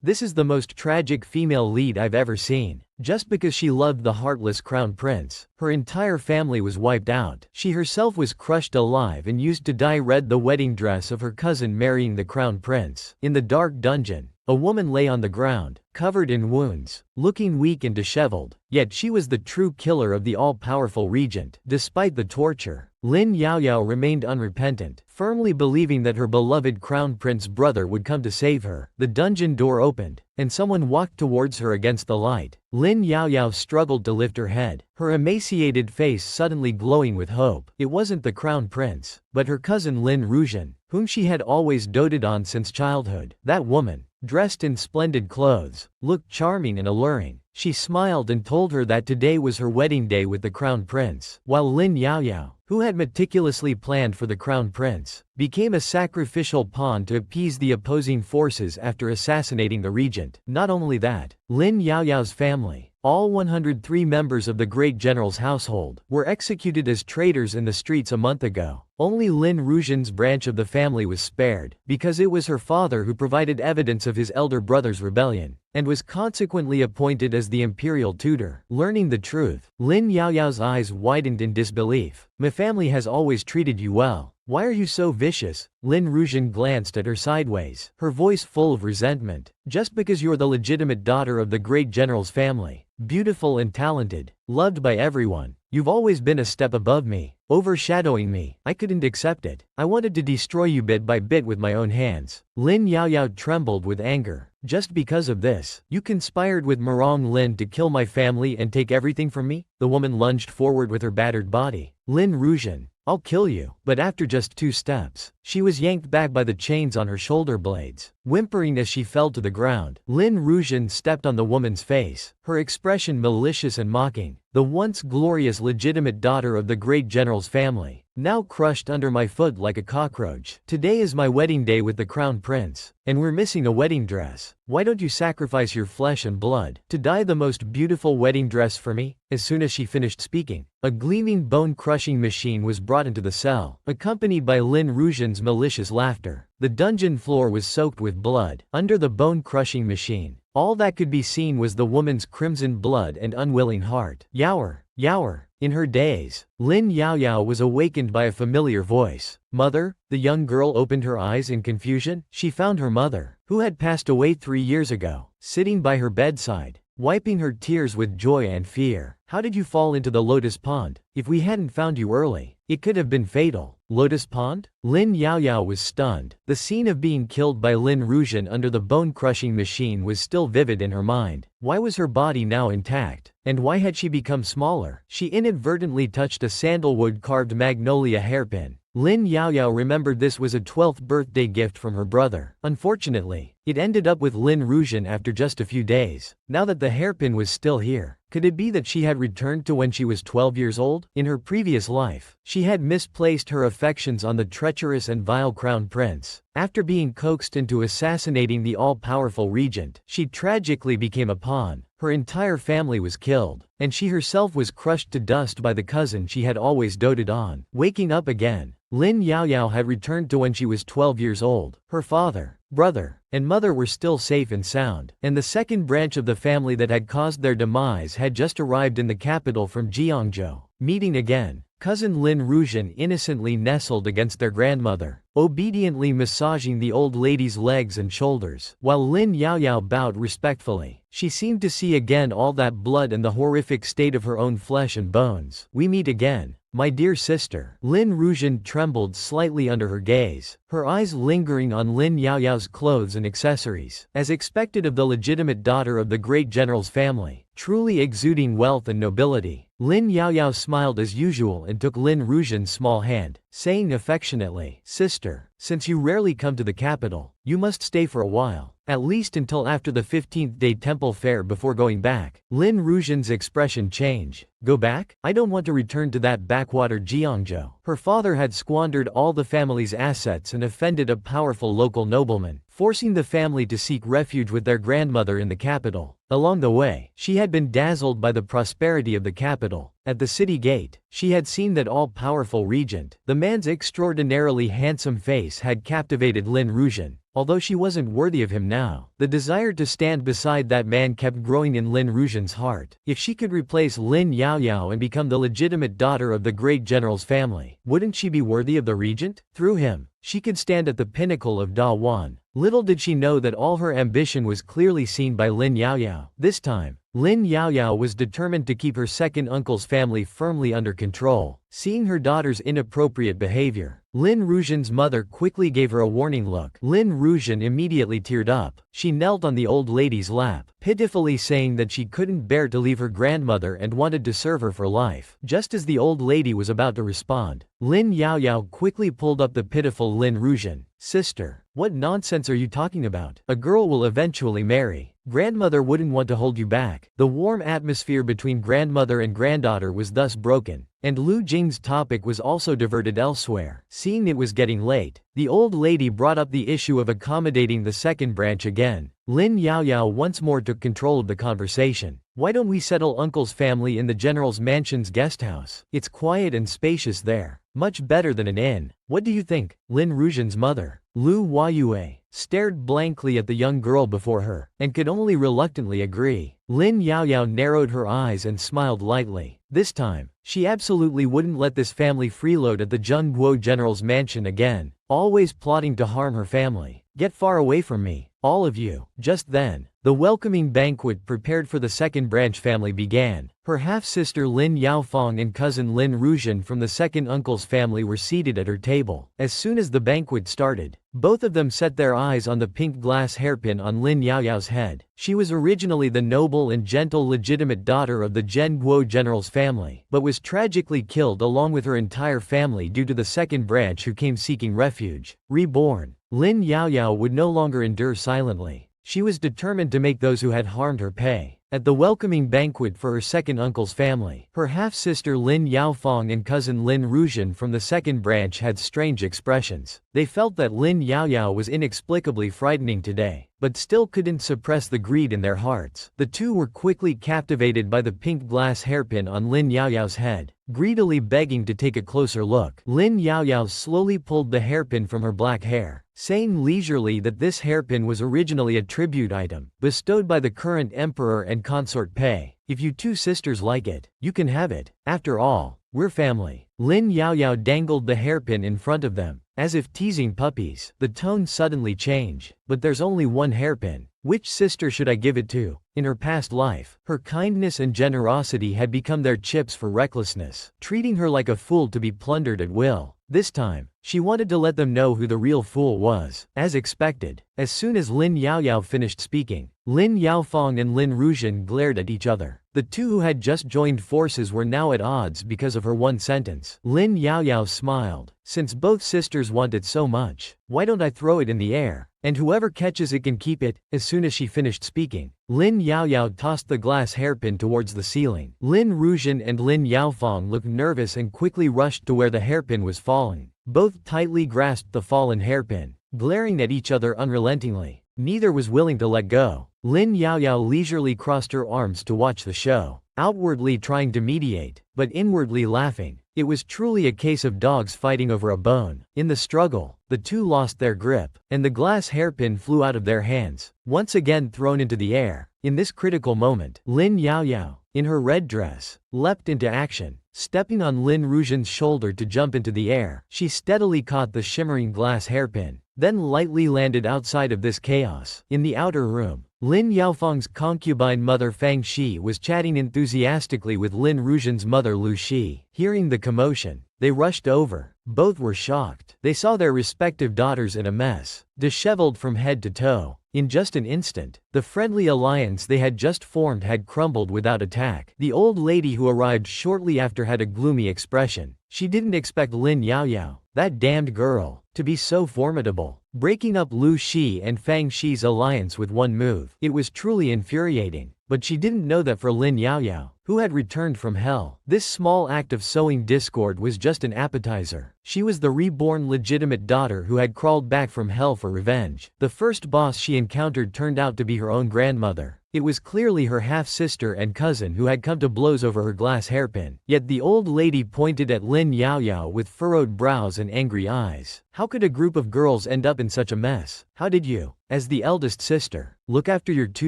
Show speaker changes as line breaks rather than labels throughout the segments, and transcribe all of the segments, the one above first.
This is the most tragic female lead I've ever seen. Just because she loved the heartless crown prince, her entire family was wiped out. She herself was crushed alive and used to dye red the wedding dress of her cousin marrying the crown prince. In the dark dungeon, a woman lay on the ground, covered in wounds, looking weak and disheveled, yet she was the true killer of the all-powerful regent. Despite the torture, Lin Yaoyao remained unrepentant, firmly believing that her beloved crown prince brother would come to save her. The dungeon door opened, and someone walked towards her against the light. Lin Yaoyao struggled to lift her head, her emaciated face suddenly glowing with hope. It wasn't the crown prince, but her cousin Lin Regent, whom she had always doted on since childhood. That woman, dressed in splendid clothes, looked charming and alluring. She smiled and told her that today was her wedding day with the crown prince, while Lin Yaoyao, who had meticulously planned for the crown prince, became a sacrificial pawn to appease the opposing forces after assassinating the regent. Not only that, Lin Yaoyao's family, all 103 members of the great general's household, were executed as traitors in the streets a month ago. Only Lin Regent's branch of the family was spared, because it was her father who provided evidence of his elder brother's rebellion, and was consequently appointed as the imperial tutor. Learning the truth, Lin Yaoyao's eyes widened in disbelief. "My family has always treated you well. Why are you so vicious?" Lin Regent glanced at her sideways, her voice full of resentment. "Just because you're the legitimate daughter of the great general's family, beautiful and talented, loved by everyone, you've always been a step above me, overshadowing me. I couldn't accept it. I wanted to destroy you bit by bit with my own hands." Lin Yaoyao trembled with anger. "Just because of this, you conspired with Murong Lin to kill my family and take everything from me?" The woman lunged forward with her battered body. "Lin Regent, I'll kill you." But after just 2 steps, she was yanked back by the chains on her shoulder blades. Whimpering as she fell to the ground, Lin Regent stepped on the woman's face, her expression malicious and mocking. "The once glorious legitimate daughter of the great general's family, now crushed under my foot like a cockroach. Today is my wedding day with the crown prince, and we're missing a wedding dress. Why don't you sacrifice your flesh and blood to dye the most beautiful wedding dress for me?" As soon as she finished speaking, a gleaming bone-crushing machine was brought into the cell, accompanied by Lin Regent's malicious laughter. The dungeon floor was soaked with blood. Under the bone-crushing machine, all that could be seen was the woman's crimson blood and unwilling heart. "Yaoer, Yaoer." In her daze, Lin Yaoyao was awakened by a familiar voice. "Mother?" The young girl opened her eyes in confusion. She found her mother, who had passed away 3 years ago, sitting by her bedside, wiping her tears with joy and fear. "How did you fall into the lotus pond? If we hadn't found you early, it could have been fatal." "Lotus pond?" Lin Yaoyao was stunned. The scene of being killed by Lin Regent under the bone-crushing machine was still vivid in her mind. Why was her body now intact? And why had she become smaller? She inadvertently touched a sandalwood-carved magnolia hairpin. Lin Yaoyao remembered this was a 12th birthday gift from her brother. Unfortunately, it ended up with Lin Regent after just a few days. Now that the hairpin was still here, could it be that she had returned to when she was 12 years old? In her previous life, she had misplaced her affections on the treacherous and vile crown prince. After being coaxed into assassinating the all-powerful regent, she tragically became a pawn. Her entire family was killed, and she herself was crushed to dust by the cousin she had always doted on. Waking up again, Lin Yaoyao had returned to when she was 12 years old. Her father, brother, and mother were still safe and sound, and the second branch of the family that had caused their demise had just arrived in the capital from Jiangzhou. Meeting again, cousin Lin Regent innocently nestled against their grandmother, obediently massaging the old lady's legs and shoulders, while Lin Yaoyao bowed respectfully. She seemed to see again all that blood and the horrific state of her own flesh and bones. "We meet again, my dear sister." Lin Regent trembled slightly under her gaze, her eyes lingering on Lin Yaoyao's clothes and accessories. As expected of the legitimate daughter of the great general's family, truly exuding wealth and nobility, Lin Yaoyao smiled as usual and took Lin Regent's small hand, saying affectionately, "Sister, since you rarely come to the capital, you must stay for a while, at least until after the 15th day temple fair before going back." Lin Regent's expression changed. "Go back? I don't want to return to that backwater Jiangzhou." Her father had squandered all the family's assets and offended a powerful local nobleman, forcing the family to seek refuge with their grandmother in the capital. Along the way, she had been dazzled by the prosperity of the capital. At the city gate, she had seen that all-powerful regent. The man's extraordinarily handsome face had captivated Lin Regent. although she wasn't worthy of him now. The desire to stand beside that man kept growing in Lin Rujian's heart. If she could replace Lin Yaoyao and become the legitimate daughter of the great general's family, wouldn't she be worthy of the regent? Through him, she could stand at the pinnacle of Da Wan. Little did she know that all her ambition was clearly seen by Lin Yaoyao. This time, Lin Yaoyao was determined to keep her second uncle's family firmly under control. Seeing her daughter's inappropriate behavior, Lin Rujian's mother quickly gave her a warning look. Lin Rujian immediately teared up. She knelt on the old lady's lap, pitifully saying that she couldn't bear to leave her grandmother and wanted to serve her for life. Just as the old lady was about to respond, Lin Yaoyao quickly pulled up the pitiful Lin Rujian. Sister, what nonsense are you talking about? A girl will eventually marry. Grandmother wouldn't want to hold you back. The warm atmosphere between grandmother and granddaughter was thus broken, and Lu Jing's topic was also diverted elsewhere. Seeing it was getting late, the old lady brought up the issue of accommodating the second branch again. Lin Yaoyao once more took control of the conversation. Why don't we settle uncle's family in the general's mansion's guesthouse? It's quiet and spacious there. Much better than an inn. What do you think? Lin Rujian's mother, Lu Huayue, stared blankly at the young girl before her, and could only reluctantly agree. Lin Yaoyao narrowed her eyes and smiled lightly. This time, she absolutely wouldn't let this family freeload at the Zhengguo general's mansion again, always plotting to harm her family. Get far away from me, all of you. Just then, the welcoming banquet prepared for the second branch family began. Her half-sister Lin Yaofeng and cousin Lin Rujian from the second uncle's family were seated at her table. As soon as the banquet started, both of them set their eyes on the pink glass hairpin on Lin Yaoyao's head. She was originally the noble and gentle legitimate daughter of the Zhengguo general's family, but was tragically killed along with her entire family due to the second branch who came seeking refuge. Reborn, Lin Yaoyao would no longer endure silently. She was determined to make those who had harmed her pay. At the welcoming banquet for her second uncle's family, her half-sister Lin Yaofeng and cousin Lin Rujian from the second branch had strange expressions. They felt that Lin Yaoyao was inexplicably frightening today, but still couldn't suppress the greed in their hearts. The two were quickly captivated by the pink glass hairpin on Lin Yaoyao's head, greedily begging to take a closer look. Lin Yaoyao slowly pulled the hairpin from her black hair, saying leisurely that this hairpin was originally a tribute item, bestowed by the current emperor and consort Pei. If you two sisters like it, you can have it. After all, we're family. Lin Yaoyao dangled the hairpin in front of them, as if teasing puppies. The tone suddenly changed. But there's only one hairpin. Which sister should I give it to? In her past life, her kindness and generosity had become their chips for recklessness, treating her like a fool to be plundered at will. This time, she wanted to let them know who the real fool was. As expected, as soon as Lin Yaoyao finished speaking, Lin Yaofeng and Lin Rujian glared at each other. The two who had just joined forces were now at odds because of her one sentence. Lin Yaoyao smiled. Since both sisters want it so much, why don't I throw it in the air? And whoever catches it can keep it. As soon as she finished speaking, Lin Yaoyao tossed the glass hairpin towards the ceiling. Lin Rujian and Lin Yaofeng looked nervous and quickly rushed to where the hairpin was falling. Both tightly grasped the fallen hairpin, glaring at each other unrelentingly. Neither was willing to let go. Lin Yaoyao leisurely crossed her arms to watch the show, outwardly trying to mediate, but inwardly laughing. It was truly a case of dogs fighting over a bone. In the struggle, the two lost their grip, and the glass hairpin flew out of their hands, once again thrown into the air. In this critical moment, Lin Yaoyao, in her red dress, leapt into action, stepping on Lin Rujian's shoulder to jump into the air. She steadily caught the shimmering glass hairpin, then lightly landed outside of this chaos. In the outer room, Lin Yaofeng's concubine mother Fang Shi was chatting enthusiastically with Lin Rujian's mother Lu Shi. Hearing the commotion, they rushed over. Both were shocked. They saw their respective daughters in a mess, disheveled from head to toe. In just an instant, the friendly alliance they had just formed had crumbled without attack. The old lady who arrived shortly after had a gloomy expression. She didn't expect Lin Yaoyao, that damned girl, to be so formidable, breaking up Lu Shi and Fang Shi's alliance with one move. It was truly infuriating, but she didn't know that for Lin Yaoyao, who had returned from hell, this small act of sowing discord was just an appetizer. She was the reborn legitimate daughter who had crawled back from hell for revenge. The first boss she encountered turned out to be her own grandmother. It was clearly her half-sister and cousin who had come to blows over her glass hairpin. Yet the old lady pointed at Lin Yaoyao with furrowed brows and angry eyes. How could a group of girls end up in such a mess? How did you, as the eldest sister, look after your two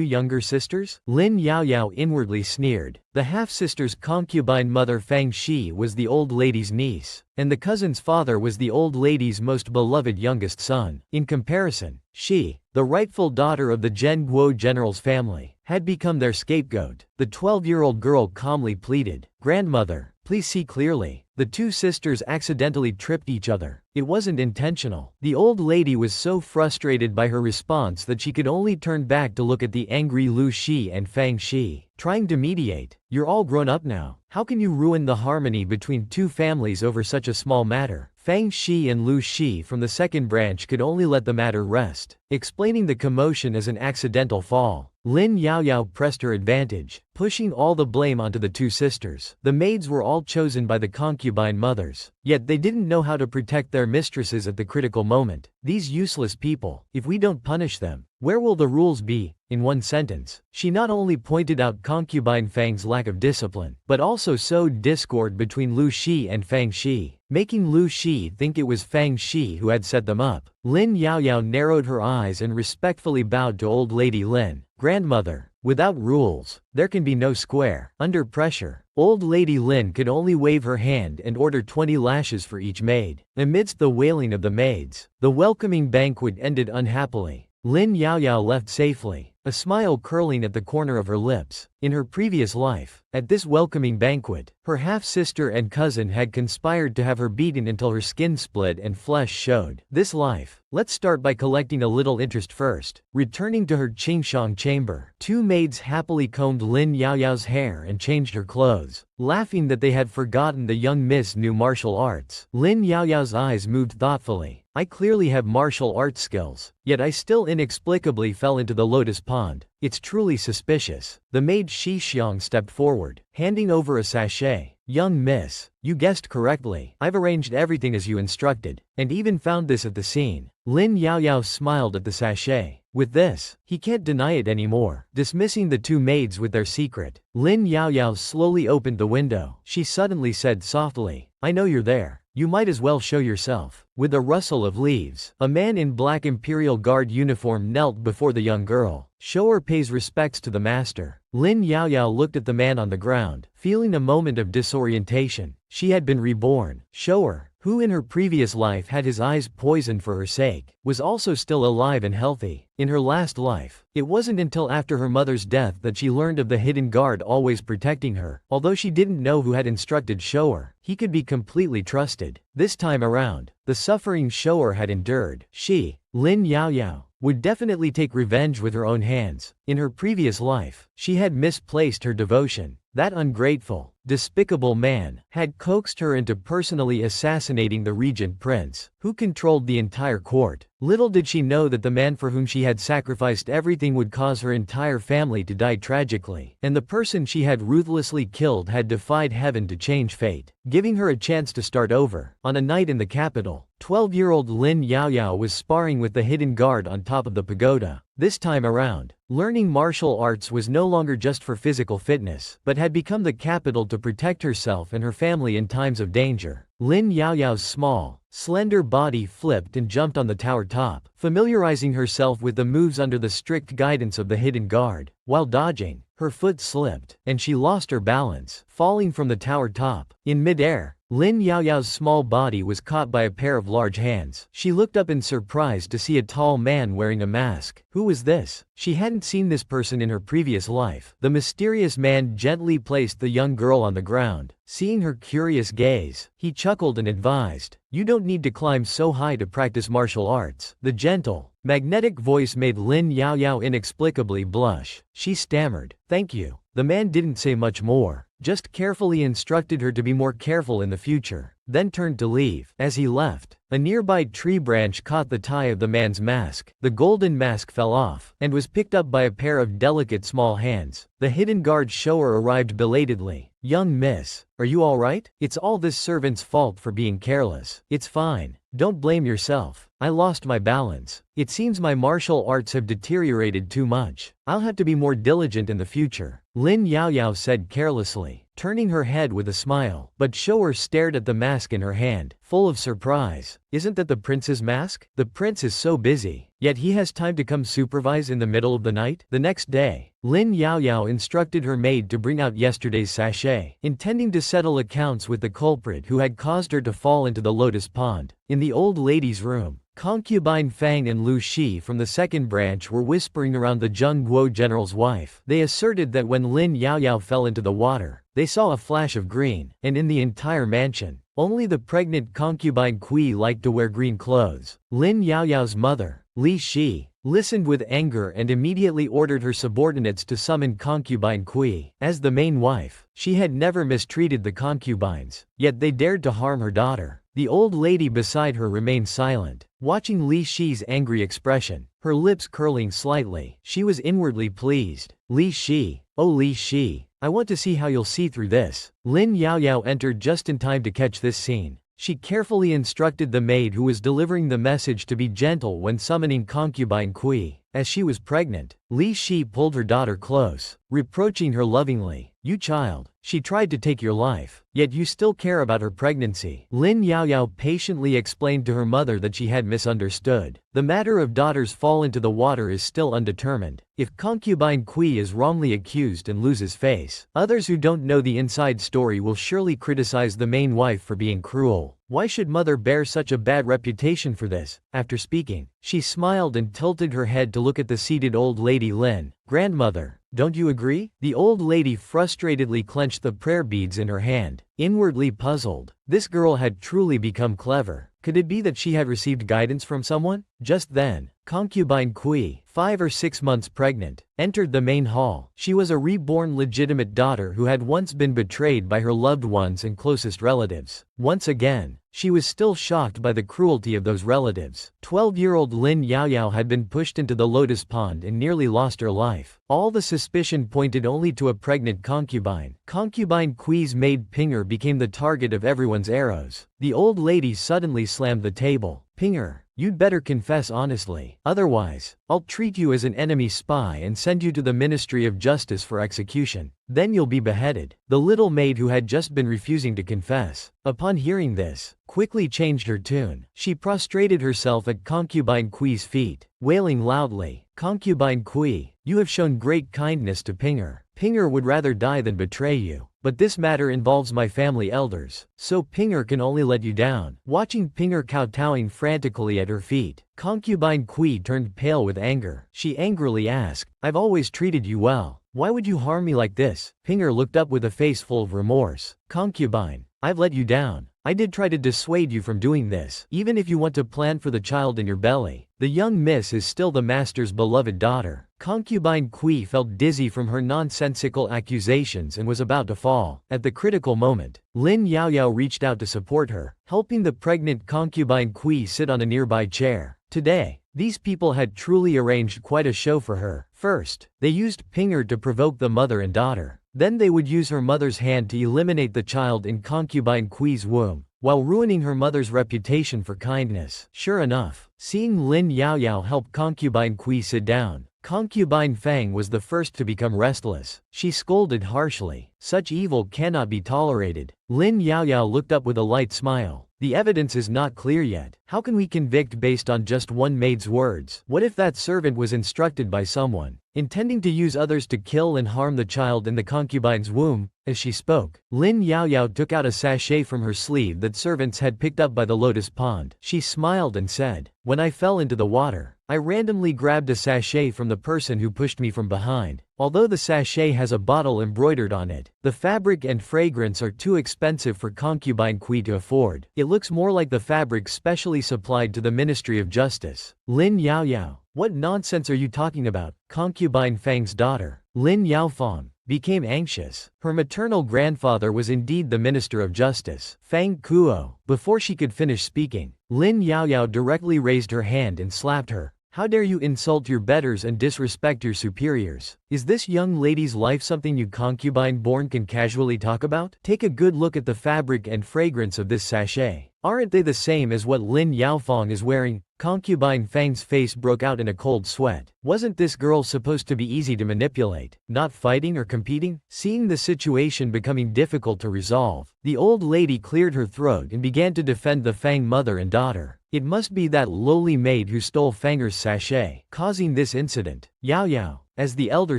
younger sisters? Lin Yaoyao inwardly sneered. The half-sister's concubine mother Fang Shi was the old lady's niece, and the cousin's father was the old lady's most beloved youngest son. In comparison, she, the rightful daughter of the Zhen Guo general's family, had become their scapegoat. The 12-year-old girl calmly pleaded, "Grandmother, please see clearly. The two sisters accidentally tripped each other. It wasn't intentional." The old lady was so frustrated by her response that she could only turn back to look at the angry Lu Shi and Fang Shi, trying to mediate. "You're all grown up now. How can you ruin the harmony between two families over such a small matter?" Fang Shi and Lu Shi from the second branch could only let the matter rest, explaining the commotion as an accidental fall. Lin Yaoyao pressed her advantage, pushing all the blame onto the two sisters. The maids were all chosen by the concubine mothers, yet they didn't know how to protect their mistresses at the critical moment. These useless people, if we don't punish them, where will the rules be? In one sentence, she not only pointed out concubine Fang's lack of discipline, but also sowed discord between Lu Shi and Fang Shi, making Lu Shi think it was Fang Shi who had set them up. Lin Yaoyao narrowed her eyes and respectfully bowed to old lady Lin. "Grandmother, without rules, there can be no square." Under pressure, old lady Lin could only wave her hand and order 20 lashes for each maid. Amidst the wailing of the maids, the welcoming banquet ended unhappily. Lin Yaoyao left safely, a smile curling at the corner of her lips. In her previous life, at this welcoming banquet, her half-sister and cousin had conspired to have her beaten until her skin split and flesh showed. This life, let's start by collecting a little interest first. Returning to her Qingshang chamber, two maids happily combed Lin Yaoyao's hair and changed her clothes, laughing that they had forgotten the young miss knew martial arts. Lin Yaoyao's eyes moved thoughtfully. "I clearly have martial arts skills, yet I still inexplicably fell into the lotus pond. It's truly suspicious." The maid Shi Xiang stepped forward, handing over a sachet. "Young miss, you guessed correctly. I've arranged everything as you instructed, and even found this at the scene." Lin Yaoyao smiled at the sachet. With this, he can't deny it anymore. Dismissing the two maids with their secret, Lin Yaoyao slowly opened the window. She suddenly said softly, "I know you're there. You might as well show yourself." With a rustle of leaves, a man in black Imperial Guard uniform knelt before the young girl. "Shower pays respects to the master." Lin Yaoyao looked at the man on the ground, feeling a moment of disorientation. She had been reborn. Shower, who in her previous life had his eyes poisoned for her sake, was also still alive and healthy. In her last life, it wasn't until after her mother's death that she learned of the hidden guard always protecting her. Although she didn't know who had instructed Shower, he could be completely trusted. This time around, the suffering Shower had endured. She, Lin Yaoyao, would definitely take revenge with her own hands. In her previous life, she had misplaced her devotion. That ungrateful, despicable man had coaxed her into personally assassinating the Regent Prince, who controlled the entire court. Little did she know that the man for whom she had sacrificed everything would cause her entire family to die tragically, and the person she had ruthlessly killed had defied heaven to change fate, giving her a chance to start over. On a night in the capital, 12-year-old Lin Yaoyao was sparring with the hidden guard on top of the pagoda. This time around, learning martial arts was no longer just for physical fitness, but had become the capital to protect herself and her family in times of danger. Lin Yaoyao's small, slender body flipped and jumped on the tower top, familiarizing herself with the moves under the strict guidance of the hidden guard. While dodging, her foot slipped, and she lost her balance, falling from the tower top. In midair, Lin Yaoyao's small body was caught by a pair of large hands. She looked up in surprise to see a tall man wearing a mask. Who was this? She hadn't seen this person in her previous life. The mysterious man gently placed the young girl on the ground. Seeing her curious gaze, he chuckled and advised, "You don't need to climb so high to practice martial arts." The gentle, magnetic voice made Lin Yaoyao inexplicably blush. She stammered, "Thank you." The man didn't say much more, just carefully instructed her to be more careful in the future, then turned to leave. As he left, a nearby tree branch caught the tie of the man's mask. The golden mask fell off, and was picked up by a pair of delicate small hands. The hidden guard Shower arrived belatedly, "Young miss, are you alright? It's all this servant's fault for being careless." "It's fine. Don't blame yourself. I lost my balance. It seems my martial arts have deteriorated too much. I'll have to be more diligent in the future," Lin Yaoyao said carelessly, turning her head with a smile. But Shower stared at the mask in her hand, full of surprise. "Isn't that the prince's mask? The prince is so busy. Yet he has time to come supervise in the middle of the night?" The next day, Lin Yaoyao instructed her maid to bring out yesterday's sachet, intending to settle accounts with the culprit who had caused her to fall into the lotus pond. In the old lady's room, concubine Fang and Lu Shi from the second branch were whispering around the Zheng Guo general's wife. They asserted that when Lin Yaoyao fell into the water, they saw a flash of green, and in the entire mansion, only the pregnant concubine Kui liked to wear green clothes. Lin Yaoyao's mother, Li Shi, listened with anger and immediately ordered her subordinates to summon concubine Kui. As the main wife, she had never mistreated the concubines, yet they dared to harm her daughter. The old lady beside her remained silent, watching Li Shi's angry expression, her lips curling slightly. She was inwardly pleased. "Li Shi, oh Li Shi, I want to see how you'll see through this." Lin Yaoyao entered just in time to catch this scene. She carefully instructed the maid who was delivering the message to be gentle when summoning concubine Kui. As she was pregnant, Li Shi pulled her daughter close, reproaching her lovingly. "You child, she tried to take your life, yet you still care about her pregnancy." Lin Yaoyao patiently explained to her mother that she had misunderstood. The matter of daughters fall into the water is still undetermined. If concubine Kui is wrongly accused and loses face, others who don't know the inside story will surely criticize the main wife for being cruel. Why should mother bear such a bad reputation for this? After speaking, she smiled and tilted her head to look at the seated old lady Lin. "Grandmother, don't you agree?" The old lady frustratedly clenched the prayer beads in her hand, inwardly puzzled. This girl had truly become clever. Could it be that she had received guidance from someone? Just then, concubine Kui, 5 or 6 months pregnant, entered the main hall. She was a reborn legitimate daughter who had once been betrayed by her loved ones and closest relatives. Once again, she was still shocked by the cruelty of those relatives. 12-year-old Lin Yaoyao had been pushed into the lotus pond and nearly lost her life. All the suspicion pointed only to a pregnant concubine. Concubine Kui's maid Pinger became the target of everyone's arrows. The old lady suddenly slammed the table. "Pinger, you'd better confess honestly. Otherwise, I'll treat you as an enemy spy and send you to the Ministry of Justice for execution. Then you'll be beheaded." The little maid who had just been refusing to confess, upon hearing this, quickly changed her tune. She prostrated herself at concubine Kui's feet, wailing loudly, "Concubine Kui, you have shown great kindness to Pinger. Pinger would rather die than betray you. But this matter involves my family elders, so Pinger can only let you down." Watching Pinger kowtowing frantically at her feet, concubine Kui turned pale with anger. She angrily asked, "I've always treated you well. Why would you harm me like this?" Pinger looked up with a face full of remorse. "Concubine, I've let you down. I did try to dissuade you from doing this. Even if you want to plan for the child in your belly, the young miss is still the master's beloved daughter." Concubine Kui felt dizzy from her nonsensical accusations and was about to fall. At the critical moment, Lin Yaoyao reached out to support her, helping the pregnant concubine Kui sit on a nearby chair. Today, these people had truly arranged quite a show for her. First, they used Pinger to provoke the mother and daughter. Then they would use her mother's hand to eliminate the child in concubine Kui's womb, while ruining her mother's reputation for kindness. Sure enough, seeing Lin Yaoyao help concubine Kui sit down, concubine Fang was the first to become restless. She scolded harshly. "Such evil cannot be tolerated." Lin Yaoyao looked up with a light smile. "The evidence is not clear yet. How can we convict based on just one maid's words? What if that servant was instructed by someone, intending to use others to kill and harm the child in the concubine's womb?" As she spoke, Lin Yaoyao took out a sachet from her sleeve that servants had picked up by the lotus pond. She smiled and said, "When I fell into the water, I randomly grabbed a sachet from the person who pushed me from behind. Although the sachet has a bottle embroidered on it, the fabric and fragrance are too expensive for concubine Kui to afford. It looks more like the fabric specially supplied to the Ministry of Justice." Lin Yaoyao, "What nonsense are you talking about?" Concubine Fang's daughter, Lin Yaofang, became anxious. Her maternal grandfather was indeed the Minister of Justice, Fang Kuo. Before she could finish speaking, Lin Yaoyao directly raised her hand and slapped her. How dare you insult your betters and disrespect your superiors? Is this young lady's life something you concubine-born can casually talk about? Take a good look at the fabric and fragrance of this sachet. Aren't they the same as what Lin Yaofeng is wearing? Concubine Fang's face broke out in a cold sweat. Wasn't this girl supposed to be easy to manipulate, not fighting or competing? Seeing the situation becoming difficult to resolve, the old lady cleared her throat and began to defend the Fang mother and daughter. It must be that lowly maid who stole Fanger's sachet, causing this incident. Yao Yao, as the elder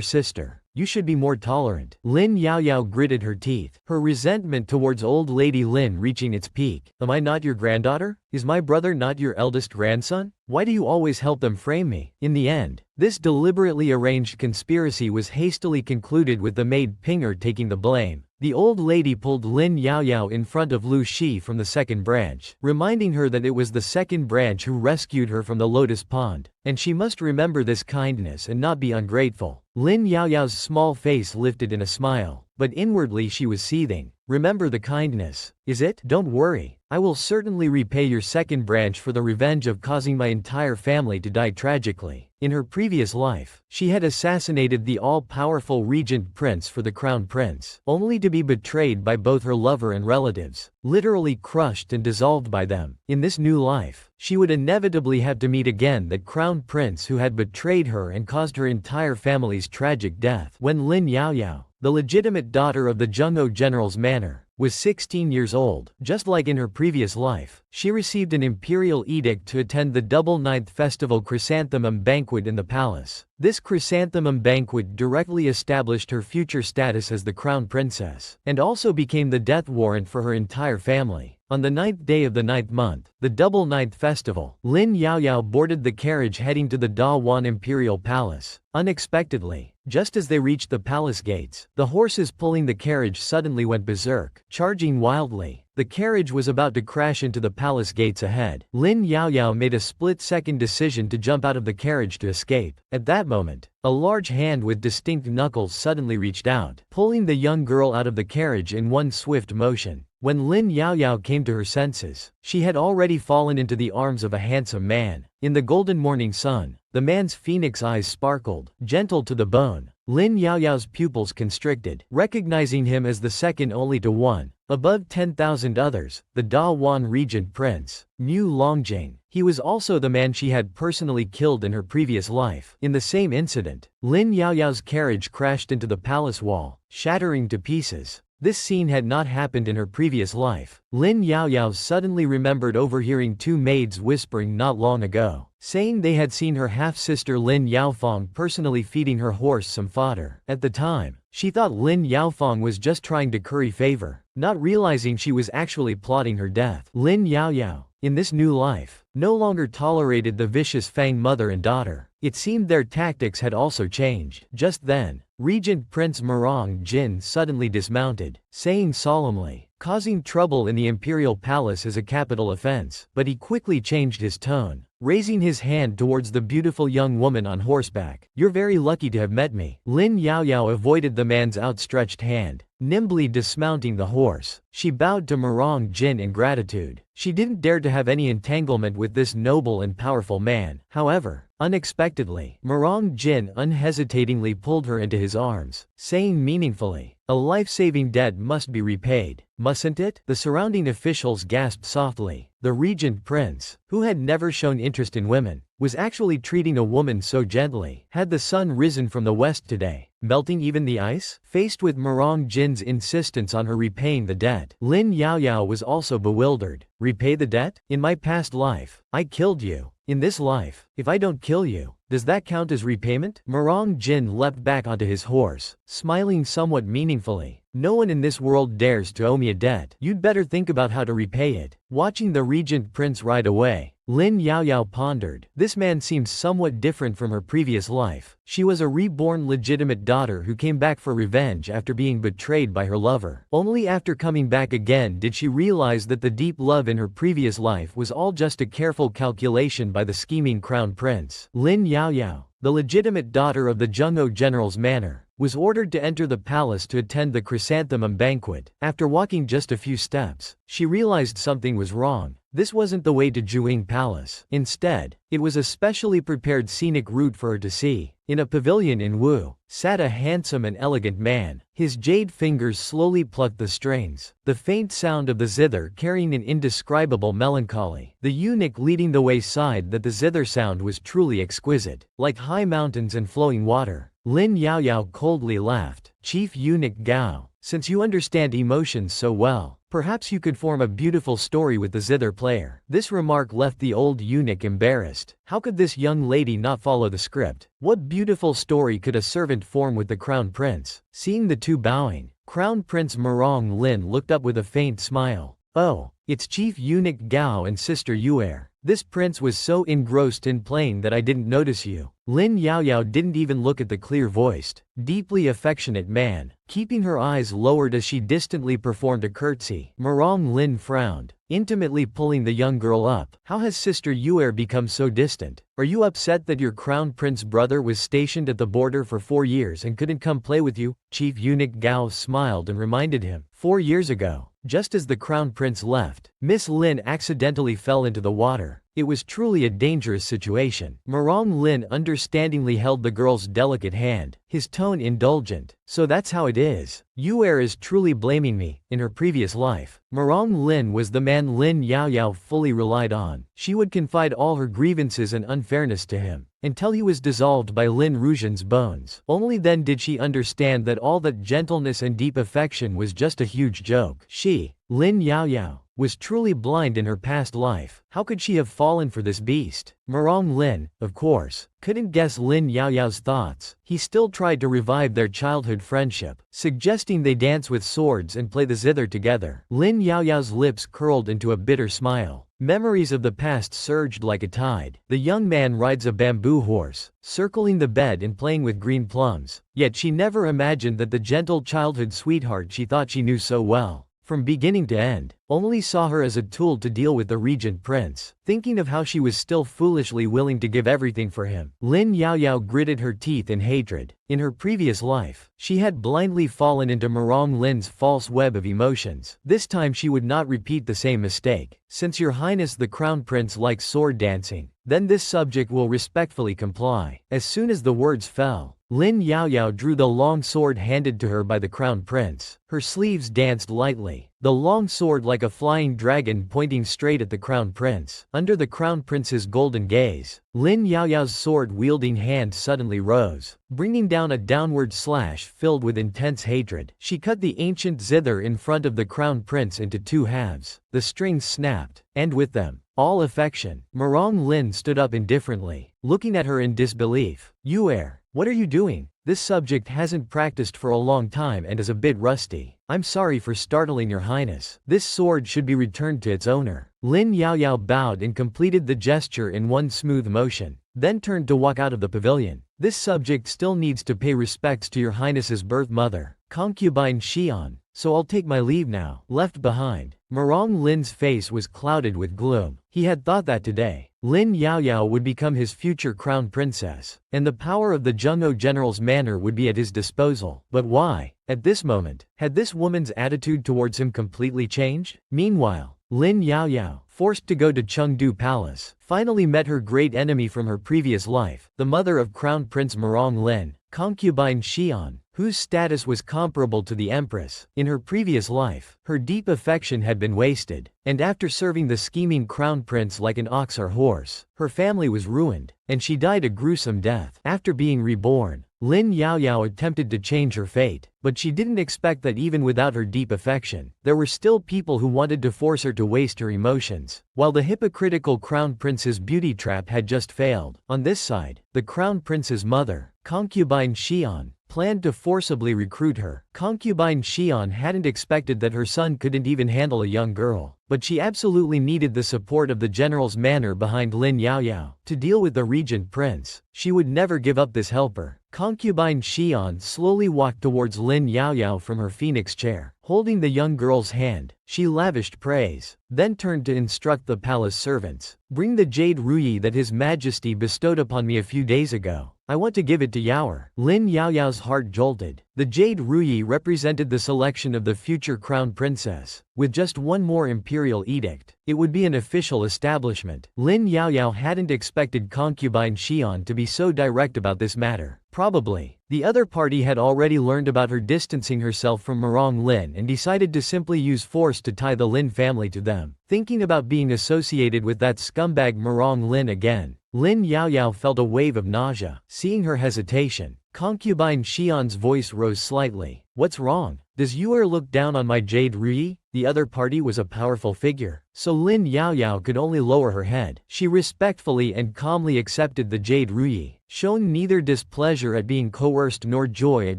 sister, you should be more tolerant. Lin Yao Yao gritted her teeth, her resentment towards old lady Lin reaching its peak. Am I not your granddaughter? Is my brother not your eldest grandson? Why do you always help them frame me? In the end, this deliberately arranged conspiracy was hastily concluded with the maid Pinger taking the blame. The old lady pulled Lin Yao Yao in front of Lu Shi from the second branch, reminding her that it was the second branch who rescued her from the lotus pond, and she must remember this kindness and not be ungrateful. Lin Yao Yao's small face lifted in a smile, but inwardly she was seething. Remember the kindness, is it? Don't worry, I will certainly repay your second branch for the revenge of causing my entire family to die tragically. In her previous life, she had assassinated the all-powerful Regent Prince for the Crown Prince, only to be betrayed by both her lover and relatives, literally crushed and dissolved by them. In this new life, she would inevitably have to meet again that Crown Prince who had betrayed her and caused her entire family's tragic death. When Lin Yao Yao, the legitimate daughter of the Zhenghe general's manor, was 16 years old, just like in her previous life, she received an imperial edict to attend the double ninth festival chrysanthemum banquet in the palace. This chrysanthemum banquet directly established her future status as the crown princess, and also became the death warrant for her entire family. On the 9th day of the 9th month, the double ninth festival, Lin Yao Yao boarded the carriage heading to the Da Wan Imperial Palace. Unexpectedly, just as they reached the palace gates, the horses pulling the carriage suddenly went berserk, charging wildly. The carriage was about to crash into the palace gates ahead. Lin Yao Yao made a split-second decision to jump out of the carriage to escape. At that moment, a large hand with distinct knuckles suddenly reached out, pulling the young girl out of the carriage in one swift motion. When Lin Yao Yao came to her senses, she had already fallen into the arms of a handsome man. In the golden morning sun, the man's phoenix eyes sparkled, gentle to the bone. Lin Yao Yao's pupils constricted, recognizing him as the second only to one, above 10,000 others, the Da Wan Regent Prince, Niu Longjing. He was also the man she had personally killed in her previous life. In the same incident, Lin Yao Yao's carriage crashed into the palace wall, shattering to pieces. This scene had not happened in her previous life. Lin Yao Yao suddenly remembered overhearing two maids whispering not long ago, saying they had seen her half-sister Lin Yaofeng personally feeding her horse some fodder. At the time, she thought Lin Yaofeng was just trying to curry favor, not realizing she was actually plotting her death. Lin Yao Yao, in this new life, no longer tolerated the vicious Fang mother and daughter. It seemed their tactics had also changed. Just then, Regent Prince Murong Jin suddenly dismounted, saying solemnly, "Causing trouble in the imperial palace is a capital offense." But he quickly changed his tone, raising his hand towards the beautiful young woman on horseback. "You're very lucky to have met me." Lin Yao Yao avoided the man's outstretched hand, nimbly dismounting the horse. She bowed to Murong Jin in gratitude. She didn't dare to have any entanglement with this noble and powerful man. However, unexpectedly, Murong Jin unhesitatingly pulled her into his arms, saying meaningfully, "A life-saving debt must be repaid, mustn't it?" The surrounding officials gasped softly. The Regent Prince, who had never shown interest in women, was actually treating a woman so gently. Had the sun risen from the west today, melting even the ice? Faced with Murong Jin's insistence on her repaying the debt, Lin Yao Yao was also bewildered. Repay the debt? In my past life, I killed you. In this life, if I don't kill you, does that count as repayment? Murong Jin leapt back onto his horse, smiling somewhat meaningfully. "No one in this world dares to owe me a debt. You'd better think about how to repay it." Watching the Regent Prince ride away, Lin Yao Yao pondered. This man seems somewhat different from her previous life. She was a reborn legitimate daughter who came back for revenge after being betrayed by her lover. Only after coming back again did she realize that the deep love in her previous life was all just a careful calculation by the scheming crown prince. Lin Yao Yao, the legitimate daughter of the Zhenghe general's manor, was ordered to enter the palace to attend the chrysanthemum banquet. After walking just a few steps, she realized something was wrong. This wasn't the way to Juing Palace. Instead, it was a specially prepared scenic route for her to see. In a pavilion in Wu, sat a handsome and elegant man. His jade fingers slowly plucked the strings, the faint sound of the zither carrying an indescribable melancholy. The eunuch leading the way sighed that the zither sound was truly exquisite, like high mountains and flowing water. Lin Yaoyao coldly laughed. Chief Eunuch Gao, since you understand emotions so well, perhaps you could form a beautiful story with the zither player. This remark left the old eunuch embarrassed. How could this young lady not follow the script? What beautiful story could a servant form with the crown prince? Seeing the two bowing, Crown Prince Murong Lin looked up with a faint smile. Oh, it's Chief Eunuch Gao and Sister Yuer. This prince was so engrossed in playing that I didn't notice you. Lin Yaoyao didn't even look at the clear-voiced, deeply affectionate man, keeping her eyes lowered as she distantly performed a curtsy. Murong Lin frowned, intimately pulling the young girl up. How has Sister Yuer become so distant? Are you upset that your crown prince brother was stationed at the border for 4 years and couldn't come play with you? Chief Eunuch Gao smiled and reminded him. 4 years ago, just as the crown prince left, Miss Lin accidentally fell into the water. It was truly a dangerous situation. Murong Lin understandingly held the girl's delicate hand, his tone indulgent. So that's how it is. Yuer is truly blaming me. In her previous life, Murong Lin was the man Lin Yaoyao fully relied on. She would confide all her grievances and unfairness to him, until he was dissolved by Lin Rujian's bones. Only then did she understand that all that gentleness and deep affection was just a huge joke. She, Lin Yaoyao, was truly blind in her past life. How could she have fallen for this beast? Murong Lin, of course, couldn't guess Lin Yaoyao's thoughts. He still tried to revive their childhood friendship, suggesting they dance with swords and play the zither together. Lin Yaoyao's lips curled into a bitter smile. Memories of the past surged like a tide. The young man rides a bamboo horse, circling the bed and playing with green plums. Yet she never imagined that the gentle childhood sweetheart she thought she knew so well, from beginning to end, only saw her as a tool to deal with the regent prince. Thinking of how she was still foolishly willing to give everything for him, Lin Yaoyao gritted her teeth in hatred. In her previous life, she had blindly fallen into Murong Lin's false web of emotions. This time she would not repeat the same mistake. Since your highness the crown prince likes sword dancing, then this subject will respectfully comply. As soon as the words fell, Lin Yaoyao drew the long sword handed to her by the crown prince. Her sleeves danced lightly, the long sword like a flying dragon pointing straight at the crown prince. Under the crown prince's golden gaze, Lin Yaoyao's sword-wielding hand suddenly rose, bringing down a downward slash filled with intense hatred. She cut the ancient zither in front of the crown prince into 2 halves. The strings snapped, and with them, all affection. Murong Lin stood up indifferently, looking at her in disbelief. Yuer, what are you doing? This subject hasn't practiced for a long time and is a bit rusty. I'm sorry for startling your highness. This sword should be returned to its owner. Lin Yaoyao bowed and completed the gesture in one smooth motion, then turned to walk out of the pavilion. This subject still needs to pay respects to your highness's birth mother, concubine Xian, so I'll take my leave now. Left behind, Murong Lin's face was clouded with gloom. He had thought that today, Lin Yaoyao would become his future crown princess, and the power of the Zhengzhou general's manor would be at his disposal. But why? At this moment, had this woman's attitude towards him completely changed? Meanwhile, Lin Yaoyao, forced to go to Chengdu Palace, finally met her great enemy from her previous life, the mother of Crown Prince Murong Lin, concubine Xian, whose status was comparable to the empress. In her previous life, her deep affection had been wasted, and after serving the scheming crown prince like an ox or horse, her family was ruined, and she died a gruesome death. After being reborn, Lin Yaoyao attempted to change her fate, but she didn't expect that even without her deep affection, there were still people who wanted to force her to waste her emotions. While the hypocritical crown prince's beauty trap had just failed, on this side, the crown prince's mother, concubine Xian, planned to forcibly recruit her. Concubine Xian hadn't expected that her son couldn't even handle a young girl, but she absolutely needed the support of the general's manor behind Lin Yaoyao. To deal with the regent prince, she would never give up this helper. Concubine Xian slowly walked towards Lin Yaoyao from her phoenix chair. Holding the young girl's hand, she lavished praise, then turned to instruct the palace servants. Bring the Jade Ruie that His Majesty bestowed upon me a few days ago. I want to give it to Yaoer. Lin Yaoyao's heart jolted. The Jade Ruie represented the selection of the future crown princess. With just one more imperial edict, it would be an official establishment. Lin Yaoyao hadn't expected concubine Xian to be so direct about this matter. Probably, the other party had already learned about her distancing herself from Murong Lin and decided to simply use force to tie the Lin family to them. Thinking about being associated with that scumbag Murong Lin again, Lin Yaoyao felt a wave of nausea. Seeing her hesitation, concubine Xian's voice rose slightly. What's wrong? Does Yaoer look down on my Jade Ruie? The other party was a powerful figure, so Lin Yaoyao could only lower her head. She respectfully and calmly accepted the Jade Ruie, showing neither displeasure at being coerced nor joy at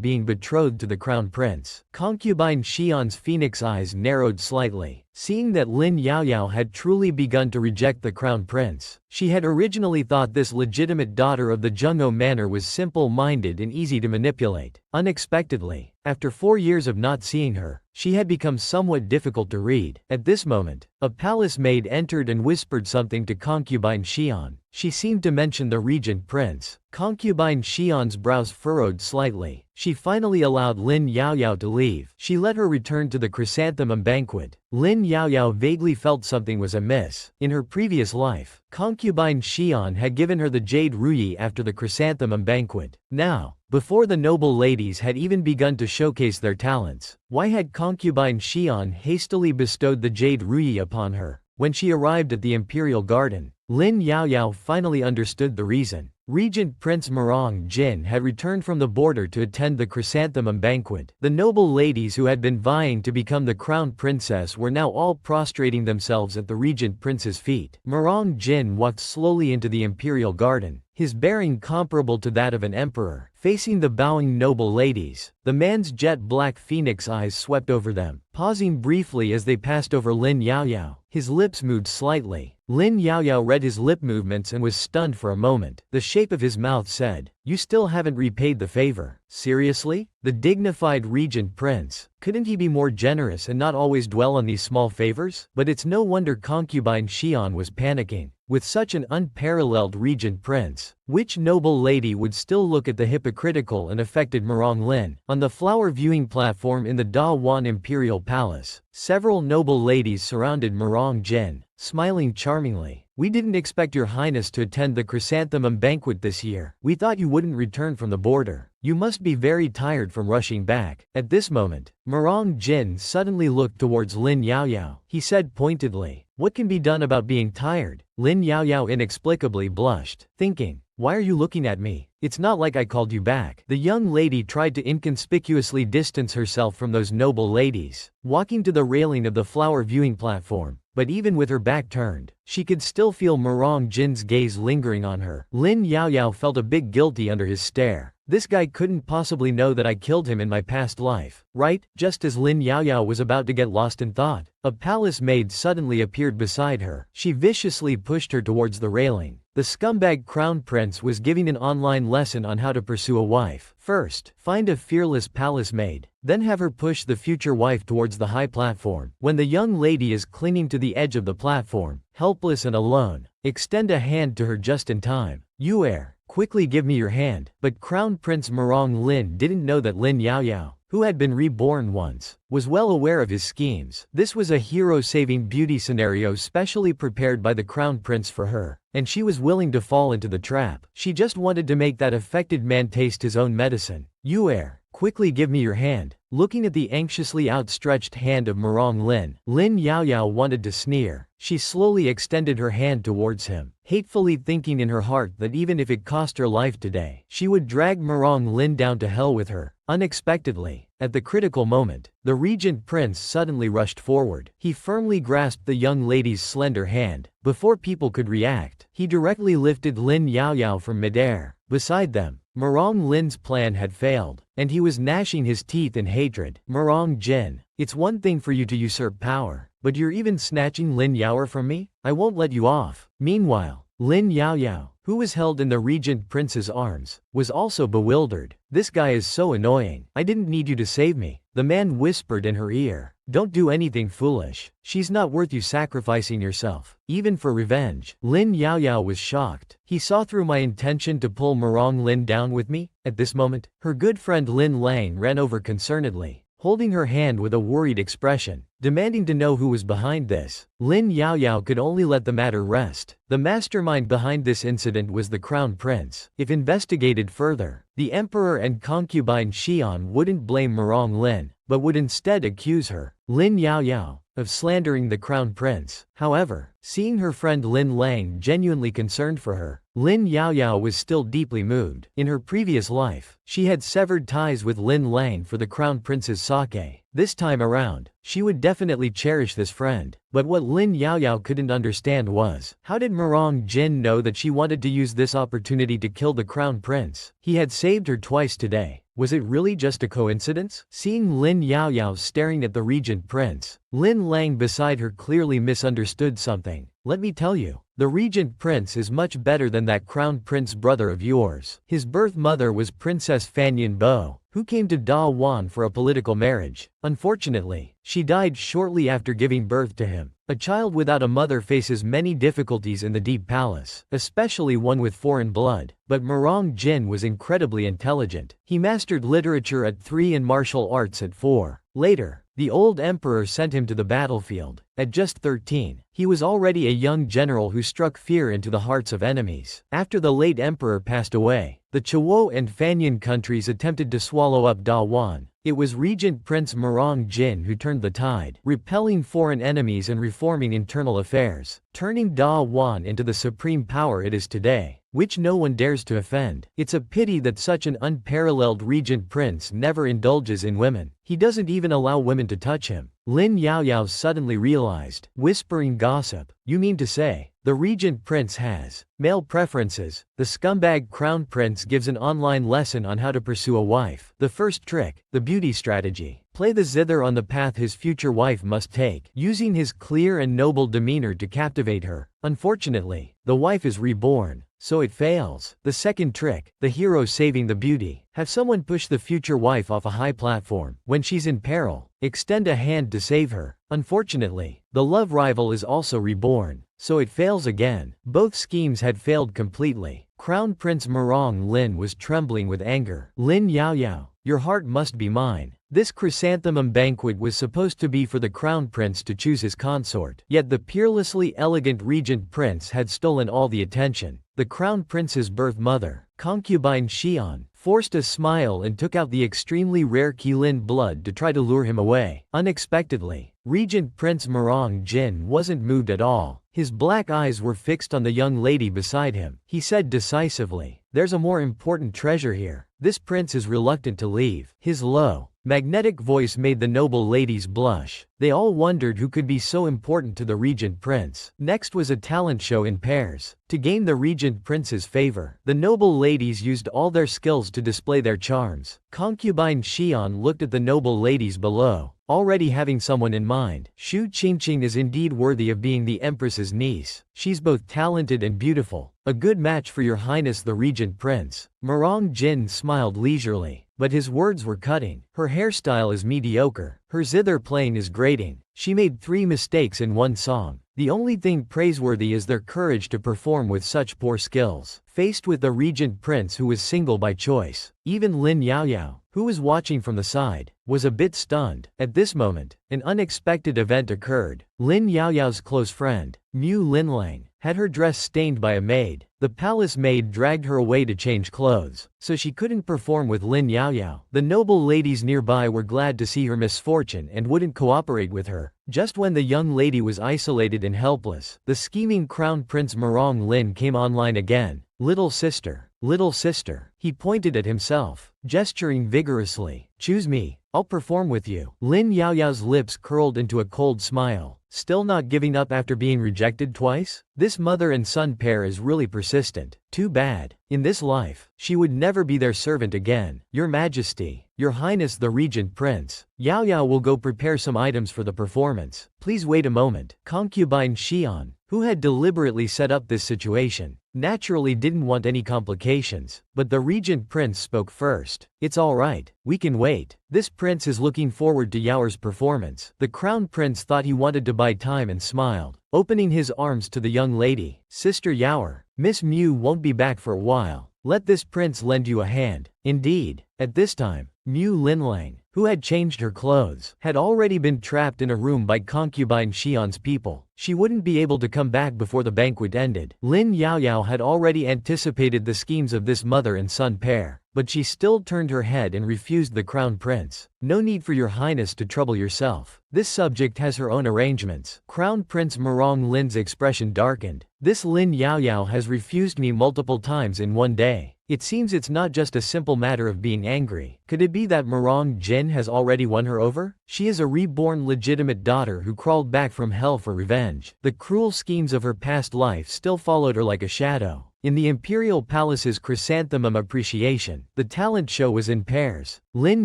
being betrothed to the crown prince. Concubine Xian's phoenix eyes narrowed slightly, seeing that Lin Yaoyao had truly begun to reject the crown prince. She had originally thought this legitimate daughter of the Zhengou manor was simple-minded and easy to manipulate. Unexpectedly, after 4 years of not seeing her, she had become somewhat difficult to read. At this moment, a palace maid entered and whispered something to concubine Xian. She seemed to mention the regent prince. Concubine Xian's brows furrowed slightly. She finally allowed Lin Yaoyao to leave. She let her return to the chrysanthemum banquet. Lin Yaoyao vaguely felt something was amiss. In her previous life, concubine Xian had given her the Jade Ruie after the chrysanthemum banquet. Now, before the noble ladies had even begun to showcase their talents, why had concubine Xian hastily bestowed the Jade Ruie upon her? When she arrived at the imperial garden, Lin Yaoyao finally understood the reason. Regent Prince Murong Jin had returned from the border to attend the chrysanthemum banquet. The noble ladies who had been vying to become the crown princess were now all prostrating themselves at the regent prince's feet. Murong Jin walked slowly into the imperial garden, his bearing comparable to that of an emperor. Facing the bowing noble ladies, the man's jet-black phoenix eyes swept over them, pausing briefly as they passed over Lin Yaoyao. His lips moved slightly. Lin Yaoyao read his lip movements and was stunned for a moment. The shape of his mouth said, "You still haven't repaid the favor." Seriously? The dignified regent prince, couldn't he be more generous and not always dwell on these small favors? But it's no wonder concubine Xian was panicking. With such an unparalleled regent prince, which noble lady would still look at the hypocritical and affected Murong Lin? On the flower viewing platform in the Da Wan Imperial Palace, several noble ladies surrounded Murong Jin, smiling charmingly. "We didn't expect your highness to attend the chrysanthemum banquet this year. We thought you wouldn't return from the border. You must be very tired from rushing back." At this moment, Murong Jin suddenly looked towards Lin Yaoyao. He said pointedly, "What can be done about being tired?" Lin Yaoyao inexplicably blushed, thinking, "Why are you looking at me? It's not like I called you back." The young lady tried to inconspicuously distance herself from those noble ladies, walking to the railing of the flower viewing platform. But even with her back turned, she could still feel Murong Jin's gaze lingering on her. Lin Yaoyao felt a bit guilty under his stare. This guy couldn't possibly know that I killed him in my past life, right? Just as Lin Yaoyao was about to get lost in thought, a palace maid suddenly appeared beside her. She viciously pushed her towards the railing. The scumbag crown prince was giving an online lesson on how to pursue a wife. First, find a fearless palace maid, then have her push the future wife towards the high platform. When the young lady is clinging to the edge of the platform, helpless and alone, extend a hand to her just in time. Yaoer, quickly give me your hand. But Crown Prince Murong Lin didn't know that Lin Yaoyao, who had been reborn once, was well aware of his schemes. This was a hero-saving beauty scenario specially prepared by the Crown Prince for her, and she was willing to fall into the trap. She just wanted to make that affected man taste his own medicine. Yaoer, quickly give me your hand. Looking at the anxiously outstretched hand of Murong Lin, Lin Yaoyao wanted to sneer. She slowly extended her hand towards him, hatefully thinking in her heart that even if it cost her life today, she would drag Murong Lin down to hell with her. Unexpectedly, at the critical moment, the regent prince suddenly rushed forward. He firmly grasped the young lady's slender hand. Before people could react, he directly lifted Lin Yaoyao from midair. Beside them, Murong Lin's plan had failed, and he was gnashing his teeth in hatred. "Murong Jin, it's one thing for you to usurp power, but you're even snatching Lin Yaoer from me? I won't let you off." Meanwhile, Lin Yaoyao, who was held in the regent prince's arms, was also bewildered. "This guy is so annoying. I didn't need you to save me," the man whispered in her ear. "Don't do anything foolish. She's not worth you sacrificing yourself, even for revenge." Lin Yaoyao was shocked. He saw through my intention to pull Murong Lin down with me. At this moment, her good friend Lin Lang ran over concernedly, holding her hand with a worried expression, demanding to know who was behind this. Lin Yaoyao could only let the matter rest. The mastermind behind this incident was the crown prince. If investigated further, the emperor and concubine Xian wouldn't blame Murong Lin, but would instead accuse her, Lin Yaoyao, of slandering the crown prince. However, seeing her friend Lin Lang genuinely concerned for her, Lin Yaoyao was still deeply moved. In her previous life, she had severed ties with Lin Lang for the crown prince's sake. This time around, she would definitely cherish this friend. But what Lin Yaoyao couldn't understand was, how did Murong Jin know that she wanted to use this opportunity to kill the crown prince? He had saved her twice today. Was it really just a coincidence? Seeing Lin Yaoyao staring at the regent prince, Lin Lang beside her clearly misunderstood something. "Let me tell you, the regent prince is much better than that crown prince brother of yours. His birth mother was Princess Fanyan Bo, who came to Da Wan for a political marriage. Unfortunately, she died shortly after giving birth to him. A child without a mother faces many difficulties in the Deep Palace, especially one with foreign blood. But Murong Jin was incredibly intelligent. He mastered literature at 3 and martial arts at 4. Later, the old emperor sent him to the battlefield. At just 13, he was already a young general who struck fear into the hearts of enemies. After the late emperor passed away, the Chawo and Fanyan countries attempted to swallow up Da Wan. It was Regent Prince Murong Jin who turned the tide, repelling foreign enemies and reforming internal affairs, turning Da Wan into the supreme power it is today, which no one dares to offend. It's a pity that such an unparalleled regent prince never indulges in women. He doesn't even allow women to touch him. Lin Yaoyao suddenly realized, whispering gossip. "You mean to say, the regent prince has male preferences?" The scumbag crown prince gives an online lesson on how to pursue a wife. The first trick, the beauty strategy. Play the zither on the path his future wife must take, using his clear and noble demeanor to captivate her. Unfortunately, the wife is reborn, so it fails. The second trick, the hero saving the beauty. Have someone push the future wife off a high platform. When she's in peril, extend a hand to save her. Unfortunately, the love rival is also reborn, so it fails again. Both schemes had failed completely. Crown Prince Murong Lin was trembling with anger. "Lin Yaoyao, your heart must be mine." This chrysanthemum banquet was supposed to be for the crown prince to choose his consort. Yet the peerlessly elegant regent prince had stolen all the attention. The crown prince's birth mother, concubine Xian, forced a smile and took out the extremely rare Qilin blood to try to lure him away. Unexpectedly, Regent Prince Murong Jin wasn't moved at all. His black eyes were fixed on the young lady beside him. He said decisively, "There's a more important treasure here." This prince is reluctant to leave. His low, magnetic voice made the noble ladies blush. They all wondered who could be so important to the regent prince. Next was a talent show in pairs. To gain the regent prince's favor, the noble ladies used all their skills to display their charms. Concubine Xian looked at the noble ladies below, already having someone in mind. "Xu Qingqing is indeed worthy of being the empress's niece. She's both talented and beautiful. A good match for your highness the regent prince." Murong Jin smiled leisurely, but his words were cutting. "Her hairstyle is mediocre. Her zither playing is grating. She made 3 mistakes in one song. The only thing praiseworthy is their courage to perform with such poor skills." Faced with the regent prince who was single by choice, even Lin Yaoyao, who was watching from the side, was a bit stunned. At this moment, an unexpected event occurred. Lin Yaoyao's close friend, Mu Linlang, had her dress stained by a maid. The palace maid dragged her away to change clothes, so she couldn't perform with Lin Yaoyao. The noble ladies nearby were glad to see her misfortune and wouldn't cooperate with her. Just when the young lady was isolated and helpless, the scheming crown prince Murong Lin came online again. Little sister, he pointed at himself, gesturing vigorously. "Choose me, I'll perform with you." Lin Yaoyao's lips curled into a cold smile. Still not giving up after being rejected twice? This mother and son pair is really persistent. Too bad. In this life, she would never be their servant again. "Your Majesty, Your Highness the Regent Prince, Yaoyao will go prepare some items for the performance. Please wait a moment." Concubine Xian, who had deliberately set up this situation, naturally didn't want any complications, but the regent prince spoke first. It's alright, we can wait. This prince is looking forward to Yaoer's performance. The crown prince thought he wanted to buy time and smiled, opening his arms to the young lady. Sister Yaoer, Miss Mew won't be back for a while. Let this prince lend you a hand. Indeed. At this time, Mew Linlang, who had changed her clothes, had already been trapped in a room by concubine Xian's people. She wouldn't be able to come back before the banquet ended. Lin Yaoyao had already anticipated the schemes of this mother and son pair, but she still turned her head and refused the crown prince. No need for your highness to trouble yourself. This subject has her own arrangements. Crown Prince Murong Lin's expression darkened. This Lin Yaoyao has refused me multiple times in one day. It seems it's not just a simple matter of being angry. Could it be that Murong Jin has already won her over? She is a reborn legitimate daughter who crawled back from hell for revenge. The cruel schemes of her past life still followed her like a shadow. In the Imperial Palace's Chrysanthemum Appreciation, the talent show was in pairs. Lin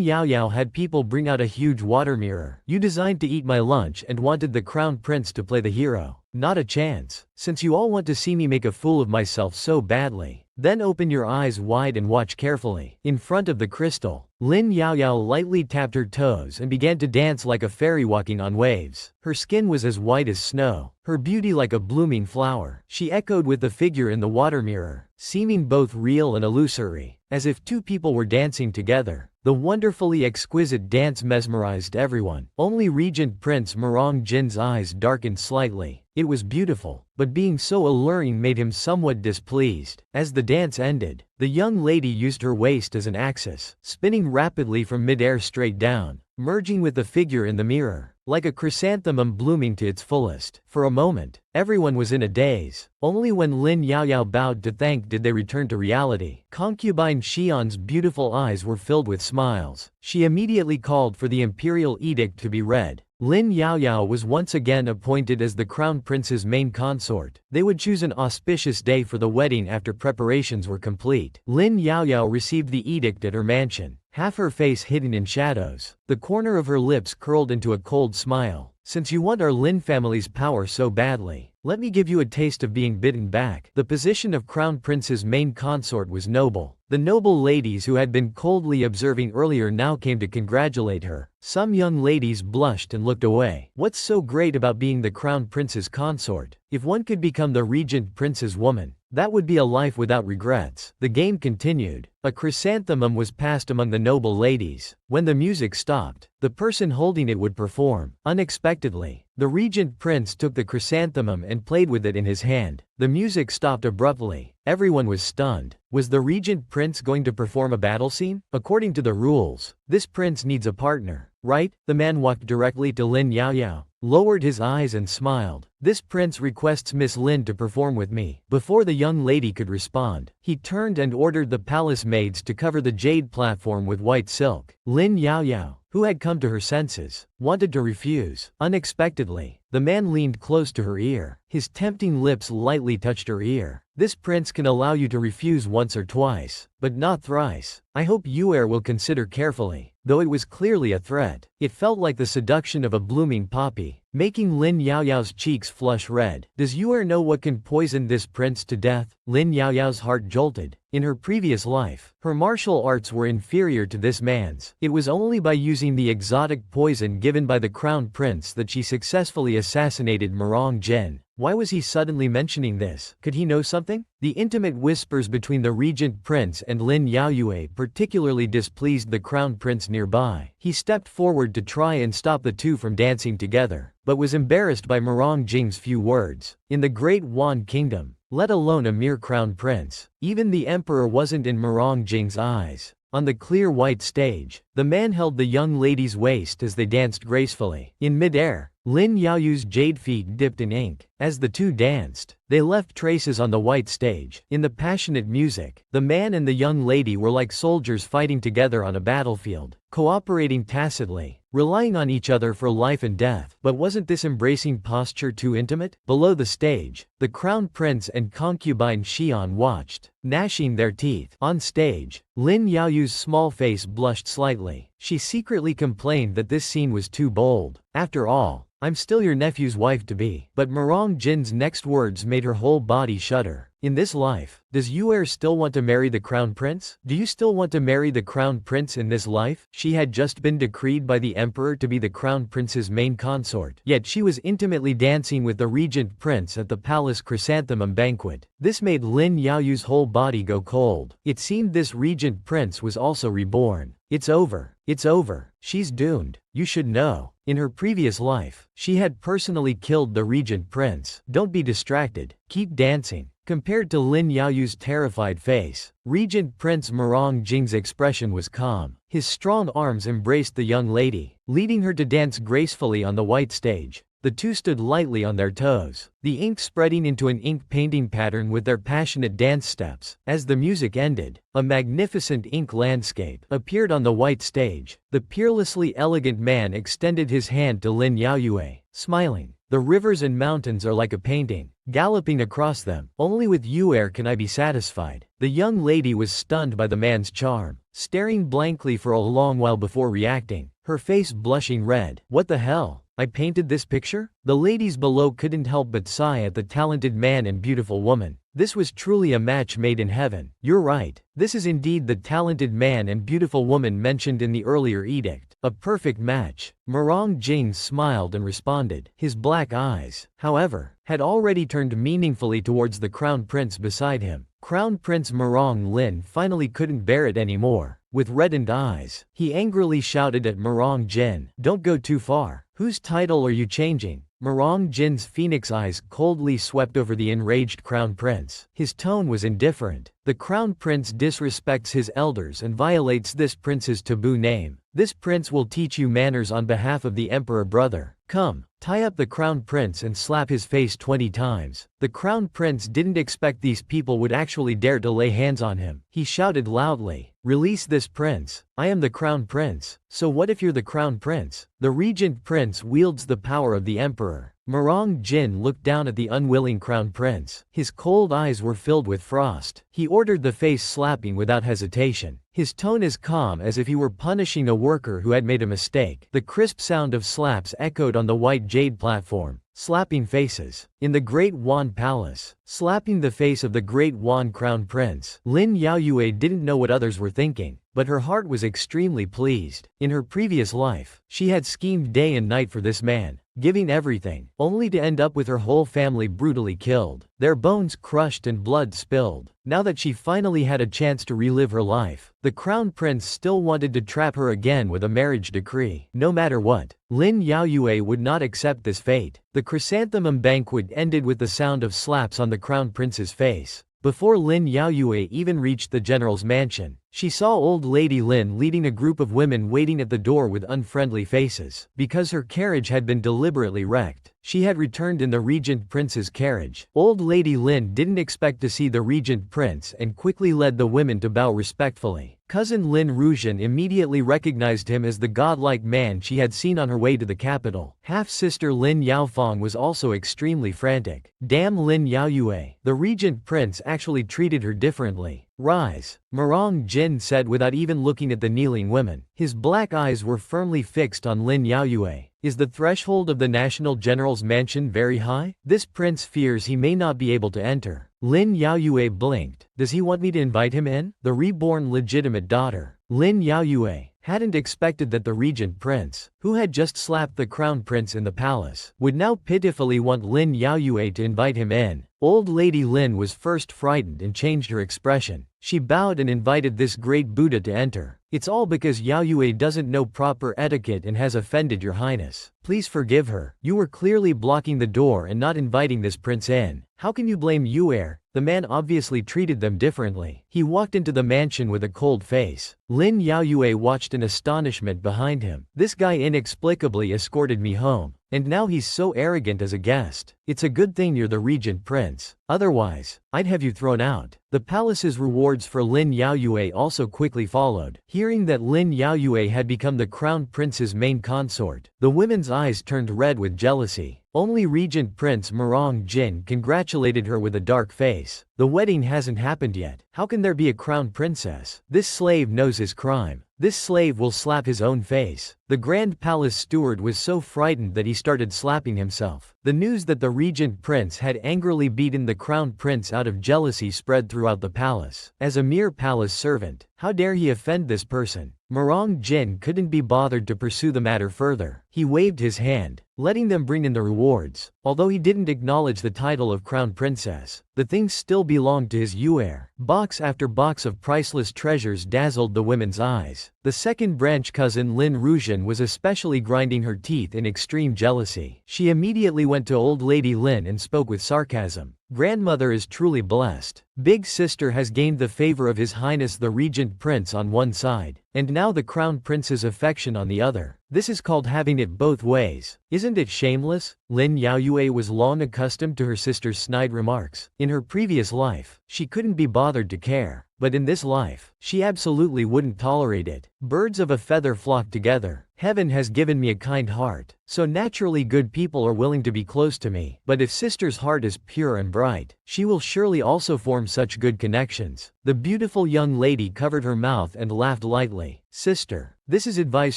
Yaoyao had people bring out a huge water mirror. You designed to eat my lunch and wanted the crown prince to play the hero. Not a chance. Since you all want to see me make a fool of myself so badly, then open your eyes wide and watch carefully. In front of the crystal, Lin Yaoyao lightly tapped her toes and began to dance like a fairy walking on waves. Her skin was as white as snow, her beauty like a blooming flower. She echoed with the figure in the water mirror, seeming both real and illusory, as if two people were dancing together. The wonderfully exquisite dance mesmerized everyone. Only Regent Prince Murong Jin's eyes darkened slightly. It was beautiful, but being so alluring made him somewhat displeased. As the dance ended, the young lady used her waist as an axis, spinning rapidly from mid-air straight down, merging with the figure in the mirror, like a chrysanthemum blooming to its fullest. For a moment, everyone was in a daze. Only when Lin Yaoyao bowed to thank did they return to reality. Concubine Xian's beautiful eyes were filled with smiles. She immediately called for the imperial edict to be read. Lin Yaoyao was once again appointed as the crown prince's main consort. They would choose an auspicious day for the wedding after preparations were complete. Lin Yaoyao received the edict at her mansion, half her face hidden in shadows. The corner of her lips curled into a cold smile. Since you want our Lin family's power so badly, let me give you a taste of being bitten back. The position of crown prince's main consort was noble. The noble ladies who had been coldly observing earlier now came to congratulate her. Some young ladies blushed and looked away. What's so great about being the crown prince's consort? If one could become the regent prince's woman, that would be a life without regrets. The game continued. A chrysanthemum was passed among the noble ladies. When the music stopped, the person holding it would perform. Unexpectedly, the regent prince took the chrysanthemum and played with it in his hand. The music stopped abruptly. Everyone was stunned. Was the regent prince going to perform a battle scene? According to the rules, this prince needs a partner, right? The man walked directly to Lin Yaoyao, lowered his eyes and smiled. This prince requests Miss Lin to perform with me. Before the young lady could respond, he turned and ordered the palace maids to cover the jade platform with white silk. Lin Yaoyao, who had come to her senses, wanted to refuse. Unexpectedly, the man leaned close to her ear. His tempting lips lightly touched her ear. This prince can allow you to refuse once or twice, but not thrice. I hope Yaoer will consider carefully. Though it was clearly a threat, it felt like the seduction of a blooming poppy, making Lin Yaoyao's cheeks flush red. Does Yaoer know what can poison this prince to death? Lin Yaoyao's heart jolted. In her previous life, her martial arts were inferior to this man's. It was only by using the exotic poison given by the crown prince that she successfully assassinated Murong Jin. Why was he suddenly mentioning this? Could he know something? The intimate whispers between the regent prince and Lin Yaoyue particularly displeased the crown prince nearby. He stepped forward to try and stop the two from dancing together, but was embarrassed by Murong Jing's few words. In the Great Wan Kingdom, let alone a mere crown prince, even the emperor wasn't in Murong Jing's eyes. On the clear white stage, the man held the young lady's waist as they danced gracefully. In mid-air, Lin Yaoyu's jade feet dipped in ink. As the two danced, they left traces on the white stage. In the passionate music, the man and the young lady were like soldiers fighting together on a battlefield, cooperating tacitly, relying on each other for life and death. But wasn't this embracing posture too intimate? Below the stage, the crown prince and concubine Xian watched, gnashing their teeth. On stage, Lin Yaoyu's small face blushed slightly. She secretly complained that this scene was too bold. After all, I'm still your nephew's wife-to-be. But Murong Jin's next words made her whole body shudder. In this life, does Yue still want to marry the crown prince? Do you still want to marry the crown prince in this life? She had just been decreed by the emperor to be the crown prince's main consort. Yet she was intimately dancing with the regent prince at the palace chrysanthemum banquet. This made Lin Yaoyu's whole body go cold. It seemed this regent prince was also reborn. It's over. It's over. She's doomed. You should know. In her previous life, she had personally killed the regent prince. Don't be distracted. Keep dancing. Compared to Lin Yaoyu's terrified face, Regent Prince Murong Jing's expression was calm. His strong arms embraced the young lady, leading her to dance gracefully on the white stage. The two stood lightly on their toes, the ink spreading into an ink painting pattern with their passionate dance steps. As the music ended, a magnificent ink landscape appeared on the white stage. The peerlessly elegant man extended his hand to Lin Yaoyue, smiling. The rivers and mountains are like a painting, galloping across them. Only with Yue can I be satisfied. The young lady was stunned by the man's charm, staring blankly for a long while before reacting, her face blushing red. What the hell? I painted this picture? The ladies below couldn't help but sigh at the talented man and beautiful woman. This was truly a match made in heaven. You're right. This is indeed the talented man and beautiful woman mentioned in the earlier edict. A perfect match. Murong Jing smiled and responded. His black eyes, however, had already turned meaningfully towards the crown prince beside him. Crown Prince Murong Lin finally couldn't bear it anymore. With reddened eyes, he angrily shouted at Murong Jin, "Don't go too far. Whose title are you changing?" Murong Jin's phoenix eyes coldly swept over the enraged crown prince. His tone was indifferent. The crown prince disrespects his elders and violates this prince's taboo name. This prince will teach you manners on behalf of the emperor brother. Come, tie up the crown prince and slap his face 20 times. The crown prince didn't expect these people would actually dare to lay hands on him. He shouted loudly, "Release this prince. I am the crown prince." So what if you're the crown prince? The regent prince wields the power of the emperor. Murong Jin looked down at the unwilling crown prince. His cold eyes were filled with frost. He ordered the face slapping without hesitation. His tone as calm as if he were punishing a worker who had made a mistake. The crisp sound of slaps echoed on the white jade platform. Slapping faces. In the Great Wan Palace, slapping the face of the Great Wan Crown Prince. Lin Yaoyue didn't know what others were thinking, but her heart was extremely pleased. In her previous life, she had schemed day and night for this man, giving everything, only to end up with her whole family brutally killed, their bones crushed and blood spilled. Now that she finally had a chance to relive her life, the crown prince still wanted to trap her again with a marriage decree. No matter what, Lin Yaoyue would not accept this fate. The chrysanthemum banquet ended with the sound of slaps on the crown prince's face. Before Lin Yaoyue even reached the general's mansion, she saw old lady Lin leading a group of women waiting at the door with unfriendly faces. Because her carriage had been deliberately wrecked, she had returned in the regent prince's carriage. Old lady Lin didn't expect to see the regent prince and quickly led the women to bow respectfully. Cousin Lin Rujian immediately recognized him as the godlike man she had seen on her way to the capital. Half-sister Lin Yaofang was also extremely frantic. Damn Lin Yaoyue. The regent prince actually treated her differently. Rise, Murong Jin said without even looking at the kneeling women. His black eyes were firmly fixed on Lin Yaoyue. Is the threshold of the national general's mansion very high? This prince fears he may not be able to enter. Lin Yaoyue blinked. Does he want me to invite him in? The reborn legitimate daughter, Lin Yaoyue, hadn't expected that the regent prince, who had just slapped the crown prince in the palace, would now pitifully want Lin Yaoyue to invite him in. Old lady Lin was first frightened and changed her expression. She bowed and invited this great Buddha to enter. It's all because Yaoyue doesn't know proper etiquette and has offended your highness. Please forgive her. You were clearly blocking the door and not inviting this prince in. How can you blame Yue? The man obviously treated them differently. He walked into the mansion with a cold face. Lin Yaoyue watched in astonishment behind him. This guy inexplicably escorted me home, and now he's so arrogant as a guest. It's a good thing you're the regent prince. Otherwise, I'd have you thrown out. The palace's rewards for Lin Yaoyue also quickly followed. Hearing that Lin Yaoyue had become the crown prince's main consort, the women's eyes turned red with jealousy. Only Regent Prince Murong Jin congratulated her with a dark face. The wedding hasn't happened yet. How can there be a crown princess? This slave knows his crime. This slave will slap his own face. The Grand Palace steward was so frightened that he started slapping himself. The news that the regent prince had angrily beaten the crown prince out of jealousy spread throughout the palace. As a mere palace servant, how dare he offend this person? Morong Jin couldn't be bothered to pursue the matter further. He waved his hand, letting them bring in the rewards. Although he didn't acknowledge the title of crown princess, the things still belonged to his heir. Box after box of priceless treasures dazzled the women's eyes. The second branch cousin Lin Rujian was especially grinding her teeth in extreme jealousy. She immediately went to old lady Lin and spoke with sarcasm. Grandmother is truly blessed. Big sister has gained the favor of His Highness the Regent Prince on one side, and now the Crown Prince's affection on the other. This is called having it both ways. Isn't it shameless? Lin Yaoyue was long accustomed to her sister's snide remarks. In her previous life, she couldn't be bothered to care. But in this life, she absolutely wouldn't tolerate it. Birds of a feather flock together. Heaven has given me a kind heart, so naturally good people are willing to be close to me. But if sister's heart is pure and bright, she will surely also form such good connections. The beautiful young lady covered her mouth and laughed lightly. Sister, this is advice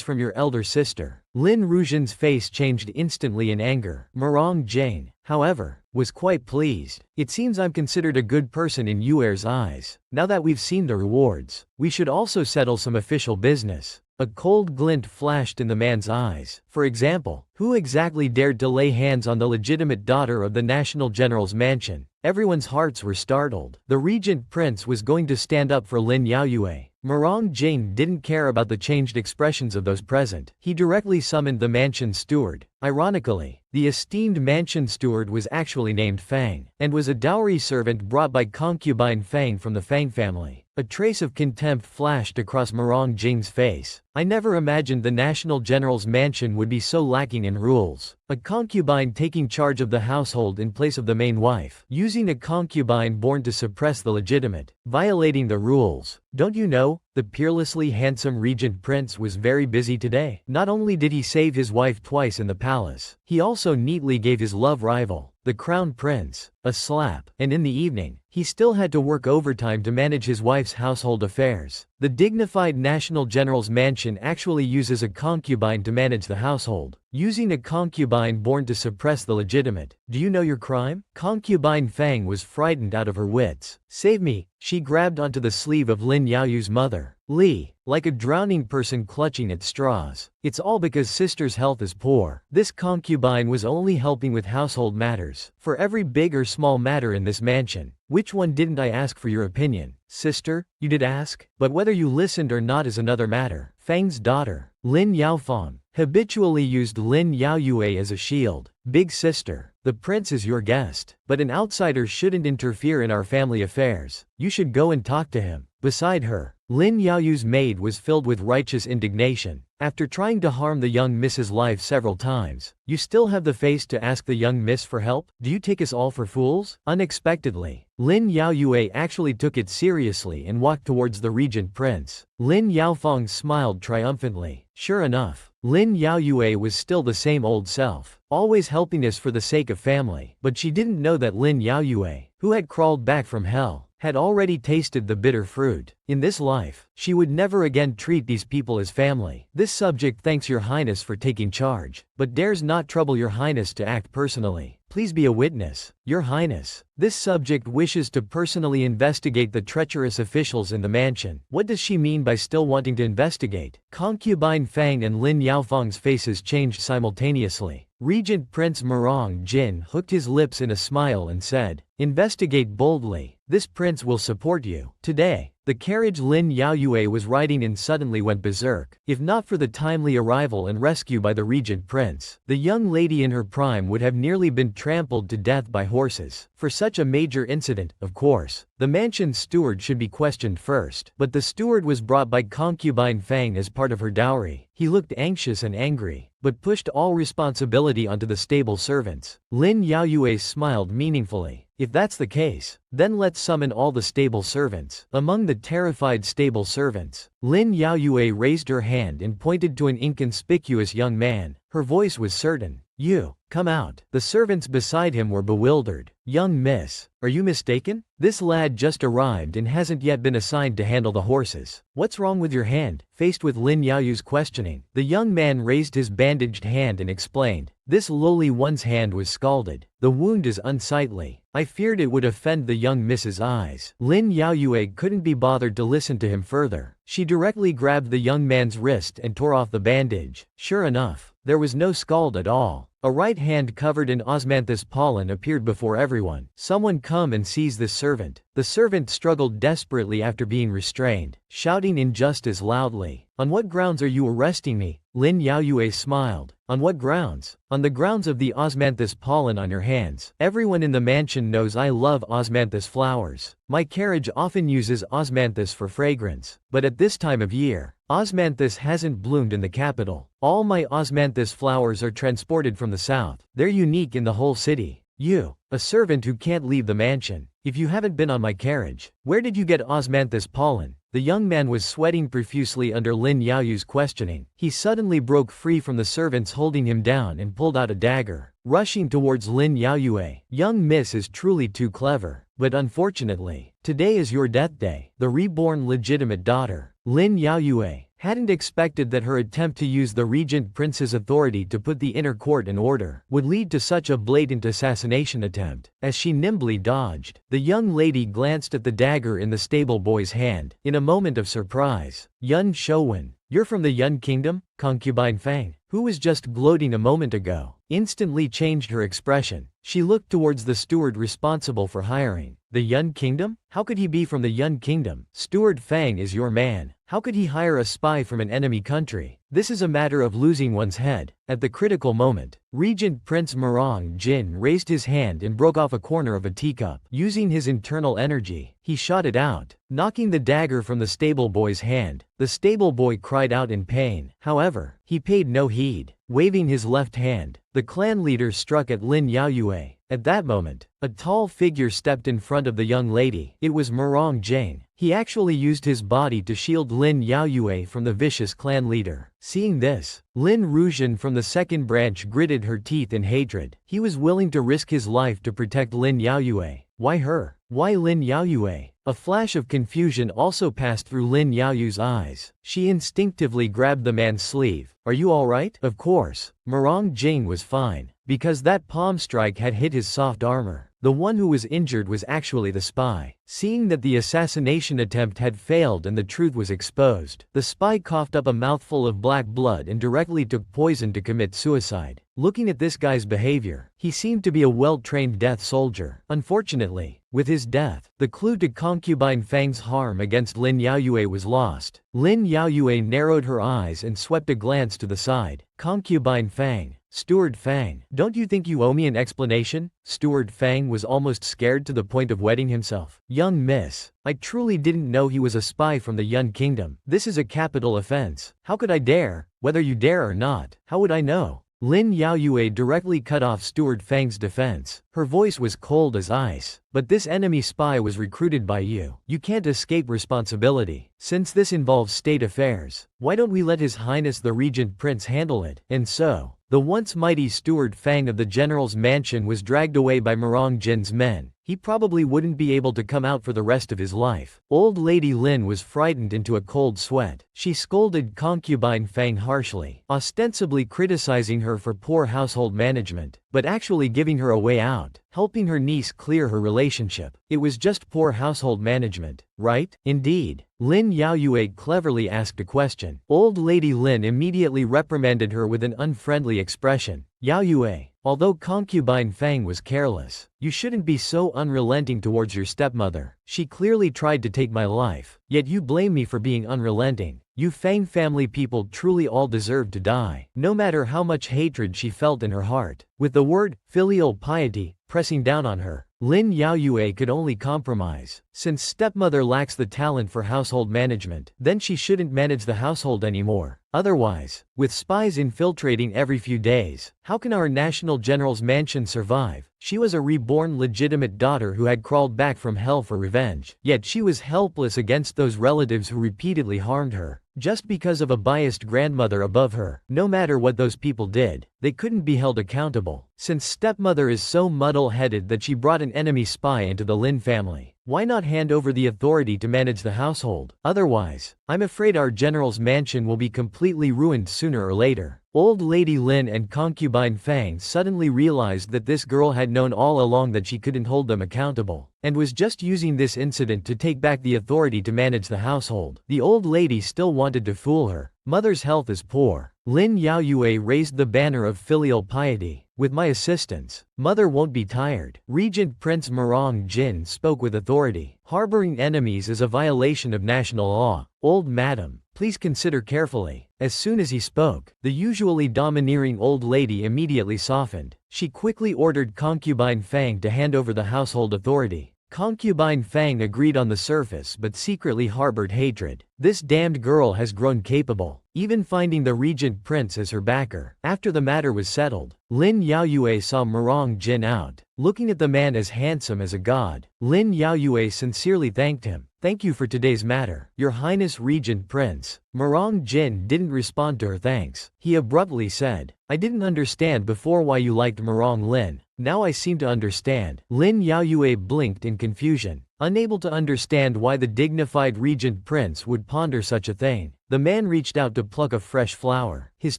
from your elder sister. Lin Rujian's face changed instantly in anger. Morong Jane, however, was quite pleased. It seems I'm considered a good person in Yuer's eyes. Now that we've seen the rewards, we should also settle some official business. A cold glint flashed in the man's eyes. For example, who exactly dared to lay hands on the legitimate daughter of the National General's mansion? Everyone's hearts were startled. The Regent Prince was going to stand up for Lin Yaoyue. Morong Jane didn't care about the changed expressions of those present. He directly summoned the mansion steward. Ironically, the esteemed mansion steward was actually named Fang, and was a dowry servant brought by concubine Fang from the Fang family. A trace of contempt flashed across Morong Jane's face. I never imagined the National General's mansion would be so lacking in rules. A concubine taking charge of the household in place of the main wife. Using a concubine born to suppress the legitimate. Violating the rules. Don't you know, the peerlessly handsome Regent Prince was very busy today. Not only did he save his wife twice in the palace, he also neatly gave his love rival, the Crown Prince, a slap. And in the evening, he still had to work overtime to manage his wife's household affairs. The dignified National General's mansion actually uses a concubine to manage the household. Using a concubine born to suppress the legitimate. Do you know your crime? Concubine Fang was frightened out of her wits. Save me, she grabbed onto the sleeve of Lin Yaoyu's mother, Li, like a drowning person clutching at straws. It's all because sister's health is poor. This concubine was only helping with household matters. For every big or small matter in this mansion, which one didn't I ask for your opinion? Sister, you did ask, but whether you listened or not is another matter. Fang's daughter, Lin Yaofang, habitually used Lin Yaoyue as a shield. Big sister, the prince is your guest, but an outsider shouldn't interfere in our family affairs. You should go and talk to him. Beside her, Lin Yaoyu's maid was filled with righteous indignation. After trying to harm the young Miss's life several times, you still have the face to ask the young Miss for help? Do you take us all for fools? Unexpectedly, Lin Yaoyue actually took it seriously and walked towards the Regent Prince. Lin Yaofang smiled triumphantly. Sure enough, Lin Yaoyue was still the same old self, always helping us for the sake of family. But she didn't know that Lin Yaoyue, who had crawled back from hell, had already tasted the bitter fruit. In this life, she would never again treat these people as family. This subject thanks your highness for taking charge, but dares not trouble your highness to act personally. Please be a witness. Your highness, this subject wishes to personally investigate the treacherous officials in the mansion. What does she mean by still wanting to investigate? Concubine Fang and Lin Yaofang's faces changed simultaneously. Regent Prince Morong Jin hooked his lips in a smile and said, "Investigate boldly. This prince will support you." Today, the carriage Lin Yaoyue was riding in suddenly went berserk. If not for the timely arrival and rescue by the Regent Prince, the young lady in her prime would have nearly been trampled to death by horses. For such a major incident, of course, the mansion's steward should be questioned first. But the steward was brought by concubine Fang as part of her dowry. He looked anxious and angry, but pushed all responsibility onto the stable servants. Lin Yaoyue smiled meaningfully. If that's the case, then let's summon all the stable servants. Among the terrified stable servants, Lin Yaoyue raised her hand and pointed to an inconspicuous young man. Her voice was certain. You, come out. The servants beside him were bewildered. Young miss, are you mistaken? This lad just arrived and hasn't yet been assigned to handle the horses. What's wrong with your hand? Faced with Lin Yaoyu's questioning, the young man raised his bandaged hand and explained. This lowly one's hand was scalded. The wound is unsightly. I feared it would offend the young miss's eyes. Lin Yaoyue couldn't be bothered to listen to him further. She directly grabbed the young man's wrist and tore off the bandage. Sure enough, there was no scald at all. A right hand covered in osmanthus pollen appeared before everyone. Someone come and seize this servant. The servant struggled desperately after being restrained, shouting injustice loudly. On what grounds are you arresting me? Lin Yaoyue smiled. On what grounds? On the grounds of the osmanthus pollen on your hands. Everyone in the mansion knows I love osmanthus flowers. My carriage often uses osmanthus for fragrance, but at this time of year, osmanthus hasn't bloomed in the capital. All my osmanthus flowers are transported from the south. They're unique in the whole city. You, a servant who can't leave the mansion, if you haven't been on my carriage, where did you get osmanthus pollen? The young man was sweating profusely under Lin Yaoyu's questioning. He suddenly broke free from the servants holding him down and pulled out a dagger, rushing towards Lin Yaoyue. Young miss is truly too clever, but unfortunately, today is your death day. The reborn legitimate daughter, Lin Yaoyue, hadn't expected that her attempt to use the Regent Prince's authority to put the inner court in order would lead to such a blatant assassination attempt. As she nimbly dodged, the young lady glanced at the dagger in the stable boy's hand. In a moment of surprise, Yun Shouwen, you're from the Yun Kingdom? Concubine Fang, who was just gloating a moment ago, instantly changed her expression. She looked towards the steward responsible for hiring. The Yun Kingdom? How could he be from the Yun Kingdom? Steward Fang is your man. How could he hire a spy from an enemy country? This is a matter of losing one's head. At the critical moment, Regent Prince Murong Jin raised his hand and broke off a corner of a teacup. Using his internal energy, he shot it out, knocking the dagger from the stable boy's hand. The stable boy cried out in pain. However, he paid no heed. Waving his left hand, the clan leader struck at Lin Yaoyue. At that moment, a tall figure stepped in front of the young lady. It was Murong Jin. He actually used his body to shield Lin Yaoyue from the vicious clan leader. Seeing this, Lin Ruzhen from the second branch gritted her teeth in hatred. He was willing to risk his life to protect Lin Yaoyue. Why her? Why Lin Yaoyue? A flash of confusion also passed through Lin Yaoyu's eyes. She instinctively grabbed the man's sleeve. Are you alright? Of course, Murong Jing was fine, because that palm strike had hit his soft armor. The one who was injured was actually the spy. Seeing that the assassination attempt had failed and the truth was exposed, the spy coughed up a mouthful of black blood and directly took poison to commit suicide. Looking at this guy's behavior, he seemed to be a well-trained death soldier. Unfortunately, with his death, the clue to concubine Fang's harm against Lin Yaoyue was lost. Lin Yaoyue narrowed her eyes and swept a glance to the side. Concubine Fang. Steward Fang, don't you think you owe me an explanation? Steward Fang was almost scared to the point of wetting himself. Young miss, I truly didn't know he was a spy from the Yun Kingdom. This is a capital offense. How could I dare? Whether you dare or not, how would I know? Lin Yaoyue directly cut off Steward Fang's defense. Her voice was cold as ice. But this enemy spy was recruited by you. You can't escape responsibility. Since this involves state affairs, why don't we let His Highness the Regent Prince handle it? And so, the once mighty Steward Fang of the general's mansion was dragged away by Murong Jin's men. He probably wouldn't be able to come out for the rest of his life. Old Lady Lin was frightened into a cold sweat. She scolded concubine Fang harshly, ostensibly criticizing her for poor household management, but actually giving her a way out, helping her niece clear her relationship. It was just poor household management, right? Indeed. Lin Yaoyue cleverly asked a question. Old Lady Lin immediately reprimanded her with an unfriendly expression. Yaoyue, although concubine Fang was careless, you shouldn't be so unrelenting towards your stepmother. She clearly tried to take my life, yet you blame me for being unrelenting. You Fang family people truly all deserve to die. No matter how much hatred she felt in her heart. With the word filial piety pressing down on her, Lin Yaoyue could only compromise. Since stepmother lacks the talent for household management, then she shouldn't manage the household anymore. Otherwise, with spies infiltrating every few days, how can our national general's mansion survive? She was a reborn legitimate daughter who had crawled back from hell for revenge. Yet she was helpless against those relatives who repeatedly harmed her. just because of a biased grandmother above her. No matter what those people did, they couldn't be held accountable. Since stepmother is so muddle-headed that she brought an enemy spy into the Lin family, why not hand over the authority to manage the household? Otherwise, I'm afraid our general's mansion will be completely ruined sooner or later. Old Lady Lin and concubine Fang suddenly realized that this girl had known all along that she couldn't hold them accountable, and was just using this incident to take back the authority to manage the household. The old lady still wanted to fool her. Mother's health is poor. Lin Yaoyue raised the banner of filial piety. With my assistance, mother won't be tired. Regent Prince Murong Jin spoke with authority. Harboring enemies is a violation of national law. Old madam, please consider carefully. As soon as he spoke, the usually domineering old lady immediately softened. She quickly ordered concubine Fang to hand over the household authority. Concubine Fang agreed on the surface but secretly harbored hatred. This damned girl has grown capable, even finding the regent prince as her backer. After the matter was settled, Lin Yaoyue saw Murong Jin out, looking at the man as handsome as a god. Lin Yaoyue sincerely thanked him. Thank you for today's matter, Your Highness Regent Prince. Murong Jin didn't respond to her thanks. He abruptly said, I didn't understand before why you liked Murong Lin. Now I seem to understand. Lin Yaoyue blinked in confusion, unable to understand why the dignified regent prince would ponder such a thing. The man reached out to pluck a fresh flower. His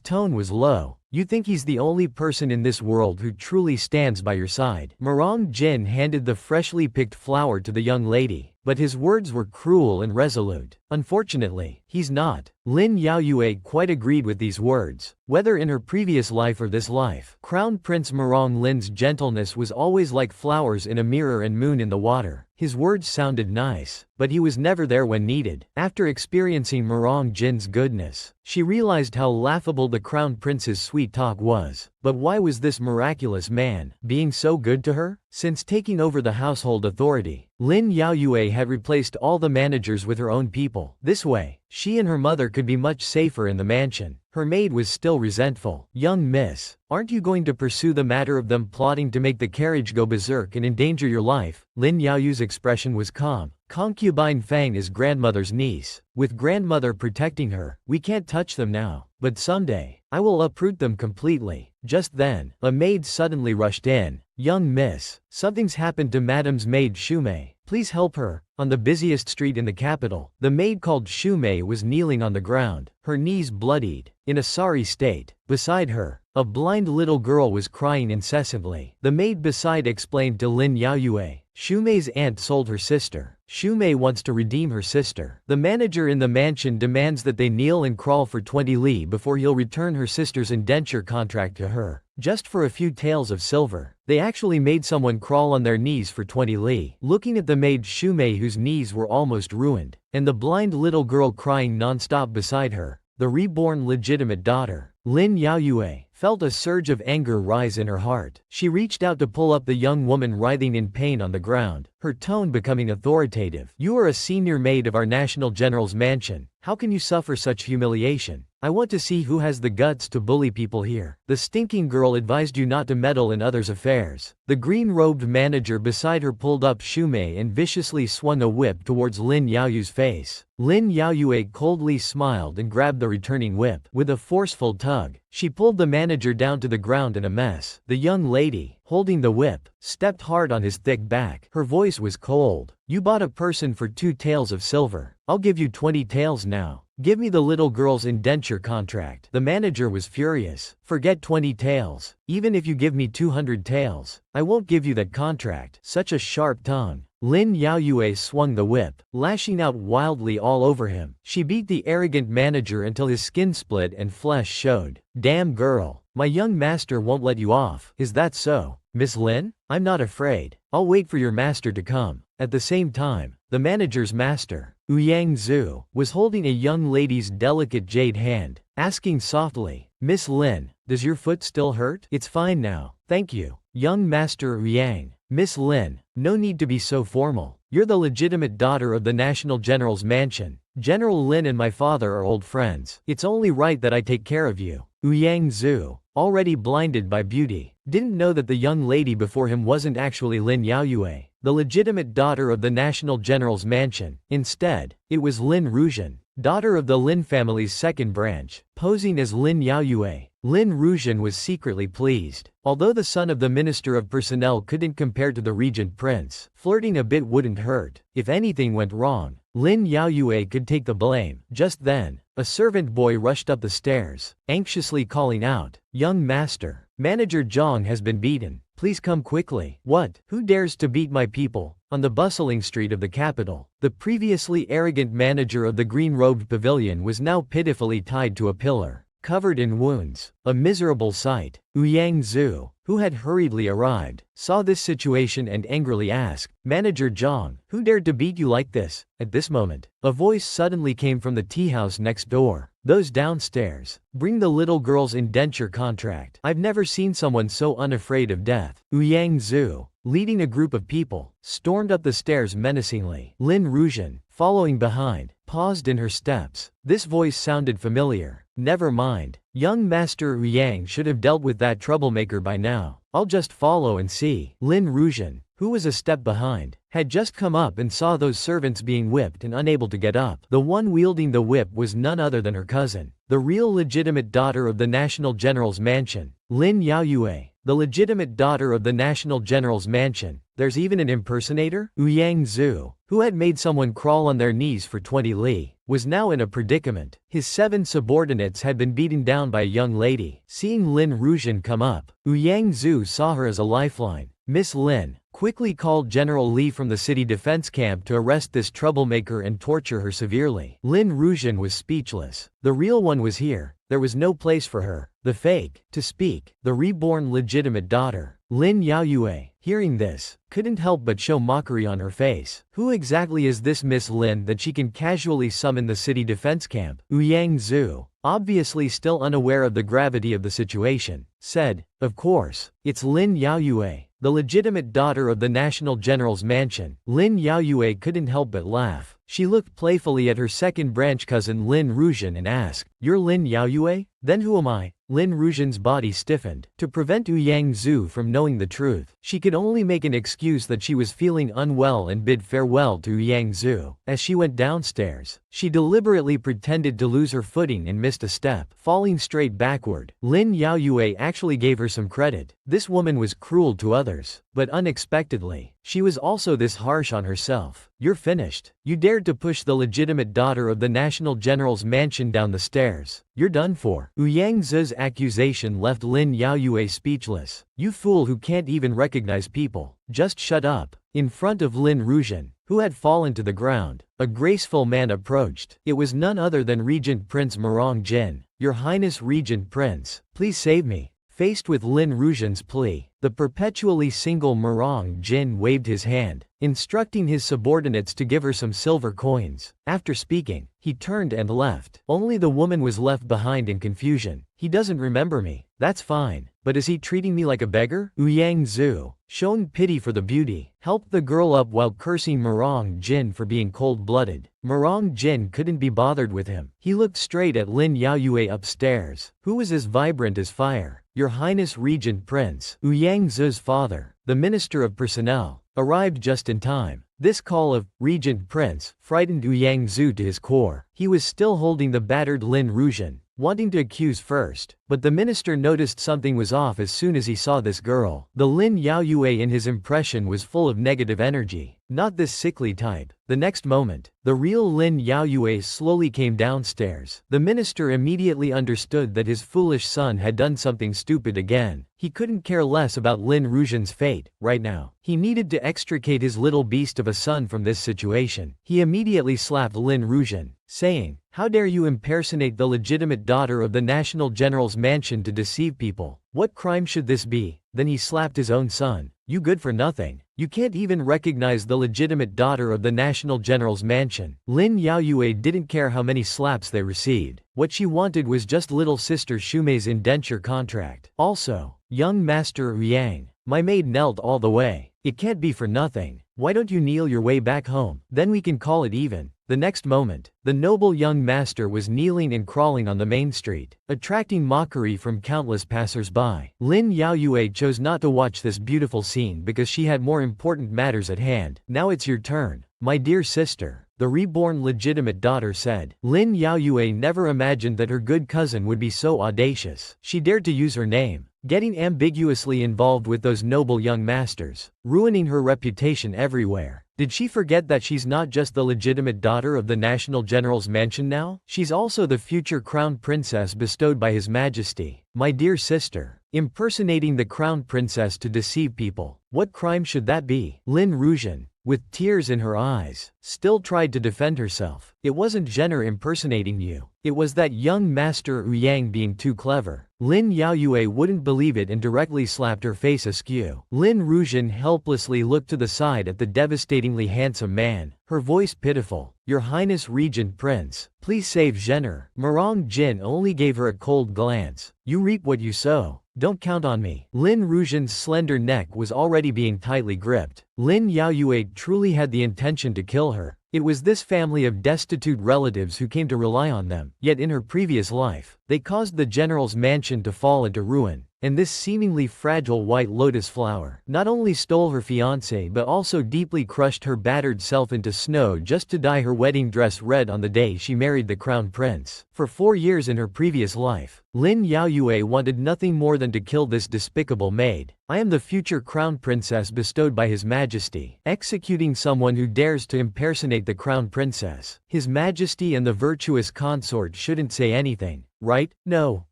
tone was low. You think he's the only person in this world who truly stands by your side? Murong Jin handed the freshly picked flower to the young lady, but his words were cruel and resolute. Unfortunately, he's not. Lin Yaoyue quite agreed with these words. Whether in her previous life or this life, Crown Prince Murong Lin's gentleness was always like flowers in a mirror and moon in the water. His words sounded nice, but he was never there when needed. After experiencing Murong Jin's goodness, she realized how laughable the Crown Prince's sweet talk was. But why was this miraculous man being so good to her? Since taking over the household authority, Lin Yaoyue had replaced all the managers with her own people. This way, she and her mother could be much safer in the mansion. Her maid was still resentful. Young miss, aren't you going to pursue the matter of them plotting to make the carriage go berserk and endanger your life? Lin Yaoyu's expression was calm. Concubine Fang is grandmother's niece. With grandmother protecting her, we can't touch them now. But someday, I will uproot them completely. Just then, a maid suddenly rushed in. Young miss, something's happened to Madam's maid Shumei. Please help her. On the busiest street in the capital, the maid called Shumei was kneeling on the ground, her knees bloodied, in a sorry state. Beside her, a blind little girl was crying incessantly. The maid beside explained to Lin Yaoyue, Shumei's aunt sold her sister. Shumei wants to redeem her sister. The manager in the mansion demands that they kneel and crawl for 20 li before he'll return her sister's indenture contract to her. Just for a few taels of silver. They actually made someone crawl on their knees for 20 li. Looking at the maid Shumei whose knees were almost ruined, and the blind little girl crying non-stop beside her, the reborn legitimate daughter, Lin Yaoyue felt a surge of anger rise in her heart. She reached out to pull up the young woman writhing in pain on the ground, her tone becoming authoritative. You are a senior maid of our national general's mansion. How can you suffer such humiliation? I want to see who has the guts to bully people here. The stinking girl advised you not to meddle in others' affairs. The green-robed manager beside her pulled up Shumei and viciously swung a whip towards Lin Yaoyu's face. Lin Yaoyue coldly smiled and grabbed the returning whip. With a forceful tug, she pulled the manager down to the ground in a mess. The young lady, holding the whip, stepped hard on his thick back. Her voice was cold. You bought a person for 2 taels of silver. I'll give you 20 taels now. Give me the little girl's indenture contract. The manager was furious. Forget 20 taels. Even if you give me 200 taels, I won't give you that contract. Such a sharp tongue. Lin Yaoyue swung the whip, lashing out wildly all over him. She beat the arrogant manager until his skin split and flesh showed. Damn girl. My young master won't let you off. Is that so, Miss Lin? I'm not afraid. I'll wait for your master to come. At the same time, the manager's master, Ouyang Zhu, was holding a young lady's delicate jade hand, asking softly, Miss Lin, does your foot still hurt? It's fine now, thank you. Young Master Ouyang. Miss Lin, no need to be so formal. You're the legitimate daughter of the National General's mansion. General Lin and my father are old friends. It's only right that I take care of you. Ouyang Zhu, already blinded by beauty, didn't know that the young lady before him wasn't actually Lin Yaoyue, the legitimate daughter of the National General's mansion. Instead, it was Lin Ruzhen. daughter of the Lin family's second branch, posing as Lin Yaoyue. Lin Ruijin was secretly pleased. Although the son of the Minister of Personnel couldn't compare to the Regent Prince, flirting a bit wouldn't hurt. If anything went wrong, Lin Yaoyue could take the blame. Just then, a servant boy rushed up the stairs, anxiously calling out, "Young master, Manager Zhang has been beaten. Please come quickly." "What? Who dares to beat my people?" On the bustling street of the capital, the previously arrogant manager of the green-robed pavilion was now pitifully tied to a pillar, covered in wounds, a miserable sight. Ouyang Zhu, who had hurriedly arrived, saw this situation and angrily asked, "Manager Zhang, who dared to beat you like this?" At this moment, a voice suddenly came from the tea house next door. "Those downstairs, bring the little girl's indenture contract." I've never seen someone so unafraid of death. Ouyang Zhu, leading a group of people, stormed up the stairs menacingly. Lin Ruijin, following behind, paused in her steps. This voice sounded familiar. "Never mind. Young Master Ouyang should have dealt with that troublemaker by now. I'll just follow and see." Lin Ruijin, who was a step behind, had just come up and saw those servants being whipped and unable to get up. The one wielding the whip was none other than her cousin, the real legitimate daughter of the National General's mansion, Lin Yaoyue. The legitimate daughter of the National General's mansion. There's even an impersonator? Ouyang Zhu, who had made someone crawl on their knees for 20 li, was now in a predicament. His 7 subordinates had been beaten down by a young lady. Seeing Lin Ruijin come up, Ouyang Zhu saw her as a lifeline. Miss Lin quickly called General Li from the city defense camp to arrest this troublemaker and torture her severely. Lin Ruijin was speechless. The real one was here. There was no place for her. The fake, to speak, the reborn legitimate daughter. Lin Yaoyue, hearing this, couldn't help but show mockery on her face. Who exactly is this Miss Lin that she can casually summon the city defense camp? Ouyang Zhu, obviously still unaware of the gravity of the situation, said, "Of course, it's Lin Yaoyue, the legitimate daughter of the National General's mansion." Lin Yaoyue couldn't help but laugh. She looked playfully at her second branch cousin Lin Ruijin and asked, "You're Lin Yaoyue? Then who am I?" Lin Ruijin's body stiffened. To prevent Ouyang Zhu from knowing the truth, she could only make an excuse that she was feeling unwell and bid farewell to Ouyang Zhu. As she went downstairs, she deliberately pretended to lose her footing and missed a step, falling straight backward. Lin Yaoyue actually gave her some credit. This woman was cruel to others, but unexpectedly, she was also this harsh on herself. "You're finished. You dared to push the legitimate daughter of the National General's mansion down the stairs. You're done for." Ouyang Zhu's accusation left Lin Yaoyue speechless. "You fool who can't even recognize people. Just shut up." In front of Lin Ruijin, who had fallen to the ground, a graceful man approached. It was none other than Regent Prince Murong Jin. "Your Highness Regent Prince, please save me." Faced with Lin Ruijin's plea, the perpetually single Murong Jin waved his hand, instructing his subordinates to give her some silver coins. After speaking, he turned and left. Only the woman was left behind in confusion. "He doesn't remember me. That's fine. But is he treating me like a beggar?" Ouyang Zhu, showing pity for the beauty, helped the girl up while cursing Murong Jin for being cold-blooded. Murong Jin couldn't be bothered with him. He looked straight at Lin Yaoyue upstairs, who was as vibrant as fire. "Your Highness Regent Prince." Ouyang Zhu's father, the Minister of Personnel, arrived just in time. This call of Regent Prince frightened Ouyang Zhu to his core. He was still holding the battered Lin Ruijin, wanting to accuse first, but the minister noticed something was off as soon as he saw this girl. The Lin Yaoyue in his impression was full of negative energy, not this sickly type. The next moment, the real Lin Yaoyue slowly came downstairs. The minister immediately understood that his foolish son had done something stupid again. He couldn't care less about Lin Ruijin's fate right now. He needed to extricate his little beast of a son from this situation. He immediately slapped Lin Ruijin, saying, "How dare you impersonate the legitimate daughter of the National General's mansion to deceive people? What crime should this be?" Then he slapped his own son. "You good for nothing. You can't even recognize the legitimate daughter of the National General's mansion." Lin Yaoyue didn't care how many slaps they received. What she wanted was just little sister Shumei's indenture contract. Also, "Young Master Ouyang, my maid knelt all the way. It can't be for nothing. Why don't you kneel your way back home? Then we can call it even." The next moment, the noble young master was kneeling and crawling on the main street, attracting mockery from countless passers-by. Lin Yaoyue chose not to watch this beautiful scene because she had more important matters at hand. "Now it's your turn." My dear sister, the reborn legitimate daughter said. Lin Yaoyue never imagined that her good cousin would be so audacious. She dared to use her name, getting ambiguously involved with those noble young masters, ruining her reputation everywhere. Did she forget that she's not just the legitimate daughter of the National General's mansion now? She's also the future crown princess bestowed by His Majesty. My dear sister, impersonating the crown princess to deceive people. What crime should that be? Lin Ruijian, with tears in her eyes, still tried to defend herself. It wasn't Jenner impersonating you. It was that young master Yang being too clever. Lin Yaoyue wouldn't believe it and directly slapped her face askew. Lin Ruijian helplessly looked to the side at the devastatingly handsome man, her voice pitiful. Your Highness Regent Prince, please save Jenner. Marong Jin only gave her a cold glance. You reap what you sow. Don't count on me. Lin Ruijian's slender neck was already being tightly gripped. Lin Yaoyue truly had the intention to kill her. It was this family of destitute relatives who came to rely on them. Yet in her previous life, they caused the general's mansion to fall into ruin. And this seemingly fragile white lotus flower not only stole her fiancé but also deeply crushed her battered self into snow just to dye her wedding dress red on the day she married the crown prince. For 4 years in her previous life, Lin Yaoyue wanted nothing more than to kill this despicable maid. I am the future crown princess bestowed by His Majesty. Executing someone who dares to impersonate the crown princess. His Majesty and the virtuous consort shouldn't say anything, right? No.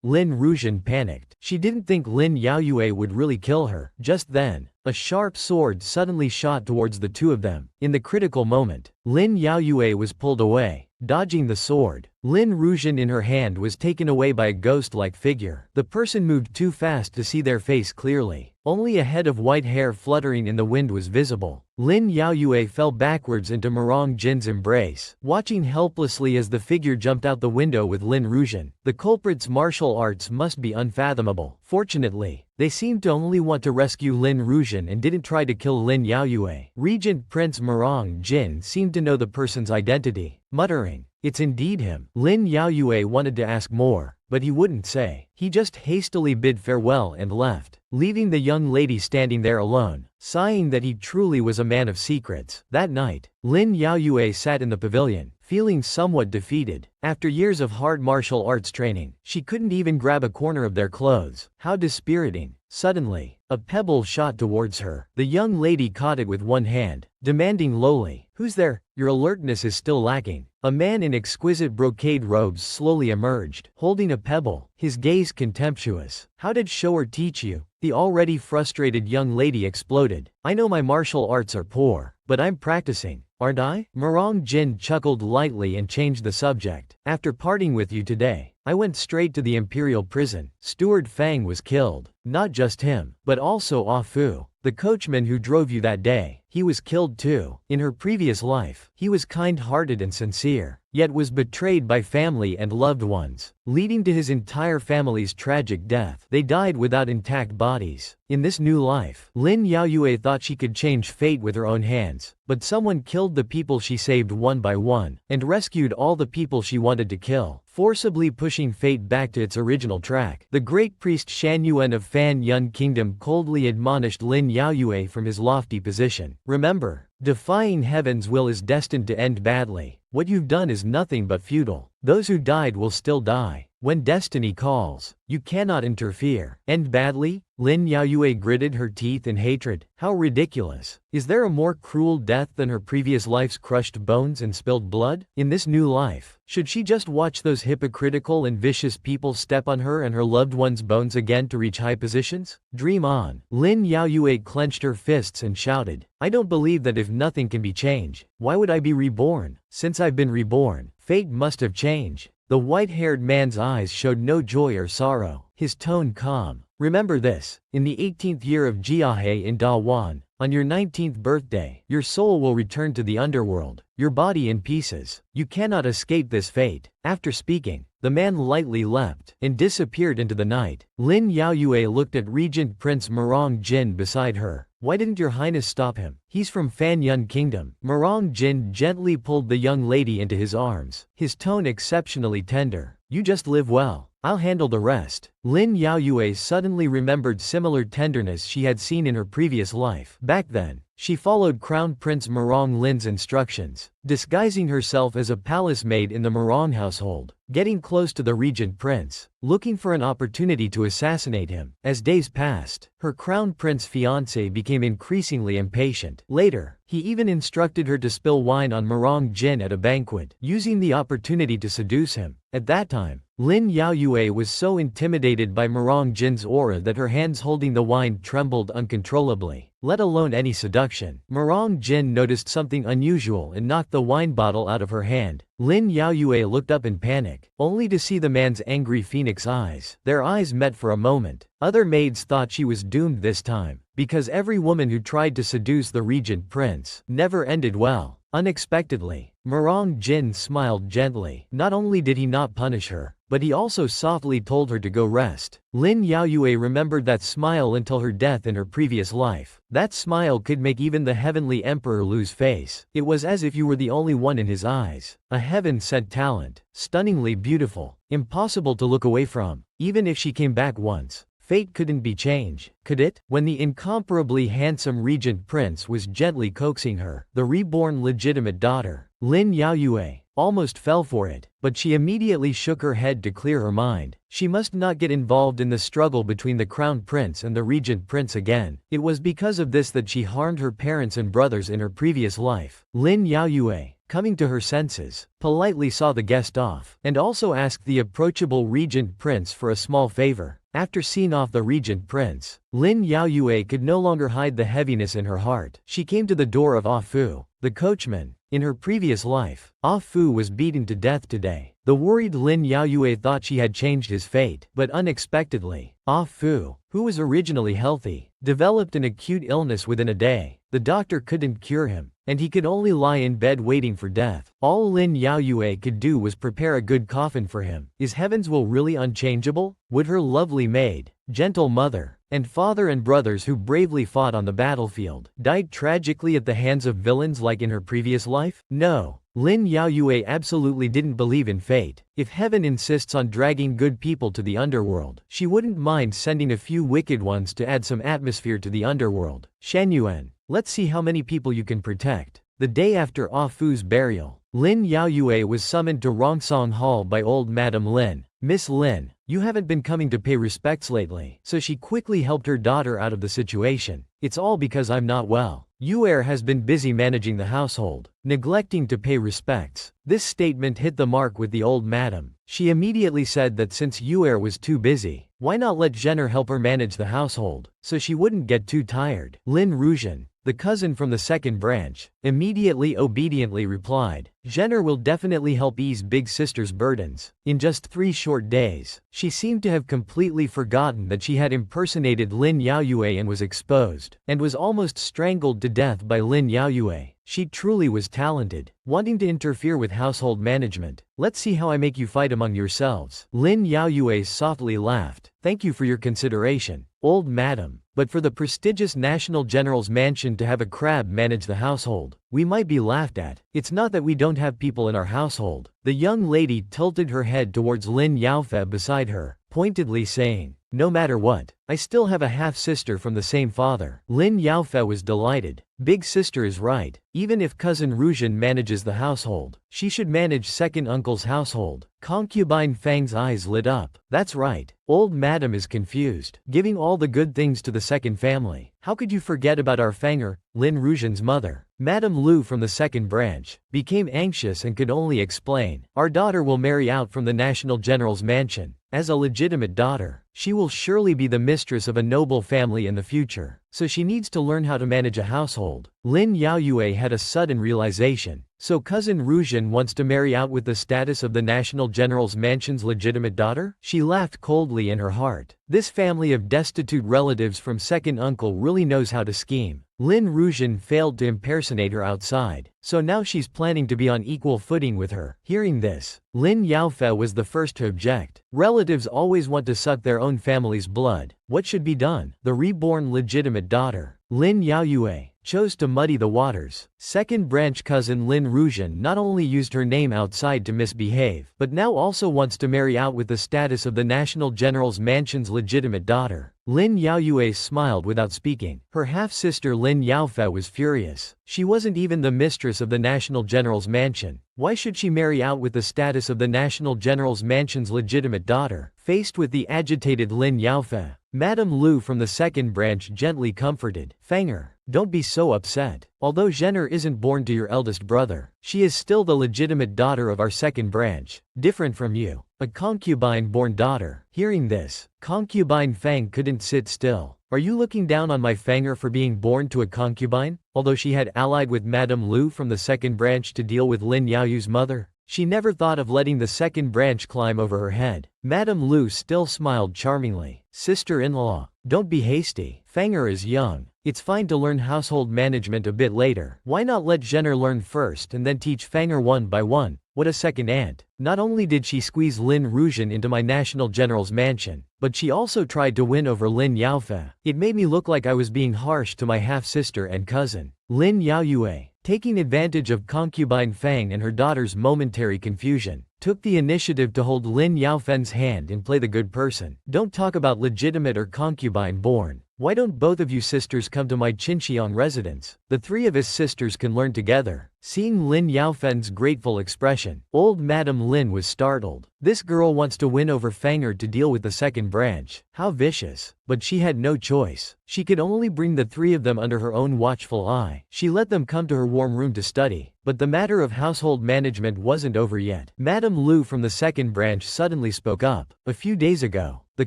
Lin Ruijian panicked. She didn't think Lin Yaoyue would really kill her. Just then, a sharp sword suddenly shot towards the two of them. In the critical moment, Lin Yaoyue was pulled away, dodging the sword. Lin Ruijian in her hand was taken away by a ghost-like figure. The person moved too fast to see their face clearly. Only a head of white hair fluttering in the wind was visible. Lin Yaoyue fell backwards into Marong Jin's embrace, watching helplessly as the figure jumped out the window with Lin Ruijian. The culprit's martial arts must be unfathomable. Fortunately, they seemed to only want to rescue Lin Ruijian and didn't try to kill Lin Yaoyue. Regent Prince Marong Jin seemed to know the person's identity, muttering, "It's indeed him." Lin Yaoyue wanted to ask more, but he wouldn't say. He just hastily bid farewell and left, leaving the young lady standing there alone, sighing that he truly was a man of secrets. That night, Lin Yaoyue sat in the pavilion, feeling somewhat defeated. After years of hard martial arts training, she couldn't even grab a corner of their clothes. How dispiriting. Suddenly, a pebble shot towards her. The young lady caught it with one hand, demanding lowly, "Who's there?" Your alertness is still lacking. A man in exquisite brocade robes slowly emerged, holding a pebble, his gaze contemptuous. How did Shower teach you? The already frustrated young lady exploded. I know my martial arts are poor, but I'm practicing, aren't I? Marong Jin chuckled lightly and changed the subject. After parting with you today, I went straight to the imperial prison. Steward Fang was killed. Not just him, but also Ah Fu, the coachman who drove you that day. He was killed too. In her previous life, he was kind-hearted and sincere, yet was betrayed by family and loved ones, leading to his entire family's tragic death. They died without intact bodies. In this new life, Lin Yaoyue thought she could change fate with her own hands, but someone killed the people she saved one by one, and rescued all the people she wanted to kill, forcibly pushing fate back to its original track. The great priest Shan Yuan of Fan Yun Kingdom coldly admonished Lin Yaoyue from his lofty position. Remember, defying heaven's will is destined to end badly. What you've done is nothing but futile. Those who died will still die. When destiny calls, you cannot interfere. End badly? Lin Yaoyue gritted her teeth in hatred. How ridiculous. Is there a more cruel death than her previous life's crushed bones and spilled blood? In this new life, should she just watch those hypocritical and vicious people step on her and her loved ones' bones again to reach high positions? Dream on. Lin Yaoyue clenched her fists and shouted, I don't believe that if nothing can be changed, why would I be reborn? Since I've been reborn, fate must have changed. The white-haired man's eyes showed no joy or sorrow, his tone calm. Remember this, in the 18th year of Jiahe in Dawan, on your 19th birthday, your soul will return to the underworld, your body in pieces. You cannot escape this fate. After speaking, the man lightly leapt and disappeared into the night. Lin Yaoyue looked at Regent Prince Marong Jin beside her. Why didn't your highness stop him? He's from Fan Yun Kingdom. Marong Jin gently pulled the young lady into his arms, his tone exceptionally tender. You just live well. I'll handle the rest. Lin Yaoyue suddenly remembered similar tenderness she had seen in her previous life. Back then, she followed Crown Prince Murong Lin's instructions, disguising herself as a palace maid in the Murong household, getting close to the Regent Prince, looking for an opportunity to assassinate him. As days passed, her Crown Prince fiancé became increasingly impatient. Later, he even instructed her to spill wine on Murong Jin at a banquet, using the opportunity to seduce him. At that time, Lin Yaoyue was so intimidated by Murong Jin's aura that her hands holding the wine trembled uncontrollably, let alone any seduction. Murong Jin noticed something unusual and knocked the wine bottle out of her hand. Lin Yaoyue looked up in panic, only to see the man's angry phoenix eyes. Their eyes met for a moment. Other maids thought she was doomed this time, because every woman who tried to seduce the Regent Prince never ended well. Unexpectedly, Murong Jin smiled gently. Not only did he not punish her, but he also softly told her to go rest. Lin Yaoyue remembered that smile until her death in her previous life. That smile could make even the heavenly emperor lose face. It was as if you were the only one in his eyes. A heaven-sent talent, stunningly beautiful, impossible to look away from. Even if she came back once, fate couldn't be changed, could it? When the incomparably handsome Regent Prince was gently coaxing her, the reborn legitimate daughter, Lin Yaoyue, almost fell for it, but she immediately shook her head to clear her mind. She must not get involved in the struggle between the Crown Prince and the Regent Prince again. It was because of this that she harmed her parents and brothers in her previous life. Lin Yaoyue, coming to her senses, politely saw the guest off, and also asked the approachable Regent Prince for a small favor. After seeing off the Regent Prince, Lin Yaoyue could no longer hide the heaviness in her heart. She came to the door of Ah Fu, the coachman. In her previous life, Ah Fu was beaten to death today. The worried Lin Yaoyue thought she had changed his fate, but unexpectedly, Ah Fu, who was originally healthy, developed an acute illness within a day. The doctor couldn't cure him, and he could only lie in bed waiting for death. All Lin Yaoyue could do was prepare a good coffin for him. Is heaven's will really unchangeable? Would her lovely maid, gentle mother, and father and brothers who bravely fought on the battlefield died tragically at the hands of villains like in her previous life? No. Lin Yaoyue absolutely didn't believe in fate. If heaven insists on dragging good people to the underworld, she wouldn't mind sending a few wicked ones to add some atmosphere to the underworld. Shan Yuan, let's see how many people you can protect. The day after Ah Fu's burial, Lin Yaoyue was summoned to Rongsong Hall by old Madam Lin. Miss Lin, you haven't been coming to pay respects lately. So she quickly helped her daughter out of the situation. It's all because I'm not well. Yuer has been busy managing the household, neglecting to pay respects. This statement hit the mark with the old madam. She immediately said that since Yuer was too busy, why not let Jenner help her manage the household, so she wouldn't get too tired. Lin Rujian, the cousin from the second branch, immediately obediently replied, Jenner will definitely help ease big sister's burdens. In just 3 short days, she seemed to have completely forgotten that she had impersonated Lin Yaoyue and was exposed, and was almost strangled to death by Lin Yaoyue. She truly was talented, wanting to interfere with household management. Let's see how I make you fight among yourselves. Lin Yaoyue softly laughed. Thank you for your consideration, old madam, but for the prestigious National General's mansion to have a crab manage the household, we might be laughed at. It's not that we don't have people in our household. The young lady tilted her head towards Lin Yaofe beside her, pointedly saying, no matter what, I still have a half-sister from the same father. Lin Yaofe was delighted. Big sister is right. Even if cousin Rujian manages the household, she should manage second uncle's household. Concubine Fang's eyes lit up. That's right. Old madam is confused, giving all the good things to the second family. How could you forget about our Fanger, Lin Rujian's mother? Madame Lu from the second branch became anxious and could only explain, our daughter will marry out from the National General's mansion. As a legitimate daughter, she will surely be the mistress of a noble family in the future, so she needs to learn how to manage a household. Lin Yaoyue had a sudden realization. So cousin Rujian wants to marry out with the status of the National General's mansion's legitimate daughter? She laughed coldly in her heart. This family of destitute relatives from second uncle really knows how to scheme. Lin Rujian failed to impersonate her outside, so now she's planning to be on equal footing with her. Hearing this, Lin Yaofe was the first to object. Relatives always want to suck their own family's blood. What should be done? The reborn legitimate daughter, Lin Yaoyue, chose to muddy the waters. Second branch cousin Lin Regent not only used her name outside to misbehave, but now also wants to marry out with the status of the National General's mansion's legitimate daughter. Lin Yaoyue smiled without speaking. Her half-sister Lin Yaofe was furious. She wasn't even the mistress of the National General's mansion. Why should she marry out with the status of the National General's mansion's legitimate daughter? Faced with the agitated Lin Yaofe, Madame Lu from the second branch gently comforted. Fanger, don't be so upset. Although Zhener isn't born to your eldest brother, she is still the legitimate daughter of our second branch, different from you, a concubine-born daughter. Hearing this, concubine Fang couldn't sit still. Are you looking down on my Fanger for being born to a concubine? Although she had allied with Madame Lu from the second branch to deal with Lin Yaoyu's mother, she never thought of letting the second branch climb over her head. Madame Lu still smiled charmingly. Sister-in-law, don't be hasty. Fanger is young. It's fine to learn household management a bit later. Why not let Zhener learn first and then teach Fanger one by one? What a second aunt. Not only did she squeeze Lin Regent into my National General's mansion, but she also tried to win over Lin Yaofe. It made me look like I was being harsh to my half-sister and cousin. Lin Yaoyue, taking advantage of concubine Fang and her daughter's momentary confusion, took the initiative to hold Lin Yaofen's hand and play the good person. Don't talk about legitimate or concubine born. Why don't both of you sisters come to my Qinxiang residence? The three of us sisters can learn together. Seeing Lin Yaofen's grateful expression, old Madame Lin was startled. This girl wants to win over Fanger to deal with the second branch. How vicious. But she had no choice. She could only bring the three of them under her own watchful eye. She let them come to her warm room to study. But the matter of household management wasn't over yet. Madame Lu from the second branch suddenly spoke up. A few days ago, the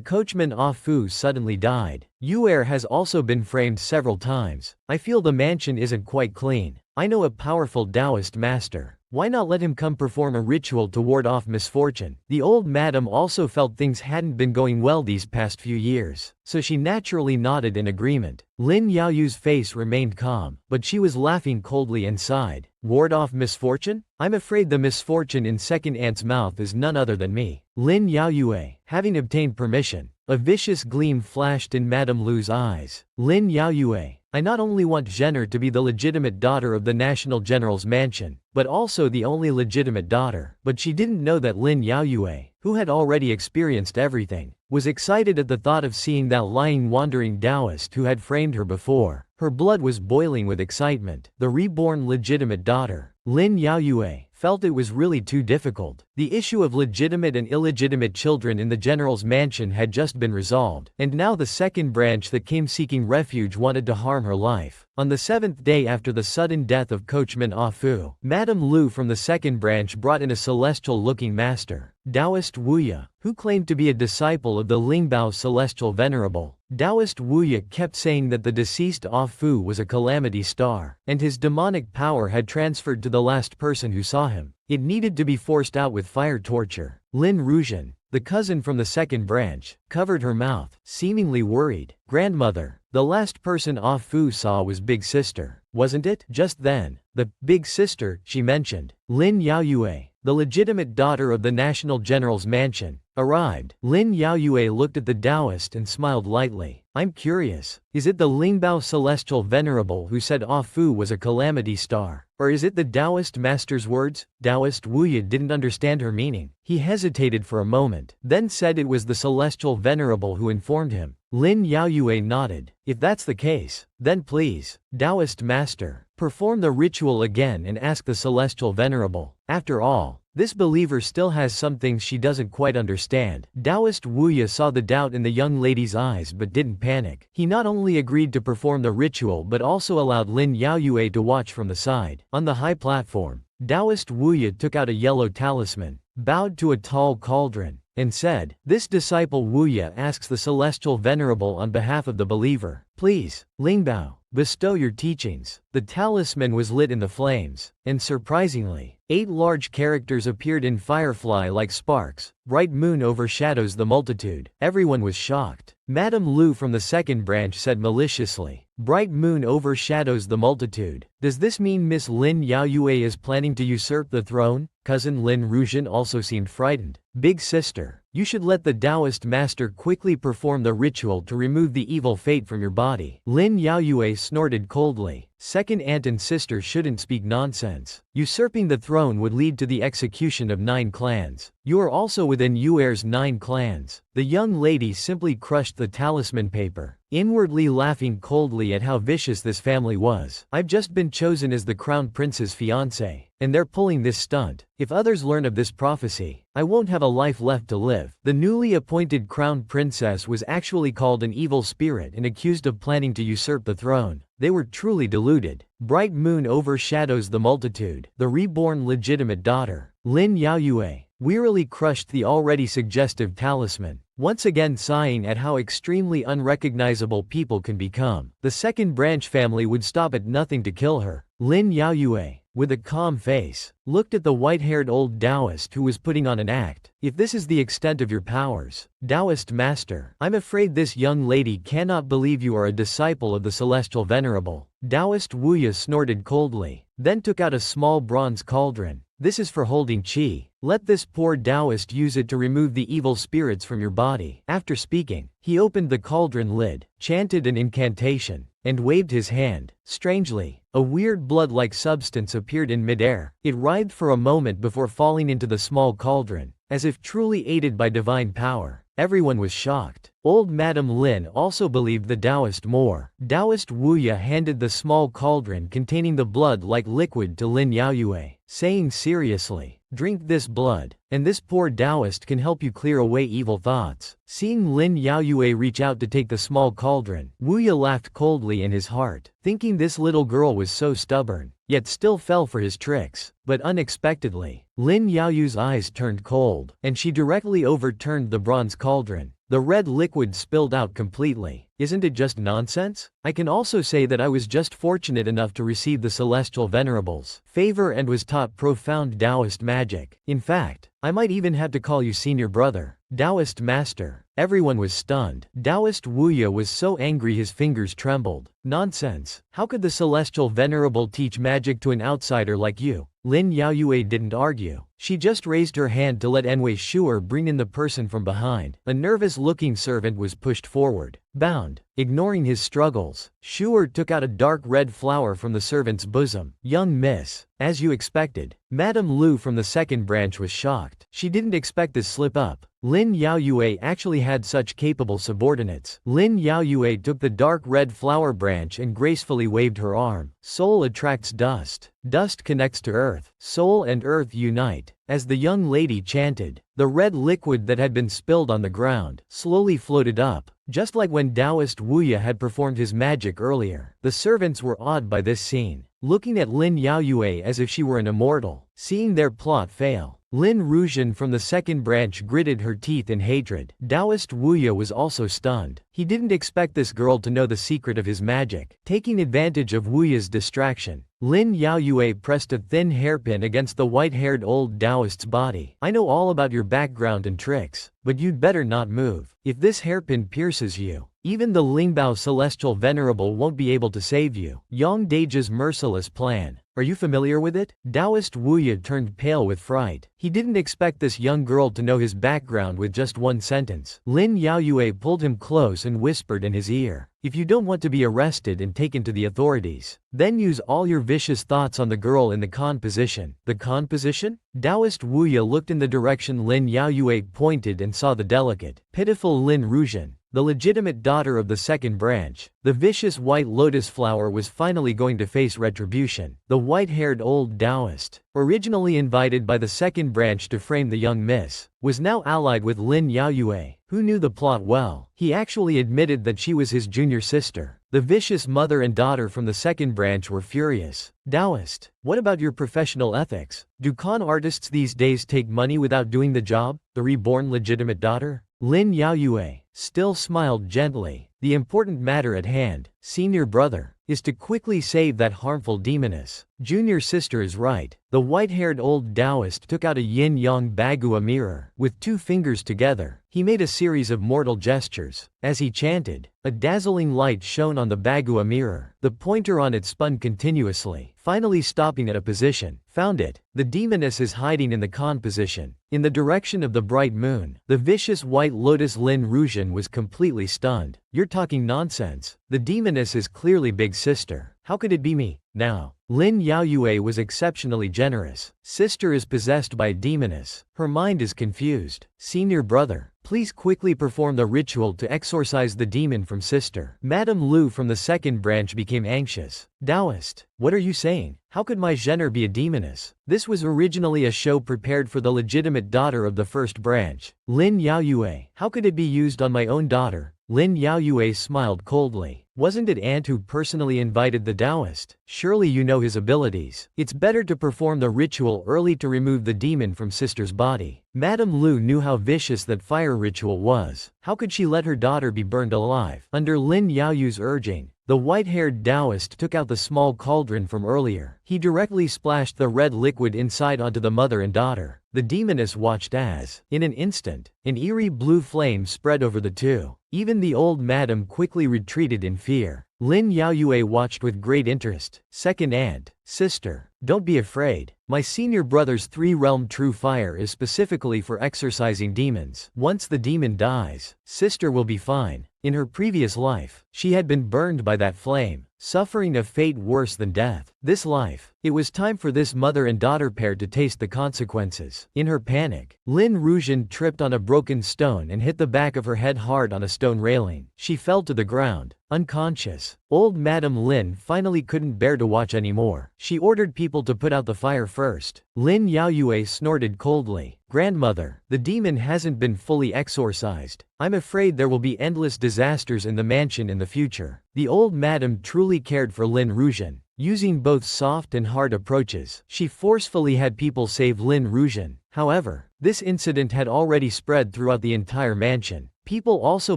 coachman Ah Fu suddenly died. Yuer has also been framed several times. I feel the mansion isn't quite clean. I know a powerful Taoist master. Why not let him come perform a ritual to ward off misfortune? The old madam also felt things hadn't been going well these past few years, so she naturally nodded in agreement. Lin Yaoyu's face remained calm, but she was laughing coldly and sighed. Ward off misfortune? I'm afraid the misfortune in second aunt's mouth is none other than me. Lin Yaoyue, having obtained permission, a vicious gleam flashed in Madame Lu's eyes. Lin Yaoyue, I not only want Zhener to be the legitimate daughter of the National General's mansion, but also the only legitimate daughter. But she didn't know that Lin Yaoyue, who had already experienced everything, was excited at the thought of seeing that lying wandering Taoist who had framed her before. Her blood was boiling with excitement. The reborn legitimate daughter, Lin Yaoyue, felt it was really too difficult. The issue of legitimate and illegitimate children in the general's mansion had just been resolved, and now the second branch that came seeking refuge wanted to harm her life. On the seventh day after the sudden death of coachman Ah Fu, Madame Lu from the second branch brought in a celestial-looking master, Taoist Wuya, who claimed to be a disciple of the Lingbao celestial venerable. Taoist Wuya kept saying that the deceased Ah Fu was a calamity star, and his demonic power had transferred to the last person who saw him. It needed to be forced out with fire torture. Lin Regent, the cousin from the second branch, covered her mouth, seemingly worried. Grandmother, the last person Ah Fu saw was Big Sister, wasn't it? Just then, the Big Sister, she mentioned, Lin Yaoyue, the legitimate daughter of the National General's mansion, arrived. Lin Yaoyue looked at the Taoist and smiled lightly. I'm curious, is it the Lingbao celestial venerable who said Ah Fu was a calamity star? Or is it the Taoist master's words? Taoist Wuya didn't understand her meaning. He hesitated for a moment, then said it was the celestial venerable who informed him. Lin Yaoyue nodded. If that's the case, then please, Taoist master, perform the ritual again and ask the celestial venerable. After all, this believer still has some things she doesn't quite understand. Taoist Wuya saw the doubt in the young lady's eyes but didn't panic. He not only agreed to perform the ritual but also allowed Lin Yaoyue to watch from the side. On the high platform, Taoist Wuya took out a yellow talisman, bowed to a tall cauldron, and said, "This disciple Wuya asks the celestial venerable on behalf of the believer, please, Lingbao, bestow your teachings." The talisman was lit in the flames, and surprisingly, 8 large characters appeared in firefly-like sparks. Bright moon overshadows the multitude. Everyone was shocked. Madame Lu from the second branch said maliciously, "Bright moon overshadows the multitude. Does this mean Miss Lin Yaoyue is planning to usurp the throne?" Cousin Lin Regent also seemed frightened. "Big sister, You should let the Taoist master quickly perform the ritual to remove the evil fate from your body. Lin Yaoyue snorted coldly. Second aunt and sister shouldn't speak nonsense. Usurping the throne would lead to the execution of 9 clans. You are also within Yuer's 9 clans. The young lady simply crushed the talisman paper, inwardly laughing coldly at how vicious this family was. I've just been chosen as the crown prince's fiancé, and they're pulling this stunt. If others learn of this prophecy, I won't have a life left to live. The newly appointed crown princess was actually called an evil spirit and accused of planning to usurp the throne. They were truly deluded. Bright moon overshadows the multitude. The reborn legitimate daughter, Lin Yaoyue, wearily crushed the already suggestive talisman, once again sighing at how extremely unrecognizable people can become. The second branch family would stop at nothing to kill her. Lin Yaoyue, with a calm face, looked at the white-haired old Taoist who was putting on an act. If this is the extent of your powers, Taoist master, I'm afraid this young lady cannot believe you are a disciple of the celestial venerable. Taoist Wuya snorted coldly, then took out a small bronze cauldron. This is for holding qi. Let this poor Taoist use it to remove the evil spirits from your body. After speaking, he opened the cauldron lid, chanted an incantation, and waved his hand. Strangely, a weird blood-like substance appeared in midair. It writhed for a moment before falling into the small cauldron, as if truly aided by divine power. Everyone was shocked. Old Madame Lin also believed the Taoist more. Taoist Wuya handed the small cauldron containing the blood-like liquid to Lin Yaoyue, saying seriously, "Drink this blood, and this poor Taoist can help you clear away evil thoughts." Seeing Lin Yaoyue reach out to take the small cauldron, Wuya laughed coldly in his heart, thinking this little girl was so stubborn, yet still fell for his tricks. But unexpectedly, Lin Yaoyue's eyes turned cold, and she directly overturned the bronze cauldron. The red liquid spilled out completely. Isn't it just nonsense? I can also say that I was just fortunate enough to receive the Celestial Venerable's favor and was taught profound Taoist magic. In fact, I might even have to call you senior brother. Taoist master. Everyone was stunned. Taoist Wuya was so angry his fingers trembled. Nonsense. How could the Celestial Venerable teach magic to an outsider like you? Lin Yaoyue didn't argue. She just raised her hand to let Enwei Shuer bring in the person from behind. A nervous-looking servant was pushed forward. Bound. Ignoring his struggles, Shuer took out a dark red flower from the servant's bosom. "Young miss, as you expected." Madame Lu from the second branch was shocked. She didn't expect this slip-up. Lin Yaoyue actually had such capable subordinates. Lin Yaoyue took the dark red flower branch and gracefully waved her arm. Soul attracts dust. Dust connects to earth. Soul and earth unite. As the young lady chanted, the red liquid that had been spilled on the ground slowly floated up, just like when Taoist Wuya had performed his magic earlier. The servants were awed by this scene, looking at Lin Yaoyue as if she were an immortal. Seeing their plot fail, Lin Ruzhen from the second branch gritted her teeth in hatred. Taoist Wuya was also stunned. He didn't expect this girl to know the secret of his magic. Taking advantage of Wuya's distraction, Lin Yaoyue pressed a thin hairpin against the white-haired old Taoist's body. "I know all about your background and tricks, but you'd better not move. If this hairpin pierces you, even the Lingbao Celestial Venerable won't be able to save you." Yang Deji's merciless plan. Are you familiar with it? Taoist Wuya turned pale with fright. He didn't expect this young girl to know his background with just one sentence. Lin Yaoyue pulled him close and whispered in his ear, "If you don't want to be arrested and taken to the authorities, then use all your vicious thoughts on the girl in the con position." The con position? Taoist Wuya looked in the direction Lin Yaoyue pointed and saw the delicate, pitiful Lin Ruzhen, the legitimate daughter of the second branch. The vicious white lotus flower was finally going to face retribution. The white-haired old Taoist, originally invited by the second branch to frame the young miss, was now allied with Lin Yaoyue, who knew the plot well. He actually admitted that she was his junior sister. The vicious mother and daughter from the second branch were furious. "Taoist, what about your professional ethics? Do con artists these days take money without doing the job?" The reborn legitimate daughter, Lin Yaoyue, still smiled gently. "The important matter at hand, senior brother, is to quickly save that harmful demoness." Junior sister is right. The white-haired old Taoist took out a yin-yang bagua mirror. With 2 fingers together, he made a series of mortal gestures. As he chanted, a dazzling light shone on the bagua mirror. The pointer on it spun continuously, finally stopping at a position. Found it. The demoness is hiding in the con position, in the direction of the bright moon. The vicious white lotus Lin Rujian was completely stunned. You're talking nonsense. The demoness is clearly big sister. How could it be me? Now, Lin Yaoyue was exceptionally generous. Sister is possessed by a demoness. Her mind is confused. Senior brother, please quickly perform the ritual to exorcise the demon from sister. Madame Lu from the second branch became anxious. Taoist, what are you saying? How could my genre be a demoness? This was originally a show prepared for the legitimate daughter of the first branch, Lin Yaoyue. How could it be used on my own daughter? Lin Yaoyue smiled coldly. Wasn't it Ant who personally invited the Taoist? Surely you know his abilities. It's better to perform the ritual early to remove the demon from sister's body. Madame Lu knew how vicious that fire ritual was. How could she let her daughter be burned alive? Under Lin Yaoyu's urging, the white-haired Taoist took out the small cauldron from earlier. He directly splashed the red liquid inside onto the mother and daughter. The demoness watched as, in an instant, an eerie blue flame spread over the two. Even the old madam quickly retreated in fear. Lin Yaoyue watched with great interest. Second aunt, sister, don't be afraid. My senior brother's 3-realm true fire is specifically for exorcising demons. Once the demon dies, sister will be fine. In her previous life, she had been burned by that flame, suffering a fate worse than death. This life, it was time for this mother and daughter pair to taste the consequences. In her panic, Lin Rujian tripped on a broken stone and hit the back of her head hard on a stone railing. She fell to the ground, unconscious. Old Madame Lin finally couldn't bear to watch anymore. She ordered people to put out the fire first. Lin Yaoyue snorted coldly. Grandmother, the demon hasn't been fully exorcised. I'm afraid there will be endless disasters in the mansion in the future. The old madam truly cared for Lin Rujian. Using both soft and hard approaches, she forcefully had people save Lin Rujian. However, this incident had already spread throughout the entire mansion. People also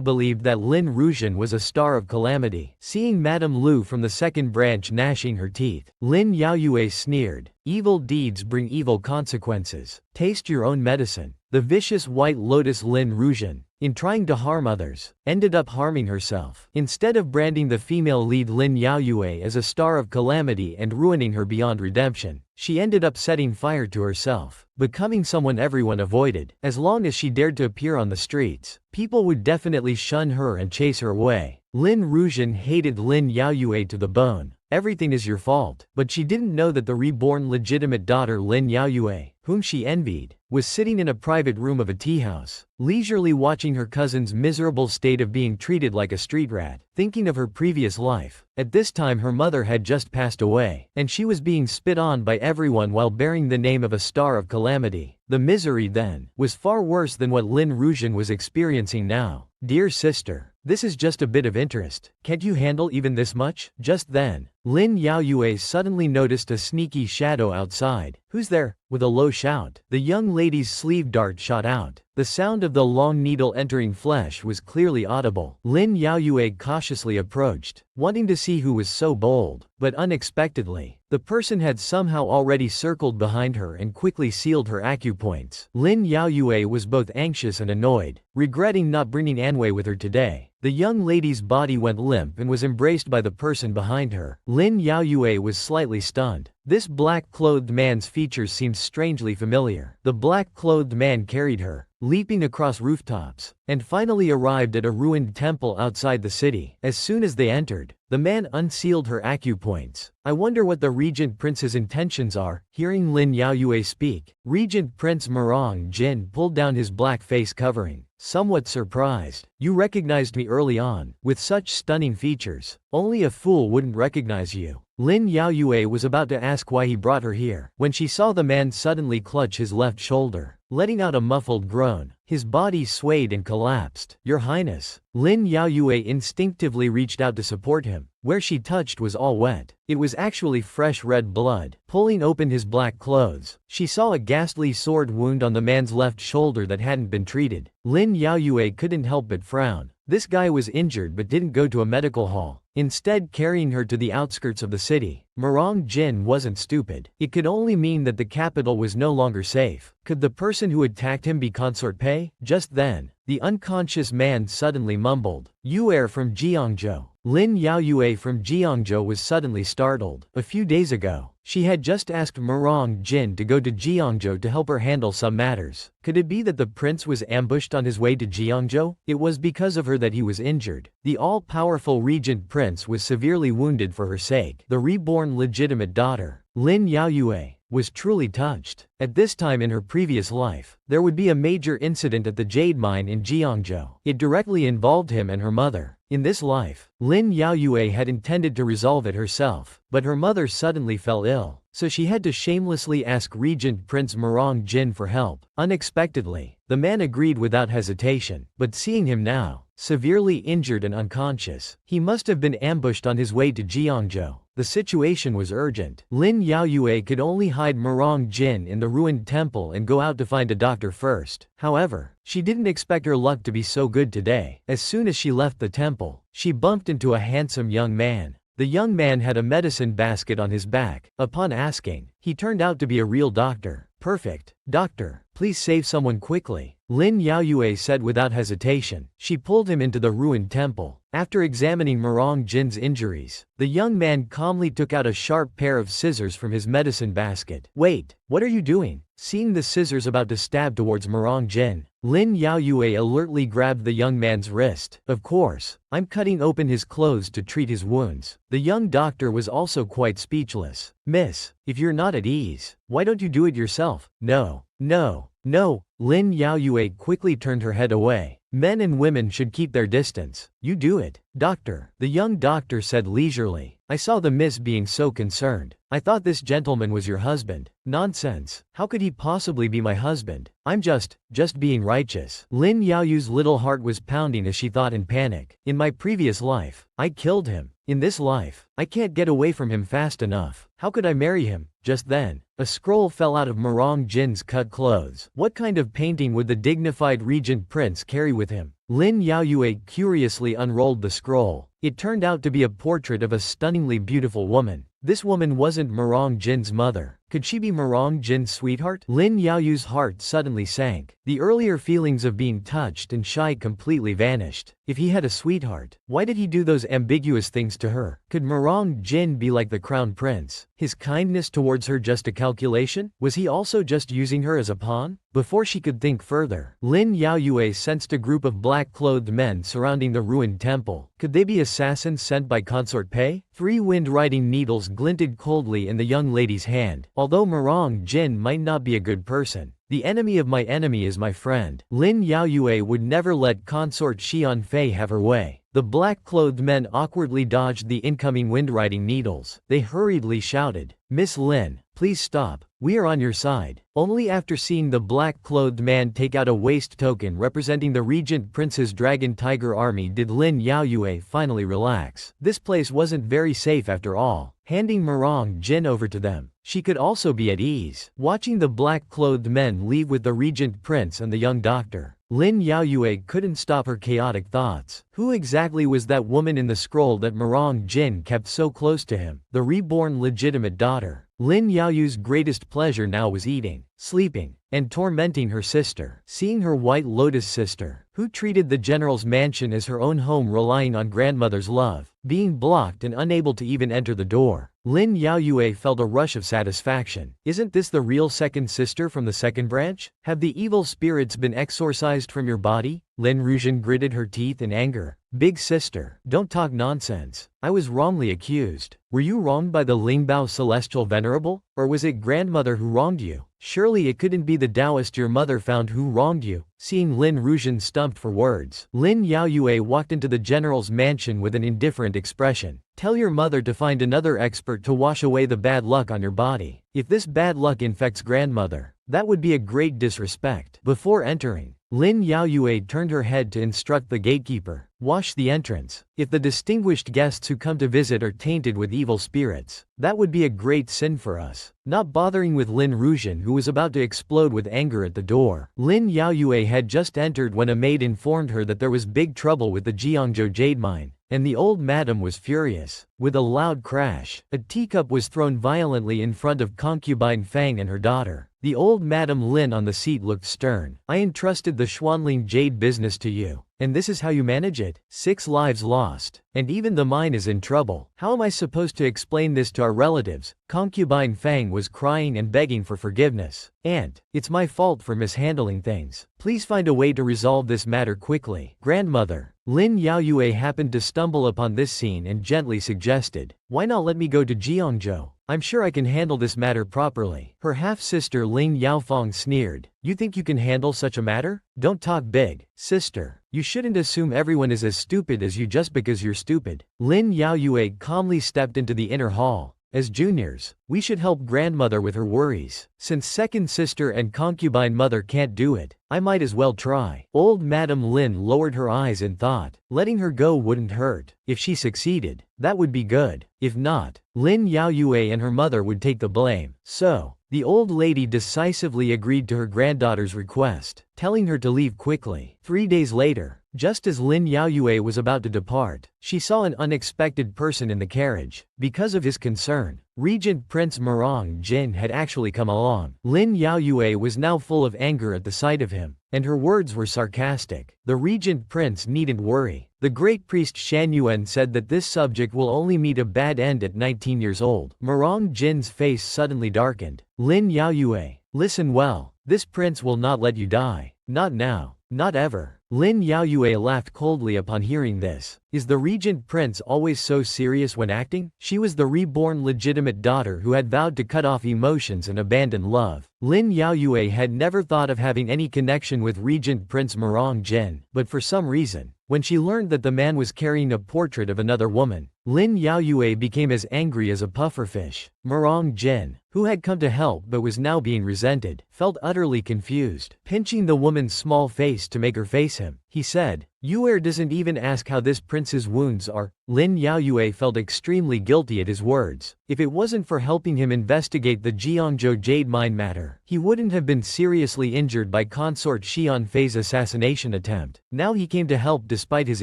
believed that Lin Rujian was a star of calamity. Seeing Madame Lu from the second branch gnashing her teeth, Lin Yaoyue sneered. Evil deeds bring evil consequences. Taste your own medicine. The vicious white lotus Lin Rujian, in trying to harm others, ended up harming herself. Instead of branding the female lead Lin Yaoyue as a star of calamity and ruining her beyond redemption, she ended up setting fire to herself, becoming someone everyone avoided. As long as she dared to appear on the streets, people would definitely shun her and chase her away. Lin Rujian hated Lin Yaoyue to the bone. Everything is your fault. But she didn't know that the reborn legitimate daughter Lin Yaoyue, whom she envied, was sitting in a private room of a tea house, leisurely watching her cousin's miserable state of being treated like a street rat, thinking of her previous life. At this time her mother had just passed away, and she was being spit on by everyone while bearing the name of a star of calamity. The misery then was far worse than what Lin Rujian was experiencing now. Dear sister, this is just a bit of interest. Can't you handle even this much? Just then, Lin Yaoyue suddenly noticed a sneaky shadow outside. Who's there? With a low shout, the young lady's sleeve dart shot out. The sound of the long needle entering flesh was clearly audible. Lin Yaoyue cautiously approached, wanting to see who was so bold, but unexpectedly, the person had somehow already circled behind her and quickly sealed her acupoints. Lin Yaoyue was both anxious and annoyed, regretting not bringing Anwei with her today. The young lady's body went limp and was embraced by the person behind her. Lin Yaoyue was slightly stunned. This black-clothed man's features seemed strangely familiar. The black-clothed man carried her, leaping across rooftops, and finally arrived at a ruined temple outside the city. As soon as they entered, the man unsealed her acupoints. I wonder what the Regent Prince's intentions are. Hearing Lin Yaoyue speak, Regent Prince Murong Jin pulled down his black face covering, somewhat surprised. You recognized me early on. With such stunning features, only a fool wouldn't recognize you. Lin Yaoyue was about to ask why he brought her here, when she saw the man suddenly clutch his left shoulder, letting out a muffled groan. His body swayed and collapsed. Your Highness. Lin Yaoyue instinctively reached out to support him. Where she touched was all wet. It was actually fresh red blood. Pulling open his black clothes, she saw a ghastly sword wound on the man's left shoulder that hadn't been treated. Lin Yaoyue couldn't help but frown. This guy was injured but didn't go to a medical hall, instead carrying her to the outskirts of the city. Murong Jin wasn't stupid. It could only mean that the capital was no longer safe. Could the person who attacked him be Consort Pei? Just then, the unconscious man suddenly mumbled, "Yuer from Jiangzhou." Lin Yaoyue from Jiangzhou was suddenly startled. A few days ago, she had just asked Murong Jin to go to Jiangzhou to help her handle some matters. Could it be that the prince was ambushed on his way to Jiangzhou? It was because of her that he was injured. The all-powerful regent prince was severely wounded for her sake. The reborn legitimate daughter, Lin Yaoyue, was truly touched. At this time in her previous life, there would be a major incident at the jade mine in Jiangzhou. It directly involved him and her mother. In this life, Lin Yaoyue had intended to resolve it herself, but her mother suddenly fell ill, so she had to shamelessly ask Regent Prince Murong Jin for help. Unexpectedly, the man agreed without hesitation, but seeing him now, severely injured and unconscious, he must have been ambushed on his way to Jiangzhou. The situation was urgent. Lin Yaoyue could only hide Murong Jin in the ruined temple and go out to find a doctor first. However, she didn't expect her luck to be so good today. As soon as she left the temple, she bumped into a handsome young man. The young man had a medicine basket on his back. Upon asking, he turned out to be a real doctor. "Perfect. Doctor, please save someone quickly," Lin Yaoyue said without hesitation. She pulled him into the ruined temple. After examining Murong Jin's injuries, the young man calmly took out a sharp pair of scissors from his medicine basket. "Wait, what are you doing?" Seeing the scissors about to stab towards Murong Jin, Lin Yaoyue alertly grabbed the young man's wrist. "Of course, I'm cutting open his clothes to treat his wounds." The young doctor was also quite speechless. "Miss, if you're not at ease, why don't you do it yourself?" "No, no, no." Lin Yaoyue quickly turned her head away. "Men and women should keep their distance. You do it, doctor," the young doctor said leisurely. "I saw the miss being so concerned. I thought this gentleman was your husband." "Nonsense. How could he possibly be my husband? I'm just being righteous." Lin Yaoyu's little heart was pounding as she thought in panic. "In my previous life, I killed him. In this life, I can't get away from him fast enough. How could I marry him?" Just then, a scroll fell out of Murong Jin's cut clothes. What kind of painting would the dignified regent prince carry with him? Lin Yaoyue curiously unrolled the scroll. It turned out to be a portrait of a stunningly beautiful woman. This woman wasn't Murong Jin's mother. Could she be Murong Jin's sweetheart? Lin Yaoyu's heart suddenly sank. The earlier feelings of being touched and shy completely vanished. If he had a sweetheart, why did he do those ambiguous things to her? Could Murong Jin be like the crown prince? His kindness towards her just a calculation? Was he also just using her as a pawn? Before she could think further, Lin Yaoyue sensed a group of black-clothed men surrounding the ruined temple. Could they be assassins sent by Consort Pei? 3 wind-riding needles glinted coldly in the young lady's hand. Although Murong Jin might not be a good person, the enemy of my enemy is my friend. Lin Yaoyue would never let Consort Xian Fei have her way. The black-clothed men awkwardly dodged the incoming wind-riding needles. They hurriedly shouted, "Miss Lin, please stop. We are on your side." Only after seeing the black-clothed man take out a waist token representing the regent prince's dragon tiger army did Lin Yaoyue finally relax. This place wasn't very safe after all. Handing Murong Jin over to them, she could also be at ease. Watching the black-clothed men leave with the regent prince and the young doctor, Lin Yaoyue couldn't stop her chaotic thoughts. Who exactly was that woman in the scroll that Murong Jin kept so close to him? The reborn legitimate daughter. Lin Yaoyu's greatest pleasure now was eating, sleeping, and tormenting her sister. Seeing her White Lotus sister, who treated the general's mansion as her own home relying on grandmother's love, being blocked and unable to even enter the door, Lin Yaoyue felt a rush of satisfaction. Isn't this the real second sister from the second branch? Have the evil spirits been exorcised from your body? Lin Ruijin gritted her teeth in anger. "Big sister, don't talk nonsense. I was wrongly accused. Were you wronged by the Lingbao Celestial Venerable? Or was it grandmother who wronged you? Surely it couldn't be the Taoist your mother found who wronged you." Seeing Lin Ruijin stumped for words, Lin Yaoyue walked into the general's mansion with an indifferent expression. "Tell your mother to find another expert to wash away the bad luck on your body. If this bad luck infects grandmother, that would be a great disrespect." Before entering, Lin Yaoyue turned her head to instruct the gatekeeper. Wash the entrance. If the distinguished guests who come to visit are tainted with evil spirits, that would be a great sin for us. Not bothering with Lin Rujian, who was about to explode with anger at the door. Lin Yaoyue had just entered when a maid informed her that there was big trouble with the Jiangzhou jade mine, and the old madam was furious. With a loud crash, a teacup was thrown violently in front of concubine Fang and her daughter. The old Madam Lin on the seat looked stern. I entrusted the Xuanling jade business to you, and this is how you manage it? 6 lives lost, and even the mine is in trouble. How am I supposed to explain this to our relatives? Concubine Fang was crying and begging for forgiveness. Aunt, it's my fault for mishandling things. Please find a way to resolve this matter quickly. Grandmother. Lin Yaoyue happened to stumble upon this scene and gently suggested, why not let me go to Jiangzhou? I'm sure I can handle this matter properly. Her half-sister Ling Yaofeng sneered. You think you can handle such a matter? Don't talk big, sister. You shouldn't assume everyone is as stupid as you just because you're stupid. Lin Yaoyue calmly stepped into the inner hall. As juniors, we should help grandmother with her worries. Since second sister and concubine mother can't do it, I might as well try. Old Madam Lin lowered her eyes in thought. Letting her go wouldn't hurt. If she succeeded, that would be good. If not, Lin Yaoyue and her mother would take the blame. So, the old lady decisively agreed to her granddaughter's request, telling her to leave quickly. 3 days later, just as Lin Yaoyue was about to depart, she saw an unexpected person in the carriage. Because of his concern, Regent Prince Murong Jin had actually come along. Lin Yaoyue was now full of anger at the sight of him, and her words were sarcastic. The Regent Prince needn't worry. The great priest Shan Yuan said that this subject will only meet a bad end at 19 years old. Murong Jin's face suddenly darkened. Lin Yaoyue, listen well, this prince will not let you die. Not now. Not ever. Lin Yaoyue laughed coldly upon hearing this. Is the Regent Prince always so serious when acting? She was the reborn legitimate daughter who had vowed to cut off emotions and abandon love. Lin Yaoyue had never thought of having any connection with Regent Prince Murong Jin, but for some reason, when she learned that the man was carrying a portrait of another woman, Lin Yaoyue became as angry as a pufferfish. Murong Jin, who had come to help but was now being resented, felt utterly confused. Pinching the woman's small face to make her face him, he said, Yuer doesn't even ask how this prince's wounds are. Lin Yaoyue felt extremely guilty at his words. If it wasn't for helping him investigate the Jiangzhou jade mine matter, he wouldn't have been seriously injured by consort Xian Fei's assassination attempt. Now he came to help despite his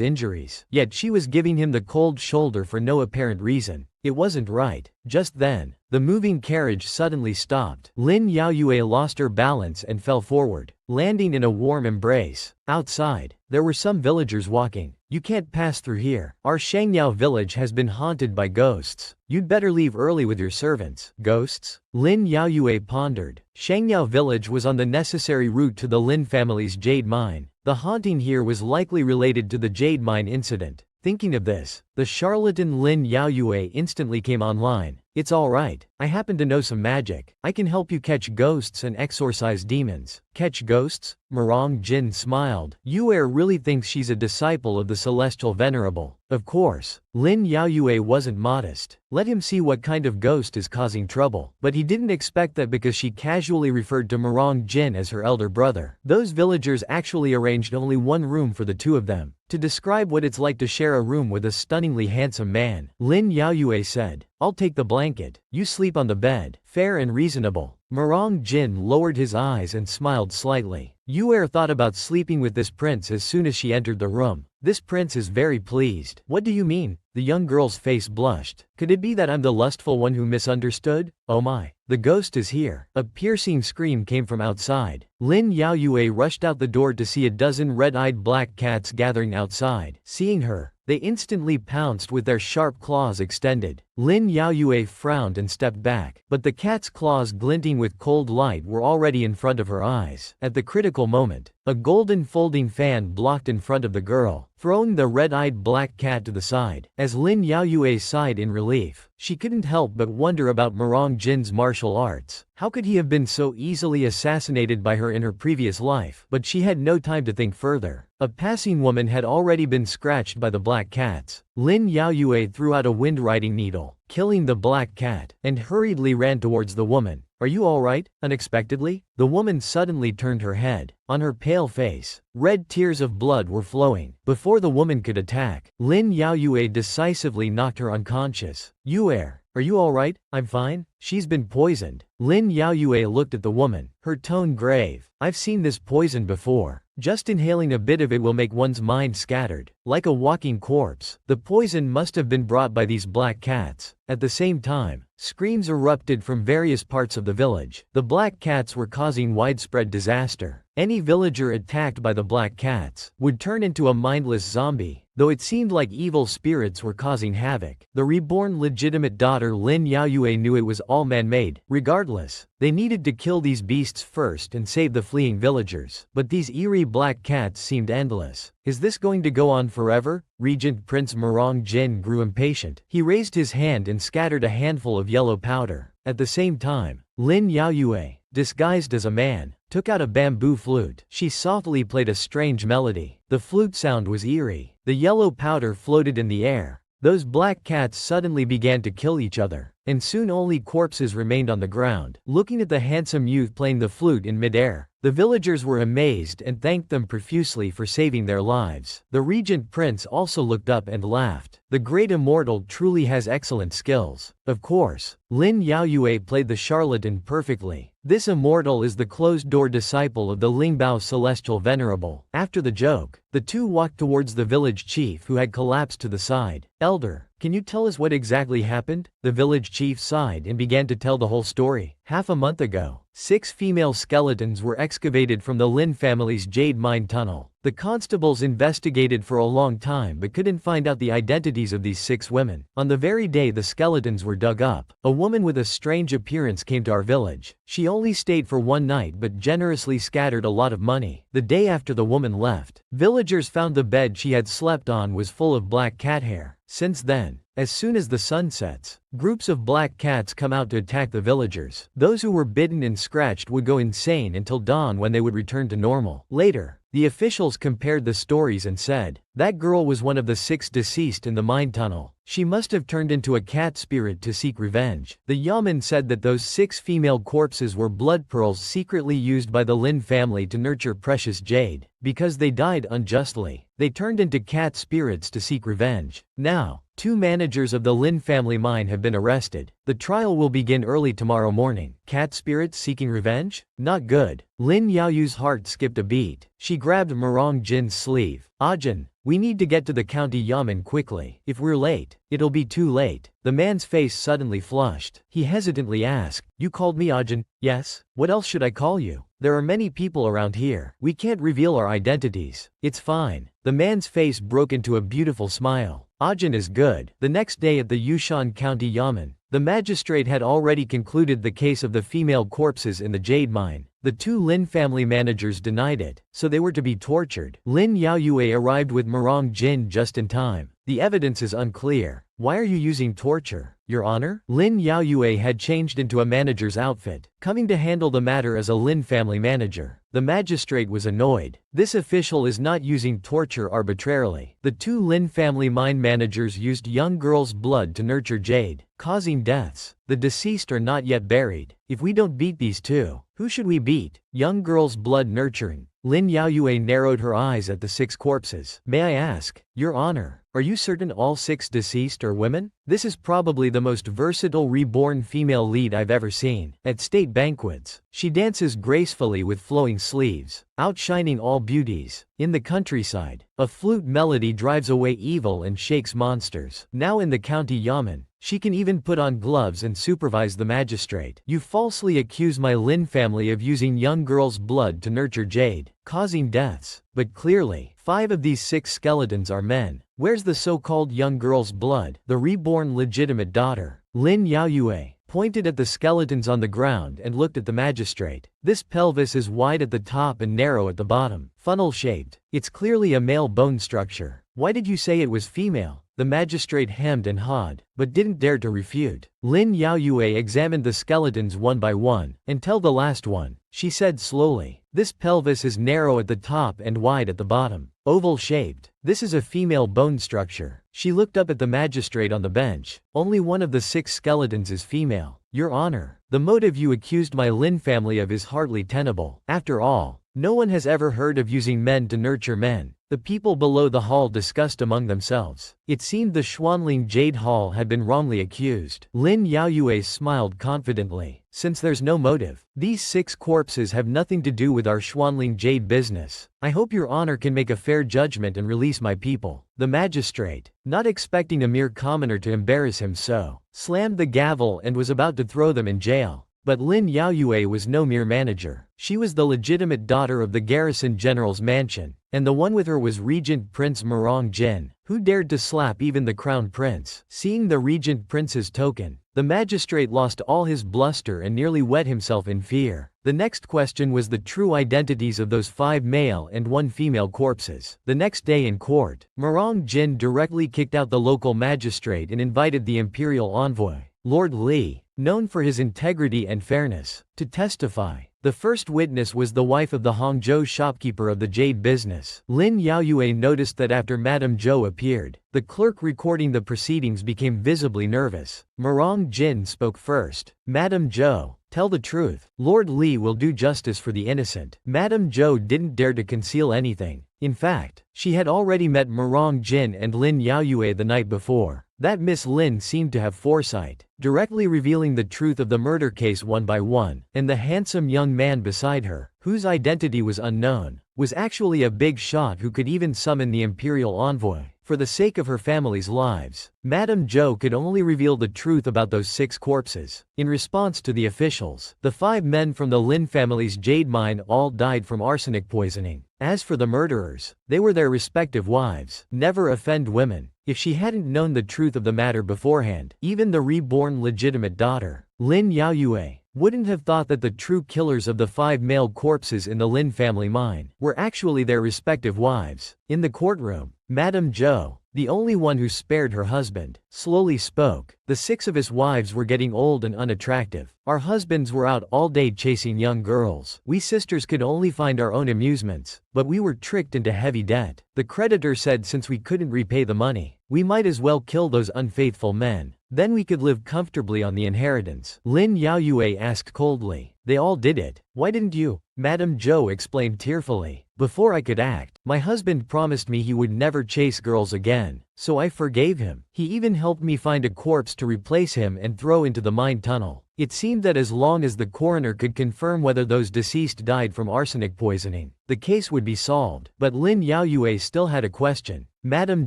injuries. Yet she was giving him the cold shoulder for no apparent reason. It wasn't right. Just then, the moving carriage suddenly stopped. Lin Yaoyue lost her balance and fell forward, landing in a warm embrace. Outside, there were some villagers walking. You can't pass through here. Our Shangyao village has been haunted by ghosts. You'd better leave early with your servants. Ghosts? Lin Yaoyue pondered. Shangyao village was on the necessary route to the Lin family's jade mine. The haunting here was likely related to the jade mine incident. Thinking of this, the charlatan Lin Yaoyue instantly came online. It's alright, I happen to know some magic. I can help you catch ghosts and exorcise demons. Catch ghosts? Murong Jin smiled. Yuer really thinks she's a disciple of the celestial venerable. Of course, Lin Yaoyue wasn't modest. Let him see what kind of ghost is causing trouble. But he didn't expect that because she casually referred to Murong Jin as her elder brother. Those villagers actually arranged only one room for the two of them, to describe what it's like to share a room with a stunningly handsome man. Lin Yaoyue said, I'll take the blanket. You sleep on the bed. Fair and reasonable. Murong Jin lowered his eyes and smiled slightly. Yuer thought about sleeping with this prince as soon as she entered the room. This prince is very pleased. What do you mean? The young girl's face blushed. Could it be that I'm the lustful one who misunderstood? Oh my. The ghost is here. A piercing scream came from outside. Lin Yaoyue rushed out the door to see a dozen red-eyed black cats gathering outside. Seeing her, they instantly pounced with their sharp claws extended. Lin Yaoyue frowned and stepped back, but the cat's claws glinting with cold light were already in front of her eyes. At the critical moment, a golden folding fan blocked in front of the girl, throwing the red-eyed black cat to the side. As Lin Yaoyue sighed in relief, she couldn't help but wonder about Murong Jin's martial arts. How could he have been so easily assassinated by her in her previous life? But she had no time to think further. A passing woman had already been scratched by the black cats. Lin Yaoyue threw out a wind-riding needle, killing the black cat, and hurriedly ran towards the woman. are you alright? Unexpectedly, the woman suddenly turned her head. On her pale face, red tears of blood were flowing. Before the woman could attack, Lin Yaoyue decisively knocked her unconscious. Yue, are you alright? I'm fine. She's been poisoned. Lin Yaoyue looked at the woman, her tone grave. I've seen this poison before. Just inhaling a bit of it will make one's mind scattered, like a walking corpse. The poison must have been brought by these black cats. At the same time, screams erupted from various parts of the village. The black cats were causing widespread disaster. Any villager attacked by the black cats would turn into a mindless zombie, though it seemed like evil spirits were causing havoc. The reborn legitimate daughter Lin Yaoyue knew it was all man-made. Regardless, they needed to kill these beasts first and save the fleeing villagers. But these eerie black cats seemed endless. Is this going to go on forever? Regent Prince Murong Jin grew impatient. He raised his hand and scattered a handful of yellow powder. At the same time, Lin Yaoyue, disguised as a man, took out a bamboo flute. She softly played a strange melody. The flute sound was eerie. The yellow powder floated in the air. Those black cats suddenly began to kill each other, and soon only corpses remained on the ground. Looking at the handsome youth playing the flute in midair, the villagers were amazed and thanked them profusely for saving their lives. The regent prince also looked up and laughed. The great immortal truly has excellent skills. Of course, Lin Yaoyue played the charlatan perfectly. This immortal is the closed-door disciple of the Lingbao Celestial Venerable. After the joke, the two walked towards the village chief who had collapsed to the side. Elder, can you tell us what exactly happened? The village chief sighed and began to tell the whole story. Half a month ago, 6 female skeletons were excavated from the Lin family's Jade mine tunnel. The constables investigated for a long time but couldn't find out the identities of these 6 women. On the very day the skeletons were dug up, a woman with a strange appearance came to our village. She only stayed for one night but generously scattered a lot of money. The day after the woman left, villagers found the bed she had slept on was full of black cat hair. Since then, as soon as the sun sets, groups of black cats come out to attack the villagers. Those who were bitten and scratched would go insane until dawn when they would return to normal. Later, the officials compared the stories and said, that girl was one of the 6 deceased in the mine tunnel. She must have turned into a cat spirit to seek revenge. The Yamen said that those 6 female corpses were blood pearls secretly used by the Lin family to nurture precious jade. Because they died unjustly, they turned into cat spirits to seek revenge. Now, 2 managers of the Lin family mine have been arrested. The trial will begin early tomorrow morning. Cat spirits seeking revenge? Not good. Lin Yaoyu's heart skipped a beat. She grabbed Murong Jin's sleeve. Ajin, we need to get to the county yamen quickly. If we're late, it'll be too late. The man's face suddenly flushed. He hesitantly asked, you called me Ajin? Yes? What else should I call you? There are many people around here. We can't reveal our identities. It's fine. The man's face broke into a beautiful smile. Ajin is good. The next day at the Yushan County Yamen, the magistrate had already concluded the case of the female corpses in the jade mine. The 2 Lin family managers denied it, so they were to be tortured. Lin Yaoyue arrived with Murong Jin just in time. The evidence is unclear. Why are you using torture, Your Honor? Lin Yaoyue had changed into a manager's outfit, coming to handle the matter as a Lin family manager. The magistrate was annoyed. This official is not using torture arbitrarily. The 2 Lin family mine managers used young girls' blood to nurture jade, causing deaths. The deceased are not yet buried. If we don't beat these 2, who should we beat? Young girls' blood nurturing. Lin Yaoyue narrowed her eyes at the 6 corpses. May I ask, Your Honor, are you certain all 6 deceased are women? This is probably the most versatile reborn female lead I've ever seen. At state banquets, she dances gracefully with flowing sleeves, outshining all beauties. In the countryside, a flute melody drives away evil and shakes monsters. Now in the county yamen, she can even put on gloves and supervise the magistrate. You falsely accuse my Lin family of using young girls' blood to nurture jade, causing deaths. But clearly, 5 of these 6 skeletons are men. Where's the so-called young girl's blood? The reborn legitimate daughter, Lin Yaoyue, pointed at the skeletons on the ground and looked at the magistrate. This pelvis is wide at the top and narrow at the bottom, funnel-shaped. It's clearly a male bone structure. Why did you say it was female? The magistrate hemmed and hawed, but didn't dare to refute. Lin Yaoyue examined the skeletons one by one, until the last one. She said slowly, this pelvis is narrow at the top and wide at the bottom. Oval-shaped. This is a female bone structure. She looked up at the magistrate on the bench. Only one of the 6 skeletons is female. Your Honor, the motive you accused my Lin family of is hardly tenable. After all, no one has ever heard of using men to nurture men. The people below the hall discussed among themselves. It seemed the Xuanling Jade Hall had been wrongly accused. Lin Yaoyue smiled confidently. Since there's no motive, these 6 corpses have nothing to do with our Xuanling Jade business. I hope Your Honor can make a fair judgment and release my people. The magistrate, not expecting a mere commoner to embarrass him so, slammed the gavel and was about to throw them in jail. But Lin Yaoyue was no mere manager. She was the legitimate daughter of the garrison general's mansion, and the one with her was Regent Prince Murong Jin, who dared to slap even the crown prince. Seeing the regent prince's token, the magistrate lost all his bluster and nearly wet himself in fear. The next question was the true identities of those 5 male and 1 female corpses. The next day in court, Murong Jin directly kicked out the local magistrate and invited the imperial envoy, Lord Li, known for his integrity and fairness, to testify. The first witness was the wife of the Hangzhou shopkeeper of the jade business. Lin Yaoyue noticed that after Madame Zhou appeared, the clerk recording the proceedings became visibly nervous. Murong Jin spoke first. Madame Zhou, tell the truth. Lord Li will do justice for the innocent. Madame Zhou didn't dare to conceal anything. In fact, she had already met Murong Jin and Lin Yaoyue the night before. That Miss Lin seemed to have foresight, directly revealing the truth of the murder case one by one, and the handsome young man beside her, whose identity was unknown, was actually a big shot who could even summon the imperial envoy. For the sake of her family's lives, Madame Zhou could only reveal the truth about those 6 corpses. In response to the officials, the 5 men from the Lin family's jade mine all died from arsenic poisoning. As for the murderers, they were their respective wives. Never offend women. If she hadn't known the truth of the matter beforehand, even the reborn legitimate daughter, Lin Yaoyue, wouldn't have thought that the true killers of the 5 male corpses in the Lin family mine were actually their respective wives. In the courtroom, Madame Zhou, the only one who spared her husband, slowly spoke. The 6 of his wives were getting old and unattractive. Our husbands were out all day chasing young girls. We sisters could only find our own amusements, but we were tricked into heavy debt. The creditor said since we couldn't repay the money, we might as well kill those unfaithful men. Then we could live comfortably on the inheritance. Lin Yaoyue asked coldly. They all did it. Why didn't you? Madame Zhou explained tearfully. Before I could act, my husband promised me he would never chase girls again, so I forgave him. He even helped me find a corpse to replace him and throw into the mine tunnel. It seemed that as long as the coroner could confirm whether those deceased died from arsenic poisoning, the case would be solved. But Lin Yaoyue still had a question. Madame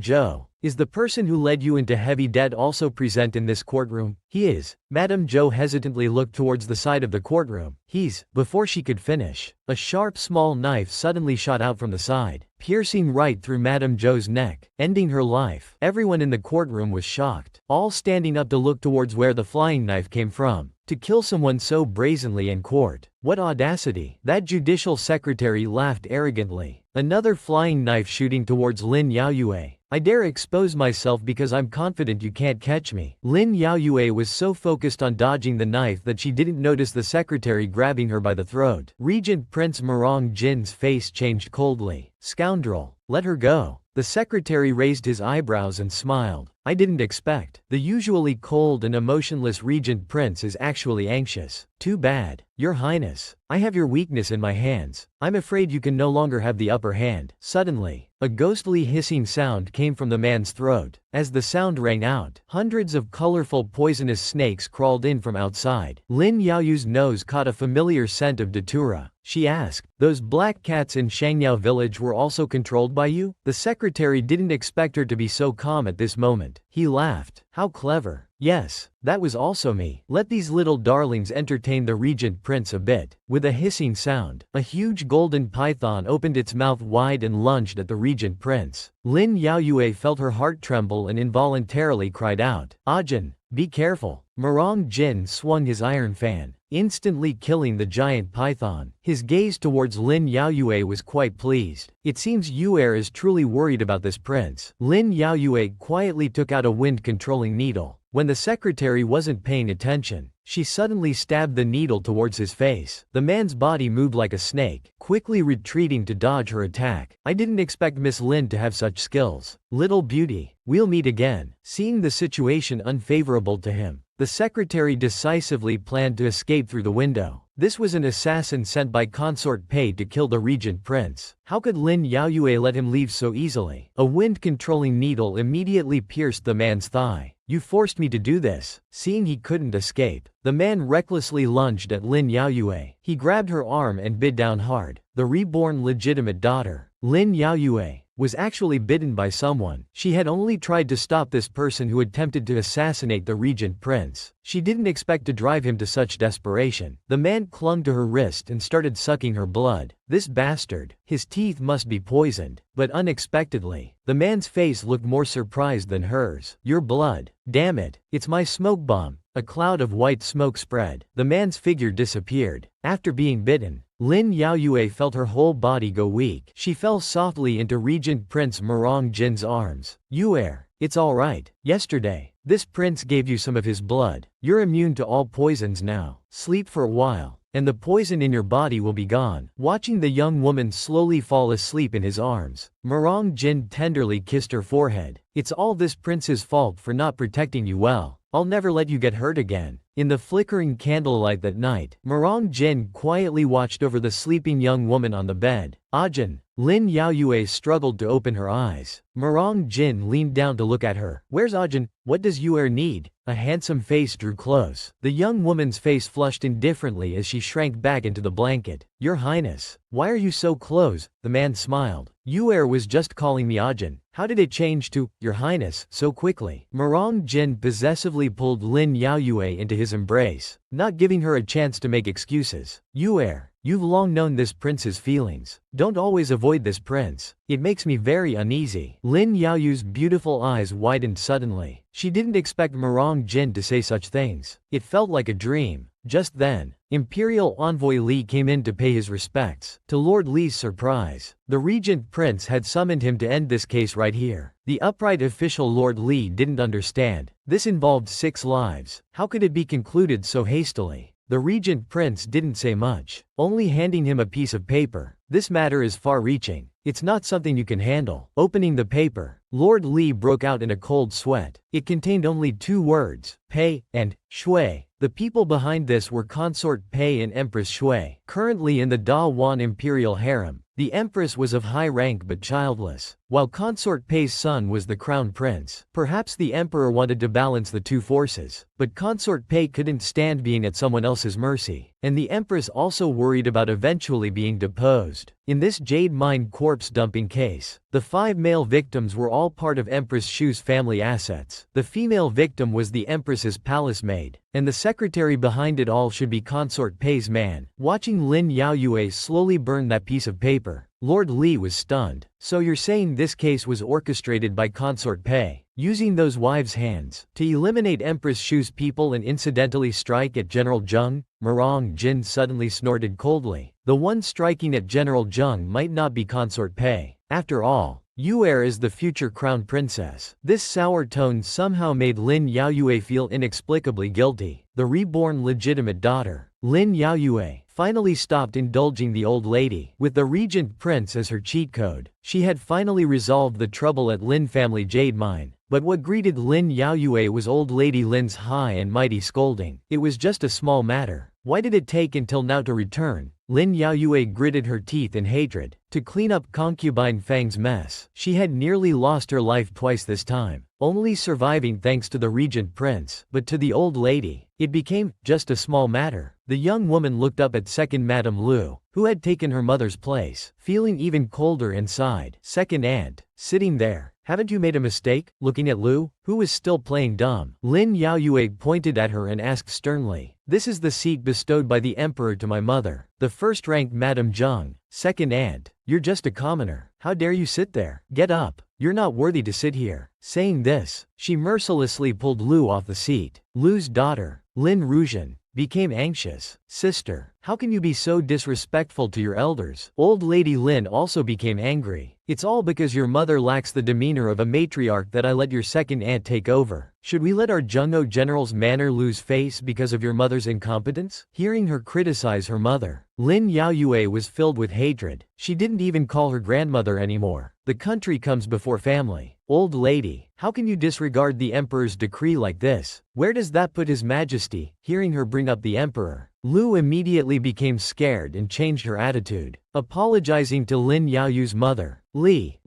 Zhou, is the person who led you into heavy debt also present in this courtroom? He is. Madame Zhou hesitantly looked towards the side of the courtroom. He's. Before she could finish, a sharp small knife suddenly shot out from the side, piercing right through Madame Zhou's neck, ending her life. Everyone in the courtroom was shocked, all standing up to look towards where the flying knife came from. To kill someone so brazenly in court. What audacity! That judicial secretary laughed arrogantly. Another flying knife shooting towards Lin Yaoyue. I dare expose myself because I'm confident you can't catch me. Lin Yaoyue was so focused on dodging the knife that she didn't notice the secretary grabbing her by the throat. Regent Prince Murong Jin's face changed coldly. Scoundrel, let her go. The secretary raised his eyebrows and smiled. I didn't expect. The usually cold and emotionless Regent Prince is actually anxious. Too bad. Your Highness, I have your weakness in my hands. I'm afraid you can no longer have the upper hand. Suddenly, a ghostly hissing sound came from the man's throat. As the sound rang out, hundreds of colorful poisonous snakes crawled in from outside. Lin Yaoyu's nose caught a familiar scent of datura. She asked, those black cats in Shangyao village were also controlled by you? The secretary didn't expect her to be so calm at this moment. He laughed. How clever. Yes, that was also me. Let these little darlings entertain the Regent Prince a bit. With a hissing sound, a huge golden python opened its mouth wide and lunged at the Regent Prince. Lin Yaoyue felt her heart tremble and involuntarily cried out, Ajin, be careful. Murong Jin swung his iron fan, instantly killing the giant python. His gaze towards Lin Yaoyue was quite pleased. It seems Yuer is truly worried about this prince. Lin Yaoyue quietly took out a wind-controlling needle. When the secretary wasn't paying attention, She suddenly stabbed the needle towards his face. The man's body moved like a snake, quickly retreating to dodge her attack. I didn't expect Miss Lin to have such skills. Little beauty, we'll meet again. Seeing the situation unfavorable to him, the secretary decisively planned to escape through the window. This was an assassin sent by Consort Pei to kill the Regent Prince. How could Lin Yaoyue let him leave so easily? A wind-controlling needle immediately pierced the man's thigh. You forced me to do this. Seeing he couldn't escape, the man recklessly lunged at Lin Yaoyue. He grabbed her arm and bit down hard. The reborn legitimate daughter, Lin Yaoyue, was actually bitten by someone. She had only tried to stop this person who attempted to assassinate the Regent Prince. She didn't expect to drive him to such desperation. The man clung to her wrist and started sucking her blood. This bastard, his teeth must be poisoned. But unexpectedly, the man's face looked more surprised than hers. Your blood. Damn it, it's my smoke bomb. A cloud of white smoke spread. The man's figure disappeared. After being bitten, Lin Yaoyue felt her whole body go weak. She fell softly into Regent Prince Murong Jin's arms. Yue, it's alright. Yesterday, this prince gave you some of his blood. You're immune to all poisons now. Sleep for a while, and the poison in your body will be gone. Watching the young woman slowly fall asleep in his arms, Murong Jin tenderly kissed her forehead. It's all this prince's fault for not protecting you well. I'll never let you get hurt again. In the flickering candlelight that night, Murong Jin quietly watched over the sleeping young woman on the bed. Ajin, Lin Yaoyue struggled to open her eyes. Murong Jin leaned down to look at her. Where's Ajin? What does Yue need? A handsome face drew close. The young woman's face flushed indifferently as she shrank back into the blanket. Your Highness, why are you so close? The man smiled. Yue was just calling me Ajin. How did it change to, Your Highness, so quickly? Murong Jin possessively pulled Lin Yaoyue into his embrace, not giving her a chance to make excuses. Yue, you've long known this prince's feelings. Don't always avoid this prince. It makes me very uneasy. Lin Yaoyue's beautiful eyes widened suddenly. She didn't expect Murong Jin to say such things. It felt like a dream. Just then, Imperial Envoy Li came in to pay his respects. To Lord Li's surprise, the Regent Prince had summoned him to end this case right here. The upright official Lord Li didn't understand. This involved 6 lives. How could it be concluded so hastily? The Regent Prince didn't say much, only handing him a piece of paper. This matter is far-reaching. It's not something you can handle. Opening the paper, Lord Li broke out in a cold sweat. It contained only 2 words, Pei and Shui. The people behind this were Consort Pei and Empress Shui. Currently in the Da Wan Imperial Harem, the Empress was of high rank but childless, while Consort Pei's son was the Crown Prince. Perhaps the Emperor wanted to balance the 2 forces, but Consort Pei couldn't stand being at someone else's mercy, and the Empress also worried about eventually being deposed. In this Jade Mine corpse dumping case, the 5 male victims were all part of Empress Shu's family assets. The female victim was the Empress's palace maid, and the secretary behind it all should be Consort Pei's man. Watching Lin Yaoyue slowly burn that piece of paper, Lord Li was stunned. So you're saying this case was orchestrated by Consort Pei, using those wives' hands to eliminate Empress Shu's people and incidentally strike at General Zheng? Murong Jin suddenly snorted coldly. The one striking at General Zheng might not be Consort Pei. After all, Yue is the future crown princess. This sour tone somehow made Lin Yaoyue feel inexplicably guilty. The reborn legitimate daughter, Lin Yaoyue, finally stopped indulging the old lady. With the Regent Prince as her cheat code, she had finally resolved the trouble at Lin family Jade Mine. But what greeted Lin Yaoyue was old lady Lin's high and mighty scolding. It was just a small matter. Why did it take until now to return? Lin Yaoyue gritted her teeth in hatred. To clean up concubine Fang's mess, she had nearly lost her life twice this time, only surviving thanks to the Regent Prince. But to the old lady, it became just a small matter. The young woman looked up at second Madame Lu, who had taken her mother's place, feeling even colder inside. Second aunt, sitting there. Haven't you made a mistake? Looking at Lu, who was still playing dumb, Lin Yaoyue pointed at her and asked sternly, "This is the seat bestowed by the emperor to my mother, the first-ranked Madame Zheng. Second aunt, you're just a commoner. How dare you sit there? Get up. You're not worthy to sit here." Saying this, she mercilessly pulled Lu off the seat. Lu's daughter, Lin Ruzhen, became anxious. Sister, how can you be so disrespectful to your elders? Old Lady Lin also became angry. It's all because your mother lacks the demeanor of a matriarch that I let your second aunt take over. Should we let our Jungho general's manor lose face because of your mother's incompetence? Hearing her criticize her mother, Lin Yaoyue was filled with hatred. She didn't even call her grandmother anymore. The country comes before family. Old lady, how can you disregard the emperor's decree like this? Where does that put his majesty? Hearing her bring up the emperor, Lu immediately became scared and changed her attitude. Apologizing to Lin Yaoyu's mother, Li,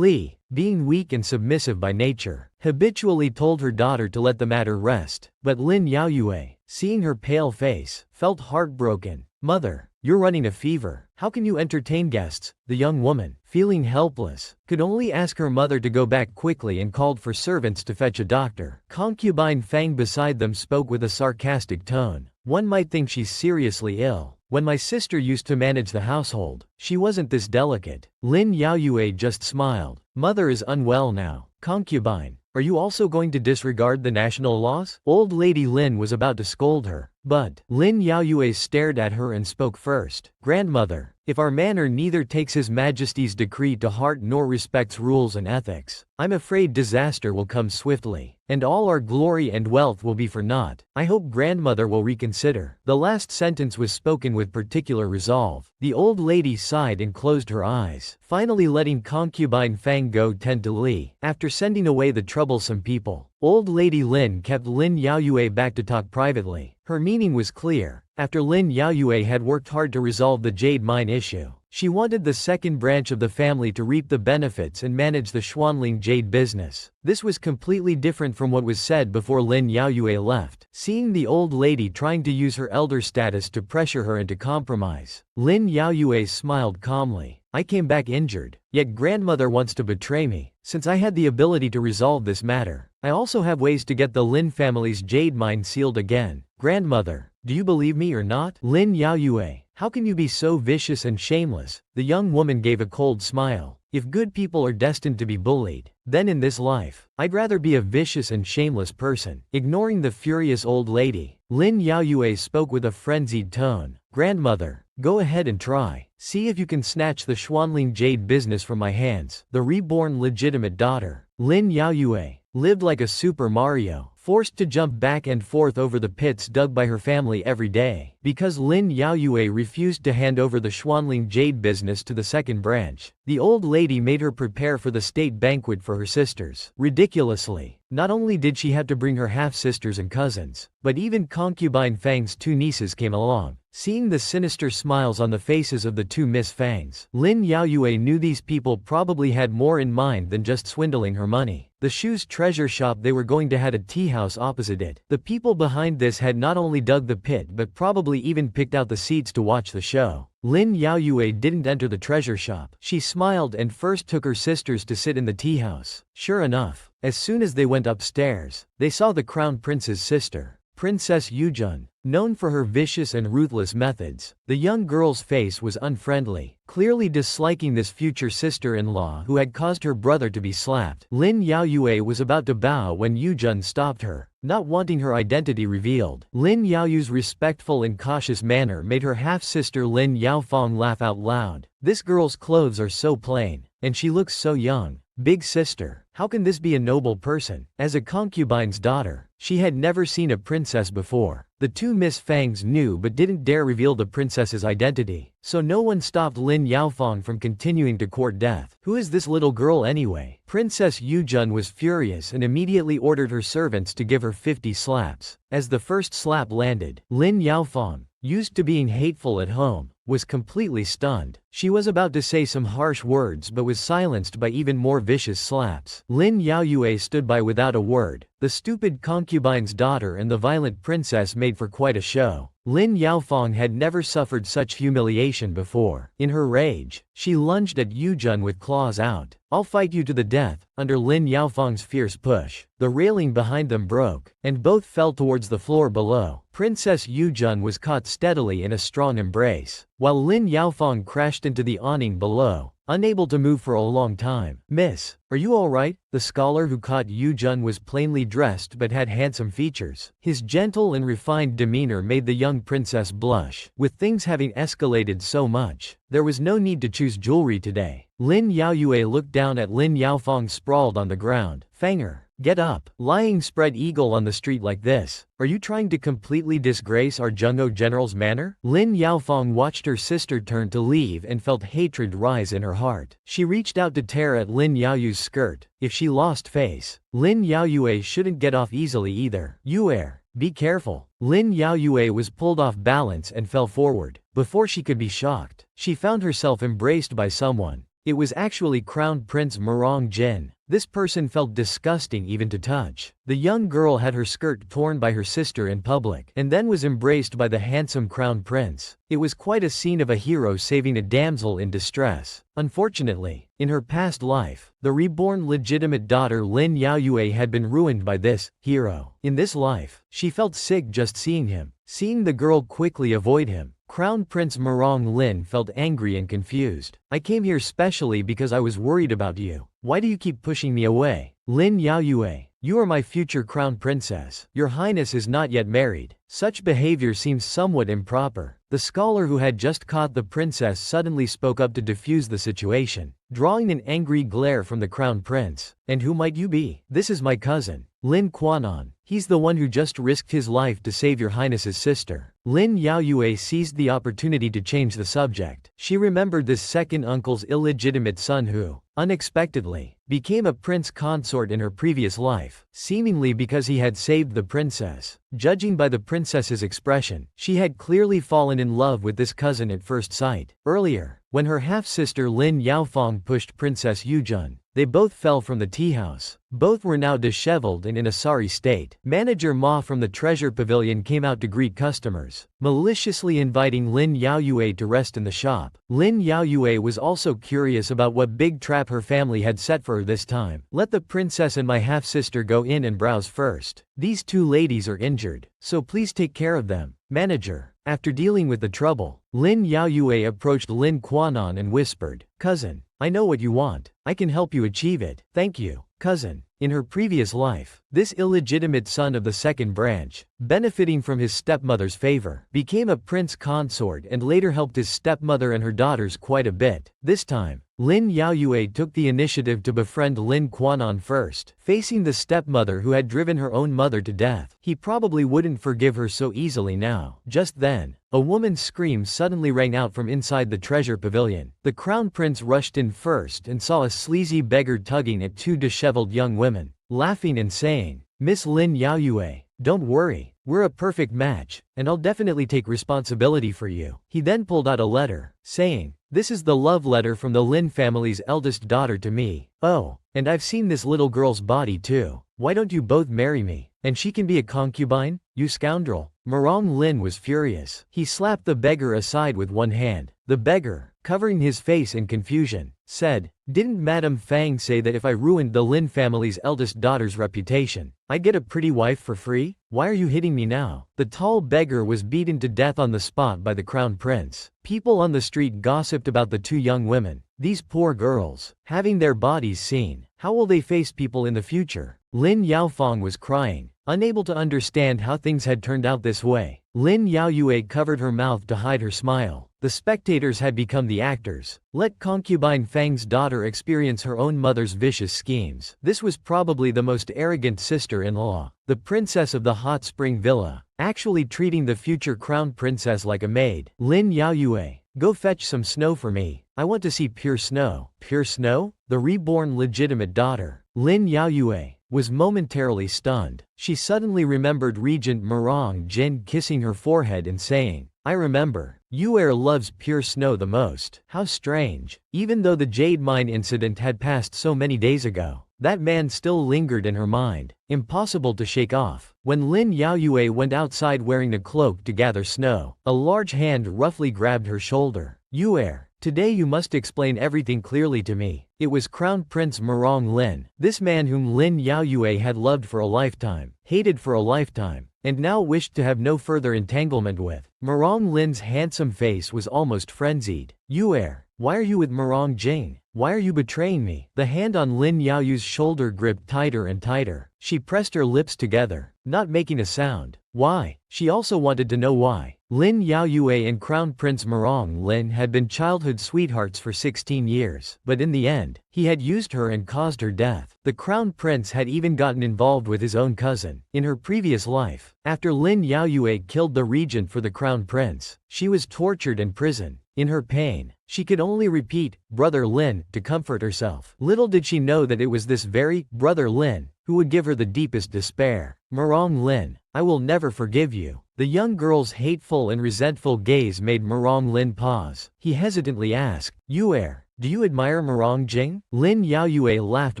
being weak and submissive by nature, habitually told her daughter to let the matter rest. But Lin Yaoyue, seeing her pale face, felt heartbroken. Mother, you're running a fever. How can you entertain guests? The young woman, feeling helpless, could only ask her mother to go back quickly and called for servants to fetch a doctor. Concubine Fang beside them spoke with a sarcastic tone. One might think she's seriously ill. When my sister used to manage the household, she wasn't this delicate. Lin Yaoyue just smiled. Mother is unwell now. Concubine, are you also going to disregard the national laws? Old Lady Lin was about to scold her, but Lin Yaoyue stared at her and spoke first. Grandmother, if our manor neither takes His Majesty's decree to heart nor respects rules and ethics, I'm afraid disaster will come swiftly, and all our glory and wealth will be for naught. I hope grandmother will reconsider. The last sentence was spoken with particular resolve. The old lady sighed and closed her eyes, finally letting concubine Fang go tend to Li. After sending away the troublesome people, Old Lady Lin kept Lin Yaoyue back to talk privately. Her meaning was clear. After Lin Yaoyue had worked hard to resolve the jade mine issue, she wanted the second branch of the family to reap the benefits and manage the Xuanling jade business. This was completely different from what was said before Lin Yaoyue left. Seeing the old lady trying to use her elder status to pressure her into compromise, Lin Yaoyue smiled calmly. I came back injured, yet grandmother wants to betray me. Since I had the ability to resolve this matter, I also have ways to get the Lin family's jade mine sealed again. Grandmother, do you believe me or not? Lin Yaoyue, how can you be so vicious and shameless? The young woman gave a cold smile. If good people are destined to be bullied, then in this life, I'd rather be a vicious and shameless person. Ignoring the furious old lady, Lin Yaoyue spoke with a frenzied tone. Grandmother, go ahead and try. See if you can snatch the Xuanling jade business from my hands. The reborn legitimate daughter, Lin Yaoyue, lived like a Super Mario, forced to jump back and forth over the pits dug by her family every day. Because Lin Yaoyue refused to hand over the Xuanling jade business to the second branch, the old lady made her prepare for the state banquet for her sisters. Ridiculously, not only did she have to bring her half-sisters and cousins, but even concubine Fang's two nieces came along. Seeing the sinister smiles on the faces of the two Miss Fangs, Lin Yaoyue knew these people probably had more in mind than just swindling her money. The shoe's treasure shop they were going to had a tea house opposite it. The people behind this had not only dug the pit but probably even picked out the seats to watch the show. Lin Yaoyue didn't enter the treasure shop. She smiled and first took her sisters to sit in the tea house. Sure enough, as soon as they went upstairs, they saw the crown prince's sister, Princess Yujun. Known for her vicious and ruthless methods, the young girl's face was unfriendly, clearly disliking this future sister-in-law who had caused her brother to be slapped. Lin Yaoyue was about to bow when Yujun stopped her, not wanting her identity revealed. Lin Yaoyu's respectful and cautious manner made her half-sister Lin Yaofeng laugh out loud. This girl's clothes are so plain, and she looks so young. Big sister, how can this be a noble person? As a concubine's daughter, she had never seen a princess before. The two Miss Fangs knew but didn't dare reveal the princess's identity, so no one stopped Lin Yaofeng from continuing to court death. Who is this little girl anyway? Princess Yujun was furious and immediately ordered her servants to give her 50 slaps. As the first slap landed, Lin Yaofeng, used to being hateful at home, was completely stunned. She was about to say some harsh words but was silenced by even more vicious slaps. Lin Yaoyue stood by without a word. The stupid concubine's daughter and the violent princess made for quite a show. Lin Yaofeng had never suffered such humiliation before. In her rage, she lunged at Yujun with claws out. I'll fight you to the death. Under Lin Yaofeng's fierce push, the railing behind them broke, and both fell towards the floor below. Princess Yujun was caught steadily in a strong embrace. While Lin Yaofeng crashed into the awning below, unable to move for a long time. "Miss, are you alright?" The scholar who caught Yu-jun was plainly dressed but had handsome features. His gentle and refined demeanor made the young princess blush. With things having escalated so much, there was no need to choose jewelry today. Lin Yaoyue looked down at Lin Yaofeng sprawled on the ground. "Fanger, get up. Lying spread eagle on the street like this. Are you trying to completely disgrace our Jungo general's manor?" Lin Yaofeng watched her sister turn to leave and felt hatred rise in her heart. She reached out to tear at Lin Yaoyu's skirt. If she lost face, Lin Yaoyue shouldn't get off easily either. "Yuer, be careful." Lin Yaoyue was pulled off balance and fell forward. Before she could be shocked, she found herself embraced by someone. It was actually Crown Prince Murong Jin. This person felt disgusting even to touch. The young girl had her skirt torn by her sister in public, and then was embraced by the handsome Crown Prince. It was quite a scene of a hero saving a damsel in distress. Unfortunately, in her past life, the reborn legitimate daughter Lin Yaoyue had been ruined by this hero. In this life, she felt sick just seeing him. Seeing the girl quickly avoid him, Crown Prince Murong Lin felt angry and confused. "I came here specially because I was worried about you. Why do you keep pushing me away?" "Lin Yaoyue, you are my future crown princess. Your highness is not yet married." Such behavior seems somewhat improper. The scholar who had just caught the princess suddenly spoke up to defuse the situation, drawing an angry glare from the crown prince. "And who might you be?" "This is my cousin, Lin Quanon. He's the one who just risked his life to save your highness's sister." Lin Yaoyue seized the opportunity to change the subject. She remembered this second uncle's illegitimate son who, unexpectedly, became a prince consort in her previous life, seemingly because he had saved the princess. Judging by the princess's expression, she had clearly fallen in love with this cousin at first sight. Earlier, when her half-sister Lin Yaofeng pushed Princess Yujun, they both fell from the tea house. Both were now disheveled and in a sorry state. Manager Ma from the treasure pavilion came out to greet customers, maliciously inviting Lin Yaoyue to rest in the shop. Lin Yaoyue was also curious about what big trap her family had set for her this time. "Let the princess and my half-sister go in and browse first. These two ladies are injured, so please take care of them." Manager. After dealing with the trouble, Lin Yaoyue approached Lin Quanon and whispered, "Cousin, I know what you want. I can help you achieve it." "Thank you, cousin." In her previous life, this illegitimate son of the second branch, benefiting from his stepmother's favor, became a prince consort and later helped his stepmother and her daughters quite a bit. This time, Lin Yaoyue took the initiative to befriend Lin Quanon first. Facing the stepmother who had driven her own mother to death, he probably wouldn't forgive her so easily now. Just then, a woman's scream suddenly rang out from inside the treasure pavilion. The crown prince rushed in first and saw a sleazy beggar tugging at two disheveled young women, laughing and saying, "Miss Lin Yaoyue, don't worry, we're a perfect match, and I'll definitely take responsibility for you." He then pulled out a letter, saying, "This is the love letter from the Lin family's eldest daughter to me. Oh, and I've seen this little girl's body too. Why don't you both marry me, and she can be a concubine, you scoundrel." Murong Lin was furious. He slapped the beggar aside with one hand. The beggar, covering his face in confusion, said, "Didn't Madame Fang say that if I ruined the Lin family's eldest daughter's reputation, I'd get a pretty wife for free? Why are you hitting me now?" The tall beggar was beaten to death on the spot by the crown prince. People on the street gossiped about the two young women. These poor girls, having their bodies seen. How will they face people in the future? Lin Yaofeng was crying, unable to understand how things had turned out this way. Lin Yaoyue covered her mouth to hide her smile. The spectators had become the actors. Let concubine Fang's daughter experience her own mother's vicious schemes. This was probably the most arrogant sister-in-law, the princess of the hot spring villa, actually treating the future crown princess like a maid. "Lin Yaoyue, go fetch some snow for me. I want to see pure snow." Pure snow? The reborn legitimate daughter, Lin Yaoyue, was momentarily stunned. She suddenly remembered Regent Murong Jin kissing her forehead and saying, "I remember. Yuer loves pure snow the most." How strange. Even though the jade mine incident had passed so many days ago, that man still lingered in her mind, impossible to shake off. When Lin Yaoyue went outside wearing a cloak to gather snow, a large hand roughly grabbed her shoulder. "Yuer, today you must explain everything clearly to me." It was Crown Prince Murong Lin, this man whom Lin Yaoyue had loved for a lifetime, hated for a lifetime, and now wished to have no further entanglement with. Murong Lin's handsome face was almost frenzied. "Yuer, Why are you with Murong Jing? Why are you betraying me? The hand on Lin Yaoyu's shoulder gripped tighter and tighter. She pressed her lips together, not making a sound. Why? She also wanted to know why. Lin Yaoyue and Crown Prince Murong Lin had been childhood sweethearts for 16 years, but in the end, he had used her and caused her death. The Crown Prince had even gotten involved with his own cousin. In her previous life, after Lin Yaoyue killed the regent for the Crown Prince, she was tortured and imprisoned. In her pain, she could only repeat, "Brother Lin," to comfort herself. Little did she know that it was this very Brother Lin who would give her the deepest despair. Murong Lin, I will never forgive you. The young girl's hateful and resentful gaze made Murong Lin pause. He hesitantly asked, "Yue, do you admire Murong Jing?" Lin Yaoyue laughed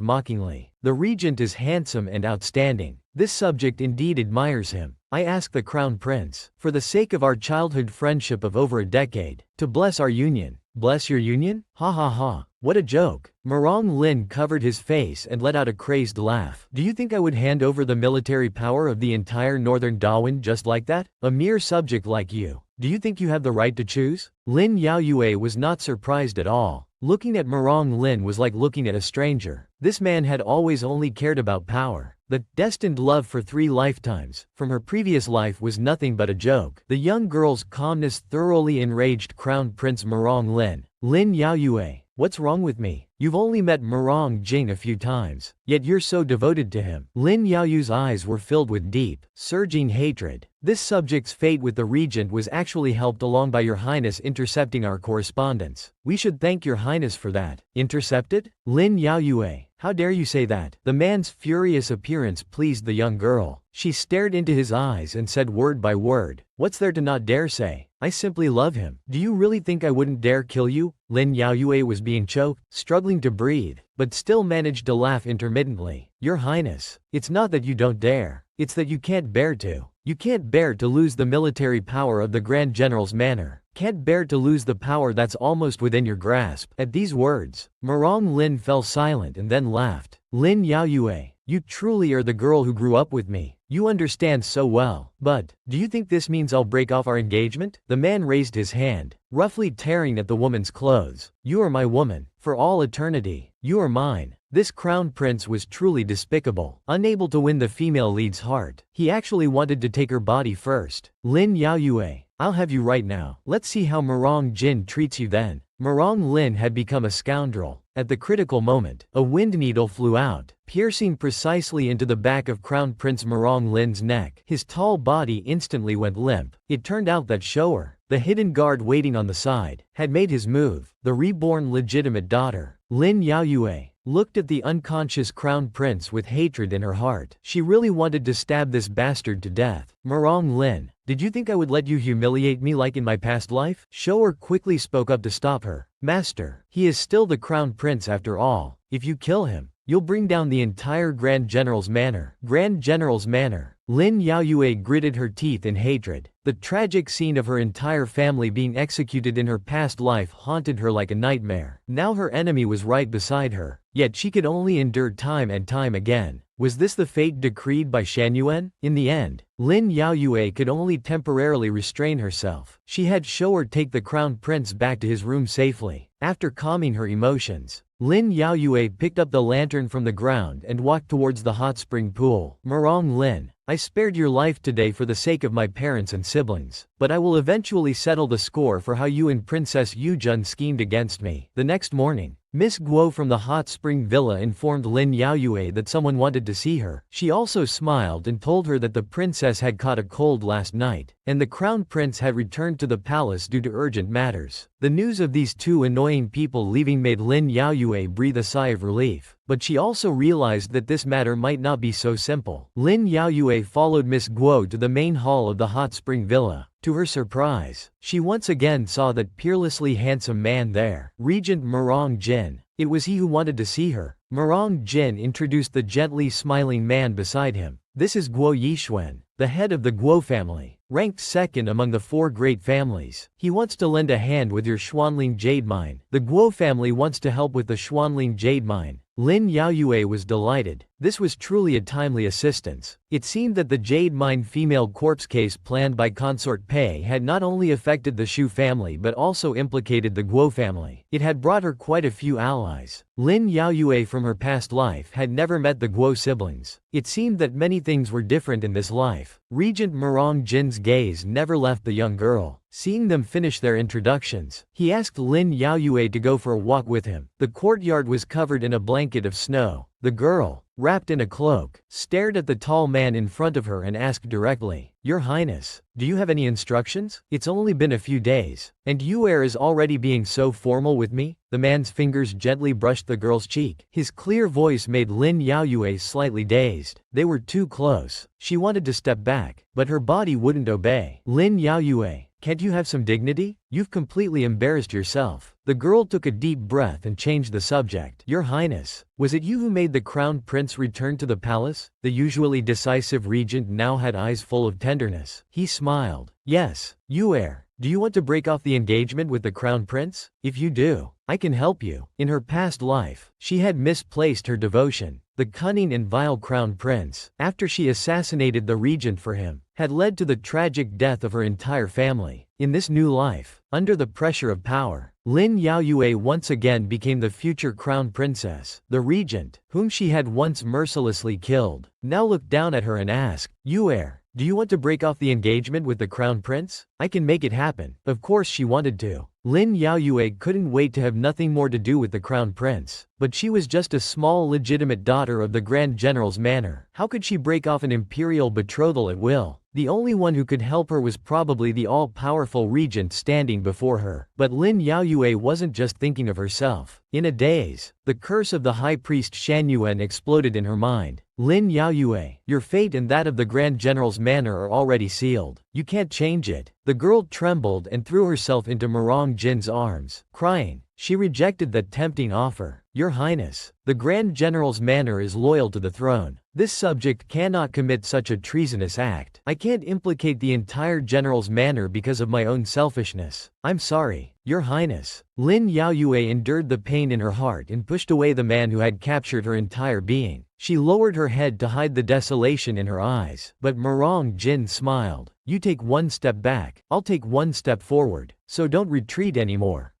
mockingly. The regent is handsome and outstanding. This subject indeed admires him. I ask the Crown Prince, for the sake of our childhood friendship of over a decade, to bless our union. Bless your union? Ha ha ha. What a joke. Murong Lin covered his face and let out a crazed laugh. Do you think I would hand over the military power of the entire northern Dawin just like that? A mere subject like you. Do you think you have the right to choose? Lin Yaoyue was not surprised at all. Looking at Murong Lin was like looking at a stranger. This man had always only cared about power. The destined love for 3 lifetimes from her previous life was nothing but a joke. The young girl's calmness thoroughly enraged Crown Prince Murong Lin. Lin Yaoyue, what's wrong with me? You've only met Murong Jing a few times, yet you're so devoted to him. Lin Yaoyu's eyes were filled with deep, surging hatred. This subject's fate with the regent was actually helped along by your highness intercepting our correspondence. We should thank your highness for that. Intercepted? Lin Yaoyue, how dare you say that? The man's furious appearance pleased the young girl. She stared into his eyes and said word by word, "What's there to not dare say? I simply love him. Do you really think I wouldn't dare kill you?" Lin Yaoyue was being choked, struggling to breathe, but still managed to laugh intermittently. Your highness, it's not that you don't dare, it's that you can't bear to. You can't bear to lose the military power of the Grand General's manor. Can't bear to lose the power that's almost within your grasp. At these words, Murong Lin fell silent and then laughed. Lin Yaoyue, you truly are the girl who grew up with me. You understand so well. But, do you think this means I'll break off our engagement? The man raised his hand, roughly tearing at the woman's clothes. You are my woman, for all eternity. You are mine. This crown prince was truly despicable. Unable to win the female lead's heart, he actually wanted to take her body first. Lin Yaoyue, I'll have you right now. Let's see how Murong Jin treats you then. Murong Lin had become a scoundrel. At the critical moment, a wind needle flew out, piercing precisely into the back of Crown Prince Murong Lin's neck. His tall body instantly went limp. It turned out that Shower, the hidden guard waiting on the side, had made his move. The reborn legitimate daughter, Lin Yaoyue, looked at the unconscious crown prince with hatred in her heart. She really wanted to stab this bastard to death. Murong Lin, did you think I would let you humiliate me like in my past life? Shower quickly spoke up to stop her. Master, he is still the crown prince after all. If you kill him, you'll bring down the entire Grand General's manor. Grand General's manor. Lin Yaoyue gritted her teeth in hatred. The tragic scene of her entire family being executed in her past life haunted her like a nightmare. Now her enemy was right beside her, yet she could only endure time and time again. Was this the fate decreed by Shan Yuan? In the end, Lin Yaoyue could only temporarily restrain herself. She had Shower take the crown prince back to his room safely. After calming her emotions, Lin Yaoyue picked up the lantern from the ground and walked towards the hot spring pool. Murong Lin, I spared your life today for the sake of my parents and siblings, but I will eventually settle the score for how you and Princess Yujun schemed against me. The next morning, Miss Guo from the hot spring villa informed Lin Yaoyue that someone wanted to see her. She also smiled and told her that the princess had caught a cold last night, and the crown prince had returned to the palace due to urgent matters. The news of these two annoying people leaving made Lin Yaoyue breathe a sigh of relief. But she also realized that this matter might not be so simple. Lin Yaoyue followed Miss Guo to the main hall of the hot spring villa. To her surprise, she once again saw that peerlessly handsome man there, Regent Murong Jin. It was he who wanted to see her. Murong Jin introduced the gently smiling man beside him. This is Guo Yixuan, the head of the Guo family. ranked second among the 4 great families. He wants to lend a hand with your Xuanling jade mine. The Guo family wants to help with the Xuanling jade mine. Lin Yaoyue was delighted. This was truly a timely assistance. It seemed that the jade mine female corpse case planned by Consort Pei had not only affected the Shu family but also implicated the Guo family. It had brought her quite a few allies. Lin Yaoyue from her past life had never met the Guo siblings. It seemed that many things were different in this life. Regent Murong Jin's gaze never left the young girl. Seeing them finish their introductions, he asked Lin Yaoyue to go for a walk with him. The courtyard was covered in a blanket of snow. The girl, wrapped in a cloak, stared at the tall man in front of her and asked directly, "Your Highness, do you have any instructions? It's only been a few days, and you is already being so formal with me?" The man's fingers gently brushed the girl's cheek. His clear voice made Lin Yaoyue slightly dazed. They were too close. She wanted to step back, but her body wouldn't obey. "Lin Yaoyue, can't you have some dignity? You've completely embarrassed yourself." The girl took a deep breath and changed the subject. "Your Highness, was it you who made the crown prince return to the palace?" The usually decisive regent now had eyes full of tenderness. He smiled. "Yes, you heir. Do you want to break off the engagement with the crown prince? If you do, I can help you." In her past life, she had misplaced her devotion. The cunning and vile crown prince, after she assassinated the regent for him, had led to the tragic death of her entire family. In this new life, under the pressure of power, Lin Yaoyue once again became the future crown princess. The regent, whom she had once mercilessly killed, now looked down at her and asked, "You heir, do you want to break off the engagement with the crown prince? I can make it happen." Of course she wanted to. Lin Yaoyue couldn't wait to have nothing more to do with the crown prince. But she was just a small legitimate daughter of the Grand General's manor. How could she break off an imperial betrothal at will? The only one who could help her was probably the all-powerful regent standing before her. But Lin Yaoyue wasn't just thinking of herself. In a daze, the curse of the high priest Shan Yuan exploded in her mind. "Lin Yaoyue, your fate and that of the Grand General's manor are already sealed. You can't change it." The girl trembled and threw herself into Murong Jin's arms. Crying, she rejected that tempting offer. "Your Highness, the Grand General's manor is loyal to the throne. This subject cannot commit such a treasonous act. I can't implicate the entire general's manor because of my own selfishness. I'm sorry, Your Highness." Lin Yaoyue endured the pain in her heart and pushed away the man who had captured her entire being. She lowered her head to hide the desolation in her eyes. But Murong Jin smiled. "You take one step back, I'll take one step forward. So don't retreat anymore.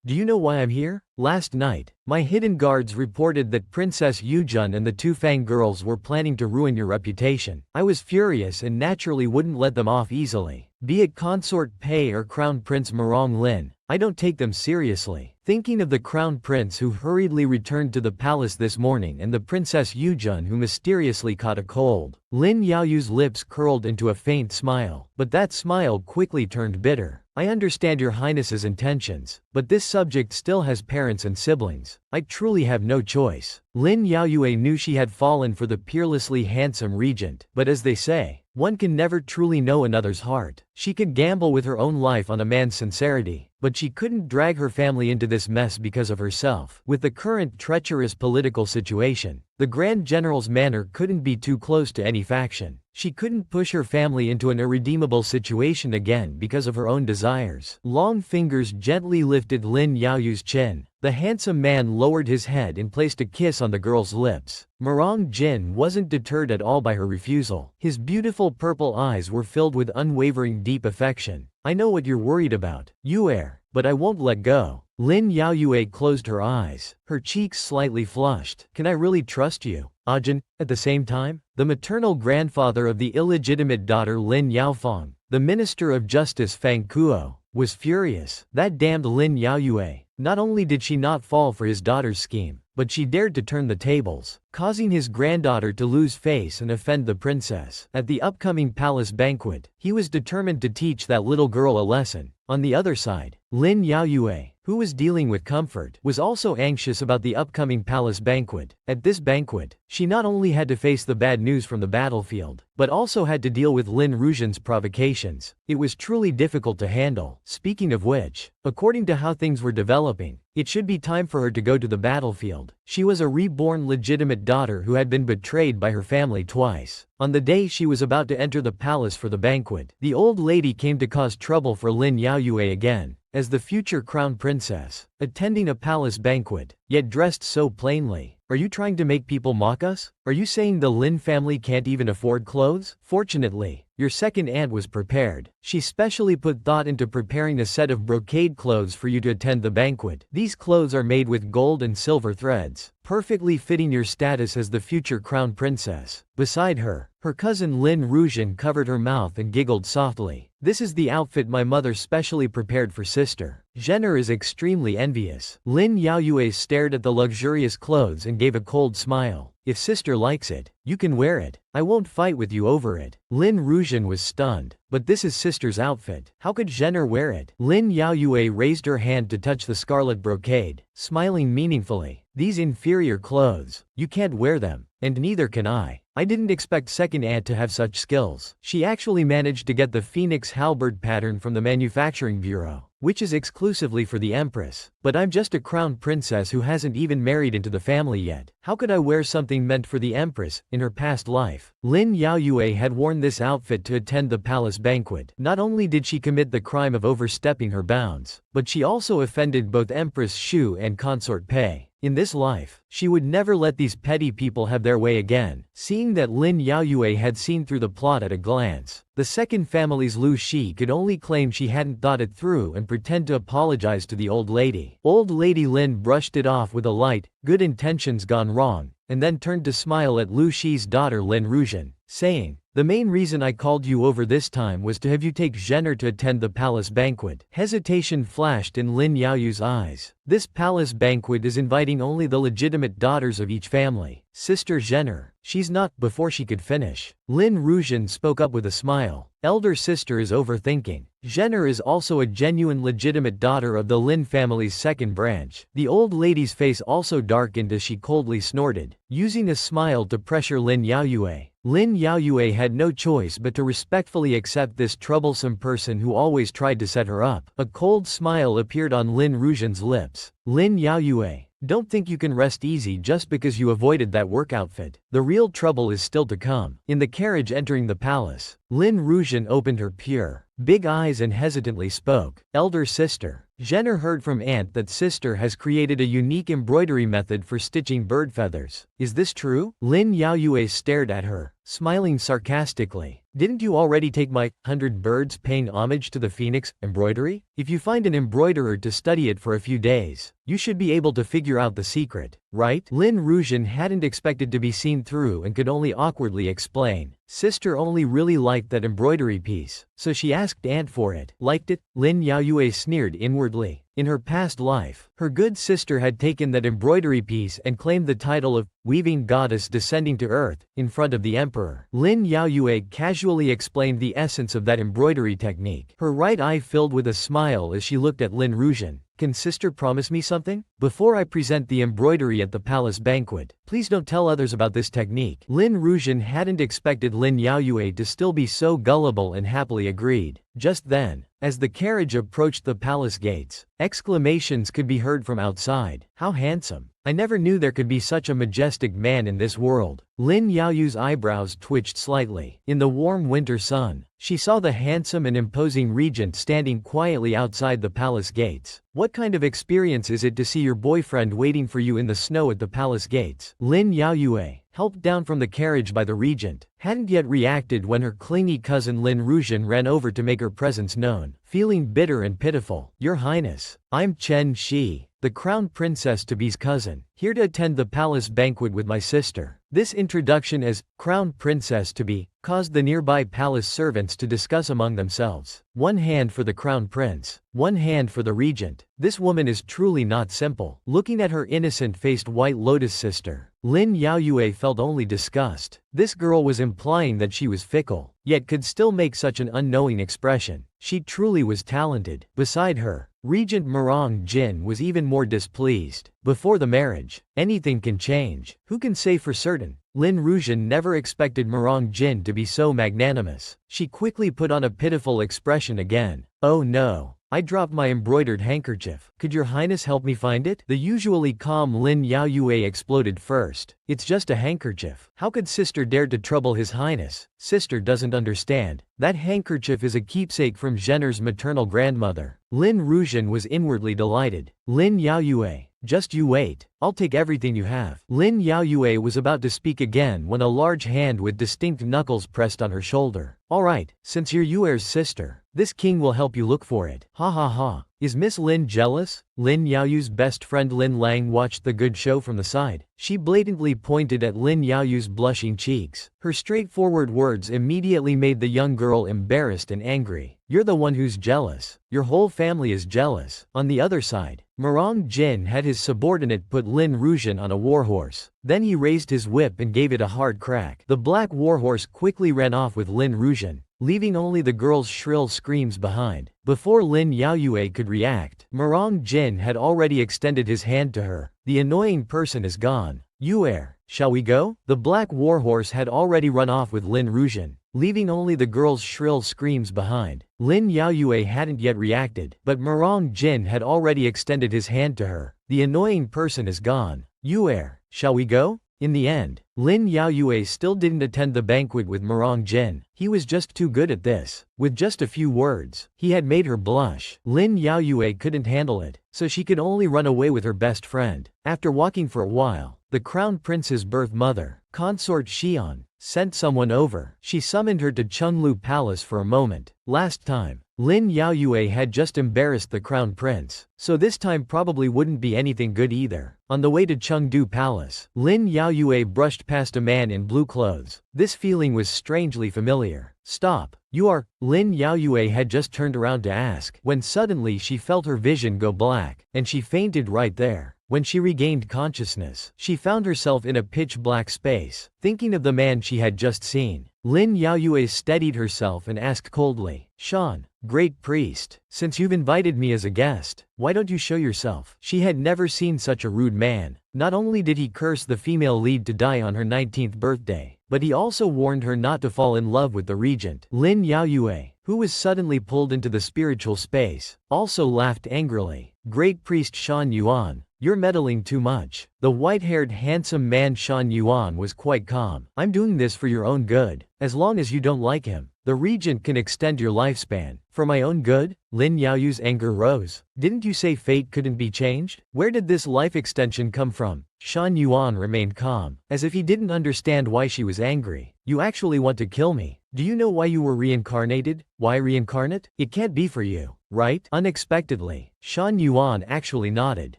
Do you know why I'm here? Last night, my hidden guards reported that Princess Yujun and the 2 Fang girls were planning to ruin your reputation. I was furious and naturally wouldn't let them off easily. Be it Consort Pei or Crown Prince Murong Lin, I don't take them seriously." Thinking of the Crown Prince who hurriedly returned to the palace this morning and the Princess Yujun who mysteriously caught a cold, Lin Yaoyu's lips curled into a faint smile. But that smile quickly turned bitter. "I understand Your Highness's intentions, but this subject still has parents and siblings. I truly have no choice." Lin Yaoyue knew she had fallen for the peerlessly handsome regent, but as they say, one can never truly know another's heart. She could gamble with her own life on a man's sincerity, but she couldn't drag her family into this mess because of herself. With the current treacherous political situation, the Grand General's manor couldn't be too close to any faction. She couldn't push her family into an irredeemable situation again because of her own desires. Long fingers gently lifted Lin Yaoyu's chin. The handsome man lowered his head and placed a kiss on the girl's lips. Murong Jin wasn't deterred at all by her refusal. His beautiful purple eyes were filled with unwavering deep affection. "I know what you're worried about, you heir, but I won't let go." Lin Yaoyue closed her eyes, her cheeks slightly flushed. "Can I really trust you, Ajin?" At the same time, the maternal grandfather of the illegitimate daughter Lin Yaofeng, the Minister of Justice Fang Kuo, was furious. That damned Lin Yaoyue. Not only did she not fall for his daughter's scheme, but she dared to turn the tables, causing his granddaughter to lose face and offend the princess. At the upcoming palace banquet, he was determined to teach that little girl a lesson. On the other side, Lin Yaoyue, who was dealing with comfort, was also anxious about the upcoming palace banquet. At this banquet, she not only had to face the bad news from the battlefield, but also had to deal with Lin Rujian's provocations. It was truly difficult to handle. Speaking of which, according to how things were developing, It should be time for her to go to the battlefield. She was a reborn legitimate daughter who had been betrayed by her family twice. On the day she was about to enter the palace for the banquet, the old lady came to cause trouble for Lin Yaoyue again. As the future crown princess, attending a palace banquet, yet dressed so plainly. Are you trying to make people mock us? Are you saying the Lin family can't even afford clothes? Fortunately, your second aunt was prepared. She specially put thought into preparing a set of brocade clothes for you to attend the banquet. These clothes are made with gold and silver threads, perfectly fitting your status as the future crown princess. Beside her, her cousin Lin Regent covered her mouth and giggled softly. This is the outfit my mother specially prepared for sister. Jenner is extremely envious. Lin Yaoyue stared at the luxurious clothes and gave a cold smile. If sister likes it, you can wear it. I won't fight with you over it. Lin Regent was stunned. But this is sister's outfit. How could Jenner wear it? Lin Yaoyue raised her hand to touch the scarlet brocade, smiling meaningfully. These inferior clothes. You can't wear them. And neither can I. I didn't expect second aunt to have such skills. She actually managed to get the phoenix halberd pattern from the manufacturing bureau, which is exclusively for the empress. But I'm just a crown princess who hasn't even married into the family yet. How could I wear something meant for the empress in her past life? Lin Yaoyue had worn this outfit to attend the palace banquet. Not only did she commit the crime of overstepping her bounds, but she also offended both Empress Shu and Consort Pei. In this life, she would never let these petty people have their way again. Seeing that Lin Yaoyue had seen through the plot at a glance, the second family's Lu Shi could only claim she hadn't thought it through and pretend to apologize to the old lady. Old Lady Lin brushed it off with a light, good intentions gone wrong, and then turned to smile at Lu Shi's daughter Lin Regent, saying, "The main reason I called you over this time was to have you take Jenner to attend the palace banquet." Hesitation flashed in Lin Yaoyue's eyes. This palace banquet is inviting only the legitimate daughters of each family. Sister Jenner, she's not. Before she could finish, Lin Regent spoke up with a smile. Elder sister is overthinking. Jenner is also a genuine legitimate daughter of the Lin family's second branch. The old lady's face also darkened as she coldly snorted, using a smile to pressure Lin Yaoyue. Lin Yaoyue had no choice but to respectfully accept this troublesome person who always tried to set her up. A cold smile appeared on Lin Regent's lips. Lin Yaoyue, don't think you can rest easy just because you avoided that work outfit. The real trouble is still to come. In the carriage entering the palace, Lin Regent opened her pure, big eyes and hesitantly spoke. Elder sister, Jenner heard from aunt that sister has created a unique embroidery method for stitching bird feathers. Is this true? Lin Yaoyue stared at her, smiling sarcastically. Didn't you already take my 100 birds paying homage to the phoenix embroidery? If you find an embroiderer to study it for a few days, you should be able to figure out the secret, right? Lin Regent hadn't expected to be seen through and could only awkwardly explain. Sister only really liked that embroidery piece, so she asked aunt for it. Liked it? Lin Yaoyue sneered inwardly. In her past life, her good sister had taken that embroidery piece and claimed the title of weaving goddess descending to earth in front of the emperor. Lin Yaoyue casually explained the essence of that embroidery technique. Her right eye filled with a smile as she looked at Lin Regent. Can sister promise me something? Before I present the embroidery at the palace banquet, please don't tell others about this technique. Lin Regent hadn't expected Lin Yaoyue to still be so gullible and happily agreed. Just then, as the carriage approached the palace gates, exclamations could be heard from outside. How handsome! I never knew there could be such a majestic man in this world. Lin Yaoyue's eyebrows twitched slightly. In the warm winter sun, she saw the handsome and imposing regent standing quietly outside the palace gates. What kind of experience is it to see your boyfriend waiting for you in the snow at the palace gates? Lin Yaoyue, helped down from the carriage by the regent, hadn't yet reacted when her clingy cousin Lin Regent ran over to make her presence known. Feeling bitter and pitiful, "Your Highness, I'm Chen Shi, the crown princess-to-be's cousin, here to attend the palace banquet with my sister." This introduction as crown princess-to-be caused the nearby palace servants to discuss among themselves. One hand for the crown prince, one hand for the regent. This woman is truly not simple. Looking at her innocent-faced White Lotus sister, Lin Yaoyue felt only disgust. This girl was implying that she was fickle, yet could still make such an unknowing expression. She truly was talented. Beside her, Regent Mirong Jin was even more displeased. Before the marriage, anything can change. Who can say for certain? Lin Regent never expected Mirong Jin to be so magnanimous. She quickly put on a pitiful expression again. "Oh no. I dropped my embroidered handkerchief. Could your highness help me find it? The usually calm Lin Yaoyue exploded first. It's just a handkerchief. How could sister dare to trouble his highness? Sister doesn't understand. That handkerchief is a keepsake from Zhen'er's maternal grandmother. Lin Ruzhen was inwardly delighted. Lin Yaoyue, just you wait. I'll take everything you have. Lin Yaoyue was about to speak again when a large hand with distinct knuckles pressed on her shoulder. Alright, since you're Yuer's sister, this king will help you look for it. Ha ha ha. Is Miss Lin jealous? Lin Yaoyu's best friend Lin Lang watched the good show from the side. She blatantly pointed at Lin Yaoyu's blushing cheeks. Her straightforward words immediately made the young girl embarrassed and angry. You're the one who's jealous. Your whole family is jealous. On the other side, Murong Jin had his subordinate put Lin Ruzhen on a warhorse. Then he raised his whip and gave it a hard crack. The black warhorse quickly ran off with Lin Ruzhen, leaving only the girl's shrill screams behind. Before Lin Yaoyue could react, Murong Jin had already extended his hand to her. The annoying person is gone. Yuer, shall we go? The black warhorse had already run off with Lin Ruzhen, leaving only the girl's shrill screams behind. Lin Yaoyue hadn't yet reacted, but Murong Jin had already extended his hand to her. The annoying person is gone. Yuer, shall we go? In the end, Lin Yaoyue still didn't attend the banquet with Murong Jin. He was just too good at this. With just a few words, he had made her blush. Lin Yaoyue couldn't handle it, so she could only run away with her best friend. After walking for a while, the crown prince's birth mother, consort Xian, sent someone over. She summoned her to Chenglu Palace for a moment. Last time, Lin Yaoyue had just embarrassed the crown prince, so this time probably wouldn't be anything good either. On the way to Chengdu Palace, Lin Yaoyue brushed past a man in blue clothes. This feeling was strangely familiar. Stop. You are… Lin Yaoyue had just turned around to ask, when suddenly she felt her vision go black, and she fainted right there. When she regained consciousness, she found herself in a pitch-black space. Thinking of the man she had just seen, Lin Yaoyue steadied herself and asked coldly, Shan, great priest, since you've invited me as a guest, why don't you show yourself? She had never seen such a rude man. Not only did he curse the female lead to die on her 19th birthday, but he also warned her not to fall in love with the regent. Lin Yaoyue, who was suddenly pulled into the spiritual space, also laughed angrily. Great priest Shan Yuan, you're meddling too much. The white-haired handsome man Shan Yuan was quite calm. I'm doing this for your own good. As long as you don't like him, the regent can extend your lifespan. For my own good? Lin Yaoyu's anger rose. Didn't you say fate couldn't be changed? Where did this life extension come from? Shan Yuan remained calm, as if he didn't understand why she was angry. You actually want to kill me. Do you know why you were reincarnated? Why reincarnate? It can't be for you, right? Unexpectedly, Shan Yuan actually nodded.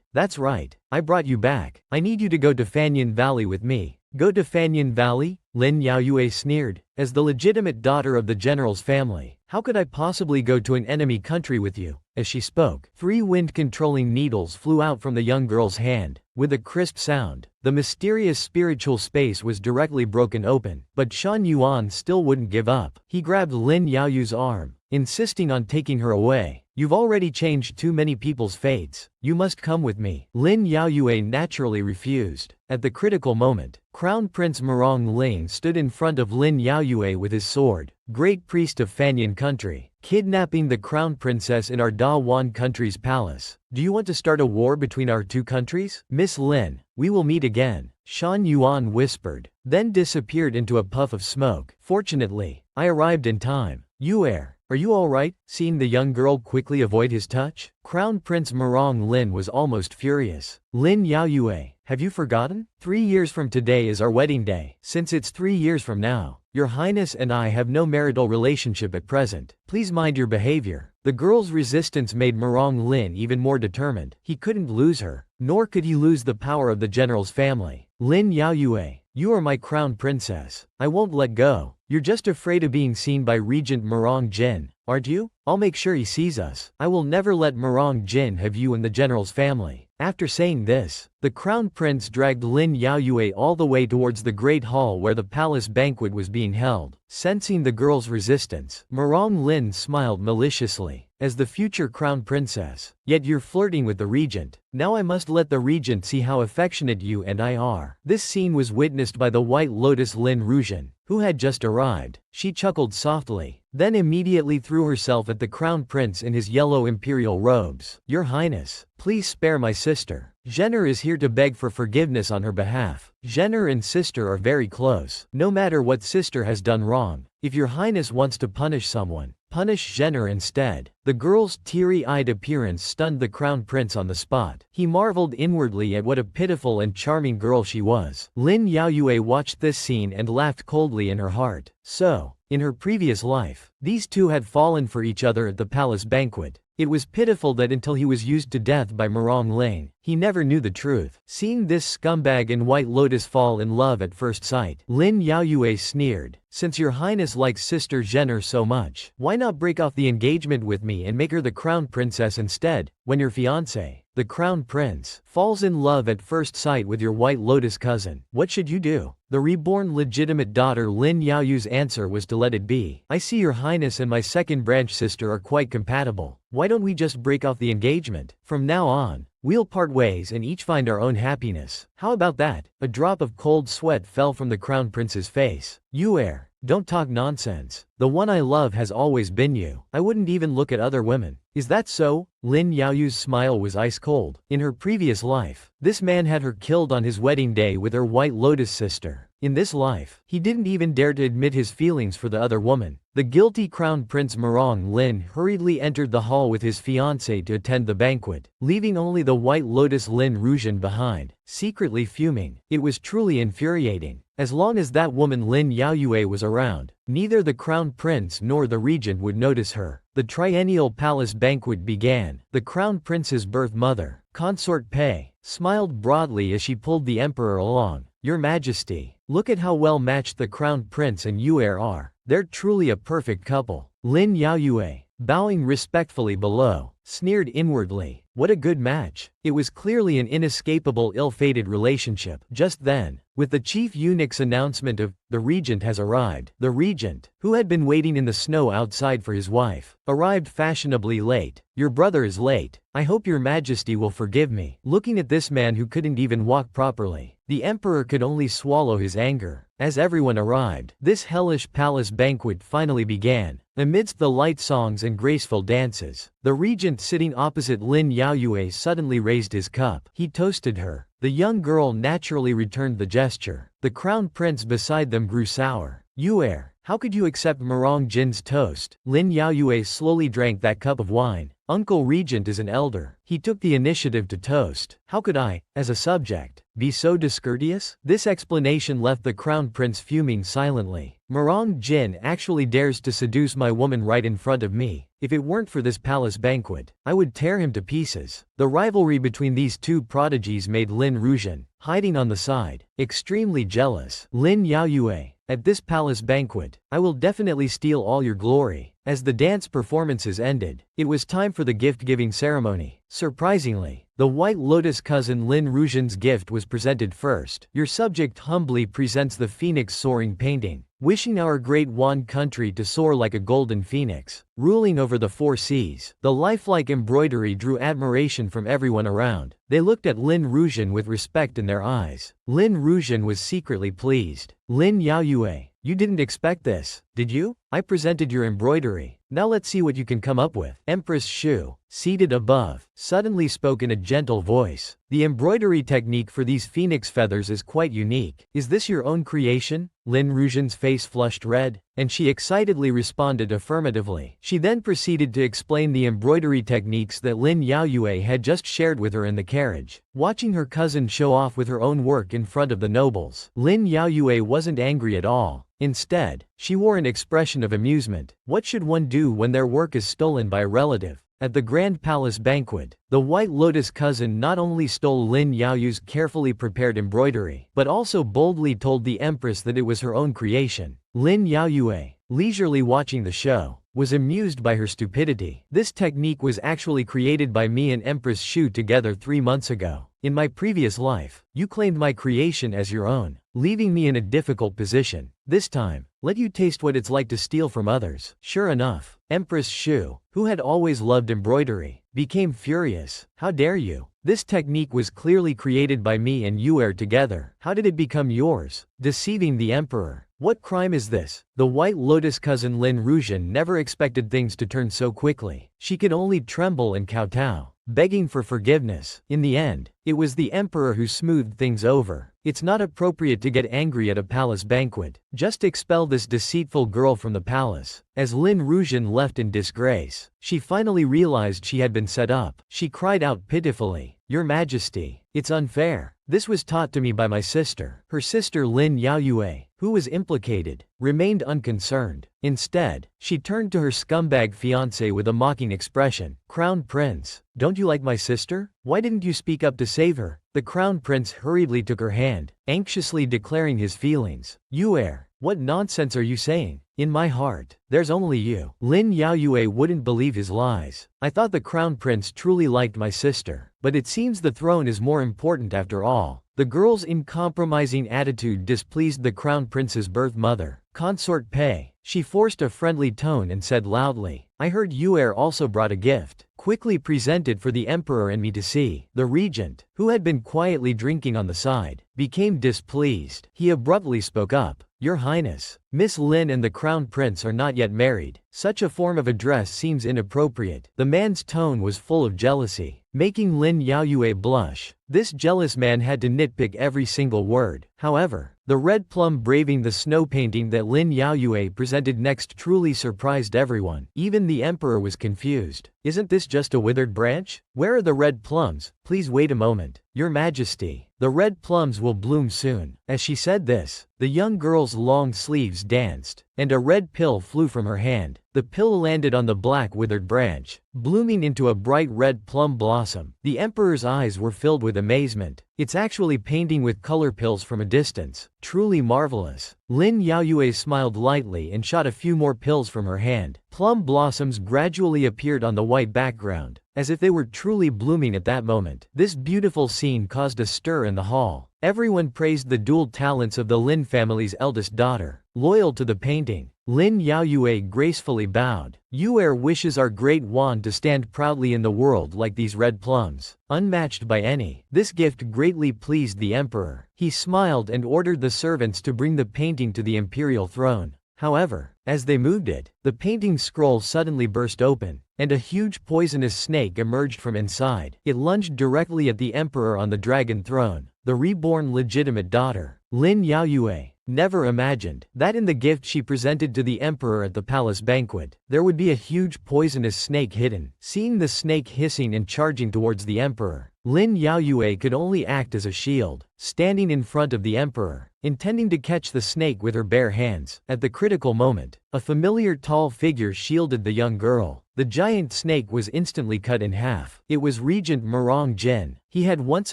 That's right. I brought you back. I need you to go to Fanyan Valley with me. Go to Fanyan Valley? Lin Yaoyue sneered. As the legitimate daughter of the general's family, how could I possibly go to an enemy country with you? As she spoke, 3 wind-controlling needles flew out from the young girl's hand. With a crisp sound, the mysterious spiritual space was directly broken open. But Shan Yuan still wouldn't give up. He grabbed Lin Yaoyu's arm, insisting on taking her away. You've already changed too many people's fates. You must come with me. Lin Yaoyue naturally refused. At the critical moment, Crown Prince Murong Ling stood in front of Lin Yaoyue with his sword. Great priest of Fanyan country, kidnapping the crown princess in our Da Wan country's palace. Do you want to start a war between our two countries? Miss Lin, we will meet again, Shan Yuan whispered, then disappeared into a puff of smoke. Fortunately, I arrived in time. Yuer, are you alright? Seeing the young girl quickly avoid his touch, Crown Prince Murong Lin was almost furious. Lin Yaoyue, have you forgotten? 3 years from today is our wedding day. Since it's 3 years from now, Your Highness and I have no marital relationship at present. Please mind your behavior. The girl's resistance made Murong Lin even more determined. He couldn't lose her, nor could he lose the power of the general's family. Lin Yaoyue, you are my crown princess. I won't let go. You're just afraid of being seen by Regent Murong Jin, aren't you? I'll make sure he sees us. I will never let Murong Jin have you in the general's family. After saying this, the crown prince dragged Lin Yaoyue all the way towards the great hall where the palace banquet was being held. Sensing the girl's resistance, Murong Lin smiled maliciously. as the future crown princess. Yet you're flirting with the regent. Now I must let the regent see how affectionate you and I are. This scene was witnessed by the White Lotus Lin Ruzhen, who had just arrived. She chuckled softly, then immediately threw herself at the crown prince in his yellow imperial robes. Your Highness, please spare my sister. Jenner is here to beg for forgiveness on her behalf. Jenner and sister are very close. No matter what sister has done wrong, if your Highness wants to punish someone, punish Jenner instead. The girl's teary-eyed appearance stunned the crown prince on the spot. He marveled inwardly at what a pitiful and charming girl she was. Lin Yaoyue watched this scene and laughed coldly in her heart. So, in her previous life, these two had fallen for each other at the palace banquet. It was pitiful that until he was used to death by Murong Lane, he never knew the truth. Seeing this scumbag and White Lotus fall in love at first sight, Lin Yaoyue sneered. Since your Highness likes Sister Jenner so much, why not break off the engagement with me and make her the crown princess instead? When your fiancé, the crown prince, falls in love at first sight with your White Lotus cousin, what should you do? The reborn legitimate daughter Lin Yaoyu's answer was to let it be. I see your Highness and my second branch sister are quite compatible. Why don't we just break off the engagement? From now on, we'll part ways and each find our own happiness. How about that? A drop of cold sweat fell from the crown prince's face. Yuer, don't talk nonsense. The one I love has always been you. I wouldn't even look at other women. Is that so? Lin Yaoyu's smile was ice cold. In her previous life, this man had her killed on his wedding day with her White Lotus sister. In this life, he didn't even dare to admit his feelings for the other woman. The guilty crown prince Murong Lin hurriedly entered the hall with his fiancée to attend the banquet, leaving only the White Lotus Lin Ruzhen behind, secretly fuming. It was truly infuriating. As long as that woman Lin Yaoyue was around, neither the crown prince nor the regent would notice her. The triennial palace banquet began. The crown prince's birth mother, Consort Pei, smiled broadly as she pulled the emperor along. Your Majesty, look at how well matched the crown prince and Yuer are. They're truly a perfect couple. Lin Yaoyue, bowing respectfully below, sneered inwardly. What a good match. It was clearly an inescapable ill-fated relationship. Just then, with the chief eunuch's announcement of, the regent has arrived, the regent, who had been waiting in the snow outside for his wife, arrived fashionably late. Your brother is late. I hope your Majesty will forgive me. Looking at this man who couldn't even walk properly, the emperor could only swallow his anger. As everyone arrived, this hellish palace banquet finally began. Amidst the light songs and graceful dances, the regent sitting opposite Lin Yaoyue suddenly raised his cup. He toasted her. The young girl naturally returned the gesture. The crown prince beside them grew sour. Yuer, how could you accept Murong Jin's toast? Lin Yaoyue slowly drank that cup of wine. Uncle Regent is an elder. He took the initiative to toast. How could I, as a subject, be so discourteous? This explanation left the crown prince fuming silently. Murong Jin actually dares to seduce my woman right in front of me. If it weren't for this palace banquet, I would tear him to pieces. The rivalry between these two prodigies made Lin Ruzhen, hiding on the side, extremely jealous. Lin Yaoyue, at this palace banquet, I will definitely steal all your glory. As the dance performances ended, it was time for the gift-giving ceremony. Surprisingly, the White Lotus cousin Lin Ruzhen's gift was presented first. Your subject humbly presents the phoenix soaring painting, wishing our great Wan country to soar like a golden phoenix, ruling over the four seas. The lifelike embroidery drew admiration from everyone around. They looked at Lin Ruzhen with respect in their eyes. Lin Ruzhen was secretly pleased. Lin Yaoyue, you didn't expect this, did you? I presented your embroidery. Now let's see what you can come up with. Empress Shu, seated above, suddenly spoke in a gentle voice. The embroidery technique for these phoenix feathers is quite unique. Is this your own creation? Lin Ruzhen's face flushed red, and she excitedly responded affirmatively. She then proceeded to explain the embroidery techniques that Lin Yaoyue had just shared with her in the carriage. Watching her cousin show off with her own work in front of the nobles, Lin Yaoyue wasn't angry at all. Instead, she wore an expression of amusement. What should one do when their work is stolen by a relative? At the Grand Palace banquet, the White Lotus cousin not only stole Lin Yaoyu's carefully prepared embroidery, but also boldly told the empress that it was her own creation. Lin Yaoyue, leisurely watching the show, was amused by her stupidity. This technique was actually created by me and Empress Shu together 3 months ago. In my previous life, you claimed my creation as your own, leaving me in a difficult position. This time, let you taste what it's like to steal from others." Sure enough, Empress Shu, who had always loved embroidery, became furious. "How dare you? This technique was clearly created by me and Yuer together. How did it become yours? Deceiving the emperor. What crime is this?" The White Lotus cousin Lin Rujian never expected things to turn so quickly. She could only tremble and kowtow, begging for forgiveness. In the end, it was the emperor who smoothed things over. "It's not appropriate to get angry at a palace banquet. Just expel this deceitful girl from the palace." As Lin Rujian left in disgrace, she finally realized she had been set up. She cried out pitifully, "Your Majesty, it's unfair. This was taught to me by my sister." Her sister Lin Yaoyue, who was implicated, remained unconcerned. Instead, she turned to her scumbag fiancé with a mocking expression. "Crown Prince, don't you like my sister? Why didn't you speak up to save her?" The Crown Prince hurriedly took her hand, anxiously declaring his feelings. "Yuer, what nonsense are you saying? In my heart, there's only you." Lin Yaoyue wouldn't believe his lies. "I thought the Crown Prince truly liked my sister, but it seems the throne is more important after all." The girl's uncompromising attitude displeased the Crown Prince's birth mother, Consort Pei. She forced a friendly tone and said loudly, "I heard Yuer also brought a gift, quickly presented for the emperor and me to see." The regent, who had been quietly drinking on the side, became displeased. He abruptly spoke up, "Your Highness, Miss Lin and the Crown Prince are not yet married. Such a form of address seems inappropriate." The man's tone was full of jealousy, making Lin Yaoyue blush. This jealous man had to nitpick every single word. However, the red plum braving the snow painting that Lin Yaoyue presented next truly surprised everyone. Even the emperor was confused. "Isn't this just a withered branch? Where are the red plums? Please wait a moment. Your Majesty, the red plums will bloom soon." As she said this, the young girl's long sleeves danced, and a red pill flew from her hand. The pill landed on the black withered branch, blooming into a bright red plum blossom. The emperor's eyes were filled with amazement. "It's actually painting with color pills from a distance. Truly marvelous." Lin Yaoyue smiled lightly and shot a few more pills from her hand. Plum blossoms gradually appeared on the white background, as if they were truly blooming at that moment. This beautiful scene caused a stir in the hall. Everyone praised the dual talents of the Lin family's eldest daughter. Loyal to the painting, Lin Yaoyue gracefully bowed. "Yuer wishes our great wand to stand proudly in the world like these red plums, unmatched by any." This gift greatly pleased the emperor. He smiled and ordered the servants to bring the painting to the imperial throne. However, as they moved it, the painting scroll suddenly burst open, and a huge poisonous snake emerged from inside. It lunged directly at the emperor on the dragon throne, the reborn legitimate daughter. Lin Yaoyue never imagined that in the gift she presented to the emperor at the palace banquet, there would be a huge poisonous snake hidden. Seeing the snake hissing and charging towards the emperor, Lin Yaoyue could only act as a shield, standing in front of the emperor, intending to catch the snake with her bare hands. At the critical moment, a familiar tall figure shielded the young girl. The giant snake was instantly cut in half. It was Regent Murong Jin. He had once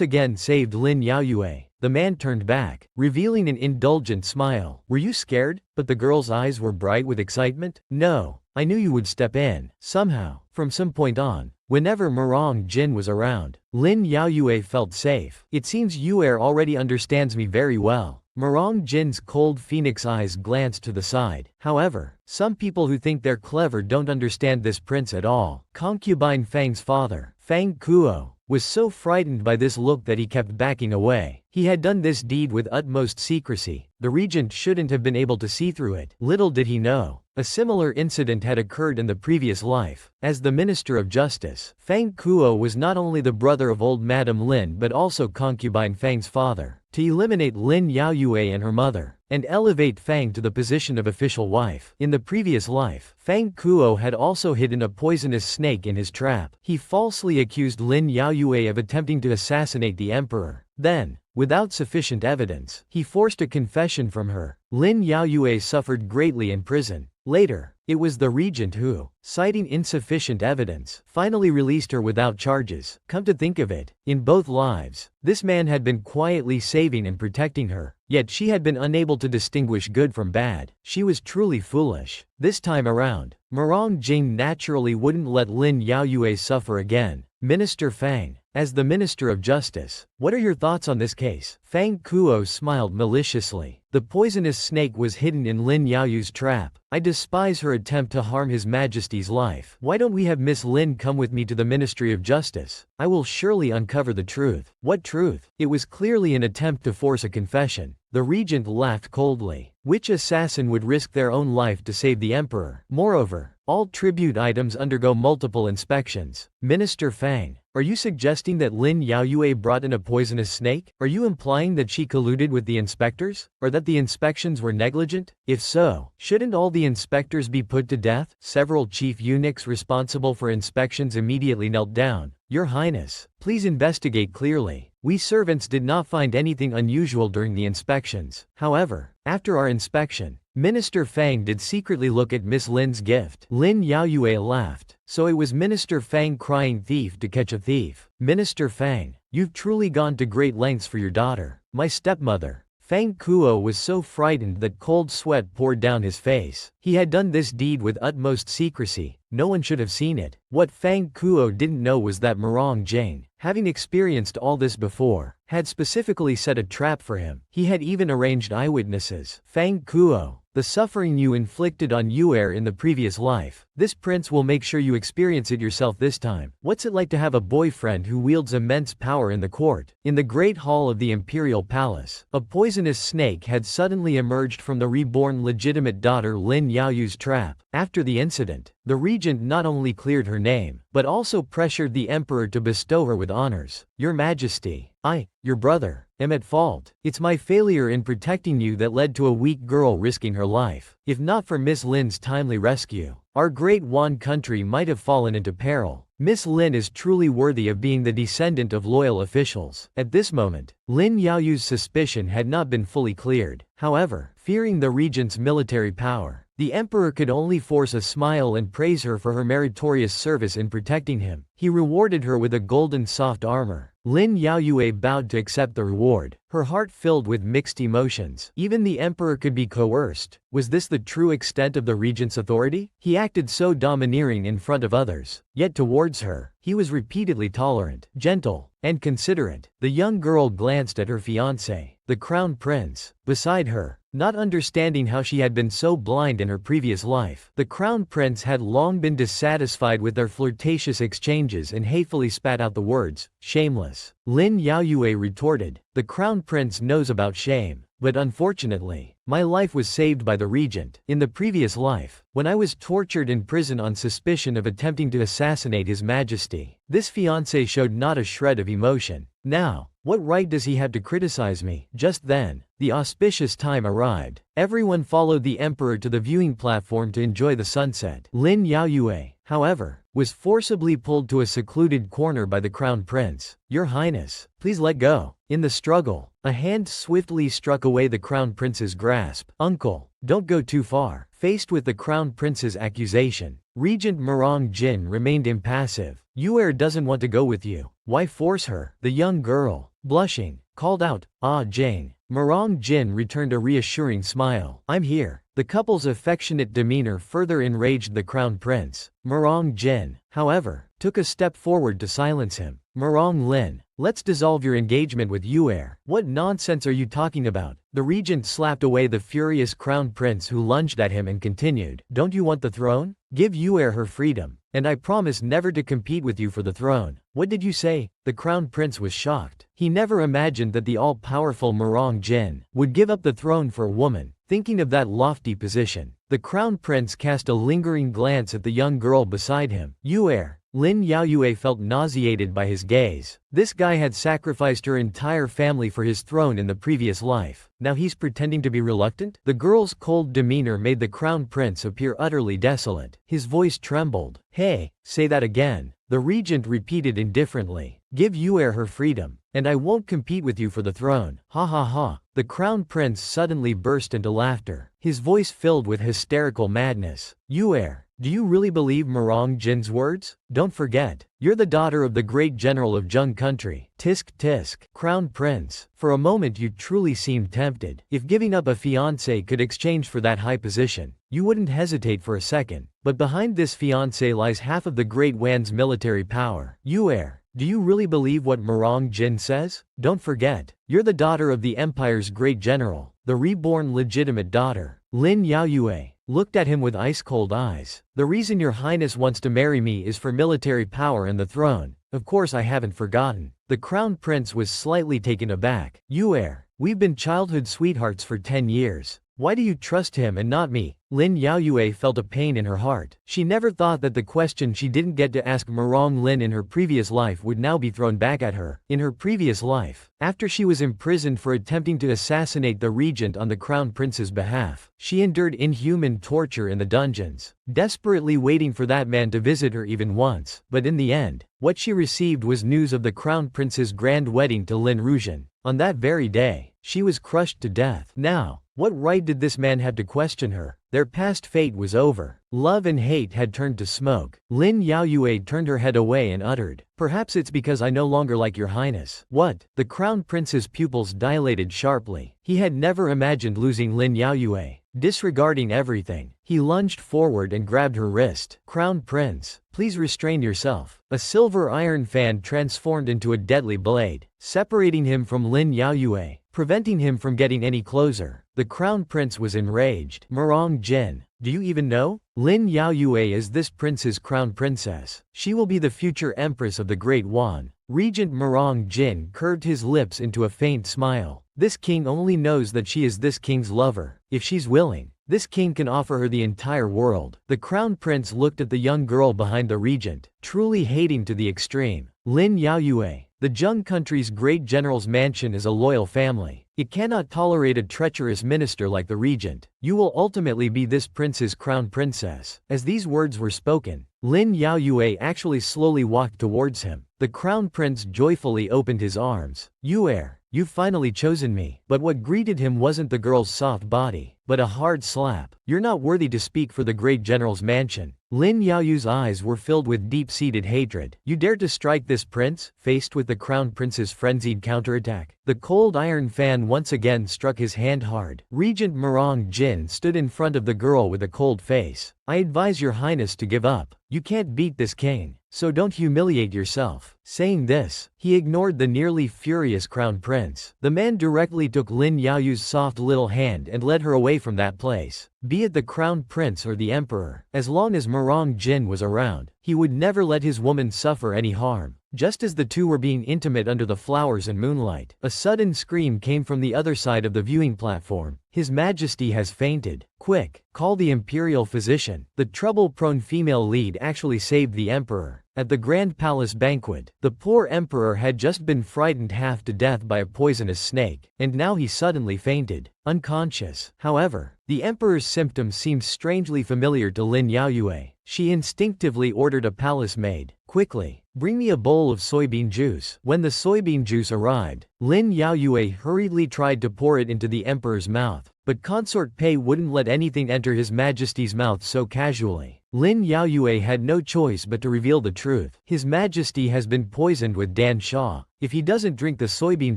again saved Lin Yaoyue. The man turned back, revealing an indulgent smile. "Were you scared?" But the girl's eyes were bright with excitement. "No, I knew you would step in." Somehow, from some point on, whenever Murong Jin was around, Lin Yaoyue felt safe. "It seems Yuer already understands me very well." Murong Jin's cold phoenix eyes glanced to the side. "However, some people who think they're clever don't understand this prince at all." Concubine Fang's father, Fang Kuo, was so frightened by this look that he kept backing away. He had done this deed with utmost secrecy. The regent shouldn't have been able to see through it. Little did he know, a similar incident had occurred in the previous life. As the Minister of Justice, Fang Kuo was not only the brother of old Madame Lin but also concubine Fang's father. To eliminate Lin Yaoyue and her mother, and elevate Fang to the position of official wife. In the previous life, Fang Kuo had also hidden a poisonous snake in his trap. He falsely accused Lin Yaoyue of attempting to assassinate the emperor. Then, without sufficient evidence, he forced a confession from her. Lin Yaoyue suffered greatly in prison. Later, it was the regent who, citing insufficient evidence, finally released her without charges. Come to think of it, in both lives, this man had been quietly saving and protecting her, yet she had been unable to distinguish good from bad. She was truly foolish. This time around, Murong Jing naturally wouldn't let Lin Yaoyue suffer again. Minister Fang, As the Minister of Justice, what are your thoughts on this case? Fang Kuo smiled maliciously. The poisonous snake was hidden in Lin Yaoyu's trap. I despise her attempt to harm His Majesty's life. Why don't we have Miss Lin come with me to the Ministry of Justice? I will surely uncover the truth. What truth? It was clearly an attempt to force a confession. The regent laughed coldly. Which assassin would risk their own life to save the emperor? Moreover, all tribute items undergo multiple inspections. Minister Fang, are you suggesting that Lin Yaoyue brought in a poisonous snake? Are you implying that she colluded with the inspectors? Or that the inspections were negligent? If so, shouldn't all the inspectors be put to death? Several chief eunuchs responsible for inspections immediately knelt down. Your Highness, please investigate clearly. We servants did not find anything unusual during the inspections. However, after our inspection, Minister Fang did secretly look at Miss Lin's gift. Lin Yaoyue laughed. So it was Minister Fang crying thief to catch a thief. Minister Fang, you've truly gone to great lengths for your daughter. My stepmother. Fang Kuo was so frightened that cold sweat poured down his face. He had done this deed with utmost secrecy. No one should have seen it. What Fang Kuo didn't know was that Murong Jing, having experienced all this before, had specifically set a trap for him. He had even arranged eyewitnesses. Fang Kuo, the suffering you inflicted on Yuer in the previous life, this prince will make sure you experience it yourself this time. What's it like to have a boyfriend who wields immense power in the court? In the great hall of the imperial palace, a poisonous snake had suddenly emerged from the reborn legitimate daughter Lin Yaoyu's trap. After the incident, the regent not only cleared her name, but also pressured the emperor to bestow her with honors. Your Majesty, I, your brother, am at fault. It's my failure in protecting you that led to a weak girl risking her life. If not for Miss Lin's timely rescue, our great Wan country might have fallen into peril. Miss Lin is truly worthy of being the descendant of loyal officials. At this moment, Lin Yaoyu's suspicion had not been fully cleared. However, fearing the regent's military power, the emperor could only force a smile and praise her for her meritorious service in protecting him. He rewarded her with a golden soft armor. Lin Yaoyue bowed to accept the reward, her heart filled with mixed emotions. Even the emperor could be coerced. Was this the true extent of the regent's authority? He acted so domineering in front of others, yet towards her, he was repeatedly tolerant, gentle, and considerate. The young girl glanced at her fiancé, the crown prince, beside her, not understanding how she had been so blind in her previous life. The crown prince had long been dissatisfied with their flirtatious exchanges and hatefully spat out the words, shameless. Lin Yaoyue retorted, the crown prince knows about shame. But unfortunately, my life was saved by the regent. In the previous life, when I was tortured in prison on suspicion of attempting to assassinate His Majesty, this fiancé showed not a shred of emotion. Now, what right does he have to criticize me? Just then, the auspicious time arrived. Everyone followed the emperor to the viewing platform to enjoy the sunset. Lin Yaoyue, however, was forcibly pulled to a secluded corner by the crown prince. Your Highness, please let go. In the struggle, a hand swiftly struck away the crown prince's grasp. Uncle, don't go too far. Faced with the crown prince's accusation, Regent Murong Jin remained impassive. Yuer doesn't want to go with you. Why force her? The young girl, blushing, called out, Ah Jing. Murong Jin returned a reassuring smile. I'm here. The couple's affectionate demeanor further enraged the crown prince. Murong Jin, however, took a step forward to silence him. Murong Lin, let's dissolve your engagement with Yuer. What nonsense are you talking about? The regent slapped away the furious crown prince who lunged at him and continued. Don't you want the throne? Give Yuer her freedom, and I promise never to compete with you for the throne. What did you say? The crown prince was shocked. He never imagined that the all-powerful Murong Jin would give up the throne for a woman. Thinking of that lofty position, the crown prince cast a lingering glance at the young girl beside him. Yuer. Lin Yaoyue felt nauseated by his gaze. This guy had sacrificed her entire family for his throne in the previous life. Now he's pretending to be reluctant? The girl's cold demeanor made the crown prince appear utterly desolate. His voice trembled. Hey, say that again. The regent repeated indifferently. Give Yuer her freedom, and I won't compete with you for the throne. Ha ha ha. The crown prince suddenly burst into laughter, his voice filled with hysterical madness. Yuer, do you really believe Murong Jin's words? Don't forget, you're the daughter of the great general of Zheng country. Tisk tisk. Crown prince, for a moment you truly seemed tempted. If giving up a fiancé could exchange for that high position, you wouldn't hesitate for a second. But behind this fiancé lies half of the Great Wan's military power. Yuer, Do you really believe what Murong Jin says? Don't forget, you're the daughter of the Empire's great general, the reborn legitimate daughter. Lin Yaoyue looked at him with ice-cold eyes. The reason your highness wants to marry me is for military power and the throne. Of course I haven't forgotten. The crown prince was slightly taken aback. Yuer, we've been childhood sweethearts for 10 years. Why do you trust him and not me? Lin Yaoyue felt a pain in her heart. She never thought that the question she didn't get to ask Murong Lin in her previous life would now be thrown back at her. In her previous life, after she was imprisoned for attempting to assassinate the regent on the crown prince's behalf, she endured inhuman torture in the dungeons, desperately waiting for that man to visit her even once. But in the end, what she received was news of the crown prince's grand wedding to Lin Ruzhen. On that very day, she was crushed to death. Now, what right did this man have to question her? Their past fate was over. Love and hate had turned to smoke. Lin Yaoyue turned her head away and uttered, "Perhaps it's because I no longer like your highness." What? The crown prince's pupils dilated sharply. He had never imagined losing Lin Yaoyue. Disregarding everything, he lunged forward and grabbed her wrist. "Crown prince, please restrain yourself." A silver iron fan transformed into a deadly blade, separating him from Lin Yaoyue, preventing him from getting any closer. The crown prince was enraged. Murong Jin, do you even know? Lin Yaoyue is this prince's crown princess. She will be the future empress of the Great Wan. Regent Murong Jin curved his lips into a faint smile. This king only knows that she is this king's lover. If she's willing, this king can offer her the entire world. The crown prince looked at the young girl behind the regent, truly hating to the extreme. Lin Yaoyue, the Zheng country's great general's mansion is a loyal family. It cannot tolerate a treacherous minister like the regent. You will ultimately be this prince's crown princess. As these words were spoken, Lin Yaoyue actually slowly walked towards him. The crown prince joyfully opened his arms. "Yuer, you've finally chosen me." But what greeted him wasn't the girl's soft body, but a hard slap. "You're not worthy to speak for the great general's mansion." Lin Yaoyu's eyes were filled with deep-seated hatred. "You dare to strike this prince?" Faced with the crown prince's frenzied counterattack, the cold iron fan once again struck his hand hard. Regent Murong Jin stood in front of the girl with a cold face. "I advise your highness to give up. You can't beat this king, so don't humiliate yourself." Saying this, he ignored the nearly furious crown prince. The man directly took Lin Yaoyu's soft little hand and led her away from that place. Be it the crown prince or the emperor, as long as Murong Jin was around, he would never let his woman suffer any harm. Just as the two were being intimate under the flowers and moonlight, a sudden scream came from the other side of the viewing platform. "His Majesty has fainted. Quick, call the imperial physician." The trouble-prone female lead actually saved the emperor. At the Grand Palace banquet, the poor emperor had just been frightened half to death by a poisonous snake, and now he suddenly fainted, unconscious. However, the emperor's symptoms seemed strangely familiar to Lin Yaoyue. She instinctively ordered a palace maid, "Quickly, bring me a bowl of soybean juice." When the soybean juice arrived, Lin Yaoyue hurriedly tried to pour it into the emperor's mouth, but Consort Pei wouldn't let anything enter His Majesty's mouth so casually. Lin Yaoyue had no choice but to reveal the truth. His Majesty has been poisoned with Dan Sha. If he doesn't drink the soybean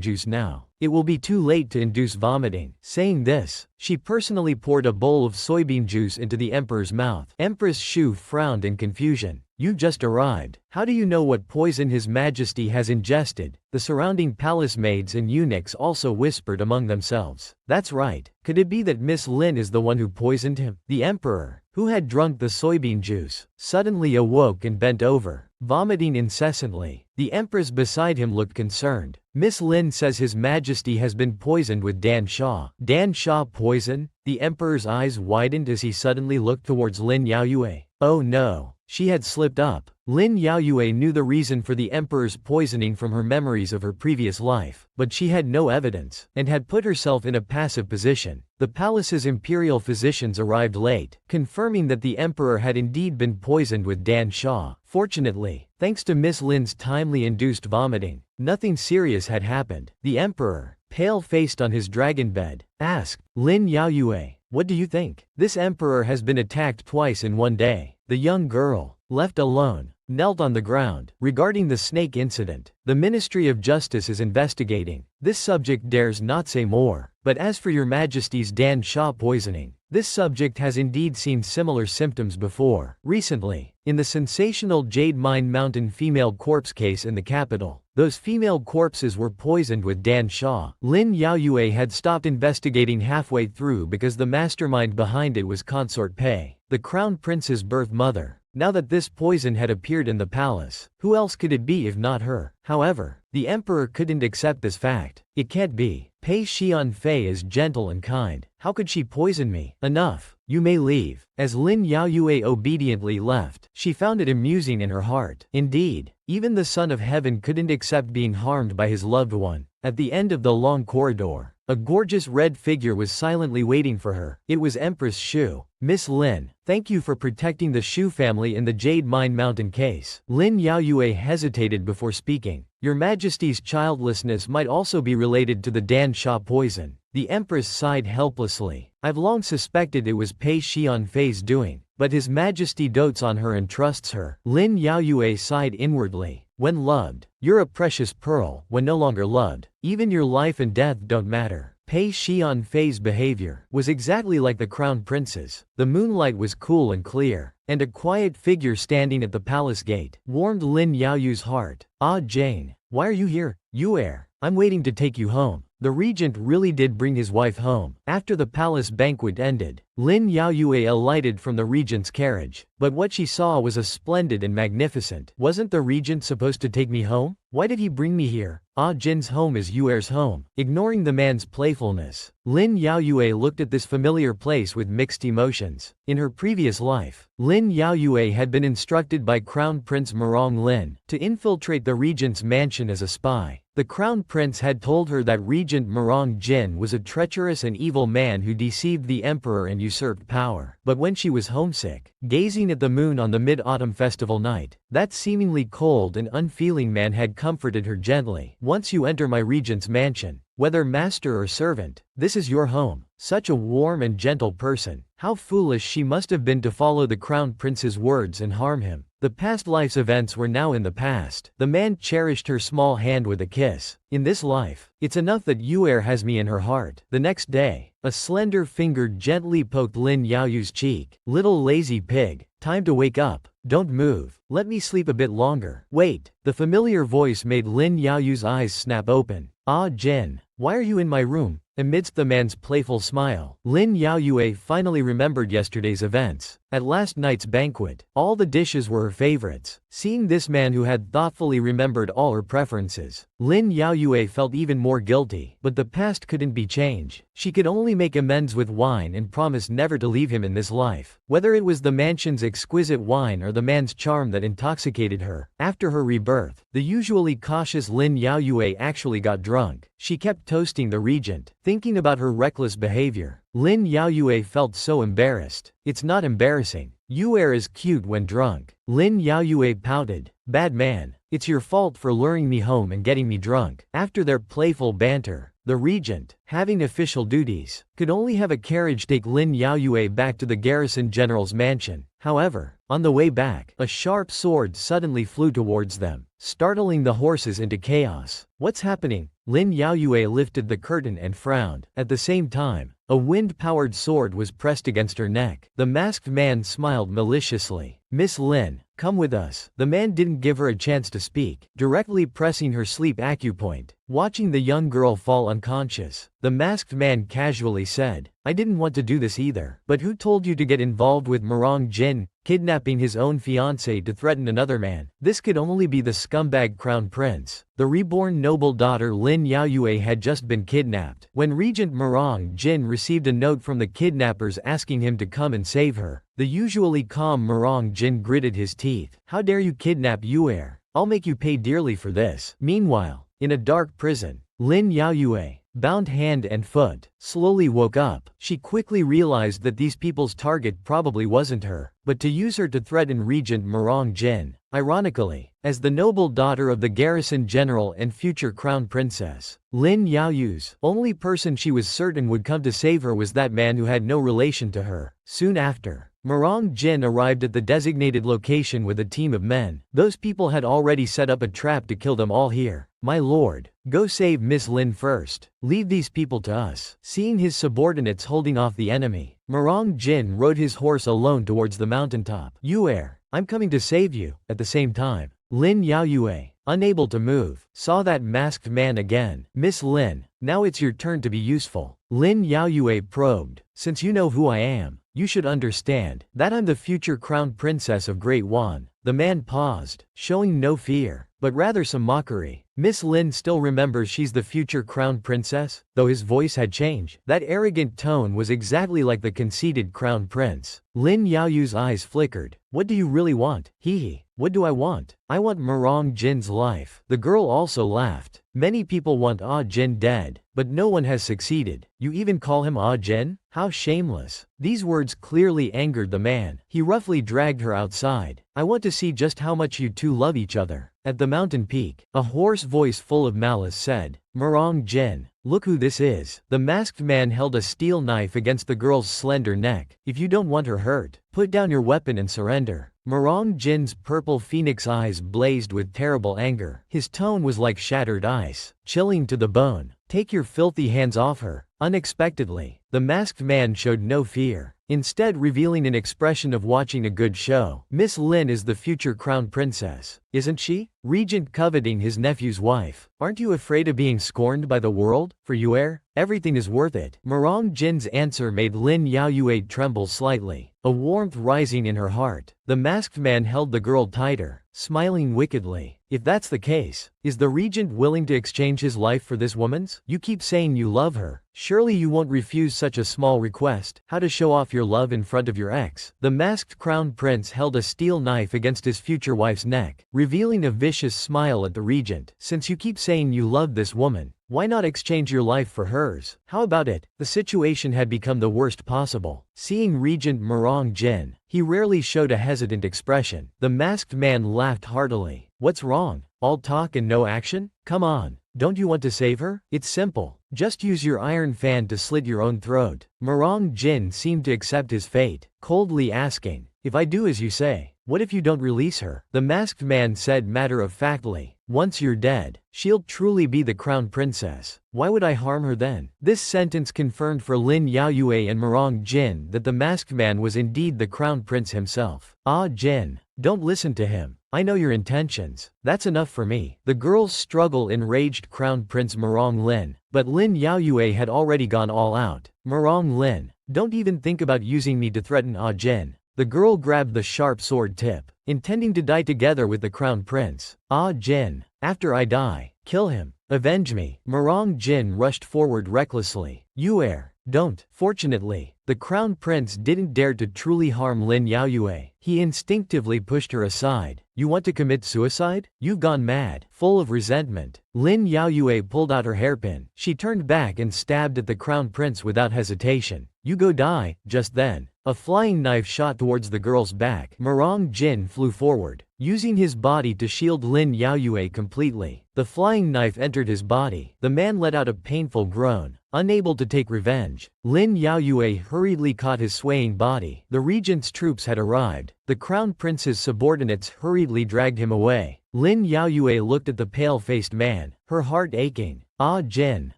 juice now, it will be too late to induce vomiting. Saying this, she personally poured a bowl of soybean juice into the emperor's mouth. Empress Shu frowned in confusion. "You've just arrived. How do you know what poison His Majesty has ingested?" The surrounding palace maids and eunuchs also whispered among themselves. "That's right. Could it be that Miss Lin is the one who poisoned him?" The emperor, who had drunk the soybean juice, suddenly awoke and bent over, vomiting incessantly. The empress beside him looked concerned. "Miss Lin says His Majesty has been poisoned with Dan Sha." Dan Sha poison? The emperor's eyes widened as he suddenly looked towards Lin Yaoyue. Oh no. She had slipped up. Lin Yaoyue knew the reason for the emperor's poisoning from her memories of her previous life, but she had no evidence, and had put herself in a passive position. The palace's imperial physicians arrived late, confirming that the emperor had indeed been poisoned with Dan Sha. Fortunately, thanks to Miss Lin's timely induced vomiting, nothing serious had happened. The emperor, pale-faced on his dragon bed, asked, "Lin Yaoyue, what do you think? This emperor has been attacked twice in one day." The young girl, left alone, knelt on the ground. Regarding the snake incident, the Ministry of Justice is investigating. This subject dares not say more. But as for Your Majesty's Dan Shaw poisoning, this subject has indeed seen similar symptoms before. Recently, in the sensational Jade Mountain female corpse case in the capital, those female corpses were poisoned with Dan Shaw. Lin Yaoyue had stopped investigating halfway through because the mastermind behind it was Consort Pei, the crown prince's birth mother. Now that this poison had appeared in the palace, who else could it be if not her? However, the emperor couldn't accept this fact. It can't be. Pei Xianfei is gentle and kind. How could she poison me? Enough. You may leave. As Lin Yaoyue obediently left, she found it amusing in her heart. Indeed, even the Son of Heaven couldn't accept being harmed by his loved one. At the end of the long corridor, a gorgeous red figure was silently waiting for her. It was Empress Shu. Miss Lin, thank you for protecting the Shu family in the Jade Mountain case. Lin Yaoyue hesitated before speaking. Your Majesty's childlessness might also be related to the Dan Shaw poison. The Empress sighed helplessly. I've long suspected it was Pei Xianfei's doing, but His Majesty dotes on her and trusts her. Lin Yaoyue sighed inwardly. When loved, you're a precious pearl. When no longer loved, even your life and death don't matter. Pei Xianfei's behavior was exactly like the crown prince's. The moonlight was cool and clear, and a quiet figure standing at the palace gate warmed Lin Yaoyu's heart. Ah, Jane, why are you here? Yuer, I'm waiting to take you home. The regent really did bring his wife home. After the palace banquet ended, Lin Yaoyue alighted from the regent's carriage. But what she saw was a splendid and magnificent. Wasn't the regent supposed to take me home? Why did he bring me here? Ah Jin's home is Yuer's home. Ignoring the man's playfulness, Lin Yaoyue looked at this familiar place with mixed emotions. In her previous life, Lin Yaoyue had been instructed by Crown Prince Murong Lin to infiltrate the regent's mansion as a spy. The crown prince had told her that Regent Murong Jin was a treacherous and evil man who deceived the emperor and usurped power. But when she was homesick, gazing at the moon on the mid-autumn festival night, that seemingly cold and unfeeling man had comforted her gently. Once you enter my regent's mansion, whether master or servant, this is your home. Such a warm and gentle person. How foolish she must have been to follow the crown prince's words and harm him. The past life's events were now in the past. The man cherished her small hand with a kiss. In this life, it's enough that Yuer has me in her heart. The next day, a slender finger gently poked Lin Yaoyu's cheek. Little lazy pig, time to wake up. Don't move. Let me sleep a bit longer. Wait. The familiar voice made Lin Yaoyu's eyes snap open. Ah Jin, why are you in my room? Amidst the man's playful smile, Lin Yaoyue finally remembered yesterday's events. At last night's banquet, all the dishes were her favorites. Seeing this man who had thoughtfully remembered all her preferences, Lin Yaoyue felt even more guilty. But the past couldn't be changed. She could only make amends with wine and promise never to leave him in this life. Whether it was the mansion's exquisite wine or the man's charm that intoxicated her, after her rebirth, the usually cautious Lin Yaoyue actually got drunk. She kept toasting the regent. Thinking about her reckless behavior, Lin Yaoyue felt so embarrassed. It's not embarrassing. Yuer is cute when drunk. Lin Yaoyue pouted. Bad man, it's your fault for luring me home and getting me drunk. After their playful banter, the regent, having official duties, could only have a carriage take Lin Yaoyue back to the garrison general's mansion. However, on the way back, a sharp sword suddenly flew towards them, startling the horses into chaos. What's happening? Lin Yaoyue lifted the curtain and frowned. At the same time, a wind-powered sword was pressed against her neck. The masked man smiled maliciously. Miss Lin, come with us. The man didn't give her a chance to speak, directly pressing her sleep acupoint. Watching the young girl fall unconscious, the masked man casually said, I didn't want to do this either. But who told you to get involved with Murong Jin, kidnapping his own fiancée to threaten another man? This could only be the scumbag crown prince. The reborn noble daughter Lin Yaoyue had just been kidnapped. When Regent Murong Jin received a note from the kidnappers asking him to come and save her, the usually calm Murong Jin gritted his teeth. How dare you kidnap Yuer? I'll make you pay dearly for this. Meanwhile, in a dark prison, Lin Yaoyue, bound hand and foot, slowly woke up. She quickly realized that these people's target probably wasn't her, but to use her to threaten Regent Murong Jin. Ironically, as the noble daughter of the garrison general and future crown princess, Lin Yaoyu's only person she was certain would come to save her was that man who had no relation to her. Soon after, Murong Jin arrived at the designated location with a team of men. Those people had already set up a trap to kill them all here. My lord, go save Miss Lin first. Leave these people to us. Seeing his subordinates holding off the enemy, Murong Jin rode his horse alone towards the mountaintop. Yue, I'm coming to save you. At the same time, Lin Yaoyue, unable to move, saw that masked man again. Miss Lin, now it's your turn to be useful. Lin Yaoyue probed. Since you know who I am, you should understand that I'm the future crown princess of Great Wan. The man paused, showing no fear, but rather some mockery. Miss Lin still remembers she's the future crown princess, though his voice had changed. That arrogant tone was exactly like the conceited crown prince. Lin Yaoyu's eyes flickered. What do you really want? Hee. What do I want? I want Murong Jin's life. The girl also laughed. Many people want Ah Jin dead, but no one has succeeded. You even call him Ah Jin? How shameless. These words clearly angered the man. He roughly dragged her outside. I want to see just how much you two love each other. At the mountain peak, a hoarse voice full of malice said, Murong Jin, look who this is. The masked man held a steel knife against the girl's slender neck. If you don't want her hurt, put down your weapon and surrender. Murong Jin's purple phoenix eyes blazed with terrible anger. His tone was like shattered ice, chilling to the bone. Take your filthy hands off her. Unexpectedly, the masked man showed no fear, instead revealing an expression of watching a good show. Miss Lin is the future crown princess, isn't she? Regent coveting his nephew's wife. Aren't you afraid of being scorned by the world? For Yue, everything is worth it. Murong Jin's answer made Lin Yaoyue tremble slightly, a warmth rising in her heart. The masked man held the girl tighter, smiling wickedly. If that's the case, is the regent willing to exchange his life for this woman's? You keep saying you love her. Surely you won't refuse such a small request. How to show off your love in front of your ex? The masked crown prince held a steel knife against his future wife's neck, revealing a vicious smile at the regent. Since you keep saying you love this woman, why not exchange your life for hers? How about it? The situation had become the worst possible. Seeing Regent Murong Jin, he rarely showed a hesitant expression. The masked man laughed heartily. What's wrong? All talk and no action? Come on, don't you want to save her? It's simple. Just use your iron fan to slit your own throat. Murong Jin seemed to accept his fate, coldly asking, if I do as you say, what if you don't release her? The masked man said matter-of-factly, once you're dead, she'll truly be the crown princess. Why would I harm her then? This sentence confirmed for Lin Yaoyue and Murong Jin that the masked man was indeed the crown prince himself. Ah Jin, don't listen to him. I know your intentions. That's enough for me. The girl's struggle enraged Crown Prince Murong Lin, but Lin Yaoyue had already gone all out. Murong Lin, don't even think about using me to threaten Ah Jin. The girl grabbed the sharp sword tip, intending to die together with the crown prince. Ah Jin, after I die, kill him. Avenge me. Murong Jin rushed forward recklessly. Yue, don't. Fortunately, the crown prince didn't dare to truly harm Lin Yaoyue. He instinctively pushed her aside. You want to commit suicide? You've gone mad. Full of resentment, Lin Yaoyue pulled out her hairpin. She turned back and stabbed at the crown prince without hesitation. You go die. Just then, a flying knife shot towards the girl's back. Murong Jin flew forward, using his body to shield Lin Yaoyue completely. The flying knife entered his body. The man let out a painful groan, unable to take revenge. Lin Yaoyue hurriedly caught his swaying body. The regent's troops had arrived. The crown prince's subordinates hurriedly dragged him away. Lin Yaoyue looked at the pale-faced man, her heart aching. Ah Jin,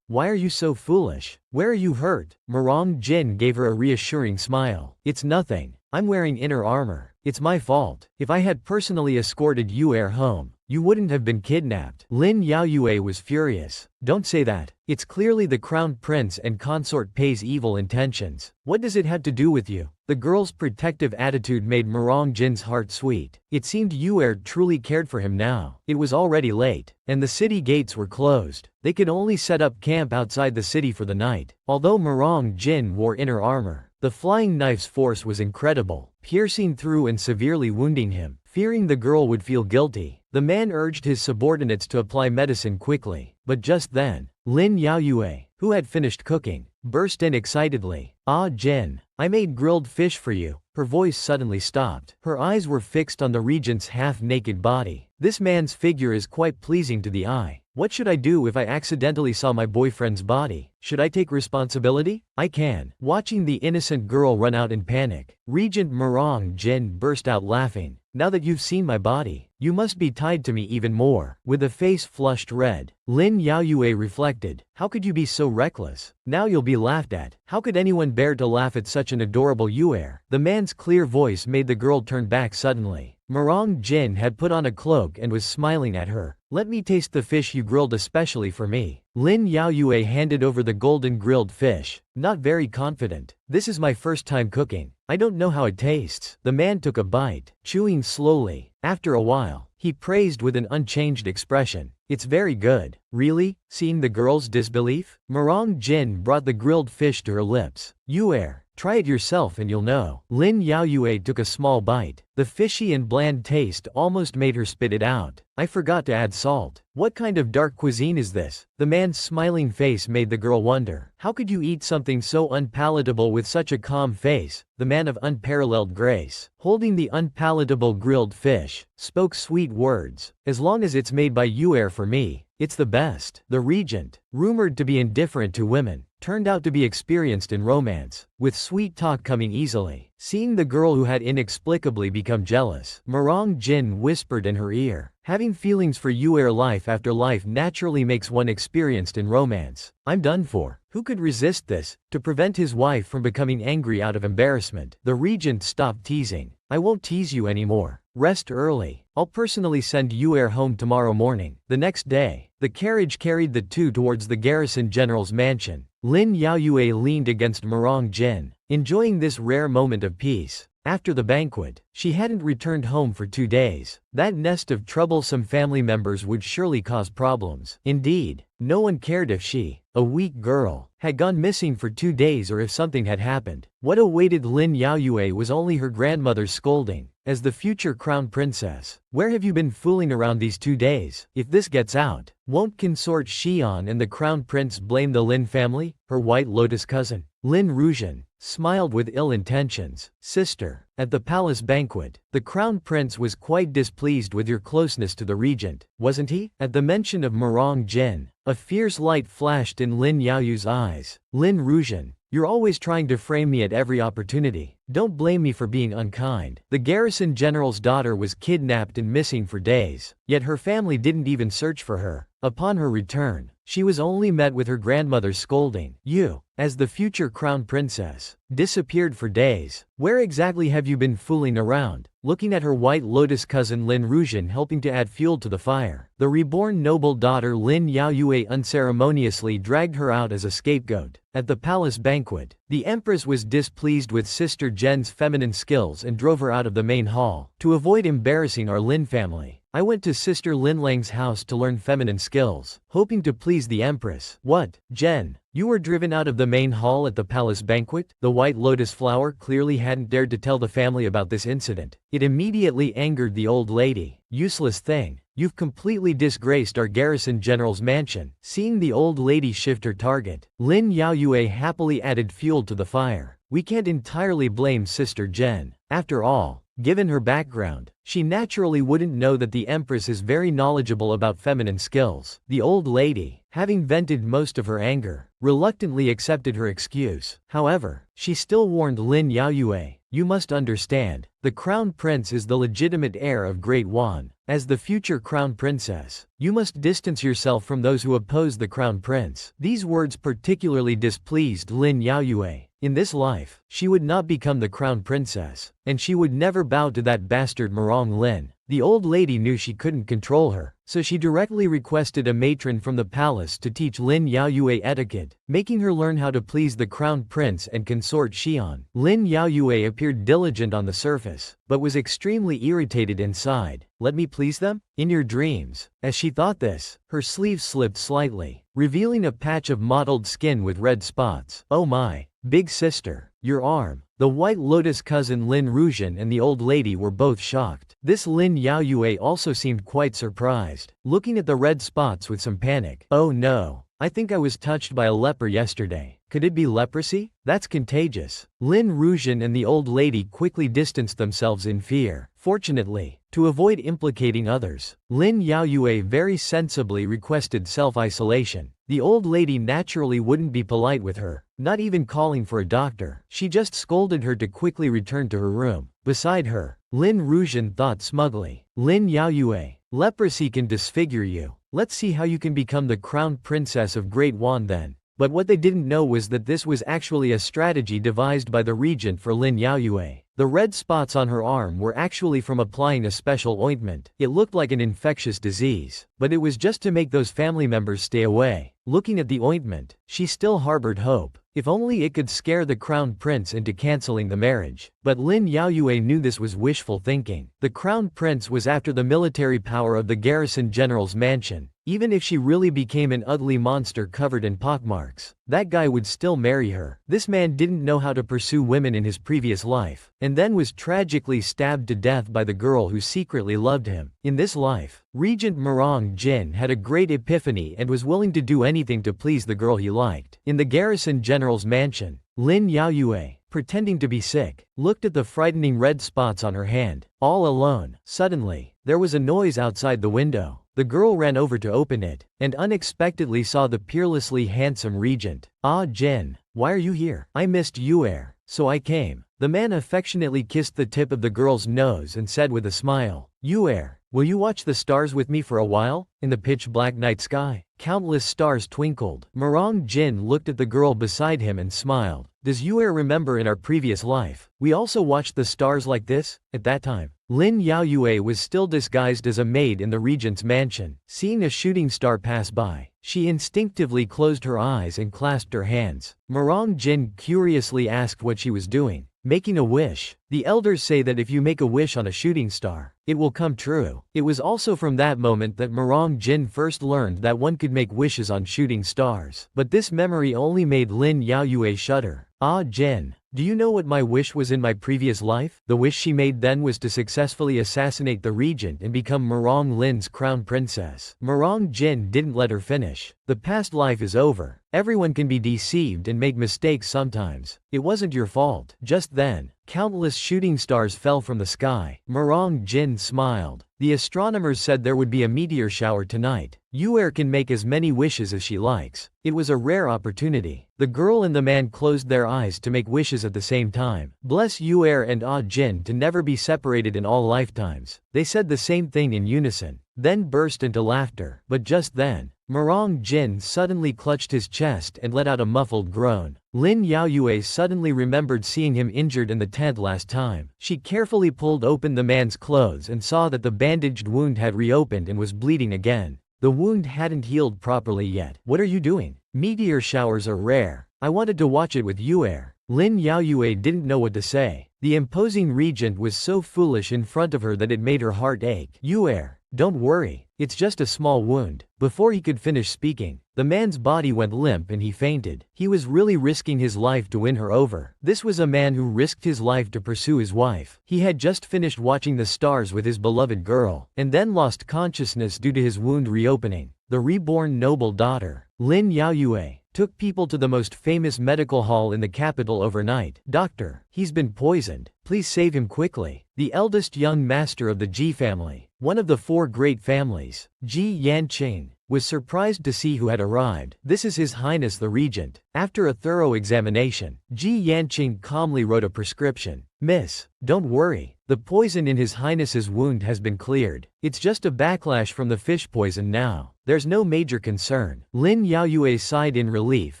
why are you so foolish? Where are you hurt? Murong Jin gave her a reassuring smile. It's nothing. I'm wearing inner armor. It's my fault. If I had personally escorted Yue home, you wouldn't have been kidnapped. Lin Yaoyue was furious. Don't say that. It's clearly the crown prince and consort Pei's evil intentions. What does it have to do with you? The girl's protective attitude made Murong Jin's heart sweet. It seemed Yue truly cared for him now. It was already late, and the city gates were closed. They could only set up camp outside the city for the night. Although Murong Jin wore inner armor, the flying knife's force was incredible, piercing through and severely wounding him. Fearing the girl would feel guilty, the man urged his subordinates to apply medicine quickly. But just then, Lin Yaoyue, who had finished cooking, burst in excitedly. Ah Jin, I made grilled fish for you. Her voice suddenly stopped. Her eyes were fixed on the regent's half-naked body. This man's figure is quite pleasing to the eye. What should I do if I accidentally saw my boyfriend's body? Should I take responsibility? I can. Watching the innocent girl run out in panic, Regent Marong Jin burst out laughing. Now that you've seen my body, you must be tied to me even more. With a face flushed red, Lin Yaoyue reflected, how could you be so reckless? Now you'll be laughed at. How could anyone bear to laugh at such an adorable Yuer? The man's clear voice made the girl turn back suddenly. Marong Jin had put on a cloak and was smiling at her. Let me taste the fish you grilled especially for me. Lin Yaoyue handed over the golden grilled fish, not very confident. This is my first time cooking. I don't know how it tastes. The man took a bite, chewing slowly. After a while, he praised with an unchanged expression. It's very good. Really? Seeing the girl's disbelief, Marong Jin brought the grilled fish to her lips. Yuer, try it yourself and you'll know. Lin Yaoyue took a small bite. The fishy and bland taste almost made her spit it out. I forgot to add salt. What kind of dark cuisine is this? The man's smiling face made the girl wonder. How could you eat something so unpalatable with such a calm face? The man of unparalleled grace, holding the unpalatable grilled fish, spoke sweet words. As long as it's made by Yuer for me, it's the best. The regent, rumored to be indifferent to women, turned out to be experienced in romance, with sweet talk coming easily. Seeing the girl who had inexplicably become jealous, Marong Jin whispered in her ear, having feelings for Yuer life after life naturally makes one experienced in romance. I'm done for. Who could resist this? To prevent his wife from becoming angry out of embarrassment, the regent stopped teasing. I won't tease you anymore. Rest early. I'll personally send Yuer home tomorrow morning. The next day, the carriage carried the two towards the garrison general's mansion. Lin Yaoyue leaned against Marong Jin, enjoying this rare moment of peace. After the banquet, she hadn't returned home for 2 days. That nest of troublesome family members would surely cause problems. Indeed, no one cared if she, a weak girl, had gone missing for 2 days or if something had happened. What awaited Lin Yaoyue was only her grandmother's scolding. As the future crown princess, where have you been fooling around these 2 days? If this gets out, won't consort Xian and the crown prince blame the Lin family? Her White Lotus cousin, Lin Regent, smiled with ill intentions. Sister, at the palace banquet, the crown prince was quite displeased with your closeness to the regent, wasn't he? At the mention of Marong Jin, a fierce light flashed in Lin Yaoyu's eyes. Lin Regent, you're always trying to frame me at every opportunity. Don't blame me for being unkind. The garrison general's daughter was kidnapped and missing for days, yet her family didn't even search for her. Upon her return, she was only met with her grandmother's scolding. You, as the future crown princess, disappeared for days. Where exactly have you been fooling around? Looking at her White Lotus cousin Lin Regent helping to add fuel to the fire, the reborn noble daughter Lin Yaoyue unceremoniously dragged her out as a scapegoat. At the palace banquet, the empress was displeased with Sister Jen's feminine skills and drove her out of the main hall. To avoid embarrassing our Lin family, I went to Sister Lin Lang's house to learn feminine skills, hoping to please the empress. What, Jen? You were driven out of the main hall at the palace banquet? The White Lotus flower clearly hadn't dared to tell the family about this incident. It immediately angered the old lady. Useless thing. You've completely disgraced our garrison general's mansion. Seeing the old lady shift her target, Lin Yaoyue happily added fuel to the fire. We can't entirely blame Sister Jen. After all, given her background, she naturally wouldn't know that the empress is very knowledgeable about feminine skills. The old lady, having vented most of her anger, reluctantly accepted her excuse. However, she still warned Lin Yaoyue, you must understand, the crown prince is the legitimate heir of Great Wan. As the future crown princess, you must distance yourself from those who oppose the crown prince. These words particularly displeased Lin Yaoyue. In this life, she would not become the crown princess, and she would never bow to that bastard Marong Lin. The old lady knew she couldn't control her, so she directly requested a matron from the palace to teach Lin Yaoyue etiquette, making her learn how to please the crown prince and consort Xian. Lin Yaoyue appeared diligent on the surface, but was extremely irritated inside. Let me please them? In your dreams. As she thought this, her sleeve slipped slightly, revealing a patch of mottled skin with red spots. Oh my, big sister, your arm. The White Lotus cousin Lin Regent and the old lady were both shocked. This Lin Yaoyue also seemed quite surprised, looking at the red spots with some panic. Oh no, I think I was touched by a leper yesterday. Could it be leprosy? That's contagious. Lin Regent and the old lady quickly distanced themselves in fear. Fortunately, to avoid implicating others, Lin Yaoyue very sensibly requested self-isolation. The old lady naturally wouldn't be polite with her, not even calling for a doctor. She just scolded her to quickly return to her room. Beside her, Lin Ruzhen thought smugly, Lin Yaoyue, leprosy can disfigure you. Let's see how you can become the crown princess of Great Wan then. But what they didn't know was that this was actually a strategy devised by the regent for Lin Yaoyue. The red spots on her arm were actually from applying a special ointment. It looked like an infectious disease, but it was just to make those family members stay away. Looking at the ointment, she still harbored hope. If only it could scare the crown prince into canceling the marriage. But Lin Yaoyue knew this was wishful thinking. The crown prince was after the military power of the garrison general's mansion. Even if she really became an ugly monster covered in pockmarks, that guy would still marry her. This man didn't know how to pursue women in his previous life, and then was tragically stabbed to death by the girl who secretly loved him. In this life, Regent Murong Jin had a great epiphany and was willing to do anything to please the girl he liked. In the garrison general's mansion, Lin Yaoyue, pretending to be sick, looked at the frightening red spots on her hand. All alone, suddenly, there was a noise outside the window. The girl ran over to open it, and unexpectedly saw the peerlessly handsome regent. Ah Jin, why are you here? I missed Yuer, so I came. The man affectionately kissed the tip of the girl's nose and said with a smile, Yuer, will you watch the stars with me for a while? In the pitch-black night sky, countless stars twinkled. Murong Jin looked at the girl beside him and smiled. Does Yuer remember in our previous life, we also watched the stars like this? At that time, Lin Yaoyue was still disguised as a maid in the regent's mansion. Seeing a shooting star pass by, she instinctively closed her eyes and clasped her hands. Murong Jin curiously asked what she was doing. Making a wish. The elders say that if you make a wish on a shooting star, it will come true. It was also from that moment that Murong Jin first learned that one could make wishes on shooting stars. But this memory only made Lin Yaoyue shudder. Ah Jin, do you know what my wish was in my previous life? The wish she made then was to successfully assassinate the regent and become Murong Lin's crown princess. Murong Jin didn't let her finish. The past life is over. Everyone can be deceived and make mistakes sometimes. It wasn't your fault. Just then, countless shooting stars fell from the sky. Murong Jin smiled. The astronomers said there would be a meteor shower tonight. Yuer can make as many wishes as she likes. It was a rare opportunity. The girl and the man closed their eyes to make wishes at the same time. Bless Yuer and Ah Jin to never be separated in all lifetimes. They said the same thing in unison, then burst into laughter. But just then, Murong Jin suddenly clutched his chest and let out a muffled groan. Lin Yaoyue suddenly remembered seeing him injured in the tent last time. She carefully pulled open the man's clothes and saw that the bandaged wound had reopened and was bleeding again. The wound hadn't healed properly yet. What are you doing? Meteor showers are rare. I wanted to watch it with Yuer. Lin Yaoyue didn't know what to say. The imposing regent was so foolish in front of her that it made her heart ache. Yuer, don't worry. It's just a small wound. Before he could finish speaking, the man's body went limp and he fainted. He was really risking his life to win her over. This was a man who risked his life to pursue his wife. He had just finished watching the stars with his beloved girl, and then lost consciousness due to his wound reopening. The reborn noble daughter, Lin Yaoyue, took people to the most famous medical hall in the capital overnight. Doctor, he's been poisoned. Please save him quickly. The eldest young master of the Ji family, one of the four great families, Ji Yanqing, was surprised to see who had arrived. This is His Highness the Regent. After a thorough examination, Ji Yanqing calmly wrote a prescription. Miss, don't worry. The poison in His Highness's wound has been cleared. It's just a backlash from the fish poison now. There's no major concern. Lin Yaoyue sighed in relief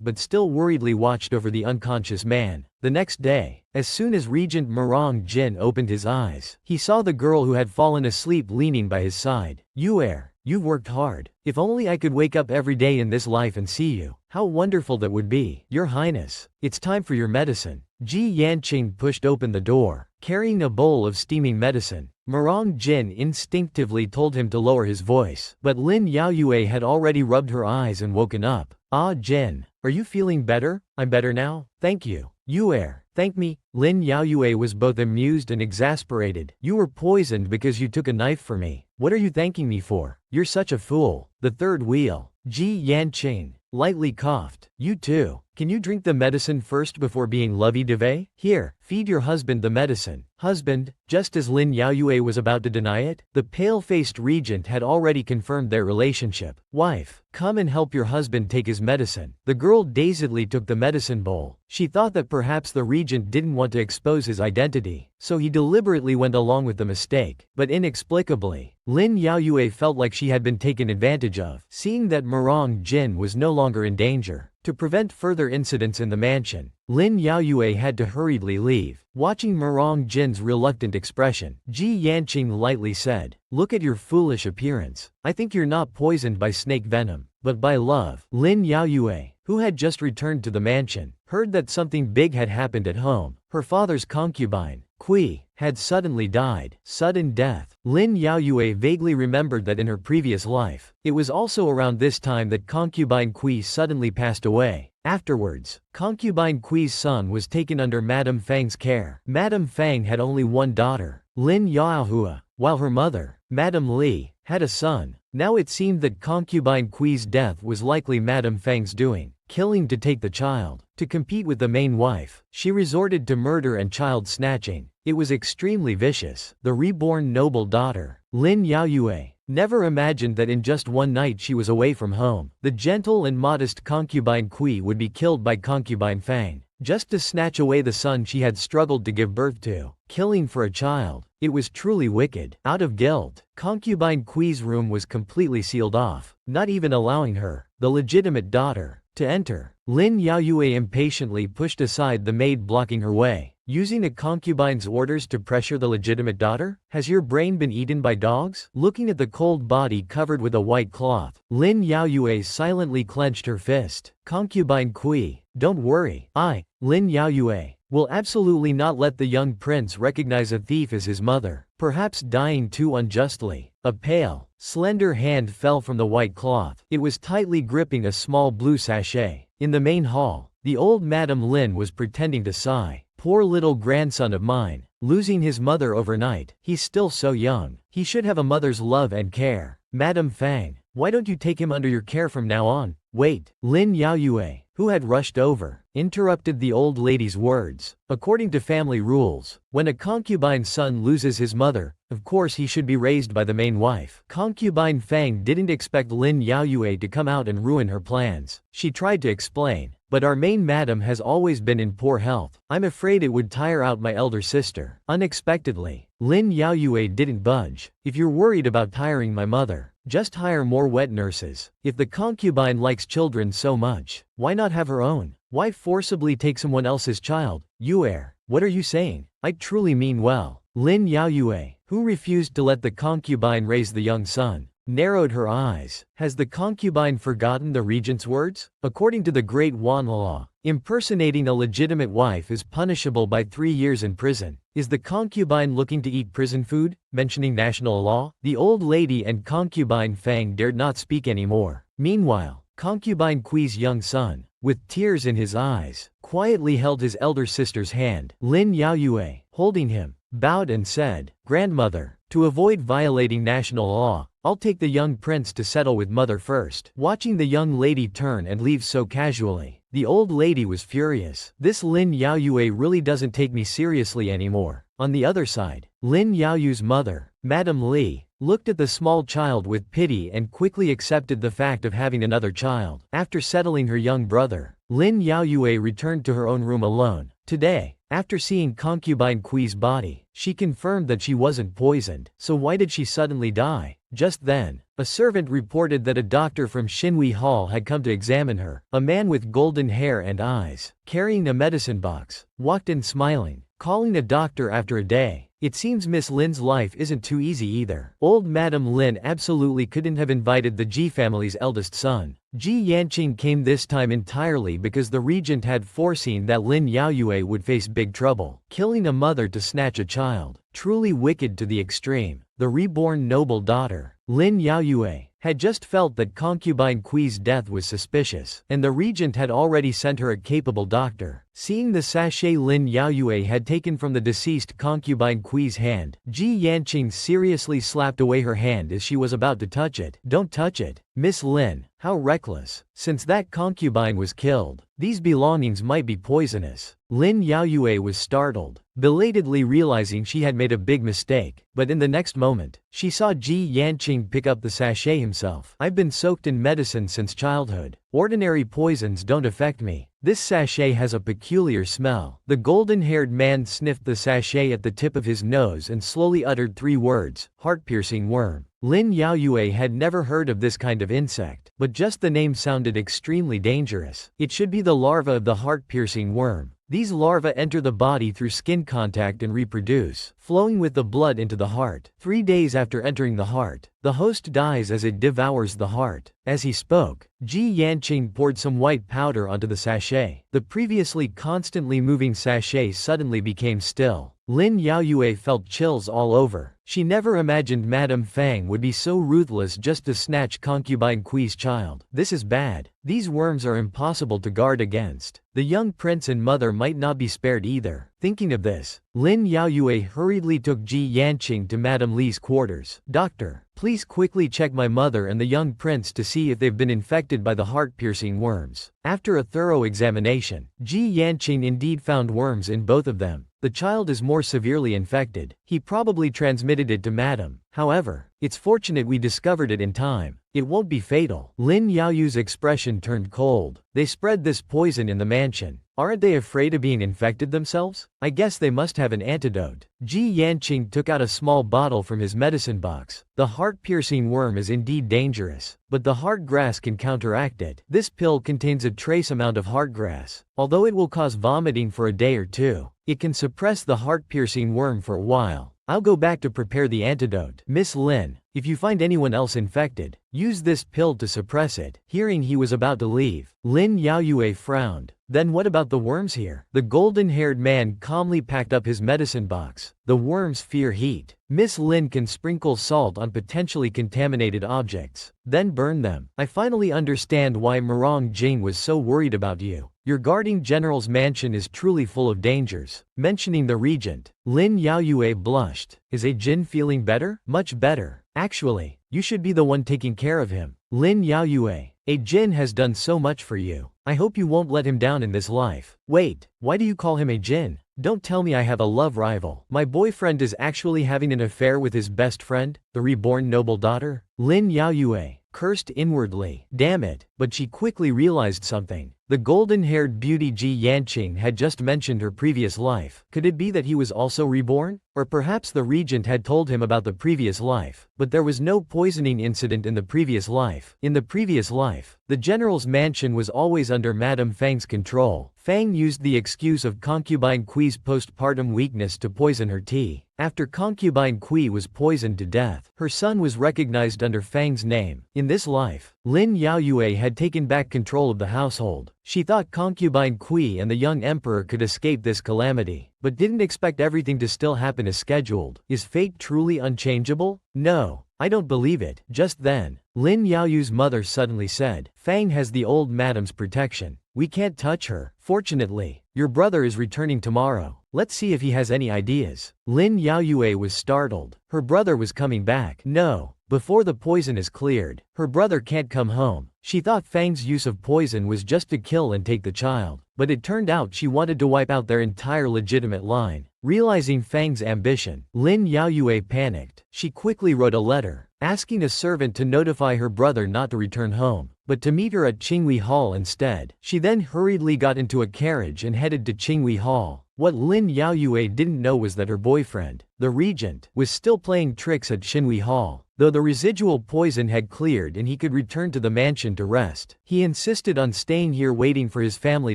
but still worriedly watched over the unconscious man. The next day, as soon as Regent Murong Jin opened his eyes, he saw the girl who had fallen asleep leaning by his side. Yuer, you've worked hard. If only I could wake up every day in this life and see you. How wonderful that would be. Your Highness, it's time for your medicine. Ji Yanqing pushed open the door, carrying a bowl of steaming medicine. Murong Jin instinctively told him to lower his voice, but Lin Yaoyue had already rubbed her eyes and woken up. Ah Jin, are you feeling better? I'm better now, thank you. Yuer, thank me. Lin Yaoyue was both amused and exasperated. You were poisoned because you took a knife for me. What are you thanking me for? You're such a fool. The third wheel, Ji Yanqing, lightly coughed. You too. Can you drink the medicine first before being lovey-dovey? Here, feed your husband the medicine. Husband, just as Lin Yaoyue was about to deny it, the pale-faced regent had already confirmed their relationship. Wife, come and help your husband take his medicine. The girl dazedly took the medicine bowl. She thought that perhaps the regent didn't want to expose his identity, so he deliberately went along with the mistake. But inexplicably, Lin Yaoyue felt like she had been taken advantage of. Seeing that Murong Jin was no longer in danger, to prevent further incidents in the mansion, Lin Yaoyue had to hurriedly leave. Watching Murong Jin's reluctant expression, Ji Yanqing lightly said, "Look at your foolish appearance. I think you're not poisoned by snake venom, but by love." Lin Yaoyue, who had just returned to the mansion, heard that something big had happened at home. Her father's concubine, Kui, had suddenly died. Sudden death. Lin Yaoyue vaguely remembered that in her previous life, it was also around this time that concubine Kui suddenly passed away. Afterwards, concubine Kui's son was taken under Madame Fang's care. Madame Fang had only one daughter, Lin Yaohua, while her mother, Madame Li, had a son. Now it seemed that concubine Kui's death was likely Madame Fang's doing, killing to take the child. To compete with the main wife, she resorted to murder and child snatching. It was extremely vicious. The reborn noble daughter, Lin Yaoyue, never imagined that in just one night she was away from home. The gentle and modest concubine Kui would be killed by concubine Fang, just to snatch away the son she had struggled to give birth to. Killing for a child. It was truly wicked. Out of guilt, concubine Kui's room was completely sealed off, not even allowing her, the legitimate daughter, to enter. Lin Yaoyue impatiently pushed aside the maid blocking her way. Using a concubine's orders to pressure the legitimate daughter? Has your brain been eaten by dogs? Looking at the cold body covered with a white cloth, Lin Yaoyue silently clenched her fist. Concubine Kui, don't worry. I, Lin Yaoyue, will absolutely not let the young prince recognize a thief as his mother, perhaps dying too unjustly. A pale, slender hand fell from the white cloth. It was tightly gripping a small blue sachet. In the main hall, the old Madame Lin was pretending to sigh. Poor little grandson of mine, losing his mother overnight. He's still so young. He should have a mother's love and care. Madame Fang, why don't you take him under your care from now on? Wait. Lin Yaoyue, who had rushed over, interrupted the old lady's words. According to family rules, when a concubine's son loses his mother, of course he should be raised by the main wife. Concubine Fang didn't expect Lin Yaoyue to come out and ruin her plans. She tried to explain, but our main madam has always been in poor health. I'm afraid it would tire out my elder sister. Unexpectedly, Lin Yaoyue didn't budge. If you're worried about tiring my mother, just hire more wet nurses. If the concubine likes children so much, why not have her own? Why forcibly take someone else's child? Yuer, what are you saying? I truly mean well. Lin Yaoyue, who refused to let the concubine raise the young son, narrowed her eyes. Has the concubine forgotten the regent's words? According to the Great Wan law, impersonating a legitimate wife is punishable by 3 years in prison. Is the concubine looking to eat prison food? Mentioning national law, the old lady and concubine Fang dared not speak anymore. Meanwhile, concubine Kui's young son, with tears in his eyes, quietly held his elder sister's hand. Lin Yaoyue, holding him, bowed and said, "Grandmother, to avoid violating national law, I'll take the young prince to settle with mother first." Watching the young lady turn and leave so casually, the old lady was furious. This Lin Yaoyue really doesn't take me seriously anymore. On the other side, Lin Yaoyu's mother, Madame Li, looked at the small child with pity and quickly accepted the fact of having another child. After settling her young brother, Lin Yaoyue returned to her own room alone. Today, after seeing concubine Kui's body, she confirmed that she wasn't poisoned. So why did she suddenly die? Just then, a servant reported that a doctor from Xinhui Hall had come to examine her. A man with golden hair and eyes, carrying a medicine box, walked in smiling, calling a doctor after a day. It seems Miss Lin's life isn't too easy either. Old Madame Lin absolutely couldn't have invited the Ji family's eldest son. Ji Yanqing came this time entirely because the regent had foreseen that Lin Yaoyue would face big trouble. Killing a mother to snatch a child, truly wicked to the extreme. The reborn noble daughter, Lin Yaoyue, had just felt that concubine Kui's death was suspicious, and the regent had already sent her a capable doctor. Seeing the sachet Lin Yaoyue had taken from the deceased concubine Kui's hand, Ji Yanqing seriously slapped away her hand as she was about to touch it. "Don't touch it, Miss Lin. How reckless. Since that concubine was killed, these belongings might be poisonous. Lin Yaoyue was startled, belatedly realizing she had made a big mistake, but in the next moment, she saw Ji Yanqing pick up the sachet himself. I've been soaked in medicine since childhood. Ordinary poisons don't affect me. This sachet has a peculiar smell. The golden-haired man sniffed the sachet at the tip of his nose and slowly uttered 3 words, heart-piercing worm. Lin Yaoyue had never heard of this kind of insect, but just the name sounded extremely dangerous. It should be the larva of the heart-piercing worm. These larvae enter the body through skin contact and reproduce, flowing with the blood into the heart. 3 days after entering the heart, the host dies as it devours the heart. As he spoke, Ji Yanqing poured some white powder onto the sachet. The previously constantly moving sachet suddenly became still. Lin Yaoyue felt chills all over. She never imagined Madame Fang would be so ruthless just to snatch concubine Kui's child. This is bad. These worms are impossible to guard against. The young prince and mother might not be spared either. Thinking of this, Lin Yaoyue hurriedly took Ji Yanqing to Madame Li's quarters. Doctor, please quickly check my mother and the young prince to see if they've been infected by the heart-piercing worms. After a thorough examination, Ji Yanqing indeed found worms in both of them. The child is more severely infected. He probably transmitted it to Madame. However, it's fortunate we discovered it in time. It won't be fatal. Lin Yaoyu's expression turned cold. They spread this poison in the mansion. Aren't they afraid of being infected themselves? I guess they must have an antidote. Ji Yanqing took out a small bottle from his medicine box. The heart-piercing worm is indeed dangerous, but the heart grass can counteract it. This pill contains a trace amount of heart grass. Although it will cause vomiting for a day or 2, it can suppress the heart-piercing worm for a while. I'll go back to prepare the antidote. Miss Lin, if you find anyone else infected, use this pill to suppress it. Hearing he was about to leave, Lin Yaoyue frowned. Then what about the worms here? The golden-haired man calmly packed up his medicine box. The worms fear heat. Miss Lin can sprinkle salt on potentially contaminated objects, then burn them. I finally understand why Murong Jing was so worried about you. Your guarding general's mansion is truly full of dangers. Mentioning the regent, Lin Yaoyue blushed. Is a Jin feeling better? Much better. Actually, you should be the one taking care of him. Lin Yaoyue, a Jin has done so much for you. I hope you won't let him down in this life. Wait, why do you call him a Jin? Don't tell me I have a love rival. My boyfriend is actually having an affair with his best friend, the reborn noble daughter? Lin Yaoyue cursed inwardly. Damn it, but she quickly realized something. The golden-haired beauty Ji Yanqing had just mentioned her previous life. Could it be that he was also reborn? Or perhaps the regent had told him about the previous life, but there was no poisoning incident in the previous life. In the previous life, the general's mansion was always under Madame Fang's control. Fang used the excuse of concubine Kui's postpartum weakness to poison her tea. After concubine Kui was poisoned to death, her son was recognized under Fang's name. In this life, Lin Yaoyue had taken back control of the household. She thought concubine Kui and the young emperor could escape this calamity, but didn't expect everything to still happen as scheduled. Is fate truly unchangeable? No, I don't believe it. Just then, Lin Yaoyu's mother suddenly said, Fang has the old madam's protection. We can't touch her. Fortunately, your brother is returning tomorrow. Let's see if he has any ideas. Lin Yaoyue was startled. Her brother was coming back. No, before the poison is cleared, her brother can't come home. She thought Fang's use of poison was just to kill and take the child, but it turned out she wanted to wipe out their entire legitimate line. Realizing Fang's ambition, Lin Yaoyue panicked. She quickly wrote a letter, asking a servant to notify her brother not to return home, but to meet her at Qinghui Hall instead. She then hurriedly got into a carriage and headed to Qinghui Hall. What Lin Yaoyue didn't know was that her boyfriend, the regent, was still playing tricks at Qinghui Hall. Though the residual poison had cleared and he could return to the mansion to rest, he insisted on staying here waiting for his family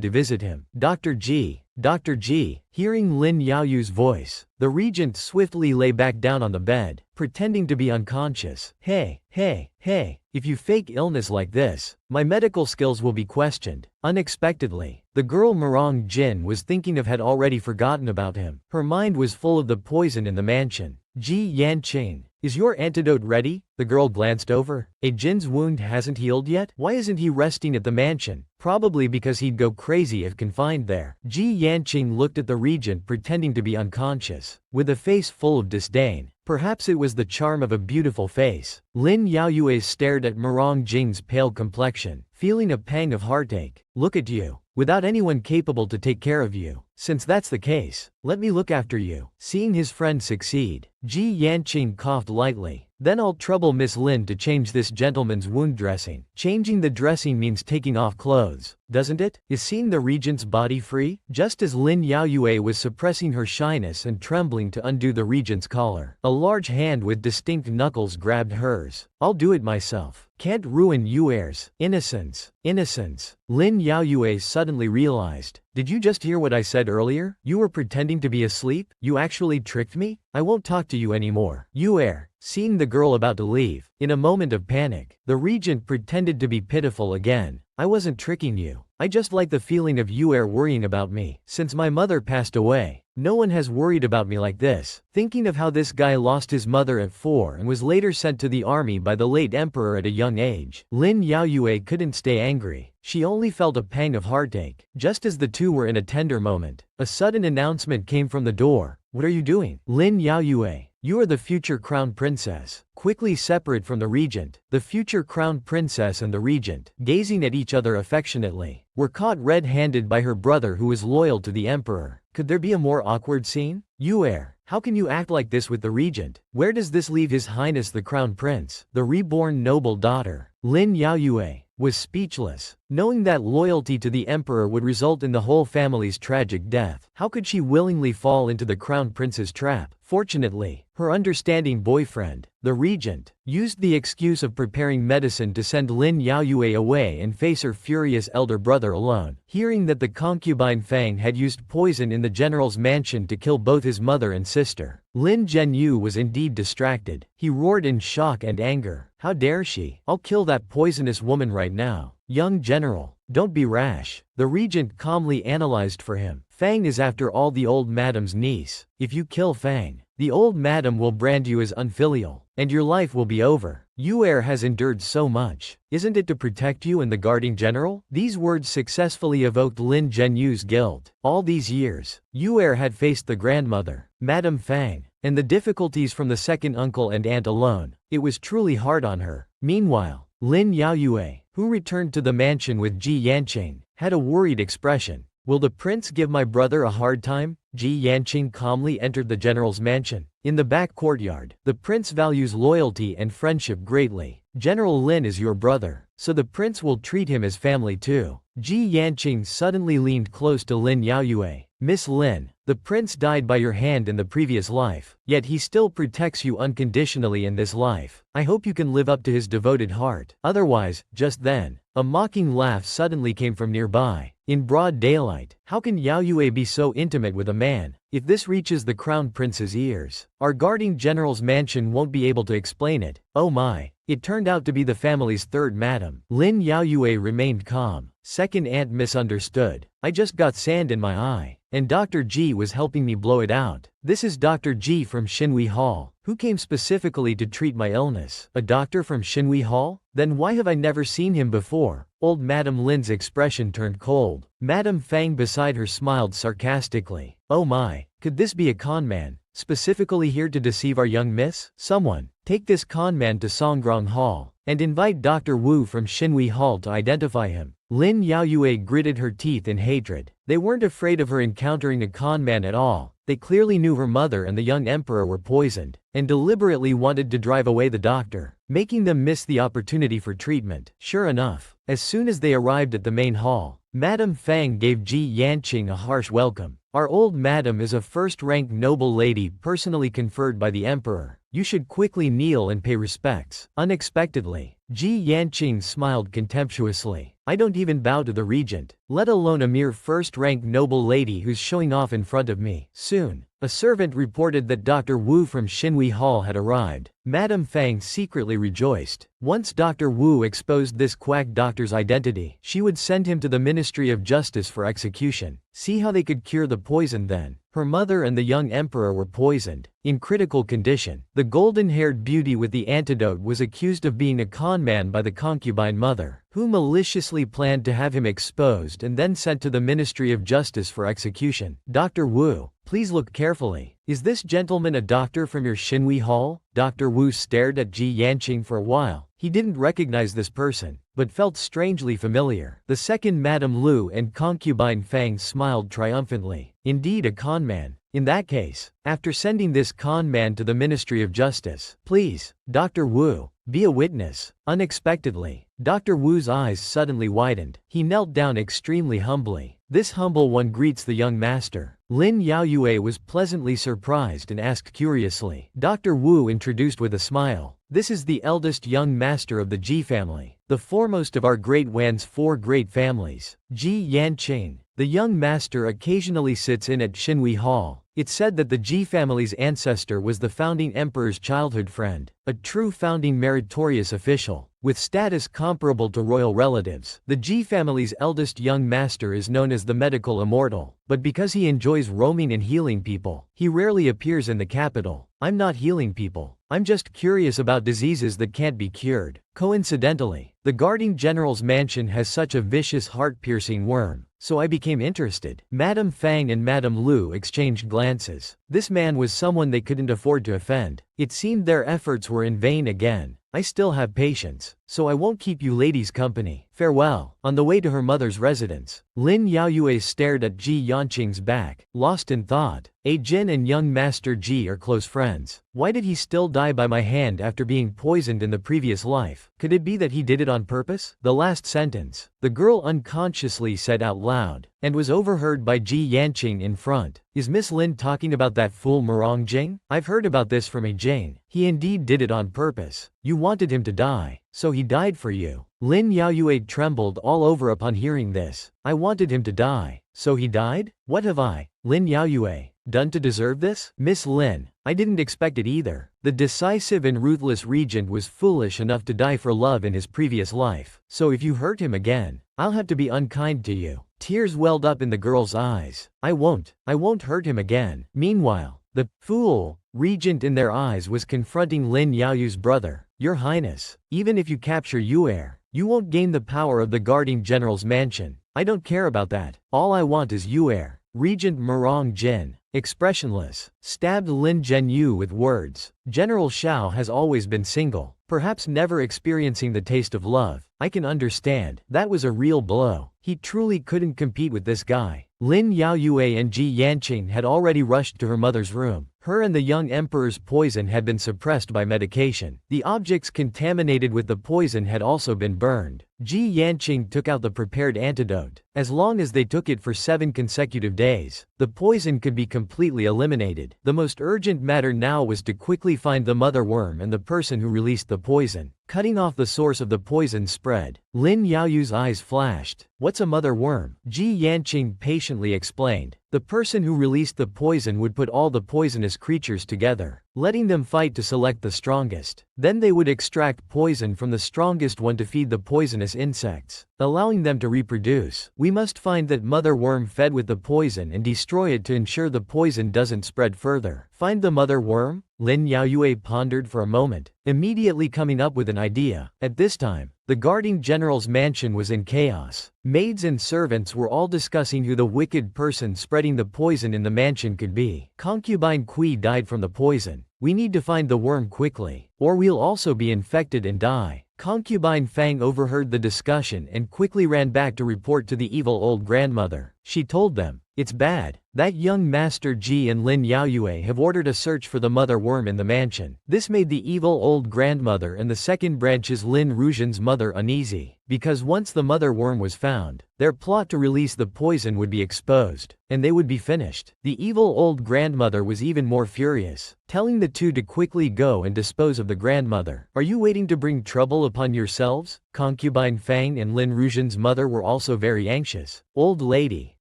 to visit him. Dr. G. Dr. G. Hearing Lin Yaoyu's voice, the regent swiftly lay back down on the bed, pretending to be unconscious. Hey, if you fake illness like this, my medical skills will be questioned. Unexpectedly, the girl Murong Jin was thinking of had already forgotten about him. Her mind was full of the poison in the mansion. Ji Yanqing, is your antidote ready? The girl glanced over. A Jin's wound hasn't healed yet? Why isn't he resting at the mansion? Probably because he'd go crazy if confined there. Ji Yanqing looked at the regent pretending to be unconscious. With a face full of disdain, Perhaps it was the charm of a beautiful face. Lin Yaoyue stared at Mirong Jing's pale complexion, feeling a pang of heartache. Look at you. Without anyone capable to take care of you. Since that's the case, let me look after you. Seeing his friend succeed, Ji Yanqing coughed lightly. Then I'll trouble Miss Lin to change this gentleman's wound dressing. Changing the dressing means taking off clothes, doesn't it? Is seeing the regent's body free? Just as Lin Yaoyue was suppressing her shyness and trembling to undo the regent's collar, a large hand with distinct knuckles grabbed hers. I'll do it myself. Can't ruin Yuer's innocence. Innocence. Lin Yaoyue suddenly realized. Did you just hear what I said earlier? You were pretending to be asleep? You actually tricked me? I won't talk to you anymore. Yuer. Seeing the girl about to leave, in a moment of panic, the regent pretended to be pitiful again. I wasn't tricking you. I just like the feeling of Yuer worrying about me. Since my mother passed away, no one has worried about me like this. Thinking of how this guy lost his mother at 4 and was later sent to the army by the late emperor at a young age, Lin Yaoyue couldn't stay angry. She only felt a pang of heartache. Just as the two were in a tender moment, a sudden announcement came from the door. What are you doing? Lin Yaoyue. You are the future crown princess. Quickly separate from the regent, the future crown princess and the regent, gazing at each other affectionately, were caught red-handed by her brother who was loyal to the emperor. Could there be a more awkward scene? Yuer, how can you act like this with the regent? Where does this leave His Highness the Crown Prince, the reborn noble daughter? Lin Yaoyue was speechless, knowing that loyalty to the emperor would result in the whole family's tragic death. How could she willingly fall into the crown prince's trap? Fortunately, her understanding boyfriend, the regent, used the excuse of preparing medicine to send Lin Yaoyue away and face her furious elder brother alone. Hearing that the concubine Fang had used poison in the general's mansion to kill both his mother and sister, Lin Zhenyu was indeed distracted. He roared in shock and anger. How dare she? I'll kill that poisonous woman right now. Young general, don't be rash. The regent calmly analyzed for him. Fang is after all the old madam's niece. If you kill Fang, the old madam will brand you as unfilial, and your life will be over. Yuer has endured so much. Isn't it to protect you and the guarding general? These words successfully evoked Lin Zhenyu's guilt. All these years, Yuer had faced the grandmother, Madame Fang, and the difficulties from the second uncle and aunt alone. It was truly hard on her. Meanwhile, Lin Yaoyue, who returned to the mansion with Ji Yanqing, had a worried expression. Will the prince give my brother a hard time? Ji Yanqing calmly entered the general's mansion. In the back courtyard, the prince values loyalty and friendship greatly. General Lin is your brother, so the prince will treat him as family too. Ji Yanqing suddenly leaned close to Lin Yaoyue. Miss Lin, the prince died by your hand in the previous life, yet he still protects you unconditionally in this life. I hope you can live up to his devoted heart. Otherwise, just then, a mocking laugh suddenly came from nearby. In broad daylight, how can Yaoyue be so intimate with a man? If this reaches the crown prince's ears, our guarding general's mansion won't be able to explain it. Oh my. It turned out to be the family's third madam. Lin Yaoyue remained calm. Second aunt misunderstood. I just got sand in my eye, and Dr. G was helping me blow it out. This is Dr. G from Xinhui Hall, who came specifically to treat my illness. A doctor from Xinhui Hall? Then why have I never seen him before? Old Madam Lin's expression turned cold. Madame Fang beside her smiled sarcastically. Oh my, could this be a con man, specifically here to deceive our young miss? Someone, take this con man to Songgrong Hall, and invite Dr. Wu from Xinhui Hall to identify him. Lin Yaoyue gritted her teeth in hatred. They weren't afraid of her encountering a con man at all. They clearly knew her mother and the young emperor were poisoned, and deliberately wanted to drive away the doctor, making them miss the opportunity for treatment. Sure enough, as soon as they arrived at the main hall, Madame Fang gave Ji Yanqing a harsh welcome. Our old madam is a first-rank noble lady personally conferred by the emperor. You should quickly kneel and pay respects. Unexpectedly, Ji Yanqing smiled contemptuously. I don't even bow to the regent, let alone a mere first-rank noble lady who's showing off in front of me. Soon, a servant reported that Dr. Wu from Xinhui Hall had arrived. Madame Fang secretly rejoiced. Once Dr. Wu exposed this quack doctor's identity, she would send him to the Ministry of Justice for execution. See how they could cure the poison then. Her mother and the young emperor were poisoned, in critical condition. The golden-haired beauty with the antidote was accused of being a con man by the concubine mother, who who maliciously planned to have him exposed and then sent to the Ministry of Justice for execution. Dr. Wu, please look carefully. Is this gentleman a doctor from your Xinhui Hall? Dr. Wu stared at Ji Yanqing for a while. He didn't recognize this person, but felt strangely familiar. The second Madame Lu and concubine Fang smiled triumphantly. Indeed a conman. In that case, after sending this conman to the Ministry of Justice, please, Dr. Wu, be a witness. Unexpectedly, Dr. Wu's eyes suddenly widened. He knelt down extremely humbly. This humble one greets the young master. Lin Yaoyue was pleasantly surprised and asked curiously. Dr. Wu introduced with a smile. This is the eldest young master of the Ji family, the foremost of our great Wan's 4 great families. Ji Yanqing, the young master, occasionally sits in at Xinhui Hall. It's said that the Ji family's ancestor was the founding emperor's childhood friend, a true founding meritorious official, with status comparable to royal relatives. The Ji family's eldest young master is known as the medical immortal, but because he enjoys roaming and healing people, he rarely appears in the capital. I'm not healing people. I'm just curious about diseases that can't be cured. Coincidentally, the guarding general's mansion has such a vicious heart-piercing worm, so I became interested. Madame Fang and Madame Lu exchanged glances. This man was someone they couldn't afford to offend. It seemed their efforts were in vain again. I still have patience, so I won't keep you ladies company. Farewell. On the way to her mother's residence, Lin Yaoyue stared at Ji Yanqing's back, lost in thought. Jin and young master Ji are close friends. Why did he still die by my hand after being poisoned in the previous life? Could it be that he did it on purpose? The last sentence, the girl unconsciously said out loud, and was overheard by Ji Yanqing in front. Is Miss Lin talking about that fool Murong Jing? I've heard about this from Jing. He indeed did it on purpose. You wanted him to die, so he died for you. Lin Yaoyue trembled all over upon hearing this. I wanted him to die, so he died? What have I, Lin Yaoyue, done to deserve this? Miss Lin, I didn't expect it either. The decisive and ruthless regent was foolish enough to die for love in his previous life, so if you hurt him again, I'll have to be unkind to you. Tears welled up in the girl's eyes. I won't hurt him again. Meanwhile, the fool regent in their eyes was confronting Lin Yaoyu's brother. Your Highness, even if you capture Yuer, you won't gain the power of the guarding general's mansion. I don't care about that. All I want is Yuer. Regent Murong Jin, expressionless, stabbed Lin Zhenyu with words. General Shao has always been single, perhaps never experiencing the taste of love. I can understand. That was a real blow. He truly couldn't compete with this guy. Lin Yaoyue and Ji Yanqing had already rushed to her mother's room. Her and the young emperor's poison had been suppressed by medication. The objects contaminated with the poison had also been burned. Ji Yanqing took out the prepared antidote. As long as they took it for 7 consecutive days, the poison could be completely eliminated. The most urgent matter now was to quickly find the mother worm and the person who released the poison. Cutting off the source of the poison spread, Lin Yaoyu's eyes flashed. What's a mother worm? Ji Yanqing patiently explained. The person who released the poison would put all the poisonous creatures together, letting them fight to select the strongest. Then they would extract poison from the strongest one to feed the poisonous insects, allowing them to reproduce. We must find that mother worm fed with the poison and destroy it to ensure the poison doesn't spread further. Find the mother worm? Lin Yaoyue pondered for a moment, immediately coming up with an idea. At this time, the guarding general's mansion was in chaos. Maids and servants were all discussing who the wicked person spreading the poison in the mansion could be. Concubine Kui died from the poison. We need to find the worm quickly, or we'll also be infected and die. Concubine Fang overheard the discussion and quickly ran back to report to the evil old grandmother. She told them, "It's bad. That young Master Ji and Lin Yaoyue have ordered a search for the mother worm in the mansion." This made the evil old grandmother and the second branch's Lin Ruzhen's mother uneasy, because once the mother worm was found, their plot to release the poison would be exposed, and they would be finished. The evil old grandmother was even more furious, telling the two to quickly go and dispose of the grandmother. "Are you waiting to bring trouble upon yourselves?" Concubine Fang and Lin Ruzhen's mother were also very anxious. "Old lady,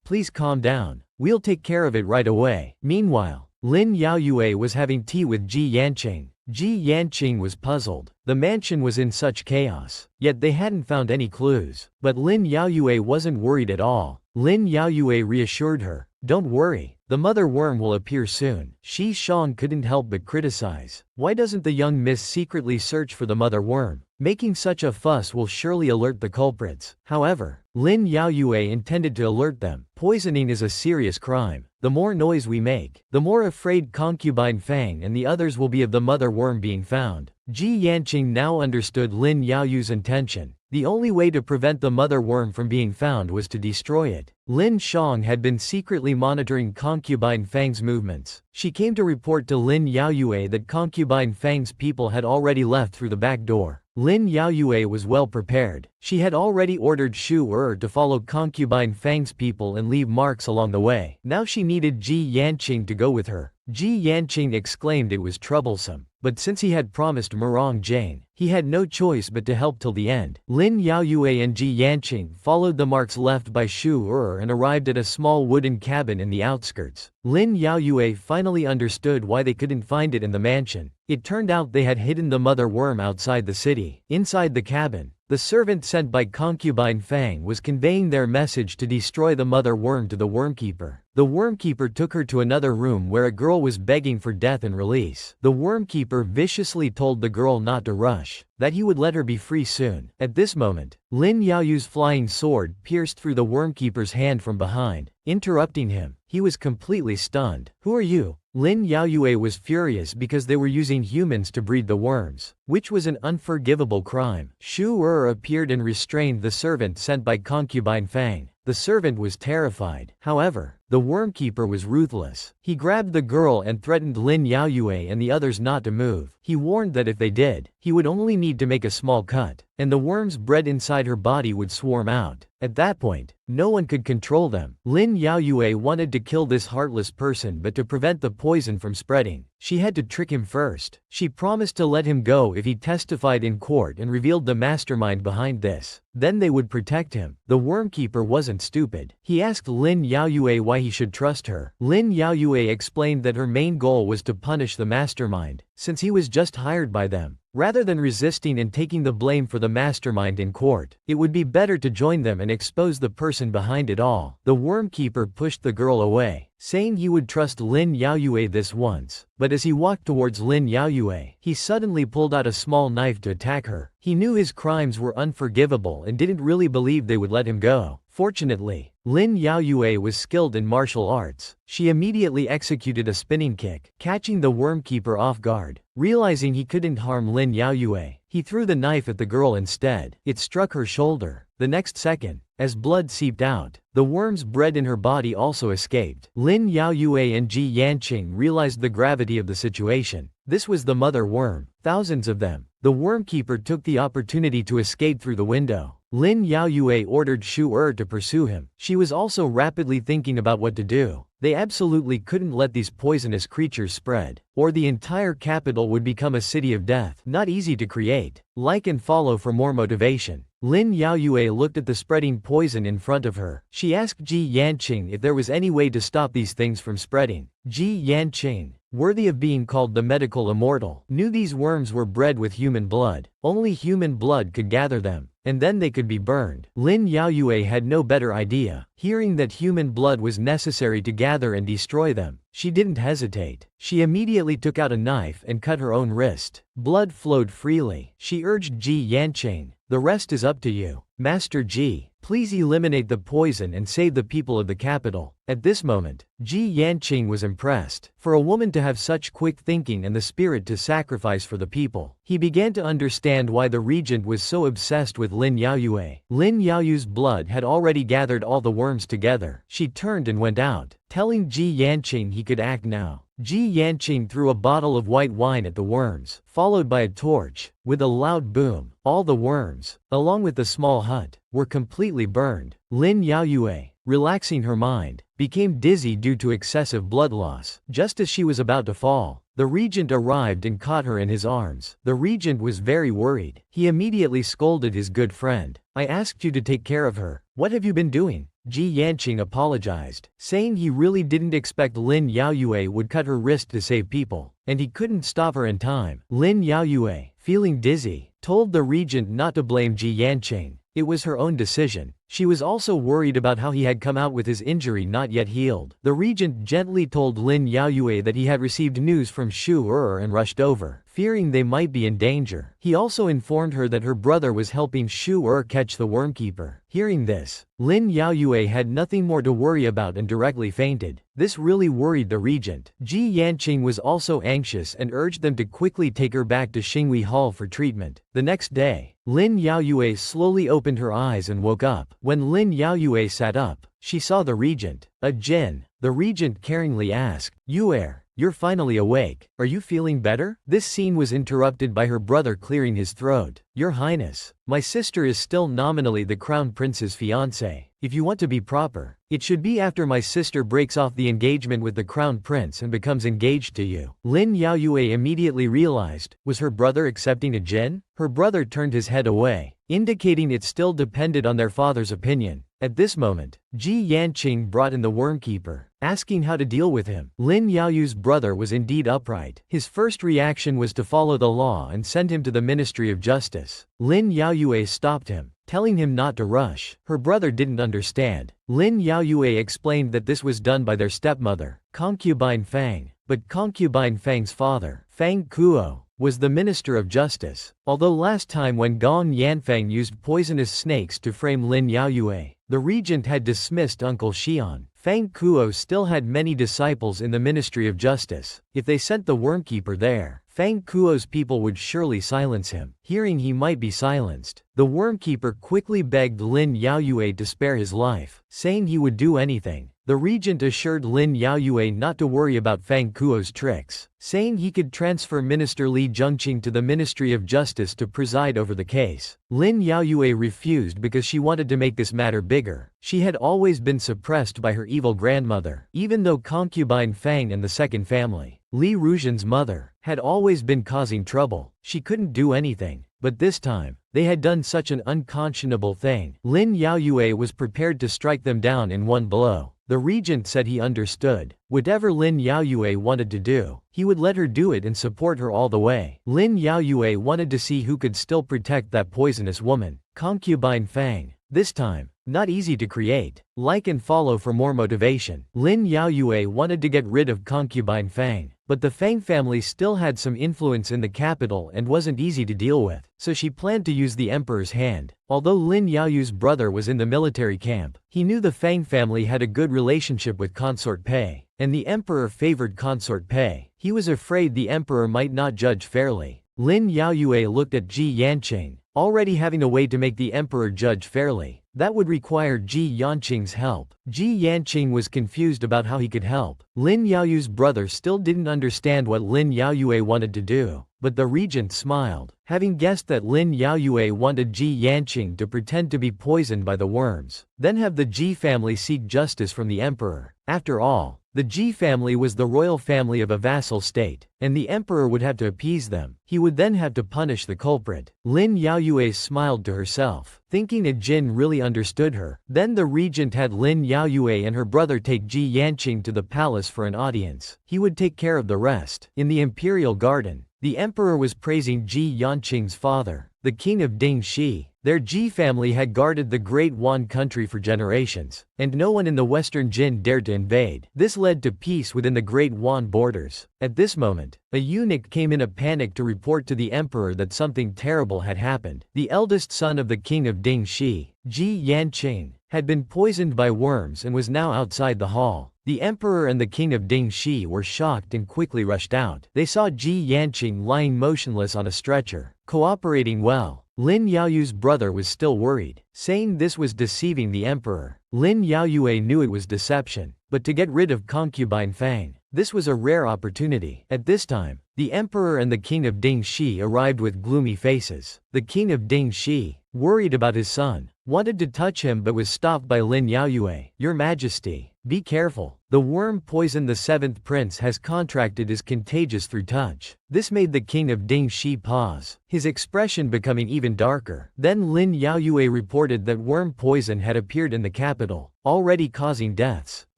please calm down. We'll take care of it right away." Meanwhile, Lin Yaoyue was having tea with Ji Yanqing. Ji Yanqing was puzzled. The mansion was in such chaos, yet they hadn't found any clues. But Lin Yaoyue wasn't worried at all. Lin Yaoyue reassured her, Don't worry, the mother worm will appear soon. Shi Shang couldn't help but criticize. Why doesn't the young miss secretly search for the mother worm? Making such a fuss will surely alert the culprits. However, Lin Yaoyue intended to alert them. Poisoning is a serious crime. The more noise we make, the more afraid concubine Fang and the others will be of the mother worm being found. Ji Yanqing now understood Lin Yaoyu's intention. The only way to prevent the mother worm from being found was to destroy it. Lin Shang had been secretly monitoring concubine Fang's movements. She came to report to Lin Yaoyue that concubine Fang's people had already left through the back door. Lin Yaoyue was well prepared. She had already ordered Shu Er to follow concubine Fang's people and leave marks along the way. Now she needed Ji Yanqing to go with her. Ji Yanqing exclaimed it was troublesome, but since he had promised Murong Jane, he had no choice but to help till the end. Lin Yaoyue and Ji Yanqing followed the marks left by Shu Er and arrived at a small wooden cabin in the outskirts. Lin Yaoyue finally understood why they couldn't find it in the mansion. It turned out they had hidden the mother worm outside the city. Inside the cabin, the servant sent by concubine Fang was conveying their message to destroy the mother worm to the wormkeeper. The wormkeeper took her to another room where a girl was begging for death and release. The wormkeeper viciously told the girl not to rush, that he would let her be free soon. At this moment, Lin Yaoyu's flying sword pierced through the wormkeeper's hand from behind, interrupting him. He was completely stunned. Who are you? Lin Yaoyue was furious because they were using humans to breed the worms, which was an unforgivable crime. Shu Er appeared and restrained the servant sent by concubine Fang. The servant was terrified. However, the wormkeeper was ruthless. He grabbed the girl and threatened Lin Yaoyue and the others not to move. He warned that if they did, he would only need to make a small cut, and the worms bred inside her body would swarm out. At that point, no one could control them. Lin Yaoyue wanted to kill this heartless person, but to prevent the poison from spreading, she had to trick him first. She promised to let him go if he testified in court and revealed the mastermind behind this. Then they would protect him. The wormkeeper wasn't stupid. He asked Lin Yaoyue why he should trust her. Lin Yaoyue explained that her main goal was to punish the mastermind, since he was just hired by them. Rather than resisting and taking the blame for the mastermind in court, it would be better to join them and expose the person behind it all. The wormkeeper pushed the girl away, saying he would trust Lin Yaoyue this once. But as he walked towards Lin Yaoyue, he suddenly pulled out a small knife to attack her. He knew his crimes were unforgivable and didn't really believe they would let him go. Fortunately, Lin Yaoyue was skilled in martial arts. She immediately executed a spinning kick, catching the wormkeeper off guard. Realizing he couldn't harm Lin Yaoyue, he threw the knife at the girl instead. It struck her shoulder. The next second, as blood seeped out, the worms bred in her body also escaped. Lin Yaoyue and Ji Yanqing realized the gravity of the situation. This was the mother worm, thousands of them. The wormkeeper took the opportunity to escape through the window. Lin Yaoyue ordered Shu Er to pursue him. She was also rapidly thinking about what to do. They absolutely couldn't let these poisonous creatures spread, or the entire capital would become a city of death. Not easy to create. Like and follow for more motivation. Lin Yaoyue looked at the spreading poison in front of her. She asked Ji Yanqing if there was any way to stop these things from spreading. Ji Yanqing, worthy of being called the medical immortal, knew these worms were bred with human blood. Only human blood could gather them, and then they could be burned. Lin Yaoyue had no better idea. Hearing that human blood was necessary to gather and destroy them, she didn't hesitate. She immediately took out a knife and cut her own wrist. Blood flowed freely. She urged Ji Yanqing, "The rest is up to you. Master Ji, please eliminate the poison and save the people of the capital." At this moment, Ji Yanqing was impressed. For a woman to have such quick thinking and the spirit to sacrifice for the people, he began to understand why the regent was so obsessed with Lin Yaoyue. Lin Yaoyue's blood had already gathered all the worms together. She turned and went out, telling Ji Yanqing he could act now. Ji Yanqing threw a bottle of white wine at the worms, followed by a torch. With a loud boom, all the worms, along with the small hut, were completely burned. Lin Yaoyue, relaxing her mind, became dizzy due to excessive blood loss. Just as she was about to fall, the regent arrived and caught her in his arms. The regent was very worried. He immediately scolded his good friend. "I asked you to take care of her. What have you been doing?" Ji Yanqing apologized, saying he really didn't expect Lin Yaoyue would cut her wrist to save people, and he couldn't stop her in time. Lin Yaoyue, feeling dizzy, told the regent not to blame Ji Yanqing. It was her own decision. She was also worried about how he had come out with his injury not yet healed. The regent gently told Lin Yaoyue that he had received news from Shu Er and rushed over, fearing they might be in danger. He also informed her that her brother was helping Shu Er catch the Wormkeeper. Hearing this, Lin Yaoyue had nothing more to worry about and directly fainted. This really worried the regent. Ji Yanqing was also anxious and urged them to quickly take her back to Xinghui Hall for treatment. The next day, Lin Yaoyue slowly opened her eyes and woke up. When Lin Yaoyue sat up, she saw the regent. A Jin. The regent caringly asked, "Yue, you're finally awake. Are you feeling better?" This scene was interrupted by her brother clearing his throat. "Your Highness, my sister is still nominally the crown prince's fiancée. If you want to be proper, it should be after my sister breaks off the engagement with the crown prince and becomes engaged to you." Lin Yaoyue immediately realized, was her brother accepting a Jin? Her brother turned his head away, indicating it still depended on their father's opinion. At this moment, Ji Yanqing brought in the Wormkeeper, asking how to deal with him. Lin Yaoyu's brother was indeed upright. His first reaction was to follow the law and send him to the Ministry of Justice. Lin Yaoyue stopped him, telling him not to rush. Her brother didn't understand. Lin Yaoyue explained that this was done by their stepmother, concubine Fang, but concubine Fang's father, Fang Kuo, was the Minister of Justice. Although last time when Gong Yanfeng used poisonous snakes to frame Lin Yaoyue, the regent had dismissed Uncle Xian, Fang Kuo still had many disciples in the Ministry of Justice. If they sent the Wormkeeper there, Fang Kuo's people would surely silence him. Hearing he might be silenced, the Wormkeeper quickly begged Lin Yaoyue to spare his life, saying he would do anything. The regent assured Lin Yaoyue not to worry about Fang Kuo's tricks, saying he could transfer Minister Li Zhengqing to the Ministry of Justice to preside over the case. Lin Yaoyue refused because she wanted to make this matter bigger. She had always been suppressed by her evil grandmother, even though concubine Fang and the second family, Li Ruzhen's mother, had always been causing trouble. She couldn't do anything. But this time, they had done such an unconscionable thing. Lin Yaoyue was prepared to strike them down in one blow. The regent said he understood. Whatever Lin Yaoyue wanted to do, he would let her do it and support her all the way. Lin Yaoyue wanted to see who could still protect that poisonous woman, concubine Fang. This time, not easy to create. Like and follow for more motivation. Lin Yaoyue wanted to get rid of concubine Fang, but the Fang family still had some influence in the capital and wasn't easy to deal with, so she planned to use the emperor's hand. Although Lin Yaoyu's brother was in the military camp, he knew the Fang family had a good relationship with Consort Pei, and the emperor favored Consort Pei. He was afraid the emperor might not judge fairly. Lin Yaoyue looked at Ji Yanqing, already having a way to make the emperor judge fairly. That would require Ji Yanqing's help. Ji Yanqing was confused about how he could help. Lin Yaoyu's brother still didn't understand what Lin Yaoyue wanted to do, but the regent smiled, having guessed that Lin Yaoyue wanted Ji Yanqing to pretend to be poisoned by the worms, then have the Ji family seek justice from the emperor. After all, the Ji family was the royal family of a vassal state, and the emperor would have to appease them. He would then have to punish the culprit. Lin Yaoyue smiled to herself, thinking a Jin really understood her. Then the regent had Lin Yaoyue and her brother take Ji Yanqing to the palace for an audience. He would take care of the rest. In the imperial garden, the emperor was praising Ji Yanqing's father, the king of Dingxi. Their Ji family had guarded the Great Wan country for generations, and no one in the western Jin dared to invade. This led to peace within the Great Wan borders. At this moment, a eunuch came in a panic to report to the emperor that something terrible had happened. The eldest son of the king of Dingxi, Ji Yanqing, had been poisoned by worms and was now outside the hall. The emperor and the king of Dingxi were shocked and quickly rushed out. They saw Ji Yanqing lying motionless on a stretcher, cooperating well. Lin Yaoyu's brother was still worried, saying this was deceiving the emperor. Lin Yaoyue knew it was deception, but to get rid of concubine Fang, this was a rare opportunity. At this time, the emperor and the king of Dingxi arrived with gloomy faces. The king of Dingxi, worried about his son, wanted to touch him but was stopped by Lin Yaoyue. "Your Majesty, be careful. The The worm poison the 7th prince has contracted is contagious through touch. This made the king of Dingxi pause, his expression becoming even darker. Then Lin Yaoyue reported that worm poison had appeared in the capital, already causing deaths.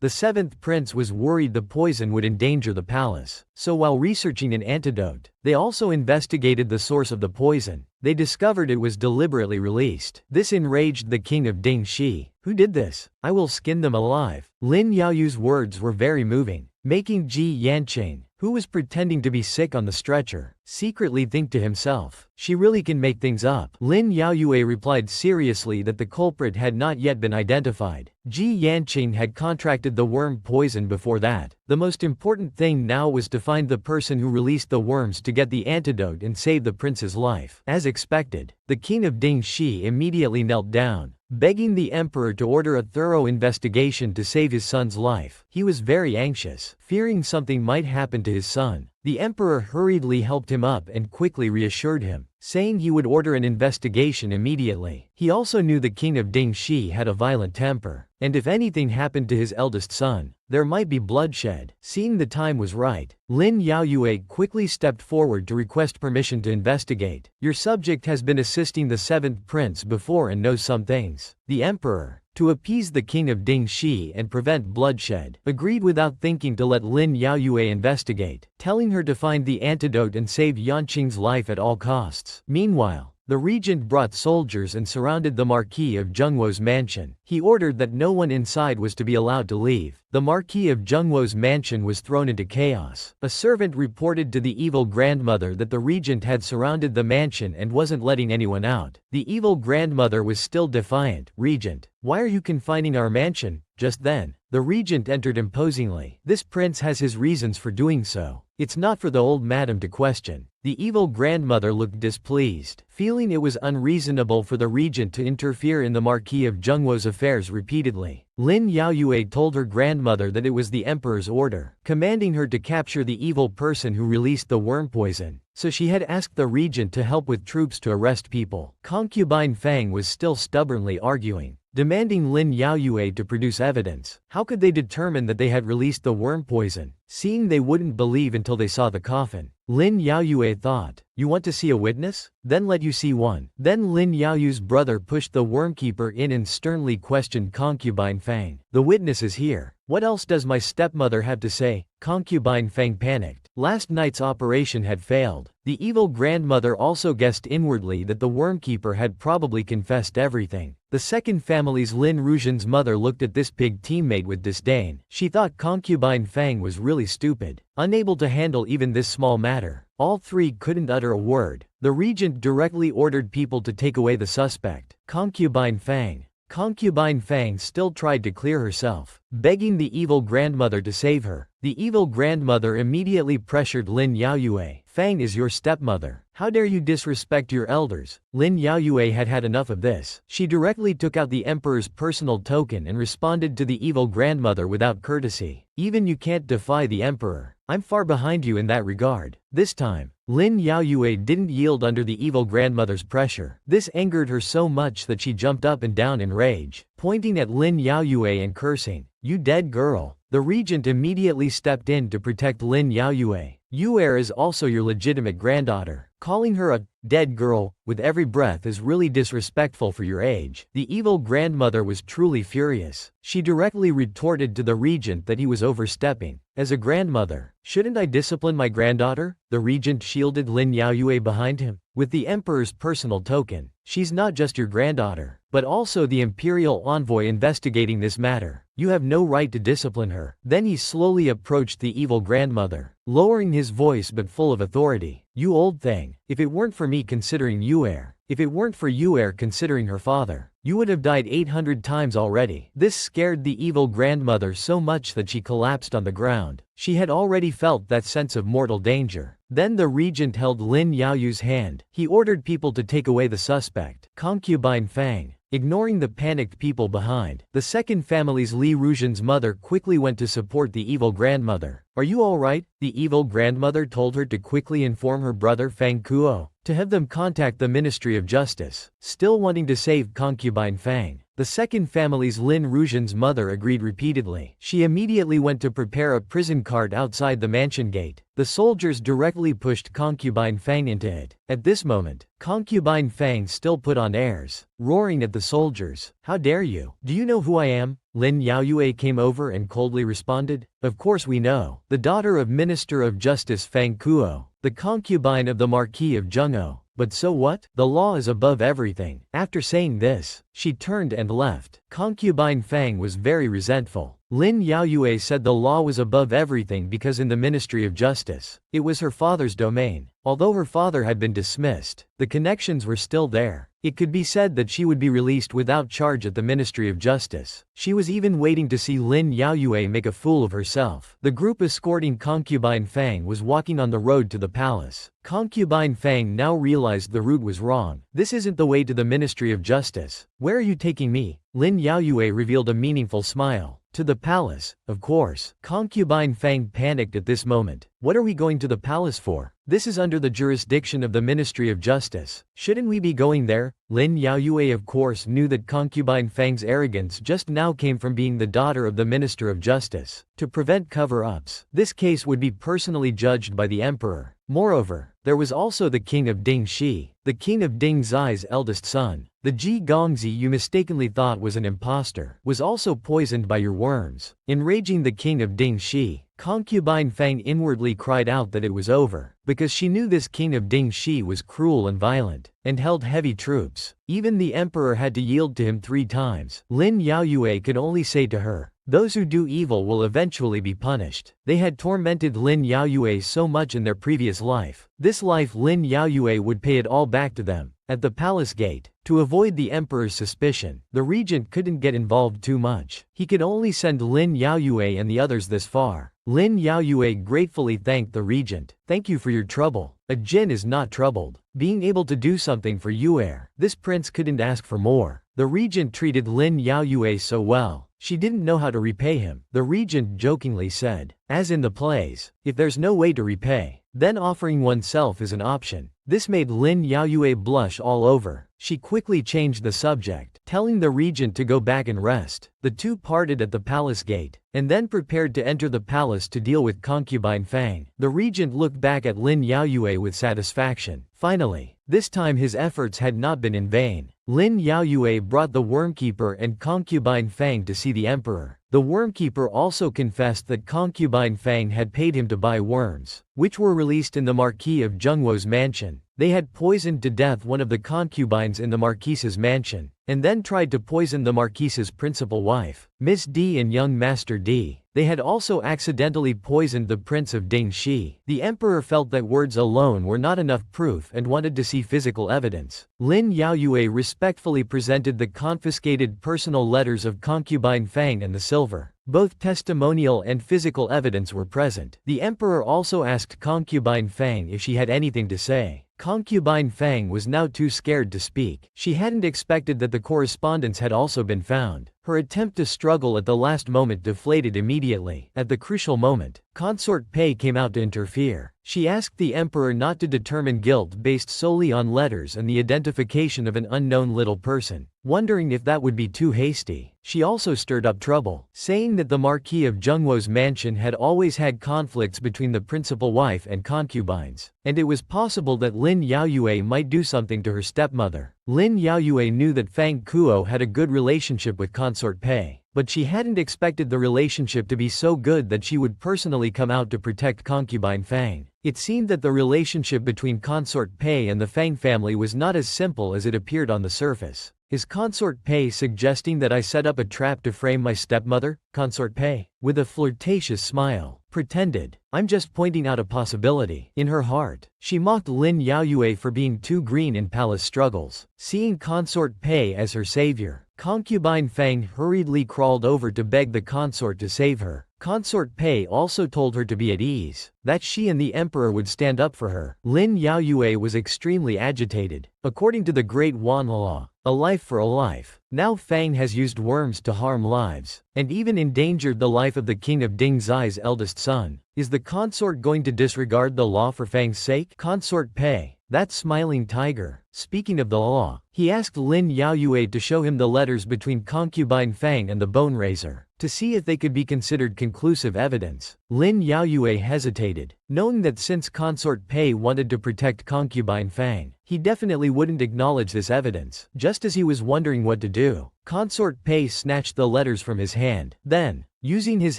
The 7th prince was worried the poison would endanger the palace. So while researching an antidote, they also investigated the source of the poison. They discovered it was deliberately released. This enraged the king of Dingxi. Who did this? I will skin them alive. Lin Yaoyu's words were very moving, making Ji Yanqing, who was pretending to be sick on the stretcher, secretly think to himself, she really can make things up. Lin Yaoyue replied seriously that the culprit had not yet been identified. Ji Yanqing had contracted the worm poison before that. The most important thing now was to find the person who released the worms to get the antidote and save the prince's life. As expected, the king of Dingxi immediately knelt down, begging the emperor to order a thorough investigation to save his son's life. He was very anxious, fearing something might happen to his son. The emperor hurriedly helped him up and quickly reassured him, saying he would order an investigation immediately. He also knew the king of Dingxi had a violent temper, and if anything happened to his eldest son, there might be bloodshed. Seeing the time was right, Lin Yaoyue quickly stepped forward to request permission to investigate. Your subject has been assisting the 7th prince before and knows some things. The emperor, to appease the king of Dingxi and prevent bloodshed, agreed without thinking to let Lin Yaoyue investigate, telling her to find the antidote and save Yanqing's life at all costs. Meanwhile, the regent brought soldiers and surrounded the Marquis of Zhengwo's mansion. He ordered that no one inside was to be allowed to leave. The Marquis of Zhengwo's mansion was thrown into chaos. A servant reported to the evil grandmother that the regent had surrounded the mansion and wasn't letting anyone out. The evil grandmother was still defiant. Regent, why are you confining our mansion? Just then, the regent entered imposingly. This prince has his reasons for doing so. It's not for the old madam to question. The evil grandmother looked displeased, feeling it was unreasonable for the regent to interfere in the Marquis of Zhengwo's affairs repeatedly. Lin Yaoyue told her grandmother that it was the emperor's order, commanding her to capture the evil person who released the worm poison. So she had asked the regent to help with troops to arrest people. Concubine Fang was still stubbornly arguing, demanding Lin Yaoyue to produce evidence. How could they determine that they had released the worm poison, seeing they wouldn't believe until they saw the coffin? Lin Yaoyue thought, you want to see a witness? Then let you see one. Then Lin Yaoyu's brother pushed the wormkeeper in and sternly questioned Concubine Fang. The witness is here. What else does my stepmother have to say? Concubine Fang panicked. Last night's operation had failed. The evil grandmother also guessed inwardly that the wormkeeper had probably confessed everything. The second family's Lin Rujian's mother looked at this pig teammate with disdain. She thought Concubine Fang was really stupid, unable to handle even this small matter. All three couldn't utter a word. The regent directly ordered people to take away the suspect, Concubine Fang. Concubine Fang still tried to clear herself, begging the evil grandmother to save her. The evil grandmother immediately pressured Lin Yaoyue. Fang is your stepmother. How dare you disrespect your elders? Lin Yaoyue had had enough of this. She directly took out the emperor's personal token and responded to the evil grandmother without courtesy. Even you can't defy the emperor. I'm far behind you in that regard. This time, Lin Yaoyue didn't yield under the evil grandmother's pressure. This angered her so much that she jumped up and down in rage, pointing at Lin Yaoyue and cursing, "You dead girl." The regent immediately stepped in to protect Lin Yaoyue. Yuer is also your legitimate granddaughter. Calling her a dead girl with every breath is really disrespectful for your age. The evil grandmother was truly furious. She directly retorted to the regent that he was overstepping. As a grandmother, shouldn't I discipline my granddaughter? The regent shielded Lin Yaoyue behind him. With the emperor's personal token, she's not just your granddaughter, but also the imperial envoy investigating this matter. You have no right to discipline her. Then he slowly approached the evil grandmother, lowering his voice but full of authority. You old thing, if it weren't for me considering Yuer, if it weren't for Yuer considering her father, you would have died 800 times already. This scared the evil grandmother so much that she collapsed on the ground. She had already felt that sense of mortal danger. Then the regent held Lin Yaoyu's hand. He ordered people to take away the suspect, Concubine Fang. Ignoring the panicked people behind, the second family's Li Rujian's mother quickly went to support the evil grandmother. Are you alright? The evil grandmother told her to quickly inform her brother Fang Kuo to have them contact the Ministry of Justice. Still wanting to save Concubine Fang, The second family's Lin Rujian's mother agreed repeatedly. She immediately went to prepare a prison cart outside the mansion gate. The soldiers directly pushed concubine Fang into it. At this moment, concubine Fang still put on airs, roaring at the soldiers. "How dare you? Do you know who I am?" Lin Yaoyue came over and coldly responded. "Of course we know. The daughter of Minister of Justice Fang Kuo, the concubine of the Marquis of Zhengzhou. But so what? The law is above everything." After saying this, she turned and left. Concubine Fang was very resentful. Lin Yaoyue said the law was above everything because in the Ministry of Justice, it was her father's domain. Although her father had been dismissed, the connections were still there. It could be said that she would be released without charge at the Ministry of Justice. She was even waiting to see Lin Yaoyue make a fool of herself. The group escorting concubine Fang was walking on the road to the palace. Concubine Fang now realized the route was wrong. "This isn't the way to the Ministry of Justice. Where are you taking me?" Lin Yaoyue revealed a meaningful smile. "To the palace, of course." Concubine Fang panicked at this moment. "What are we going to the palace for? This is under the jurisdiction of the Ministry of Justice. Shouldn't we be going there?" Lin Yaoyue of course knew that concubine Fang's arrogance just now came from being the daughter of the Minister of Justice. To prevent cover-ups, this case would be personally judged by the emperor. Moreover, there was also the king of Dingxi, the king of Dingzai's eldest son. The Ji Gongzi you mistakenly thought was an impostor, was also poisoned by your worms. Enraging the king of Dingxi, concubine Fang inwardly cried out that it was over, because she knew this king of Dingxi was cruel and violent, and held heavy troops. Even the emperor had to yield to him 3 times. Lin Yaoyue could only say to her, "Those who do evil will eventually be punished." They had tormented Lin Yaoyue so much in their previous life. This life Lin Yaoyue would pay it all back to them. At the palace gate, to avoid the emperor's suspicion, the regent couldn't get involved too much. He could only send Lin Yaoyue and the others this far. Lin Yaoyue gratefully thanked the regent. "Thank you for your trouble. A jinn is not troubled. Being able to do something for Yuer, this prince couldn't ask for more." The regent treated Lin Yaoyue so well, she didn't know how to repay him. The regent jokingly said, "As in the plays, if there's no way to repay, then offering oneself is an option." This made Lin Yaoyue blush all over. She quickly changed the subject, telling the regent to go back and rest. The two parted at the palace gate, and then prepared to enter the palace to deal with concubine Fang. The regent looked back at Lin Yaoyue with satisfaction. Finally, this time his efforts had not been in vain. Lin Yaoyue brought the wormkeeper and concubine Fang to see the emperor. The wormkeeper also confessed that concubine Fang had paid him to buy worms, which were released in the Marquis of Zhengzhou's mansion. They had poisoned to death one of the concubines in the Marquise's mansion, and then tried to poison the Marquise's principal wife, Miss D and young Master D. They had also accidentally poisoned the Prince of Dingxi. The emperor felt that words alone were not enough proof and wanted to see physical evidence. Lin Yaoyue respectfully presented the confiscated personal letters of concubine Fang and the silver. Both testimonial and physical evidence were present. The emperor also asked concubine Fang if she had anything to say. Concubine Fang was now too scared to speak. She hadn't expected that the correspondence had also been found. Her attempt to struggle at the last moment deflated immediately. At the crucial moment, Consort Pei came out to interfere. She asked the emperor not to determine guilt based solely on letters and the identification of an unknown little person, wondering if that would be too hasty. She also stirred up trouble, saying that the Marquis of Zhengzhou's mansion had always had conflicts between the principal wife and concubines, and it was possible that Lin Yaoyue might do something to her stepmother. Lin Yaoyue knew that Fang Kuo had a good relationship with Consort Pei, but she hadn't expected the relationship to be so good that she would personally come out to protect concubine Fang. It seemed that the relationship between Consort Pei and the Fang family was not as simple as it appeared on the surface. "Is Consort Pei suggesting that I set up a trap to frame my stepmother?" Consort Pei, with a flirtatious smile, pretended. "I'm just pointing out a possibility." In her heart, she mocked Lin Yaoyue for being too green in palace struggles. Seeing Consort Pei as her savior, concubine Fang hurriedly crawled over to beg the consort to save her. Consort Pei also told her to be at ease, that she and the emperor would stand up for her. Lin Yaoyue was extremely agitated. According to the Great Wan law, a life for a life. Now Fang has used worms to harm lives, and even endangered the life of the king of Dingzai's eldest son. Is the consort going to disregard the law for Fang's sake? Consort Pei, That smiling tiger. Speaking of the law, he asked Lin Yaoyue to show him the letters between concubine Fang and the bone raiser, to see if they could be considered conclusive evidence. Lin Yaoyue hesitated, knowing that since consort Pei wanted to protect concubine Fang, he definitely wouldn't acknowledge this evidence. Just as he was wondering what to do, consort Pei snatched the letters from his hand. Then, using his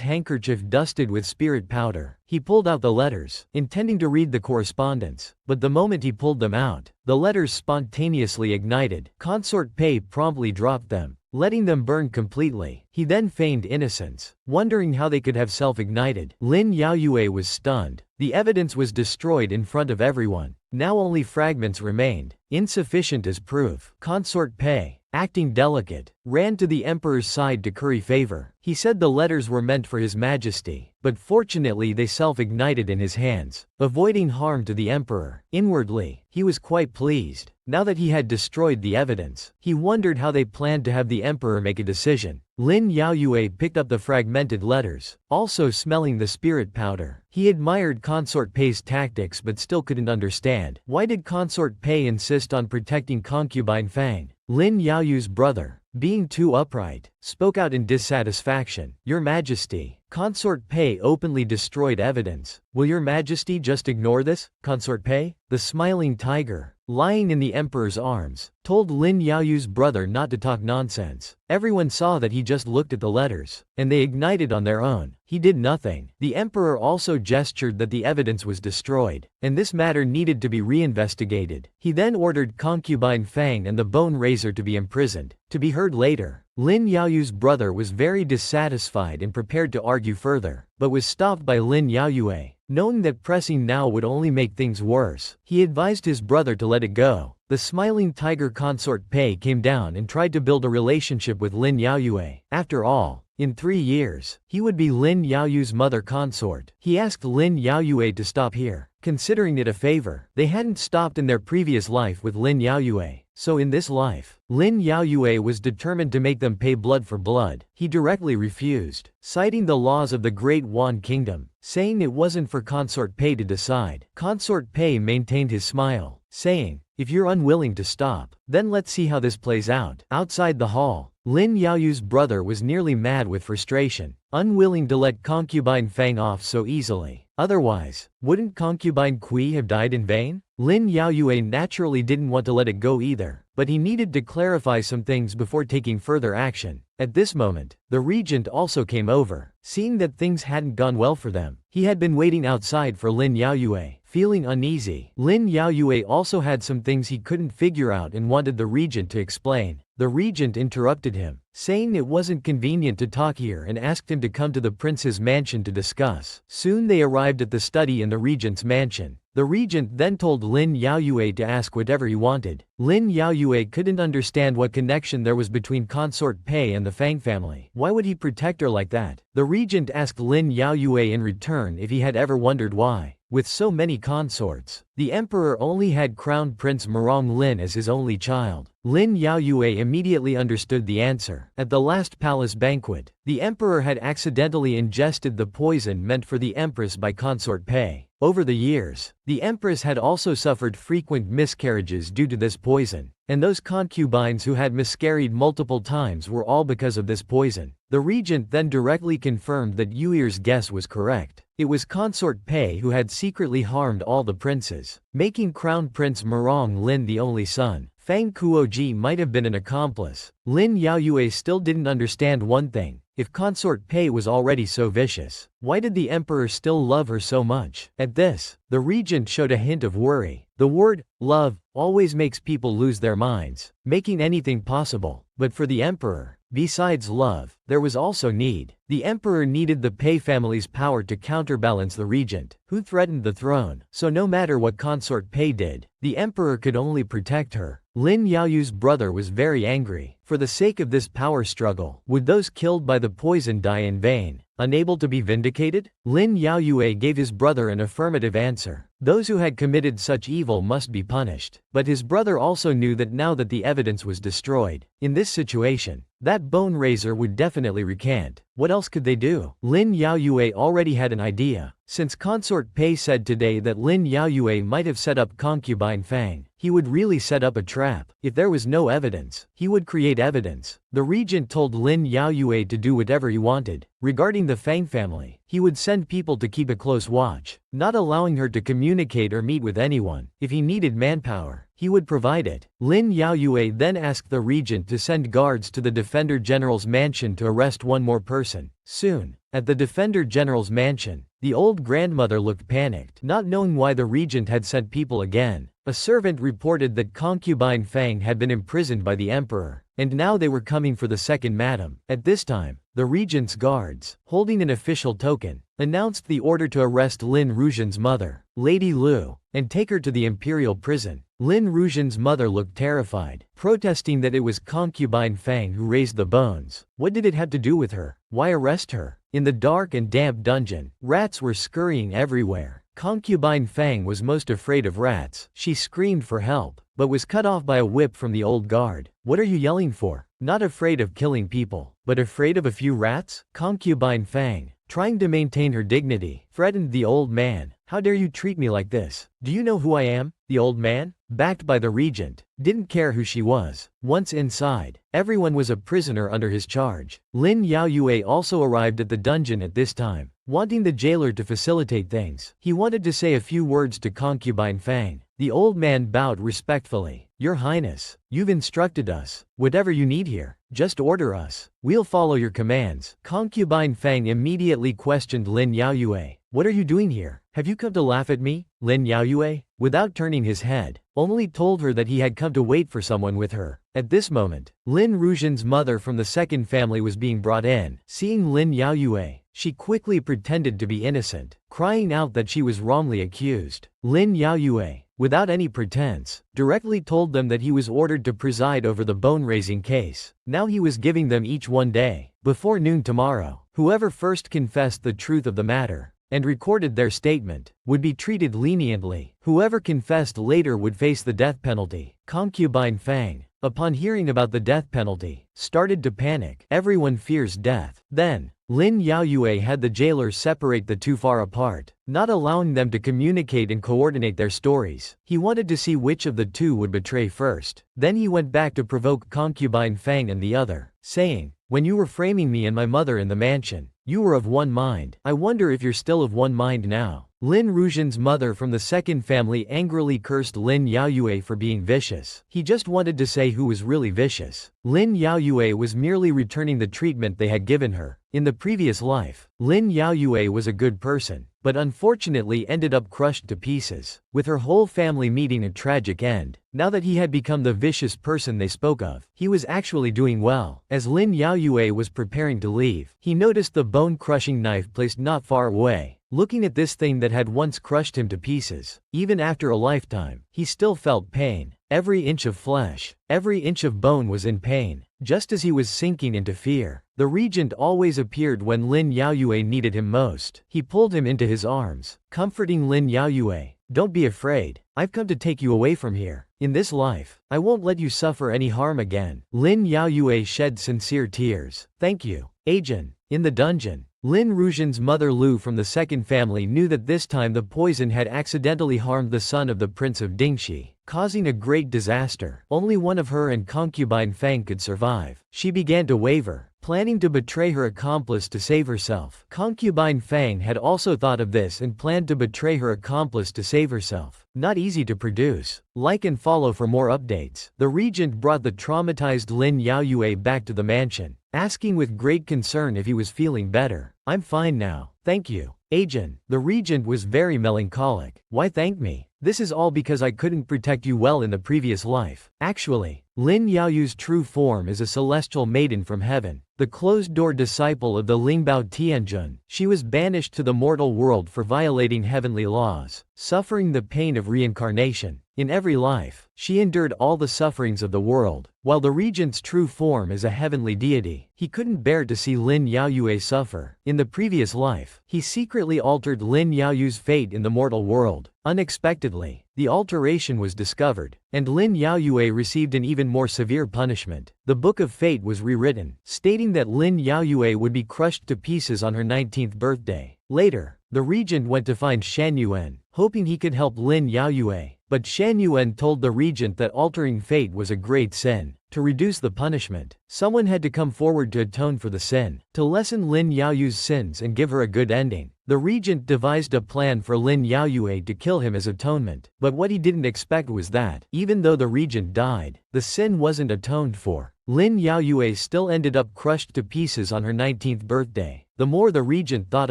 handkerchief dusted with spirit powder, he pulled out the letters, intending to read the correspondence. But the moment he pulled them out, the letters spontaneously ignited. Consort Pei promptly dropped them, letting them burn completely. He then feigned innocence, wondering how they could have self-ignited. Lin Yaoyue was stunned. The evidence was destroyed in front of everyone. Now only fragments remained, insufficient as proof. Consort Pei, acting delicate, ran to the emperor's side to curry favor. He said the letters were meant for his majesty, but fortunately they self-ignited in his hands, avoiding harm to the emperor. Inwardly, he was quite pleased. Now that he had destroyed the evidence, he wondered how they planned to have the emperor make a decision. Lin Yaoyue picked up the fragmented letters, also smelling the spirit powder. He admired consort Pei's tactics but still couldn't understand. Why did consort Pei insist on protecting concubine Fang? Lin Yaoyu's brother, being too upright, spoke out in dissatisfaction. Your Majesty, consort Pei openly destroyed evidence. Will your Majesty just ignore this? Consort Pei, the smiling tiger, lying in the emperor's arms, told Lin Yaoyu's brother not to talk nonsense. Everyone saw that he just looked at the letters, and they ignited on their own. He did nothing. The emperor also gestured that the evidence was destroyed, and this matter needed to be reinvestigated. He then ordered concubine Fang and the bone raiser to be imprisoned, to be heard later. Lin Yaoyu's brother was very dissatisfied and prepared to argue further, but was stopped by Lin Yaoyue. Knowing that pressing now would only make things worse, he advised his brother to let it go. The smiling tiger consort Pei came down and tried to build a relationship with Lin Yaoyue. After all, in 3 years, he would be Lin Yaoyue's mother consort. He asked Lin Yaoyue to stop here, considering it a favor. They hadn't stopped in their previous life with Lin Yaoyue, so in this life, Lin Yaoyue was determined to make them pay blood for blood. He directly refused, citing the laws of the Great Wan Kingdom, saying it wasn't for consort Pei to decide. Consort Pei maintained his smile, saying, if you're unwilling to stop, then let's see how this plays out. Outside the hall, Lin Yaoyue's brother was nearly mad with frustration, unwilling to let concubine Fang off so easily. Otherwise, wouldn't concubine Kui have died in vain? Lin Yaoyue naturally didn't want to let it go either, but he needed to clarify some things before taking further action. At this moment, the regent also came over. Seeing that things hadn't gone well for them, he had been waiting outside for Lin Yaoyue. Feeling uneasy, Lin Yaoyue also had some things he couldn't figure out and wanted the regent to explain. The regent interrupted him, saying it wasn't convenient to talk here and asked him to come to the prince's mansion to discuss. Soon they arrived at the study in the regent's mansion. The regent then told Lin Yaoyue to ask whatever he wanted. Lin Yaoyue couldn't understand what connection there was between consort Pei and the Fang family. Why would he protect her like that? The regent asked Lin Yaoyue in return if he had ever wondered why, with so many consorts, the emperor only had Crown Prince Murong Lin as his only child. Lin Yaoyue immediately understood the answer. At the last palace banquet, the emperor had accidentally ingested the poison meant for the empress by consort Pei. Over the years, the empress had also suffered frequent miscarriages due to this poison, and those concubines who had miscarried multiple times were all because of this poison. The regent then directly confirmed that Yue's guess was correct. It was consort Pei who had secretly harmed all the princes, making Crown Prince Murong Lin the only son. Fang Kuoji might have been an accomplice. Lin Yaoyue still didn't understand one thing. If consort Pei was already so vicious, why did the emperor still love her so much? At this, the regent showed a hint of worry. The word, love, always makes people lose their minds, making anything possible. But for the emperor, besides love, there was also need. The emperor needed the Pei family's power to counterbalance the regent, who threatened the throne. So no matter what consort Pei did, the emperor could only protect her. Lin Yaoyue's brother was very angry. For the sake of this power struggle, would those killed by the poison die in vain, unable to be vindicated? Lin Yaoyue gave his brother an affirmative answer. Those who had committed such evil must be punished. But his brother also knew that now that the evidence was destroyed, in this situation, that bone raiser would definitely recant. What else could they do? Lin Yaoyue already had an idea. Since Consort Pei said today that Lin Yaoyue might have set up concubine Fang, he would really set up a trap. If there was no evidence, he would create evidence. The regent told Lin Yaoyue to do whatever he wanted. Regarding the Fang family, he would send people to keep a close watch, not allowing her to communicate or meet with anyone. If he needed manpower, he would provide it. Lin Yaoyue then asked the regent to send guards to the Defender General's mansion to arrest one more person. Soon, at the Defender General's mansion, the old grandmother looked panicked, not knowing why the regent had sent people again. A servant reported that concubine Fang had been imprisoned by the emperor, and now they were coming for the second madam. At this time, the regent's guards, holding an official token, announced the order to arrest Lin Rujian's mother, Lady Lu, and take her to the imperial prison. Lin Rujian's mother looked terrified, protesting that it was concubine Fang who raised the bones. What did it have to do with her? Why arrest her? In the dark and damp dungeon, rats were scurrying everywhere. Concubine Fang was most afraid of rats. She screamed for help, but was cut off by a whip from the old guard. What are you yelling for? Not afraid of killing people, but afraid of a few rats? Concubine Fang, trying to maintain her dignity, threatened the old man. How dare you treat me like this? Do you know who I am? The old man, backed by the regent, didn't care who she was. Once inside, everyone was a prisoner under his charge. Lin Yaoyue also arrived at the dungeon at this time, wanting the jailer to facilitate things. He wanted to say a few words to concubine Fang. The old man bowed respectfully. Your Highness, you've instructed us. Whatever you need here, just order us. We'll follow your commands. Concubine Fang immediately questioned Lin Yaoyue. What are you doing here? Have you come to laugh at me? Lin Yaoyue, without turning his head, only told her that he had come to wait for someone with her. At this moment, Lin Rujian's mother from the second family was being brought in. Seeing Lin Yaoyue, she quickly pretended to be innocent, crying out that she was wrongly accused. Lin Yaoyue, without any pretense, directly told them that he was ordered to preside over the bone-raising case. Now he was giving them each 1 day. Before noon tomorrow, whoever first confessed the truth of the matter and recorded their statement would be treated leniently. Whoever confessed later would face the death penalty. Concubine Fang, upon hearing about the death penalty, started to panic. Everyone fears death. Then, Lin Yaoyue had the jailer separate the two far apart, not allowing them to communicate and coordinate their stories. He wanted to see which of the two would betray first. Then he went back to provoke concubine Fang and the other, saying, "When you were framing me and my mother in the mansion, you were of one mind. I wonder if you're still of one mind now." Lin Rujian's mother from the second family angrily cursed Lin Yaoyue for being vicious. He just wanted to say who was really vicious. Lin Yaoyue was merely returning the treatment they had given her. In the previous life, Lin Yaoyue was a good person, but unfortunately ended up crushed to pieces, with her whole family meeting a tragic end. Now that he had become the vicious person they spoke of, he was actually doing well. As Lin Yaoyue was preparing to leave, he noticed the bone-crushing knife placed not far away. Looking at this thing that had once crushed him to pieces, even after a lifetime, he still felt pain. Every inch of flesh, every inch of bone was in pain, just as he was sinking into fear. The regent always appeared when Lin Yaoyue needed him most. He pulled him into his arms, comforting Lin Yaoyue. "Don't be afraid. I've come to take you away from here. In this life, I won't let you suffer any harm again." Lin Yaoyue shed sincere tears. "Thank you, Agent." In the dungeon, Lin Rujian's mother Lu from the second family knew that this time the poison had accidentally harmed the son of the Prince of Dingxi, causing a great disaster. Only one of her and concubine Fang could survive. She began to waver, planning to betray her accomplice to save herself. Concubine Fang had also thought of this and planned to betray her accomplice to save herself. Not easy to produce. Like and follow for more updates. The regent brought the traumatized Lin Yaoyue back to the mansion, asking with great concern if he was feeling better. "I'm fine now, thank you, Agent." The regent was very melancholic. "Why thank me? This is all because I couldn't protect you well in the previous life. Actually, Lin Yaoyu's true form is a celestial maiden from heaven, the closed-door disciple of the Lingbao Tianjun. She was banished to the mortal world for violating heavenly laws, suffering the pain of reincarnation. In every life, she endured all the sufferings of the world. While the regent's true form is a heavenly deity, he couldn't bear to see Lin Yaoyue suffer. In the previous life, he secretly altered Lin Yaoyue's fate in the mortal world. Unexpectedly, the alteration was discovered, and Lin Yaoyue received an even more severe punishment. The Book of Fate was rewritten, stating that Lin Yaoyue would be crushed to pieces on her 19th birthday. Later, the regent went to find Shan Yuan, hoping he could help Lin Yaoyue. But Shan Yuan told the regent that altering fate was a great sin. To reduce the punishment, someone had to come forward to atone for the sin, to lessen Lin Yaoyue's sins and give her a good ending. The regent devised a plan for Lin Yaoyue to kill him as atonement. But what he didn't expect was that, even though the regent died, the sin wasn't atoned for. Lin Yaoyue still ended up crushed to pieces on her 19th birthday. The more the regent thought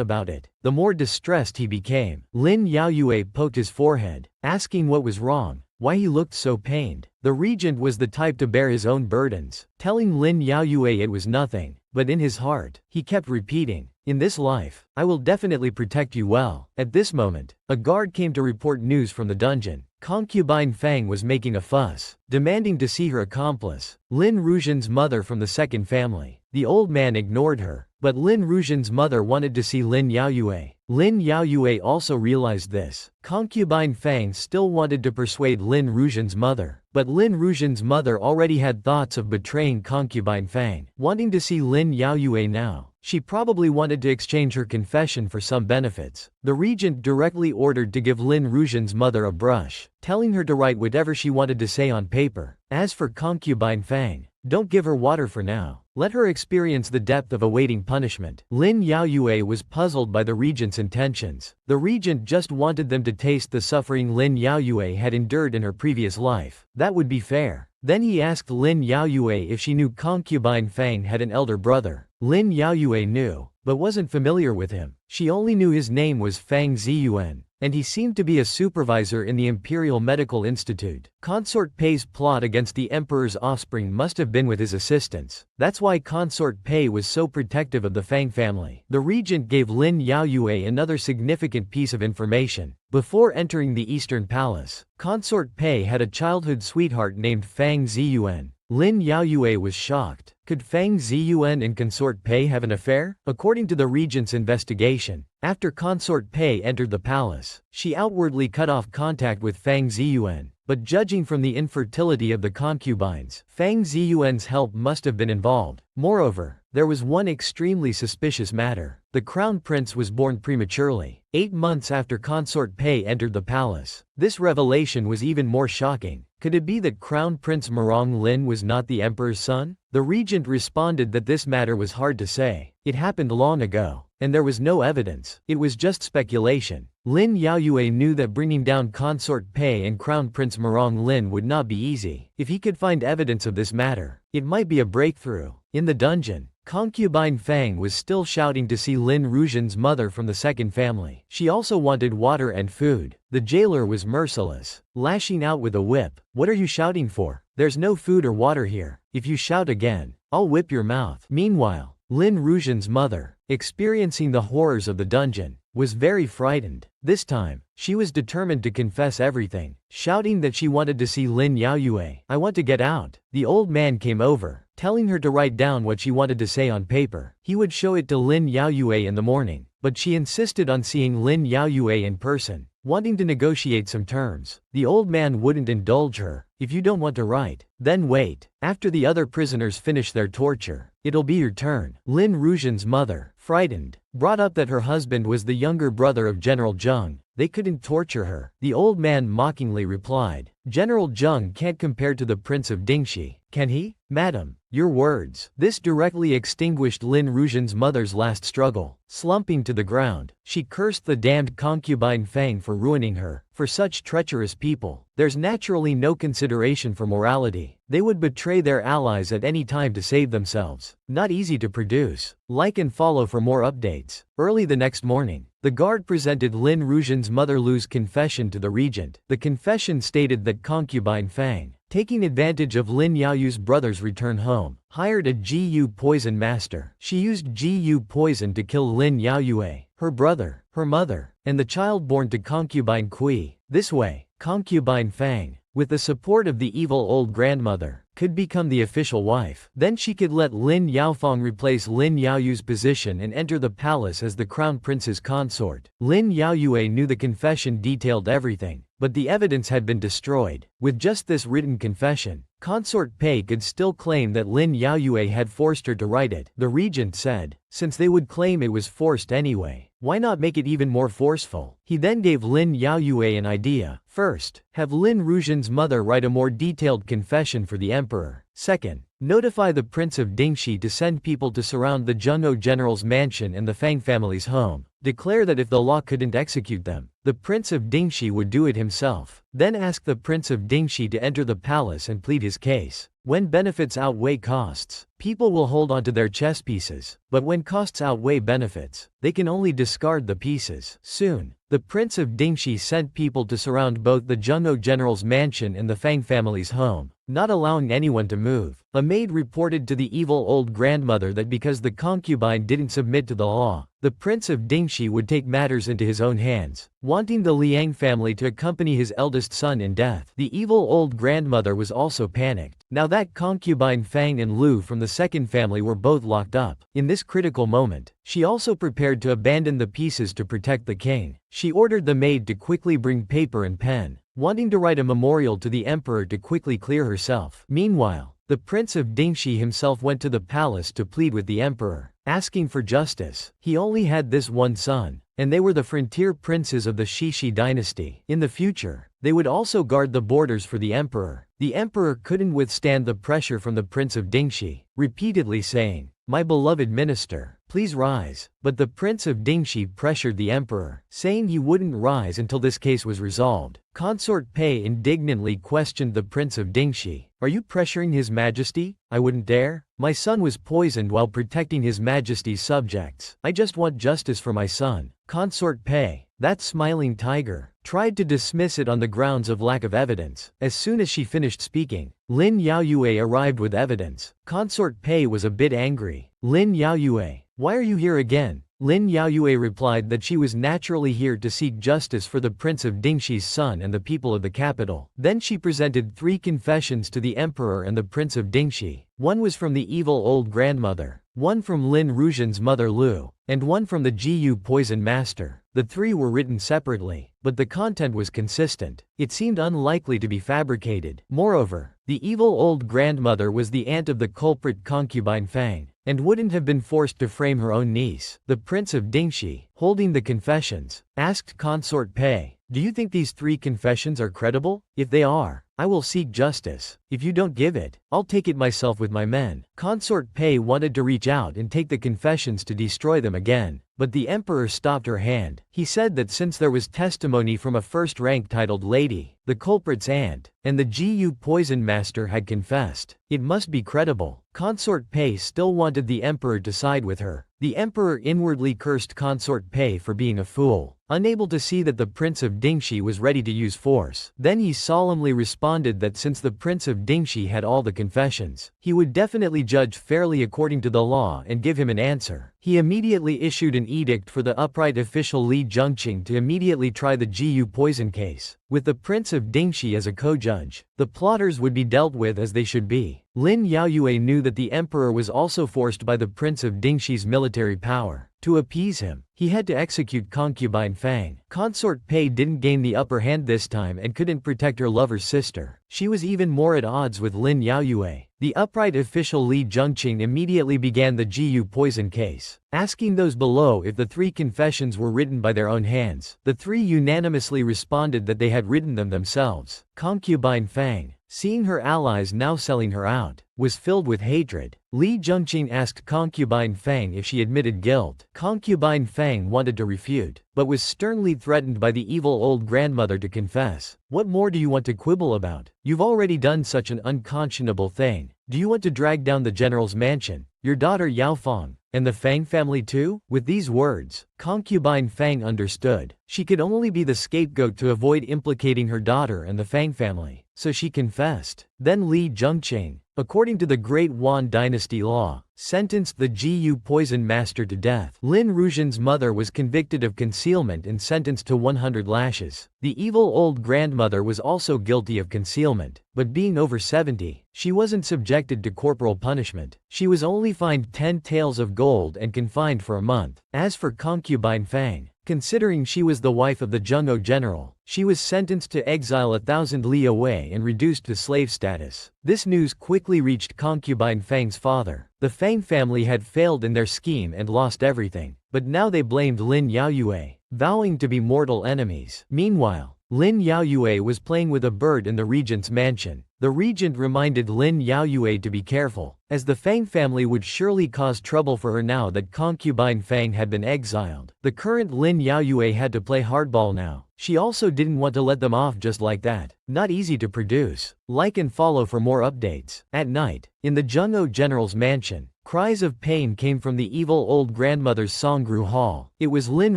about it, the more distressed he became. Lin Yaoyue poked his forehead, asking what was wrong, why he looked so pained. The regent was the type to bear his own burdens, telling Lin Yaoyue it was nothing, but in his heart, he kept repeating, "In this life, I will definitely protect you well." At this moment, a guard came to report news from the dungeon. Concubine Fang was making a fuss, demanding to see her accomplice, Lin Rujian's mother from the second family. The old man ignored her, but Lin Rujian's mother wanted to see Lin Yaoyue. Lin Yaoyue also realized this. Concubine Fang still wanted to persuade Lin Rujian's mother, but Lin Rujian's mother already had thoughts of betraying Concubine Fang. Wanting to see Lin Yaoyue now, she probably wanted to exchange her confession for some benefits. The regent directly ordered to give Lin Rujian's mother a brush, telling her to write whatever she wanted to say on paper. As for Concubine Fang, don't give her water for now. Let her experience the depth of awaiting punishment. Lin Yaoyue was puzzled by the regent's intentions. The regent just wanted them to taste the suffering Lin Yaoyue had endured in her previous life. That would be fair. Then he asked Lin Yaoyue if she knew Concubine Fang had an elder brother. Lin Yaoyue knew, but wasn't familiar with him. She only knew his name was Fang Ziyuan, and he seemed to be a supervisor in the Imperial Medical Institute. Consort Pei's plot against the emperor's offspring must have been with his assistance. That's why Consort Pei was so protective of the Fang family. The regent gave Lin Yaoyue another significant piece of information. Before entering the Eastern Palace, Consort Pei had a childhood sweetheart named Fang Ziyuan. Lin Yaoyue was shocked. Could Fang Ziyuan and Consort Pei have an affair? According to the regent's investigation, after Consort Pei entered the palace, she outwardly cut off contact with Fang Ziyuan. But judging from the infertility of the concubines, Fang Ziyuan's help must have been involved. Moreover, there was one extremely suspicious matter. The crown prince was born prematurely, 8 months after Consort Pei entered the palace. This revelation was even more shocking. Could it be that Crown Prince Marong Lin was not the emperor's son? The regent responded that this matter was hard to say. It happened long ago, and there was no evidence. It was just speculation. Lin Yaoyue knew that bringing down Consort Pei and Crown Prince Marong Lin would not be easy. If he could find evidence of this matter, it might be a breakthrough. In the dungeon, Concubine Fang was still shouting to see Lin Rujian's mother from the second family. She also wanted water and food. The jailer was merciless, lashing out with a whip. "What are you shouting for? There's no food or water here. If you shout again, I'll whip your mouth." Meanwhile, Lin Rujian's mother, experiencing the horrors of the dungeon, was very frightened. This time, she was determined to confess everything, shouting that she wanted to see Lin Yaoyue. "I want to get out." The old man came over, telling her to write down what she wanted to say on paper. He would show it to Lin Yaoyue in the morning, but she insisted on seeing Lin Yaoyue in person, wanting to negotiate some terms. The old man wouldn't indulge her. "If you don't want to write, then wait. After the other prisoners finish their torture, it'll be your turn." Lin Rujian's mother, frightened, brought up that her husband was the younger brother of General Zheng. They couldn't torture her. The old man mockingly replied, "General Zheng can't compare to the Prince of Dingxi, can he? Madam, your words." This directly extinguished Lin Rujian's mother's last struggle. Slumping to the ground, she cursed the damned concubine Fang for ruining her. For such treacherous people, there's naturally no consideration for morality. They would betray their allies at any time to save themselves. Not easy to produce. Like and follow for more updates. Early the next morning, the guard presented Lin Rujian's mother Lu's confession to the regent. The confession stated that concubine Fang, taking advantage of Lin Yaoyue's brother's return home, hired a GU poison master. She used GU poison to kill Lin Yaoyue, her brother, her mother, and the child born to concubine Kui. This way, concubine Fang, with the support of the evil old grandmother, could become the official wife. Then she could let Lin Yaofang replace Lin Yaoyu's position and enter the palace as the crown prince's consort. Lin Yaoyue knew the confession detailed everything, but the evidence had been destroyed. With just this written confession, Consort Pei could still claim that Lin Yaoyue had forced her to write it. The regent said, since they would claim it was forced anyway, why not make it even more forceful? He then gave Lin Yaoyue an idea. First, have Lin Rujian's mother write a more detailed confession for the emperor. Second, notify the Prince of Dingxi to send people to surround the Zhenghe general's mansion and the Fang family's home. Declare that if the law couldn't execute them, the Prince of Dingxi would do it himself. Then ask the Prince of Dingxi to enter the palace and plead his case. When benefits outweigh costs, people will hold onto their chess pieces, but when costs outweigh benefits, they can only discard the pieces. Soon, the Prince of Dingxi sent people to surround both the Zhenghe general's mansion and the Fang family's home, not allowing anyone to move. A maid reported to the evil old grandmother that because the concubine didn't submit to the law, the Prince of Dingxi would take matters into his own hands, wanting the Liang family to accompany his eldest son in death. The evil old grandmother was also panicked. Now that concubine Fang and Lu from the second family were both locked up. In this critical moment, she also prepared to abandon the pieces to protect the king. She ordered the maid to quickly bring paper and pen, wanting to write a memorial to the emperor to quickly clear herself. Meanwhile, the Prince of Dingxi himself went to the palace to plead with the emperor, asking for justice. He only had this one son, and they were the frontier princes of the Shishi dynasty. In the future, they would also guard the borders for the emperor. The emperor couldn't withstand the pressure from the Prince of Dingxi, repeatedly saying, "My beloved minister, please rise." But the Prince of Dingxi pressured the emperor, saying he wouldn't rise until this case was resolved. Consort Pei indignantly questioned the Prince of Dingxi. "Are you pressuring His Majesty? I wouldn't dare. My son was poisoned while protecting His Majesty's subjects. I just want justice for my son." Consort Pei, that smiling tiger, tried to dismiss it on the grounds of lack of evidence. As soon as she finished speaking, Lin Yaoyue arrived with evidence. Consort Pei was a bit angry. "Lin Yaoyue, why are you here again?" Lin Yaoyue replied that she was naturally here to seek justice for the Prince of Dingxi's son and the people of the capital. Then she presented 3 confessions to the emperor and the Prince of Dingxi. One was from the evil old grandmother, one from Lin Rujian's mother Lu, and one from the Jiyu poison master. The 3 were written separately, but the content was consistent. It seemed unlikely to be fabricated. Moreover, the evil old grandmother was the aunt of the culprit concubine Fang, and wouldn't have been forced to frame her own niece. The Prince of Dingxi, holding the confessions, asked Consort Pei, "Do you think these 3 confessions are credible? If they are, I will seek justice. If you don't give it, I'll take it myself with my men." Consort Pei wanted to reach out and take the confessions to destroy them again, but the emperor stopped her hand. He said that since there was testimony from a first-rank titled lady, the culprit's aunt, and the Jiyu poison master had confessed, it must be credible. Consort Pei still wanted the emperor to side with her. The emperor inwardly cursed Consort Pei for being a fool, unable to see that the Prince of Dingxi was ready to use force. Then he solemnly responded that since the Prince of Dingxi had all the confessions, he would definitely judge fairly according to the law and give him an answer. He immediately issued an edict for the upright official Li Zhengqing to immediately try the Jiyu poison case. With the Prince of Dingxi as a co-judge, the plotters would be dealt with as they should be. Lin Yaoyue knew that the emperor was also forced by the Prince of Dingxi's military power. To appease him, he had to execute concubine Fang. Consort Pei didn't gain the upper hand this time and couldn't protect her lover's sister. She was even more at odds with Lin Yaoyue. The upright official Li Zhengqing immediately began the Jiyu poison case, asking those below if the 3 confessions were written by their own hands. The 3 unanimously responded that they had written them themselves. Concubine Fang, seeing her allies now selling her out, was filled with hatred. Li Zhengqing asked concubine Fang if she admitted guilt. Concubine Fang wanted to refute, but was sternly threatened by the evil old grandmother to confess. "What more do you want to quibble about? You've already done such an unconscionable thing. Do you want to drag down the general's mansion, your daughter Yaofang, and the Fang family too?" With these words, concubine Fang understood. She could only be the scapegoat to avoid implicating her daughter and the Fang family, so she confessed. Then Li Zhengqing, according to the Great Wan Dynasty law, sentenced the Gu poison master to death. Lin Rujian's mother was convicted of concealment and sentenced to 100 lashes. The evil old grandmother was also guilty of concealment, but being over 70, she wasn't subjected to corporal punishment. She was only fined 10 taels of gold and confined for a month. As for concubine Fang, considering she was the wife of the Zhengzhou general, she was sentenced to exile 1,000 li away and reduced to slave status. This news quickly reached concubine Fang's father. The Fang family had failed in their scheme and lost everything, but now they blamed Lin Yaoyue, vowing to be mortal enemies. Meanwhile, Lin Yaoyue was playing with a bird in the regent's mansion. The regent reminded Lin Yaoyue to be careful, as the Fang family would surely cause trouble for her now that concubine Fang had been exiled. The current Lin Yaoyue had to play hardball now. She also didn't want to let them off just like that. Not easy to produce. Like and follow for more updates. At night, in the Zhengzhou general's mansion, cries of pain came from the evil old grandmother's Songru hall. It was Lin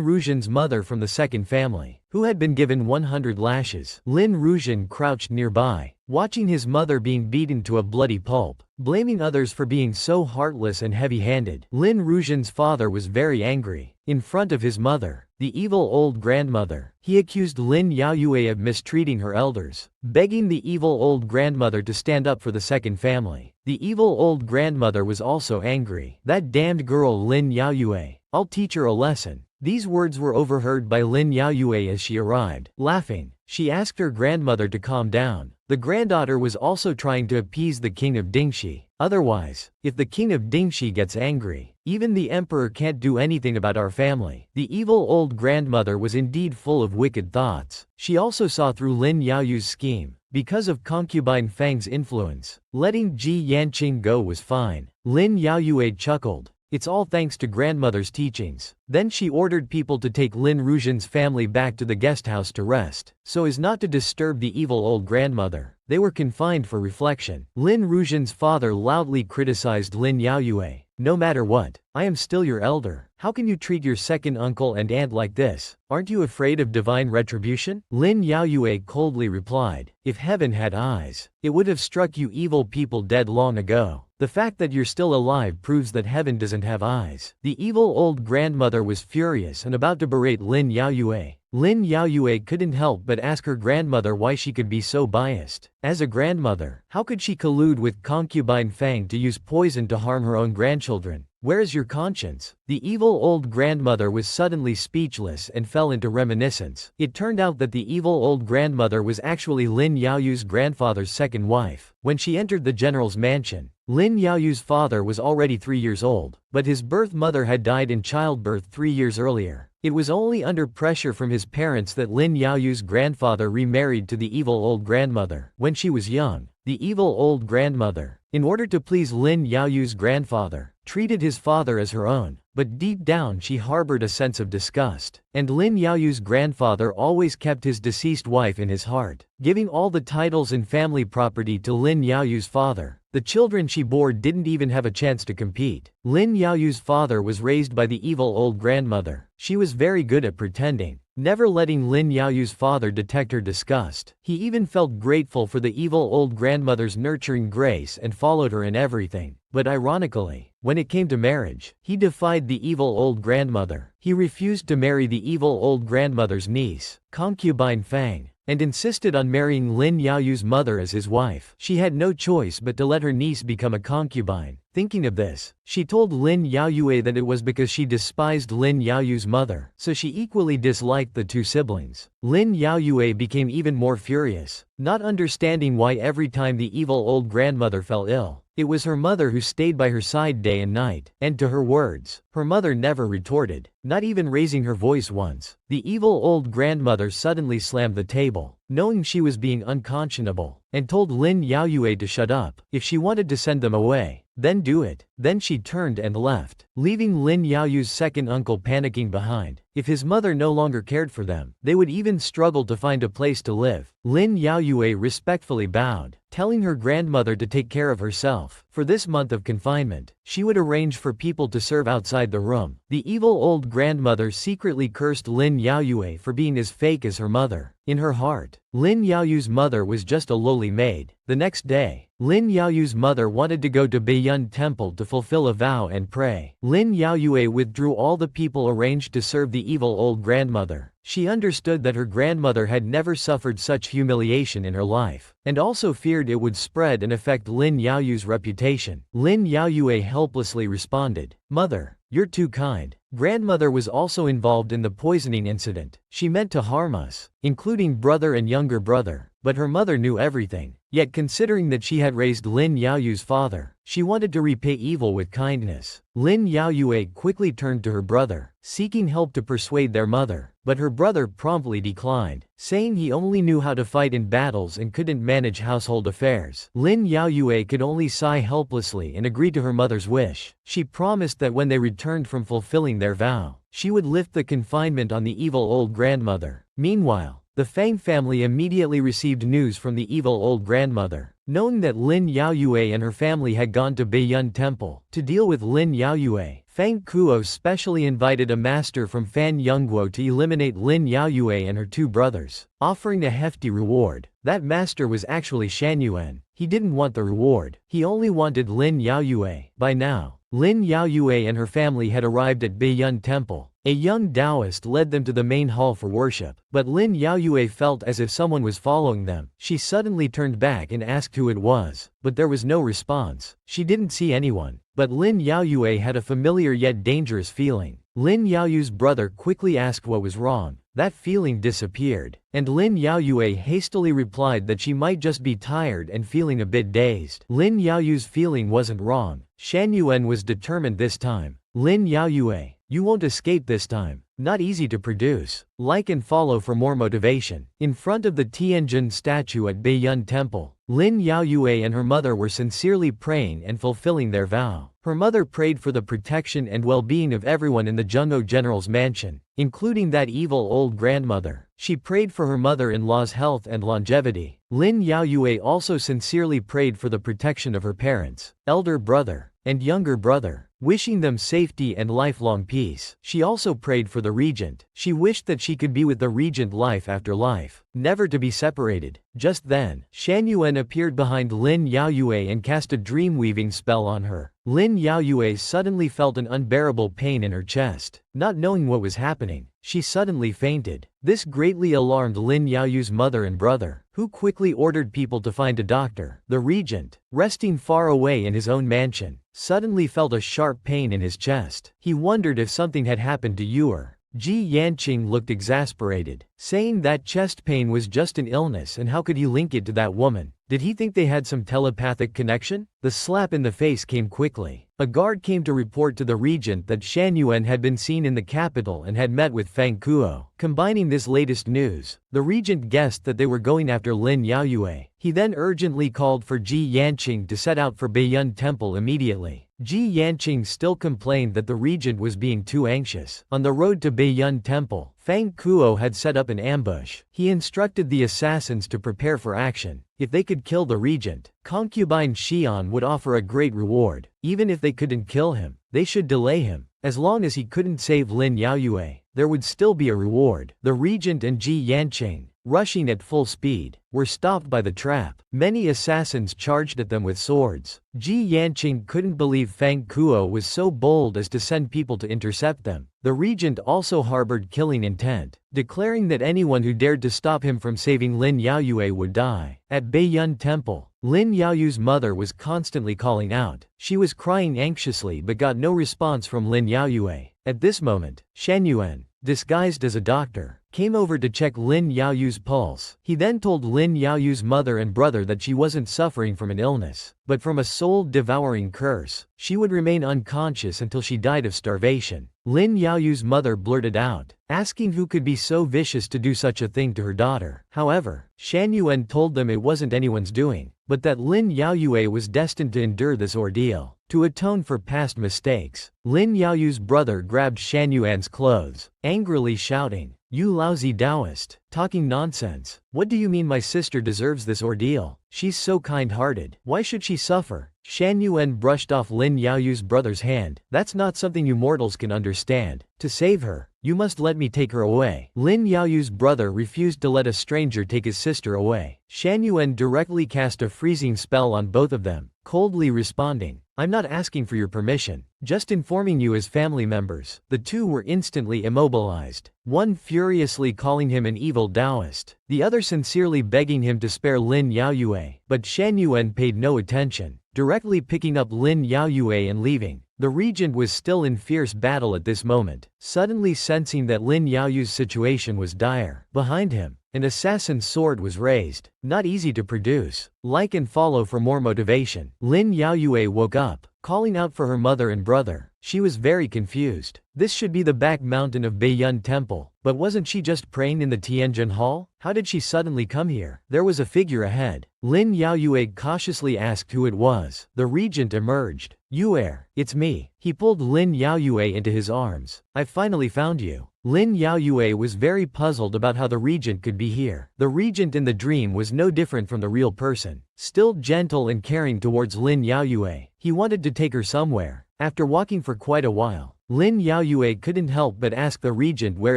Rujian's mother from the second family, who had been given 100 lashes. Lin Rujian crouched nearby, watching his mother being beaten to a bloody pulp, blaming others for being so heartless and heavy-handed. Lin Rujian's father was very angry. In front of his mother, the evil old grandmother, he accused Lin Yaoyue of mistreating her elders, begging the evil old grandmother to stand up for the second family. The evil old grandmother was also angry. That damned girl Lin Yaoyue, I'll teach her a lesson. These words were overheard by Lin Yaoyue as she arrived. Laughing, she asked her grandmother to calm down. The granddaughter was also trying to appease the king of Dingxi. Otherwise, if the king of Dingxi gets angry, even the emperor can't do anything about our family. The evil old grandmother was indeed full of wicked thoughts. She also saw through Lin Yaoyu's scheme. Because of concubine Fang's influence, letting Ji Yanqing go was fine. Lin Yaoyue chuckled. It's all thanks to grandmother's teachings. Then she ordered people to take Lin Rujian's family back to the guest house to rest, so as not to disturb the evil old grandmother. They were confined for reflection. Lin Rujian's father loudly criticized Lin Yaoyue. No matter what, I am still your elder. How can you treat your second uncle and aunt like this? Aren't you afraid of divine retribution? Lin Yaoyue coldly replied, if heaven had eyes, it would have struck you evil people dead long ago. The fact that you're still alive proves that heaven doesn't have eyes. The evil old grandmother was furious and about to berate Lin Yaoyue. Lin Yaoyue couldn't help but ask her grandmother why she could be so biased. As a grandmother, how could she collude with concubine Fang to use poison to harm her own grandchildren? Where is your conscience? The evil old grandmother was suddenly speechless and fell into reminiscence. It turned out that the evil old grandmother was actually Lin Yaoyu's grandfather's second wife. When she entered the general's mansion, Lin Yaoyu's father was already 3 years old, but his birth mother had died in childbirth 3 years earlier. It was only under pressure from his parents that Lin Yaoyu's grandfather remarried to the evil old grandmother. When she was young, the evil old grandmother, in order to please Lin Yaoyu's grandfather, treated his father as her own, but deep down she harbored a sense of disgust. And Lin Yaoyu's grandfather always kept his deceased wife in his heart, giving all the titles and family property to Lin Yaoyu's father. The children she bore didn't even have a chance to compete. Lin Yaoyu's father was raised by the evil old grandmother. She was very good at pretending, never letting Lin Yaoyu's father detect her disgust. He even felt grateful for the evil old grandmother's nurturing grace and followed her in everything. But ironically, when it came to marriage, he defied the evil old grandmother. He refused to marry the evil old grandmother's niece, concubine Fang, and insisted on marrying Lin Yaoyu's mother as his wife. She had no choice but to let her niece become a concubine. Thinking of this, she told Lin Yaoyue that it was because she despised Lin Yaoyu's mother, so she equally disliked the two siblings. Lin Yaoyue became even more furious, not understanding why every time the evil old grandmother fell ill, it was her mother who stayed by her side day and night. And to her words, her mother never retorted, not even raising her voice once. The evil old grandmother suddenly slammed the table, knowing she was being unconscionable, and told Lin Yaoyue to shut up. If she wanted to send them away, then do it. Then she turned and left, leaving Lin Yaoyu's second uncle panicking behind. If his mother no longer cared for them, they would even struggle to find a place to live. Lin Yaoyue respectfully bowed, telling her grandmother to take care of herself. For this month of confinement, she would arrange for people to serve outside the room. The evil old grandmother secretly cursed Lin Yaoyue for being as fake as her mother. In her heart, Lin Yaoyu's mother was just a lowly maid. The next day, Lin Yaoyu's mother wanted to go to Baiyun Temple to fulfill a vow and pray. Lin Yaoyue withdrew all the people arranged to serve the evil old grandmother. She understood that her grandmother had never suffered such humiliation in her life, and also feared it would spread and affect Lin Yaoyu's reputation. Lin Yaoyue helplessly responded, "Mother, you're too kind. Grandmother was also involved in the poisoning incident. She meant to harm us, including brother and younger brother, but her mother knew everything. Yet considering that she had raised Lin Yaoyu's father, she wanted to repay evil with kindness." Lin Yaoyue quickly turned to her brother, seeking help to persuade their mother, but her brother promptly declined, saying he only knew how to fight in battles and couldn't manage household affairs. Lin Yaoyue could only sigh helplessly and agree to her mother's wish. She promised that when they returned from fulfilling their vow, she would lift the confinement on the evil old grandmother. Meanwhile, the Fang family immediately received news from the evil old grandmother. Knowing that Lin Yaoyue and her family had gone to Baiyun Temple to deal with Lin Yaoyue, Fang Kuo specially invited a master from Fan Yongguo to eliminate Lin Yaoyue and her two brothers, offering a hefty reward. That master was actually Shan Yuan. He didn't want the reward, he only wanted Lin Yaoyue. By now, Lin Yaoyue and her family had arrived at Baiyun Temple. A young Taoist led them to the main hall for worship, but Lin Yaoyue felt as if someone was following them. She suddenly turned back and asked who it was, but there was no response. She didn't see anyone, but Lin Yaoyue had a familiar yet dangerous feeling. Lin Yaoyu's brother quickly asked what was wrong. That feeling disappeared, and Lin Yaoyue hastily replied that she might just be tired and feeling a bit dazed. Lin Yaoyu's feeling wasn't wrong. Shan Yuan was determined this time. "Lin Yaoyue, you won't escape this time. Not easy to produce. Like and follow for more motivation." In front of the Tianjin statue at Baiyun Temple, Lin Yaoyue and her mother were sincerely praying and fulfilling their vow. Her mother prayed for the protection and well-being of everyone in the Zhenghe general's mansion, including that evil old grandmother. She prayed for her mother-in-law's health and longevity. Lin Yaoyue also sincerely prayed for the protection of her parents, elder brother, and younger brother, wishing them safety and lifelong peace. She also prayed for the regent. She wished that she could be with the regent life after life, never to be separated. Just then, Shan Yuan appeared behind Lin Yaoyue and cast a dream-weaving spell on her. Lin Yaoyue suddenly felt an unbearable pain in her chest. Not knowing what was happening, she suddenly fainted. This greatly alarmed Lin Yaoyu's mother and brother, who quickly ordered people to find a doctor. The regent, resting far away in his own mansion, suddenly felt a sharp pain in his chest. He wondered if something had happened to Yuer. Ji Yanqing looked exasperated, saying that chest pain was just an illness and how could he link it to that woman? Did he think they had some telepathic connection? The slap in the face came quickly. A guard came to report to the regent that Shan Yuan had been seen in the capital and had met with Fang Kuo. Combining this latest news, the regent guessed that they were going after Lin Yaoyue. He then urgently called for Ji Yanqing to set out for Baiyun Temple immediately. Ji Yanqing still complained that the regent was being too anxious. On the road to Baiyun Temple, Fang Kuo had set up an ambush. He instructed the assassins to prepare for action. If they could kill the regent, concubine Xian would offer a great reward. Even if they couldn't kill him, they should delay him. As long as he couldn't save Lin Yaoyue, there would still be a reward. The regent and Ji Yanqing, rushing at full speed, were stopped by the trap. Many assassins charged at them with swords. Ji Yanqing couldn't believe Fang Kuo was so bold as to send people to intercept them. The regent also harbored killing intent, declaring that anyone who dared to stop him from saving Lin Yaoyue would die. At Baiyun Temple, Lin Yaoyu's mother was constantly calling out. She was crying anxiously but got no response from Lin Yaoyue. At this moment, Shan Yuan, disguised as a doctor, came over to check Lin Yaoyu's pulse. He then told Lin Yaoyu's mother and brother that she wasn't suffering from an illness, but from a soul-devouring curse. She would remain unconscious until she died of starvation. Lin Yaoyu's mother blurted out, asking who could be so vicious to do such a thing to her daughter. However, Shan Yuan told them it wasn't anyone's doing, but that Lin Yaoyue was destined to endure this ordeal. To atone for past mistakes, Lin Yaoyu's brother grabbed Shan Yuan's clothes, angrily shouting, "You lousy Taoist, talking nonsense. What do you mean my sister deserves this ordeal? She's so kind-hearted. Why should she suffer?" Shan Yuan brushed off Lin Yaoyu's brother's hand. "That's not something you mortals can understand. To save her, You must let me take her away. Lin Yaoyu's brother refused to let a stranger take his sister away. Shan Yuan directly cast a freezing spell on both of them, coldly responding, I'm not asking for your permission, just informing you as family members. The two were instantly immobilized, one furiously calling him an evil Taoist, the other sincerely begging him to spare Lin Yaoyue. But Shan Yuan paid no attention, directly picking up Lin Yaoyue and leaving. The regent was still in fierce battle at this moment, suddenly sensing that Lin Yaoyu's situation was dire. Behind him, an assassin's sword was raised, not easy to produce. Like and follow for more motivation. Lin Yaoyue woke up, calling out for her mother and brother. She was very confused. This should be the back mountain of Beiyun Temple, but wasn't she just praying in the Tianjin Hall? How did she suddenly come here? There was a figure ahead. Lin Yaoyue cautiously asked who it was. The regent emerged. Yue, it's me. He pulled Lin Yaoyue into his arms. I finally found you. Lin Yaoyue was very puzzled about how the regent could be here. The regent in the dream was no different from the real person, still gentle and caring towards Lin Yaoyue. He wanted to take her somewhere. After walking for quite a while, Lin Yaoyue couldn't help but ask the regent where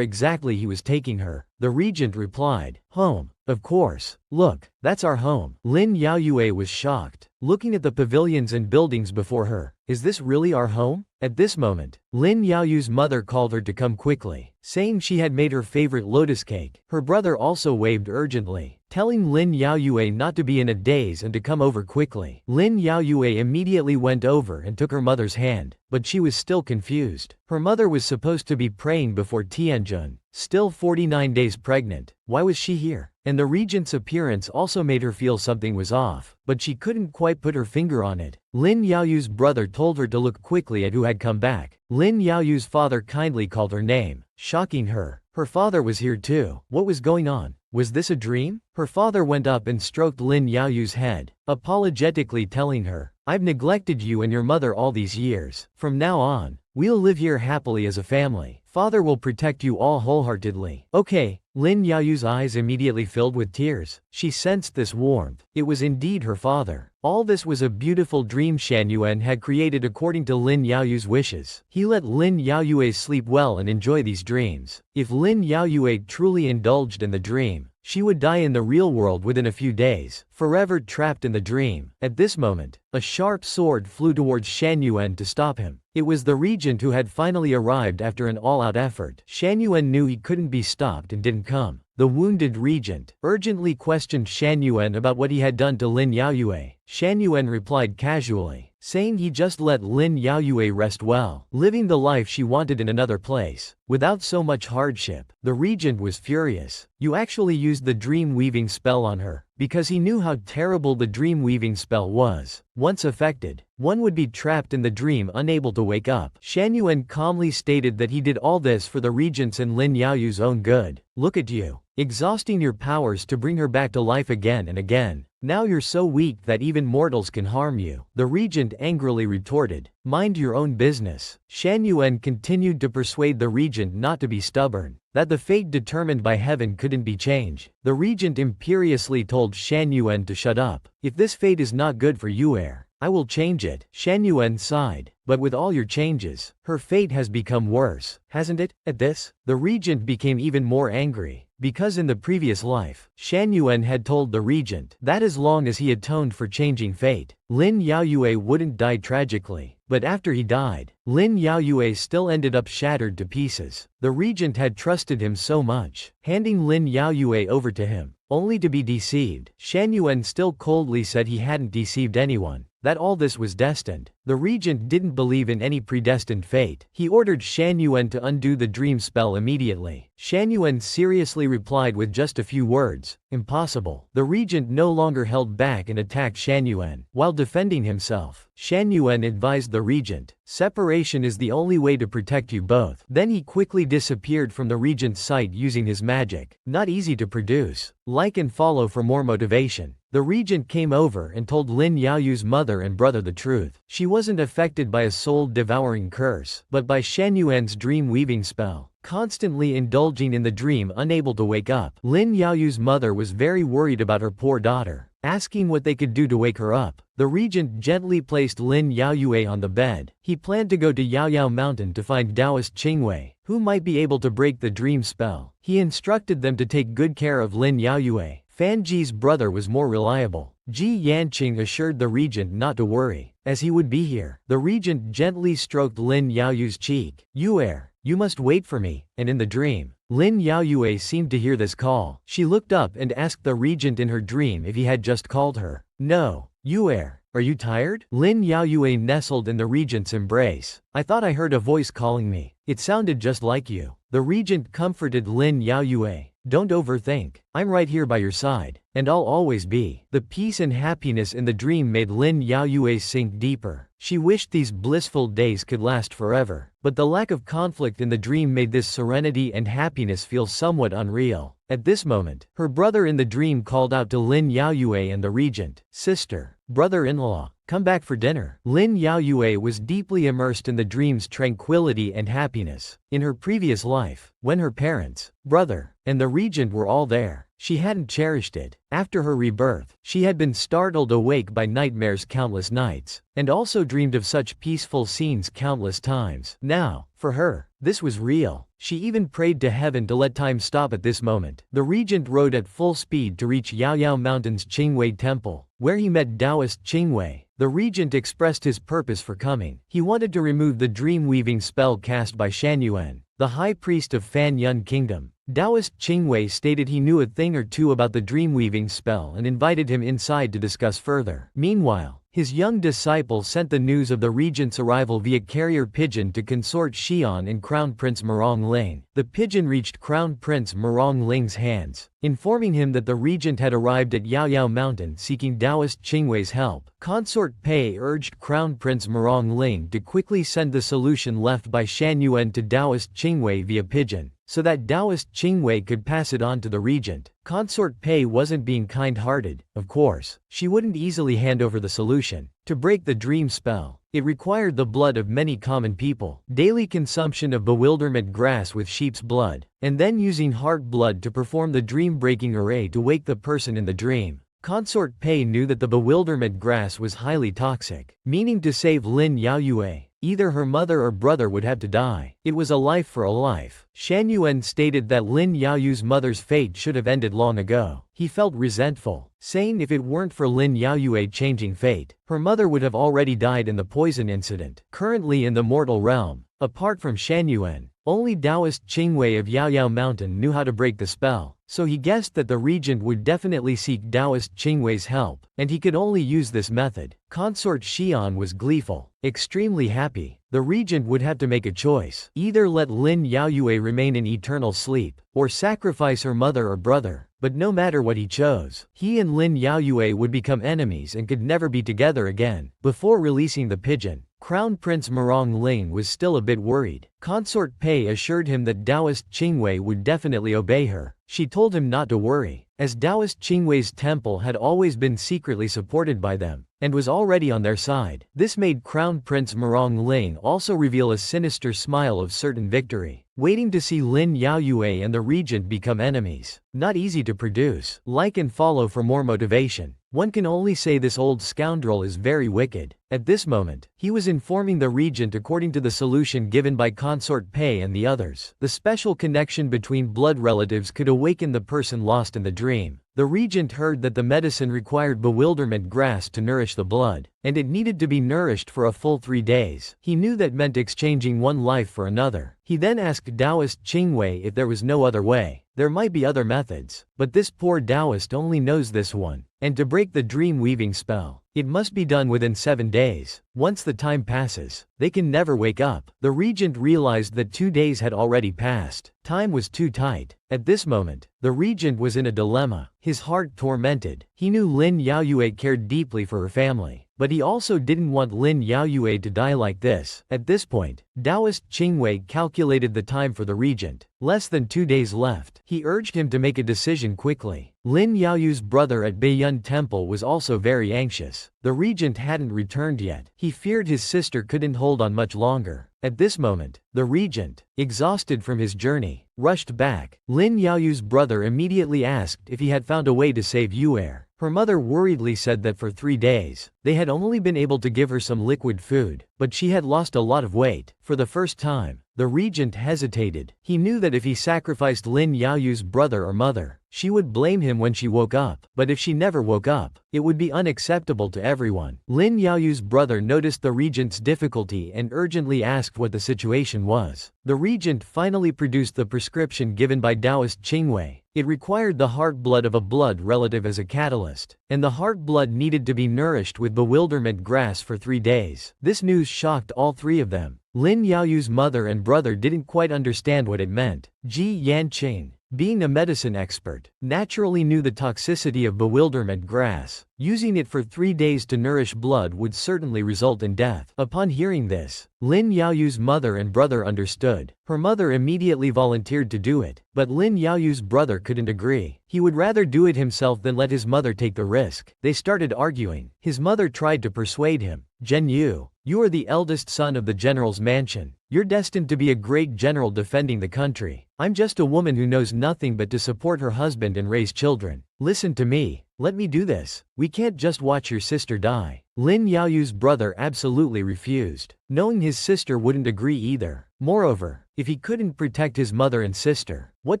exactly he was taking her. The regent replied, home, of course. Look, that's our home. Lin Yaoyue was shocked, looking at the pavilions and buildings before her. Is this really our home? At this moment, Lin Yaoyu's mother called her to come quickly, saying she had made her favorite lotus cake. Her brother also waved urgently, telling Lin Yaoyue not to be in a daze and to come over quickly. Lin Yaoyue immediately went over and took her mother's hand, but she was still confused. Her mother was supposed to be praying before Tianjin, still 49 days pregnant. Why was she here? And the regent's appearance also made her feel something was off, but she couldn't quite put her finger on it. Lin Yaoyu's brother told her to look quickly at who had come back. Lin Yaoyu's father kindly called her name, shocking her. Her father was here too. What was going on? Was this a dream? Her father went up and stroked Lin Yaoyu's head, apologetically telling her, I've neglected you and your mother all these years. From now on, we'll live here happily as a family. Father will protect you all wholeheartedly. Okay. Lin Yaoyu's eyes immediately filled with tears. She sensed this warmth. It was indeed her father. All this was a beautiful dream Shan Yuan had created according to Lin Yaoyu's wishes. He let Lin Yaoyue sleep well and enjoy these dreams. If Lin Yaoyue truly indulged in the dream, she would die in the real world within a few days, forever trapped in the dream. At this moment, a sharp sword flew towards Shan Yuan to stop him. It was the regent who had finally arrived after an all-out effort. Shan Yuan knew he couldn't be stopped and didn't come. The wounded regent urgently questioned Shan Yuan about what he had done to Lin Yaoyue. Shan Yuan replied casually, saying he just let Lin Yaoyue rest well, living the life she wanted in another place, without so much hardship. The regent was furious. You actually used the dream-weaving spell on her, because he knew how terrible the dream-weaving spell was. Once affected, one would be trapped in the dream unable to wake up. Shan Yuan calmly stated that he did all this for the regent's and Lin Yaoyu's own good. Look at you, exhausting your powers to bring her back to life again and again. Now you're so weak that even mortals can harm you. The regent angrily retorted, mind your own business. Shan Yuan continued to persuade the regent not to be stubborn, that the fate determined by heaven couldn't be changed. The regent imperiously told Shan Yuan to shut up. If this fate is not good for Yue, I will change it. Shan Yuan sighed, but with all your changes, her fate has become worse, hasn't it? At this, the regent became even more angry. Because in the previous life, Shan Yuan had told the regent that as long as he atoned for changing fate, Lin Yaoyue wouldn't die tragically. But after he died, Lin Yaoyue still ended up shattered to pieces. The regent had trusted him so much, handing Lin Yaoyue over to him, only to be deceived. Shan Yuan still coldly said he hadn't deceived anyone, that all this was destined. The regent didn't believe in any predestined fate. He ordered Shan Yuan to undo the dream spell immediately. Shan Yuan seriously replied with just a few words, impossible. The regent no longer held back and attacked Shan Yuan. While defending himself, Shan Yuan advised the regent, separation is the only way to protect you both. Then he quickly disappeared from the regent's sight using his magic. Not easy to produce. Like and follow for more motivation. The regent came over and told Lin Yaoyu's mother and brother the truth. She wasn't affected by a soul-devouring curse, but by Shan Yuan's dream-weaving spell, constantly indulging in the dream unable to wake up. Lin Yaoyu's mother was very worried about her poor daughter. asking what they could do to wake her up. The regent gently placed Lin Yaoyue on the bed. He planned to go to Yaoyao Mountain to find Taoist Qingwei, who might be able to break the dream spell. He instructed them to take good care of Lin Yaoyue. Fan Ji's brother was more reliable. Ji Yanqing assured the regent not to worry, as he would be here. The regent gently stroked Lin Yaoyue's cheek. "Yuer, you must wait for me," and in the dream, Lin Yaoyue seemed to hear this call. She looked up and asked the regent in her dream if he had just called her. "No, Yuer, are you tired?" Lin Yaoyue nestled in the regent's embrace. "I thought I heard a voice calling me. It sounded just like you." The regent comforted Lin Yaoyue. "Don't overthink. I'm right here by your side, and I'll always be." The peace and happiness in the dream made Lin Yaoyue sink deeper. She wished these blissful days could last forever, but the lack of conflict in the dream made this serenity and happiness feel somewhat unreal. At this moment, her brother in the dream called out to Lin Yaoyue and the regent, "Sister, brother-in-law, come back for dinner." Lin Yaoyue was deeply immersed in the dream's tranquility and happiness. In her previous life, when her parents, brother, and the regent were all there, she hadn't cherished it. After her rebirth, she had been startled awake by nightmares countless nights, and also dreamed of such peaceful scenes countless times. Now, for her, this was real. She even prayed to heaven to let time stop at this moment. The regent rode at full speed to reach Yaoyao Mountain's Qingwei Temple, where he met Taoist Qingwei. The regent expressed his purpose for coming. He wanted to remove the dream-weaving spell cast by Shan Yuan, the high priest of Fan Yun Kingdom. Taoist Qingwei stated he knew a thing or two about the dream-weaving spell and invited him inside to discuss further. Meanwhile, his young disciple sent the news of the regent's arrival via carrier pigeon to consort Xian and Crown Prince Merong Ling. The pigeon reached Crown Prince Merong Ling's hands, informing him that the regent had arrived at Yaoyao Mountain seeking Taoist Qingwei's help. Consort Pei urged Crown Prince Merong Ling to quickly send the solution left by Shan Yuan to Taoist Qingwei via pigeon, so that Taoist Qingwei could pass it on to the regent. Consort Pei wasn't being kind-hearted, of course. She wouldn't easily hand over the solution. To break the dream spell, it required the blood of many common people, daily consumption of bewilderment grass with sheep's blood, and then using heart blood to perform the dream-breaking array to wake the person in the dream. Consort Pei knew that the bewilderment grass was highly toxic, meaning to save Lin Yaoyue, either her mother or brother would have to die. It was a life for a life. Shan Yuan stated that Lin Yaoyue's mother's fate should have ended long ago. He felt resentful, saying if it weren't for Lin Yaoyue changing fate, her mother would have already died in the poison incident. Currently in the mortal realm, apart from Shan Yuan, only Taoist Qingwei of Yaoyao Mountain knew how to break the spell, so he guessed that the regent would definitely seek Taoist Qingwei's help, and he could only use this method. Consort Xian was gleeful, extremely happy. The regent would have to make a choice. Either let Lin Yaoyue remain in eternal sleep, or sacrifice her mother or brother. But no matter what he chose, he and Lin Yaoyue would become enemies and could never be together again. Before releasing the pigeon, Crown Prince Merong Ling was still a bit worried. Consort Pei assured him that Taoist Qingwei would definitely obey her. She told him not to worry, as Taoist Qingwei's temple had always been secretly supported by them, and was already on their side. This made Crown Prince Merong Ling also reveal a sinister smile of certain victory, waiting to see Lin Yaoyue and the regent become enemies. Not easy to produce. Like and follow for more motivation. One can only say this old scoundrel is very wicked. At this moment, he was informing the regent according to the solution given by Consort Pei and the others. The special connection between blood relatives could awaken the person lost in the dream. The regent heard that the medicine required bewilderment grass to nourish the blood, and it needed to be nourished for a full 3 days. He knew that meant exchanging one life for another. He then asked Taoist Qingwei if there was no other way. There might be other methods, but this poor Taoist only knows this one. And to break the dream-weaving spell, it must be done within 7 days. Once the time passes, they can never wake up. The regent realized that 2 days had already passed. Time was too tight. At this moment, the regent was in a dilemma, his heart tormented. He knew Lin Yaoyue cared deeply for her family, but he also didn't want Lin Yaoyue to die like this. At this point, Taoist Qingwei calculated the time for the regent. Less than 2 days left. He urged him to make a decision quickly. Lin Yaoyue's brother at Baiyun Temple was also very anxious. The regent hadn't returned yet. He feared his sister couldn't hold on much longer. At this moment, the regent, exhausted from his journey, rushed back. Lin Yaoyue's brother immediately asked if he had found a way to save Yuer. Her mother worriedly said that for 3 days, they had only been able to give her some liquid food, but she had lost a lot of weight. For the first time, the regent hesitated. He knew that if he sacrificed Lin Yaoyu's brother or mother, she would blame him when she woke up, but if she never woke up, it would be unacceptable to everyone. Lin Yaoyu's brother noticed the regent's difficulty and urgently asked what the situation was. The regent finally produced the prescription given by Taoist Qingwei. It required the heart blood of a blood relative as a catalyst, and the heart blood needed to be nourished with bewilderment grass for 3 days. This news shocked all three of them. Lin Yaoyu's mother and brother didn't quite understand what it meant. Ji Yanqing, being a medicine expert, naturally knew the toxicity of bewilderment grass. Using it for 3 days to nourish blood would certainly result in death. Upon hearing this, Lin Yaoyu's mother and brother understood. Her mother immediately volunteered to do it, but Lin Yaoyu's brother couldn't agree. He would rather do it himself than let his mother take the risk. They started arguing. His mother tried to persuade him. Zhen Yu, you are the eldest son of the general's mansion. You're destined to be a great general defending the country. I'm just a woman who knows nothing but to support her husband and raise children. Listen to me. Let me do this. We can't just watch your sister die. Lin Yaoyu's brother absolutely refused, knowing his sister wouldn't agree either. Moreover, if he couldn't protect his mother and sister, what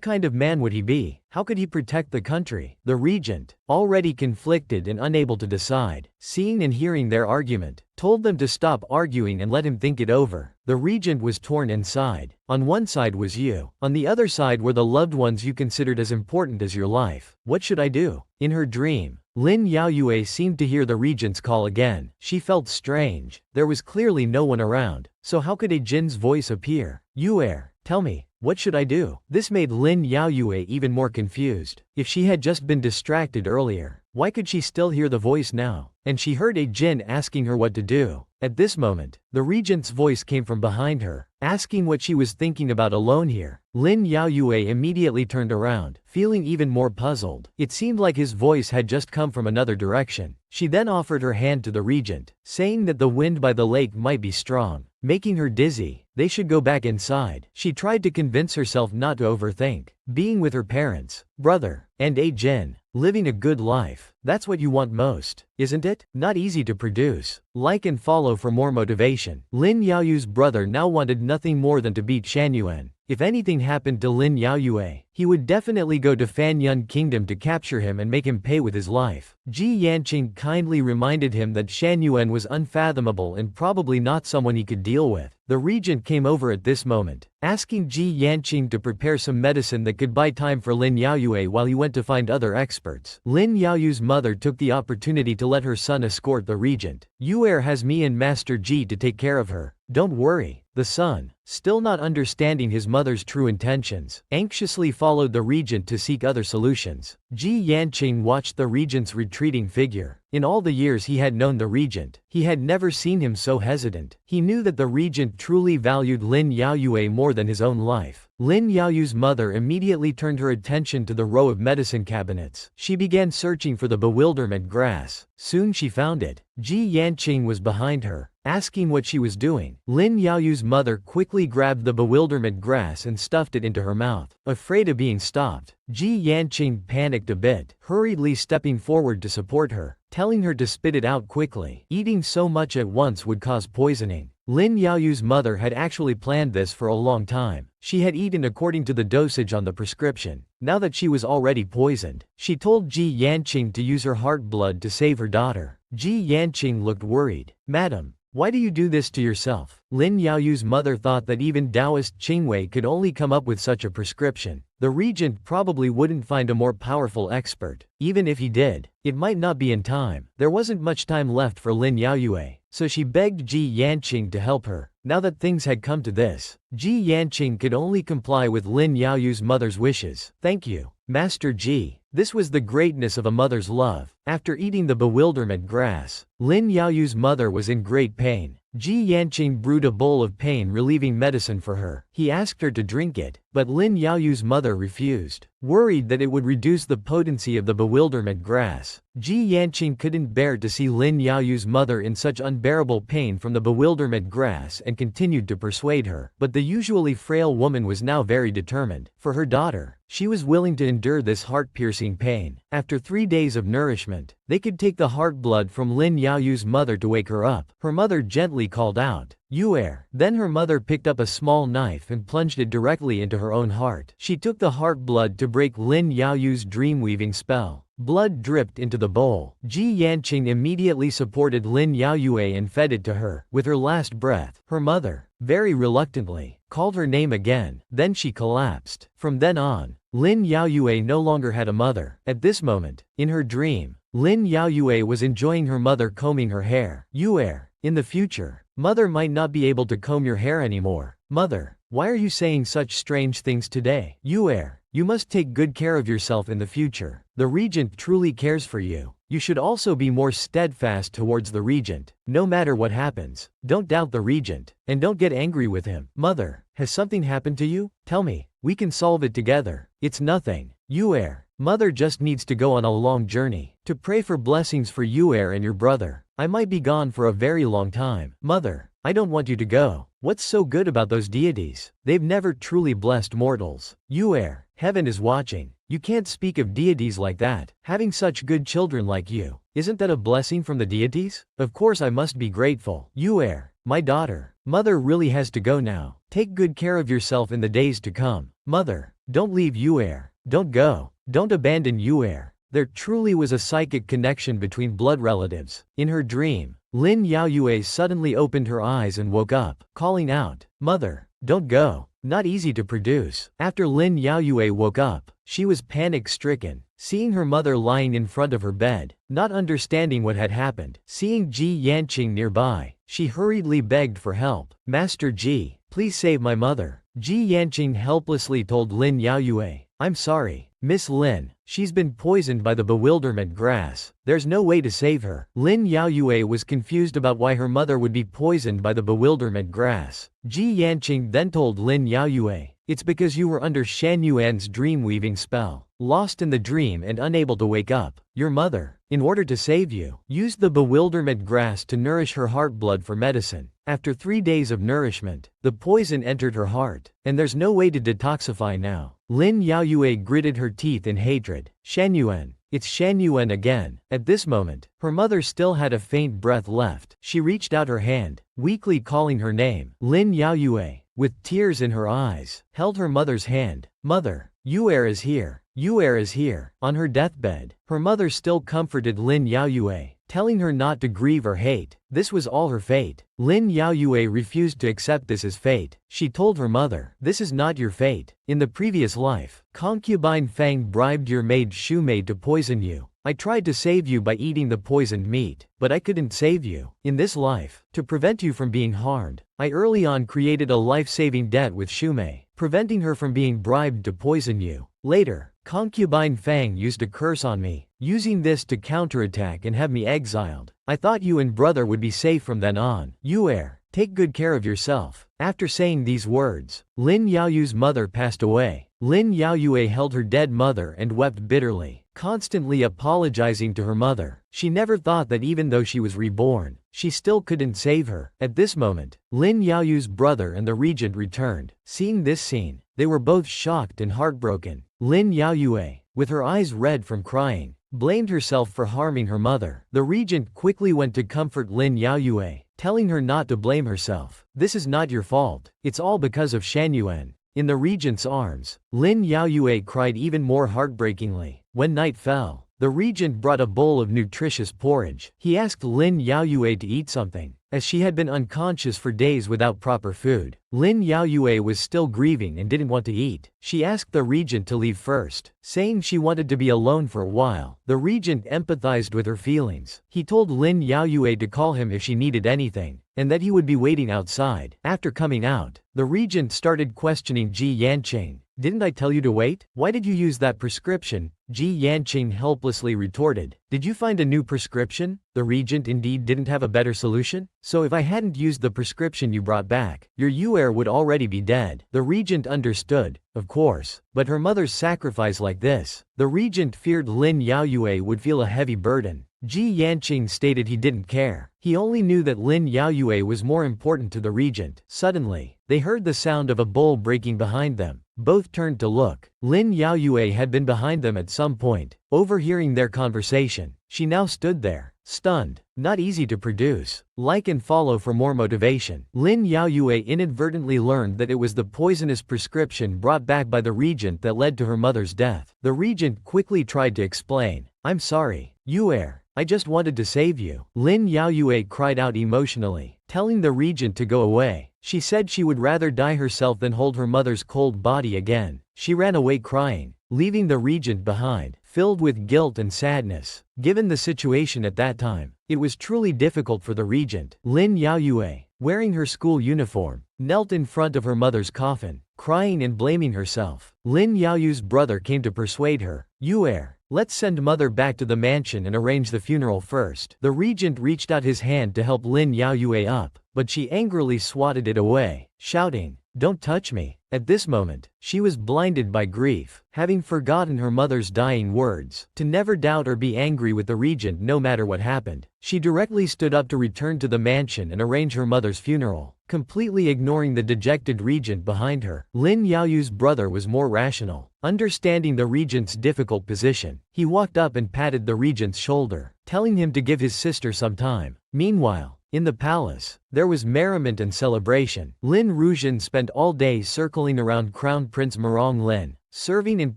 kind of man would he be? How could he protect the country? The regent, already conflicted and unable to decide, seeing and hearing their argument, told them to stop arguing and let him think it over. The regent was torn inside. On one side was you. On the other side were the loved ones you considered as important as your life. What should I do? In her dream, Lin Yaoyue seemed to hear the regent's call again. She felt strange. There was clearly no one around. So how could a Jin's voice appear? Yuer, tell me, what should I do? This made Lin Yaoyue even more confused. If she had just been distracted earlier, why could she still hear the voice now? And she heard a Jin asking her what to do. At this moment, the regent's voice came from behind her, asking what she was thinking about alone here. Lin Yaoyue immediately turned around, feeling even more puzzled. It seemed like his voice had just come from another direction. She then offered her hand to the regent, saying that the wind by the lake might be strong, making her dizzy. They should go back inside. She tried to convince herself not to overthink. Being with her parents, brother, and a Jin, living a good life. That's what you want most, isn't it? Not easy to produce. Like and follow for more motivation. Lin Yaoyu's brother now wanted nothing more than to beat Shan Yuan. If anything happened to Lin Yaoyue, he would definitely go to Fanyun Kingdom to capture him and make him pay with his life. Ji Yanqing kindly reminded him that Shan Yuan was unfathomable and probably not someone he could deal with. The regent came over at this moment, asking Ji Yanqing to prepare some medicine that could buy time for Lin Yaoyue while he went to find other experts. Lin Yaoyue's mother took the opportunity to let her son escort the regent. Yuer has me and Master Ji to take care of her. Don't worry. The son, still not understanding his mother's true intentions, anxiously followed the regent to seek other solutions. Ji Yanqing watched the regent's retreating figure. In all the years he had known the regent, he had never seen him so hesitant. He knew that the regent truly valued Lin Yaoyue more than his own life. Lin Yaoyue's mother immediately turned her attention to the row of medicine cabinets. She began searching for the bewilderment grass. Soon she found it. Ji Yanqing was behind her, asking what she was doing. Lin Yaoyue's mother quickly grabbed the bewilderment grass and stuffed it into her mouth. Afraid of being stopped, Ji Yanqing panicked a bit, hurriedly stepping forward to support her, telling her to spit it out quickly. Eating so much at once would cause poisoning. Lin Yaoyue's mother had actually planned this for a long time. She had eaten according to the dosage on the prescription. Now that she was already poisoned, she told Ji Yanqing to use her heart blood to save her daughter. Ji Yanqing looked worried. Madam, why do you do this to yourself? Lin Yaoyue's mother thought that even Taoist Qingwei could only come up with such a prescription. The regent probably wouldn't find a more powerful expert. Even if he did, it might not be in time. There wasn't much time left for Lin Yaoyue, so she begged Ji Yanqing to help her. Now that things had come to this, Ji Yanqing could only comply with Lin Yaoyue's mother's wishes. Thank you, Master Ji. This was the greatness of a mother's love. After eating the bewilderment grass, Lin Yaoyue's mother was in great pain. Ji Yanqing brewed a bowl of pain-relieving medicine for her. He asked her to drink it, but Lin Yaoyue's mother refused, worried that it would reduce the potency of the bewilderment grass. Ji Yanqing couldn't bear to see Lin Yaoyue's mother in such unbearable pain from the bewilderment grass and continued to persuade her. But the usually frail woman was now very determined. For her daughter, She was willing to endure this heart-piercing pain. After 3 days of nourishment, they could take the heart blood from Lin Yaoyu's mother to wake her up. Her mother gently called out, "Yuer." Then her mother picked up a small knife and plunged it directly into her own heart. She took the heart blood to break Lin Yaoyu's dream-weaving spell. Blood dripped into the bowl. Ji Yanqing immediately supported Lin Yaoyue and fed it to her. With her last breath, her mother, very reluctantly, called her name again. Then she collapsed. From then on, Lin Yaoyue no longer had a mother. At this moment, in her dream, Lin Yaoyue was enjoying her mother combing her hair. Yuer, in the future, mother might not be able to comb your hair anymore. Mother, why are you saying such strange things today? Yuer, you must take good care of yourself in the future. The regent truly cares for you. You should also be more steadfast towards the regent. No matter what happens, don't doubt the regent, and don't get angry with him. Mother, has something happened to you? Tell me, we can solve it together. It's nothing. Yuer, mother just needs to go on a long journey, to pray for blessings for Yuer and your brother. I might be gone for a very long time. Mother, I don't want you to go. What's so good about those deities? They've never truly blessed mortals. Yuer, heaven is watching. You can't speak of deities like that. Having such good children like you, isn't that a blessing from the deities? Of course I must be grateful. Yuer, my daughter, mother really has to go now. Take good care of yourself in the days to come. Mother, don't leave Yuer. Don't go. Don't abandon Yuer. There truly was a psychic connection between blood relatives. In her dream, Lin Yaoyue suddenly opened her eyes and woke up, calling out, "Mother, don't go." Not easy to produce. After Lin Yaoyue woke up, she was panic-stricken, seeing her mother lying in front of her bed, not understanding what had happened. Seeing Ji Yanqing nearby, she hurriedly begged for help. "Master Ji, please save my mother." Ji Yanqing helplessly told Lin Yaoyue, "I'm sorry, Miss Lin, she's been poisoned by the bewilderment grass. There's no way to save her." Lin Yaoyue was confused about why her mother would be poisoned by the bewilderment grass. Ji Yanqing then told Lin Yaoyue, "It's because you were under Shan Yuan's dream-weaving spell, lost in the dream and unable to wake up. Your mother, in order to save you, used the bewilderment grass to nourish her heart blood for medicine. After 3 days of nourishment, the poison entered her heart, and there's no way to detoxify now." Lin Yaoyue gritted her teeth in hatred. Shan Yuan. It's Shan Yuan again. At this moment, her mother still had a faint breath left. She reached out her hand, weakly calling her name. Lin Yaoyue, with tears in her eyes, held her mother's hand. "Mother, Yuer is here. Yuer is here." On her deathbed, her mother still comforted Lin Yaoyue, telling her not to grieve or hate. This was all her fate. Lin Yaoyue refused to accept this as fate. She told her mother, "This is not your fate. In the previous life, concubine Fang bribed your maid Shu Mei to poison you. I tried to save you by eating the poisoned meat, but I couldn't save you. In this life, to prevent you from being harmed, I early on created a life-saving debt with Shu Mei, preventing her from being bribed to poison you. Later, concubine Fang used a curse on me, using this to counterattack and have me exiled. I thought you and brother would be safe from then on. Yuer, take good care of yourself." After saying these words, Lin Yaoyu's mother passed away. Lin Yaoyue held her dead mother and wept bitterly, constantly apologizing to her mother. She never thought that even though she was reborn, she still couldn't save her. At this moment, Lin Yaoyu's brother and the regent returned. Seeing this scene, they were both shocked and heartbroken. Lin Yaoyue, with her eyes red from crying, blamed herself for harming her mother. The regent quickly went to comfort Lin Yaoyue, telling her not to blame herself. "This is not your fault. It's all because of Shan Yuan." In the regent's arms, Lin Yaoyue cried even more heartbreakingly. When night fell, the regent brought a bowl of nutritious porridge. He asked Lin Yaoyue to eat something, as she had been unconscious for days without proper food. Lin Yaoyue was still grieving and didn't want to eat. She asked the regent to leave first, saying she wanted to be alone for a while. The regent empathized with her feelings. He told Lin Yaoyue to call him if she needed anything, and that he would be waiting outside. After coming out, the regent started questioning Ji Yanqing. "Didn't I tell you to wait? Why did you use that prescription?" Ji Yanqing helplessly retorted. "Did you find a new prescription?" The regent indeed didn't have a better solution. "So if I hadn't used the prescription you brought back, your Yuer would already be dead." The regent understood, of course, but her mother's sacrifice like this. The regent feared Lin Yaoyue would feel a heavy burden. Ji Yanqing stated he didn't care. He only knew that Lin Yaoyue was more important to the regent. Suddenly, they heard the sound of a bowl breaking behind them. Both turned to look. Lin Yaoyue had been behind them at some point. Overhearing their conversation, she now stood there, stunned. Not easy to produce. Like and follow for more motivation. Lin Yaoyue inadvertently learned that it was the poisonous prescription brought back by the regent that led to her mother's death. The regent quickly tried to explain. "I'm sorry, Yue. I just wanted to save you." Lin Yaoyue cried out emotionally, telling the regent to go away. She said she would rather die herself than hold her mother's cold body again. She ran away crying, leaving the regent behind, filled with guilt and sadness. Given the situation at that time, it was truly difficult for the regent. Lin Yaoyue, wearing her school uniform, knelt in front of her mother's coffin, crying and blaming herself. Lin Yaoyue's brother came to persuade her. "Yue, let's send mother back to the mansion and arrange the funeral first." The regent reached out his hand to help Lin Yaoyue up, but she angrily swatted it away, shouting, "Don't touch me." At this moment, she was blinded by grief, having forgotten her mother's dying words, to never doubt or be angry with the regent no matter what happened. She directly stood up to return to the mansion and arrange her mother's funeral, completely ignoring the dejected regent behind her. Lin Yaoyue's brother was more rational. Understanding the regent's difficult position, he walked up and patted the regent's shoulder, telling him to give his sister some time. Meanwhile, in the palace, there was merriment and celebration. Lin Ruzhen spent all day circling around Crown Prince Merong Lin, serving and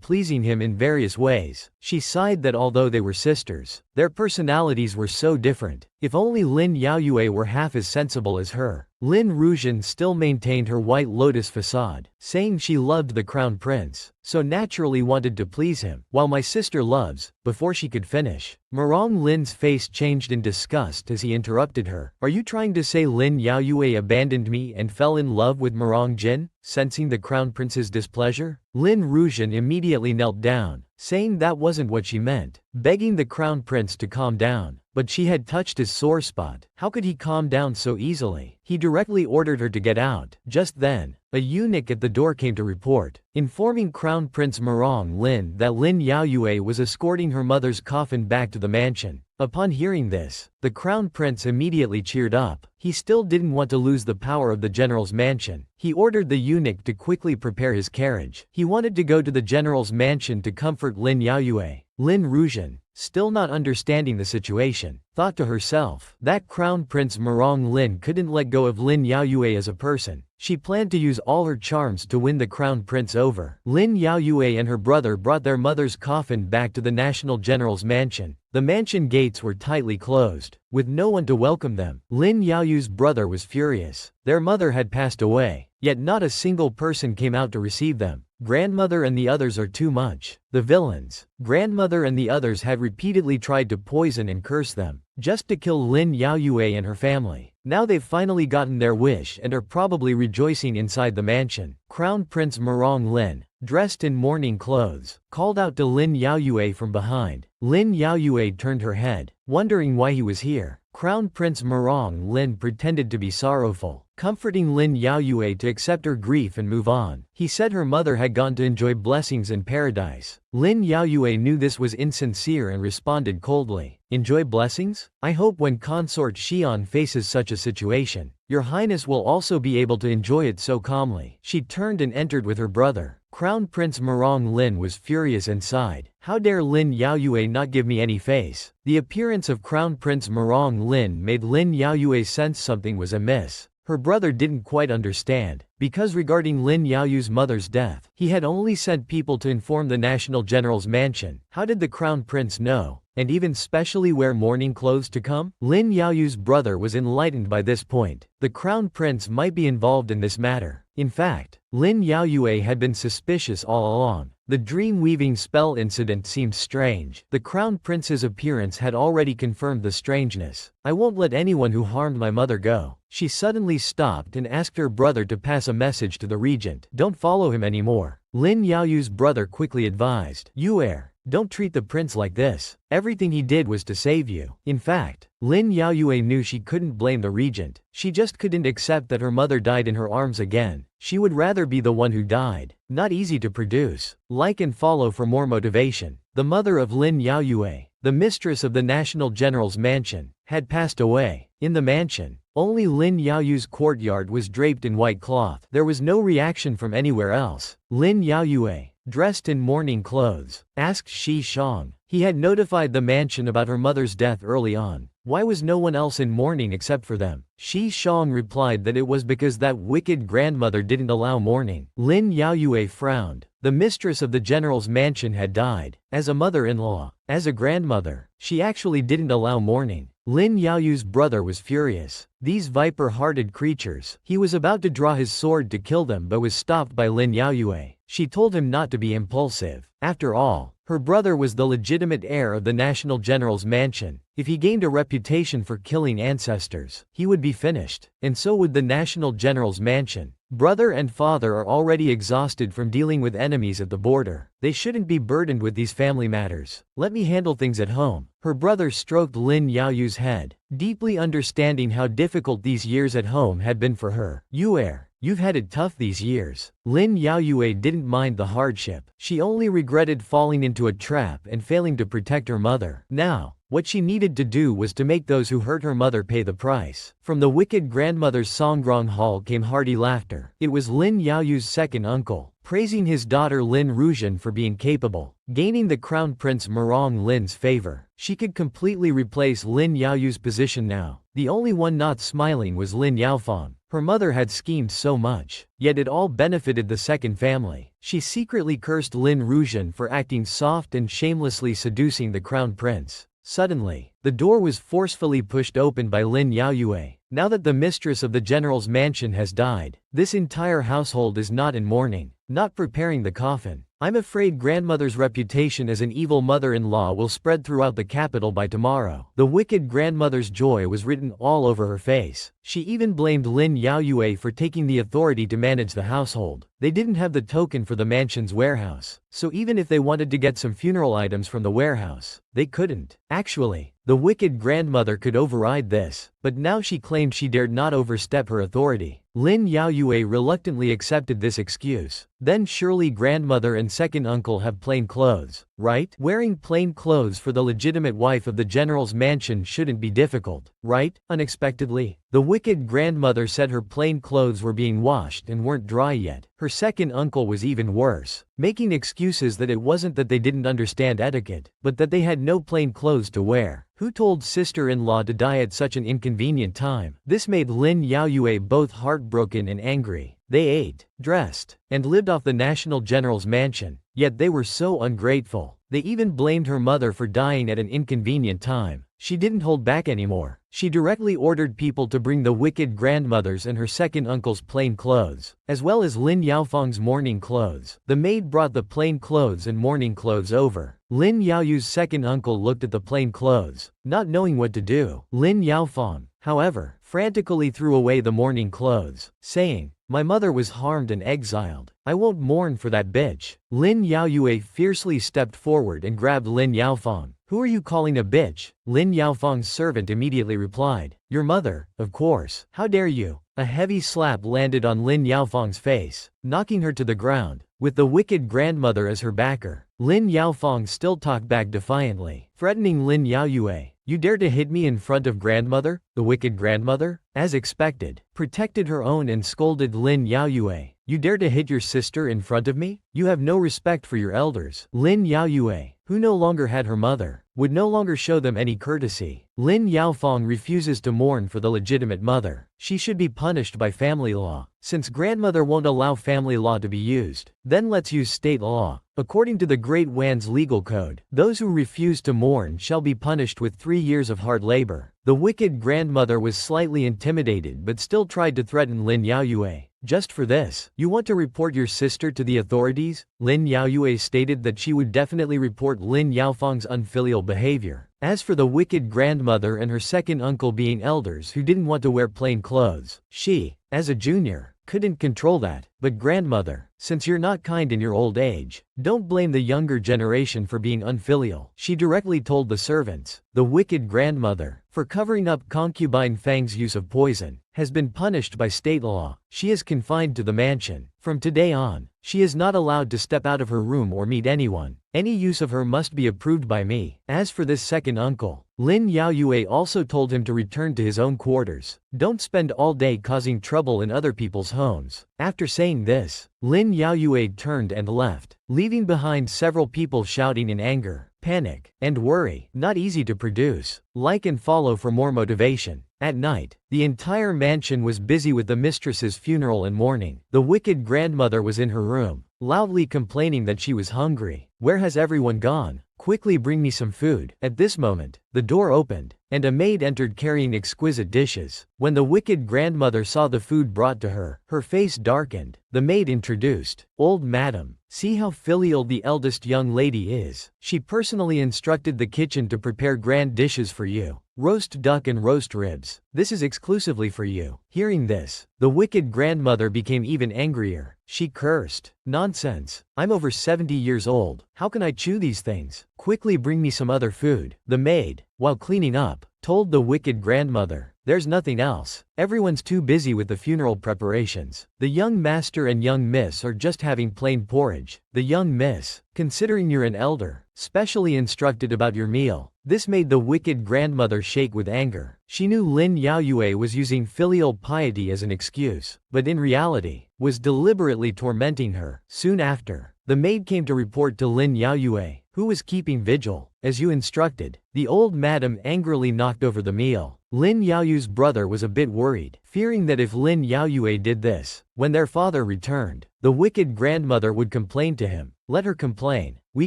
pleasing him in various ways. She sighed that although they were sisters, their personalities were so different. If only Lin Yaoyue were half as sensible as her. Lin Ruzhen still maintained her White Lotus facade, saying she loved the crown prince, so naturally wanted to please him. "While my sister loves," before she could finish, Merong Lin's face changed in disgust as he interrupted her. "Are you trying to say Lin Yaoyue abandoned me and fell in love with Merong Jin?" Sensing the crown prince's displeasure, Lin Ruzhen immediately knelt down, saying that wasn't what she meant, begging the crown prince to calm down. But she had touched his sore spot. How could he calm down so easily? He directly ordered her to get out. Just then, a eunuch at the door came to report, informing Crown Prince Merong Lin that Lin Yaoyue was escorting her mother's coffin back to the mansion. Upon hearing this, the crown prince immediately cheered up. He still didn't want to lose the power of the general's mansion. He ordered the eunuch to quickly prepare his carriage. He wanted to go to the general's mansion to comfort Lin Yaoyue. Lin Ruzhen, still not understanding the situation, thought to herself that Crown Prince Merong Lin couldn't let go of Lin Yaoyue as a person. She planned to use all her charms to win the crown prince over. Lin Yaoyue and her brother brought their mother's coffin back to the national general's mansion. The mansion gates were tightly closed, with no one to welcome them. Lin Yaoyue's brother was furious. Their mother had passed away, yet not a single person came out to receive them. Grandmother and the others are too much. The villains, grandmother and the others had repeatedly tried to poison and curse them, just to kill Lin Yaoyue and her family. Now they've finally gotten their wish and are probably rejoicing inside the mansion. Crown Prince Merong Lin, dressed in mourning clothes, called out to Lin Yaoyue from behind. Lin Yaoyue turned her head, wondering why he was here. Crown Prince Merong Lin pretended to be sorrowful, comforting Lin Yaoyue to accept her grief and move on. He said her mother had gone to enjoy blessings in paradise. Lin Yaoyue knew this was insincere and responded coldly. "Enjoy blessings? I hope when consort Xian faces such a situation, your highness will also be able to enjoy it so calmly." She turned and entered with her brother. Crown Prince Merong Lin was furious and sighed. "How dare Lin Yaoyue not give me any face?" The appearance of Crown Prince Merong Lin made Lin Yaoyue sense something was amiss. Her brother didn't quite understand, because regarding Lin Yaoyue's mother's death, he had only sent people to inform the national general's mansion. How did the crown prince know, and even specially wear mourning clothes to come? Lin Yaoyue's brother was enlightened by this point. The crown prince might be involved in this matter. In fact, Lin Yaoyue had been suspicious all along. The dream-weaving spell incident seemed strange. The crown prince's appearance had already confirmed the strangeness. "I won't let anyone who harmed my mother go." She suddenly stopped and asked her brother to pass a message to the regent. "Don't follow him anymore." Lin Yaoyue's brother quickly advised. "Yue, don't treat the prince like this. Everything he did was to save you." In fact, Lin Yaoyue knew she couldn't blame the regent. She just couldn't accept that her mother died in her arms again. She would rather be the one who died. Not easy to produce. Like and follow for more motivation. The mother of Lin Yaoyue, the mistress of the national general's mansion, had passed away. In the mansion, only Lin Yaoyu's courtyard was draped in white cloth. There was no reaction from anywhere else. Lin Yaoyue, dressed in mourning clothes, asked Shi Shang. He had notified the mansion about her mother's death early on. Why was no one else in mourning except for them? Shi Shang replied that it was because that wicked grandmother didn't allow mourning. Lin Yaoyue frowned. The mistress of the general's mansion had died. As a mother-in-law, as a grandmother, she actually didn't allow mourning. Lin Yaoyu's brother was furious. These viper-hearted creatures. He was about to draw his sword to kill them but was stopped by Lin Yaoyue. She told him not to be impulsive. After all, her brother was the legitimate heir of the national general's mansion. If he gained a reputation for killing ancestors, he would be finished. And so would the national general's mansion. Brother and father are already exhausted from dealing with enemies at the border. They shouldn't be burdened with these family matters. Let me handle things at home. Her brother stroked Lin Yaoyu's head, deeply understanding how difficult these years at home had been for her. You've had it tough these years. Lin Yaoyue didn't mind the hardship. She only regretted falling into a trap and failing to protect her mother. Now, what she needed to do was to make those who hurt her mother pay the price. From the wicked grandmother's Songgrong Hall came hearty laughter. It was Lin Yaoyu's second uncle, praising his daughter Lin Rujian for being capable, gaining the Crown Prince Murong Lin's favor. She could completely replace Lin Yaoyu's position now. The only one not smiling was Lin Yaofang. Her mother had schemed so much, yet it all benefited the second family. She secretly cursed Lin Rujian for acting soft and shamelessly seducing the Crown Prince. Suddenly, the door was forcefully pushed open by Lin Yaoyue. Now that the mistress of the general's mansion has died, this entire household is not in mourning, not preparing the coffin. I'm afraid grandmother's reputation as an evil mother-in-law will spread throughout the capital by tomorrow. The wicked grandmother's joy was written all over her face. She even blamed Lin Yaoyue for taking the authority to manage the household. They didn't have the token for the mansion's warehouse, so even if they wanted to get some funeral items from the warehouse, they couldn't. Actually, the wicked grandmother could override this, but now she claimed she dared not overstep her authority. Lin Yaoyue reluctantly accepted this excuse. Then surely grandmother and second uncle have plain clothes, right? Wearing plain clothes for the legitimate wife of the general's mansion shouldn't be difficult, right? Unexpectedly, the wicked grandmother said her plain clothes were being washed and weren't dry yet. Her second uncle was even worse, making excuses that it wasn't that they didn't understand etiquette, but that they had no plain clothes to wear. Who told sister-in-law to die at such an inconvenient time? This made Lin Yaoyue both heartbroken and angry. They ate, dressed, and lived off the national general's mansion, yet they were so ungrateful. They even blamed her mother for dying at an inconvenient time. She didn't hold back anymore. She directly ordered people to bring the wicked grandmother's and her second uncle's plain clothes, as well as Lin Yaofang's mourning clothes. The maid brought the plain clothes and mourning clothes over. Lin Yaoyu's second uncle looked at the plain clothes, not knowing what to do. Lin Yaofang, however, frantically threw away the mourning clothes, saying, "My mother was harmed and exiled. I won't mourn for that bitch." Lin Yaoyue fiercely stepped forward and grabbed Lin Yaofang. "Who are you calling a bitch?" Lin Yaofang's servant immediately replied, "Your mother, of course. How dare you?" A heavy slap landed on Lin Yaofang's face, knocking her to the ground. With the wicked grandmother as her backer, Lin Yaofang still talked back defiantly, threatening Lin Yaoyue. "You dare to hit me in front of grandmother?" The wicked grandmother, as expected, protected her own and scolded Lin Yaoyue. "You dare to hit your sister in front of me? You have no respect for your elders." Lin Yaoyue, who no longer had her mother, would no longer show them any courtesy. Lin Yaofang refuses to mourn for the legitimate mother. She should be punished by family law. Since grandmother won't allow family law to be used, then let's use state law. According to the Great Wan's legal code, those who refuse to mourn shall be punished with 3 years of hard labor. The wicked grandmother was slightly intimidated but still tried to threaten Lin Yaoyue. "Just for this, you want to report your sister to the authorities?" Lin Yaoyue stated that she would definitely report Lin Yaofang's unfilial behavior. As for the wicked grandmother and her second uncle being elders who didn't want to wear plain clothes, she, as a junior, couldn't control that. But grandmother, since you're not kind in your old age, don't blame the younger generation for being unfilial. She directly told the servants, the wicked grandmother, for covering up concubine Fang's use of poison. has been punished by state law. She is confined to the mansion. From today on, she is not allowed to step out of her room or meet anyone. Any use of her must be approved by me. As for this second uncle, Lin Yaoyue also told him to return to his own quarters. Don't spend all day causing trouble in other people's homes. After saying this, Lin Yaoyue turned and left, leaving behind several people shouting in anger, panic, and worry. Not easy to produce. Like and follow for more motivation. At night, the entire mansion was busy with the mistress's funeral and mourning. The wicked grandmother was in her room, loudly complaining that she was hungry. Where has everyone gone? Quickly bring me some food. At this moment, the door opened, and a maid entered carrying exquisite dishes. When the wicked grandmother saw the food brought to her, her face darkened. The maid introduced, "Old madam, see how filial the eldest young lady is. She personally instructed the kitchen to prepare grand dishes for you. Roast duck and roast ribs. This is exclusively for you." Hearing this, the wicked grandmother became even angrier. She cursed, "Nonsense. I'm over 70 years old. How can I chew these things? Quickly bring me some other food." The maid, while cleaning up, told the wicked grandmother, "There's nothing else. Everyone's too busy with the funeral preparations. The young master and young miss are just having plain porridge." The young miss, considering you're an elder, specially instructed about your meal. This made the wicked grandmother shake with anger. She knew Lin Yaoyue was using filial piety as an excuse, but in reality, was deliberately tormenting her. Soon after, the maid came to report to Lin Yaoyue, who was keeping vigil. "As you instructed." The old madam angrily knocked over the meal. Lin Yaoyue's brother was a bit worried, fearing that if Lin Yaoyue did this, when their father returned, the wicked grandmother would complain to him. Let her complain. We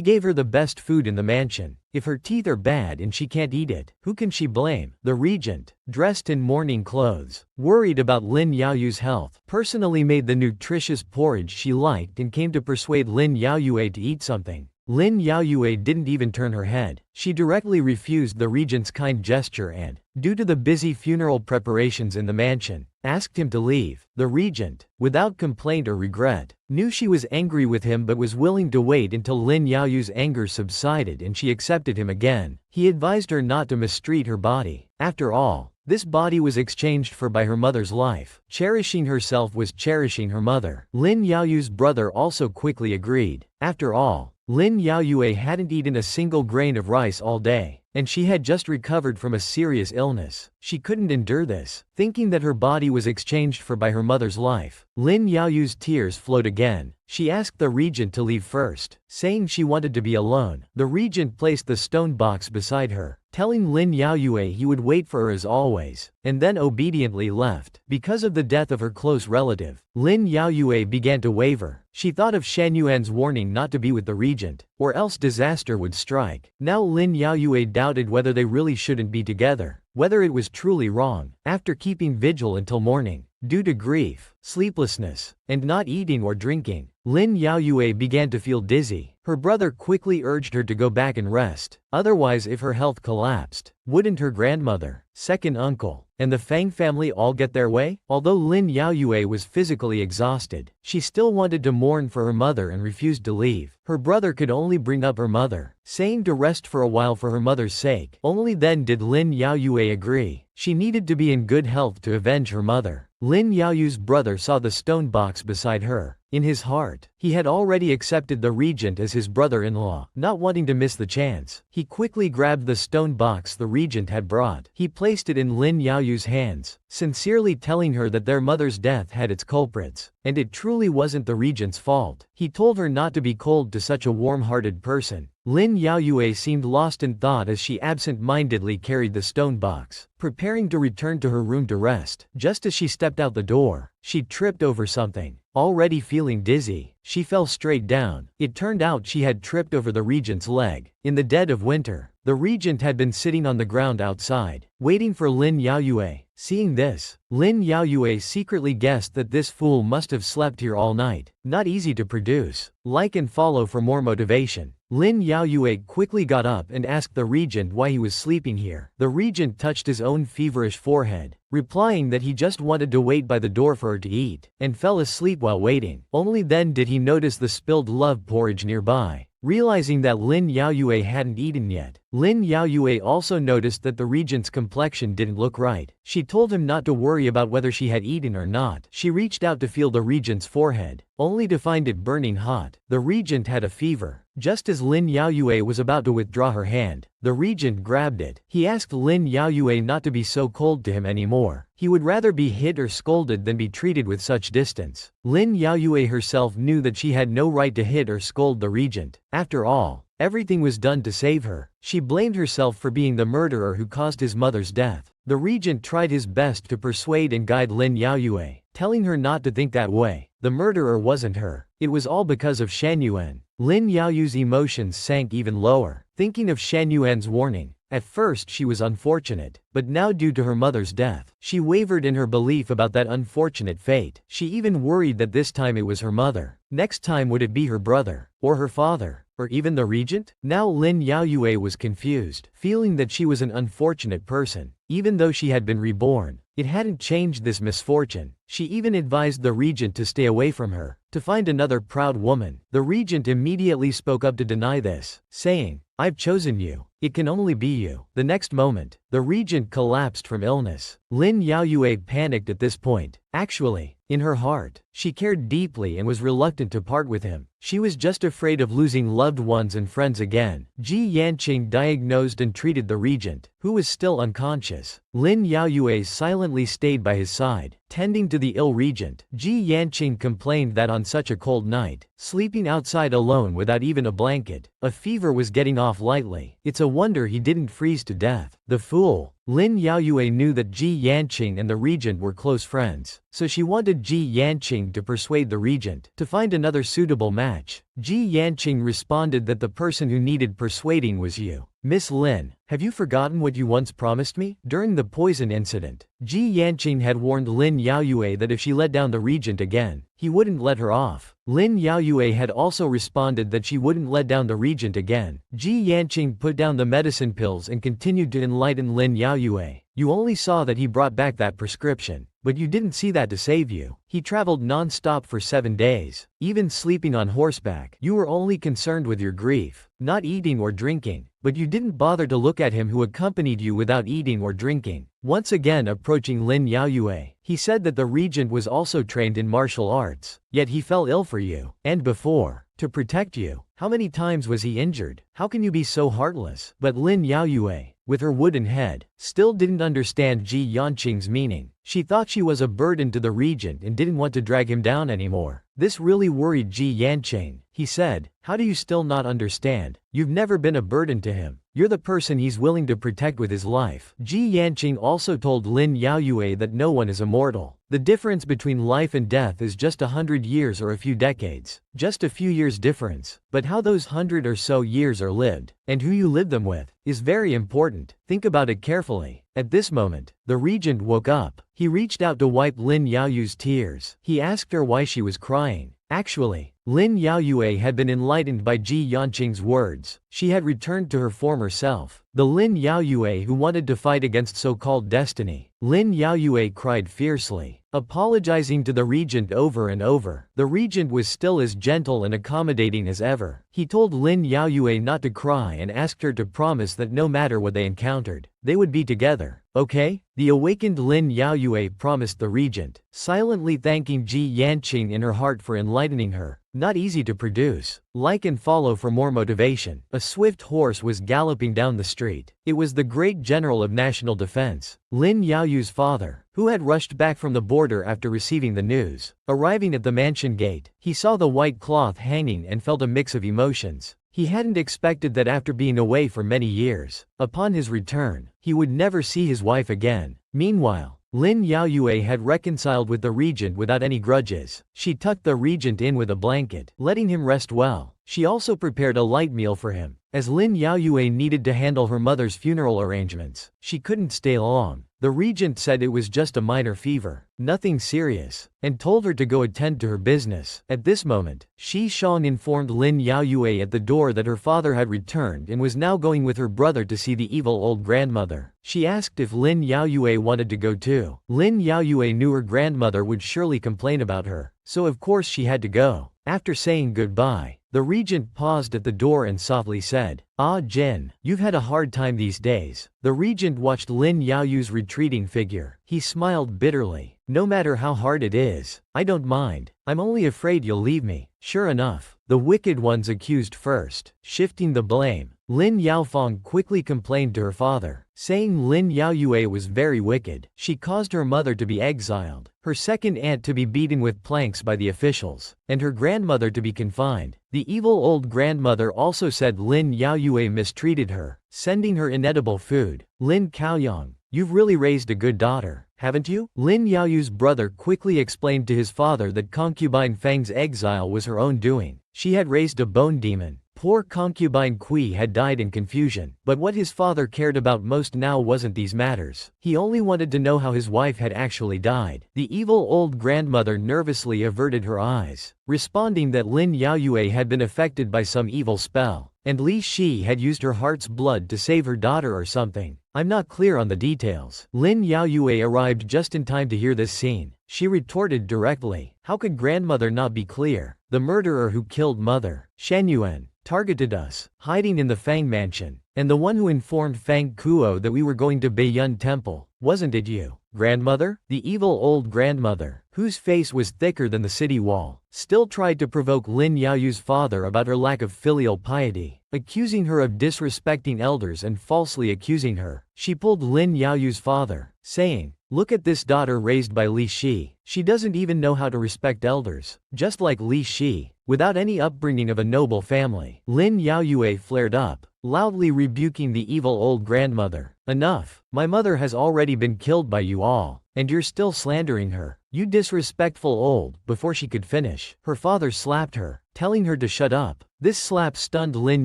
gave her the best food in the mansion. If her teeth are bad and she can't eat it, who can she blame? The regent, dressed in mourning clothes, worried about Lin Yaoyue's health, personally made the nutritious porridge she liked and came to persuade Lin Yaoyue to eat something. Lin Yaoyue didn't even turn her head. She directly refused the regent's kind gesture and, due to the busy funeral preparations in the mansion, asked him to leave. The regent, without complaint or regret, knew she was angry with him but was willing to wait until Lin Yaoyue's anger subsided and she accepted him again. He advised her not to mistreat her body. After all, this body was exchanged for by her mother's life. Cherishing herself was cherishing her mother. Lin Yaoyue's brother also quickly agreed. After all, Lin Yaoyue hadn't eaten a single grain of rice all day, and she had just recovered from a serious illness. She couldn't endure this. Thinking that her body was exchanged for by her mother's life, Lin Yaoyue's tears flowed again. She asked the regent to leave first, saying she wanted to be alone. The regent placed the stone box beside her, telling Lin Yaoyue he would wait for her as always, and then obediently left. Because of the death of her close relative, Lin Yaoyue began to waver. She thought of Shan Yuan's warning not to be with the regent, or else disaster would strike. Now Lin Yaoyue doubted whether they really shouldn't be together, whether it was truly wrong. After keeping vigil until morning, due to grief, sleeplessness, and not eating or drinking, Lin Yaoyue began to feel dizzy. Her brother quickly urged her to go back and rest, otherwise if her health collapsed, wouldn't her grandmother, second uncle, and the Fang family all get their way? Although Lin Yaoyue was physically exhausted, she still wanted to mourn for her mother and refused to leave. Her brother could only bring up her mother, saying to rest for a while for her mother's sake. Only then did Lin Yaoyue agree. She needed to be in good health to avenge her mother. Lin Yaoyue's brother saw the stone box beside her. In his heart, he had already accepted the regent as his brother-in-law. Not wanting to miss the chance, he quickly grabbed the stone box the regent had brought. He placed it in Lin Yaoyue's hands, sincerely telling her that their mother's death had its culprits, and it truly wasn't the regent's fault. He told her not to be cold to such a warm-hearted person. Lin Yaoyue seemed lost in thought as she absent-mindedly carried the stone box, preparing to return to her room to rest. Just as she stepped out the door, she tripped over something. Already feeling dizzy, she fell straight down. It turned out she had tripped over the regent's leg. In the dead of winter, the regent had been sitting on the ground outside, waiting for Lin Yaoyue. Seeing this, Lin Yaoyue secretly guessed that this fool must have slept here all night. Not easy to produce. Like and follow for more motivation. Lin Yaoyue quickly got up and asked the regent why he was sleeping here. The regent touched his own feverish forehead, replying that he just wanted to wait by the door for her to eat, and fell asleep while waiting. Only then did he notice the spilled love porridge nearby. Realizing that Lin Yaoyue hadn't eaten yet, Lin Yaoyue also noticed that the regent's complexion didn't look right. She told him not to worry about whether she had eaten or not. She reached out to feel the regent's forehead, only to find it burning hot. The regent had a fever. Just as Lin Yaoyue was about to withdraw her hand, the regent grabbed it. He asked Lin Yaoyue not to be so cold to him anymore. He would rather be hit or scolded than be treated with such distance. Lin Yaoyue herself knew that she had no right to hit or scold the regent. After all, everything was done to save her. She blamed herself for being the murderer who caused his mother's death. The regent tried his best to persuade and guide Lin Yaoyue, telling her not to think that way. The murderer wasn't her. It was all because of Shan Yuan. Lin Yaoyue's emotions sank even lower, thinking of Shan Yuan's warning. At first she was unfortunate, but now due to her mother's death, she wavered in her belief about that unfortunate fate. She even worried that this time it was her mother. Next time would it be her brother, or her father, or even the regent? Now Lin Yaoyue was confused, feeling that she was an unfortunate person. Even though she had been reborn, it hadn't changed this misfortune. She even advised the regent to stay away from her, to find another proud woman. The regent immediately spoke up to deny this, saying, "I've chosen you. It can only be you." The next moment, the regent collapsed from illness. Lin Yaoyue panicked at this point. Actually, in her heart, she cared deeply and was reluctant to part with him. She was just afraid of losing loved ones and friends again. Ji Yanqing diagnosed and treated the regent, who was still unconscious. Lin Yaoyue silently stayed by his side, tending to the ill regent. Ji Yanqing complained that on such a cold night, sleeping outside alone without even a blanket, a fever was getting off lightly. It's a wonder he didn't freeze to death. The fool. Lin Yaoyue knew that Ji Yanqing and the regent were close friends, so she wanted Ji Yanqing to persuade the regent to find another suitable match. Ji Yanqing responded that the person who needed persuading was you. Miss Lin, have you forgotten what you once promised me? During the poison incident, Ji Yanqing had warned Lin Yaoyue that if she let down the regent again, he wouldn't let her off. Lin Yaoyue had also responded that she wouldn't let down the regent again. Ji Yanqing put down the medicine pills and continued to enlighten Lin Yaoyue. You only saw that he brought back that prescription, but you didn't see that to save you. He traveled non-stop for 7 days, even sleeping on horseback. You were only concerned with your grief, not eating or drinking, but you didn't bother to look at him who accompanied you without eating or drinking. Once again approaching Lin Yaoyue, he said that the regent was also trained in martial arts, yet he fell ill for you, and before, to protect you. How many times was he injured? How can you be so heartless? But Lin Yaoyue, with her wooden head, still didn't understand Ji Yanqing's meaning. She thought she was a burden to the regent and didn't want to drag him down anymore. This really worried Ji Yanqing. He said, "How do you still not understand? You've never been a burden to him. You're the person he's willing to protect with his life." Ji Yanqing also told Lin Yaoyue that no one is immortal. The difference between life and death is just 100 years or a few decades. Just a few years difference. But how those 100 or so years are lived, and who you live them with, is very important. Think about it carefully. At this moment, the regent woke up. He reached out to wipe Lin Yaoyue's tears. He asked her why she was crying. Actually, Lin Yaoyue had been enlightened by Ji Yanqing's words. She had returned to her former self. The Lin Yaoyue who wanted to fight against so-called destiny. Lin Yaoyue cried fiercely, apologizing to the regent over and over. The regent was still as gentle and accommodating as ever. He told Lin Yaoyue not to cry and asked her to promise that no matter what they encountered, they would be together. Okay? The awakened Lin Yaoyue promised the regent, silently thanking Ji Yanqing in her heart for enlightening her. Not easy to produce. Like and follow for more motivation. A swift horse was galloping down the street. It was the great general of national defense, Lin Yaoyue's father, who had rushed back from the border after receiving the news. Arriving at the mansion gate, he saw the white cloth hanging and felt a mix of emotions. He hadn't expected that after being away for many years, upon his return, he would never see his wife again. Meanwhile, Lin Yaoyue had reconciled with the regent without any grudges. She tucked the regent in with a blanket, letting him rest well. She also prepared a light meal for him. As Lin Yaoyue needed to handle her mother's funeral arrangements, she couldn't stay long. The regent said it was just a minor fever, nothing serious, and told her to go attend to her business. At this moment, Shi Shang informed Lin Yaoyue at the door that her father had returned and was now going with her brother to see the evil old grandmother. She asked if Lin Yaoyue wanted to go too. Lin Yaoyue knew her grandmother would surely complain about her, so of course she had to go. After saying goodbye, The regent paused at the door and softly said, "Ah Jin, you've had a hard time these days." The regent watched Lin Yaoyu's retreating figure. He smiled bitterly. "No matter how hard it is, I don't mind. I'm only afraid you'll leave me." Sure enough, the wicked ones accused first. Shifting the blame, Lin Yaofeng quickly complained to her father, saying Lin Yaoyue was very wicked. She caused her mother to be exiled, her second aunt to be beaten with planks by the officials, and her grandmother to be confined. The evil old grandmother also said Lin Yaoyue mistreated her, sending her inedible food. "Lin Caoyong, you've really raised a good daughter, haven't you?" Lin Yaoyu's brother quickly explained to his father that concubine Fang's exile was her own doing. She had raised a bone demon. Poor concubine Kui had died in confusion, but what his father cared about most now wasn't these matters. He only wanted to know how his wife had actually died. The evil old grandmother nervously averted her eyes, responding that Lin Yaoyue had been affected by some evil spell, and Li Shi had used her heart's blood to save her daughter or something. "I'm not clear on the details." Lin Yaoyue arrived just in time to hear this scene. She retorted directly, "How could grandmother not be clear? The murderer who killed mother, Shan Yuan, targeted us, hiding in the Fang mansion, and the one who informed Fang Kuo that we were going to Beiyun Temple. Wasn't it you, grandmother?" The evil old grandmother, whose face was thicker than the city wall, still tried to provoke Lin Yaoyu's father about her lack of filial piety, accusing her of disrespecting elders and falsely accusing her. She pulled Lin Yaoyu's father, saying, "Look at this daughter raised by Li Shi. She doesn't even know how to respect elders, just like Li Shi, without any upbringing of a noble family." Lin Yaoyue flared up, loudly rebuking the evil old grandmother. "Enough, my mother has already been killed by you all, and you're still slandering her, you disrespectful old." Before she could finish, her father slapped her, telling her to shut up. This slap stunned Lin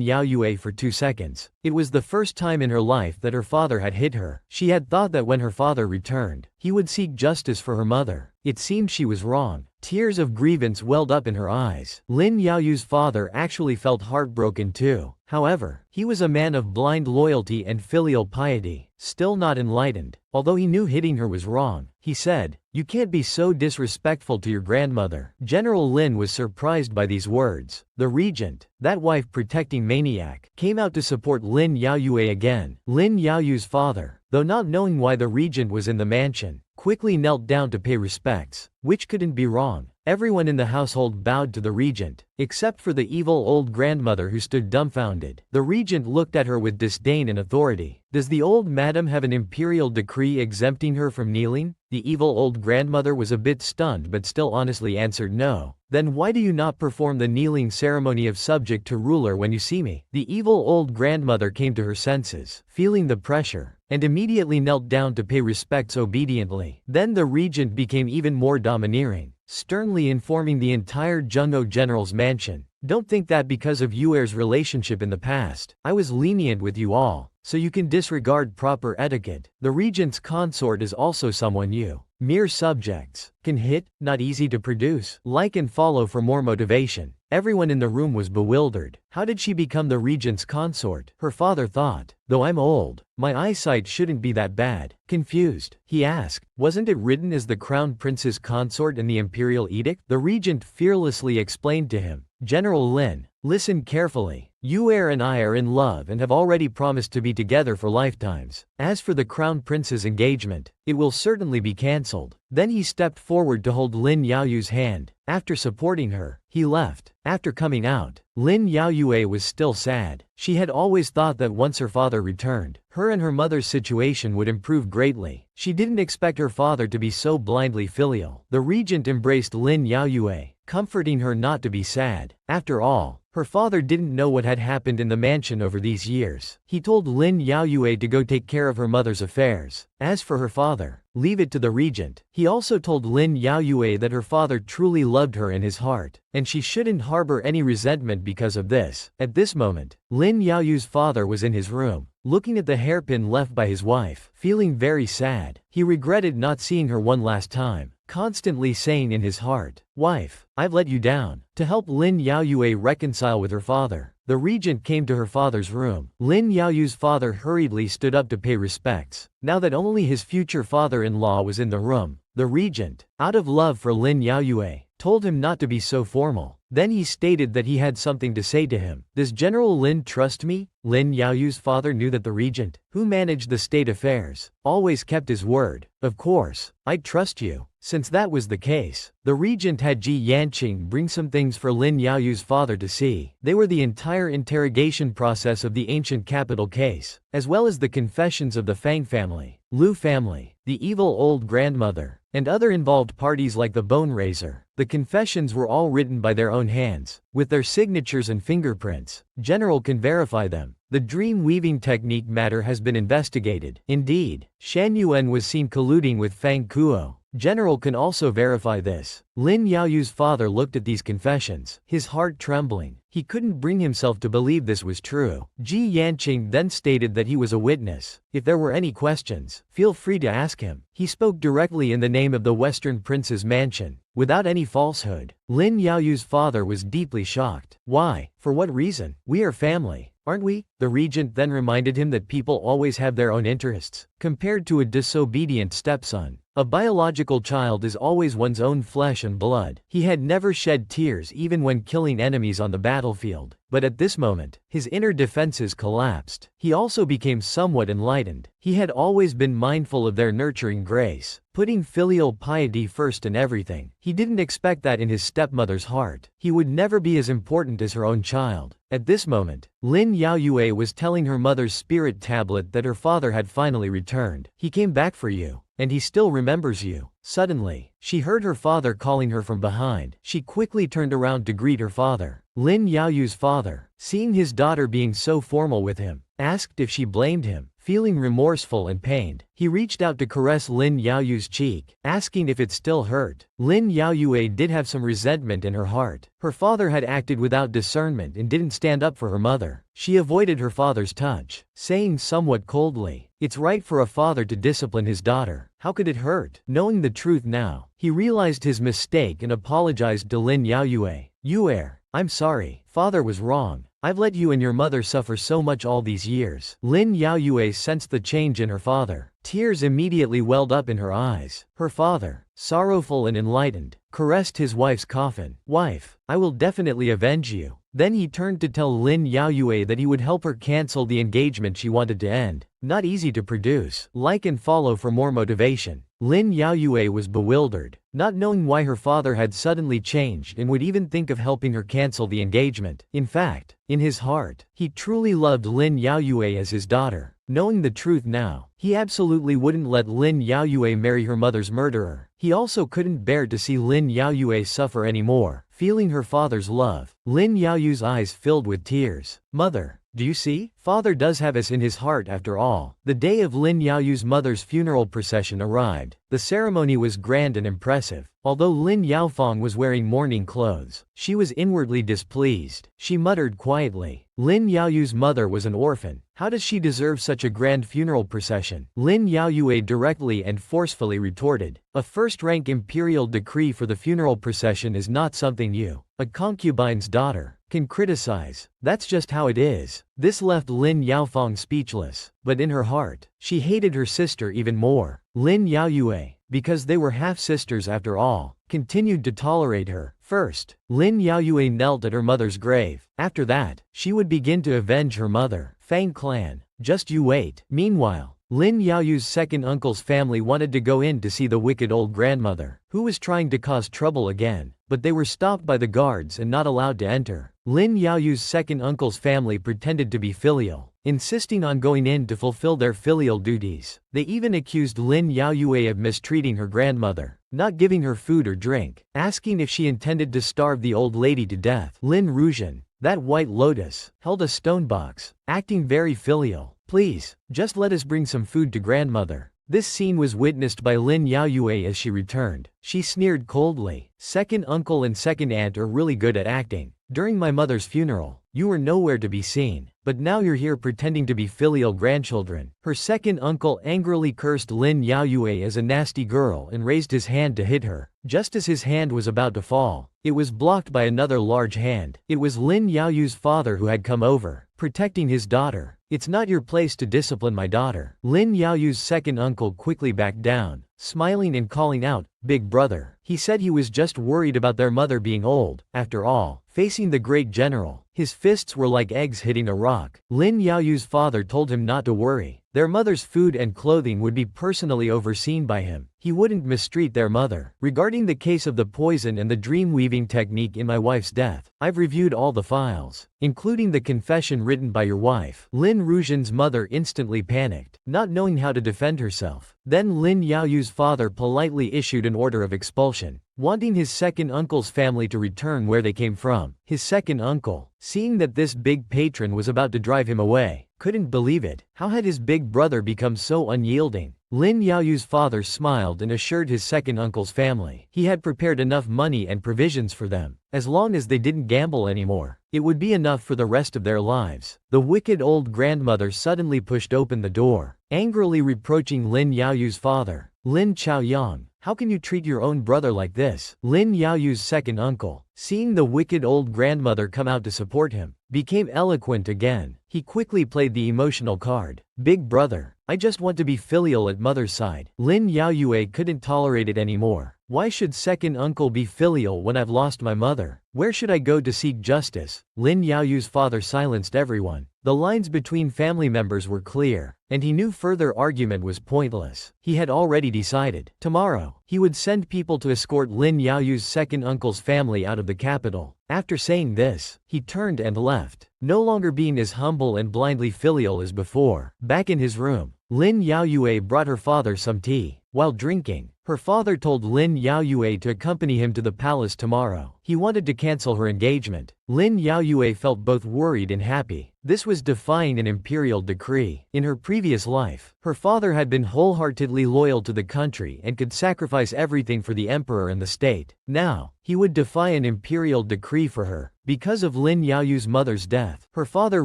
Yaoyue for 2 seconds. It was the first time in her life that her father had hit her. She had thought that when her father returned, he would seek justice for her mother. It seemed she was wrong. Tears of grievance welled up in her eyes. Lin Yaoyu's father actually felt heartbroken too. However, he was a man of blind loyalty and filial piety, still not enlightened. Although he knew hitting her was wrong, he said, "You can't be so disrespectful to your grandmother." General Lin was surprised by these words. The regent, that wife-protecting maniac, came out to support Lin Yaoyue again. Lin Yaoyu's father, though not knowing why the regent was in the mansion, quickly knelt down to pay respects, which couldn't be wrong. Everyone in the household bowed to the regent, except for the evil old grandmother who stood dumbfounded. The regent looked at her with disdain and authority. "Does the old madam have an imperial decree exempting her from kneeling?" The evil old grandmother was a bit stunned but still honestly answered no. "Then why do you not perform the kneeling ceremony of subject to ruler when you see me?" The evil old grandmother came to her senses, feeling the pressure, and immediately knelt down to pay respects obediently. Then the regent became even more domineering, sternly informing the entire Jungo general's mansion, "Don't think that because of Yuer's relationship in the past, I was lenient with you all, so you can disregard proper etiquette. The regent's consort is also someone you, mere subjects, can hit, not easy to produce." Like and follow for more motivation. Everyone in the room was bewildered. How did she become the regent's consort? Her father thought, "Though I'm old, my eyesight shouldn't be that bad." Confused, he asked, "Wasn't it written as the crown prince's consort in the imperial edict?" The regent fearlessly explained to him, "General Lin, listen carefully. Yuer and I are in love and have already promised to be together for lifetimes. As for the crown prince's engagement, it will certainly be cancelled." Then he stepped forward to hold Lin Yaoyu's hand. After supporting her, he left. After coming out, Lin Yaoyue was still sad. She had always thought that once her father returned, her and her mother's situation would improve greatly. She didn't expect her father to be so blindly filial. The regent embraced Lin Yaoyue, comforting her not to be sad. After all, her father didn't know what had happened in the mansion over these years. He told Lin Yaoyue to go take care of her mother's affairs. As for her father, leave it to the regent. He also told Lin Yaoyue that her father truly loved her in his heart, and she shouldn't harbor any resentment because of this. At this moment, Lin Yaoyu's father was in his room, looking at the hairpin left by his wife, feeling very sad. He regretted not seeing her one last time, constantly saying in his heart, "Wife, I've let you down." To help Lin Yaoyue reconcile with her father, the regent came to her father's room. Lin Yaoyu's father hurriedly stood up to pay respects. Now that only his future father-in-law was in the room, the regent, out of love for Lin Yaoyue, told him not to be so formal. Then he stated that he had something to say to him. Does General Lin trust me? Lin Yaoyu's father knew that the regent, who managed the state affairs, always kept his word. Of course, I trust you. Since that was the case, the regent had Ji Yanqing bring some things for Lin Yaoyu's father to see. They were the entire interrogation process of the ancient capital case, as well as the confessions of the Fang family, Lu family, the evil old grandmother, and other involved parties like the Bone Raiser. The confessions were all written by their own hands, with their signatures and fingerprints. General can verify them. The dream weaving technique matter has been investigated. Indeed, Shan Yuan was seen colluding with Fang Kuo. General can also verify this. Lin Yaoyu's father looked at these confessions, his heart trembling. He couldn't bring himself to believe this was true. Ji Yanqing then stated that he was a witness. If there were any questions, feel free to ask him. He spoke directly in the name of the Western Prince's mansion, without any falsehood. Lin Yaoyu's father was deeply shocked. Why? For what reason? We are family, aren't we? The regent then reminded him that people always have their own interests, compared to a disobedient stepson. A biological child is always one's own flesh and blood. He had never shed tears even when killing enemies on the battlefield. But at this moment, his inner defenses collapsed. He also became somewhat enlightened. He had always been mindful of their nurturing grace, putting filial piety first in everything. He didn't expect that in his stepmother's heart. He would never be as important as her own child. At this moment, Lin Yaoyue was telling her mother's spirit tablet that her father had finally returned. He came back for you, and he still remembers you. Suddenly, she heard her father calling her from behind. She quickly turned around to greet her father. Lin Yaoyu's father, seeing his daughter being so formal with him, asked if she blamed him. Feeling remorseful and pained, he reached out to caress Lin Yaoyu's cheek, asking if it still hurt. Lin Yaoyue did have some resentment in her heart. Her father had acted without discernment and didn't stand up for her mother. She avoided her father's touch, saying somewhat coldly, "It's right for a father to discipline his daughter. How could it hurt?" Knowing the truth now, he realized his mistake and apologized to Lin Yaoyue. "Yuer, I'm sorry. Father was wrong. I've let you and your mother suffer so much all these years." Lin Yaoyue sensed the change in her father. Tears immediately welled up in her eyes. Her father, sorrowful and enlightened, caressed his wife's coffin. "Wife, I will definitely avenge you." Then he turned to tell Lin Yaoyue that he would help her cancel the engagement she wanted to end. Not easy to produce. Like and follow for more motivation. Lin Yaoyue was bewildered, not knowing why her father had suddenly changed and would even think of helping her cancel the engagement. In fact, in his heart, he truly loved Lin Yaoyue as his daughter. Knowing the truth now, he absolutely wouldn't let Lin Yaoyue marry her mother's murderer. He also couldn't bear to see Lin Yaoyue suffer anymore. Feeling her father's love, Lin Yaoyu's eyes filled with tears. "Mother, do you see? Father does have us in his heart after all." The day of Lin Yaoyu's mother's funeral procession arrived. The ceremony was grand and impressive. Although Lin Yaofeng was wearing mourning clothes, she was inwardly displeased. She muttered quietly, "Lin Yaoyu's mother was an orphan. How does she deserve such a grand funeral procession?" Lin Yaoyue directly and forcefully retorted, "A first-rank imperial decree for the funeral procession is not something you, a concubine's daughter, can criticize. That's just how it is." This left Lin Yaofeng speechless, but in her heart, she hated her sister even more. Lin Yaoyue, because they were half-sisters after all, continued to tolerate her. First, Lin Yaoyue knelt at her mother's grave. After that, she would begin to avenge her mother. Fang clan, just you wait. Meanwhile, Lin Yaoyu's second uncle's family wanted to go in to see the wicked old grandmother, who was trying to cause trouble again, but they were stopped by the guards and not allowed to enter. Lin Yaoyu's second uncle's family pretended to be filial, insisting on going in to fulfill their filial duties. They even accused Lin Yaoyue of mistreating her grandmother, not giving her food or drink, asking if she intended to starve the old lady to death. Lin Rujian, that white lotus, held a stone box, acting very filial. "Please, just let us bring some food to grandmother." This scene was witnessed by Lin Yaoyue as she returned. She sneered coldly, "Second uncle and second aunt are really good at acting. During my mother's funeral, you were nowhere to be seen, but now you're here pretending to be filial grandchildren." Her second uncle angrily cursed Lin Yaoyue as a nasty girl and raised his hand to hit her. Just as his hand was about to fall, it was blocked by another large hand. It was Lin Yaoyu's father who had come over, protecting his daughter. It's not your place to discipline my daughter. Lin Yaoyu's second uncle quickly backed down, smiling and calling out, "Big brother." He said he was just worried about their mother being old. After all, facing the great general, his fists were like eggs hitting a rock. Lin Yaoyu's father told him not to worry. Their mother's food and clothing would be personally overseen by him. He wouldn't mistreat their mother. Regarding the case of the poison and the dream-weaving technique in my wife's death, I've reviewed all the files, including the confession written by your wife. Lin Rujian's mother instantly panicked, not knowing how to defend herself. Then Lin Yaoyu's father politely issued an order of expulsion, wanting his second uncle's family to return where they came from. His second uncle, seeing that this big patron was about to drive him away, couldn't believe it. How had his big brother become so unyielding? Lin Yaoyu's father smiled and assured his second uncle's family he had prepared enough money and provisions for them. As long as they didn't gamble anymore, it would be enough for the rest of their lives. The wicked old grandmother suddenly pushed open the door, angrily reproaching Lin Yaoyu's father. "Lin Chaoyang, how can you treat your own brother like this?" Lin Yaoyu's second uncle, seeing the wicked old grandmother come out to support him, became eloquent again. He quickly played the emotional card. "Big brother, I just want to be filial at mother's side." Lin Yaoyue couldn't tolerate it anymore. "Why should second uncle be filial when I've lost my mother? Where should I go to seek justice?" Lin Yaoyu's father silenced everyone. The lines between family members were clear, and he knew further argument was pointless. He had already decided. Tomorrow, he would send people to escort Lin Yaoyu's second uncle's family out of the capital. After saying this, he turned and left, no longer being as humble and blindly filial as before. Back in his room, Lin Yaoyue brought her father some tea. While drinking, her father told Lin Yaoyue to accompany him to the palace tomorrow. He wanted to cancel her engagement. Lin Yaoyue felt both worried and happy. This was defying an imperial decree. In her previous life, her father had been wholeheartedly loyal to the country and could sacrifice everything for the emperor and the state. Now, he would defy an imperial decree for her. Because of Lin Yaoyu's mother's death, her father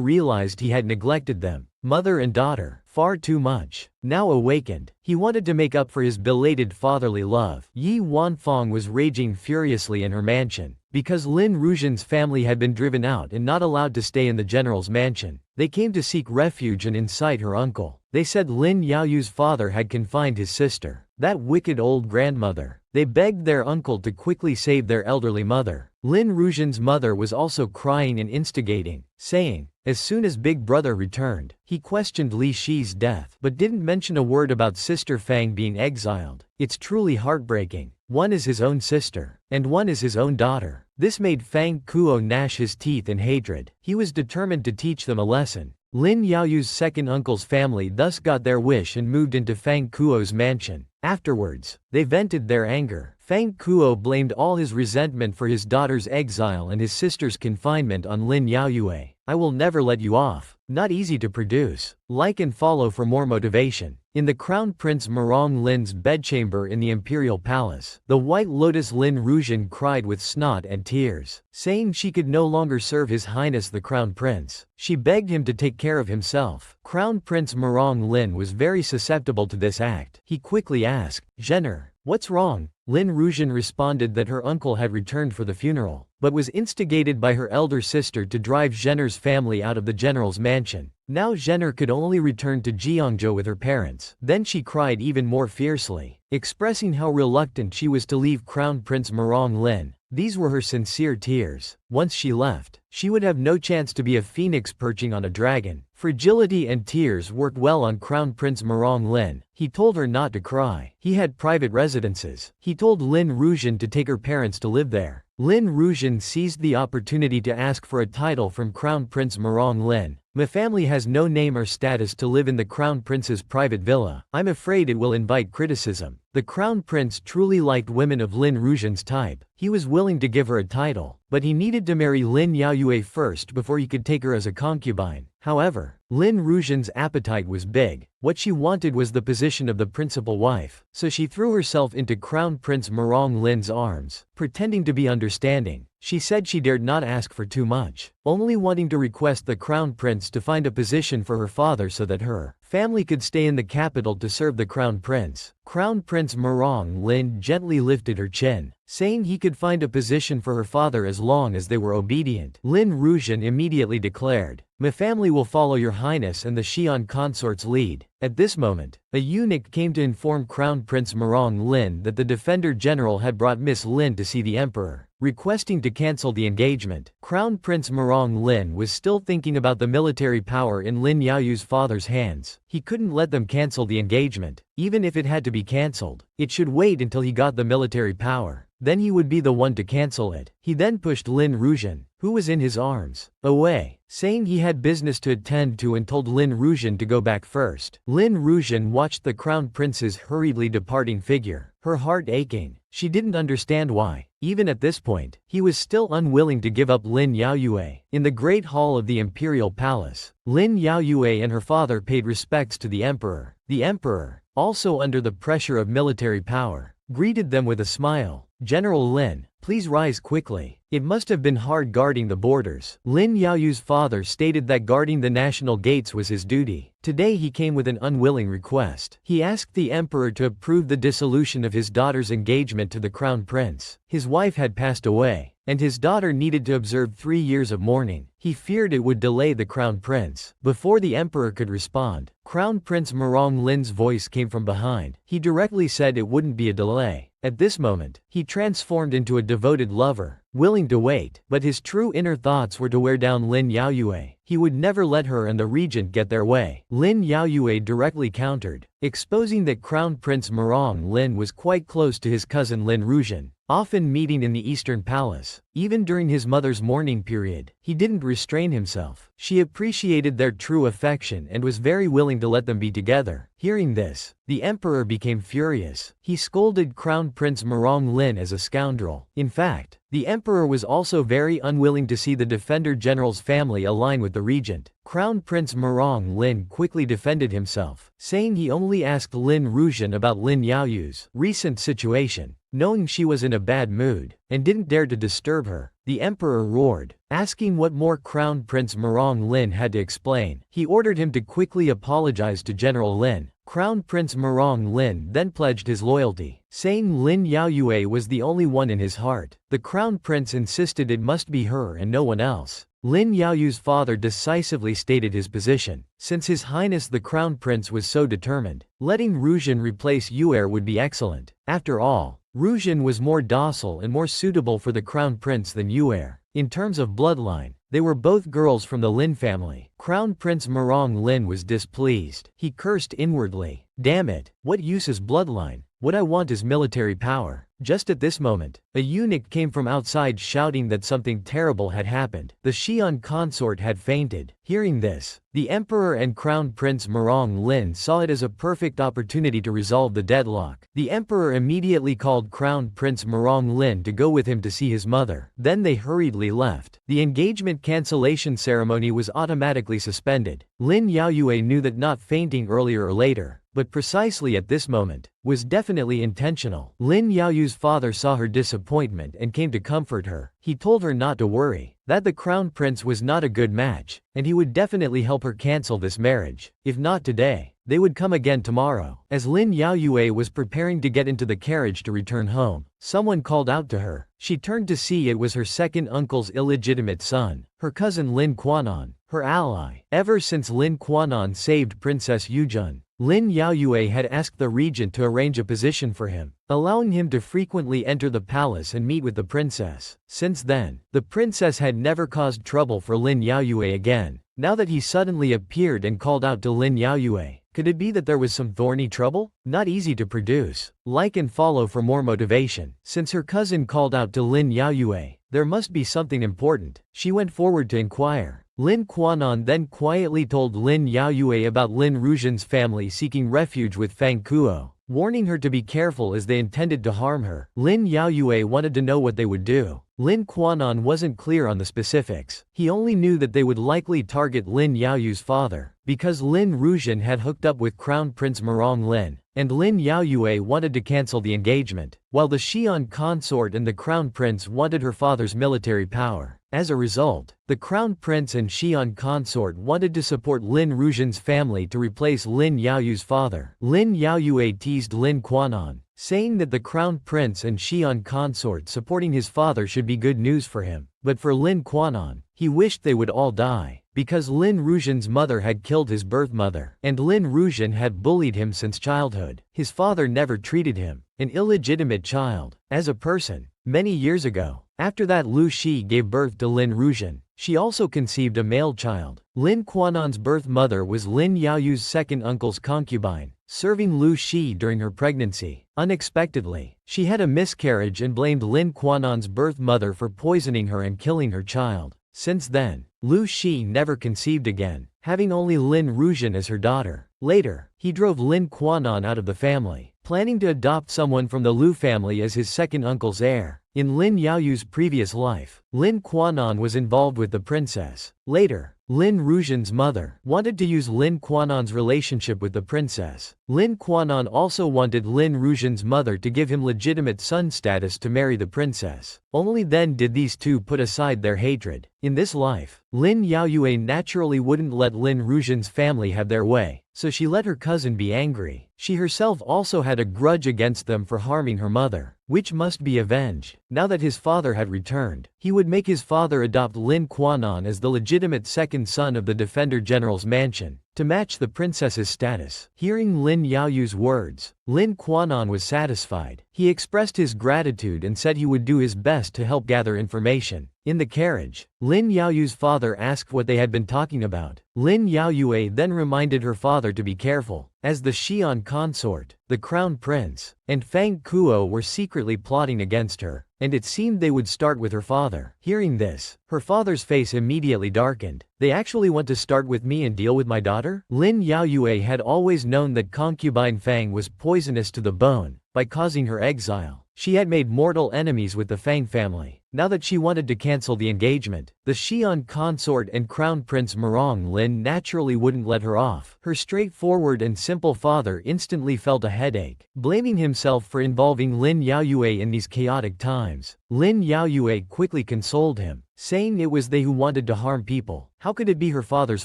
realized he had neglected them, mother and daughter, far too much. Now awakened, he wanted to make up for his belated fatherly love. Yi Wanfong was raging furiously in her mansion, because Lin Rujian's family had been driven out and not allowed to stay in the general's mansion. They came to seek refuge and incite her uncle. They said Lin Yaoyu's father had confined his sister, that wicked old grandmother. They begged their uncle to quickly save their elderly mother. Lin Rujian's mother was also crying and instigating, saying, as soon as Big Brother returned, he questioned Li Shi's death, but didn't mention a word about Sister Fang being exiled. It's truly heartbreaking. One is his own sister, and one is his own daughter. This made Fang Kuo gnash his teeth in hatred. He was determined to teach them a lesson. Lin Yaoyu's second uncle's family thus got their wish and moved into Fang Kuo's mansion. Afterwards, they vented their anger. Fang Kuo blamed all his resentment for his daughter's exile and his sister's confinement on Lin Yaoyue. "I will never let you off." Not easy to produce. Like and follow for more motivation. In the Crown Prince Murong Lin's bedchamber in the Imperial Palace, the White Lotus Lin Rujian cried with snot and tears, saying she could no longer serve His Highness the Crown Prince. She begged him to take care of himself. Crown Prince Murong Lin was very susceptible to this act. He quickly asked, "Jenner, what's wrong?" Lin Rujian responded that her uncle had returned for the funeral, but was instigated by her elder sister to drive Jenner's family out of the general's mansion. Now Jenner could only return to Jiangzhou with her parents. Then she cried even more fiercely, expressing how reluctant she was to leave Crown Prince Murong Lin. These were her sincere tears. Once she left, she would have no chance to be a phoenix perching on a dragon. Fragility and tears worked well on Crown Prince Murong Lin. He told her not to cry. He had private residences. He told Lin Rujian to take her parents to live there. Lin Rujian seized the opportunity to ask for a title from Crown Prince Murong Lin. "My family has no name or status to live in the Crown Prince's private villa. I'm afraid it will invite criticism." The Crown Prince truly liked women of Lin Rujian's type. He was willing to give her a title, but he needed to marry Lin Yaoyue first before he could take her as a concubine. However, Lin Rujian's appetite was big. What she wanted was the position of the principal wife, so she threw herself into Crown Prince Murong Lin's arms, pretending to be understanding. She said she dared not ask for too much, only wanting to request the Crown Prince to find a position for her father so that her family could stay in the capital to serve the Crown Prince. Crown Prince Murong Lin gently lifted her chin, saying he could find a position for her father as long as they were obedient. Lin Ruzhen immediately declared, "My family will follow your highness and the Xian consort's lead." At this moment, a eunuch came to inform Crown Prince Murong Lin that the Defender General had brought Miss Lin to see the Emperor, requesting to cancel the engagement. Crown Prince Murong Lin was still thinking about the military power in Lin Yaoyu's father's hands. He couldn't let them cancel the engagement. Even if it had to be cancelled, it should wait until he got the military power. Then he would be the one to cancel it. He then pushed Lin Ruzhen, who was in his arms, away, saying he had business to attend to and told Lin Ruzhen to go back first. Lin Ruzhen watched the crown prince's hurriedly departing figure, her heart aching. She didn't understand why. Even at this point, he was still unwilling to give up Lin Yaoyue. In the great hall of the imperial palace, Lin Yaoyue and her father paid respects to the emperor. The emperor, also under the pressure of military power, greeted them with a smile. "General Lin, please rise quickly. It must have been hard guarding the borders." Lin Yaoyu's father stated that guarding the national gates was his duty. Today he came with an unwilling request. He asked the emperor to approve the dissolution of his daughter's engagement to the crown prince. His wife had passed away, and his daughter needed to observe 3 years of mourning. He feared it would delay the crown prince. Before the emperor could respond, Crown Prince Murong Lin's voice came from behind. He directly said it wouldn't be a delay. At this moment, he transformed into a devoted lover, willing to wait, but his true inner thoughts were to wear down Lin Yaoyue. He would never let her and the regent get their way. Lin Yaoyue directly countered, exposing that Crown Prince Murong Lin was quite close to his cousin Lin Ruzhen, often meeting in the Eastern Palace. Even during his mother's mourning period, he didn't restrain himself. She appreciated their true affection and was very willing to let them be together. Hearing this, the emperor became furious. He scolded Crown Prince Murong Lin as a scoundrel. In fact, the emperor was also very unwilling to see the Defender General's family align with the regent. Crown Prince Murong Lin quickly defended himself, saying he only asked Lin Ruzhen about Lin Yaoyu's recent situation, knowing she was in a bad mood, and didn't dare to disturb her. The emperor roared, asking what more Crown Prince Murong Lin had to explain. He ordered him to quickly apologize to General Lin. Crown Prince Murong Lin then pledged his loyalty, saying Lin Yaoyue was the only one in his heart. The Crown Prince insisted it must be her and no one else. Lin Yaoyu's father decisively stated his position. Since His Highness the Crown Prince was so determined, letting Ruzhen replace Yuer would be excellent. After all, Ruzhen was more docile and more suitable for the Crown Prince than Yuer. In terms of bloodline, they were both girls from the Lin family. Crown Prince Murong Lin was displeased. He cursed inwardly. "Damn it, what use is bloodline? What I want is military power." Just at this moment, a eunuch came from outside shouting that something terrible had happened. The Xian consort had fainted. Hearing this, the emperor and Crown Prince Murong Lin saw it as a perfect opportunity to resolve the deadlock. The emperor immediately called Crown Prince Murong Lin to go with him to see his mother. Then they hurriedly left. The engagement cancellation ceremony was automatically suspended. Lin Yaoyue knew that not fainting earlier or later, but precisely at this moment, was definitely intentional. Lin Yaoyu's father saw her disappointment and came to comfort her. He told her not to worry, that the crown prince was not a good match, and he would definitely help her cancel this marriage. If not today, they would come again tomorrow. As Lin Yaoyue was preparing to get into the carriage to return home, someone called out to her. She turned to see it was her second uncle's illegitimate son, her cousin Lin Quanon, her ally. Ever since Lin Quanon saved Princess Yujun, Lin Yaoyue had asked the regent to arrange a position for him, allowing him to frequently enter the palace and meet with the princess. Since then, the princess had never caused trouble for Lin Yaoyue again. Now that he suddenly appeared and called out to Lin Yaoyue, could it be that there was some thorny trouble? Not easy to produce. Like and follow for more motivation. Since her cousin called out to Lin Yaoyue, there must be something important. She went forward to inquire. Lin Quanon then quietly told Lin Yaoyue about Lin Ruzhen's family seeking refuge with Fang Kuo, warning her to be careful as they intended to harm her. Lin Yaoyue wanted to know what they would do. Lin Quanon wasn't clear on the specifics. He only knew that they would likely target Lin Yaoyu's father, because Lin Ruzhen had hooked up with Crown Prince Murong Lin, and Lin Yaoyue wanted to cancel the engagement, while the Xian consort and the Crown Prince wanted her father's military power. As a result, the Crown Prince and Xian consort wanted to support Lin Ruzhen's family to replace Lin Yaoyu's father. Lin Yaoyue teased Lin Quanon, saying that the crown prince and Xian consort supporting his father should be good news for him. But for Lin Quanon, he wished they would all die, because Lin Rujian's mother had killed his birth mother, and Lin Rujian had bullied him since childhood. His father never treated him, an illegitimate child, as a person. Many years ago, after that Lu Shi gave birth to Lin Rujian, she also conceived a male child. Lin Quanon's birth mother was Lin Yaoyu's second uncle's concubine, serving Lu Shi during her pregnancy. Unexpectedly, she had a miscarriage and blamed Lin Quanon's birth mother for poisoning her and killing her child. Since then, Lu Shi never conceived again, having only Lin Rujian as her daughter. Later, he drove Lin Quanon out of the family, planning to adopt someone from the Lu family as his second uncle's heir. In Lin Yaoyu's previous life, Lin Quanon was involved with the princess. Later, Lin Rujian's mother wanted to use Lin Quanon's relationship with the princess. Lin Quanon also wanted Lin Rujian's mother to give him legitimate son status to marry the princess. Only then did these two put aside their hatred. In this life, Lin Yaoyue naturally wouldn't let Lin Rujian's family have their way, so she let her cousin be angry. She herself also had a grudge against them for harming her mother, which must be avenged. Now that his father had returned, he would make his father adopt Lin Quanon as the legitimate second son of the Defender General's mansion, to match the princess's status. Hearing Lin Yaoyu's words, Lin Quanon was satisfied. He expressed his gratitude and said he would do his best to help gather information. In the carriage, Lin Yaoyu's father asked what they had been talking about. Lin Yaoyue then reminded her father to be careful, as the Xian consort, the crown prince, and Fang Kuo were secretly plotting against her, and it seemed they would start with her father. Hearing this, her father's face immediately darkened. They actually want to start with me and deal with my daughter? Lin Yaoyue had always known that concubine Fang was poisonous to the bone. By causing her exile, she had made mortal enemies with the Fang family. Now that she wanted to cancel the engagement, the Xian consort and Crown Prince Murong Lin naturally wouldn't let her off. Her straightforward and simple father instantly felt a headache, blaming himself for involving Lin Yaoyue in these chaotic times. Lin Yaoyue quickly consoled him, saying it was they who wanted to harm people. How could it be her father's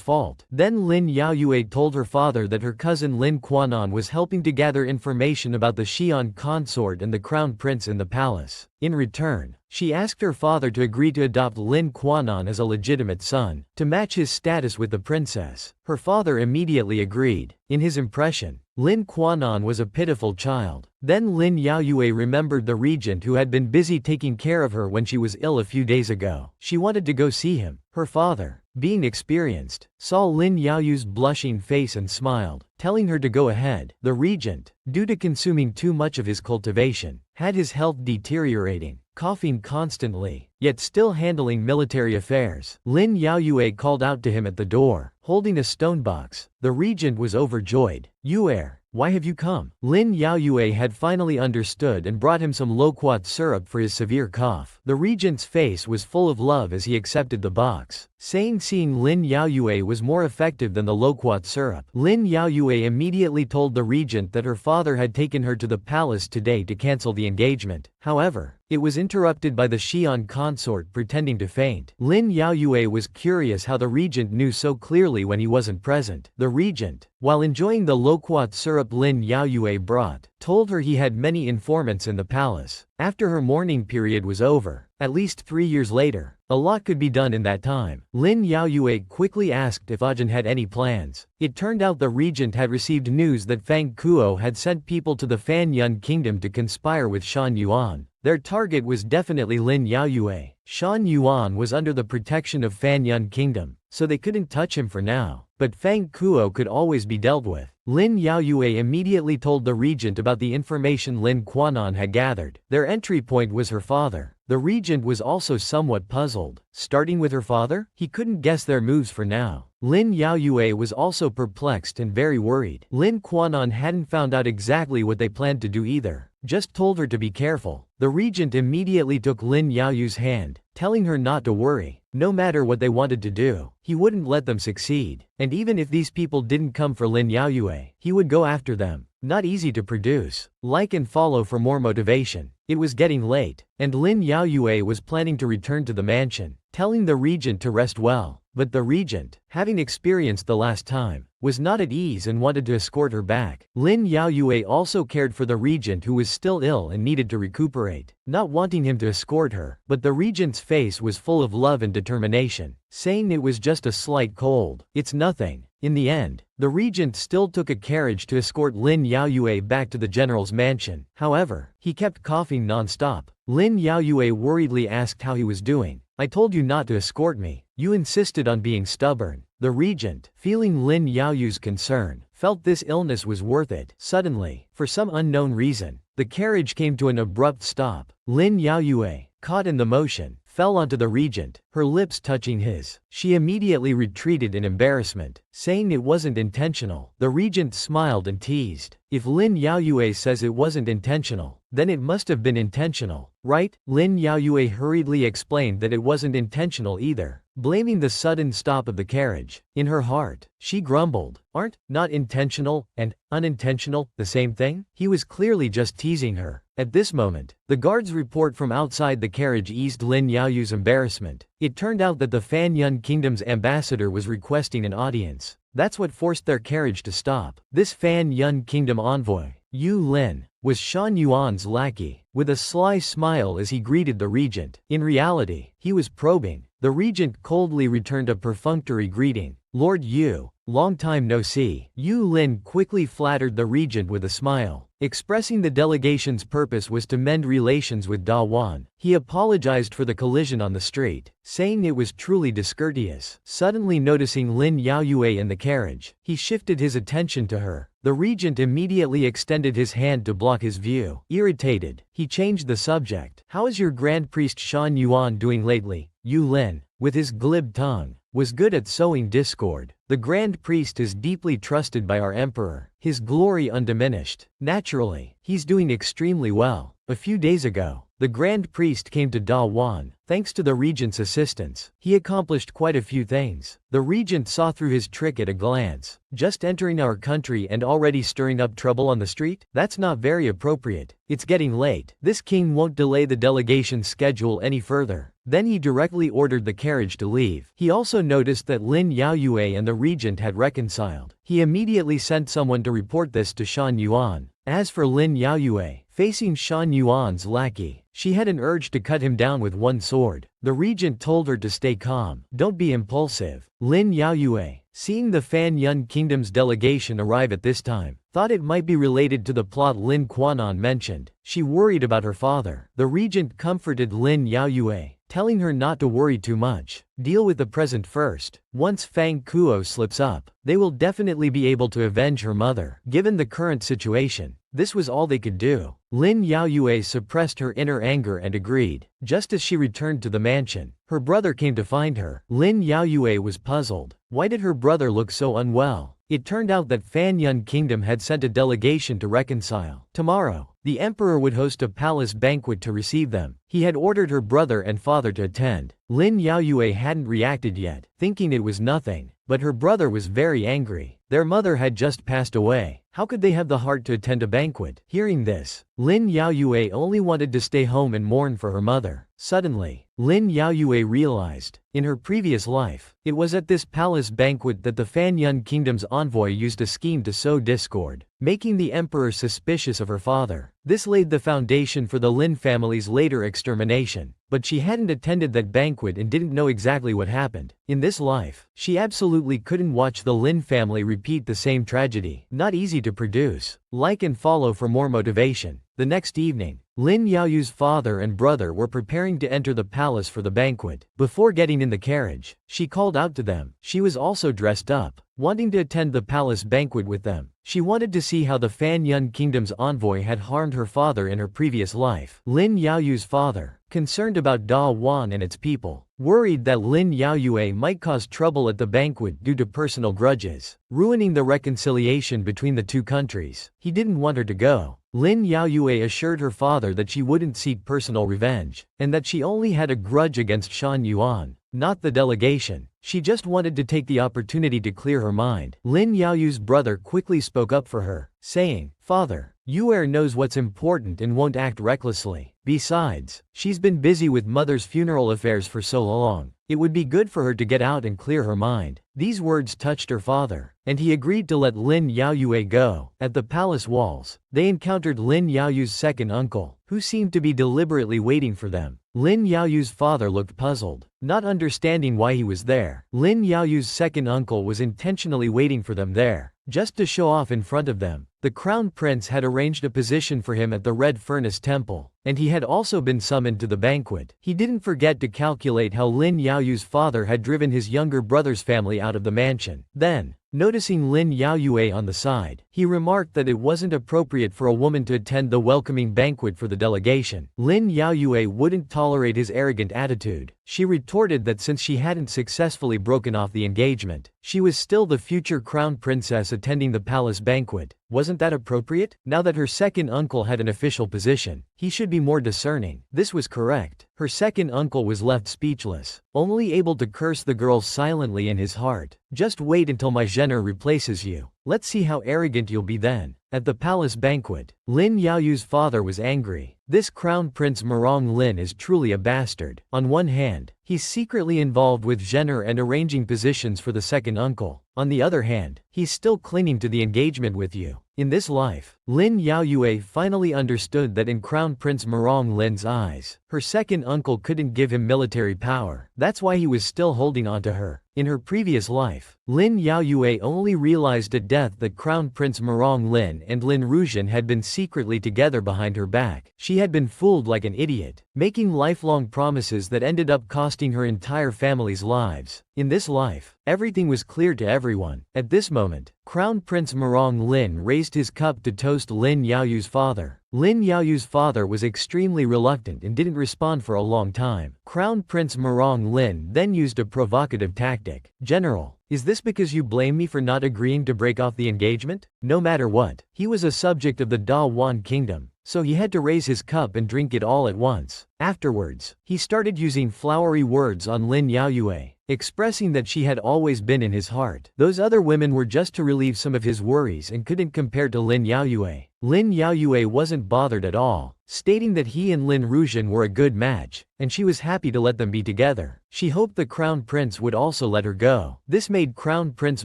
fault? Then Lin Yaoyue told her father that her cousin Lin Quanon was helping to gather information about the Xian consort and the crown prince in the palace. In return, she asked her father to agree to adopt Lin Quanon as a legitimate son, to match his status with the princess. Her father immediately agreed. In his impression, Lin Quanon was a pitiful child. Then Lin Yaoyue remembered the regent who had been busy taking care of her when she was ill a few days ago. She wanted to go see him. Her father, being experienced, saw Lin Yaoyu's blushing face and smiled, telling her to go ahead. The regent, due to consuming too much of his cultivation, had his health deteriorating, coughing constantly, yet still handling military affairs. Lin Yaoyue called out to him at the door, holding a stone box. The regent was overjoyed. "Yuer, why have you come?" Lin Yaoyue had finally understood and brought him some loquat syrup for his severe cough. The regent's face was full of love as he accepted the box, saying seeing Lin Yaoyue was more effective than the loquat syrup. Lin Yaoyue immediately told the regent that her father had taken her to the palace today to cancel the engagement. However, it was interrupted by the Xian consort pretending to faint. Lin Yaoyue was curious how the regent knew so clearly when he wasn't present. The regent, while enjoying the loquat syrup Lin Yaoyue brought, told her he had many informants in the palace. After her mourning period was over, at least 3 years later, a lot could be done in that time. Lin Yaoyue quickly asked if Ajahn had any plans. It turned out the regent had received news that Fang Kuo had sent people to the Fan Yun kingdom to conspire with Shan Yuan. Their target was definitely Lin Yaoyue. Shan Yuan was under the protection of Fan Yun kingdom, so they couldn't touch him for now. But Fang Kuo could always be dealt with. Lin Yaoyue immediately told the regent about the information Lin Quanon had gathered. Their entry point was her father. The regent was also somewhat puzzled. Starting with her father? He couldn't guess their moves for now. Lin Yaoyue was also perplexed and very worried. Lin Quanon hadn't found out exactly what they planned to do either, just told her to be careful. The regent immediately took Lin Yaoyu's hand, telling her not to worry. No matter what they wanted to do, he wouldn't let them succeed. And even if these people didn't come for Lin Yaoyue, he would go after them. Not easy to produce. Like and follow for more motivation. It was getting late, and Lin Yaoyue was planning to return to the mansion, telling the regent to rest well. But the regent, having experienced the last time, was not at ease and wanted to escort her back. Lin Yaoyue also cared for the regent who was still ill and needed to recuperate, not wanting him to escort her, but the regent's face was full of love and determination, saying it was just a slight cold. It's nothing. In the end, the regent still took a carriage to escort Lin Yaoyue back to the general's mansion. However, he kept coughing non-stop. Lin Yaoyue worriedly asked how he was doing. I told you not to escort me. You insisted on being stubborn. The regent, feeling Lin Yaoyue's concern, felt this illness was worth it. Suddenly, for some unknown reason, the carriage came to an abrupt stop. Lin Yaoyue, caught in the motion, fell onto the regent, her lips touching his. She immediately retreated in embarrassment, saying it wasn't intentional. The regent smiled and teased. If Lin Yaoyue says it wasn't intentional, then it must have been intentional, right? Lin Yaoyue hurriedly explained that it wasn't intentional either, blaming the sudden stop of the carriage. In her heart, she grumbled, aren't not intentional and unintentional the same thing? He was clearly just teasing her. At this moment, the guard's report from outside the carriage eased Lin Yaoyue's embarrassment. It turned out that the Fan Yun Kingdom's ambassador was requesting an audience. That's what forced their carriage to stop. This Fan Yun Kingdom envoy, Yu Lin, was Shan Yuan's lackey, with a sly smile as he greeted the regent. In reality, he was probing. The regent coldly returned a perfunctory greeting. Lord Yu, long time no see. Yu Lin quickly flattered the regent with a smile, expressing the delegation's purpose was to mend relations with Da Wan. He apologized for the collision on the street, saying it was truly discourteous. Suddenly noticing Lin Yaoyue in the carriage, he shifted his attention to her. The regent immediately extended his hand to block his view. Irritated, he changed the subject. How is your Grand Priest Shan Yuan doing lately? Yu Lin, with his glib tongue, was good at sowing discord. The Grand Priest is deeply trusted by our emperor, his glory undiminished. Naturally, he's doing extremely well. A few days ago, the Grand Priest came to Da Wan. Thanks to the regent's assistance, he accomplished quite a few things. The regent saw through his trick at a glance. Just entering our country and already stirring up trouble on the street? That's not very appropriate. It's getting late. This king won't delay the delegation's schedule any further. Then he directly ordered the carriage to leave. He also noticed that Lin Yaoyue and the regent had reconciled. He immediately sent someone to report this to Shan Yuan. As for Lin Yaoyue, facing Shan Yuan's lackey, she had an urge to cut him down with one sword. The regent told her to stay calm. Don't be impulsive. Lin Yaoyue, seeing the Fan Yun Kingdom's delegation arrive at this time, thought it might be related to the plot Lin Quanon mentioned. She worried about her father. The regent comforted Lin Yaoyue, telling her not to worry too much. Deal with the present first. Once Fang Kuo slips up, they will definitely be able to avenge her mother. Given the current situation, this was all they could do. Lin Yaoyue suppressed her inner anger and agreed. Just as she returned to the mansion, her brother came to find her. Lin Yaoyue was puzzled. Why did her brother look so unwell? It turned out that Fan Yun Kingdom had sent a delegation to reconcile. Tomorrow, the emperor would host a palace banquet to receive them. He had ordered her brother and father to attend. Lin Yaoyue hadn't reacted yet, thinking it was nothing, but her brother was very angry. Their mother had just passed away. How could they have the heart to attend a banquet? Hearing this, Lin Yaoyue only wanted to stay home and mourn for her mother. Suddenly, Lin Yaoyue realized, in her previous life, it was at this palace banquet that the Fan Yun Kingdom's envoy used a scheme to sow discord, making the emperor suspicious of her father. This laid the foundation for the Lin family's later extermination, but she hadn't attended that banquet and didn't know exactly what happened. In this life, she absolutely couldn't watch the Lin family repeat the same tragedy. Not easy to produce. Like and follow for more motivation. The next evening, Lin Yaoyu's father and brother were preparing to enter the palace for the banquet. Before getting in the carriage, she called out to them. She was also dressed up, wanting to attend the palace banquet with them. She wanted to see how the Fan Yun Kingdom's envoy had harmed her father in her previous life. Lin Yaoyu's father, concerned about Da Wan and its people, worried that Lin Yaoyue might cause trouble at the banquet due to personal grudges, ruining the reconciliation between the two countries. He didn't want her to go. Lin Yaoyue assured her father that she wouldn't seek personal revenge, and that she only had a grudge against Shan Yuan, not the delegation. She just wanted to take the opportunity to clear her mind. Lin Yaoyu's brother quickly spoke up for her, saying, "Father, Yuer knows what's important and won't act recklessly. Besides, she's been busy with mother's funeral affairs for so long. It would be good for her to get out and clear her mind. These words touched her father, and he agreed to let Lin Yaoyue go. At the palace walls, they encountered Lin Yaoyue's second uncle, who seemed to be deliberately waiting for them. Lin Yaoyue's father looked puzzled, not understanding why he was there. Lin Yaoyue's second uncle was intentionally waiting for them there, just to show off in front of them. The crown prince had arranged a position for him at the Red Furnace Temple, and he had also been summoned to the banquet. He didn't forget to calculate how Lin Yaoyue's father had driven his younger brother's family out of the mansion. Then, noticing Lin Yaoyue on the side, he remarked that it wasn't appropriate for a woman to attend the welcoming banquet for the delegation. Lin Yaoyue wouldn't tolerate his arrogant attitude. She retorted that since she hadn't successfully broken off the engagement, she was still the future crown princess attending the palace banquet. Wasn't that appropriate? Now that her second uncle had an official position, he should be more discerning. This was correct. Her second uncle was left speechless, only able to curse the girl silently in his heart. Just wait until my genre replaces you. Let's see how arrogant you'll be then. At the palace banquet, Lin Yaoyue's father was angry. This crown prince Morong Lin is truly a bastard. On one hand, he's secretly involved with genre and arranging positions for the second uncle. On the other hand, he's still clinging to the engagement with you. In this life, Lin Yaoyue finally understood that in Crown Prince Morong Lin's eyes, her second uncle couldn't give him military power. That's why he was still holding on to her. In her previous life, Lin Yaoyue only realized at death that Crown Prince Morong Lin and Lin Rujian had been secretly together behind her back. She had been fooled like an idiot, making lifelong promises that ended up costing her entire family's lives. In this life, everything was clear to everyone. At this moment, Crown Prince Morong Lin raised his cup to toast Lin Yaoyue's father. Lin Yaoyue's father was extremely reluctant and didn't respond for a long time. Crown Prince Morong Lin then used a provocative tactic. General, is this because you blame me for not agreeing to break off the engagement? No matter what, he was a subject of the Da Wan kingdom, so he had to raise his cup and drink it all at once. Afterwards, he started using flowery words on Lin Yaoyue, expressing that she had always been in his heart. Those other women were just to relieve some of his worries and couldn't compare to Lin Yaoyue. Lin Yaoyue wasn't bothered at all, stating that he and Lin Rujian were a good match, and she was happy to let them be together. She hoped the crown prince would also let her go. This made Crown Prince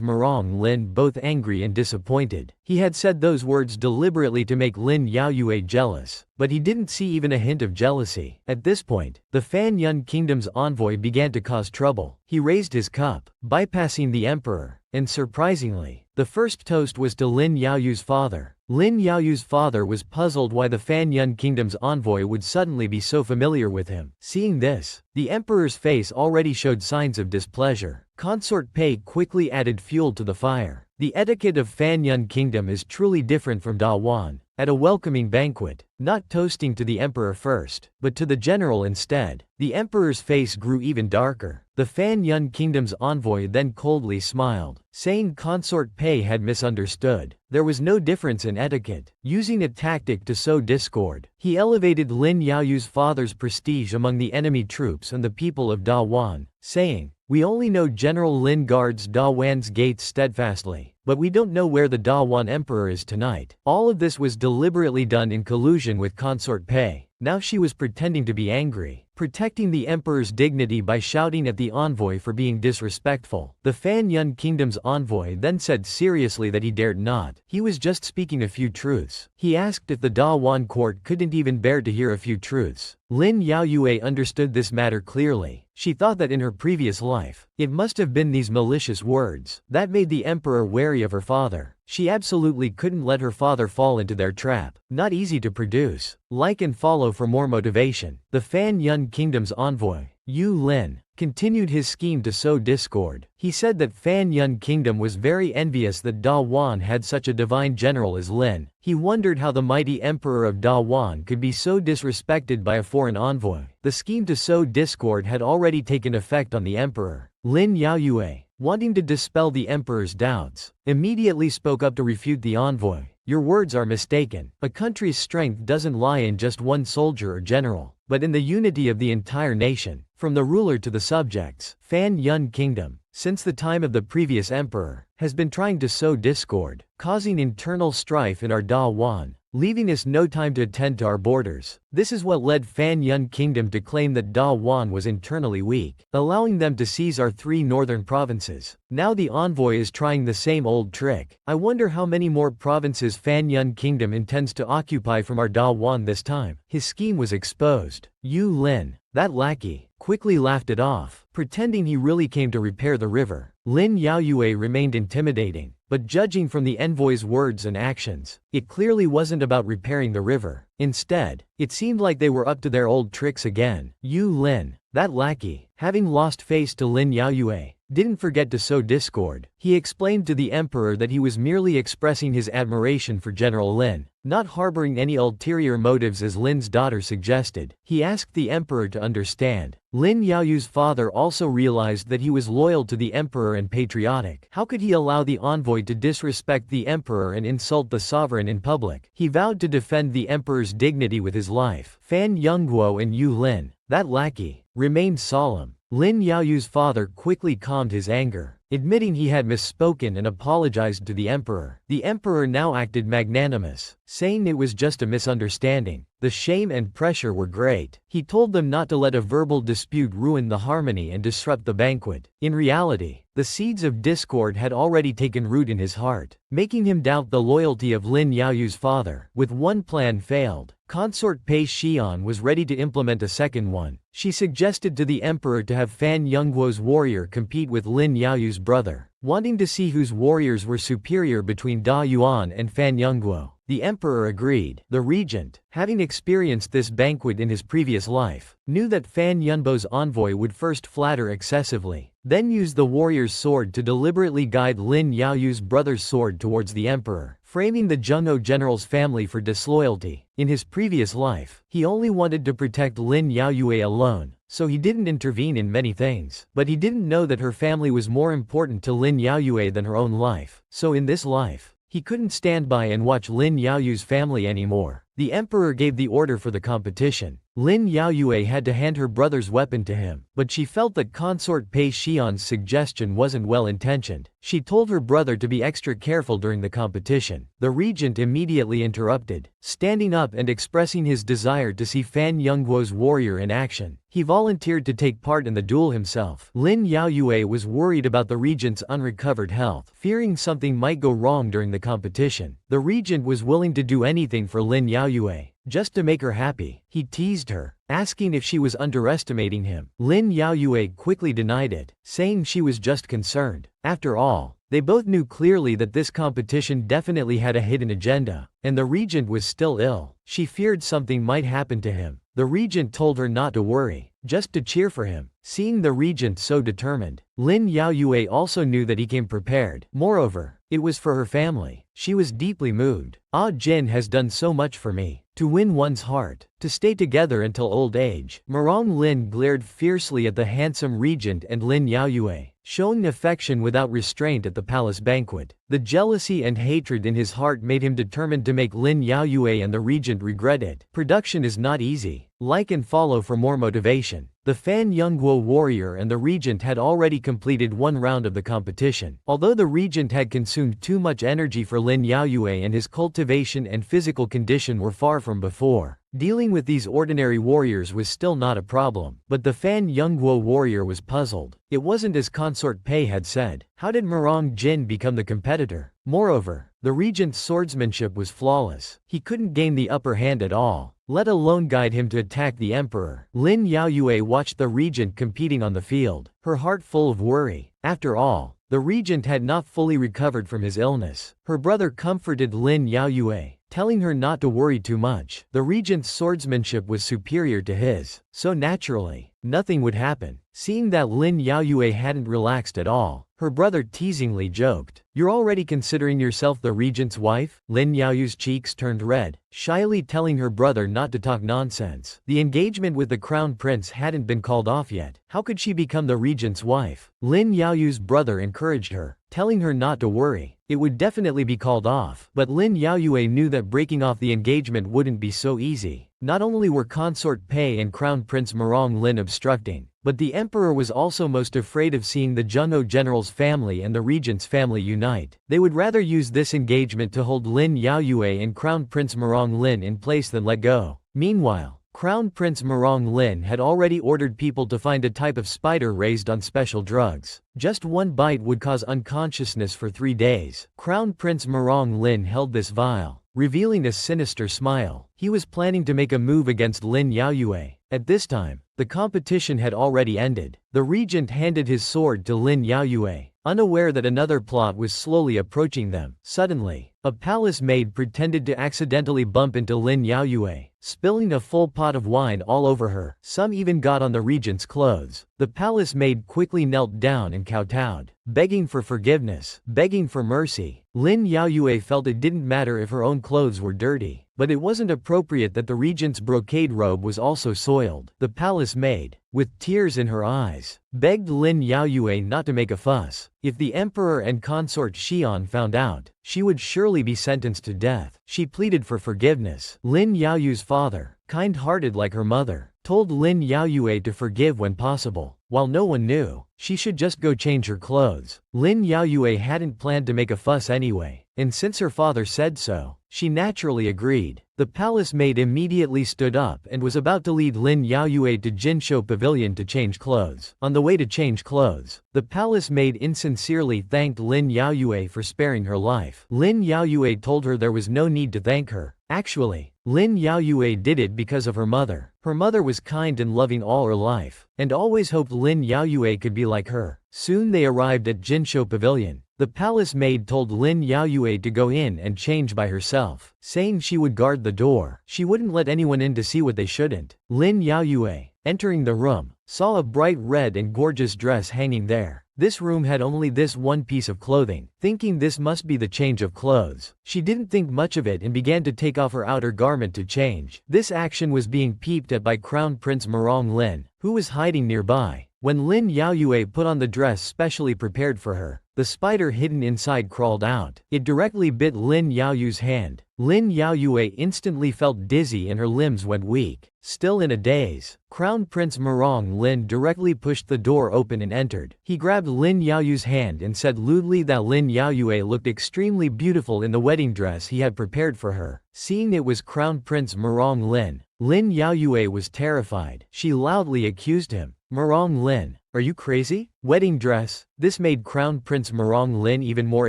Morong Lin both angry and disappointed. He had said those words deliberately to make Lin Yaoyue jealous, but he didn't see even a hint of jealousy. At this point, the Fan Yun Kingdom's envoy began to cause trouble. He raised his cup, bypassing the emperor, and surprisingly, the first toast was to Lin Yaoyue's father. Lin Yaoyue's father was puzzled why the Fan Yun Kingdom's envoy would suddenly be so familiar with him. Seeing this, the emperor's face already showed signs of displeasure. Consort Pei quickly added fuel to the fire. The etiquette of Fan Yun Kingdom is truly different from Da Wan. At a welcoming banquet, not toasting to the emperor first, but to the general instead, the emperor's face grew even darker. The Fan Yun Kingdom's envoy then coldly smiled, saying Consort Pei had misunderstood. There was no difference in etiquette. Using a tactic to sow discord, he elevated Lin Yaoyue's father's prestige among the enemy troops and the people of Da Wan, saying, "We only know General Lin guards Da Wan's gates steadfastly, but we don't know where the Da Wan emperor is tonight." All of this was deliberately done in collusion with Consort Pei. Now she was pretending to be angry, protecting the emperor's dignity by shouting at the envoy for being disrespectful. The Fan Yun Kingdom's envoy then said seriously that he dared not. He was just speaking a few truths. He asked if the Da Wan court couldn't even bear to hear a few truths. Lin Yaoyue understood this matter clearly. She thought that in her previous life, it must have been these malicious words that made the emperor wary of her father. She absolutely couldn't let her father fall into their trap. Not easy to produce. Like and follow for more motivation. The Fan Yun Kingdom's envoy, Yu Lin, continued his scheme to sow discord. He said that Fan Yun Kingdom was very envious that Da Wan had such a divine general as Lin. He wondered how the mighty emperor of Da Wan could be so disrespected by a foreign envoy. The scheme to sow discord had already taken effect on the emperor. Lin Yaoyue, wanting to dispel the emperor's doubts, immediately spoke up to refute the envoy. "Your words are mistaken. A country's strength doesn't lie in just one soldier or general, but in the unity of the entire nation, from the ruler to the subjects." Fan Yun Kingdom, since the time of the previous emperor, has been trying to sow discord, causing internal strife in our Da Wan. leaving us no time to attend to our borders. This is what led Fan Yun Kingdom to claim that Da Wan was internally weak, allowing them to seize our 3 northern provinces. Now the envoy is trying the same old trick. I wonder how many more provinces Fan Yun Kingdom intends to occupy from our Da Wan this time. His scheme was exposed. Yu Lin, that lackey, quickly laughed it off, pretending he really came to repair the river. Lin Yaoyue remained intimidating, but judging from the envoy's words and actions, it clearly wasn't about repairing the river. Instead, it seemed like they were up to their old tricks again. Yu Lin, that lackey, having lost face to Lin Yaoyue, didn't forget to sow discord. He explained to the emperor that he was merely expressing his admiration for General Lin, not harboring any ulterior motives as Lin's daughter suggested. He asked the emperor to understand. Lin Yaoyu's father also realized that he was loyal to the emperor and patriotic. How could he allow the envoy to disrespect the emperor and insult the sovereign in public? He vowed to defend the emperor's dignity with his life. Fan Yongguo and Yu Lin, that lackey, remained solemn. Lin Yaoyu's father quickly calmed his anger, admitting he had misspoken and apologized to the emperor. The emperor now acted magnanimous, saying it was just a misunderstanding. The shame and pressure were great. He told them not to let a verbal dispute ruin the harmony and disrupt the banquet. In reality, the seeds of discord had already taken root in his heart, making him doubt the loyalty of Lin Yaoyu's father. With one plan failed, Consort Pei Xian was ready to implement a second one. She suggested to the emperor to have Fan Yongguo's warrior compete with Lin Yaoyu's brother, wanting to see whose warriors were superior between Da Yuan and Fan Yongguo. The emperor agreed. The regent, having experienced this banquet in his previous life, knew that Fan Yunbo's envoy would first flatter excessively, then use the warrior's sword to deliberately guide Lin Yaoyu's brother's sword towards the emperor, framing the Zhenghe general's family for disloyalty. In his previous life, he only wanted to protect Lin Yaoyue alone, so he didn't intervene in many things. But he didn't know that her family was more important to Lin Yaoyue than her own life. So in this life, he couldn't stand by and watch Lin Yaoyu's family anymore. The emperor gave the order for the competition. Lin Yaoyue had to hand her brother's weapon to him, but she felt that Consort Pei Xian's suggestion wasn't well-intentioned. She told her brother to be extra careful during the competition. The regent immediately interrupted, standing up and expressing his desire to see Fan Yongguo's warrior in action. He volunteered to take part in the duel himself. Lin Yaoyue was worried about the regent's unrecovered health, fearing something might go wrong during the competition. The regent was willing to do anything for Lin Yaoyue, just to make her happy. He teased her, asking if she was underestimating him. Lin Yaoyue quickly denied it, saying she was just concerned. After all, they both knew clearly that this competition definitely had a hidden agenda, and the regent was still ill. She feared something might happen to him. The regent told her not to worry, just to cheer for him. Seeing the regent so determined, Lin Yaoyue also knew that he came prepared. Moreover, it was for her family. She was deeply moved. Ah Jin has done so much for me. To win one's heart, to stay together until old age. Murong Lin glared fiercely at the handsome regent and Lin Yaoyue, showing affection without restraint at the palace banquet. The jealousy and hatred in his heart made him determined to make Lin Yaoyue and the regent regret it. Production is not easy. Like and follow for more motivation. The Fan Yongguo warrior and the regent had already completed one round of the competition. Although the regent had consumed too much energy for Lin Yaoyue and his cultivation and physical condition were far from before, dealing with these ordinary warriors was still not a problem. But the Fan Yongguo warrior was puzzled. It wasn't as Consort Pei had said. How did Murong Jin become the competitor? Moreover, the regent's swordsmanship was flawless. He couldn't gain the upper hand at all, let alone guide him to attack the emperor. Lin Yaoyue watched the regent competing on the field, her heart full of worry. After all, the regent had not fully recovered from his illness. Her brother comforted Lin Yaoyue, telling her not to worry too much. The regent's swordsmanship was superior to his, so naturally, nothing would happen. Seeing that Lin Yaoyue hadn't relaxed at all, her brother teasingly joked, "You're already considering yourself the regent's wife?" Lin Yaoyu's cheeks turned red, shyly telling her brother not to talk nonsense. The engagement with the crown prince hadn't been called off yet. How could she become the regent's wife? Lin Yaoyu's brother encouraged her, telling her not to worry. It would definitely be called off. But Lin Yaoyue knew that breaking off the engagement wouldn't be so easy. Not only were Consort Pei and Crown Prince Murong Lin obstructing, But the emperor was also most afraid of seeing the Junho general's family and the regent's family unite. They would rather use this engagement to hold Lin Yaoyue and Crown Prince Murong Lin in place than let go. Meanwhile, Crown Prince Murong Lin had already ordered people to find a type of spider raised on special drugs. Just one bite would cause unconsciousness for 3 days. Crown Prince Murong Lin held this vial, revealing a sinister smile. He was planning to make a move against Lin Yaoyue. At this time, the competition had already ended. The regent handed his sword to Lin Yaoyue, unaware that another plot was slowly approaching them. Suddenly, a palace maid pretended to accidentally bump into Lin Yaoyue, spilling a full pot of wine all over her. Some even got on the regent's clothes. The palace maid quickly knelt down and kowtowed, begging for forgiveness, begging for mercy. Lin Yaoyue felt it didn't matter if her own clothes were dirty, but it wasn't appropriate that the regent's brocade robe was also soiled. The palace maid, with tears in her eyes, begged Lin Yaoyue not to make a fuss. If the emperor and consort Xian found out, she would surely be sentenced to death. She pleaded for forgiveness. Lin Yaoyue's father, kind-hearted like her mother, told Lin Yaoyue to forgive when possible. While no one knew, she should just go change her clothes. Lin Yaoyue hadn't planned to make a fuss anyway, and since her father said so, she naturally agreed. The palace maid immediately stood up and was about to lead Lin Yaoyue to Jinsho Pavilion to change clothes. On the way to change clothes, the palace maid insincerely thanked Lin Yaoyue for sparing her life. Lin Yaoyue told her there was no need to thank her. Actually, Lin Yaoyue did it because of her mother. Her mother was kind and loving all her life, and always hoped Lin Yaoyue could be like her. Soon they arrived at Jinsho Pavilion. The palace maid told Lin Yaoyue to go in and change by herself, saying she would guard the door. She wouldn't let anyone in to see what they shouldn't. Lin Yaoyue, entering the room, saw a bright red and gorgeous dress hanging there. This room had only this one piece of clothing. Thinking this must be the change of clothes, she didn't think much of it and began to take off her outer garment to change. This action was being peeped at by Crown Prince Murong Lin, who was hiding nearby. When Lin Yaoyue put on the dress specially prepared for her, the spider hidden inside crawled out. It directly bit Lin Yaoyue's hand. Lin Yaoyue instantly felt dizzy and her limbs went weak. Still in a daze, Crown Prince Murong Lin directly pushed the door open and entered. He grabbed Lin Yaoyue's hand and said lewdly that Lin Yaoyue looked extremely beautiful in the wedding dress he had prepared for her. Seeing it was Crown Prince Murong Lin, Lin Yaoyue was terrified. She loudly accused him. "Murong Lin, are you crazy? Wedding dress?" This made Crown Prince Murong Lin even more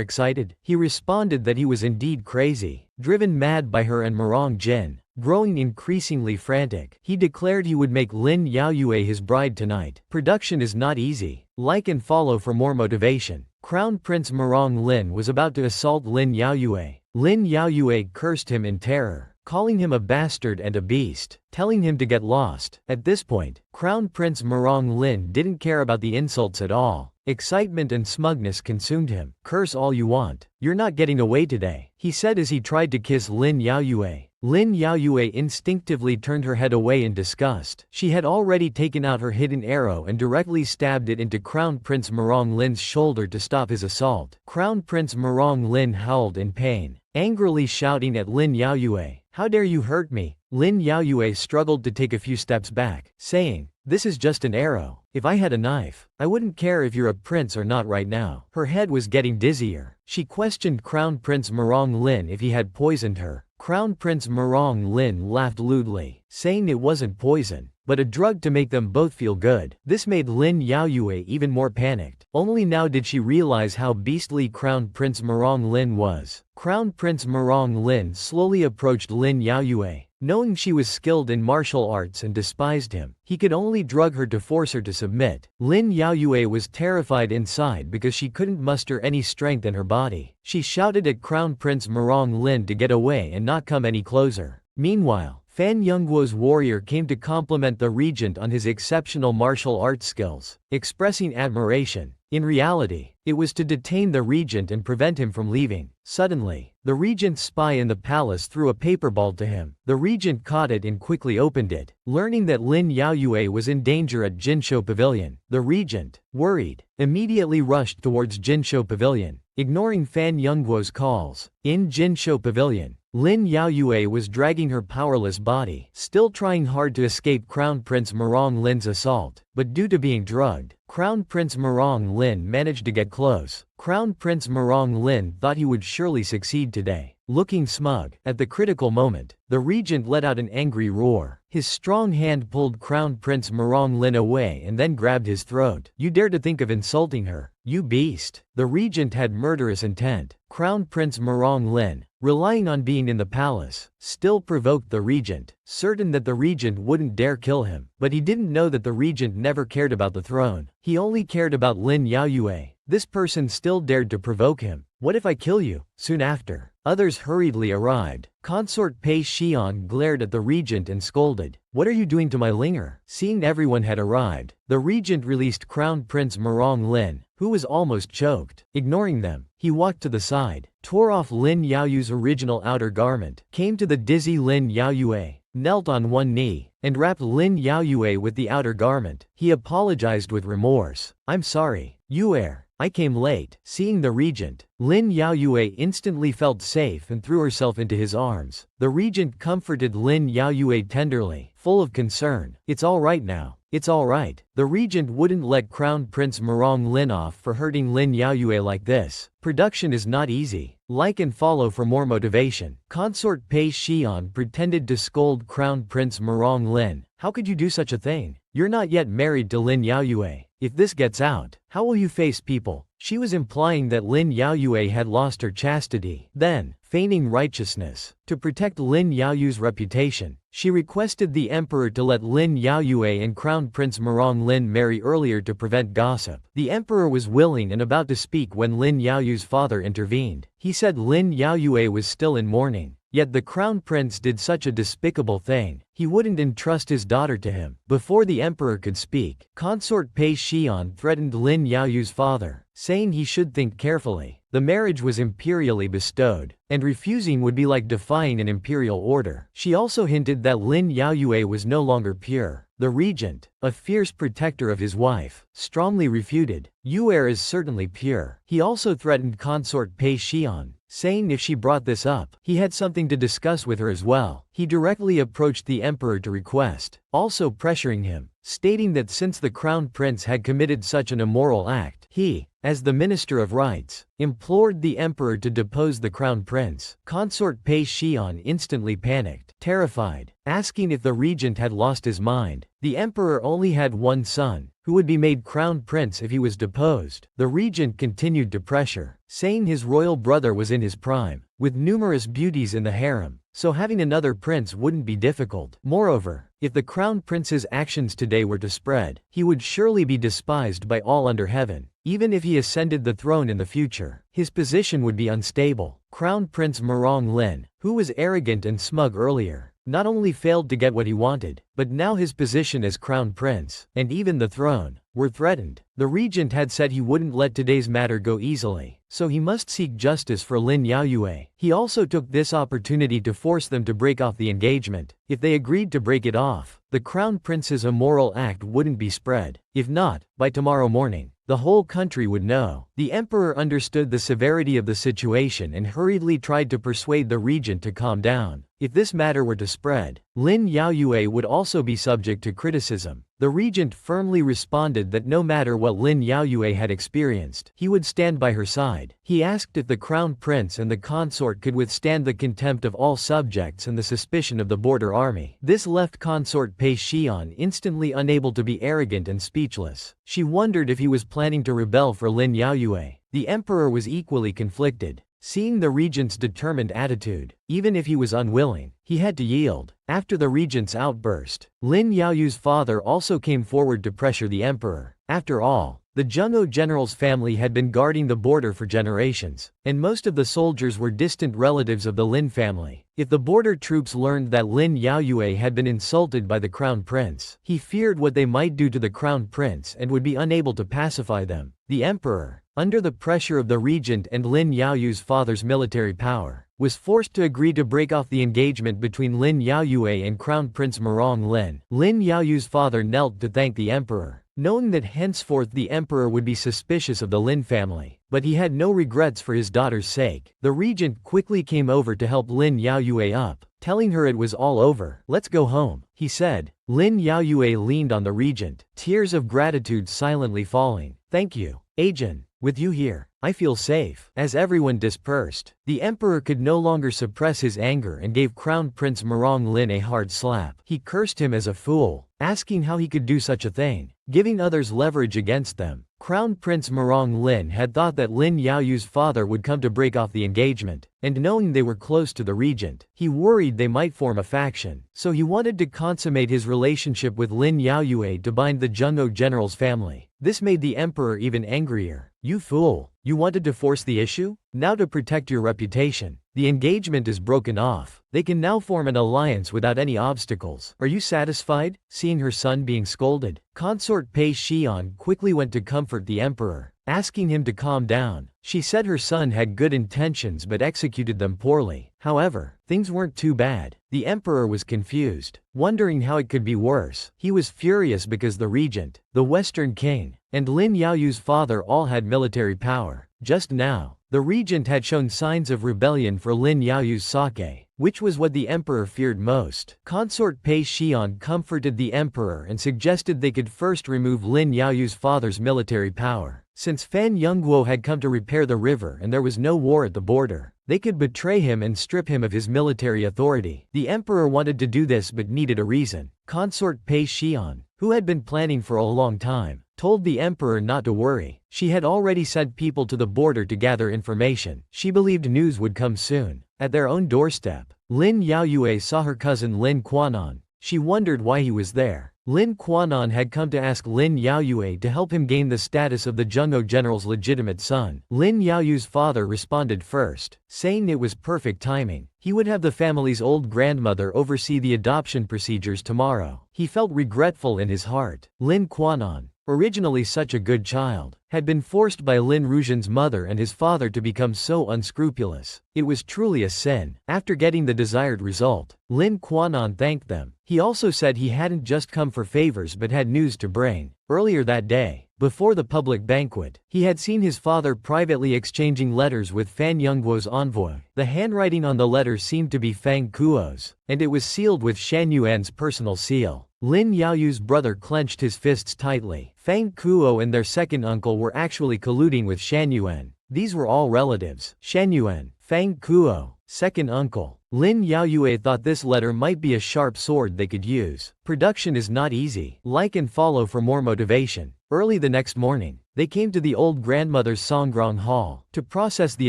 excited. He responded that he was indeed crazy, driven mad by her and Murong Jin. Growing increasingly frantic, he declared he would make Lin Yaoyue his bride tonight. Production is not easy. Like and follow for more motivation. Crown Prince Murong Lin was about to assault Lin Yaoyue. Lin Yaoyue cursed him in terror, calling him a bastard and a beast, telling him to get lost. At this point, Crown Prince Murong Lin didn't care about the insults at all. Excitement and smugness consumed him. "Curse all you want. You're not getting away today," he said as he tried to kiss Lin Yaoyue. Lin Yaoyue instinctively turned her head away in disgust. She had already taken out her hidden arrow and directly stabbed it into Crown Prince Murong Lin's shoulder to stop his assault. Crown Prince Murong Lin howled in pain, angrily shouting at Lin Yaoyue, "How dare you hurt me?" Lin Yaoyue struggled to take a few steps back, saying, "This is just an arrow. If I had a knife, I wouldn't care if you're a prince or not right now." Her head was getting dizzier. She questioned Crown Prince Murong Lin if he had poisoned her. Crown Prince Murong Lin laughed lewdly, saying it wasn't poison, but a drug to make them both feel good. This made Lin Yaoyue even more panicked. Only now did she realize how beastly Crown Prince Murong Lin was. Crown Prince Murong Lin slowly approached Lin Yaoyue. Knowing she was skilled in martial arts and despised him, he could only drug her to force her to submit. Lin Yaoyue was terrified inside because she couldn't muster any strength in her body. She shouted at Crown Prince Murong Lin to get away and not come any closer. Meanwhile, Fan Yongguo's warrior came to compliment the regent on his exceptional martial arts skills, expressing admiration. In reality, it was to detain the regent and prevent him from leaving. Suddenly, the regent's spy in the palace threw a paper ball to him. The regent caught it and quickly opened it. Learning that Lin Yaoyue was in danger at Jinsho Pavilion, the regent, worried, immediately rushed towards Jinsho Pavilion, ignoring Fan Yongguo's calls. In Jinsho Pavilion, Lin Yaoyue was dragging her powerless body, still trying hard to escape Crown Prince Murong Lin's assault, but due to being drugged, Crown Prince Murong Lin managed to get close. Crown Prince Murong Lin thought he would surely succeed today. Looking smug, at the critical moment, the regent let out an angry roar. His strong hand pulled Crown Prince Murong Lin away and then grabbed his throat. "You dare to think of insulting her, you beast!" The regent had murderous intent. Crown Prince Murong Lin, relying on being in the palace, still provoked the regent, certain that the regent wouldn't dare kill him. But he didn't know that the regent never cared about the throne. He only cared about Lin Yaoyue. This person still dared to provoke him. "What if I kill you?" Soon after, others hurriedly arrived. Consort Pei Xian glared at the regent and scolded, "What are you doing to my linger?" Seeing everyone had arrived, the regent released Crown Prince Murong Lin, who was almost choked. Ignoring them, he walked to the side, tore off Lin Yaoyue's original outer garment, came to the dizzy Lin Yaoyue, knelt on one knee, and wrapped Lin Yaoyue with the outer garment. He apologized with remorse. "I'm sorry, Yuer. I came late." Seeing the regent, Lin Yaoyue instantly felt safe and threw herself into his arms. The regent comforted Lin Yaoyue tenderly, full of concern. "It's all right now. It's all right." The regent wouldn't let Crown Prince Murong Lin off for hurting Lin Yaoyue like this. Production is not easy. Like and follow for more motivation. Consort Pei Xian pretended to scold Crown Prince Murong Lin. "How could you do such a thing? You're not yet married to Lin Yaoyue. If this gets out, how will you face people?" She was implying that Lin Yaoyue had lost her chastity. Then, feigning righteousness, to protect Lin Yaoyue's reputation, she requested the emperor to let Lin Yaoyue and Crown Prince Murong Lin marry earlier to prevent gossip. The emperor was willing and about to speak when Lin Yaoyue's father intervened. He said Lin Yaoyue was still in mourning. Yet the crown prince did such a despicable thing, he wouldn't entrust his daughter to him. Before the emperor could speak, Consort Pei Xian threatened Lin Yaoyue's father, saying he should think carefully. The marriage was imperially bestowed, and refusing would be like defying an imperial order. She also hinted that Lin Yaoyue was no longer pure. The regent, a fierce protector of his wife, strongly refuted. "Yuer is certainly pure." He also threatened Consort Pei Xian, saying if she brought this up, he had something to discuss with her as well. He directly approached the emperor to request, also pressuring him, stating that since the crown prince had committed such an immoral act, he, as the minister of rights, implored the emperor to depose the crown prince. Consort Pei Xian instantly panicked, terrified, asking if the regent had lost his mind. The emperor only had one son, who would be made crown prince if he was deposed. The regent continued to pressure, saying his royal brother was in his prime, with numerous beauties in the harem, so having another prince wouldn't be difficult. Moreover, if the crown prince's actions today were to spread, he would surely be despised by all under heaven. Even if he ascended the throne in the future, his position would be unstable. Crown Prince Murong Lin, who was arrogant and smug earlier, not only failed to get what he wanted, but now his position as crown prince, and even the throne, were threatened. The regent had said he wouldn't let today's matter go easily, so he must seek justice for Lin Yaoyue. He also took this opportunity to force them to break off the engagement. If they agreed to break it off, the crown prince's immoral act wouldn't be spread. If not, by tomorrow morning, the whole country would know. The emperor understood the severity of the situation and hurriedly tried to persuade the regent to calm down. If this matter were to spread, Lin Yaoyue would also be subject to criticism. The regent firmly responded that no matter what Lin Yaoyue had experienced, he would stand by her side. He asked if the crown prince and the consort could withstand the contempt of all subjects and the suspicion of the border army. This left Consort Pei Xian instantly unable to be arrogant and speechless. She wondered if he was planning to rebel for Lin Yaoyue. The emperor was equally conflicted. Seeing the regent's determined attitude, even if he was unwilling, he had to yield. After the regent's outburst, Lin Yaoyue's father also came forward to pressure the emperor. After all, the Zhenghe general's family had been guarding the border for generations, and most of the soldiers were distant relatives of the Lin family. If the border troops learned that Lin Yaoyue had been insulted by the crown prince, he feared what they might do to the crown prince and would be unable to pacify them. The emperor, under the pressure of the regent and Lin Yaoyu's father's military power, was forced to agree to break off the engagement between Lin Yaoyue and Crown Prince Murong Lin. Lin Yaoyu's father knelt to thank the emperor, knowing that henceforth the emperor would be suspicious of the Lin family, but he had no regrets for his daughter's sake. The regent quickly came over to help Lin Yaoyue up, telling her it was all over. "Let's go home," he said. Lin Yaoyue leaned on the regent, tears of gratitude silently falling. "Thank you, agent. With you here, I feel safe." As everyone dispersed, the emperor could no longer suppress his anger and gave Crown Prince Murong Lin a hard slap. He cursed him as a fool, asking how he could do such a thing, giving others leverage against them. Crown Prince Murong Lin had thought that Lin Yaoyu's father would come to break off the engagement, and knowing they were close to the regent, he worried they might form a faction, so he wanted to consummate his relationship with Lin Yaoyue to bind the Zhenghe general's family. This made the emperor even angrier. "You fool! You wanted to force the issue? Now to protect your reputation, the engagement is broken off. They can now form an alliance without any obstacles. Are you satisfied?" Seeing her son being scolded, consort Pei Xian quickly went to comfort the emperor, asking him to calm down. She said her son had good intentions but executed them poorly. However, things weren't too bad. The emperor was confused, wondering how it could be worse. He was furious because the regent, the Western king, and Lin Yaoyu's father all had military power. Just now, the regent had shown signs of rebellion for Lin Yaoyu's sake, which was what the emperor feared most. Consort Pei Xian comforted the emperor and suggested they could first remove Lin Yaoyu's father's military power. Since Fan Yongguo had come to repair the river and there was no war at the border, they could betray him and strip him of his military authority. The emperor wanted to do this but needed a reason. Consort Pei Xian, who had been planning for a long time, told the emperor not to worry. She had already sent people to the border to gather information. She believed news would come soon. At their own doorstep, Lin Yaoyue saw her cousin Lin Quanon. She wondered why he was there. Lin Quanon had come to ask Lin Yaoyue to help him gain the status of the Zhenghe general's legitimate son. Lin Yaoyu's father responded first, saying it was perfect timing. He would have the family's old grandmother oversee the adoption procedures tomorrow. He felt regretful in his heart. Lin Quanon, originally such a good child, had been forced by Lin Rujian's mother and his father to become so unscrupulous. It was truly a sin. After getting the desired result, Lin Quanon thanked them. He also said he hadn't just come for favors but had news to bring. Earlier that day, before the public banquet, he had seen his father privately exchanging letters with Fan Yongguo's envoy. The handwriting on the letter seemed to be Fang Kuo's, and it was sealed with Shan Yuan's personal seal. Lin Yaoyu's brother clenched his fists tightly. Fang Kuo and their second uncle were actually colluding with Shan Yuan. These were all relatives. Shan Yuan, Fang Kuo, second uncle. Lin Yaoyue thought this letter might be a sharp sword they could use. Production is not easy. Like and follow for more motivation. Early the next morning, they came to the old grandmother's Songgrong Hall to process the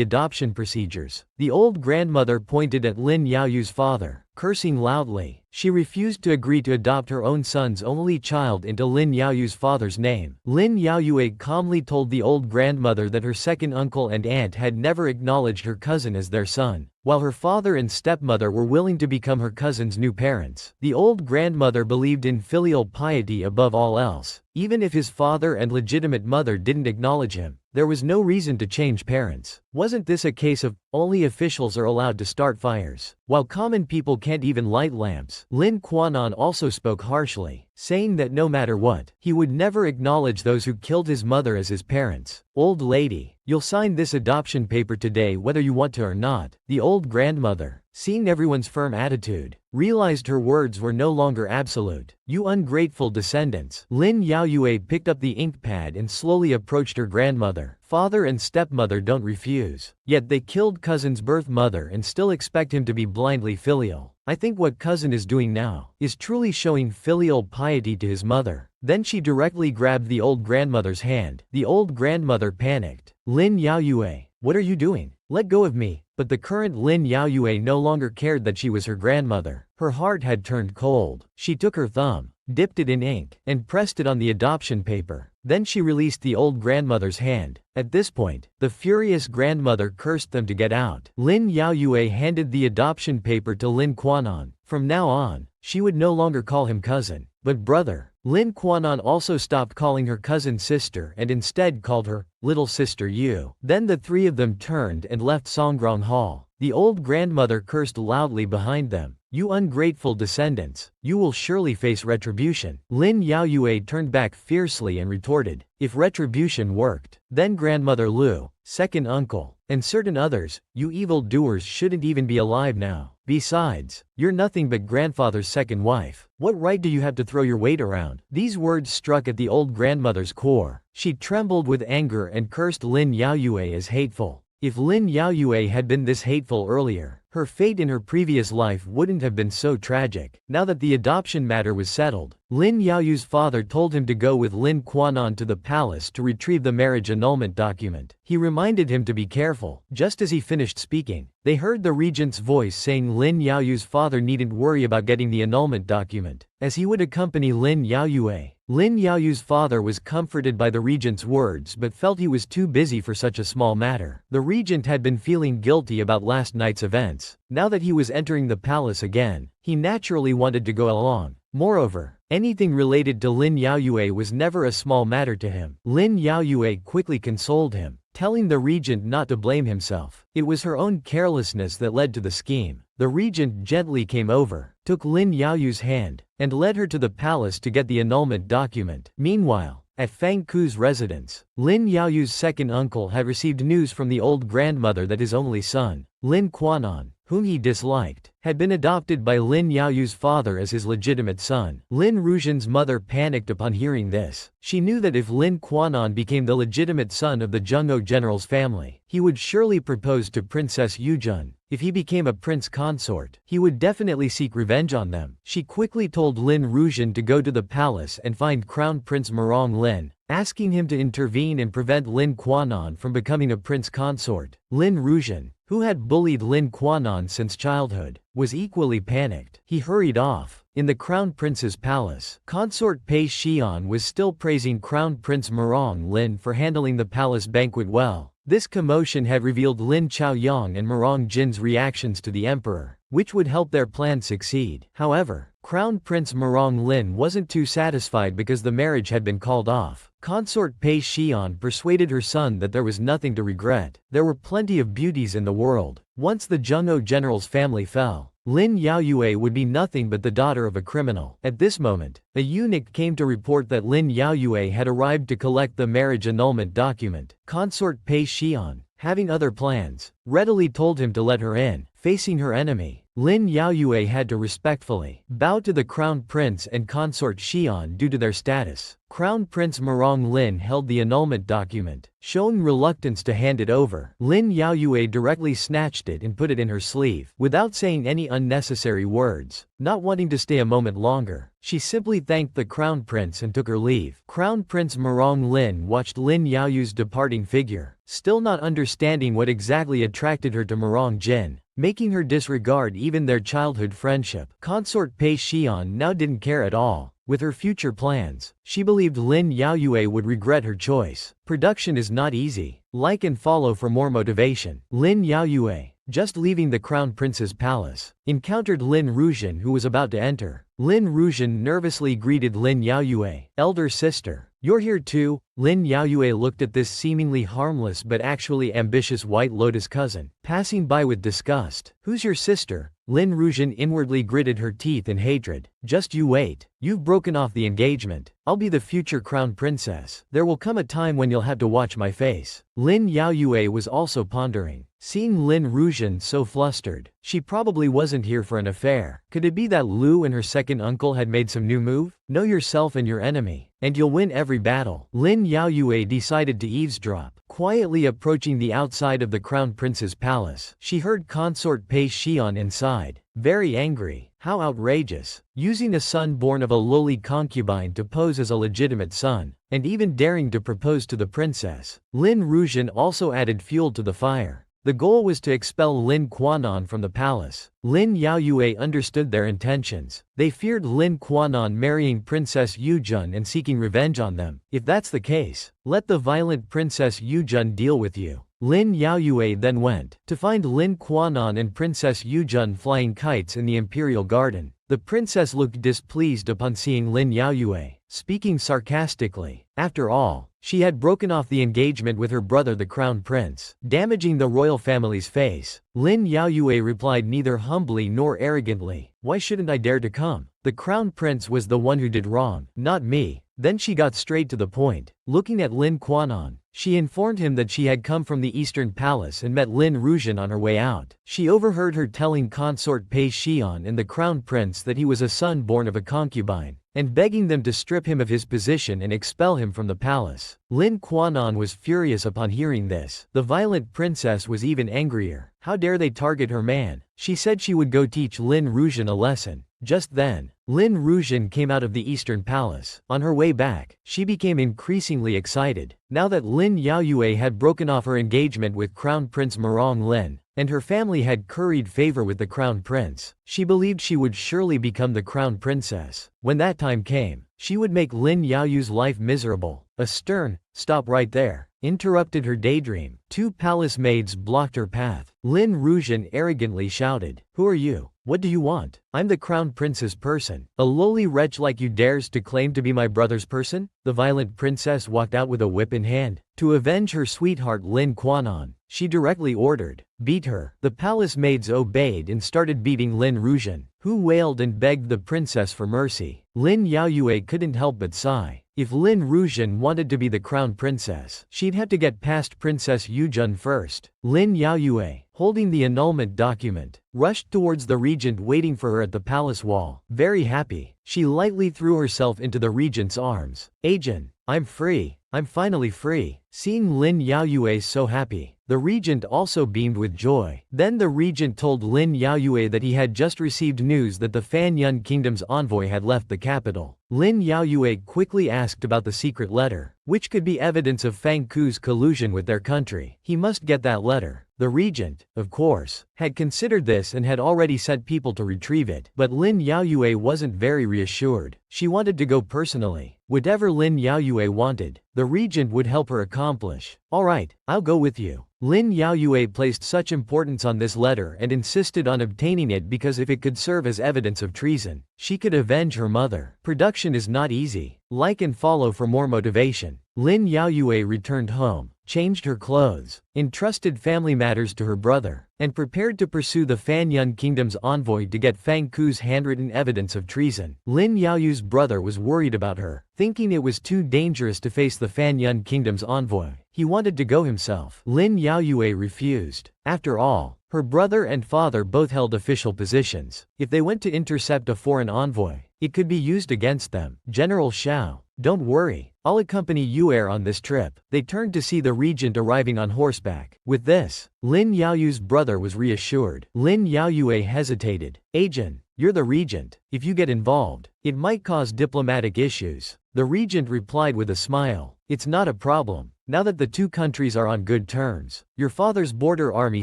adoption procedures. The old grandmother pointed at Lin Yaoyu's father, cursing loudly. She refused to agree to adopt her own son's only child into Lin Yaoyu's father's name. Lin Yaoyue calmly told the old grandmother that her second uncle and aunt had never acknowledged her cousin as their son, while her father and stepmother were willing to become her cousin's new parents. The old grandmother believed in filial piety above all else. Even if his father and legitimate mother didn't acknowledge him, there was no reason to change parents. Wasn't this a case of, only officials are allowed to start fires, while common people can't even light lamps? Lin Quanon also spoke harshly, saying that no matter what, he would never acknowledge those who killed his mother as his parents. "Old lady, you'll sign this adoption paper today whether you want to or not." The old grandmother, seeing everyone's firm attitude, realized her words were no longer absolute. "You ungrateful descendants." Lin Yaoyue picked up the ink pad and slowly approached her grandmother. Father and stepmother don't refuse. Yet they killed cousin's birth mother and still expect him to be blindly filial. I think what cousin is doing now is truly showing filial piety to his mother. Then she directly grabbed the old grandmother's hand. The old grandmother panicked. "Lin Yaoyue, what are you doing? Let go of me." But the current Lin Yaoyue no longer cared that she was her grandmother. Her heart had turned cold. She took her thumb, dipped it in ink, and pressed it on the adoption paper. Then she released the old grandmother's hand. At this point, the furious grandmother cursed them to get out. Lin Yaoyue handed the adoption paper to Lin Quanon. From now on, she would no longer call him cousin, but brother. Lin Quanon also stopped calling her cousin sister and instead called her little sister Yu. Then the three of them turned and left Songgrong Hall. The old grandmother cursed loudly behind them. You ungrateful descendants, you will surely face retribution. Lin Yaoyue turned back fiercely and retorted, if retribution worked, then grandmother Lu, second uncle, and certain others, you evil doers shouldn't even be alive now. Besides, you're nothing but grandfather's second wife. What right do you have to throw your weight around? These words struck at the old grandmother's core. She trembled with anger and cursed Lin Yaoyue as hateful. If Lin Yaoyue had been this hateful earlier, her fate in her previous life wouldn't have been so tragic. Now that the adoption matter was settled, Lin Yaoyu's father told him to go with Lin Quanon to the palace to retrieve the marriage annulment document. He reminded him to be careful. Just as he finished speaking, they heard the regent's voice saying Lin Yaoyu's father needn't worry about getting the annulment document, as he would accompany Lin Yaoyue. Lin Yaoyu's father was comforted by the regent's words but felt he was too busy for such a small matter. The regent had been feeling guilty about last night's events. Now that he was entering the palace again, he naturally wanted to go along. Moreover, anything related to Lin Yaoyue was never a small matter to him. Lin Yaoyue quickly consoled him, telling the regent not to blame himself. It was her own carelessness that led to the scheme. The regent gently came over, took Lin Yaoyu's hand, and led her to the palace to get the annulment document. Meanwhile, at Fang Ku's residence, Lin Yaoyu's second uncle had received news from the old grandmother that his only son, Lin Quanon, whom he disliked, had been adopted by Lin Yaoyu's father as his legitimate son. Lin Rujian's mother panicked upon hearing this. She knew that if Lin Quanon became the legitimate son of the Zhenghe general's family, he would surely propose to Princess Yujun. If he became a prince consort, he would definitely seek revenge on them. She quickly told Lin Rujian to go to the palace and find Crown Prince Murong Lin, asking him to intervene and prevent Lin Quanon from becoming a prince consort. Lin Rujian, who had bullied Lin Quanon since childhood, was equally panicked. He hurried off. In the Crown Prince's palace, consort Pei Xian was still praising Crown Prince Murong Lin for handling the palace banquet well. This commotion had revealed Lin Chaoyang and Murong Jin's reactions to the emperor, which would help their plan succeed. However, Crown Prince Murong Lin wasn't too satisfied because the marriage had been called off. Consort Pei Xian persuaded her son that there was nothing to regret. There were plenty of beauties in the world. Once the Zhenghe general's family fell, Lin Yaoyue would be nothing but the daughter of a criminal. At this moment, a eunuch came to report that Lin Yaoyue had arrived to collect the marriage annulment document. Consort Pei Xian, having other plans, readily told him to let her in. Facing her enemy, Lin Yaoyue had to respectfully bow to the Crown Prince and Consort Xian due to their status. Crown Prince Murong Lin held the annulment document, showing reluctance to hand it over. Lin Yaoyue directly snatched it and put it in her sleeve. Without saying any unnecessary words, not wanting to stay a moment longer, she simply thanked the Crown Prince and took her leave. Crown Prince Murong Lin watched Lin Yaoyue's departing figure, still not understanding what exactly attracted her to Murong Jin, making her disregard even their childhood friendship. Consort Pei Xian now didn't care at all. With her future plans, she believed Lin Yaoyue would regret her choice. Production is not easy. Like and follow for more motivation. Lin Yaoyue, just leaving the Crown Prince's palace, encountered Lin Rujian who was about to enter. Lin Rujian nervously greeted Lin Yaoyue, elder sister. You're here too? Lin Yaoyue looked at this seemingly harmless but actually ambitious White Lotus cousin, passing by with disgust. Who's your sister? Lin Rujian inwardly gritted her teeth in hatred. Just you wait. You've broken off the engagement. I'll be the future crown princess. There will come a time when you'll have to watch my face. Lin Yaoyue was also pondering. Seeing Lin Rujian so flustered, she probably wasn't here for an affair. Could it be that Lu and her second uncle had made some new move? Know yourself and your enemy, and you'll win every battle. Lin Yaoyue decided to eavesdrop. Quietly approaching the outside of the crown prince's palace, she heard consort Pei Xian inside, very angry. How outrageous. Using a son born of a lowly concubine to pose as a legitimate son, and even daring to propose to the princess. Lin Rujian also added fuel to the fire. The goal was to expel Lin Quanon from the palace. Lin Yaoyue understood their intentions. They feared Lin Quanon marrying Princess Yujun and seeking revenge on them. If that's the case, let the violent Princess Yujun deal with you. Lin Yaoyue then went to find Lin Quanon and Princess Yujun flying kites in the imperial garden. The princess looked displeased upon seeing Lin Yaoyue, speaking sarcastically. After all, she had broken off the engagement with her brother the crown prince, damaging the royal family's face. Lin Yaoyue replied neither humbly nor arrogantly, "Why shouldn't I dare to come? The crown prince was the one who did wrong, not me." Then she got straight to the point. Looking at Lin Quanon, she informed him that she had come from the Eastern Palace and met Lin Ruijian on her way out. She overheard her telling consort Pei Xian and the crown prince that he was a son born of a concubine, and begging them to strip him of his position and expel him from the palace. Lin Quanon was furious upon hearing this. The violent princess was even angrier. How dare they target her man? She said she would go teach Lin Ruijian a lesson. Just then, Lin Ruijian came out of the Eastern Palace. On her way back, she became increasingly excited. Now that Lin Yaoyue had broken off her engagement with Crown Prince Merong Lin, and her family had curried favor with the Crown Prince, she believed she would surely become the Crown Princess. When that time came, she would make Lin Yaoyu's life miserable. A stern, "Stop right there," interrupted her daydream. Two palace maids blocked her path. Lin Ruijian arrogantly shouted, "Who are you? What do you want? I'm the crown prince's person. A lowly wretch like you dares to claim to be my brother's person?" The violent princess walked out with a whip in hand. To avenge her sweetheart Lin Quanon, she directly ordered, "Beat her." The palace maids obeyed and started beating Lin Ruijian, who wailed and begged the princess for mercy. Lin Yaoyue couldn't help but sigh. If Lin Ruijian wanted to be the crown princess, she'd have to get past Princess Yujun first. Lin Yaoyue, holding the annulment document, rushed towards the regent waiting for her at the palace wall. Very happy, she lightly threw herself into the regent's arms. "Agent, I'm free. I'm finally free." Seeing Lin Yaoyue so happy, the regent also beamed with joy. Then the regent told Lin Yaoyue that he had just received news that the Fanyun Kingdom's envoy had left the capital. Lin Yaoyue quickly asked about the secret letter, which could be evidence of Fang Ku's collusion with their country. He must get that letter. The regent, of course, had considered this and had already sent people to retrieve it. But Lin Yaoyue wasn't very reassured. She wanted to go personally. Whatever Lin Yaoyue wanted, the regent would help her accomplish. "Alright, I'll go with you." Lin Yaoyue placed such importance on this letter and insisted on obtaining it because if it could serve as evidence of treason, she could avenge her mother. Production is not easy. Like and follow for more motivation. Lin Yaoyue returned home, changed her clothes, entrusted family matters to her brother, and prepared to pursue the Fanyun Kingdom's envoy to get Fang Ku's handwritten evidence of treason. Lin Yaoyu's brother was worried about her, thinking it was too dangerous to face the Fanyun Kingdom's envoy. He wanted to go himself. Lin Yaoyue refused. After all, her brother and father both held official positions. If they went to intercept a foreign envoy, it could be used against them. "General Xiao, don't worry, I'll accompany you on this trip." They turned to see the regent arriving on horseback. With this, Lin Yaoyu's brother was reassured. Lin Yaoyue hesitated. "Agent, you're the regent. If you get involved, it might cause diplomatic issues." The regent replied with a smile, "It's not a problem. Now that the two countries are on good terms, your father's border army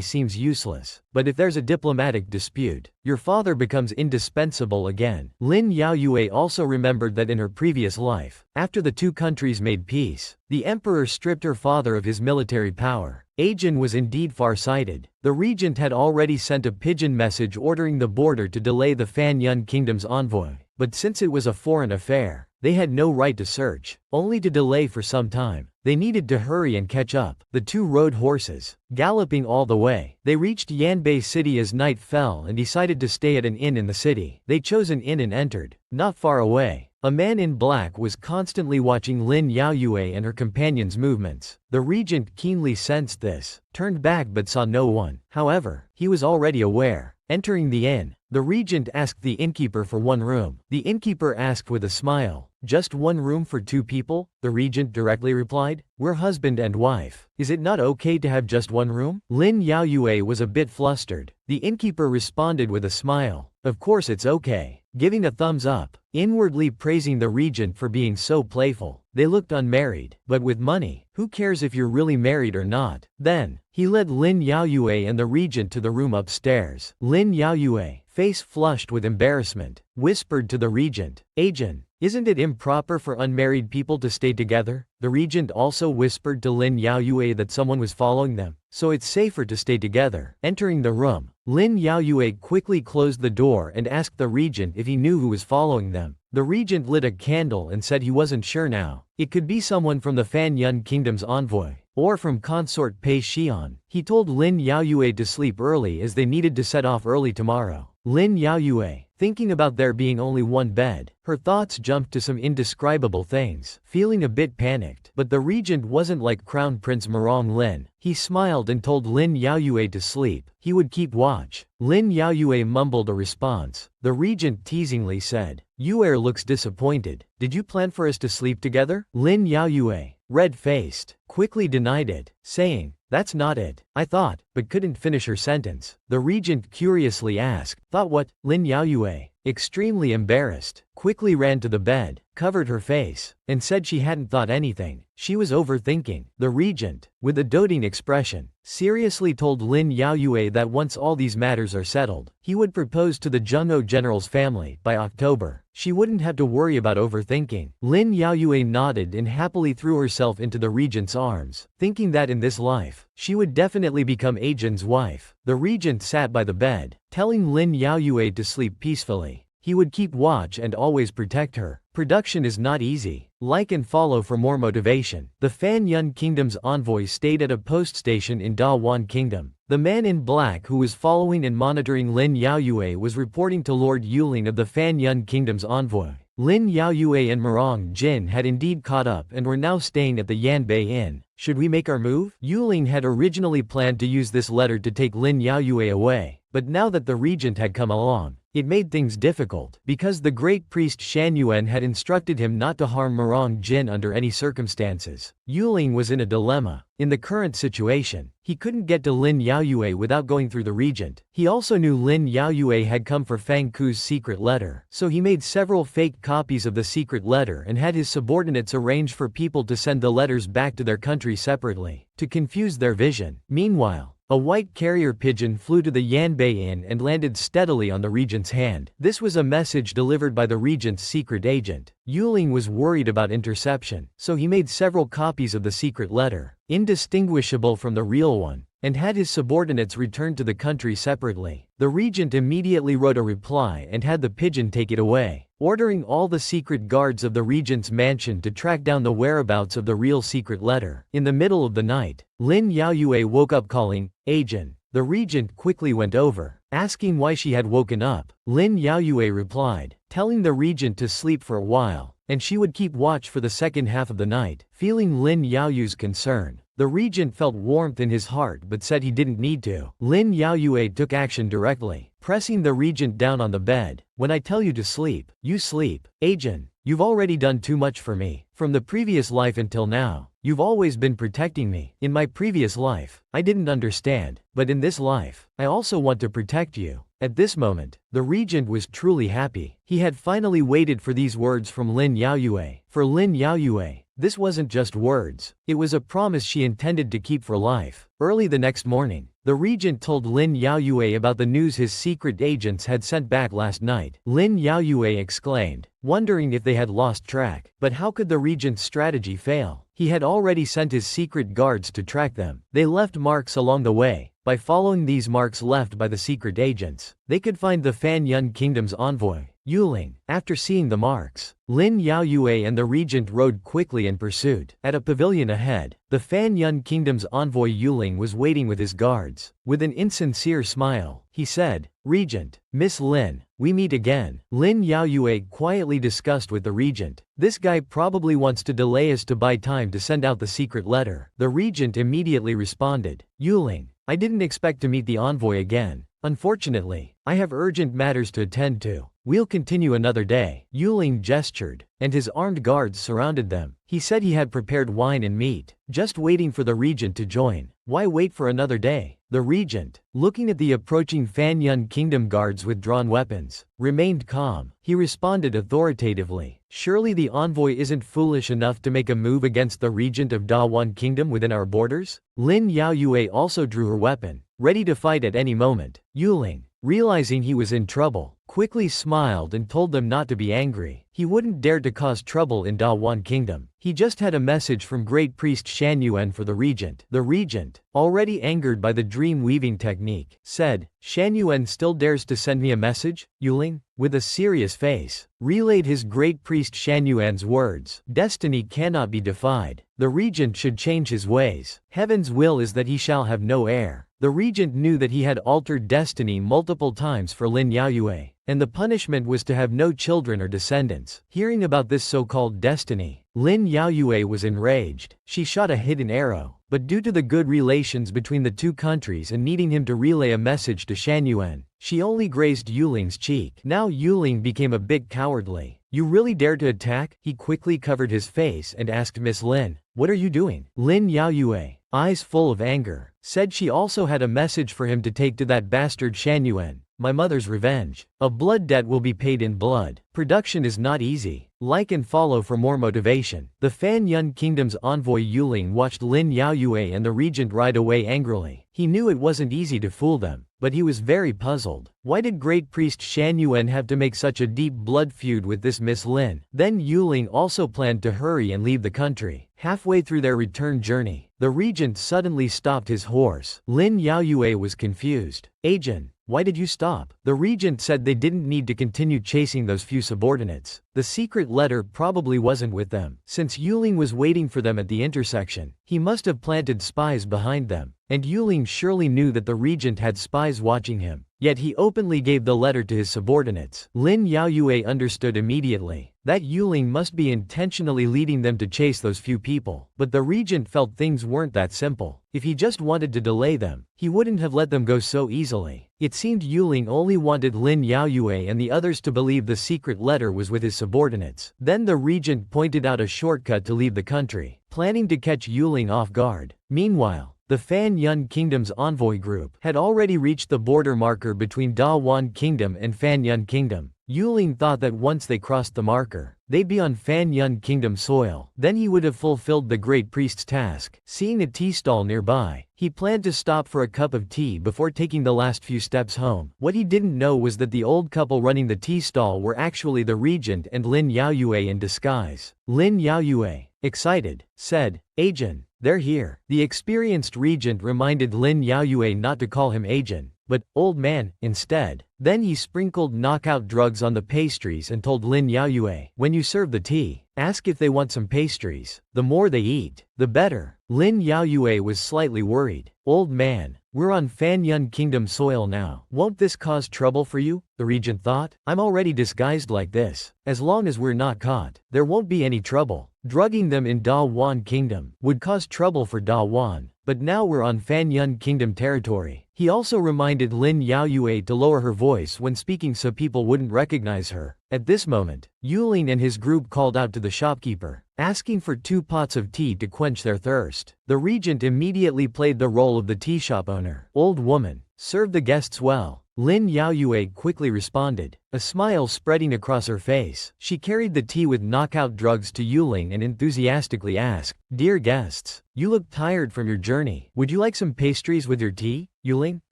seems useless. But if there's a diplomatic dispute, your father becomes indispensable again." Lin Yaoyue also remembered that in her previous life, after the two countries made peace, the emperor stripped her father of his military power. Ajin was indeed far-sighted. The regent had already sent a pigeon message ordering the border to delay the Fanyun Kingdom's envoy. But since it was a foreign affair, they had no right to search, only to delay for some time. They needed to hurry and catch up. The two rode horses, galloping all the way. They reached Yanbei City as night fell and decided to stay at an inn in the city. They chose an inn and entered. Not far away, a man in black was constantly watching Lin Yaoyue and her companion's movements. The regent keenly sensed this, turned back but saw no one. However, he was already aware. Entering the inn, the regent asked the innkeeper for one room. The innkeeper asked with a smile, "Just one room for two people?" The regent directly replied, "We're husband and wife. Is it not okay to have just one room?" Lin Yaoyue was a bit flustered. The innkeeper responded with a smile, "Of course it's okay," giving a thumbs up, inwardly praising the regent for being so playful. They looked unmarried, but with money, who cares if you're really married or not? Then, he led Lin Yaoyue and the regent to the room upstairs. Lin Yaoyue, face flushed with embarrassment, whispered to the regent, "Agent, Isn't it improper for unmarried people to stay together? The regent also whispered to Lin Yaoyue that someone was following them, so it's safer to stay together. Entering the room, Lin Yaoyue quickly closed the door and asked the regent if he knew who was following them. The regent lit a candle and said he wasn't sure now. It could be someone from the Fan Yun Kingdom's envoy, or from consort Pei Xian. He told Lin Yaoyue to sleep early as they needed to set off early tomorrow. Lin Yaoyue, thinking about there being only one bed, her thoughts jumped to some indescribable things, feeling a bit panicked. But the regent wasn't like Crown Prince Murong Lin. He smiled and told Lin Yaoyue to sleep. He would keep watch. Lin Yaoyue mumbled a response. The regent teasingly said, "Yuer looks disappointed. Did you plan for us to sleep together?" Lin Yaoyue, red-faced, quickly denied it, saying, "That's not it. I thought," but couldn't finish her sentence. The regent curiously asked, "Thought what?" Lin Yaoyue, extremely embarrassed, quickly ran to the bed, covered her face, and said she hadn't thought anything. She was overthinking. The regent, with a doting expression, seriously told Lin Yaoyue that once all these matters are settled, he would propose to the Zhenghe general's family by October. She wouldn't have to worry about overthinking. Lin Yaoyue nodded and happily threw herself into the regent's arms, thinking that in this life, she would definitely become Ajin's wife. The regent sat by the bed, telling Lin Yaoyue to sleep peacefully. He would keep watch and always protect her. Production is not easy. Like and follow for more motivation. The Fan Yun Kingdom's envoy stayed at a post station in Da Wan Kingdom. The man in black who was following and monitoring Lin Yaoyue was reporting to Lord Yuling of the Fan Yun Kingdom's envoy. Lin Yaoyue and Murong Jin had indeed caught up and were now staying at the Yanbei Inn. Should we make our move? Yuling had originally planned to use this letter to take Lin Yaoyue away, but now that the regent had come along, it made things difficult, because the great priest Shan Yuan had instructed him not to harm Murong Jin under any circumstances. Yuling was in a dilemma. In the current situation, he couldn't get to Lin Yaoyue without going through the regent. He also knew Lin Yaoyue had come for Fang Ku's secret letter, so he made several fake copies of the secret letter and had his subordinates arrange for people to send the letters back to their country separately, to confuse their vision. Meanwhile, a white carrier pigeon flew to the Yanbei Inn and landed steadily on the regent's hand. This was a message delivered by the regent's secret agent. Yuling was worried about interception, so he made several copies of the secret letter, indistinguishable from the real one, and had his subordinates return to the country separately. The regent immediately wrote a reply and had the pigeon take it away, ordering all the secret guards of the regent's mansion to track down the whereabouts of the real secret letter. In the middle of the night, Lin Yaoyue woke up calling, "Ajin." The regent quickly went over, asking why she had woken up. Lin Yaoyue replied, telling the regent to sleep for a while, and she would keep watch for the second half of the night. Feeling Lin Yaoyue's concern, the regent felt warmth in his heart but said he didn't need to. Lin Yaoyue took action directly, pressing the regent down on the bed. "When I tell you to sleep, you sleep. Ajin, you've already done too much for me. From the previous life until now, you've always been protecting me. In my previous life, I didn't understand, but in this life, I also want to protect you." At this moment, the regent was truly happy. He had finally waited for these words from Lin Yaoyue. For Lin Yaoyue, this wasn't just words, it was a promise she intended to keep for life. Early the next morning, the regent told Lin Yaoyue about the news his secret agents had sent back last night. Lin Yaoyue exclaimed, wondering if they had lost track. But how could the regent's strategy fail? He had already sent his secret guards to track them. They left marks along the way. By following these marks left by the secret agents, they could find the Fan Yun Kingdom's envoy, Yuling. After seeing the marks, Lin Yaoyue and the regent rode quickly in pursuit. At a pavilion ahead, the Fan Yun Kingdom's envoy Yuling was waiting with his guards. With an insincere smile, he said, "Regent, Miss Lin, we meet again." Lin Yaoyue quietly discussed with the regent, "This guy probably wants to delay us to buy time to send out the secret letter." The regent immediately responded, "Yuling, I didn't expect to meet the envoy again. Unfortunately, I have urgent matters to attend to. We'll continue another day." Yuling gestured, and his armed guards surrounded them. He said he had prepared wine and meat, just waiting for the regent to join. Why wait for another day? The regent, looking at the approaching Fan Yun Kingdom guards with drawn weapons, remained calm. He responded authoritatively, "Surely the envoy isn't foolish enough to make a move against the regent of Da Wan Kingdom within our borders?" Lin Yaoyue also drew her weapon, ready to fight at any moment. "Yuling, realizing he was in trouble, quickly smiled and told them not to be angry. He wouldn't dare to cause trouble in Dawan Kingdom. He just had a message from Great Priest Shan Yuan for the Regent. The Regent, already angered by the dream-weaving technique, said, "Shan Yuan still dares to send me a message, Yuling?" With a serious face, relayed his Great Priest Shan Yuan's words. Destiny cannot be defied. The Regent should change his ways. Heaven's will is that he shall have no heir. The Regent knew that he had altered destiny multiple times for Lin Yaoyue, and the punishment was to have no children or descendants. Hearing about this so-called destiny, Lin Yaoyue was enraged. She shot a hidden arrow, but due to the good relations between the two countries and needing him to relay a message to Shan Yuan, she only grazed Yuling's cheek. Now Yuling became a bit cowardly. "You really dare to attack?" He quickly covered his face and asked Miss Lin, "What are you doing?" Lin Yaoyue, eyes full of anger, said she also had a message for him to take to that bastard Shan Yuan. "My mother's revenge. A blood debt will be paid in blood. Production is not easy. Like and follow for more motivation." The Fan Yun Kingdom's envoy Yuling watched Lin Yaoyue and the Regent ride away angrily. He knew it wasn't easy to fool them, but he was very puzzled. Why did Great Priest Shan Yuan have to make such a deep blood feud with this Miss Lin? Then Yuling also planned to hurry and leave the country. Halfway through their return journey, the Regent suddenly stopped his horse. Lin Yaoyue was confused. "Agent, why did you stop?" The Regent said they didn't need to continue chasing those few subordinates. The secret letter probably wasn't with them. Since Yuling was waiting for them at the intersection, he must have planted spies behind them. And Yuling surely knew that the Regent had spies watching him. Yet he openly gave the letter to his subordinates. Lin Yaoyue understood immediately that Yuling must be intentionally leading them to chase those few people. But the Regent felt things weren't that simple. If he just wanted to delay them, he wouldn't have let them go so easily. It seemed Yuling only wanted Lin Yaoyue and the others to believe the secret letter was with his subordinates. Then the Regent pointed out a shortcut to leave the country, planning to catch Yuling off guard. Meanwhile, the Fan Yun Kingdom's envoy group had already reached the border marker between Dawan Kingdom and Fan Yun Kingdom. Yuling thought that once they crossed the marker, they'd be on Fan Yun Kingdom soil. Then he would have fulfilled the Great Priest's task. Seeing a tea stall nearby, he planned to stop for a cup of tea before taking the last few steps home. What he didn't know was that the old couple running the tea stall were actually the Regent and Lin Yaoyue in disguise. Lin Yaoyue, excited, said, "Agent, they're here." The experienced Regent reminded Lin Yaoyue not to call him agent, but "old man" instead. Then he sprinkled knockout drugs on the pastries and told Lin Yaoyue, "When you serve the tea, ask if they want some pastries. The more they eat, the better." Lin Yaoyue was slightly worried. "Old man, we're on Fan Yun Kingdom soil now. Won't this cause trouble for you?" The Regent thought. "I'm already disguised like this. As long as we're not caught, there won't be any trouble. Drugging them in Dawan Kingdom would cause trouble for Dawan. But now we're on Fan Yun Kingdom territory." He also reminded Lin Yaoyue to lower her voice when speaking so people wouldn't recognize her. At this moment, Yuling and his group called out to the shopkeeper, asking for 2 pots of tea to quench their thirst. The Regent immediately played the role of the tea shop owner. "Old woman, serve the guests well." Lin Yaoyue quickly responded, a smile spreading across her face. She carried the tea with knockout drugs to Yuling and enthusiastically asked, "Dear guests, you look tired from your journey. Would you like some pastries with your tea?" Yuling,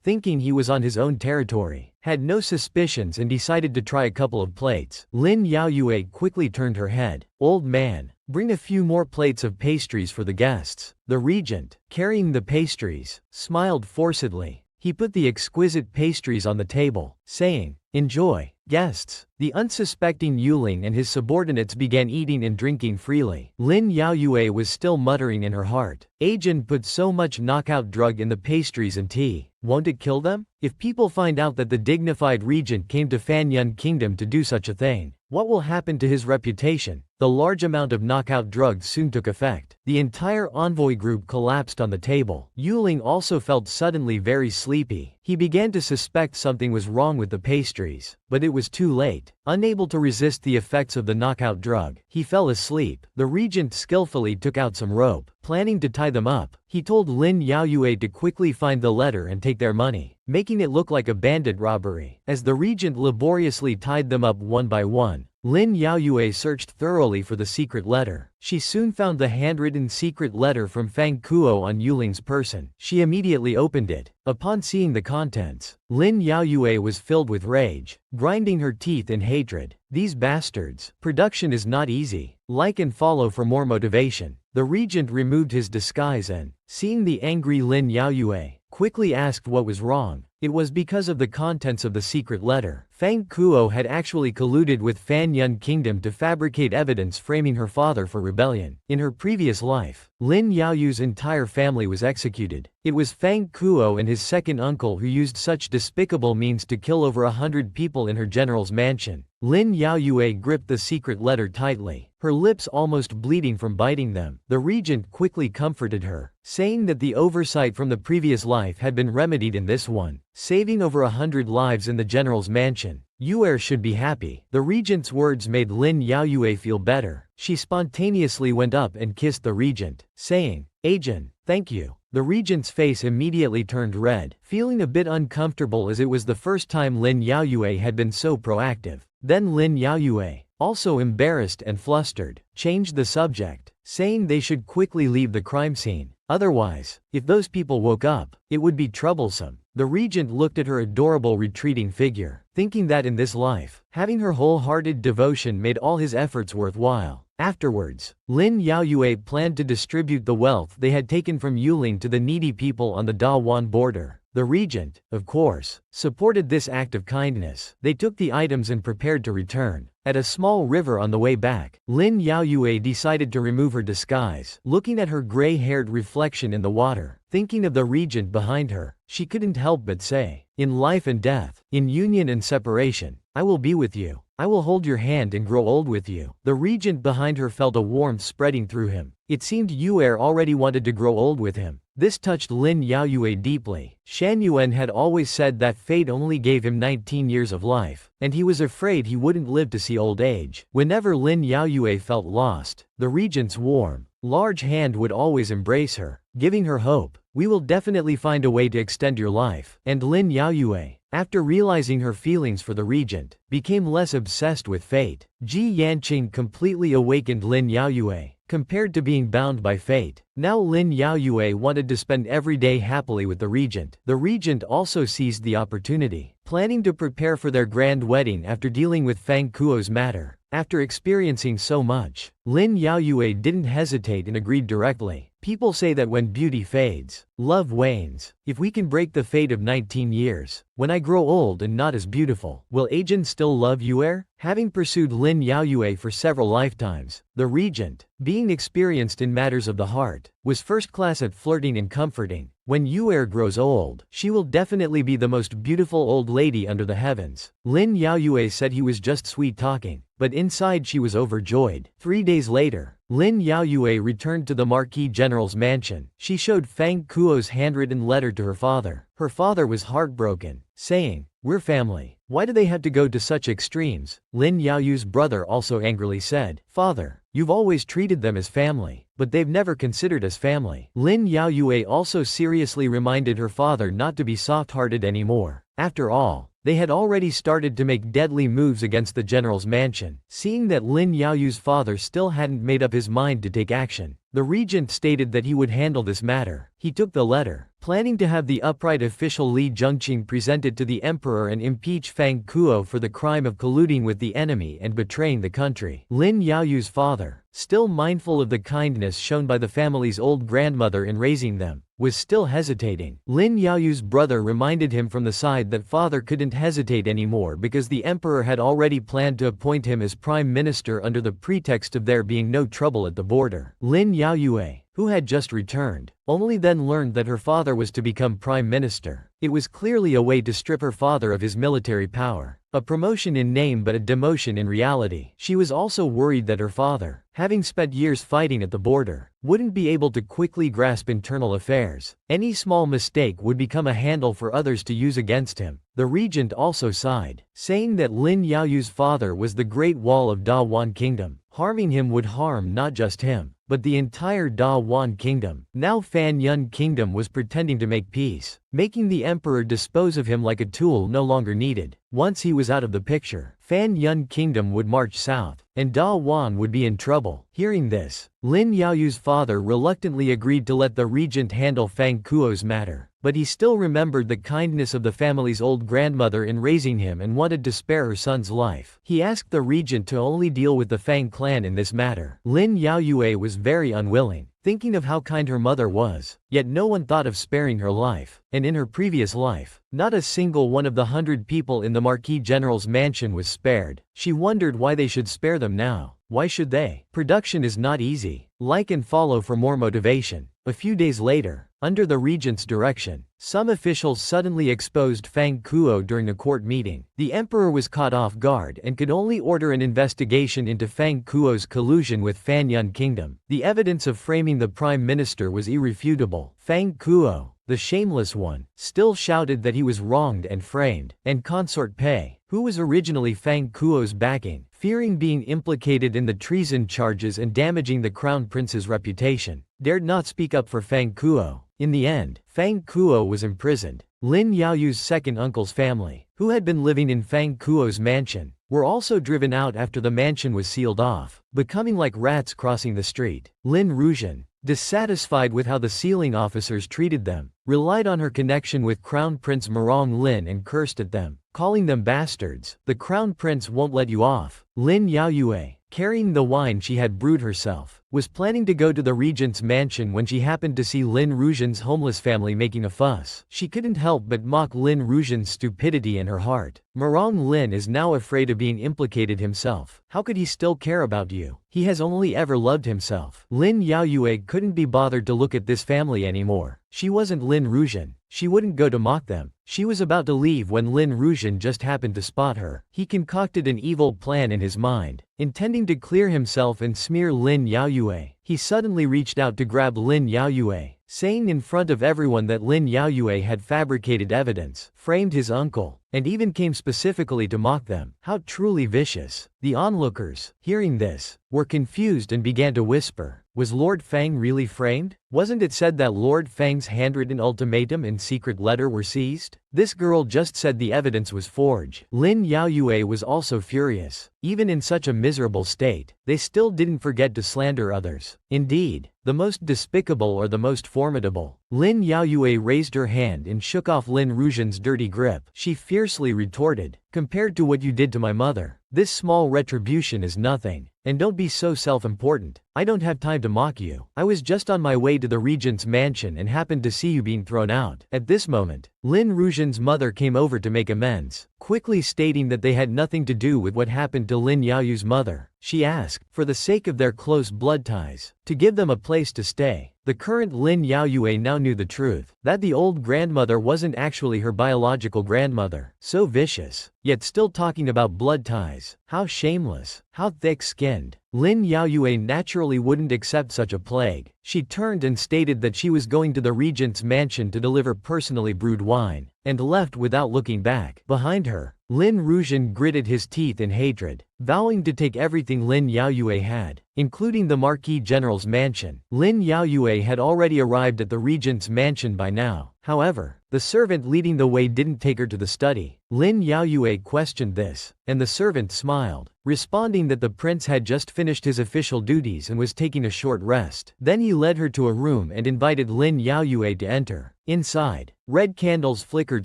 thinking he was on his own territory, had no suspicions and decided to try a couple of plates. Lin Yaoyue quickly turned her head. "Old man, bring a few more plates of pastries for the guests." The Regent, carrying the pastries, smiled forcedly. He put the exquisite pastries on the table, saying, "Enjoy, guests." The unsuspecting Yuling and his subordinates began eating and drinking freely. Lin Yaoyue was still muttering in her heart, "Agent put so much knockout drug in the pastries and tea. Won't it kill them? If people find out that the dignified Regent came to Fan Yun Kingdom to do such a thing, what will happen to his reputation?" The large amount of knockout drugs soon took effect. The entire envoy group collapsed on the table. Yuling also felt suddenly very sleepy. He began to suspect something was wrong with the pastries, but it was too late. Unable to resist the effects of the knockout drug, he fell asleep. The Regent skillfully took out some rope, planning to tie them up. He told Lin Yaoyue to quickly find the letter and take their money, making it look like a bandit robbery. As the Regent laboriously tied them up one by one, Lin Yaoyue searched thoroughly for the secret letter. She soon found the handwritten secret letter from Fang Kuo on Yuling's person. She immediately opened it. Upon seeing the contents, Lin Yaoyue was filled with rage, grinding her teeth in hatred. These bastards. Production is not easy. Like and follow for more motivation. The regent removed his disguise and, seeing the angry Lin Yaoyue, quickly asked what was wrong. It was because of the contents of the secret letter. Fang Kuo had actually colluded with Fan Yun Kingdom to fabricate evidence framing her father for rebellion. In her previous life, Lin Yaoyu's entire family was executed. It was Fang Kuo and his second uncle who used such despicable means to kill over 100 people in her general's mansion. Lin Yaoyue gripped the secret letter tightly, her lips almost bleeding from biting them. The regent quickly comforted her, saying that the oversight from the previous life had been remedied in this one, saving over 100 lives in the general's mansion. Yuer should be happy. The regent's words made Lin Yaoyue feel better. She spontaneously went up and kissed the regent, saying, "Agent, thank you." The regent's face immediately turned red, feeling a bit uncomfortable as it was the first time Lin Yaoyue had been so proactive. Then Lin Yaoyue, also embarrassed and flustered, changed the subject, saying they should quickly leave the crime scene. Otherwise, if those people woke up, it would be troublesome. The regent looked at her adorable retreating figure, thinking that in this life, having her wholehearted devotion made all his efforts worthwhile. Afterwards, Lin Yaoyue planned to distribute the wealth they had taken from Yuling to the needy people on the Da-Wan border. The regent, of course, supported this act of kindness. They took the items and prepared to return. At a small river on the way back, Lin Yaoyue decided to remove her disguise. Looking at her gray-haired reflection in the water, thinking of the regent behind her, she couldn't help but say, "In life and death, in union and separation, I will be with you. I will hold your hand and grow old with you." The regent behind her felt a warmth spreading through him. It seemed Yuer already wanted to grow old with him. This touched Lin Yaoyue deeply. Shan Yuan had always said that fate only gave him 19 years of life, and he was afraid he wouldn't live to see old age. Whenever Lin Yaoyue felt lost, the regent's warm, large hand would always embrace her, giving her hope. "We will definitely find a way to extend your life." And Lin Yaoyue, after realizing her feelings for the regent, became less obsessed with fate. Ji Yanqing completely awakened Lin Yaoyue, compared to being bound by fate. Now Lin Yaoyue wanted to spend every day happily with the regent. The regent also seized the opportunity, planning to prepare for their grand wedding after dealing with Fang Kuo's matter. After experiencing so much, Lin Yaoyue didn't hesitate and agreed directly. People say that when beauty fades, love wanes. If we can break the fate of 19 years, when I grow old and not as beautiful, will Ajin still love Yuer? Having pursued Lin Yaoyue for several lifetimes, the regent, being experienced in matters of the heart, was first class at flirting and comforting. When Yuer grows old, she will definitely be the most beautiful old lady under the heavens. Lin Yaoyue said he was just sweet talking, but inside she was overjoyed. 3 days later, Lin Yaoyue returned to the Marquis General's mansion. She showed Fang Kuo's handwritten letter to her father. Her father was heartbroken, saying, "We're family. Why do they have to go to such extremes?" Lin Yaoyu's brother also angrily said, "Father, you've always treated them as family, but they've never considered us family." Lin Yaoyue also seriously reminded her father not to be soft-hearted anymore. After all, they had already started to make deadly moves against the general's mansion. Seeing that Lin Yaoyu's father still hadn't made up his mind to take action, the regent stated that he would handle this matter. He took the letter, planning to have the upright official Li Zhengqing presented to the emperor and impeach Fang Kuo for the crime of colluding with the enemy and betraying the country. Lin Yaoyu's father, still mindful of the kindness shown by the family's old grandmother in raising them, was still hesitating. Lin Yaoyu's brother reminded him from the side that father couldn't hesitate anymore because the emperor had already planned to appoint him as prime minister under the pretext of there being no trouble at the border. Lin Yaoyue, who had just returned, only then learned that her father was to become prime minister. It was clearly a way to strip her father of his military power. A promotion in name but a demotion in reality. She was also worried that her father, having spent years fighting at the border, wouldn't be able to quickly grasp internal affairs. Any small mistake would become a handle for others to use against him. The The regent also sighed, saying that Lin Yaoyu's father was the Great Wall of Da Wan Kingdom. Harming him would harm not just him, but the entire Da Wan Kingdom. Now Fan Yun Kingdom was pretending to make peace, making the emperor dispose of him like a tool no longer needed. Once he was out of the picture, Fan Yun Kingdom would march south, and Da Wan would be in trouble. Hearing this, Lin Yaoyu's father reluctantly agreed to let the regent handle Fang Kuo's matter, but he still remembered the kindness of the family's old grandmother in raising him and wanted to spare her son's life. He asked the regent to only deal with the Fang clan in this matter. Lin Yaoyue was very unwilling, thinking of how kind her mother was, yet no one thought of sparing her life, and in her previous life, not a single one of the 100 people in the Marquis General's mansion was spared. She wondered why they should spare them now. Why should they? Production is not easy. Like and follow for more motivation. A few days later, under the regent's direction, some officials suddenly exposed Fang Kuo during a court meeting. The emperor was caught off guard and could only order an investigation into Fang Kuo's collusion with Fan Yun Kingdom. The evidence of framing the prime minister was irrefutable. Fang Kuo, the shameless one, still shouted that he was wronged and framed, and Consort Pei, who was originally Fang Kuo's backing, fearing being implicated in the treason charges and damaging the crown prince's reputation, dared not speak up for Fang Kuo. In the end, Fang Kuo was imprisoned. Lin Yaoyu's second uncle's family, who had been living in Fang Kuo's mansion, were also driven out after the mansion was sealed off, becoming like rats crossing the street. Lin Regent, dissatisfied with how the sealing officers treated them, relied on her connection with Crown Prince Marong Lin and cursed at them, calling them bastards. The Crown Prince won't let you off. Lin Yaoyue, carrying the wine she had brewed herself, was planning to go to the regent's mansion when she happened to see Lin Regent's homeless family making a fuss. She couldn't help but mock Lin Regent's stupidity in her heart. Marong Lin is now afraid of being implicated himself. How could he still care about you? He has only ever loved himself. Lin Yaoyue couldn't be bothered to look at this family anymore. She wasn't Lin Regent. She wouldn't go to mock them. She was about to leave when Lin Regent just happened to spot her. He concocted an evil plan in his mind, intending to clear himself and smear Lin Yaoyue. He suddenly reached out to grab Lin Yaoyue, saying in front of everyone that Lin Yaoyue had fabricated evidence, framed his uncle, and even came specifically to mock them. How truly vicious. The onlookers, hearing this, were confused and began to whisper, was Lord Fang really framed? Wasn't it said that Lord Fang's handwritten ultimatum and secret letter were seized? This girl just said the evidence was forged. Lin Yaoyue was also furious. Even in such a miserable state, they still didn't forget to slander others. Indeed, the most despicable or the most formidable. Lin Yaoyue raised her hand and shook off Lin Regent's dirty grip. She fiercely retorted, compared to what you did to my mother, this small retribution is nothing. And don't be so self-important. I don't have time to mock you. I was just on my way to the regent's mansion and happened to see you being thrown out. At this moment, Lin Regent's mother came over to make amends, quickly stating that they had nothing to do with what happened to Lin Yaoyu's mother. She asked, for the sake of their close blood ties, to give them a place to stay. The current Lin Yaoyue now knew the truth, that the old grandmother wasn't actually her biological grandmother. So vicious, yet still talking about blood ties. How shameless, how thick-skinned. Lin Yaoyue naturally wouldn't accept such a plague. She turned and stated that she was going to the regent's mansion to deliver personally brewed wine, and left without looking back. Behind her, Lin Regent gritted his teeth in hatred, vowing to take everything Lin Yaoyue had, including the Marquis General's mansion. Lin Yaoyue had already arrived at the regent's mansion by now. However, the servant leading the way didn't take her to the study. Lin Yaoyue questioned this, and the servant smiled, responding that the prince had just finished his official duties and was taking a short rest. Then he led her to a room and invited Lin Yaoyue to enter. Inside, red candles flickered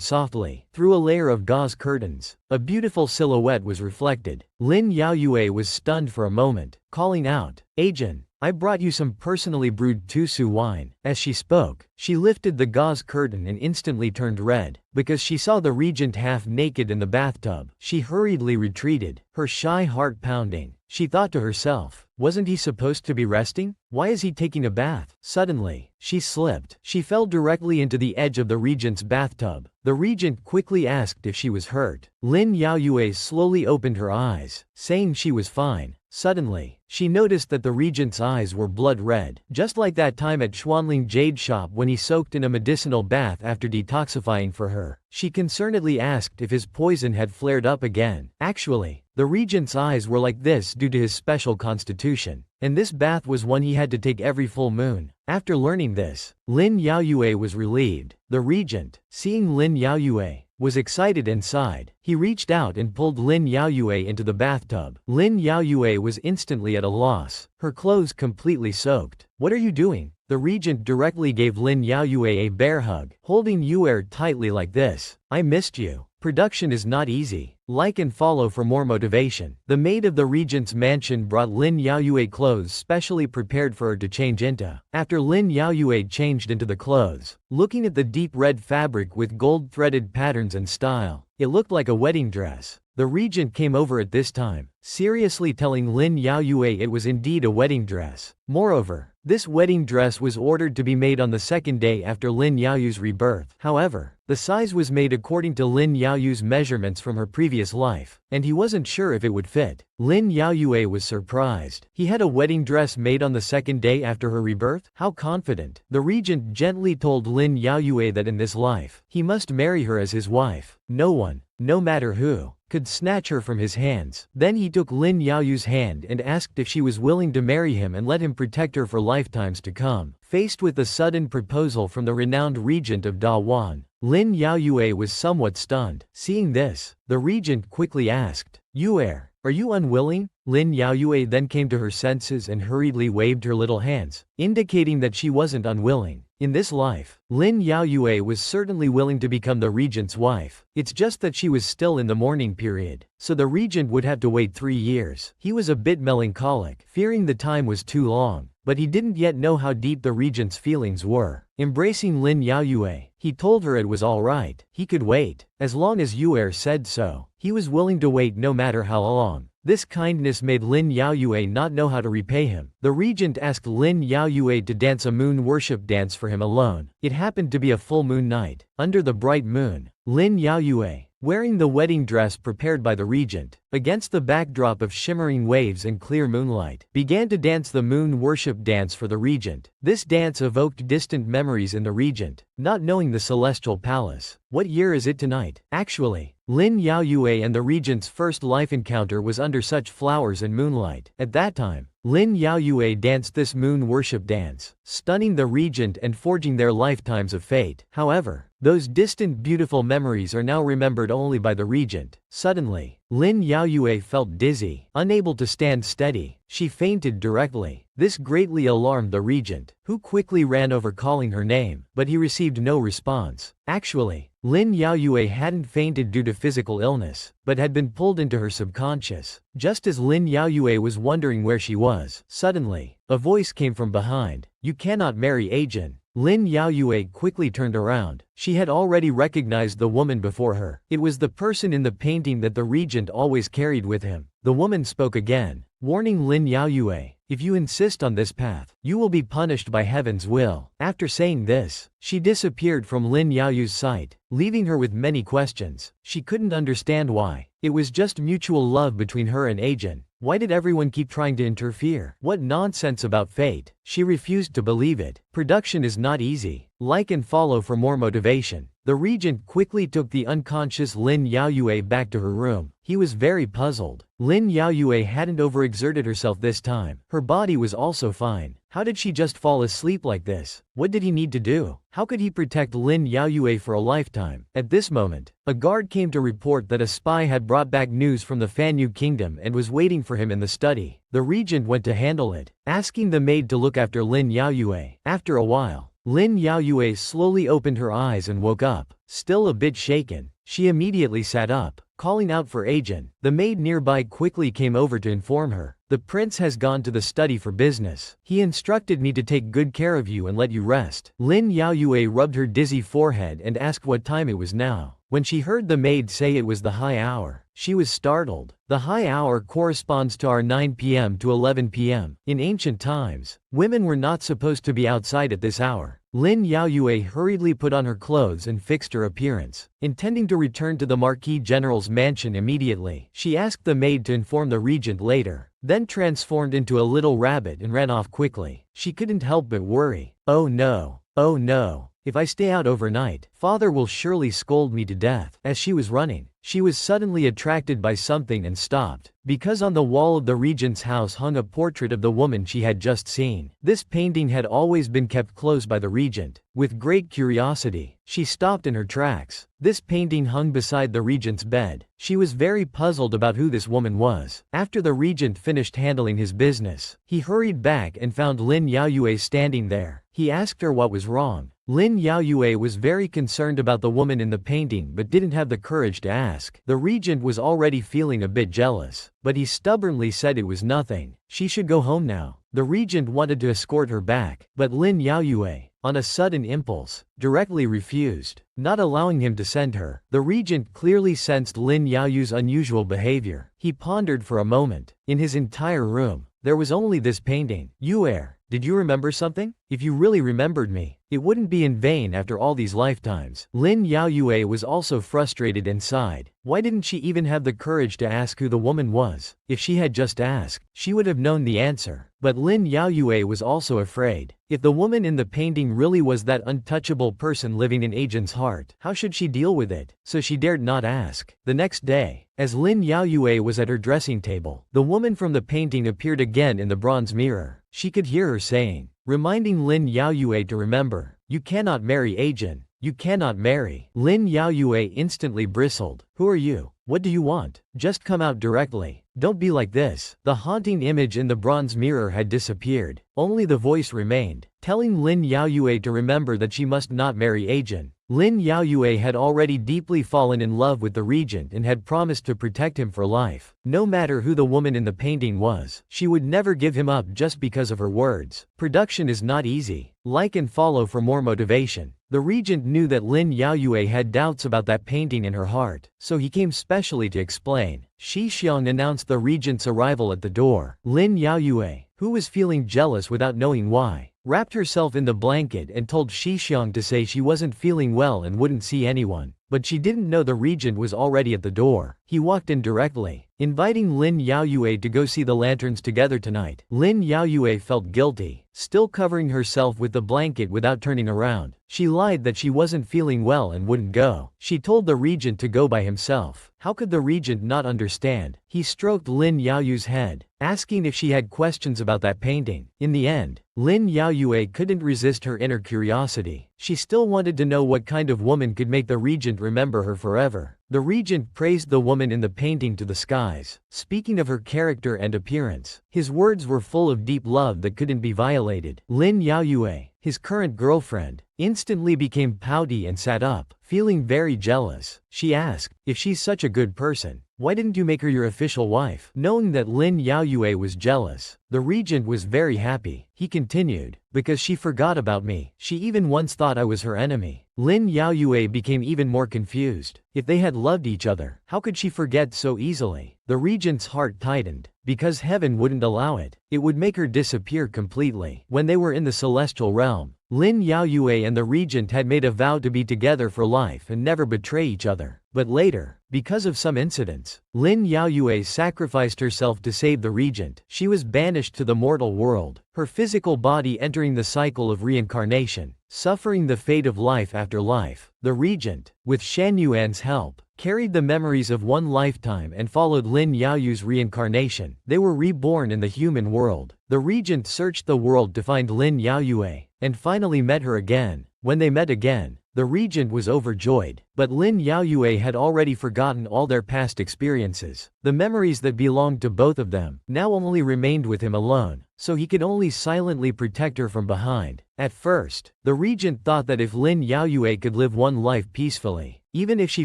softly. Through a layer of gauze curtains, a beautiful silhouette was reflected. Lin Yaoyue was stunned for a moment, calling out, "Agent, I brought you some personally brewed Tusu wine." As she spoke, she lifted the gauze curtain and instantly turned red, because she saw the regent half naked in the bathtub. She hurriedly retreated, her shy heart pounding. She thought to herself, wasn't he supposed to be resting? Why is he taking a bath? Suddenly, she slipped. She fell directly into the edge of the regent's bathtub. The regent quickly asked if she was hurt. Lin Yaoyue slowly opened her eyes, saying she was fine. Suddenly, she noticed that the regent's eyes were blood red, just like that time at Xuanling Jade shop when he soaked in a medicinal bath after detoxifying for her. She concernedly asked if his poison had flared up again. Actually, the regent's eyes were like this due to his special constitution, and this bath was one he had to take every full moon. After learning this, Lin Yaoyue was relieved. The regent, seeing Lin Yaoyue, was excited and sighed. He reached out and pulled Lin Yaoyue into the bathtub. Lin Yaoyue was instantly at a loss, her clothes completely soaked. "What are you doing?" The regent directly gave Lin Yaoyue a bear hug, holding Yuer tightly like this. "I missed you." Production is not easy. Like and follow for more motivation. The maid of the regent's mansion brought Lin Yaoyue clothes specially prepared for her to change into. After Lin Yaoyue changed into the clothes, looking at the deep red fabric with gold-threaded patterns and style, it looked like a wedding dress. The regent came over at this time, seriously telling Lin Yaoyue it was indeed a wedding dress. Moreover, this wedding dress was ordered to be made on the second day after Lin Yaoyu's rebirth. However, the size was made according to Lin Yaoyu's measurements from her previous life, and he wasn't sure if it would fit. Lin Yaoyue was surprised. He had a wedding dress made on the second day after her rebirth? How confident. The regent gently told Lin Yaoyue that in this life, he must marry her as his wife. No one, no matter who, could snatch her from his hands. Then he took Lin Yaoyu's hand and asked if she was willing to marry him and let him protect her for lifetimes to come. Faced with the sudden proposal from the renowned regent of Dawan, Lin Yaoyue was somewhat stunned. Seeing this, the regent quickly asked, "Yuer, are you unwilling?" Lin Yaoyue then came to her senses and hurriedly waved her little hands, indicating that she wasn't unwilling. In this life, Lin Yaoyue was certainly willing to become the regent's wife. It's just that she was still in the mourning period, so the regent would have to wait 3 years. He was a bit melancholic, fearing the time was too long, but he didn't yet know how deep the regent's feelings were. Embracing Lin Yaoyue, he told her it was alright, he could wait, as long as Yuer said so. He was willing to wait no matter how long. This kindness made Lin Yaoyue not know how to repay him. The regent asked Lin Yaoyue to dance a moon worship dance for him alone. It happened to be a full moon night. Under the bright moon, Lin Yaoyue, wearing the wedding dress prepared by the regent, against the backdrop of shimmering waves and clear moonlight, began to dance the moon worship dance for the regent. This dance evoked distant memories in the regent, not knowing the celestial palace. What year is it tonight? Actually, Lin Yaoyue and the regent's first life encounter was under such flowers and moonlight. At that time, Lin Yaoyue danced this moon worship dance, stunning the regent and forging their lifetimes of fate. However, those distant beautiful memories are now remembered only by the regent. Suddenly, Lin Yaoyue felt dizzy. Unable to stand steady, she fainted directly. This greatly alarmed the regent, who quickly ran over calling her name, but he received no response. Actually, Lin Yaoyue hadn't fainted due to physical illness, but had been pulled into her subconscious. Just as Lin Yaoyue was wondering where she was, suddenly, a voice came from behind. "You cannot marry Ajin." Lin Yaoyue quickly turned around. She had already recognized the woman before her. It was the person in the painting that the regent always carried with him. The woman spoke again, warning Lin Yaoyue, "If you insist on this path, you will be punished by heaven's will." After saying this, she disappeared from Lin Yaoyu's sight, leaving her with many questions. She couldn't understand why. It was just mutual love between her and Ajin. Why did everyone keep trying to interfere? What nonsense about fate? She refused to believe it. Production is not easy. Like and follow for more motivation. The regent quickly took the unconscious Lin Yaoyue back to her room. He was very puzzled. Lin Yaoyue hadn't overexerted herself this time. Her body was also fine. How did she just fall asleep like this? What did he need to do? How could he protect Lin Yaoyue for a lifetime? At this moment, a guard came to report that a spy had brought back news from the Fanyu kingdom and was waiting for him in the study. The regent went to handle it, asking the maid to look after Lin Yaoyue. After a while, Lin Yaoyue slowly opened her eyes and woke up. Still a bit shaken, she immediately sat up, calling out for Ajin. The maid nearby quickly came over to inform her, "The prince has gone to the study for business. He instructed me to take good care of you and let you rest." Lin Yaoyue rubbed her dizzy forehead and asked what time it was now. When she heard the maid say it was the high hour, she was startled. The high hour corresponds to our 9 p.m. to 11 p.m. In ancient times, women were not supposed to be outside at this hour. Lin Yaoyue hurriedly put on her clothes and fixed her appearance, intending to return to the Marquis General's mansion immediately. She asked the maid to inform the regent later, then transformed into a little rabbit and ran off quickly. She couldn't help but worry. Oh no. Oh no. If I stay out overnight, father will surely scold me to death. As she was running, she was suddenly attracted by something and stopped, because on the wall of the regent's house hung a portrait of the woman she had just seen. This painting had always been kept close by the regent. With great curiosity, she stopped in her tracks. This painting hung beside the regent's bed. She was very puzzled about who this woman was. After the regent finished handling his business, he hurried back and found Lin Yaoyue standing there. He asked her what was wrong. Lin Yaoyue was very concerned about the woman in the painting but didn't have the courage to ask. The regent was already feeling a bit jealous, but he stubbornly said it was nothing. She should go home now. The regent wanted to escort her back, but Lin Yaoyue, on a sudden impulse, directly refused, not allowing him to send her. The regent clearly sensed Lin Yaoyue's unusual behavior. He pondered for a moment. In his entire room, there was only this painting. Yue, did you remember something? If you really remembered me, it wouldn't be in vain after all these lifetimes. Lin Yaoyue was also frustrated inside. Why didn't she even have the courage to ask who the woman was? If she had just asked, she would have known the answer. But Lin Yaoyue was also afraid. If the woman in the painting really was that untouchable person living in Agent's heart, how should she deal with it? So she dared not ask. The next day, as Lin Yaoyue was at her dressing table, the woman from the painting appeared again in the bronze mirror. She could hear her saying, reminding Lin Yaoyue to remember, "You cannot marry Agent. You cannot marry." Lin Yaoyue instantly bristled. Who are you? What do you want? Just come out directly. Don't be like this. The haunting image in the bronze mirror had disappeared. Only the voice remained, telling Lin Yaoyue to remember that she must not marry Agent. Lin Yaoyue had already deeply fallen in love with the regent and had promised to protect him for life. No matter who the woman in the painting was, she would never give him up just because of her words. Production is not easy. Like and follow for more motivation. The regent knew that Lin Yaoyue had doubts about that painting in her heart, so he came specially to explain. Shi Xiang announced the regent's arrival at the door. Lin Yaoyue, who was feeling jealous without knowing why, wrapped herself in the blanket and told Shi Xiang to say she wasn't feeling well and wouldn't see anyone. But she didn't know the regent was already at the door. He walked in directly, inviting Lin Yaoyue to go see the lanterns together tonight. Lin Yaoyue felt guilty, still covering herself with the blanket without turning around. She lied that she wasn't feeling well and wouldn't go. She told the regent to go by himself. How could the regent not understand? He stroked Lin Yaoyue's head, asking if she had questions about that painting. In the end, Lin Yaoyue couldn't resist her inner curiosity. She still wanted to know what kind of woman could make the regent remember her forever. The regent praised the woman in the painting to the skies, speaking of her character and appearance. His words were full of deep love that couldn't be violated. Lin Yaoyue, his current girlfriend, instantly became pouty and sat up, feeling very jealous. She asked, if she's such a good person, why didn't you make her your official wife? Knowing that Lin Yaoyue was jealous, the regent was very happy. He continued, because she forgot about me. She even once thought I was her enemy. Lin Yaoyue became even more confused. If they had loved each other, how could she forget so easily? The regent's heart tightened, because heaven wouldn't allow it. It would make her disappear completely. When they were in the celestial realm, Lin Yaoyue and the regent had made a vow to be together for life and never betray each other. But later, because of some incidents, Lin Yaoyue sacrificed herself to save the regent. She was banished to the mortal world, her physical body entering the cycle of reincarnation, suffering the fate of life after life. The regent, with Shan Yuan's help, carried the memories of one lifetime and followed Lin Yaoyue's reincarnation. They were reborn in the human world. The regent searched the world to find Lin Yaoyue, and finally met her again. When they met again, the regent was overjoyed, but Lin Yaoyue had already forgotten all their past experiences. The memories that belonged to both of them now only remained with him alone, so he could only silently protect her from behind. At first, the regent thought that if Lin Yaoyue could live one life peacefully, even if she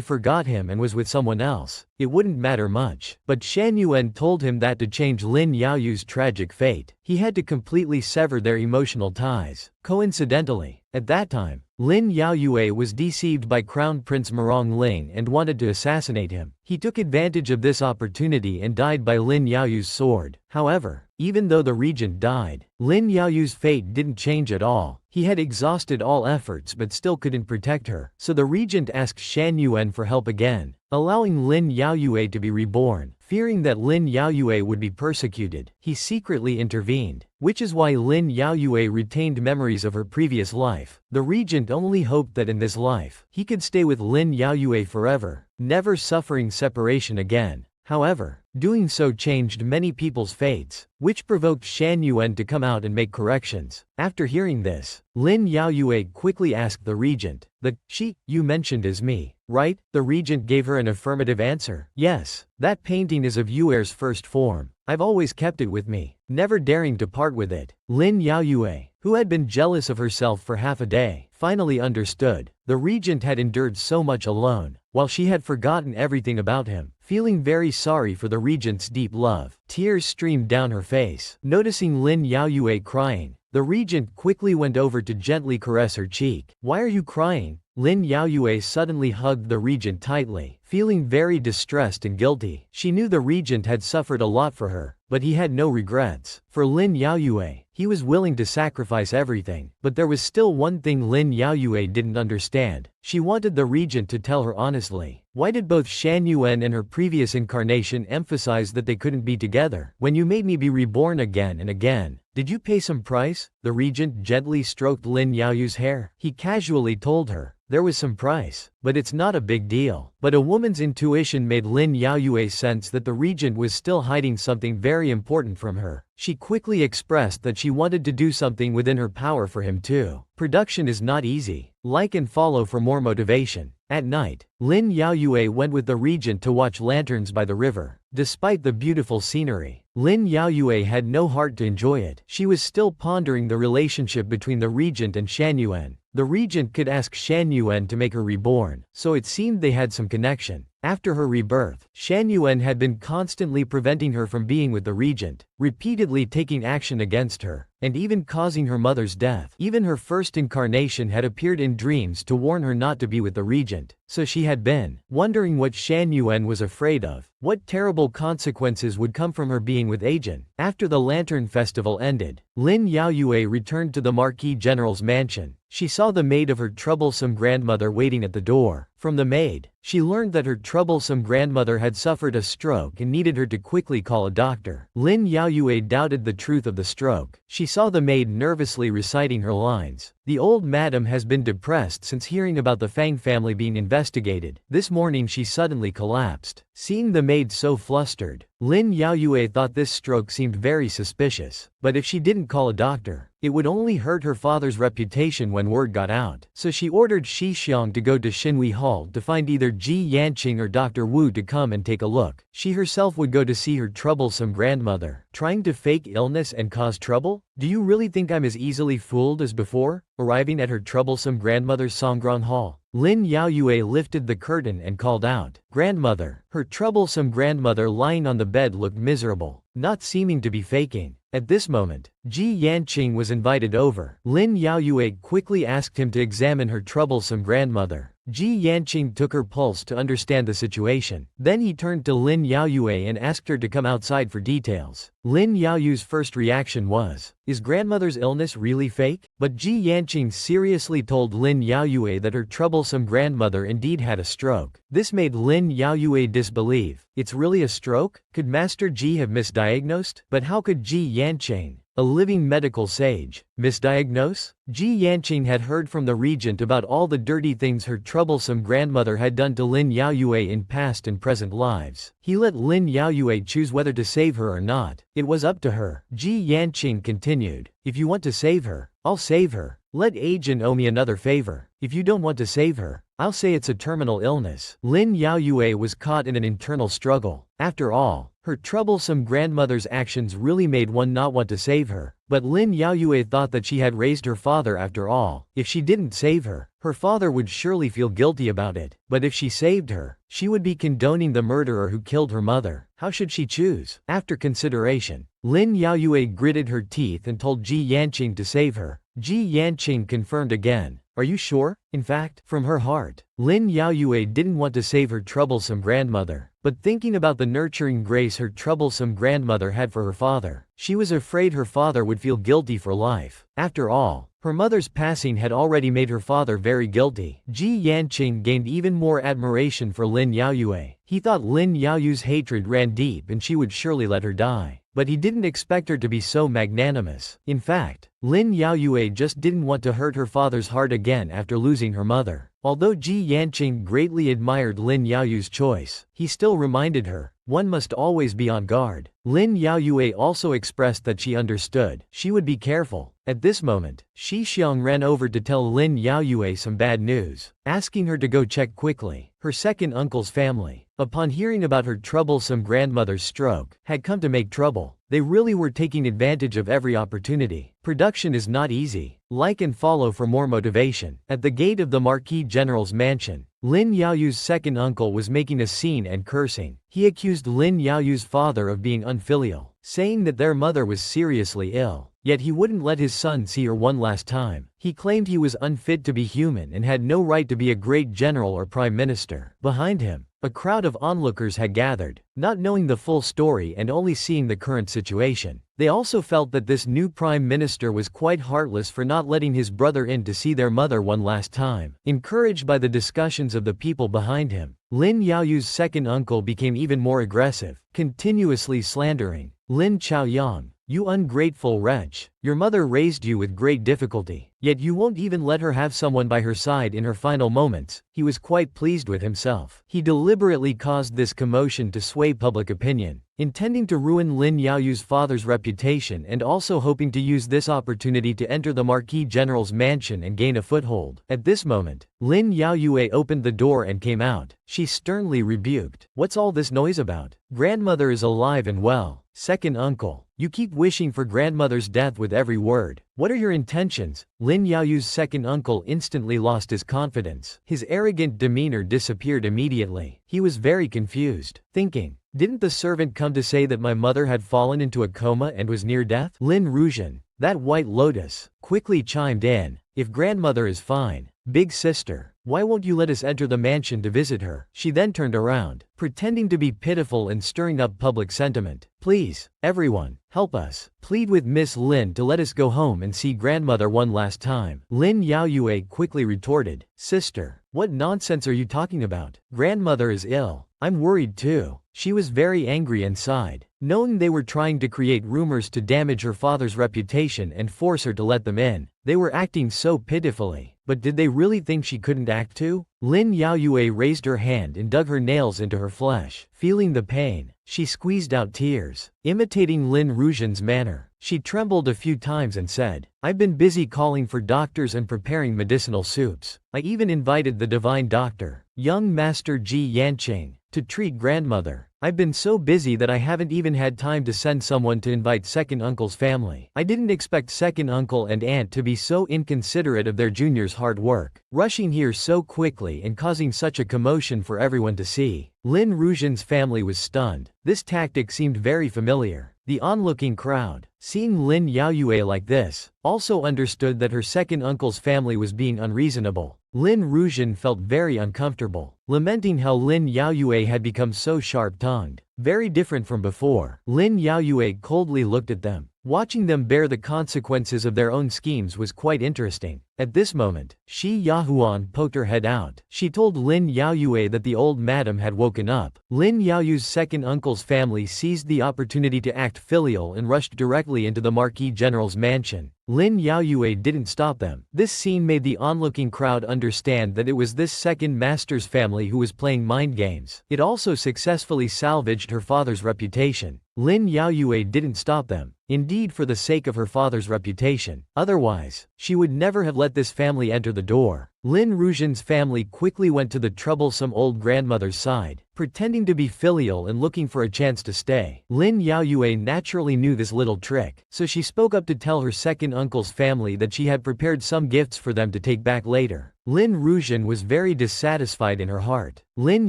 forgot him and was with someone else, it wouldn't matter much. But Shan Yuan told him that to change Lin Yaoyue's tragic fate, he had to completely sever their emotional ties. Coincidentally, At that time, Lin Yaoyue was deceived by Crown Prince Marong Ling and wanted to assassinate him. He took advantage of this opportunity and died by Lin Yaoyue's sword. However, even though the regent died, Lin Yaoyue's fate didn't change at all. He had exhausted all efforts but still couldn't protect her, so the regent asked Shan Yuan for help again, allowing Lin Yaoyue to be reborn. Fearing that Lin Yaoyue would be persecuted, he secretly intervened, which is why Lin Yaoyue retained memories of her previous life. The regent only hoped that in this life, he could stay with Lin Yaoyue forever, never suffering separation again. However, doing so changed many people's fates, which provoked Shan Yuan to come out and make corrections. After hearing this, Lin Yaoyue quickly asked the regent, "The she you mentioned is me, right?" The regent gave her an affirmative answer. "Yes, that painting is of Yuer's first form. I've always kept it with me, never daring to part with it." Lin Yaoyue, who had been jealous of herself for half a day, finally understood. The regent had endured so much alone, while she had forgotten everything about him. Feeling very sorry for the regent's deep love, tears streamed down her face. Noticing Lin Yaoyue crying, the regent quickly went over to gently caress her cheek. "Why are you crying?" Lin Yaoyue suddenly hugged the regent tightly, feeling very distressed and guilty. She knew the regent had suffered a lot for her, but he had no regrets. For Lin Yaoyue, he was willing to sacrifice everything, but there was still one thing Lin Yaoyue didn't understand. She wanted the regent to tell her honestly. Why did both Shan Yuan and her previous incarnation emphasize that they couldn't be together? "When you made me be reborn again and again, did you pay some price?" The regent gently stroked Lin Yaoyue's hair. He casually told her, "There was some price, but it's not a big deal." But a woman's intuition made Lin Yaoyue sense that the regent was still hiding something very important from her. She quickly expressed that she wanted to do something within her power for him too. Production is not easy. Like and follow for more motivation. At night, Lin Yaoyue went with the regent to watch lanterns by the river. Despite the beautiful scenery, Lin Yaoyue had no heart to enjoy it. She was still pondering the relationship between the regent and Shan Yuan. The regent could ask Shan Yuan to make her reborn, so it seemed they had some connection. After her rebirth, Shan Yuan had been constantly preventing her from being with the regent, repeatedly taking action against her, and even causing her mother's death. Even her first incarnation had appeared in dreams to warn her not to be with the regent, so she had been wondering what Shan Yuan was afraid of. What terrible consequences would come from her being with Agent? After the Lantern Festival ended, Lin Yaoyue returned to the Marquis General's mansion. She saw the maid of her troublesome grandmother waiting at the door. From the maid, she learned that her troublesome grandmother had suffered a stroke and needed her to quickly call a doctor. Lin Yaoyue doubted the truth of the stroke. She saw the maid nervously reciting her lines. The old madam has been depressed since hearing about the Fang family being investigated. This morning she suddenly collapsed. Seeing the maid so flustered, Lin Yaoyue thought this stroke seemed very suspicious. But if she didn't call a doctor, it would only hurt her father's reputation when word got out. So she ordered Shi Xiang to go to Xinhui Hall to find either Ji Yanqing or Dr. Wu to come and take a look. She herself would go to see her troublesome grandmother. Trying to fake illness and cause trouble? Do you really think I'm as easily fooled as before? Arriving at her troublesome grandmother's Songgrong Hall, Lin Yaoyue lifted the curtain and called out, "Grandmother." Her troublesome grandmother lying on the bed looked miserable, not seeming to be faking. At this moment, Ji Yanqing was invited over. Lin Yaoyue quickly asked him to examine her troublesome grandmother. Ji Yanqing took her pulse to understand the situation. Then he turned to Lin Yaoyue and asked her to come outside for details. Lin Yaoyue's first reaction was, "Is grandmother's illness really fake?" But Ji Yanqing seriously told Lin Yaoyue that her troublesome grandmother indeed had a stroke. This made Lin Yaoyue disbelieve. It's really a stroke? Could Master Ji have misdiagnosed? But how could Ji Yanqing, a living medical sage, misdiagnose? Ji Yanqing had heard from the regent about all the dirty things her troublesome grandmother had done to Lin Yaoyue in past and present lives. He let Lin Yaoyue choose whether to save her or not. It was up to her. Ji Yanqing continued, "If you want to save her, I'll save her. Let Agent owe me another favor. If you don't want to save her, I'll say it's a terminal illness." Lin Yaoyue was caught in an internal struggle. After all, her troublesome grandmother's actions really made one not want to save her. But Lin Yaoyue thought that she had raised her father after all. If she didn't save her, her father would surely feel guilty about it. But if she saved her, she would be condoning the murderer who killed her mother. How should she choose? After consideration, Lin Yaoyue gritted her teeth and told Ji Yanqing to save her. Ji Yanqing confirmed again. Are you sure? In fact, from her heart, Lin Yaoyue didn't want to save her troublesome grandmother, but thinking about the nurturing grace her troublesome grandmother had for her father, she was afraid her father would feel guilty for life. After all, her mother's passing had already made her father very guilty. Ji Yanqing gained even more admiration for Lin Yaoyue. He thought Lin Yaoyue's hatred ran deep and she would surely let her die. But he didn't expect her to be so magnanimous. In fact, Lin Yaoyue just didn't want to hurt her father's heart again after losing her mother. Although Ji Yanqing greatly admired Lin Yaoyue's choice, he still reminded her, one must always be on guard. Lin Yaoyue also expressed that she understood. She would be careful. At this moment, Shi Xiang ran over to tell Lin Yaoyue some bad news, asking her to go check quickly. Her second uncle's family, upon hearing about her troublesome grandmother's stroke, had come to make trouble. They really were taking advantage of every opportunity. Production is not easy. Like and follow for more motivation. At the gate of the Marquis General's mansion, Lin Yaoyue's second uncle was making a scene and cursing. He accused Lin Yaoyue's father of being unfilial, saying that their mother was seriously ill. Yet he wouldn't let his son see her one last time. He claimed he was unfit to be human and had no right to be a great general or prime minister. Behind him, a crowd of onlookers had gathered, not knowing the full story and only seeing the current situation. They also felt that this new prime minister was quite heartless for not letting his brother in to see their mother one last time. Encouraged by the discussions of the people behind him, Lin Yaoyue's second uncle became even more aggressive, continuously slandering Lin Chaoyang. You ungrateful wretch, your mother raised you with great difficulty, yet you won't even let her have someone by her side in her final moments. He was quite pleased with himself. He deliberately caused this commotion to sway public opinion, intending to ruin Lin Yaoyue's father's reputation and also hoping to use this opportunity to enter the Marquis General's mansion and gain a foothold. At this moment, Lin Yaoyue opened the door and came out. She sternly rebuked. What's all this noise about? Grandmother is alive and well. Second uncle, you keep wishing for grandmother's death with every word. What are your intentions? Lin Yaoyue's second uncle instantly lost his confidence. His arrogant demeanor disappeared immediately. He was very confused, thinking, didn't the servant come to say that my mother had fallen into a coma and was near death? Lin Regent, that white lotus, quickly chimed in. If grandmother is fine, big sister, why won't you let us enter the mansion to visit her? She then turned around, pretending to be pitiful and stirring up public sentiment. Please, everyone, help us. Plead with Miss Lin to let us go home and see grandmother one last time. Lin Yaoyue quickly retorted, sister, what nonsense are you talking about? Grandmother is ill. I'm worried too. She was very angry inside, knowing they were trying to create rumors to damage her father's reputation and force her to let them in. They were acting so pitifully, but did they really think she couldn't act too? Lin Yaoyue raised her hand and dug her nails into her flesh. Feeling the pain, she squeezed out tears, imitating Lin Regent's manner. She trembled a few times and said, I've been busy calling for doctors and preparing medicinal soups. I even invited the divine doctor, young Master Ji Yanqing, to treat grandmother. I've been so busy that I haven't even had time to send someone to invite second uncle's family. I didn't expect second uncle and aunt to be so inconsiderate of their junior's hard work, rushing here so quickly and causing such a commotion for everyone to see. Lin Regent's family was stunned. This tactic seemed very familiar. The onlooking crowd, seeing Lin Yaoyue like this, also understood that her second uncle's family was being unreasonable. Lin Regent felt very uncomfortable, lamenting how Lin Yaoyue had become so sharp-tongued, very different from before. Lin Yaoyue coldly looked at them. Watching them bear the consequences of their own schemes was quite interesting. At this moment, Shi Yahuan poked her head out. She told Lin Yaoyue that the old madam had woken up. Lin Yaoyue's second uncle's family seized the opportunity to act filial and rushed directly into the Marquis General's mansion. Lin Yaoyue didn't stop them. This scene made the onlooking crowd understand that it was this second master's family who was playing mind games. It also successfully salvaged her father's reputation. Lin Yaoyue didn't stop them, indeed for the sake of her father's reputation. Otherwise, she would never have let this family enter the door. Lin Regent's family quickly went to the troublesome old grandmother's side, pretending to be filial and looking for a chance to stay. Lin Yaoyue naturally knew this little trick, so she spoke up to tell her second uncle's family that she had prepared some gifts for them to take back later. Lin Regent was very dissatisfied in her heart. Lin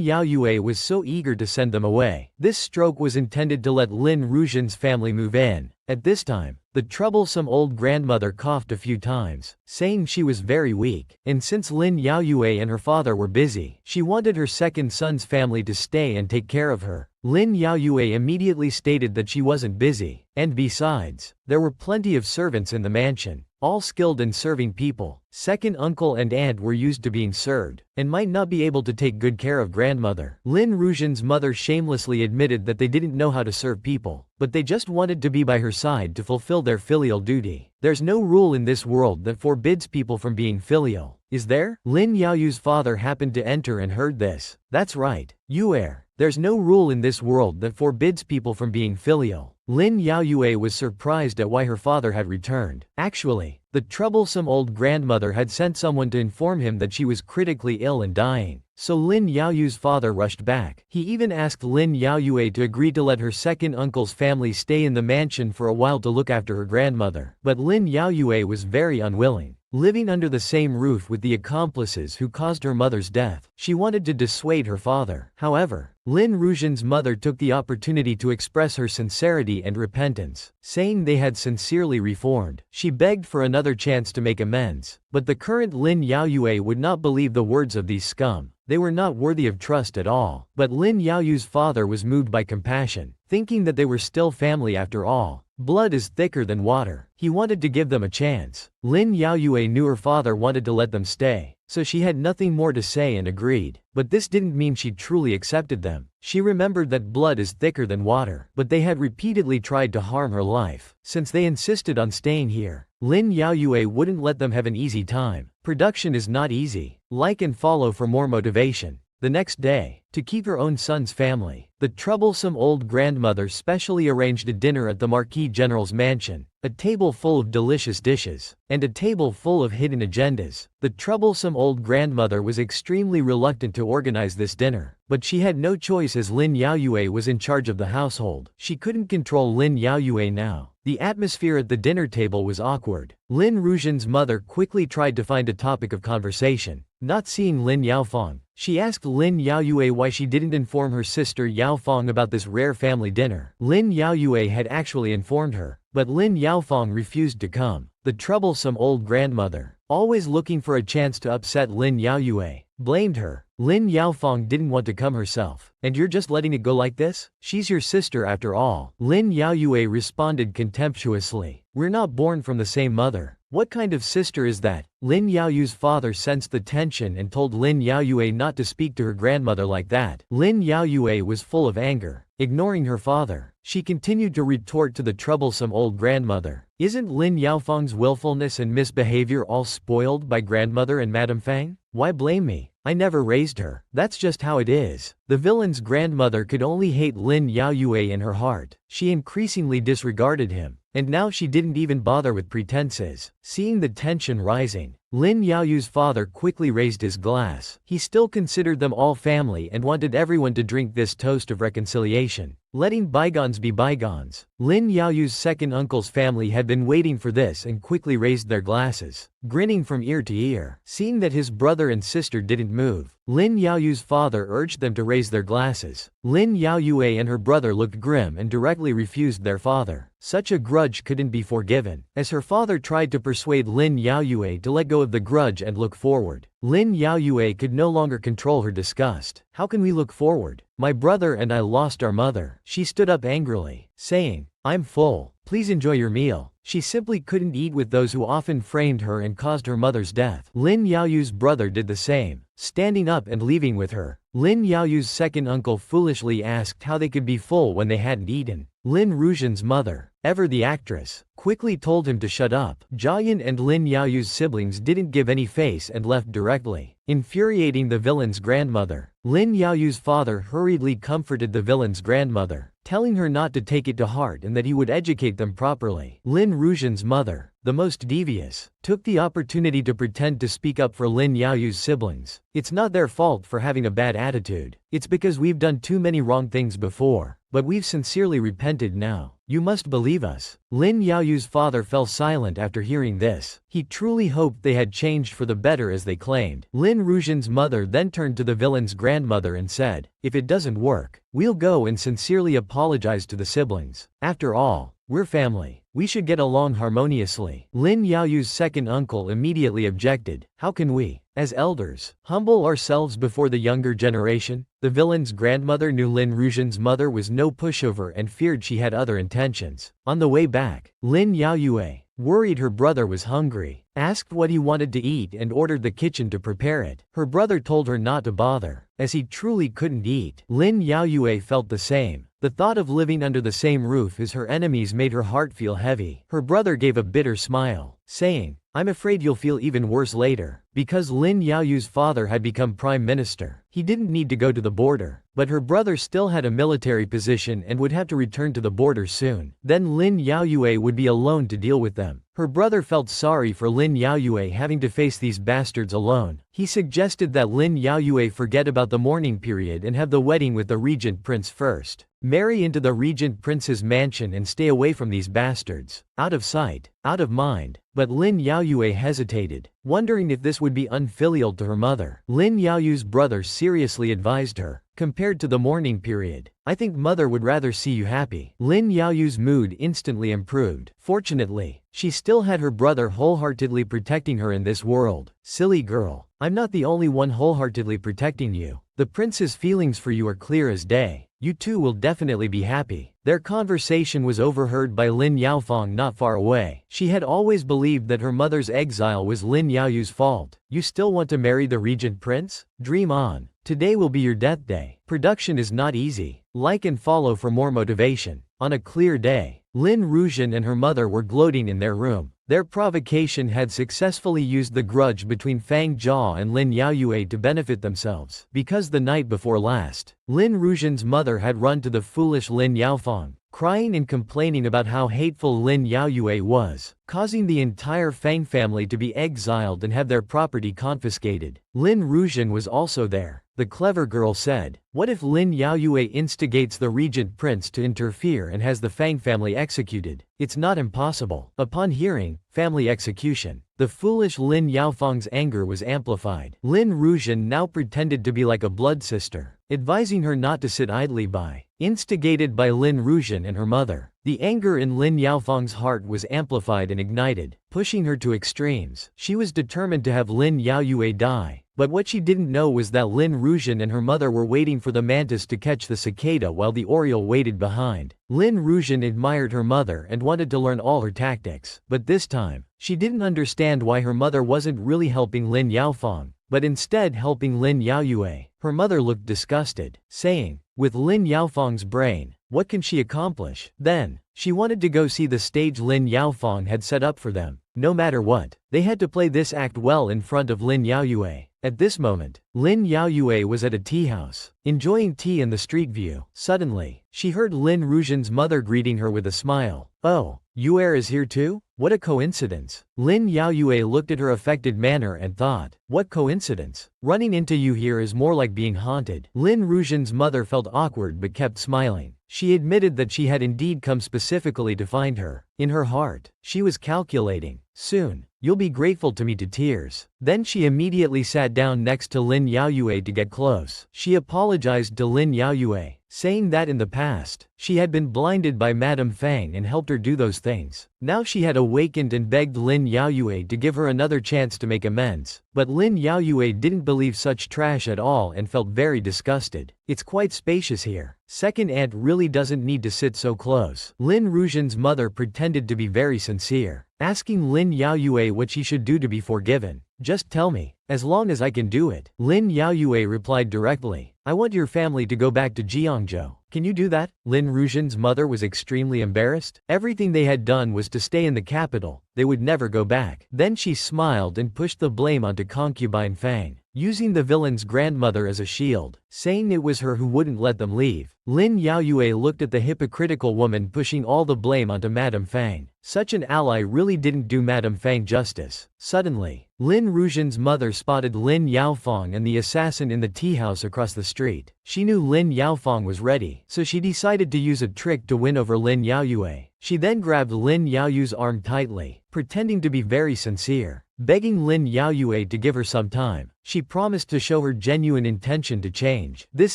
Yaoyue was so eager to send them away. This stroke was intended to let Lin Regent's family move in. At this time, The troublesome old grandmother coughed a few times, saying she was very weak, and since Lin Yaoyue and her father were busy, she wanted her second son's family to stay and take care of her. Lin Yaoyue immediately stated that she wasn't busy, and besides, there were plenty of servants in the mansion, all skilled in serving people. Second uncle and aunt were used to being served, and might not be able to take good care of grandmother. Lin Rujian's mother shamelessly admitted that they didn't know how to serve people, but they just wanted to be by her side to fulfill their filial duty. There's no rule in this world that forbids people from being filial, is there? Lin Yaoyu's father happened to enter and heard this. That's right, Yuer. There's no rule in this world that forbids people from being filial. Lin Yaoyue was surprised at why her father had returned. Actually, the troublesome old grandmother had sent someone to inform him that she was critically ill and dying. So Lin Yaoyu's father rushed back. He even asked Lin Yaoyue to agree to let her second uncle's family stay in the mansion for a while to look after her grandmother. But Lin Yaoyue was very unwilling. Living under the same roof with the accomplices who caused her mother's death, she wanted to dissuade her father. However, Lin Rujian's mother took the opportunity to express her sincerity and repentance, saying they had sincerely reformed. She begged for another chance to make amends, but the current Lin Yaoyue would not believe the words of these scum. They were not worthy of trust at all. But Lin Yaoyu's father was moved by compassion, thinking that they were still family after all. Blood is thicker than water. He wanted to give them a chance. Lin Yaoyue knew her father wanted to let them stay, so she had nothing more to say and agreed. But this didn't mean she truly accepted them. She remembered that blood is thicker than water, but they had repeatedly tried to harm her life. Since they insisted on staying here, Lin Yaoyue wouldn't let them have an easy time. Production is not easy. Like and follow for more motivation. The next day, to keep her own son's family, the troublesome old grandmother specially arranged a dinner at the Marquis General's mansion, a table full of delicious dishes, and a table full of hidden agendas. The troublesome old grandmother was extremely reluctant to organize this dinner, but she had no choice as Lin Yaoyue was in charge of the household. She couldn't control Lin Yaoyue now. The atmosphere at the dinner table was awkward. Lin Rujian's mother quickly tried to find a topic of conversation. Not seeing Lin Yaofeng, she asked Lin Yaoyue why she didn't inform her sister Yaofeng about this rare family dinner. Lin Yaoyue had actually informed her, but Lin Yaofeng refused to come. The troublesome old grandmother, always looking for a chance to upset Lin Yaoyue, blamed her. Lin Yaofeng didn't want to come herself. And you're just letting it go like this? She's your sister after all. Lin Yaoyue responded contemptuously. We're not born from the same mother. What kind of sister is that? Lin Yaoyu's father sensed the tension and told Lin Yaoyue not to speak to her grandmother like that. Lin Yaoyue was full of anger. Ignoring her father, she continued to retort to the troublesome old grandmother. Isn't Lin Yaofeng's willfulness and misbehavior all spoiled by grandmother and Madame Fang? Why blame me? I never raised her. That's just how it is. The villain's grandmother could only hate Lin Yaoyue in her heart. She increasingly disregarded him, and now she didn't even bother with pretenses. Seeing the tension rising, Lin Yaoyu's father quickly raised his glass. He still considered them all family and wanted everyone to drink this toast of reconciliation. Letting bygones be bygones. Lin Yaoyu's second uncle's family had been waiting for this and quickly raised their glasses, grinning from ear to ear. Seeing that his brother and sister didn't move, Lin Yaoyu's father urged them to raise their glasses. Lin Yaoyue and her brother looked grim and directly refused their father. Such a grudge couldn't be forgiven. As her father tried to persuade Lin Yaoyue to let go of the grudge and look forward, Lin Yaoyue could no longer control her disgust. How can we look forward? My brother and I lost our mother. She stood up angrily, saying, I'm full. Please enjoy your meal. She simply couldn't eat with those who often framed her and caused her mother's death. Lin Yaoyu's brother did the same, standing up and leaving with her. Lin Yaoyu's second uncle foolishly asked how they could be full when they hadn't eaten. Lin Rujian's mother, ever the actress, quickly told him to shut up. Jiayan and Lin Yaoyu's siblings didn't give any face and left directly, infuriating the villain's grandmother. Lin Yaoyu's father hurriedly comforted the villain's grandmother, telling her not to take it to heart and that he would educate them properly. Lin Rujian's mother, the most devious, took the opportunity to pretend to speak up for Lin Yaoyu's siblings. It's not their fault for having a bad attitude. It's because we've done too many wrong things before, but we've sincerely repented now. You must believe us. Lin Yaoyu's father fell silent after hearing this. He truly hoped they had changed for the better as they claimed. Lin Rujian's mother then turned to the villain's grandmother and said, if it doesn't work, we'll go and sincerely apologize to the siblings. After all, we're family. We should get along harmoniously. Lin Yaoyu's second uncle immediately objected. How can we, as elders, humble ourselves before the younger generation? The villain's grandmother knew Lin Rujian's mother was no pushover and feared she had other intentions. On the way back, Lin Yaoyue, worried her brother was hungry, asked what he wanted to eat and ordered the kitchen to prepare it. Her brother told her not to bother, as he truly couldn't eat. Lin Yaoyue felt the same. The thought of living under the same roof as her enemies made her heart feel heavy. Her brother gave a bitter smile, saying, I'm afraid you'll feel even worse later. Because Lin Yaoyu's father had become prime minister, he didn't need to go to the border. But her brother still had a military position and would have to return to the border soon. Then Lin Yaoyue would be alone to deal with them. Her brother felt sorry for Lin Yaoyue having to face these bastards alone. He suggested that Lin Yaoyue forget about the mourning period and have the wedding with the regent prince first. Marry into the regent prince's mansion and stay away from these bastards. Out of sight, out of mind. But Lin Yaoyue hesitated, wondering if this would be unfilial to her mother. Lin Yaoyu's brother seriously advised her, compared to the mourning period, I think mother would rather see you happy. Lin Yaoyu's mood instantly improved. Fortunately, she still had her brother wholeheartedly protecting her in this world. Silly girl, I'm not the only one wholeheartedly protecting you. The prince's feelings for you are clear as day. You two will definitely be happy. Their conversation was overheard by Lin Yaofeng not far away. She had always believed that her mother's exile was Lin Yaoyu's fault. You still want to marry the regent prince? Dream on. Today will be your death day. Production is not easy. Like and follow for more motivation. On a clear day, Lin Rujian and her mother were gloating in their room. Their provocation had successfully used the grudge between Fang Jia and Lin Yaoyue to benefit themselves. Because the night before last, Lin Rujian's mother had run to the foolish Lin Yaofeng, crying and complaining about how hateful Lin Yaoyue was, causing the entire Fang family to be exiled and have their property confiscated. Lin Rujian was also there. The clever girl said, what if Lin Yaoyue instigates the regent prince to interfere and has the Fang family executed? It's not impossible. Upon hearing, family execution, the foolish Lin Yaofeng's anger was amplified. Lin Rujian now pretended to be like a blood sister, advising her not to sit idly by. Instigated by Lin Rujian and her mother, the anger in Lin Yaofeng's heart was amplified and ignited, pushing her to extremes. She was determined to have Lin Yaoyue die. But what she didn't know was that Lin Rujian and her mother were waiting for the mantis to catch the cicada while the oriole waited behind. Lin Rujian admired her mother and wanted to learn all her tactics. But this time, she didn't understand why her mother wasn't really helping Lin Yaofeng, but instead helping Lin Yaoyue. Her mother looked disgusted, saying, with Lin Yaofeng's brain, what can she accomplish? Then, she wanted to go see the stage Lin Yaofeng had set up for them. No matter what, they had to play this act well in front of Lin Yaoyue. At this moment, Lin Yaoyue was at a tea house, enjoying tea in the street view. Suddenly, she heard Lin Rujian's mother greeting her with a smile. Oh, Yue is here too? What a coincidence. Lin Yaoyue looked at her affected manner and thought, what coincidence? Running into you here is more like being haunted. Lin Rujian's mother felt awkward but kept smiling. She admitted that she had indeed come specifically to find her. In her heart, she was calculating, soon, you'll be grateful to me to tears. Then she immediately sat down next to Lin Yaoyue to get close. She apologized to Lin Yaoyue, saying that in the past, she had been blinded by Madame Fang and helped her do those things. Now she had awakened and begged Lin Yaoyue to give her another chance to make amends. But Lin Yaoyue didn't believe such trash at all and felt very disgusted. It's quite spacious here. Second aunt really doesn't need to sit so close. Lin Rujian's mother pretended to be very sincere, asking Lin Yaoyue what she should do to be forgiven. Just tell me, as long as I can do it. Lin Yaoyue replied directly, I want your family to go back to Jiangzhou. Can you do that? Lin Rujian's mother was extremely embarrassed. Everything they had done was to stay in the capital. They would never go back. Then she smiled and pushed the blame onto concubine Fang, using the villain's grandmother as a shield, saying it was her who wouldn't let them leave. Lin Yaoyue looked at the hypocritical woman pushing all the blame onto Madame Fang. Such an ally really didn't do Madame Fang justice. Suddenly, Lin Rujian's mother spotted Lin Yaofeng and the assassin in the tea house across the street. She knew Lin Yaofeng was ready, so she decided to use a trick to win over Lin Yaoyue. She then grabbed Lin Yaoyue's arm tightly, pretending to be very sincere, begging Lin Yaoyue to give her some time. She promised to show her genuine intention to change. This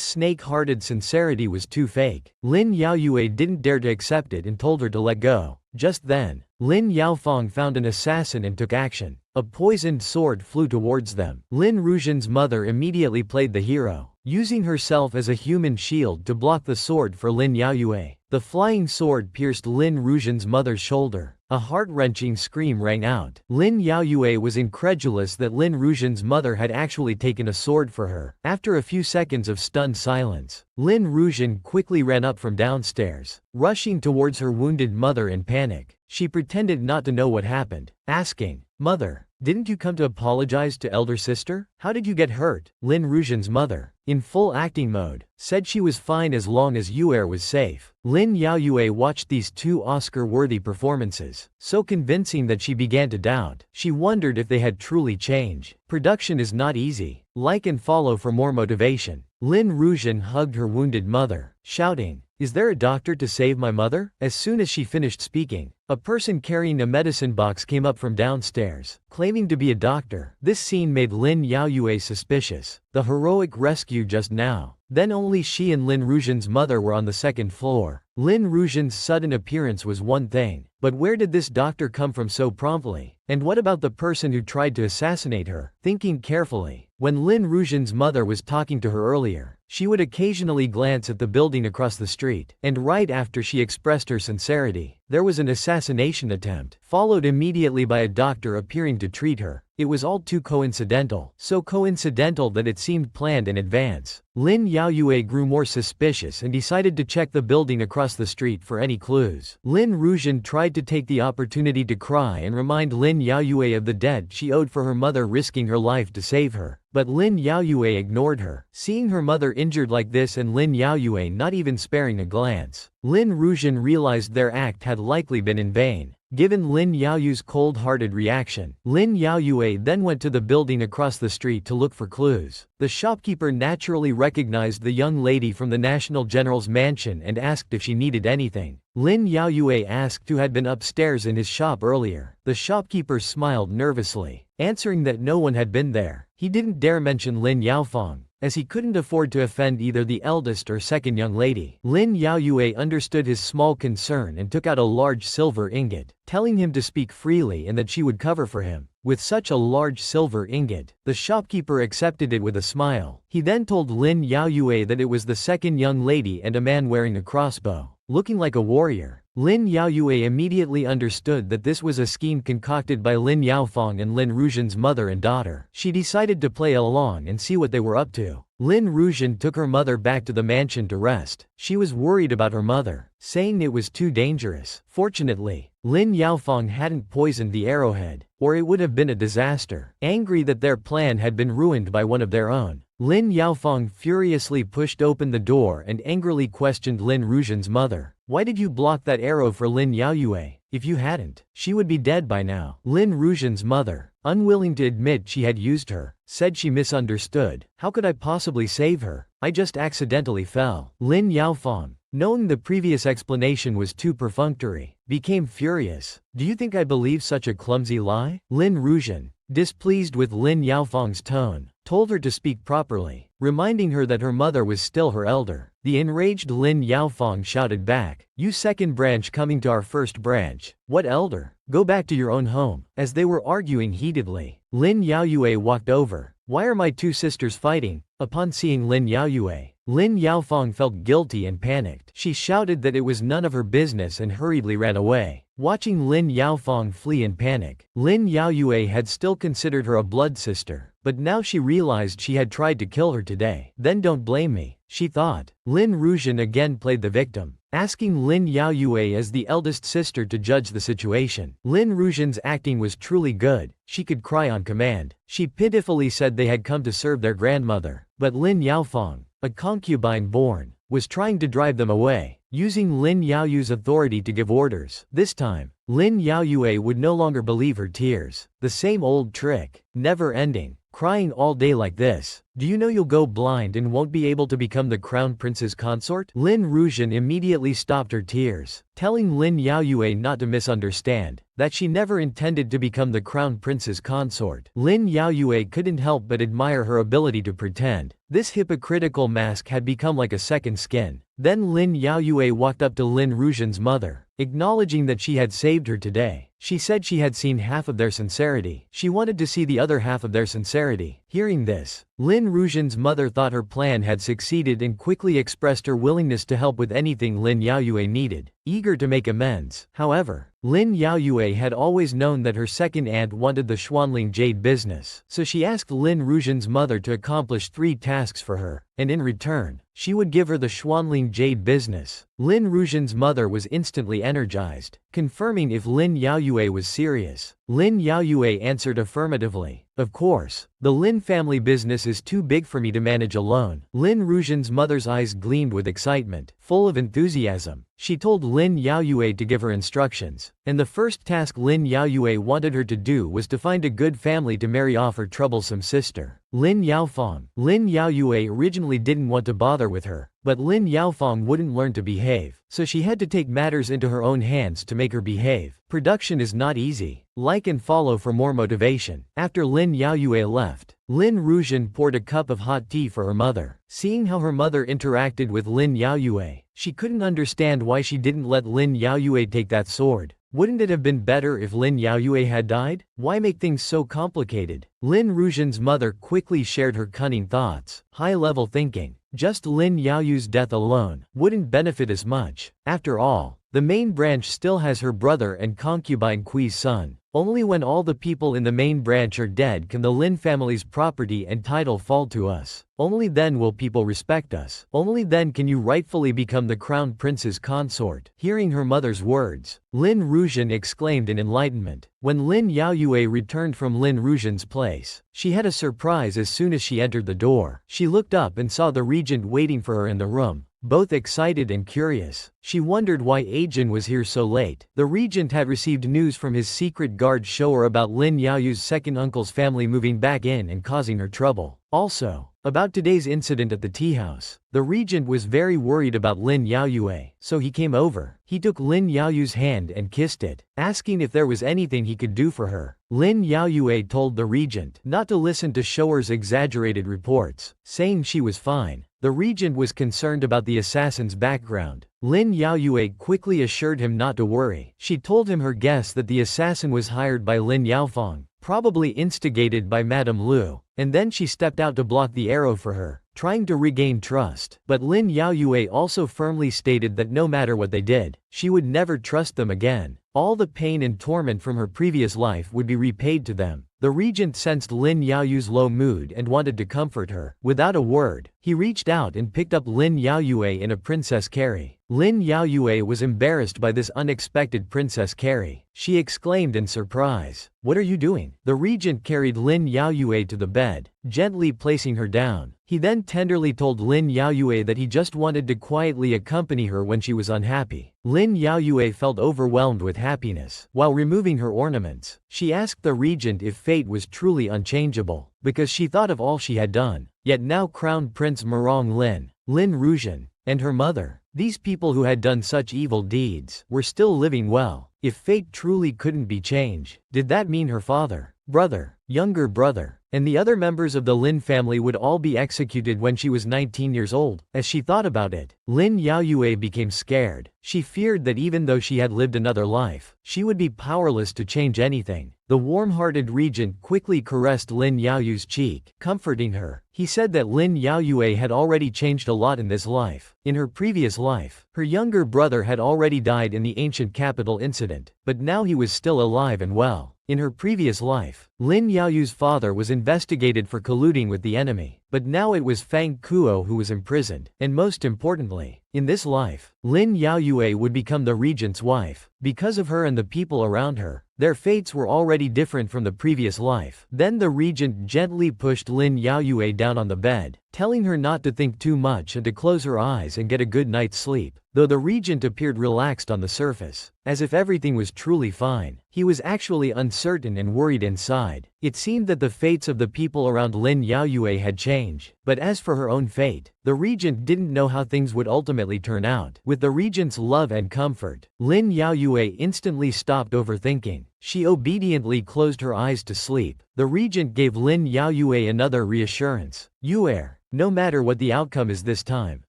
snake-hearted sincerity was too fake. Lin Yaoyue didn't dare to accept it and told her to let go. Just then, Lin Yaofeng found an assassin and took action. A poisoned sword flew towards them. Lin Rujian's mother immediately played the hero, using herself as a human shield to block the sword for Lin Yaoyue. The flying sword pierced Lin Rujian's mother's shoulder. A heart-wrenching scream rang out. Lin Yaoyue was incredulous that Lin Rujian's mother had actually taken a sword for her. After a few seconds of stunned silence, Lin Rujian quickly ran up from downstairs, rushing towards her wounded mother in panic. She pretended not to know what happened, asking, "Mother, didn't you come to apologize to elder sister? How did you get hurt?" Lin Rujian's mother, in full acting mode, said she was fine as long as Yuer was safe. Lin Yaoyue watched these two Oscar-worthy performances, so convincing that she began to doubt. She wondered if they had truly changed. Production is not easy. Like and follow for more motivation. Lin Rujian hugged her wounded mother, shouting, "Is there a doctor to save my mother?" As soon as she finished speaking, a person carrying a medicine box came up from downstairs, claiming to be a doctor. This scene made Lin Yaoyue suspicious. The heroic rescue just now. Then only she and Lin Rujian's mother were on the second floor. Lin Rujian's sudden appearance was one thing, but where did this doctor come from so promptly? And what about the person who tried to assassinate her? Thinking carefully, when Lin Rujian's mother was talking to her earlier, she would occasionally glance at the building across the street, and right after she expressed her sincerity, there was an assassination attempt, followed immediately by a doctor appearing to treat her. It was all too coincidental, so coincidental that it seemed planned in advance. Lin Yaoyue grew more suspicious and decided to check the building across the street for any clues. Lin Rujian tried to take the opportunity to cry and remind Lin Yaoyue of the debt she owed for her mother risking her life to save her. But Lin Yaoyue ignored her. Seeing her mother injured like this and Lin Yaoyue not even sparing a glance, Lin Rujian realized their act had likely been in vain. Given Lin Yaoyue's cold-hearted reaction, Lin Yaoyue then went to the building across the street to look for clues. The shopkeeper naturally recognized the young lady from the National General's mansion and asked if she needed anything. Lin Yaoyue asked who had been upstairs in his shop earlier. The shopkeeper smiled nervously, answering that no one had been there. He didn't dare mention Lin Yaofeng, as he couldn't afford to offend either the eldest or second young lady. Lin Yaoyue understood his small concern and took out a large silver ingot, telling him to speak freely and that she would cover for him. With such a large silver ingot, the shopkeeper accepted it with a smile. He then told Lin Yaoyue that it was the second young lady and a man wearing a crossbow, looking like a warrior. Lin Yaoyue immediately understood that this was a scheme concocted by Lin Yaofeng and Lin Rujian's mother and daughter. She decided to play along and see what they were up to. Lin Rujian took her mother back to the mansion to rest. She was worried about her mother, saying it was too dangerous. Fortunately, Lin Yaofeng hadn't poisoned the arrowhead, or it would have been a disaster. Angry that their plan had been ruined by one of their own, Lin Yaofeng furiously pushed open the door and angrily questioned Lin Rujian's mother. "Why did you block that arrow for Lin Yaoyue? If you hadn't, she would be dead by now." Lin Rujian's mother, unwilling to admit she had used her, said she misunderstood. "How could I possibly save her? I just accidentally fell." Lin Yaofeng, knowing the previous explanation was too perfunctory, became furious. "Do you think I believe such a clumsy lie?" Lin Rujian, displeased with Lin Yaofeng's tone, told her to speak properly, reminding her that her mother was still her elder. The enraged Lin Yaofeng shouted back, "You second branch coming to our first branch, what elder? Go back to your own home." As they were arguing heatedly, Lin Yaoyue walked over. "Why are my two sisters fighting?" Upon seeing Lin Yaoyue, Lin Yaofeng felt guilty and panicked. She shouted that it was none of her business and hurriedly ran away. Watching Lin Yaofeng flee in panic, Lin Yaoyue had still considered her a blood sister, but now she realized she had tried to kill her today. "Then don't blame me," she thought. Lin Rujian again played the victim, asking Lin Yaoyue as the eldest sister to judge the situation. Lin Rujian's acting was truly good. She could cry on command. She pitifully said they had come to serve their grandmother, but Lin Yaofeng, a concubine born, was trying to drive them away, using Lin Yaoyue's authority to give orders. This time, Lin Yaoyue would no longer believe her tears. The same old trick, never ending, crying all day like this. "Do you know you'll go blind and won't be able to become the crown prince's consort?" Lin Rujian immediately stopped her tears, telling Lin Yaoyue not to misunderstand, that she never intended to become the crown prince's consort. Lin Yaoyue couldn't help but admire her ability to pretend. This hypocritical mask had become like a second skin. Then Lin Yaoyue walked up to Lin Rujian's mother, acknowledging that she had saved her today. She said she had seen half of their sincerity. She wanted to see the other half of their sincerity. Hearing this, Lin Rujian's mother thought her plan had succeeded and quickly expressed her willingness to help with anything Lin Yaoyue needed, eager to make amends. However, Lin Yaoyue had always known that her second aunt wanted the Xuanling Jade business, so she asked Lin Rujian's mother to accomplish 3 tasks for her, and in return, she would give her the Xuanling Jade business. Lin Rujian's mother was instantly energized, confirming if Lin Yaoyue was serious. Lin Yaoyue answered affirmatively. Of course, the Lin family business is too big for me to manage alone. Lin Rujian's mother's eyes gleamed with excitement, full of enthusiasm. She told Lin Yaoyue to give her instructions, and the first task Lin Yaoyue wanted her to do was to find a good family to marry off her troublesome sister, Lin Yaofeng. Lin Yaoyue originally didn't want to bother with her, but Lin Yaofeng wouldn't learn to behave, so she had to take matters into her own hands to make her behave. Production is not easy. Like and follow for more motivation. After Lin Yaoyue left, Lin Rujian poured a cup of hot tea for her mother. Seeing how her mother interacted with Lin Yaoyue, she couldn't understand why she didn't let Lin Yaoyue take that sword. Wouldn't it have been better if Lin Yaoyue had died? Why make things so complicated? Lin Rujian's mother quickly shared her cunning thoughts. High-level thinking. Just Lin Yaoyue's death alone wouldn't benefit as much. After all, the main branch still has her brother and concubine Kui's son. Only when all the people in the main branch are dead can the Lin family's property and title fall to us. Only then will people respect us. Only then can you rightfully become the crown prince's consort. Hearing her mother's words, Lin Rujian exclaimed in enlightenment. When Lin Yaoyue returned from Lin Rujian's place, she had a surprise as soon as she entered the door. She looked up and saw the regent waiting for her in the room, both excited and curious. She wondered why Ajin was here so late. The regent had received news from his secret guard shower about Lin Yaoyue's second uncle's family moving back in and causing her trouble. Also, about today's incident at the tea house. The regent was very worried about Lin Yaoyue, so he came over. He took Lin Yaoyue's hand and kissed it, asking if there was anything he could do for her. Lin Yaoyue told the regent not to listen to shower's exaggerated reports, saying she was fine. The regent was concerned about the assassin's background. Lin Yaoyue quickly assured him not to worry. She told him her guess that the assassin was hired by Lin Yaofeng, probably instigated by Madame Lu, and then she stepped out to block the arrow for her, trying to regain trust. But Lin Yaoyue also firmly stated that no matter what they did, she would never trust them again. All the pain and torment from her previous life would be repaid to them. The regent sensed Lin Yaoyue's low mood and wanted to comfort her. Without a word, he reached out and picked up Lin Yaoyue in a princess carry. Lin Yaoyue was embarrassed by this unexpected princess carry. She exclaimed in surprise, "What are you doing?" The regent carried Lin Yaoyue to the bed, gently placing her down. He then tenderly told Lin Yaoyue that he just wanted to quietly accompany her when she was unhappy. Lin Yaoyue felt overwhelmed with happiness. While removing her ornaments, she asked the regent if fate was truly unchangeable, because she thought of all she had done. Yet now Crown Prince Murong Lin, Lin Rujian, and her mother, these people who had done such evil deeds, were still living well. If fate truly couldn't be changed, did that mean her father, brother, younger brother, and the other members of the Lin family would all be executed when she was 19 years old? As she thought about it, Lin Yaoyue became scared. She feared that even though she had lived another life, she would be powerless to change anything. The warm-hearted regent quickly caressed Lin Yaoyue's cheek, comforting her. He said that Lin Yaoyue had already changed a lot in this life. In her previous life, her younger brother had already died in the ancient capital incident, but now he was still alive and well. In her previous life, Lin Yaoyue's father was investigated for colluding with the enemy, but now it was Fang Kuo who was imprisoned. And most importantly, in this life, Lin Yaoyue would become the regent's wife. Because of her and the people around her, their fates were already different from the previous life. Then the regent gently pushed Lin Yaoyue down on the bed, telling her not to think too much and to close her eyes and get a good night's sleep. Though the regent appeared relaxed on the surface, as if everything was truly fine, he was actually uncertain and worried inside. It seemed that the fates of the people around Lin Yaoyue had changed, but as for her own fate, the regent didn't know how things would ultimately turn out. With the regent's love and comfort, Lin Yaoyue instantly stopped overthinking. She obediently closed her eyes to sleep. The regent gave Lin Yaoyue another reassurance. "You No matter what the outcome is this time,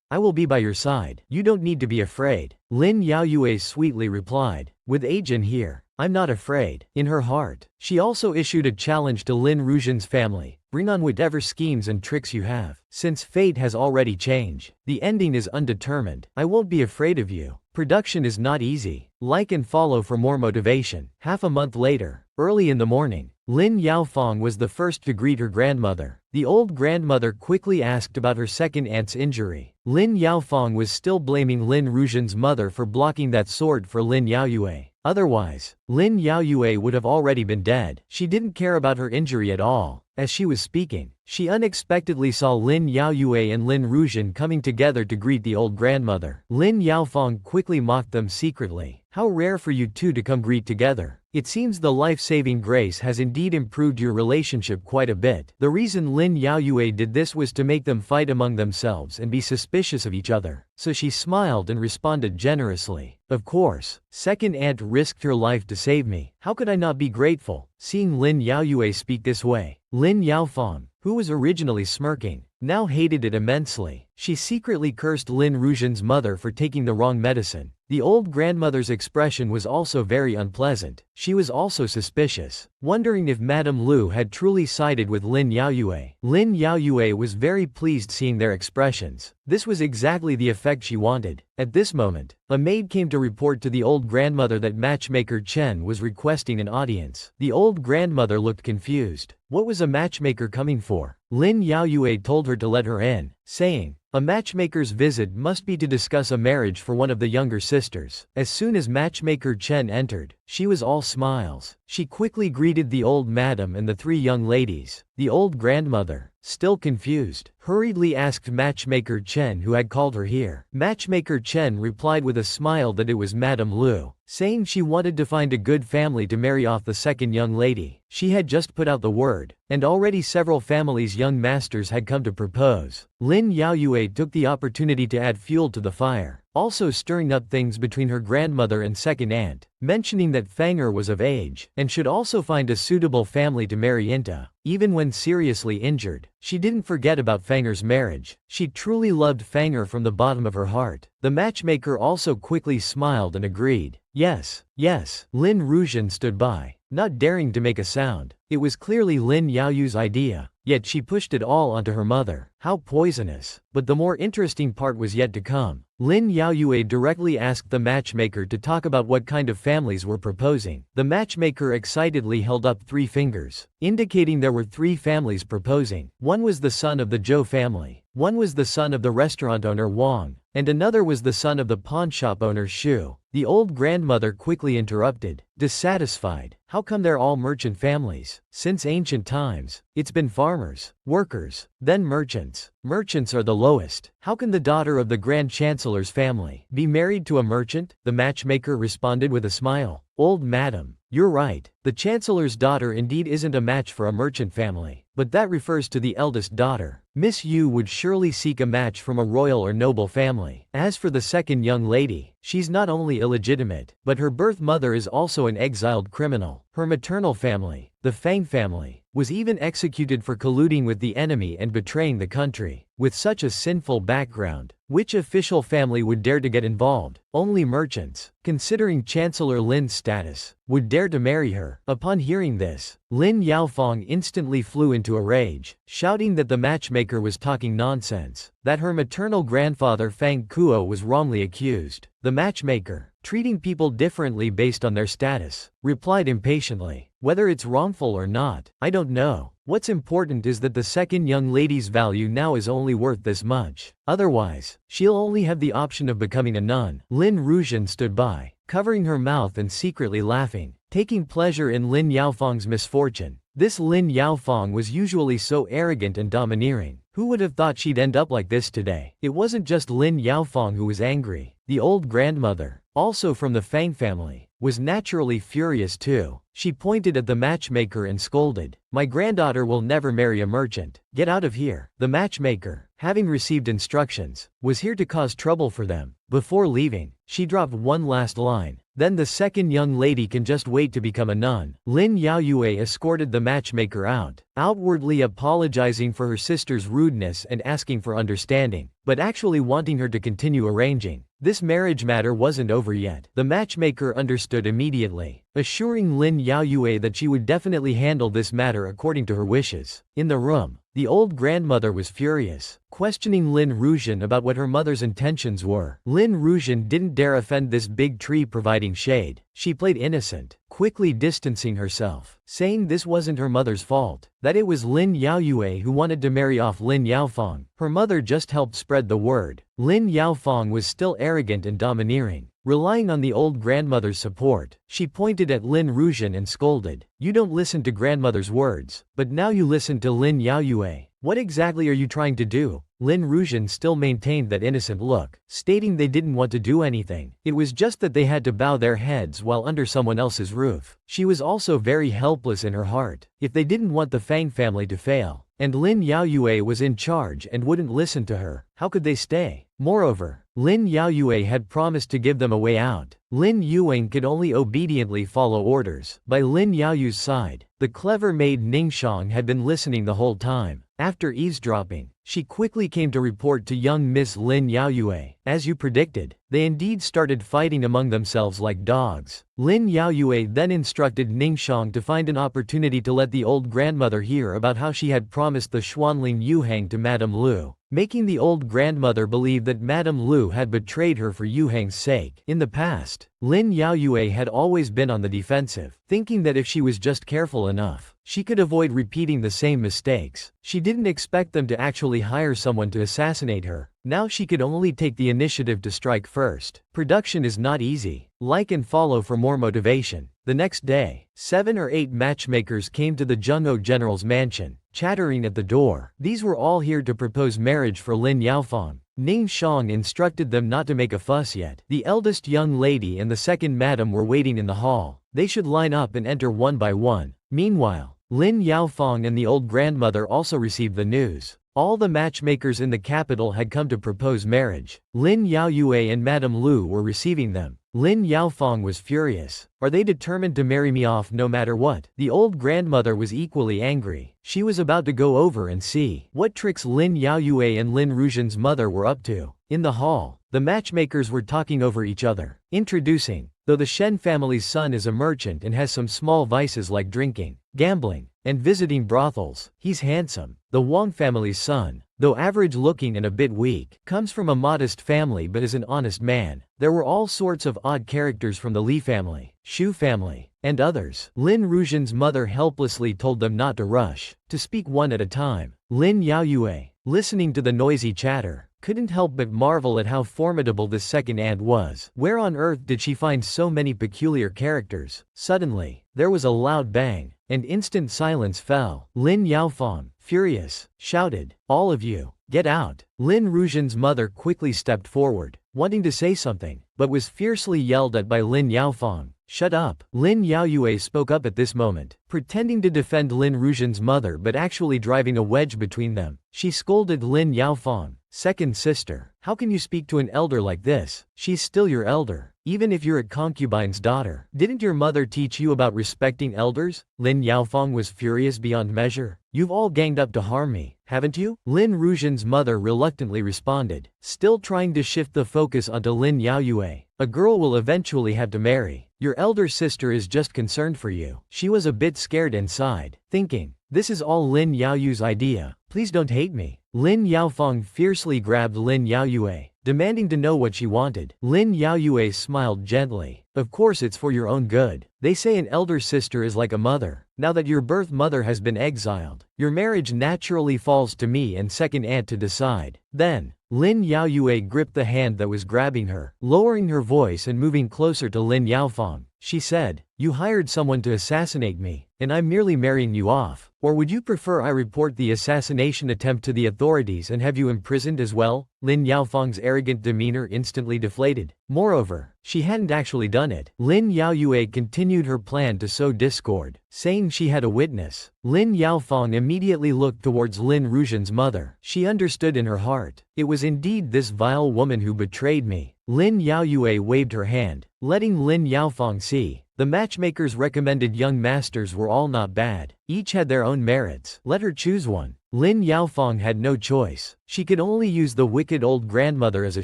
I will be by your side. You don't need to be afraid. Lin Yaoyue sweetly replied. With Ajin here, I'm not afraid. In her heart, she also issued a challenge to Lin Rujian's family. Bring on whatever schemes and tricks you have. Since fate has already changed, the ending is undetermined. I won't be afraid of you. Production is not easy. Like and follow for more motivation. Half a month later, early in the morning, Lin Yaofeng was the first to greet her grandmother. The old grandmother quickly asked about her second aunt's injury. Lin Yaofeng was still blaming Lin Rujian's mother for blocking that sword for Lin Yaoyue. Otherwise, Lin Yaoyue would have already been dead. She didn't care about her injury at all. As she was speaking, she unexpectedly saw Lin Yaoyue and Lin Rujian coming together to greet the old grandmother. Lin Yaofeng quickly mocked them secretly. How rare for you two to come greet together. It seems the life-saving grace has indeed improved your relationship quite a bit. The reason Lin Yaoyue did this was to make them fight among themselves and be suspicious of each other. So she smiled and responded generously. Of course, second aunt risked her life to save me. How could I not be grateful? Seeing Lin Yaoyue speak this way, Lin Yaofeng, who was originally smirking, now hated it immensely. She secretly cursed Lin Rujian's mother for taking the wrong medicine. The old grandmother's expression was also very unpleasant. She was also suspicious, wondering if Madame Lu had truly sided with Lin Yaoyue. Lin Yaoyue was very pleased seeing their expressions. This was exactly the effect she wanted. At this moment, a maid came to report to the old grandmother that matchmaker Chen was requesting an audience. The old grandmother looked confused. What was a matchmaker coming for? Lin Yaoyue told her to let her in, saying, a matchmaker's visit must be to discuss a marriage for one of the younger sisters. As soon as matchmaker Chen entered, she was all smiles. She quickly greeted the old madam and the three young ladies. The old grandmother, still confused, hurriedly asked matchmaker Chen who had called her here. Matchmaker Chen replied with a smile that it was Madame Lu, saying she wanted to find a good family to marry off the second young lady. She had just put out the word, and already several families' young masters had come to propose. Lin Yaoyue took the opportunity to add fuel to the fire, also stirring up things between her grandmother and second aunt, mentioning that Fanger was of age, and should also find a suitable family to marry into. Even when seriously injured, she didn't forget about Fanger's marriage. She truly loved Fanger from the bottom of her heart. The matchmaker also quickly smiled and agreed. Yes, yes. Lin Rujian stood by, not daring to make a sound. It was clearly Lin Yaoyu's idea, yet she pushed it all onto her mother. How poisonous. But the more interesting part was yet to come. Lin Yaoyue directly asked the matchmaker to talk about what kind of families were proposing. The matchmaker excitedly held up 3 fingers, indicating there were 3 families proposing. One was the son of the Zhou family, one was the son of the restaurant owner Wang, and another was the son of the pawn shop owner Xu. The old grandmother quickly interrupted, dissatisfied. How come they're all merchant families? Since ancient times, it's been farmers, workers, then merchants. Merchants are the lowest. How can the daughter of the Grand Chancellor's family be married to a merchant? The matchmaker responded with a smile. Old madam, you're right. The Chancellor's daughter indeed isn't a match for a merchant family, but that refers to the eldest daughter. Miss Yu would surely seek a match from a royal or noble family. As for the second young lady, she's not only illegitimate, but her birth mother is also an exiled criminal. Her maternal family, the Fang family, was even executed for colluding with the enemy and betraying the country. With such a sinful background, which official family would dare to get involved? Only merchants, considering Chancellor Lin's status, would dare to marry her. Upon hearing this, Lin Yaofeng instantly flew into a rage, shouting that the matchmaker was talking nonsense, that her maternal grandfather Fang Kuo was wrongly accused. The matchmaker, treating people differently based on their status, replied impatiently, whether it's wrongful or not, I don't know. What's important is that the second young lady's value now is only worth this much. Otherwise, she'll only have the option of becoming a nun. Lin Rujian stood by, covering her mouth and secretly laughing, taking pleasure in Lin Yaofeng's misfortune. This Lin Yaofeng was usually so arrogant and domineering. Who would have thought she'd end up like this today? It wasn't just Lin Yaofeng who was angry. The old grandmother, also from the Fang family, was naturally furious too. She pointed at the matchmaker and scolded, "My granddaughter will never marry a merchant. Get out of here." The matchmaker, having received instructions, was here to cause trouble for them. Before leaving, she dropped one last line. "Then the second young lady can just wait to become a nun." Lin Yaoyue escorted the matchmaker out, outwardly apologizing for her sister's rudeness and asking for understanding, but actually wanting her to continue arranging. This marriage matter wasn't over yet. The matchmaker understood immediately, assuring Lin Yaoyue that she would definitely handle this matter according to her wishes. In the room, the old grandmother was furious, questioning Lin Ruijin about what her mother's intentions were. Lin Ruijin didn't dare offend this big tree providing shade. She played innocent, quickly distancing herself, saying this wasn't her mother's fault, that it was Lin Yaoyue who wanted to marry off Lin Yaofeng. Her mother just helped spread the word. Lin Yaofeng was still arrogant and domineering. Relying on the old grandmother's support, she pointed at Lin Ruijin and scolded, "You don't listen to grandmother's words, but now you listen to Lin Yaoyue. What exactly are you trying to do?" Lin Ruijin still maintained that innocent look, stating they didn't want to do anything. It was just that they had to bow their heads while under someone else's roof. She was also very helpless in her heart. If they didn't want the Fang family to fail, and Lin Yaoyue was in charge and wouldn't listen to her, how could they stay? Moreover, Lin Yaoyue had promised to give them a way out. Lin Yuang could only obediently follow orders. By Lin Yaoyu's side, the clever maid Ningxiang had been listening the whole time. After eavesdropping, she quickly came to report to young Miss Lin Yaoyue. As you predicted, they indeed started fighting among themselves like dogs. Lin Yaoyue then instructed Ningxiang to find an opportunity to let the old grandmother hear about how she had promised the Xuanling Yuhang to Madame Lu, making the old grandmother believe that Madame Lu had betrayed her for Yuhang's sake. In the past, Lin Yaoyue had always been on the defensive, thinking that if she was just careful enough, she could avoid repeating the same mistakes. She didn't expect them to actually hire someone to assassinate her. Now she could only take the initiative to strike first. Production is not easy. Like and follow for more motivation. The next day, 7 or 8 matchmakers came to the Zhenghe general's mansion, chattering at the door. These were all here to propose marriage for Lin Yaofeng. Ningxiang instructed them not to make a fuss yet. The eldest young lady and the second madam were waiting in the hall. They should line up and enter one by one. Meanwhile, Lin Yaofeng and the old grandmother also received the news. All the matchmakers in the capital had come to propose marriage. Lin Yaoyue and Madame Lu were receiving them. Lin Yaofeng was furious. Are they determined to marry me off no matter what? The old grandmother was equally angry. She was about to go over and see what tricks Lin Yaoyue and Lin Ruijin's mother were up to. In the hall, the matchmakers were talking over each other. Introducing, though the Shen family's son is a merchant and has some small vices like drinking, gambling, and visiting brothels, he's handsome. The Wang family's son, though average-looking and a bit weak, comes from a modest family but is an honest man. There were all sorts of odd characters from the Li family, Shu family, and others. Lin Ruijin's mother helplessly told them not to rush, to speak one at a time. Lin Yaoyue, listening to the noisy chatter, couldn't help but marvel at how formidable this second aunt was. Where on earth did she find so many peculiar characters? Suddenly, there was a loud bang, and instant silence fell. Lin Yaofeng, furious, shouted, "All of you, get out!" Lin Ruijin's mother quickly stepped forward, wanting to say something, but was fiercely yelled at by Lin Yaofeng. "Shut up!" Lin Yaoyue spoke up at this moment, pretending to defend Lin Ruijin's mother but actually driving a wedge between them. She scolded Lin Yaofeng, "Second sister, how can you speak to an elder like this? She's still your elder, even if you're a concubine's daughter. Didn't your mother teach you about respecting elders?" Lin Yaofeng was furious beyond measure. "You've all ganged up to harm me, haven't you?" Lin Ruijin's mother reluctantly responded, still trying to shift the focus onto Lin Yaoyue. "A girl will eventually have to marry. Your elder sister is just concerned for you." She was a bit scared inside, thinking, this is all Lin Yaoyu's idea. Please don't hate me. Lin Yaofeng fiercely grabbed Lin Yaoyue, demanding to know what she wanted. Lin Yaoyue smiled gently. "Of course it's for your own good. They say an elder sister is like a mother. Now that your birth mother has been exiled, your marriage naturally falls to me and second aunt to decide." Then, Lin Yaoyue gripped the hand that was grabbing her, lowering her voice and moving closer to Lin Yaofeng. She said, "You hired someone to assassinate me, and I'm merely marrying you off." Or would you prefer I report the assassination attempt to the authorities and have you imprisoned as well? Lin Yaofeng's arrogant demeanor instantly deflated. Moreover, she hadn't actually done it. Lin Yaoyue continued her plan to sow discord, saying she had a witness. Lin Yaofeng immediately looked towards Lin Rujian's mother. She understood in her heart. It was indeed this vile woman who betrayed me. Lin Yaoyue waved her hand, letting Lin Yaofeng see. The matchmaker's recommended young masters were all not bad. Each had their own merits. Let her choose one. Lin Yaofeng had no choice. She could only use the wicked old grandmother as a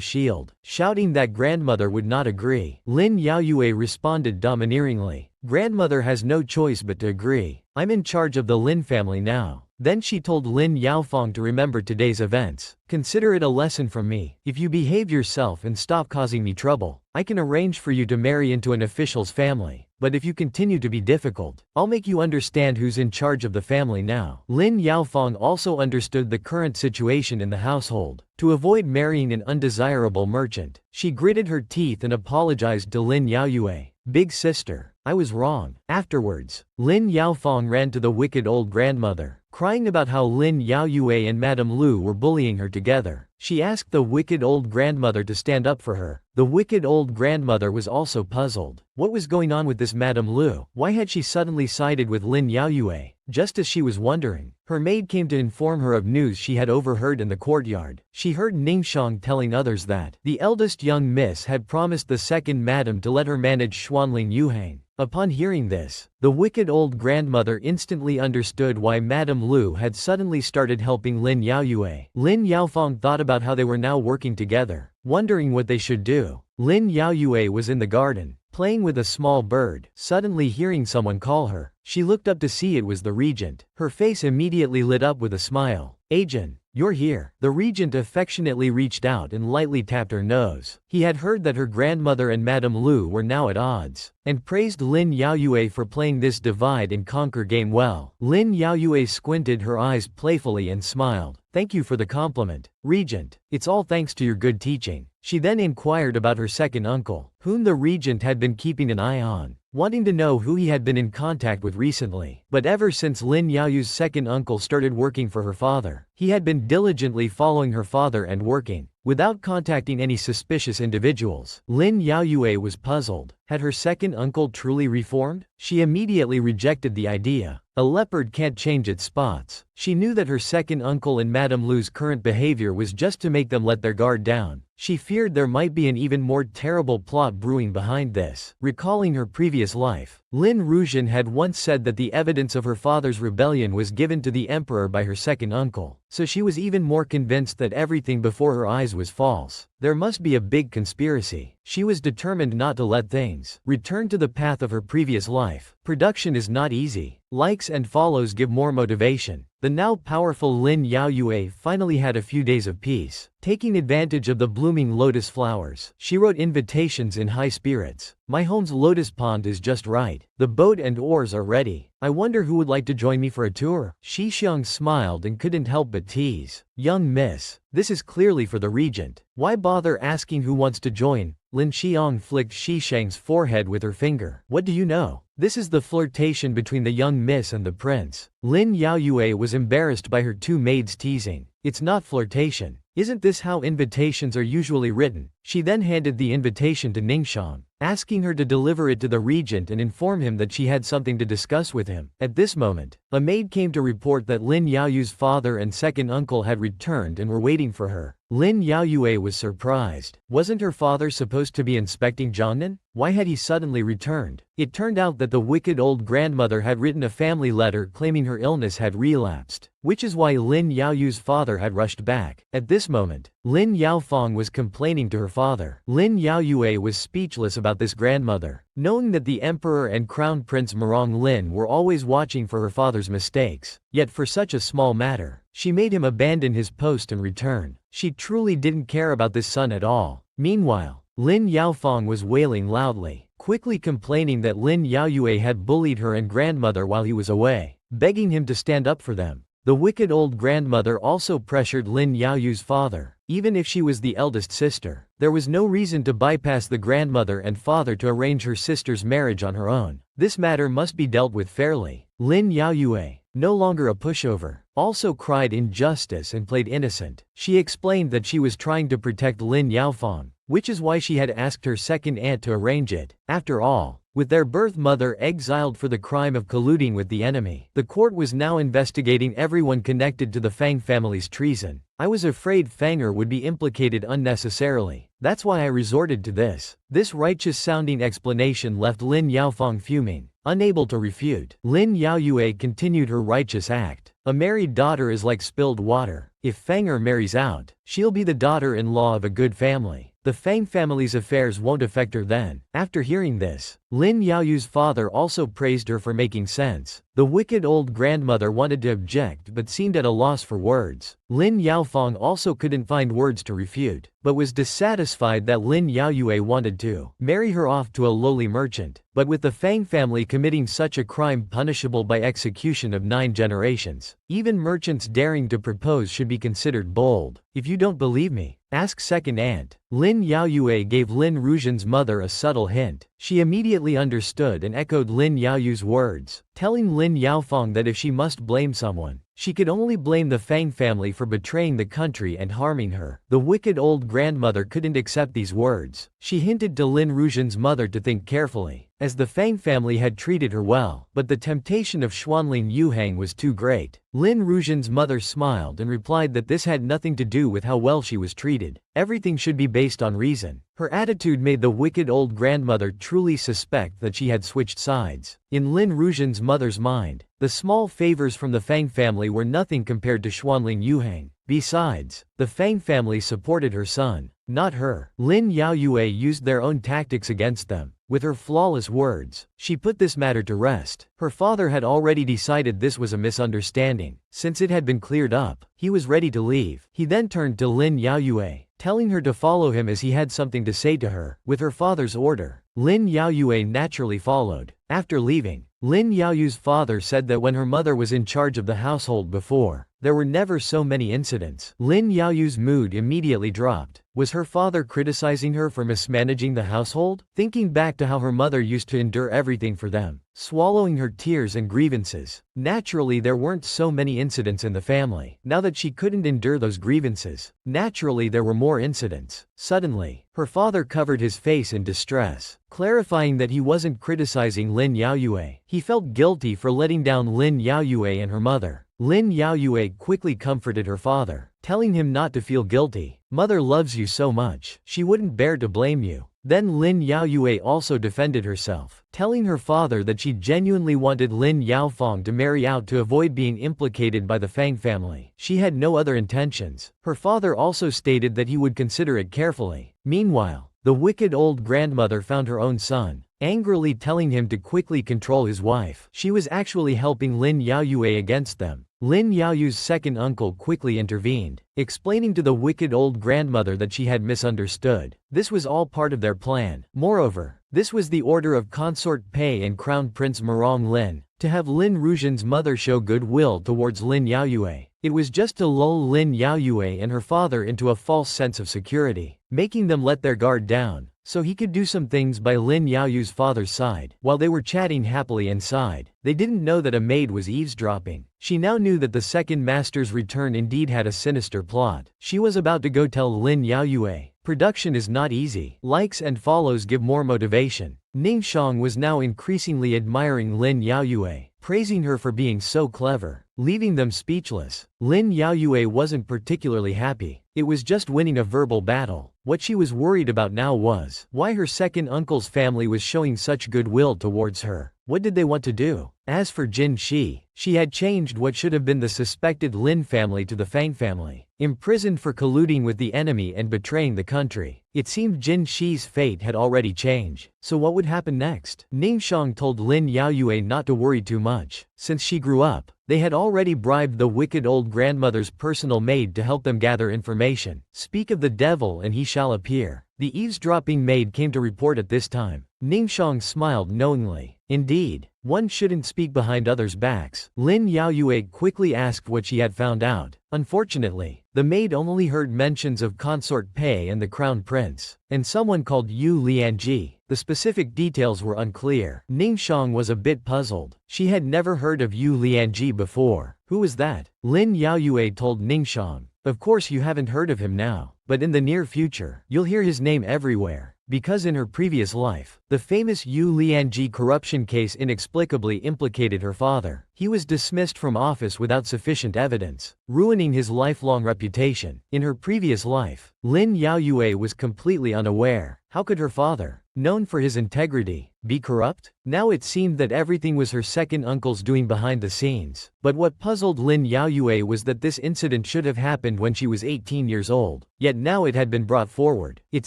shield, shouting that grandmother would not agree. Lin Yaoyue responded domineeringly. Grandmother has no choice but to agree. I'm in charge of the Lin family now. Then she told Lin Yaofeng to remember today's events. Consider it a lesson from me. If you behave yourself and stop causing me trouble, I can arrange for you to marry into an official's family. But if you continue to be difficult, I'll make you understand who's in charge of the family now. Lin Yaofeng also understood the current situation in the household. To avoid marrying an undesirable merchant, she gritted her teeth and apologized to Lin Yaoyue. Big sister, I was wrong. Afterwards, Lin Yaofeng ran to the wicked old grandmother, crying about how Lin Yaoyue and Madame Lu were bullying her together. She asked the wicked old grandmother to stand up for her. The wicked old grandmother was also puzzled. What was going on with this Madame Lu? Why had she suddenly sided with Lin Yaoyue? Just as she was wondering, her maid came to inform her of news she had overheard in the courtyard. She heard Ningxiang telling others that the eldest young miss had promised the second madam to let her manage Xuanling Yuhang. Upon hearing this, the wicked old grandmother instantly understood why Madame Lu had suddenly started helping Lin Yaoyue. Lin Yaofeng thought about how they were now working together, wondering what they should do. Lin Yaoyue was in the garden, playing with a small bird. Suddenly hearing someone call her, she looked up to see it was the regent. Her face immediately lit up with a smile. Agent, you're here. The regent affectionately reached out and lightly tapped her nose. He had heard that her grandmother and Madame Lu were now at odds, and praised Lin Yaoyue for playing this divide and conquer game well. Lin Yaoyue squinted her eyes playfully and smiled. Thank you for the compliment, Regent. It's all thanks to your good teaching. She then inquired about her second uncle, whom the regent had been keeping an eye on, wanting to know who he had been in contact with recently. But ever since Lin Yaoyu's second uncle started working for her father, he had been diligently following her father and working, without contacting any suspicious individuals. Lin Yaoyue was puzzled. Had her second uncle truly reformed? She immediately rejected the idea. A leopard can't change its spots. She knew that her second uncle and Madame Lu's current behavior was just to make them let their guard down. She feared there might be an even more terrible plot brewing behind this. Recalling her previous life, Lin Rujian had once said that the evidence of her father's rebellion was given to the emperor by her second uncle, so she was even more convinced that everything before her eyes was false. There must be a big conspiracy. She was determined not to let things return to the path of her previous life. Production is not easy. Likes and follows give more motivation. The now powerful Lin Yaoyue finally had a few days of peace. Taking advantage of the blooming lotus flowers, she wrote invitations in high spirits. My home's lotus pond is just right. The boat and oars are ready. I wonder who would like to join me for a tour? Shi Xiang smiled and couldn't help but tease. Young miss, this is clearly for the regent. Why bother asking who wants to join? Lin Xiang flicked Shi Xiang's forehead with her finger. What do you know? This is the flirtation between the young miss and the prince. Lin Yaoyue was embarrassed by her two maids teasing. It's not flirtation. Isn't this how invitations are usually written? She then handed the invitation to Ningxiang, asking her to deliver it to the regent and inform him that she had something to discuss with him. At this moment, a maid came to report that Lin Yaoyu's father and second uncle had returned and were waiting for her. Lin Yaoyue was surprised. Wasn't her father supposed to be inspecting Jiangnan? Why had he suddenly returned? It turned out that the wicked old grandmother had written a family letter claiming her illness had relapsed, which is why Lin Yaoyu's father had rushed back. At this moment, Lin Yaofeng was complaining to her father. Lin Yaoyue was speechless about this grandmother, knowing that the emperor and crown prince Murong Lin were always watching for her father's mistakes. Yet for such a small matter, she made him abandon his post and return. She truly didn't care about this son at all. Meanwhile, Lin Yaofeng was wailing loudly, quickly complaining that Lin Yaoyue had bullied her and grandmother while he was away, begging him to stand up for them. The wicked old grandmother also pressured Lin Yaoyu's father, Even if she was the eldest sister, there was no reason to bypass the grandmother and father to arrange her sister's marriage on her own. This matter must be dealt with fairly. Lin Yaoyue, no longer a pushover, also cried injustice and played innocent. She explained that she was trying to protect Lin Yaofeng, which is why she had asked her second aunt to arrange it. After all, with their birth mother exiled for the crime of colluding with the enemy, the court was now investigating everyone connected to the Fang family's treason. I was afraid Fanger would be implicated unnecessarily. That's why I resorted to this. This righteous-sounding explanation left Lin Yaofeng fuming, unable to refute. Lin Yaoyue continued her righteous act. A married daughter is like spilled water. If Fanger marries out, she'll be the daughter-in-law of a good family. The Fang family's affairs won't affect her then. After hearing this, Lin Yaoyu's father also praised her for making sense. The wicked old grandmother wanted to object but seemed at a loss for words. Lin Yaofeng also couldn't find words to refute, but was dissatisfied that Lin Yaoyue wanted to marry her off to a lowly merchant. But with the Fang family committing such a crime punishable by execution of 9 generations, even merchants daring to propose should be considered bold. If you don't believe me, ask second aunt. Lin Yaoyue gave Lin Rujian's mother a subtle hint. She immediately understood and echoed Lin Yaoyu's words, telling Lin Yaofeng that if she must blame someone, she could only blame the Fang family for betraying the country and harming her. The wicked old grandmother couldn't accept these words. She hinted to Lin Rujian's mother to think carefully, as the Fang family had treated her well, but the temptation of Xuanling Yuhang was too great. Lin Rujian's mother smiled and replied that this had nothing to do with how well she was treated. Everything should be based on reason. Her attitude made the wicked old grandmother truly suspect that she had switched sides. In Lin Rujian's mother's mind, the small favors from the Fang family were nothing compared to Xuanling Yuhang. Besides, the Fang family supported her son, not her. Lin Yaoyue used their own tactics against them. With her flawless words, she put this matter to rest. Her father had already decided this was a misunderstanding. Since it had been cleared up, he was ready to leave. He then turned to Lin Yaoyue, telling her to follow him as he had something to say to her. With her father's order, Lin Yaoyue naturally followed. After leaving, Lin Yaoyu's father said that when her mother was in charge of the household before, there were never so many incidents. Lin Yaoyu's mood immediately dropped. Was her father criticizing her for mismanaging the household? Thinking back to how her mother used to endure everything for them, swallowing her tears and grievances, naturally there weren't so many incidents in the family. Now that she couldn't endure those grievances, naturally there were more incidents. Suddenly, her father covered his face in distress, clarifying that he wasn't criticizing Lin Yaoyue. He felt guilty for letting down Lin Yaoyue and her mother. Lin Yaoyue quickly comforted her father, telling him not to feel guilty. Mother loves you so much, she wouldn't bear to blame you. Then Lin Yaoyue also defended herself, telling her father that she genuinely wanted Lin Yaofeng to marry out to avoid being implicated by the Fang family. She had no other intentions. Her father also stated that he would consider it carefully. Meanwhile, the wicked old grandmother found her own son, angrily telling him to quickly control his wife. She was actually helping Lin Yaoyue against them. Lin Yaoyu's second uncle quickly intervened, explaining to the wicked old grandmother that she had misunderstood. This was all part of their plan. Moreover, this was the order of Consort Pei and Crown Prince Merong Lin, to have Lin Rujian's mother show goodwill towards Lin Yaoyue. It was just to lull Lin Yaoyue and her father into a false sense of security, making them let their guard down, so he could do some things by Lin Yaoyu's father's side. While they were chatting happily inside, they didn't know that a maid was eavesdropping. She now knew that the second master's return indeed had a sinister plot. She was about to go tell Lin Yaoyue. Production is not easy. Likes and follows give more motivation. Ningxiang was now increasingly admiring Lin Yaoyue, praising her for being so clever, leaving them speechless. Lin Yaoyue wasn't particularly happy. It was just winning a verbal battle. What she was worried about now was why her second uncle's family was showing such goodwill towards her. What did they want to do? As for Jin Shi, she had changed what should have been the suspected Lin family to the Fang family, imprisoned for colluding with the enemy and betraying the country. It seemed Jin Shi's fate had already changed. So what would happen next? Ningxiang told Lin Yaoyue not to worry too much. Since she grew up, they had already bribed the wicked old grandmother's personal maid to help them gather information. Speak of the devil and he shall appear. The eavesdropping maid came to report at this time. Ningxiang smiled knowingly. Indeed, one shouldn't speak behind others' backs. Lin Yaoyue quickly asked what she had found out. Unfortunately, the maid only heard mentions of consort Pei and the crown prince, and someone called Yu Lianji. The specific details were unclear. Ningxiang was a bit puzzled. She had never heard of Yu Lianji before. Who was that? Lin Yaoyue told Ningxiang. Of course you haven't heard of him now, but in the near future, you'll hear his name everywhere. Because in her previous life, the famous Yu Lianji corruption case inexplicably implicated her father. He was dismissed from office without sufficient evidence, ruining his lifelong reputation. In her previous life, Lin Yaoyue was completely unaware. How could her father, known for his integrity, be corrupt? Now it seemed that everything was her second uncle's doing behind the scenes. But what puzzled Lin Yaoyue was that this incident should have happened when she was 18 years old, yet now it had been brought forward. It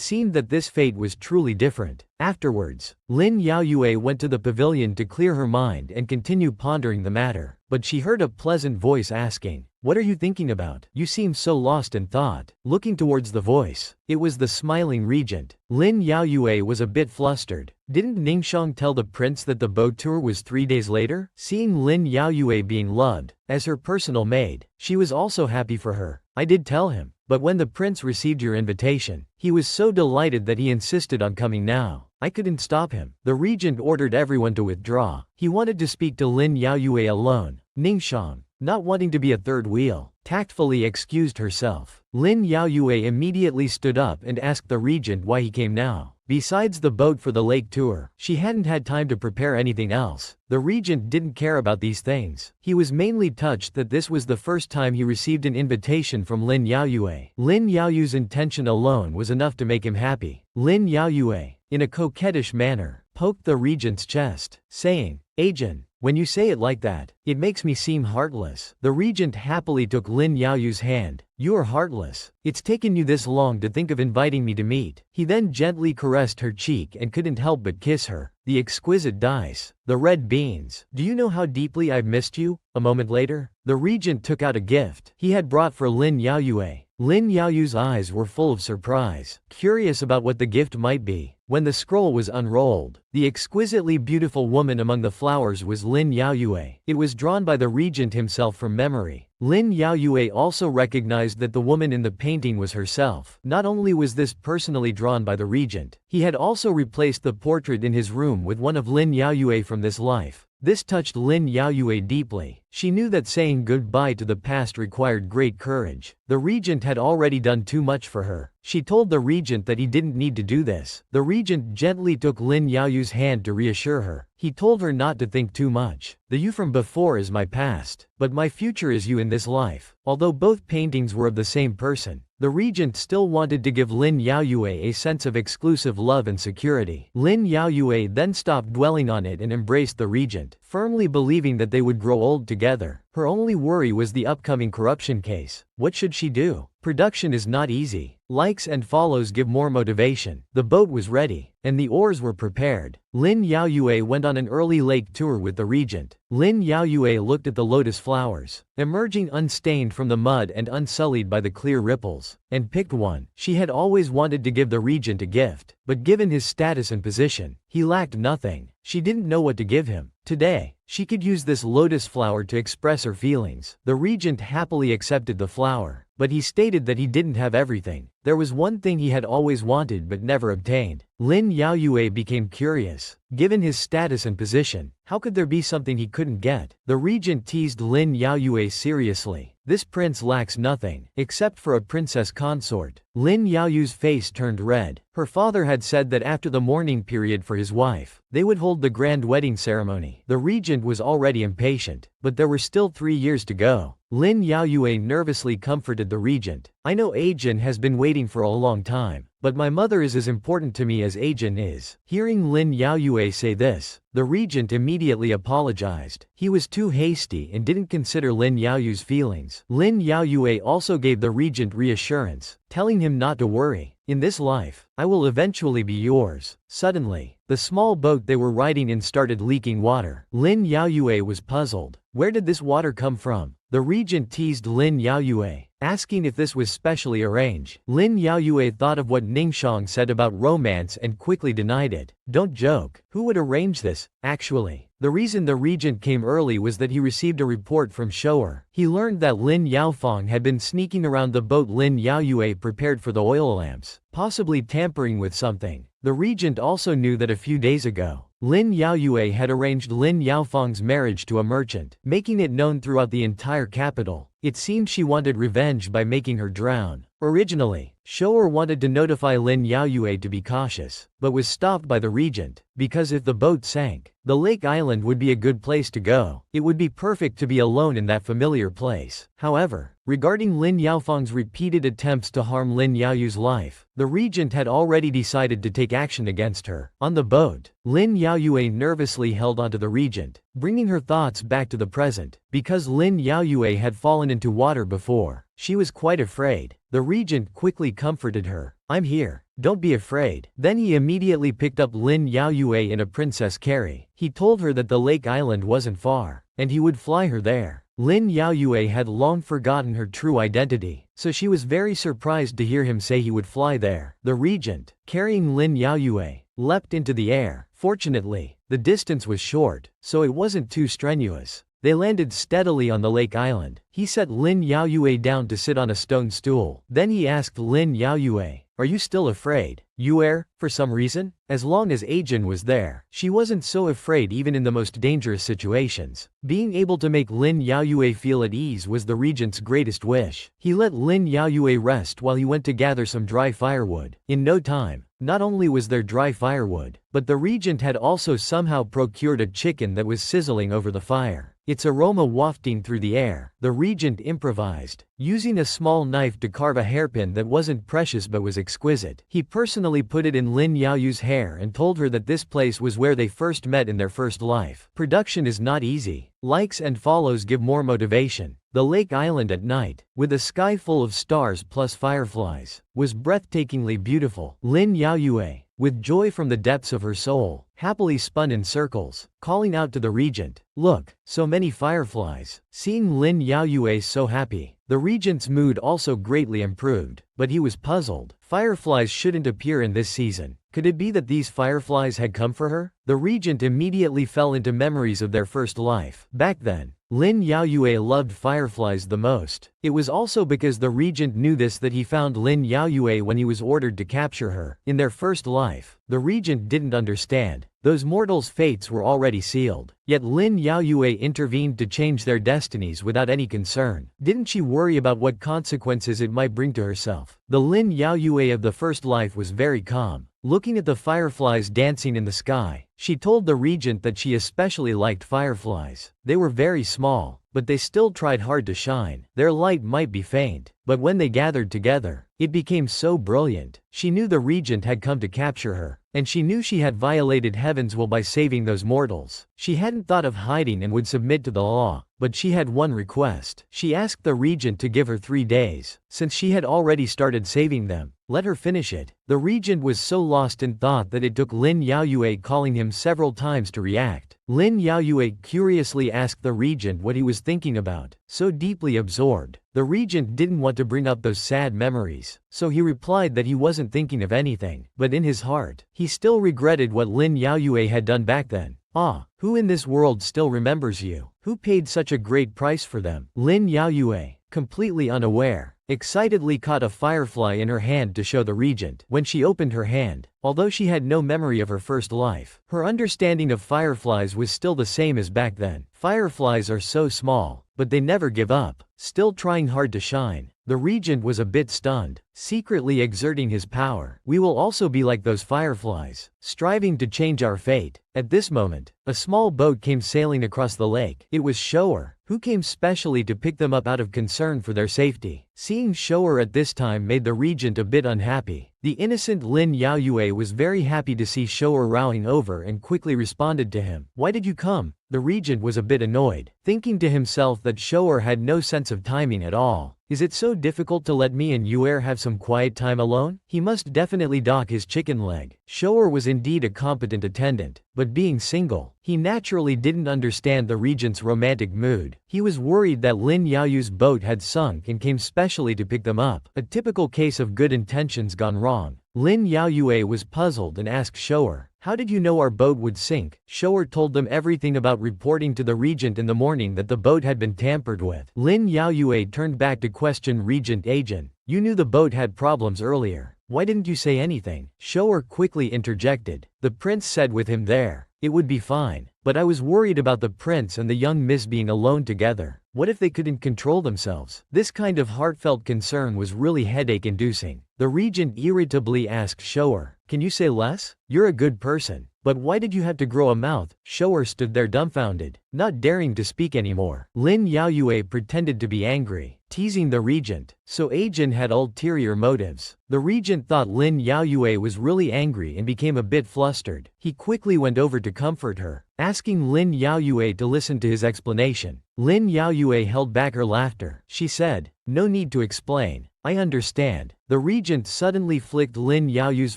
seemed that this fate was truly different. Afterwards, Lin Yaoyue went to the pavilion to clear her mind and continue pondering the matter. But she heard a pleasant voice asking, "What are you thinking about? You seem so lost in thought." Looking towards the voice, it was the smiling regent. Lin Yaoyue was a bit flustered. Didn't Ningxiang tell the prince that the boat tour was 3 days later? Seeing Lin Yaoyue being loved as her personal maid, she was also happy for her. "I did tell him, but when the prince received your invitation, he was so delighted that he insisted on coming now. I couldn't stop him." The regent ordered everyone to withdraw. He wanted to speak to Lin Yaoyue alone. Ningxiang, not wanting to be a third wheel, tactfully excused herself. Lin Yaoyue immediately stood up and asked the regent why he came now. Besides the boat for the lake tour, she hadn't had time to prepare anything else. The regent didn't care about these things. He was mainly touched that this was the first time he received an invitation from Lin Yaoyue. Lin Yaoyue's intention alone was enough to make him happy. Lin Yaoyue, in a coquettish manner, poked the regent's chest, saying, "Agent, when you say it like that, it makes me seem heartless." The regent happily took Lin Yaoyue's hand. "You are heartless. It's taken you this long to think of inviting me to meet." He then gently caressed her cheek and couldn't help but kiss her. "The exquisite dice, the red beans. Do you know how deeply I've missed you?" A moment later, the regent took out a gift he had brought for Lin Yaoyue. Lin Yaoyue's eyes were full of surprise, curious about what the gift might be. When the scroll was unrolled, the exquisitely beautiful woman among the flowers was Lin Yaoyue. It was drawn by the regent himself from memory. Lin Yaoyue also recognized that the woman in the painting was herself. Not only was this personally drawn by the regent, he had also replaced the portrait in his room with one of Lin Yaoyue from this life. This touched Lin Yaoyue deeply. She knew that saying goodbye to the past required great courage. The regent had already done too much for her. She told the regent that he didn't need to do this. The regent gently took Lin Yaoyue's hand to reassure her. He told her not to think too much. "The you from before is my past, but my future is you in this life." Although both paintings were of the same person, the regent still wanted to give Lin Yaoyue a sense of exclusive love and security. Lin Yaoyue then stopped dwelling on it and embraced the regent, firmly believing that they would grow old together. Her only worry was the upcoming corruption case. What should she do? Production is not easy. Likes and follows give more motivation. The boat was ready, and the oars were prepared. Lin Yaoyue went on an early lake tour with the regent. Lin Yaoyue looked at the lotus flowers, emerging unstained from the mud and unsullied by the clear ripples, and picked one. She had always wanted to give the regent a gift, but given his status and position, he lacked nothing. She didn't know what to give him. Today, she could use this lotus flower to express her feelings. The regent happily accepted the flower, but he stated that he didn't have everything. There was one thing he had always wanted but never obtained. Lin Yaoyue became curious. Given his status and position, how could there be something he couldn't get? The regent teased Lin Yaoyue seriously. "This prince lacks nothing, except for a princess consort." Lin Yaoyue's face turned red. Her father had said that after the mourning period for his wife, they would hold the grand wedding ceremony. The regent was already impatient, but there were still 3 years to go. Lin Yaoyue nervously comforted the regent. "I know Ajin has been waiting for a long time, but my mother is as important to me as Ajin is." Hearing Lin Yaoyue say this, the regent immediately apologized. He was too hasty and didn't consider Lin Yaoyue's feelings. Lin Yaoyue also gave the regent reassurance, telling him not to worry. "In this life, I will eventually be yours." Suddenly, the small boat they were riding in started leaking water. Lin Yaoyue was puzzled. Where did this water come from? The regent teased Lin Yaoyue. asking if this was specially arranged. Lin Yaoyue thought of what Ningxiang said about romance and quickly denied it. Don't joke. Who would arrange this, actually? The reason the regent came early was that he received a report from Shower. He learned that Lin Yaofeng had been sneaking around the boat Lin Yaoyue prepared for the oil lamps, possibly tampering with something. The regent also knew that a few days ago, Lin Yaoyue had arranged Lin Yaofeng's marriage to a merchant, making it known throughout the entire capital. It seemed she wanted revenge by making her drown. Originally, Shower wanted to notify Lin Yaoyue to be cautious, but was stopped by the regent, because if the boat sank, the lake island would be a good place to go. It would be perfect to be alone in that familiar place. However, regarding Lin Yaofeng's repeated attempts to harm Lin Yaoyu's life, the regent had already decided to take action against her. On the boat, Lin Yaoyue nervously held onto the regent, bringing her thoughts back to the present. Because Lin Yaoyue had fallen into water before, she was quite afraid. The regent quickly comforted her. I'm here. Don't be afraid. Then he immediately picked up Lin Yaoyue in a princess carry. He told her that the lake island wasn't far, and he would fly her there. Lin Yaoyue had long forgotten her true identity, so she was very surprised to hear him say he would fly there. The regent, carrying Lin Yaoyue, leapt into the air. Fortunately, the distance was short, so it wasn't too strenuous. They landed steadily on the lake island. He set Lin Yaoyue down to sit on a stone stool. Then he asked Lin Yaoyue, "Are you still afraid, Yuer, for some reason?" As long as Ajin was there, she wasn't so afraid even in the most dangerous situations. Being able to make Lin Yaoyue feel at ease was the regent's greatest wish. He let Lin Yaoyue rest while he went to gather some dry firewood. In no time, not only was there dry firewood, but the regent had also somehow procured a chicken that was sizzling over the fire, its aroma wafting through the air. The regent improvised, using a small knife to carve a hairpin that wasn't precious but was exquisite. He personally put it in Lin Yaoyu's hair and told her that this place was where they first met in their first life. Production is not easy. Likes and follows give more motivation. The lake island at night, with a sky full of stars plus fireflies, was breathtakingly beautiful. Lin Yaoyue, with joy from the depths of her soul, happily spun in circles, calling out to the regent, "Look, so many fireflies." Seeing Lin Yaoyue so happy, the regent's mood also greatly improved, but he was puzzled. Fireflies shouldn't appear in this season. Could it be that these fireflies had come for her? The regent immediately fell into memories of their first life. Back then, Lin Yaoyue loved fireflies the most. It was also because the regent knew this that he found Lin Yaoyue when he was ordered to capture her. In their first life, the regent didn't understand. Those mortals' fates were already sealed. Yet Lin Yaoyue intervened to change their destinies without any concern. Didn't she worry about what consequences it might bring to herself? The Lin Yaoyue of the first life was very calm. Looking at the fireflies dancing in the sky, she told the regent that she especially liked fireflies. They were very small, but they still tried hard to shine. Their light might be faint, but when they gathered together, it became so brilliant. She knew the regent had come to capture her, and she knew she had violated heaven's will by saving those mortals. She hadn't thought of hiding and would submit to the law, but she had one request. She asked the regent to give her 3 days, since she had already started saving them. Let her finish it. The regent was so lost in thought that it took Lin Yaoyue calling him several times to react. Lin Yaoyue curiously asked the regent what he was thinking about. So deeply absorbed, the regent didn't want to bring up those sad memories, so he replied that he wasn't thinking of anything, but in his heart, he still regretted what Lin Yaoyue had done back then. "Ah, who in this world still remembers you? Who paid such a great price for them?" Lin Yaoyue, completely unaware, excitedly caught a firefly in her hand to show the regent. When she opened her hand, although she had no memory of her first life, her understanding of fireflies was still the same as back then. Fireflies are so small, but they never give up, still trying hard to shine. The regent was a bit stunned, secretly exerting his power. "We will also be like those fireflies, striving to change our fate." At this moment, a small boat came sailing across the lake. It was Shower, who came specially to pick them up out of concern for their safety. Seeing Shower at this time made the regent a bit unhappy. The innocent Lin Yaoyue was very happy to see Shower rowing over and quickly responded to him. "Why did you come?" The regent was a bit annoyed, thinking to himself that Shower had no sense of timing at all. Is it so difficult to let me and Yuer have some quiet time alone? He must definitely dock his chicken leg. Shower was indeed a competent attendant, but being single, he naturally didn't understand the regent's romantic mood. He was worried that Lin Yaoyu's boat had sunk and came specially to pick them up, a typical case of good intentions gone wrong. Lin Yaoyue was puzzled and asked Shower, "How did you know our boat would sink?" Shower told them everything about reporting to the regent in the morning that the boat had been tampered with. Lin Yaoyue turned back to question Regent Agent. "You knew the boat had problems earlier. Why didn't you say anything?" Shower quickly interjected. "The prince said with him there, it would be fine. But I was worried about the prince and the young miss being alone together. What if they couldn't control themselves?" This kind of heartfelt concern was really headache-inducing. The regent irritably asked Shower, "Can you say less? You're a good person. But why did you have to grow a mouth?" Shower stood there dumbfounded, not daring to speak anymore. Lin Yaoyue pretended to be angry, teasing the regent. So Agent had ulterior motives. The regent thought Lin Yaoyue was really angry and became a bit flustered. He quickly went over to comfort her, asking Lin Yaoyue to listen to his explanation. Lin Yaoyue held back her laughter. She said, "No need to explain. I understand." The regent suddenly flicked Lin Yaoyu's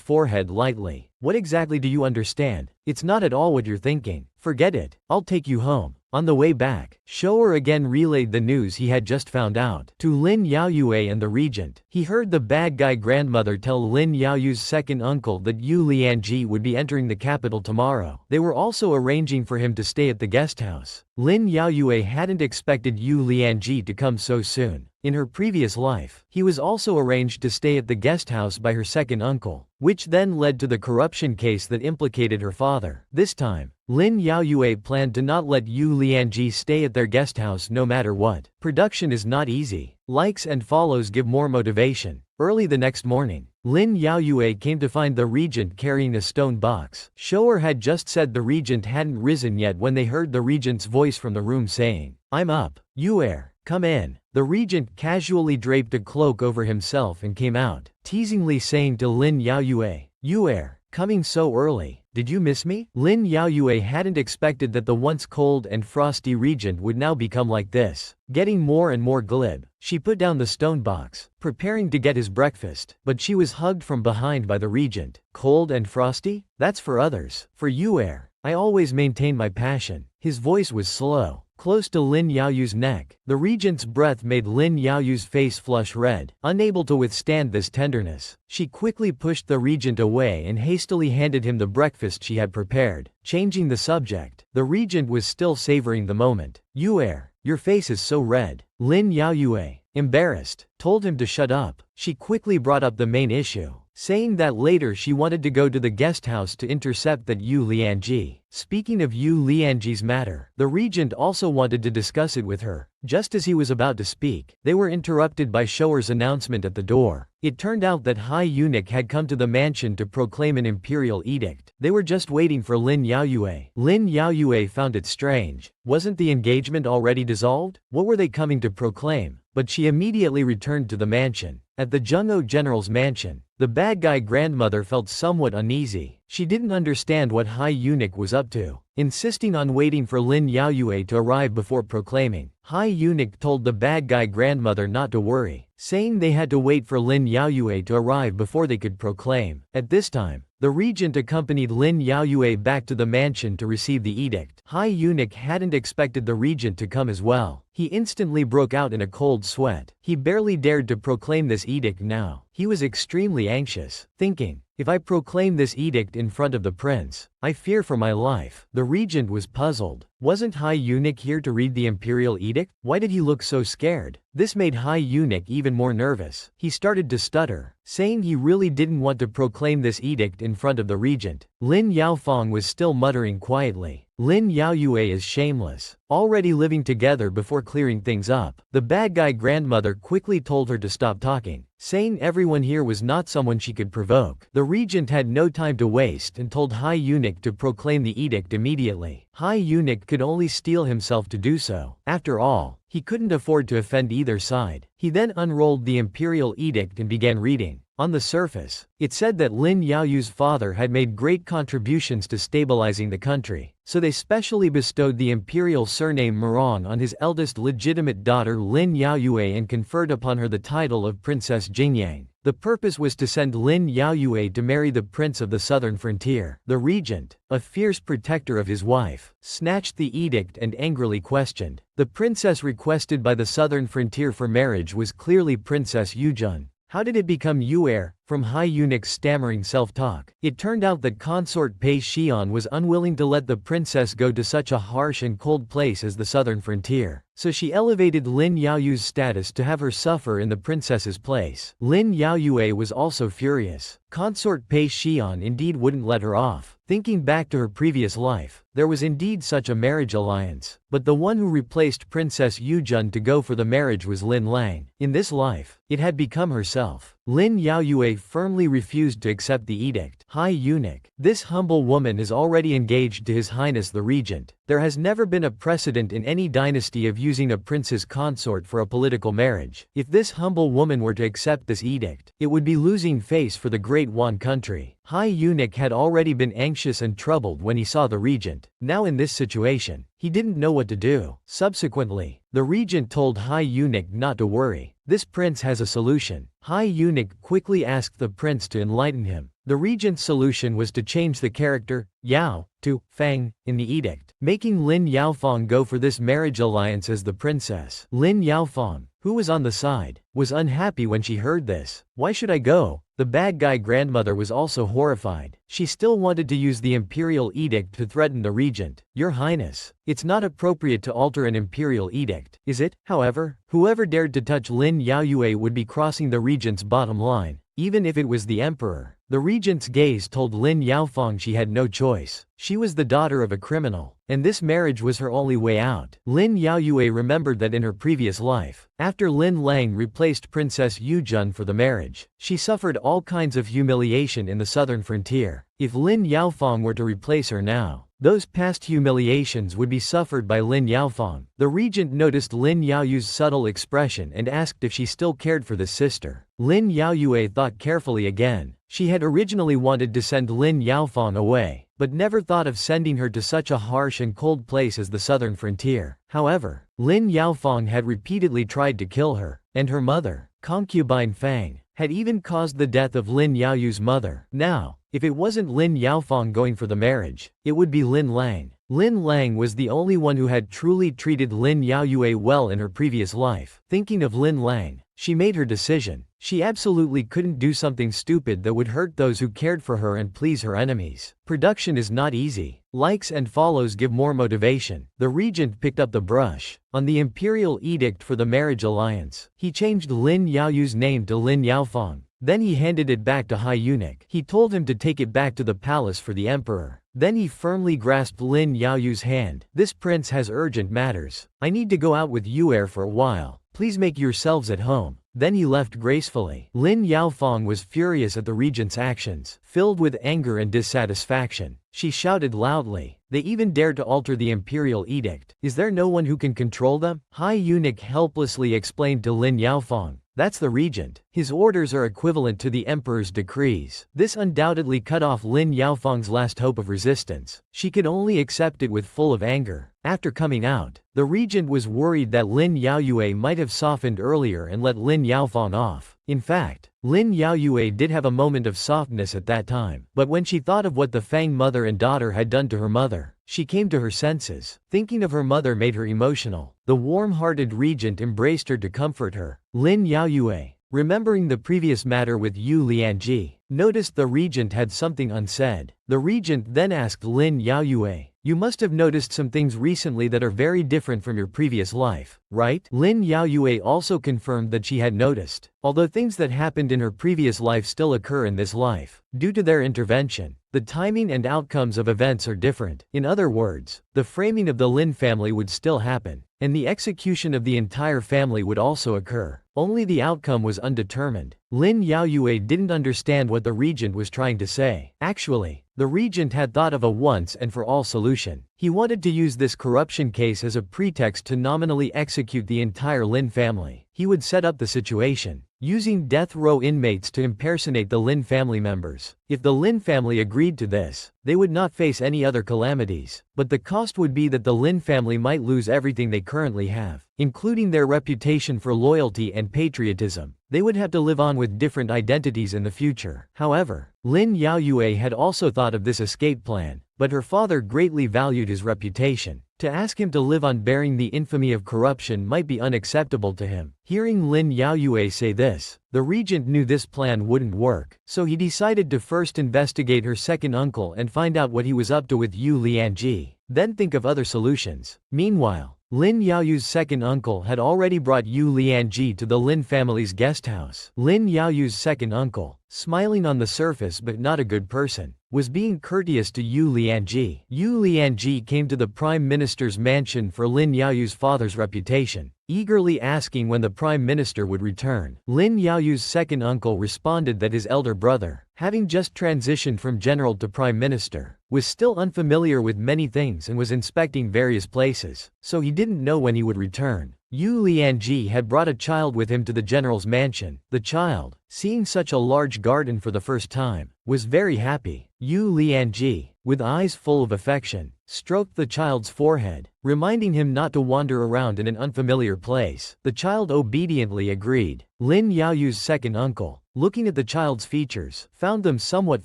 forehead lightly. "What exactly do you understand? It's not at all what you're thinking. Forget it. I'll take you home." On the way back, Shower again relayed the news he had just found out to Lin Yaoyue and the regent. He heard the bad guy grandmother tell Lin Yaoyu's second uncle that Yu Lianji would be entering the capital tomorrow. They were also arranging for him to stay at the guest house. Lin Yaoyue hadn't expected Yu Lianji to come so soon. In her previous life, he was also arranged to stay at the guest house by her second uncle, which then led to the corruption case that implicated her father. This time, Lin Yaoyue planned to not let Yu Lianji stay at their guest house no matter what. Production is not easy. Likes and follows give more motivation. Early the next morning, Lin Yaoyue came to find the regent carrying a stone box. Shower had just said the regent hadn't risen yet when they heard the regent's voice from the room saying, "I'm up. Yuer, come in." The regent casually draped a cloak over himself and came out, teasingly saying to Lin Yaoyue, "Yuer, coming so early. Did you miss me?" Lin Yaoyue hadn't expected that the once cold and frosty regent would now become like this. Getting more and more glib, she put down the stone box, preparing to get his breakfast, but she was hugged from behind by the regent. "Cold and frosty? That's for others. For you, I always maintain my passion." His voice was slow, close to Lin Yaoyu's neck. The regent's breath made Lin Yaoyu's face flush red. Unable to withstand this tenderness, she quickly pushed the regent away and hastily handed him the breakfast she had prepared. Changing the subject, the regent was still savoring the moment. "Yuer, your face is so red." Lin Yaoyue, embarrassed, told him to shut up. She quickly brought up the main issue, saying that later she wanted to go to the guest house to intercept that Yu Lianji. Speaking of Yu Lianji's matter, the regent also wanted to discuss it with her. Just as he was about to speak, they were interrupted by Shower's announcement at the door. It turned out that High Eunuch had come to the mansion to proclaim an imperial edict. They were just waiting for Lin Yaoyue. Lin Yaoyue found it strange. Wasn't the engagement already dissolved? What were they coming to proclaim? But she immediately returned to the mansion. At the Jungho general's mansion, the bad guy grandmother felt somewhat uneasy. She didn't understand what High Eunuch was up to. Insisting on waiting for Lin Yaoyue to arrive before proclaiming, High Eunuch told the bad guy grandmother not to worry, saying they had to wait for Lin Yaoyue to arrive before they could proclaim. At this time, the regent accompanied Lin Yaoyue back to the mansion to receive the edict. High Eunuch hadn't expected the regent to come as well. He instantly broke out in a cold sweat. He barely dared to proclaim this edict now. He was extremely anxious, thinking, if I proclaim this edict in front of the prince, I fear for my life. The regent was puzzled. Wasn't High Eunuch here to read the imperial edict? Why did he look so scared? This made High Eunuch even more nervous. He started to stutter, saying he really didn't want to proclaim this edict in front of the regent. Lin Yaofeng was still muttering quietly. Lin Yaoyue is shameless, already living together before clearing things up. The bad guy grandmother quickly told her to stop talking, saying everyone here was not someone she could provoke. The regent had no time to waste and told High Eunuch to proclaim the edict immediately. High Eunuch could only steel himself to do so. After all, he couldn't afford to offend either side. He then unrolled the imperial edict and began reading. On the surface, it said that Lin Yaoyu's father had made great contributions to stabilizing the country, so they specially bestowed the imperial surname Murong on his eldest legitimate daughter Lin Yaoyue and conferred upon her the title of Princess Jingyang. The purpose was to send Lin Yaoyue to marry the prince of the southern frontier. The regent, a fierce protector of his wife, snatched the edict and angrily questioned. The princess requested by the southern frontier for marriage was clearly Princess Yujun. How did it become Yu'er? From High Eunuch's stammering self-talk. It turned out that consort Pei Xian was unwilling to let the princess go to such a harsh and cold place as the southern frontier, so she elevated Lin Yaoyu's status to have her suffer in the princess's place. Lin Yaoyue was also furious. Consort Pei Xian indeed wouldn't let her off. Thinking back to her previous life, there was indeed such a marriage alliance, but the one who replaced Princess Yujun to go for the marriage was Lin Lang. In this life, it had become herself. Lin Yaoyue firmly refused to accept the edict. High Eunuch, this humble woman is already engaged to His Highness the Regent. There has never been a precedent in any dynasty of using a prince's consort for a political marriage. If this humble woman were to accept this edict, it would be losing face for the Great Wan country. High Eunuch had already been anxious and troubled when he saw the regent. Now in this situation, he didn't know what to do. Subsequently, the regent told High Eunuch not to worry. This prince has a solution. High Eunuch quickly asked the prince to enlighten him. The regent's solution was to change the character, Yao, to Fang, in the edict, making Lin Yaofang go for this marriage alliance as the princess. Lin Yaofang, who was on the side, was unhappy when she heard this. Why should I go? The bad guy grandmother was also horrified. She still wanted to use the imperial edict to threaten the regent. Your Highness, it's not appropriate to alter an imperial edict, is it? However, whoever dared to touch Lin Yaoyue would be crossing the regent's bottom line, even if it was the emperor. The regent's gaze told Lin Yaofang she had no choice. She was the daughter of a criminal, and this marriage was her only way out. Lin Yaoyue remembered that in her previous life, after Lin Lang replaced Princess Yujun for the marriage, she suffered all kinds of humiliation in the southern frontier. If Lin Yaofang were to replace her now, those past humiliations would be suffered by Lin Yaofang. The regent noticed Lin Yaoyu's subtle expression and asked if she still cared for this sister. Lin Yaoyue thought carefully again. She had originally wanted to send Lin Yaofang away, but never thought of sending her to such a harsh and cold place as the southern frontier. However, Lin Yaofang had repeatedly tried to kill her, and her mother, concubine Fang, had even caused the death of Lin Yaoyu's mother. Now, if it wasn't Lin Yaofang going for the marriage, it would be Lin Lang. Lin Lang was the only one who had truly treated Lin Yaoyue well in her previous life. Thinking of Lin Lang, she made her decision. She absolutely couldn't do something stupid that would hurt those who cared for her and please her enemies. Production is not easy. Likes and follows give more motivation. The regent picked up the brush. On the imperial edict for the marriage alliance, he changed Lin Yaoyu's name to Lin Yaofang. Then he handed it back to High Eunuch. He told him to take it back to the palace for the emperor. Then he firmly grasped Lin Yaoyu's hand. This prince has urgent matters. I need to go out with Yu'er for a while. Please make yourselves at home. Then he left gracefully. Lin Yaofang was furious at the regent's actions. Filled with anger and dissatisfaction, she shouted loudly. They even dared to alter the imperial edict. Is there no one who can control them? High Eunuch helplessly explained to Lin Yaofang. That's the regent. His orders are equivalent to the emperor's decrees. This undoubtedly cut off Lin Yaofang's last hope of resistance. She could only accept it with full of anger. After coming out, the regent was worried that Lin Yaoyue might have softened earlier and let Lin Yaofang off. In fact, Lin Yaoyue did have a moment of softness at that time. But when she thought of what the Fang mother and daughter had done to her mother, she came to her senses. Thinking of her mother made her emotional. The warm-hearted regent embraced her to comfort her. Lin Yaoyue, remembering the previous matter with Yu Lianji, noticed the regent had something unsaid. The regent then asked Lin Yaoyue, you must have noticed some things recently that are very different from your previous life, right? Lin Yaoyue also confirmed that she had noticed, although things that happened in her previous life still occur in this life. Due to their intervention, the timing and outcomes of events are different. In other words, the framing of the Lin family would still happen, and the execution of the entire family would also occur. Only the outcome was undetermined. Lin Yaoyue didn't understand what the regent was trying to say. Actually, the regent had thought of a once-and-for-all solution. He wanted to use this corruption case as a pretext to nominally execute the entire Lin family. he would set up the situation, using death row inmates to impersonate the Lin family members. If the Lin family agreed to this, they would not face any other calamities, but the cost would be that the Lin family might lose everything they currently have, including their reputation for loyalty and patriotism. They would have to live on with different identities in the future. However, Lin Yaoyue had also thought of this escape plan, but her father greatly valued his reputation. To ask him to live on bearing the infamy of corruption might be unacceptable to him. Hearing Lin Yaoyue say this, the regent knew this plan wouldn't work, so he decided to first investigate her second uncle and find out what he was up to with Yu Lianji, then think of other solutions. Meanwhile, Lin Yaoyu's second uncle had already brought Yu Lianji to the Lin family's guest house. Lin Yaoyu's second uncle, smiling on the surface but not a good person, was being courteous to Yu Lianji. Yu Lianji came to the prime minister's mansion for Lin Yaoyu's father's reputation, eagerly asking when the prime minister would return. Lin Yaoyu's second uncle responded that his elder brother, having just transitioned from general to prime minister, was still unfamiliar with many things and was inspecting various places, so he didn't know when he would return. Yu Lianji had brought a child with him to the general's mansion. The child, seeing such a large garden for the first time, was very happy. Yu Lianji, with eyes full of affection, stroked the child's forehead, reminding him not to wander around in an unfamiliar place. The child obediently agreed. Lin Yaoyu's second uncle, looking at the child's features, found them somewhat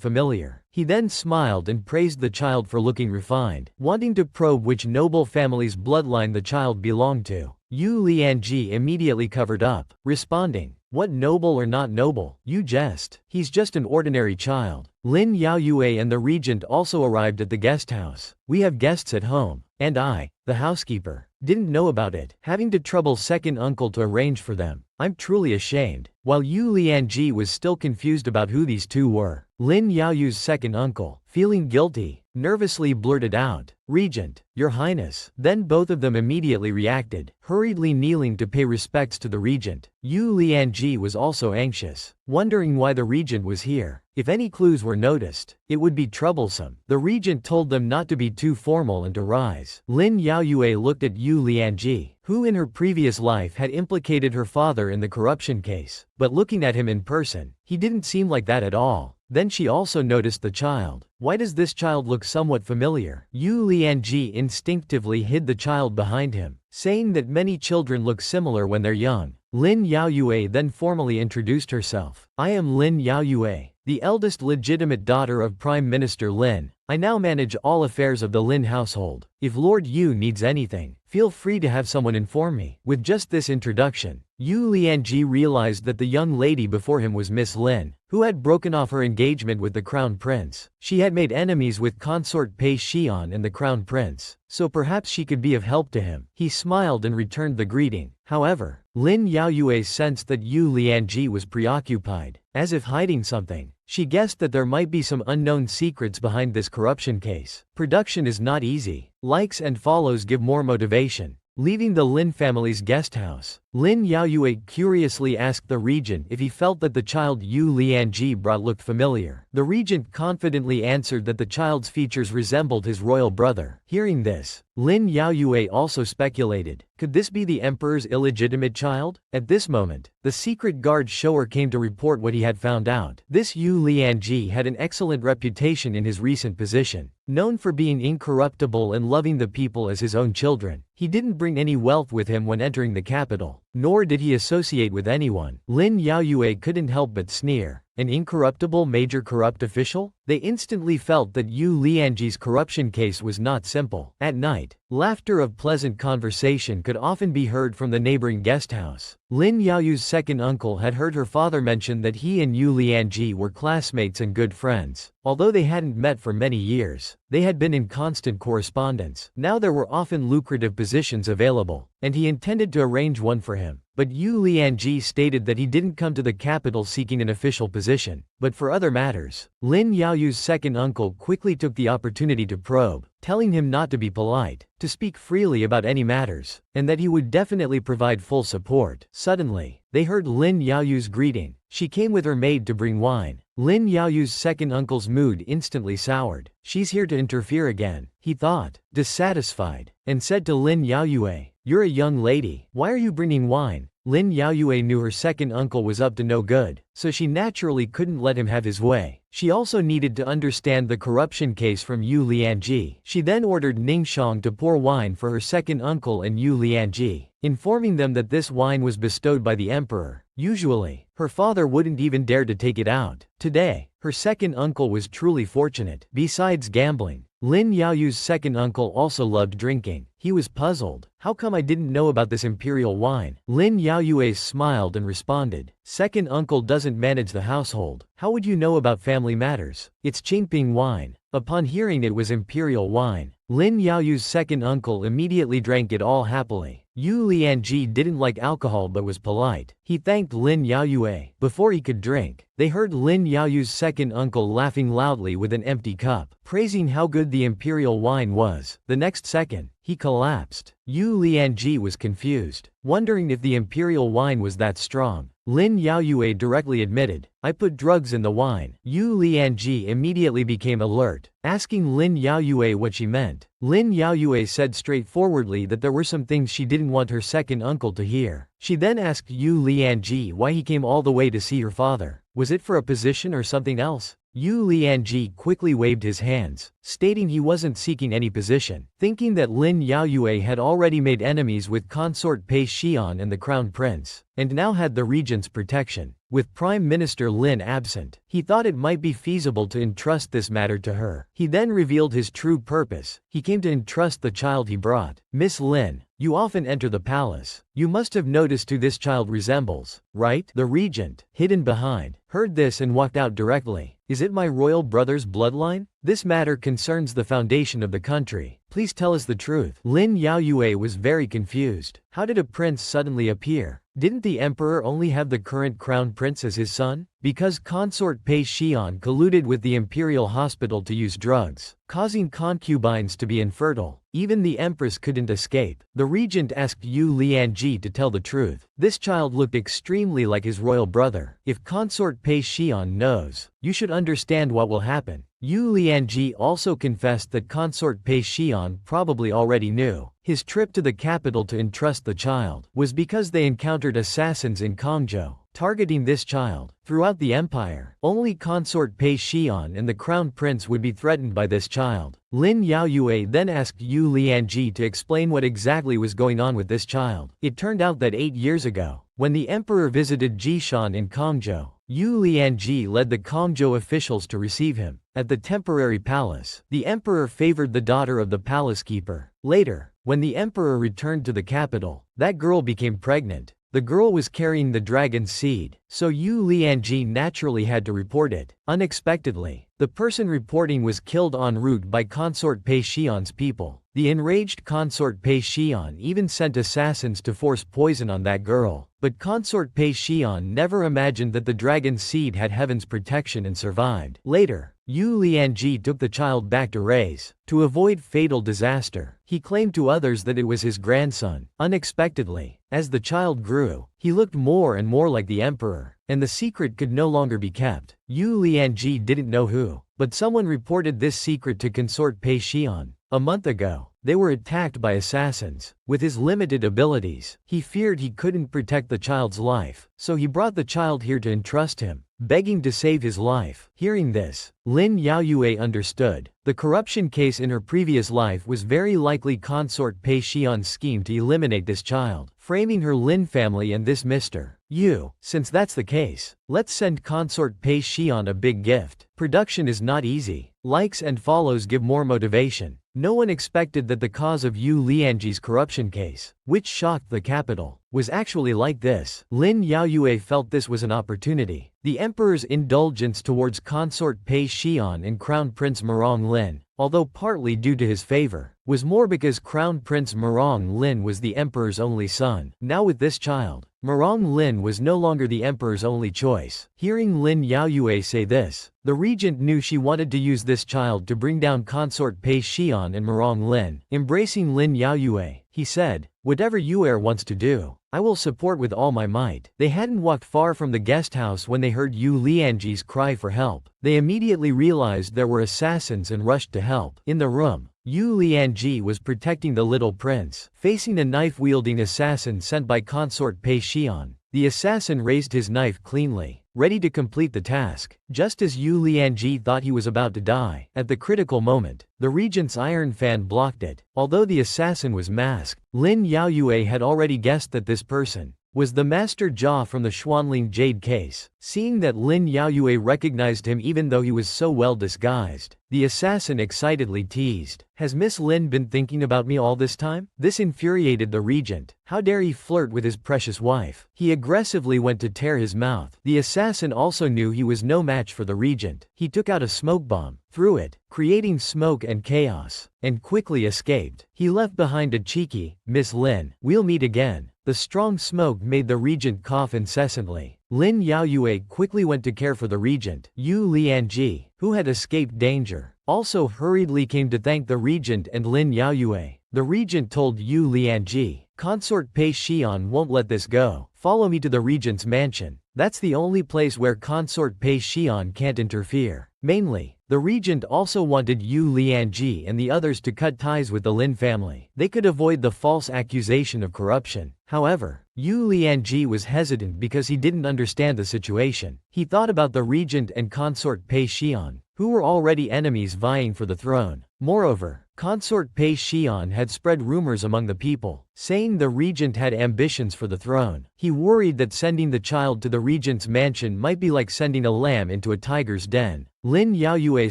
familiar. He then smiled and praised the child for looking refined. Wanting to probe which noble family's bloodline the child belonged to, Yu Lianji immediately covered up, responding, "What noble or not noble? You jest. He's just an ordinary child." Lin Yaoyue and the regent also arrived at the guest house. "We have guests at home, and I, the housekeeper, didn't know about it, having to trouble second uncle to arrange for them. I'm truly ashamed." While Yu Lianji was still confused about who these two were, Lin Yaoyu's second uncle, feeling guilty, nervously blurted out, "Regent, your highness." Then both of them immediately reacted, hurriedly kneeling to pay respects to the regent. Yu Lianji was also anxious, wondering why the regent was here. If any clues were noticed, it would be troublesome. The regent told them not to be too formal and to rise. Lin Yaoyue looked at Yu Lianji, who in her previous life had implicated her father in the corruption case, but looking at him in person, he didn't seem like that at all. Then she also noticed the child. Why does this child look somewhat familiar? Yu Lianji instinctively hid the child behind him, saying that many children look similar when they're young. Lin Yaoyue then formally introduced herself. "I am Lin Yaoyue, the eldest legitimate daughter of Prime Minister Lin. I now manage all affairs of the Lin household. If Lord Yu needs anything, feel free to have someone inform me." With just this introduction, Yu Lianji realized that the young lady before him was Miss Lin, who had broken off her engagement with the crown prince. She had made enemies with consort Pei Xian and the crown prince, so perhaps she could be of help to him. He smiled and returned the greeting. However, Lin Yaoyue sensed that Yu Lianji was preoccupied, as if hiding something. She guessed that there might be some unknown secrets behind this corruption case. Production is not easy. Likes and follows give more motivation. Leaving the Lin family's guest house, Lin Yaoyue curiously asked the regent if he felt that the child Yu Lianji brought looked familiar. The regent confidently answered that the child's features resembled his royal brother. Hearing this, Lin Yaoyue also speculated, could this be the emperor's illegitimate child? At this moment, the secret guard shower came to report what he had found out. This Yu Lianji had an excellent reputation in his recent position, known for being incorruptible and loving the people as his own children. He didn't bring any wealth with him when entering the capital, nor did he associate with anyone. Lin Yaoyue couldn't help but sneer. An incorruptible major corrupt official? They instantly felt that Yu Lianji's corruption case was not simple. At night, laughter of pleasant conversation could often be heard from the neighboring guest house. Lin Yaoyu's second uncle had heard her father mention that he and Yu Lianji were classmates and good friends. Although they hadn't met for many years, they had been in constant correspondence. Now there were often lucrative positions available, and he intended to arrange one for him. But Yu Lianji stated that he didn't come to the capital seeking an official position, but for other matters. Lin Yaoyu's second uncle quickly took the opportunity to probe, telling him not to be polite, to speak freely about any matters, and that he would definitely provide full support. Suddenly, they heard Lin Yaoyu's greeting. She came with her maid to bring wine. Lin Yaoyu's second uncle's mood instantly soured. She's here to interfere again, he thought, dissatisfied, and said to Lin Yaoyue, "You're a young lady. Why are you bringing wine? Lin Yaoyue knew her second uncle was up to no good, so she naturally couldn't let him have his way. She also needed to understand the corruption case from Yu Lianji. She then ordered Ningxiang to pour wine for her second uncle and Yu Lianji, informing them that this wine was bestowed by the emperor. Usually, her father wouldn't even dare to take it out. Today, her second uncle was truly fortunate. Besides gambling, Lin Yaoyu's second uncle also loved drinking. He was puzzled. How come I didn't know about this imperial wine? Lin Yaoyue smiled and responded. Second uncle doesn't manage the household. How would you know about family matters? It's Qingping wine. Upon hearing it was imperial wine, Lin Yaoyu's second uncle immediately drank it all happily. Yu Lianji didn't like alcohol but was polite. He thanked Lin Yaoyue. Before he could drink, they heard Lin Yaoyu's second uncle laughing loudly with an empty cup, praising how good the imperial wine was. The next second, he collapsed. Yu Lianji was confused, wondering if the imperial wine was that strong. Lin Yaoyue directly admitted, I put drugs in the wine. Yu Lianji immediately became alert, asking Lin Yaoyue what she meant. Lin Yaoyue said straightforwardly that there were some things she didn't want her second uncle to hear. She then asked Yu Lianji why he came all the way to see her father. Was it for a position or something else? Yu Lianji quickly waved his hands, stating he wasn't seeking any position. Thinking that Lin Yaoyue had already made enemies with consort Pei Xian and the crown prince, and now had the regent's protection, with Prime Minister Lin absent, he thought it might be feasible to entrust this matter to her. He then revealed his true purpose. He came to entrust the child he brought. Miss Lin, you often enter the palace. You must have noticed who this child resembles, right? The regent, hidden behind, heard this and walked out directly. Is it my royal brother's bloodline? This matter concerns the foundation of the country. Please tell us the truth. Lin Yaoyue was very confused. How did a prince suddenly appear? Didn't the emperor only have the current crown prince as his son? Because consort Pei Xian colluded with the imperial hospital to use drugs, causing concubines to be infertile. Even the empress couldn't escape. The regent asked Yu Lianji to tell the truth. This child looked extremely like his royal brother. If consort Pei Xian knows, you should understand what will happen. Yu Lianji also confessed that consort Pei Xian probably already knew. His trip to the capital to entrust the child was because they encountered assassins in Kongzhou, targeting this child. Throughout the empire, only consort Pei Xian and the crown prince would be threatened by this child. Lin Yaoyue then asked Yu Lianji to explain what exactly was going on with this child. It turned out that 8 years ago, when the emperor visited Jishan in Kongzhou, Yu Lianji led the Kongzhou officials to receive him. At the temporary palace, the emperor favored the daughter of the palace keeper. Later, when the emperor returned to the capital, that girl became pregnant. The girl was carrying the dragon's seed, so Yu Lianji naturally had to report it. Unexpectedly, the person reporting was killed en route by consort Pei Xian's people. The enraged consort Pei Xian even sent assassins to force poison on that girl. But consort Pei Xian never imagined that the dragon's seed had heaven's protection and survived. Later, Yu Lianji took the child back to raise. To avoid fatal disaster, he claimed to others that it was his grandson. Unexpectedly, as the child grew, he looked more and more like the emperor, and the secret could no longer be kept. Yu Lianji didn't know who, but someone reported this secret to consort Pei Xian. A month ago, they were attacked by assassins. With his limited abilities, he feared he couldn't protect the child's life, so he brought the child here to entrust him, begging to save his life. Hearing this, Lin Yaoyue understood. The corruption case in her previous life was very likely consort Pei Xian's scheme to eliminate this child, framing her Lin family and this Mr. Yu. Since that's the case, let's send consort Pei Xian a big gift. Production is not easy. Likes and follows give more motivation. No one expected that the cause of Yu Lianji's corruption case, which shocked the capital, was actually like this. Lin Yaoyue felt this was an opportunity. The emperor's indulgence towards consort Pei Xian and Crown Prince Murong Lin, although partly due to his favor, was more because Crown Prince Murong Lin was the emperor's only son. Now with this child, Murong Lin was no longer the emperor's only choice. Hearing Lin Yaoyue say this, the regent knew she wanted to use this child to bring down consort Pei Xian and Murong Lin. Embracing Lin Yaoyue, he said, whatever Yu'er wants to do, I will support with all my might. They hadn't walked far from the guest house when they heard Yu Lianji's cry for help. They immediately realized there were assassins and rushed to help. In the room, Yu Lianji was protecting the little prince, facing a knife-wielding assassin sent by consort Pei Xian. The assassin raised his knife cleanly, ready to complete the task, just as Yu Lianji thought he was about to die. At the critical moment, the regent's iron fan blocked it. Although the assassin was masked, Lin Yaoyue had already guessed that this person was the Master Jia from the Xuanling Jade case. Seeing that Lin Yaoyue recognized him even though he was so well disguised, the assassin excitedly teased, "Has Miss Lin been thinking about me all this time?" This infuriated the regent. How dare he flirt with his precious wife? He aggressively went to tear his mouth. The assassin also knew he was no match for the regent. He took out a smoke bomb, threw it, creating smoke and chaos, and quickly escaped. He left behind a cheeky, "Miss Lin, we'll meet again." The strong smoke made the regent cough incessantly. Lin Yaoyue quickly went to care for the regent. Yu Lianji, who had escaped danger, also hurriedly came to thank the regent and Lin Yaoyue. The regent told Yu Lianji, "Consort Pei Xian won't let this go. Follow me to the regent's mansion. That's the only place where consort Pei Xian can't interfere." Mainly, the regent also wanted Yu Lianji and the others to cut ties with the Lin family. They could avoid the false accusation of corruption. However, Yu Lianji was hesitant because he didn't understand the situation. He thought about the regent and consort Pei Xian, who were already enemies vying for the throne. Moreover, consort Pei Xian had spread rumors among the people, saying the regent had ambitions for the throne. He worried that sending the child to the regent's mansion might be like sending a lamb into a tiger's den. Lin Yaoyue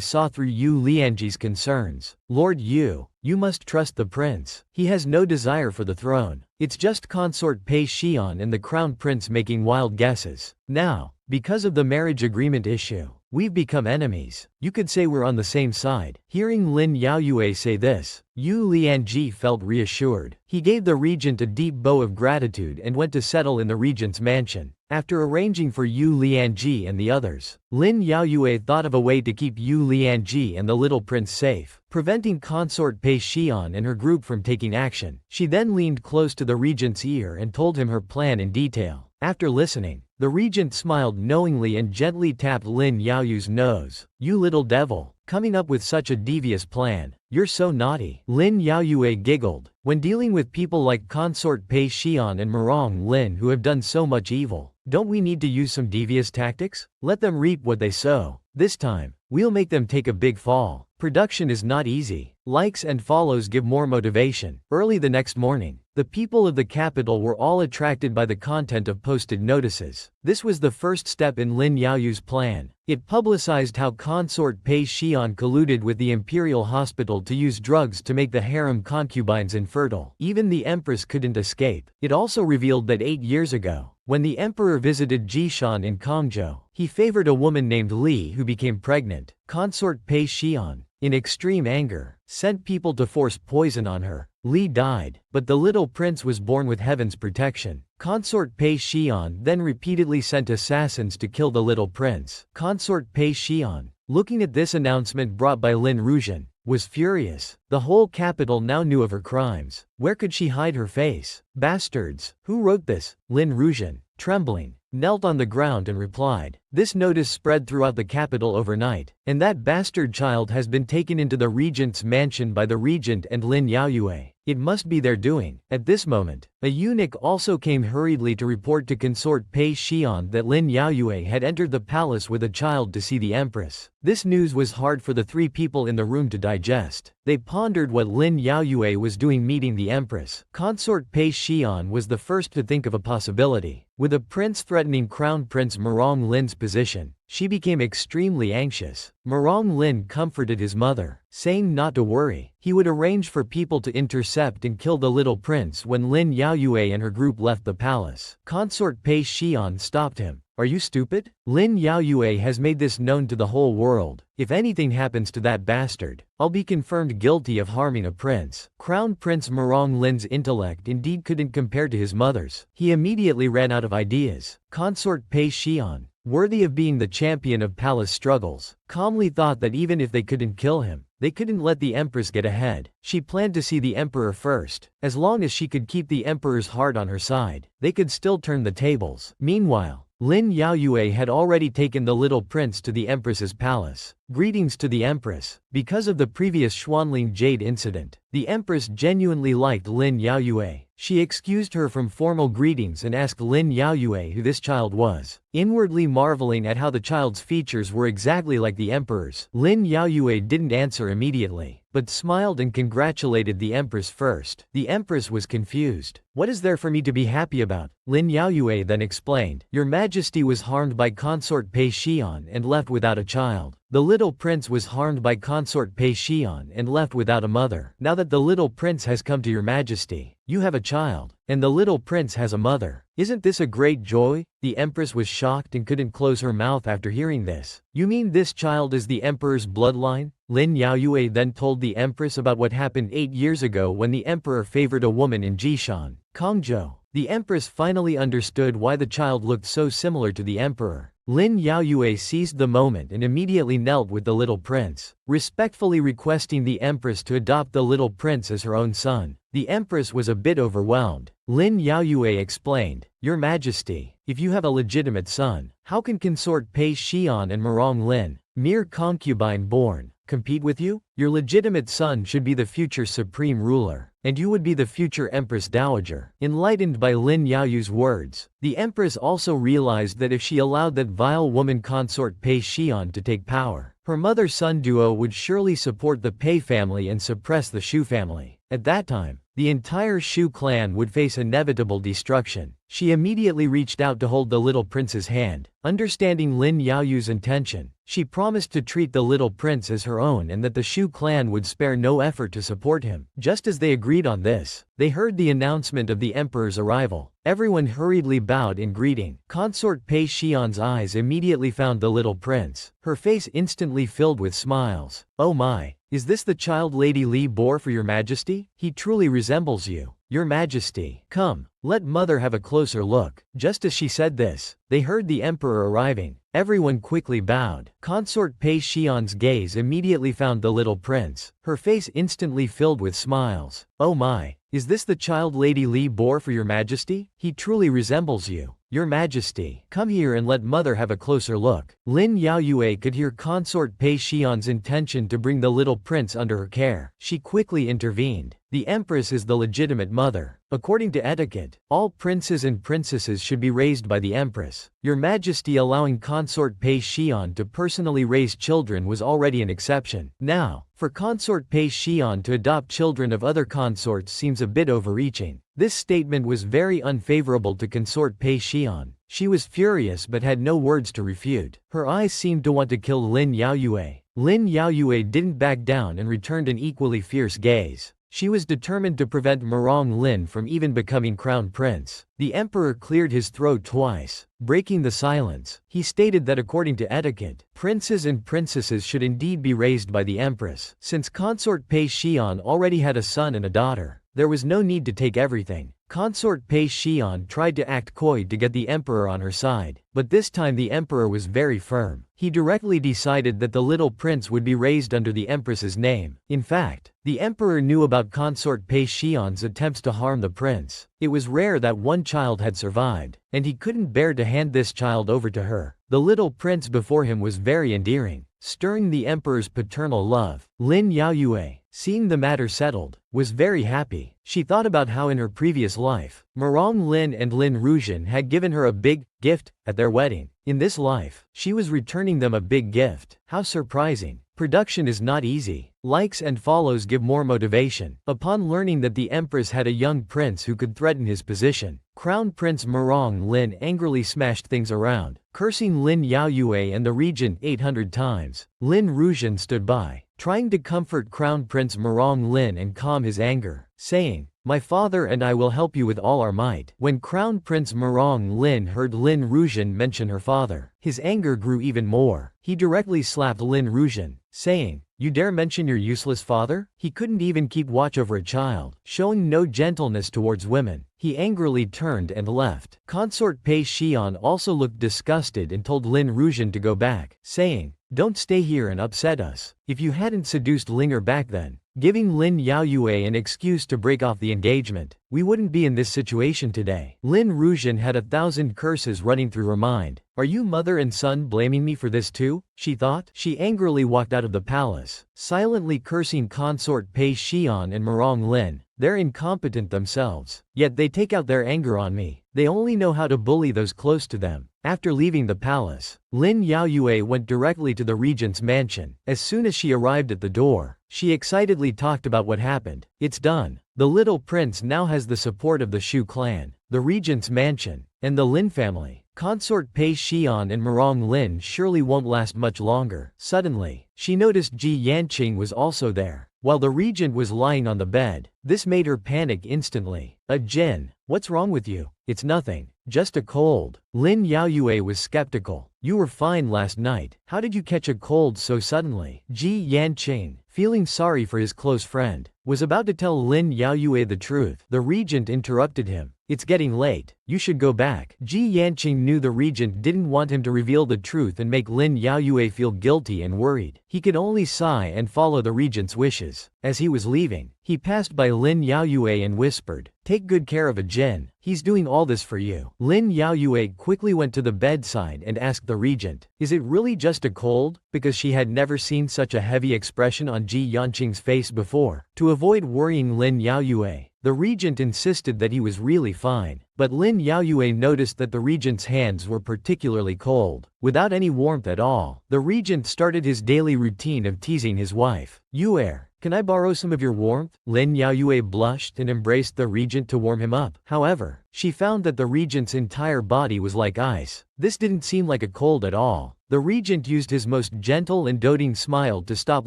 saw through Yu Lianji's concerns. "Lord Yu, you must trust the prince. He has no desire for the throne. It's just consort Pei Xian and the crown prince making wild guesses. Now, because of the marriage agreement issue, we've become enemies. You could say we're on the same side." Hearing Lin Yaoyue say this, Yu Lianji felt reassured. He gave the regent a deep bow of gratitude and went to settle in the regent's mansion. After arranging for Yu Lianji and the others, Lin Yaoyue thought of a way to keep Yu Lianji and the little prince safe, preventing consort Pei Xian and her group from taking action. She then leaned close to the regent's ear and told him her plan in detail. After listening, the regent smiled knowingly and gently tapped Lin Yaoyue's nose. "You little devil, coming up with such a devious plan. You're so naughty." Lin Yaoyue giggled. When dealing with people like consort Pei Xian and Murong Lin who have done so much evil, don't we need to use some devious tactics? Let them reap what they sow. This time, we'll make them take a big fall. Production is not easy. Likes and follows give more motivation. Early the next morning, the people of the capital were all attracted by the content of posted notices. This was the first step in Lin Yaoyue's plan. It publicized how consort Pei Xian colluded with the imperial hospital to use drugs to make the harem concubines infertile. Even the empress couldn't escape. It also revealed that 8 years ago, when the emperor visited Jishan in Kongzhou, he favored a woman named Li who became pregnant. Consort Pei Xian, in extreme anger, sent people to force poison on her. Li died, but the little prince was born with heaven's protection. Consort Pei Xian then repeatedly sent assassins to kill the little prince. Consort Pei Xian, looking at this announcement brought by Lin Regent, was furious. The whole capital now knew of her crimes. Where could she hide her face? "Bastards, who wrote this?" Lin Regent, trembling, knelt on the ground and replied. This notice spread throughout the capital overnight, and that bastard child has been taken into the regent's mansion by the regent and Lin Yaoyue. It must be their doing. At this moment, a eunuch also came hurriedly to report to consort Pei Xian that Lin Yaoyue had entered the palace with a child to see the empress. This news was hard for the three people in the room to digest. They pondered what Lin Yaoyue was doing meeting the empress. Consort Pei Xian was the first to think of a possibility. With a prince threatening Crown Prince Murong Lin's position, she became extremely anxious. Murong Lin comforted his mother, saying not to worry. He would arrange for people to intercept and kill the little prince when Lin Yaoyue and her group left the palace. Consort Pei Xian stopped him. "Are you stupid? Lin Yaoyue has made this known to the whole world. If anything happens to that bastard, I'll be confirmed guilty of harming a prince." Crown Prince Murong Lin's intellect indeed couldn't compare to his mother's. He immediately ran out of ideas. Consort Pei Xian, worthy of being the champion of palace struggles, calmly thought that even if they couldn't kill him, They couldn't let the empress get ahead. She planned to see the emperor first. As long as she could keep the emperor's heart on her side, they could still turn the tables. Meanwhile, Lin Yaoyue had already taken the little prince to the empress's palace. Greetings to the empress. Because of the previous Xuanling Jade incident, the empress genuinely liked Lin Yaoyue. She excused her from formal greetings and asked Lin Yaoyue who this child was. Inwardly marveling at how the child's features were exactly like the emperor's, Lin Yaoyue didn't answer immediately, but smiled and congratulated the empress first. The empress was confused. What is there for me to be happy about? Lin Yaoyue then explained. Your Majesty was harmed by consort Pei Xian and left without a child. The little prince was harmed by consort Pei Xian and left without a mother. Now that the little prince has come to your Majesty, you have a child, and the little prince has a mother. Isn't this a great joy? The empress was shocked and couldn't close her mouth after hearing this. You mean this child is the emperor's bloodline? Lin Yaoyue then told the empress about what happened 8 years ago when the emperor favored a woman in Jishan, Kongzhou. The empress finally understood why the child looked so similar to the emperor. Lin Yaoyue seized the moment and immediately knelt with the little prince, respectfully requesting the empress to adopt the little prince as her own son. The empress was a bit overwhelmed. Lin Yaoyue explained, Your Majesty, if you have a legitimate son, how can consort Pei Xian and Murong Lin, mere concubine born, compete with you? Your legitimate son should be the future supreme ruler, and you would be the future Empress Dowager. Enlightened by Lin Yaoyu's words, the Empress also realized that if she allowed that vile woman consort Pei Xian to take power, her mother-son duo would surely support the Pei family and suppress the Shu family. At that time, the entire Shu clan would face inevitable destruction. She immediately reached out to hold the little prince's hand. Understanding Lin Yaoyu's intention, she promised to treat the little prince as her own and that the Shu clan would spare no effort to support him. Just as they agreed on this, they heard the announcement of the emperor's arrival. Everyone hurriedly bowed in greeting. Consort Pei Xian's eyes immediately found the little prince. Her face instantly filled with smiles. Oh my, is this the child Lady Li bore for your Majesty? He truly resembles you, Your Majesty. Come, let mother have a closer look. Just as she said this, they heard the emperor arriving. Everyone quickly bowed. Consort Pei Xian's gaze immediately found the little prince. Her face instantly filled with smiles. Oh my, is this the child Lady Li bore for your Majesty? He truly resembles you, Your Majesty. Come here and let mother have a closer look. Lin Yaoyue could hear Consort Pei Xian's intention to bring the little prince under her care. She quickly intervened. The empress is the legitimate mother. According to etiquette, all princes and princesses should be raised by the empress. Your Majesty allowing Consort Pei Xian to personally raise children was already an exception. Now, for Consort Pei Xian to adopt children of other consorts seems a bit overreaching. This statement was very unfavorable to Consort Pei Xian. She was furious but had no words to refute. Her eyes seemed to want to kill Lin Yaoyue. Lin Yaoyue didn't back down and returned an equally fierce gaze. She was determined to prevent Murong Lin from even becoming crown prince. The emperor cleared his throat twice, breaking the silence. He stated that according to etiquette, princes and princesses should indeed be raised by the empress. Since Consort Pei Xian already had a son and a daughter, there was no need to take everything. Consort Pei Xian tried to act coy to get the emperor on her side, but this time the emperor was very firm. He directly decided that the little prince would be raised under the empress's name. In fact, the emperor knew about Consort Pei Xian's attempts to harm the prince. It was rare that one child had survived, and he couldn't bear to hand this child over to her. The little prince before him was very endearing, stirring the emperor's paternal love. Lin Yaoyue, seeing the matter settled, was very happy. She thought about how in her previous life, Murong Lin and Lin Regent had given her a big gift at their wedding. In this life, she was returning them a big gift. How surprising. Production is not easy. Likes and follows give more motivation. Upon learning that the empress had a young prince who could threaten his position, Crown Prince Murong Lin angrily smashed things around, cursing Lin Yaoyue and the regent 800 times. Lin Regent stood by, trying to comfort Crown Prince Murong Lin and calm his anger, saying, My father and I will help you with all our might. When Crown Prince Murong Lin heard Lin Regent mention her father, his anger grew even more. He directly slapped Lin Regent, saying, You dare mention your useless father? He couldn't even keep watch over a child, showing no gentleness towards women. He angrily turned and left. Consort Pei Xian also looked disgusted and told Lin Regent to go back, saying, Don't stay here and upset us. If you hadn't seduced Linger back then, giving Lin Yaoyue an excuse to break off the engagement, we wouldn't be in this situation today. Lin Ruzhen had 1,000 curses running through her mind. Are you mother and son blaming me for this too? She thought. She angrily walked out of the palace, silently cursing consort Pei Xian and Morong Lin. They're incompetent themselves, yet they take out their anger on me. They only know how to bully those close to them. After leaving the palace, Lin Yaoyue went directly to the regent's mansion. As soon as she arrived at the door, she excitedly talked about what happened. It's done. The little prince now has the support of the Shu clan, the regent's mansion, and the Lin family. Consort Pei Xian and Morong Lin surely won't last much longer. Suddenly, she noticed Ji Yanqing was also there, while the regent was lying on the bed. This made her panic instantly. Jin, what's wrong with you? It's nothing, just a cold. Lin Yaoyue was skeptical. You were fine last night. How did you catch a cold so suddenly? Ji Yanqing, feeling sorry for his close friend, was about to tell Lin Yaoyue the truth. The regent interrupted him. It's getting late. You should go back. Ji Yanqing knew the regent didn't want him to reveal the truth and make Lin Yaoyue feel guilty and worried. He could only sigh and follow the regent's wishes. As he was leaving, he passed by Lin Yaoyue and whispered, "Take good care of Jin. He's doing all this for you." Lin Yaoyue quickly went to the bedside and asked the regent, "Is it really just a cold?" Because she had never seen such a heavy expression on Ji Yanqing's face before. To avoid worrying Lin Yaoyue, the regent insisted that he was really fine. But Lin Yaoyue noticed that the regent's hands were particularly cold, without any warmth at all. The regent started his daily routine of teasing his wife. "Yue, can I borrow some of your warmth?" Lin Yaoyue blushed and embraced the regent to warm him up. However, she found that the regent's entire body was like ice. This didn't seem like a cold at all. The regent used his most gentle and doting smile to stop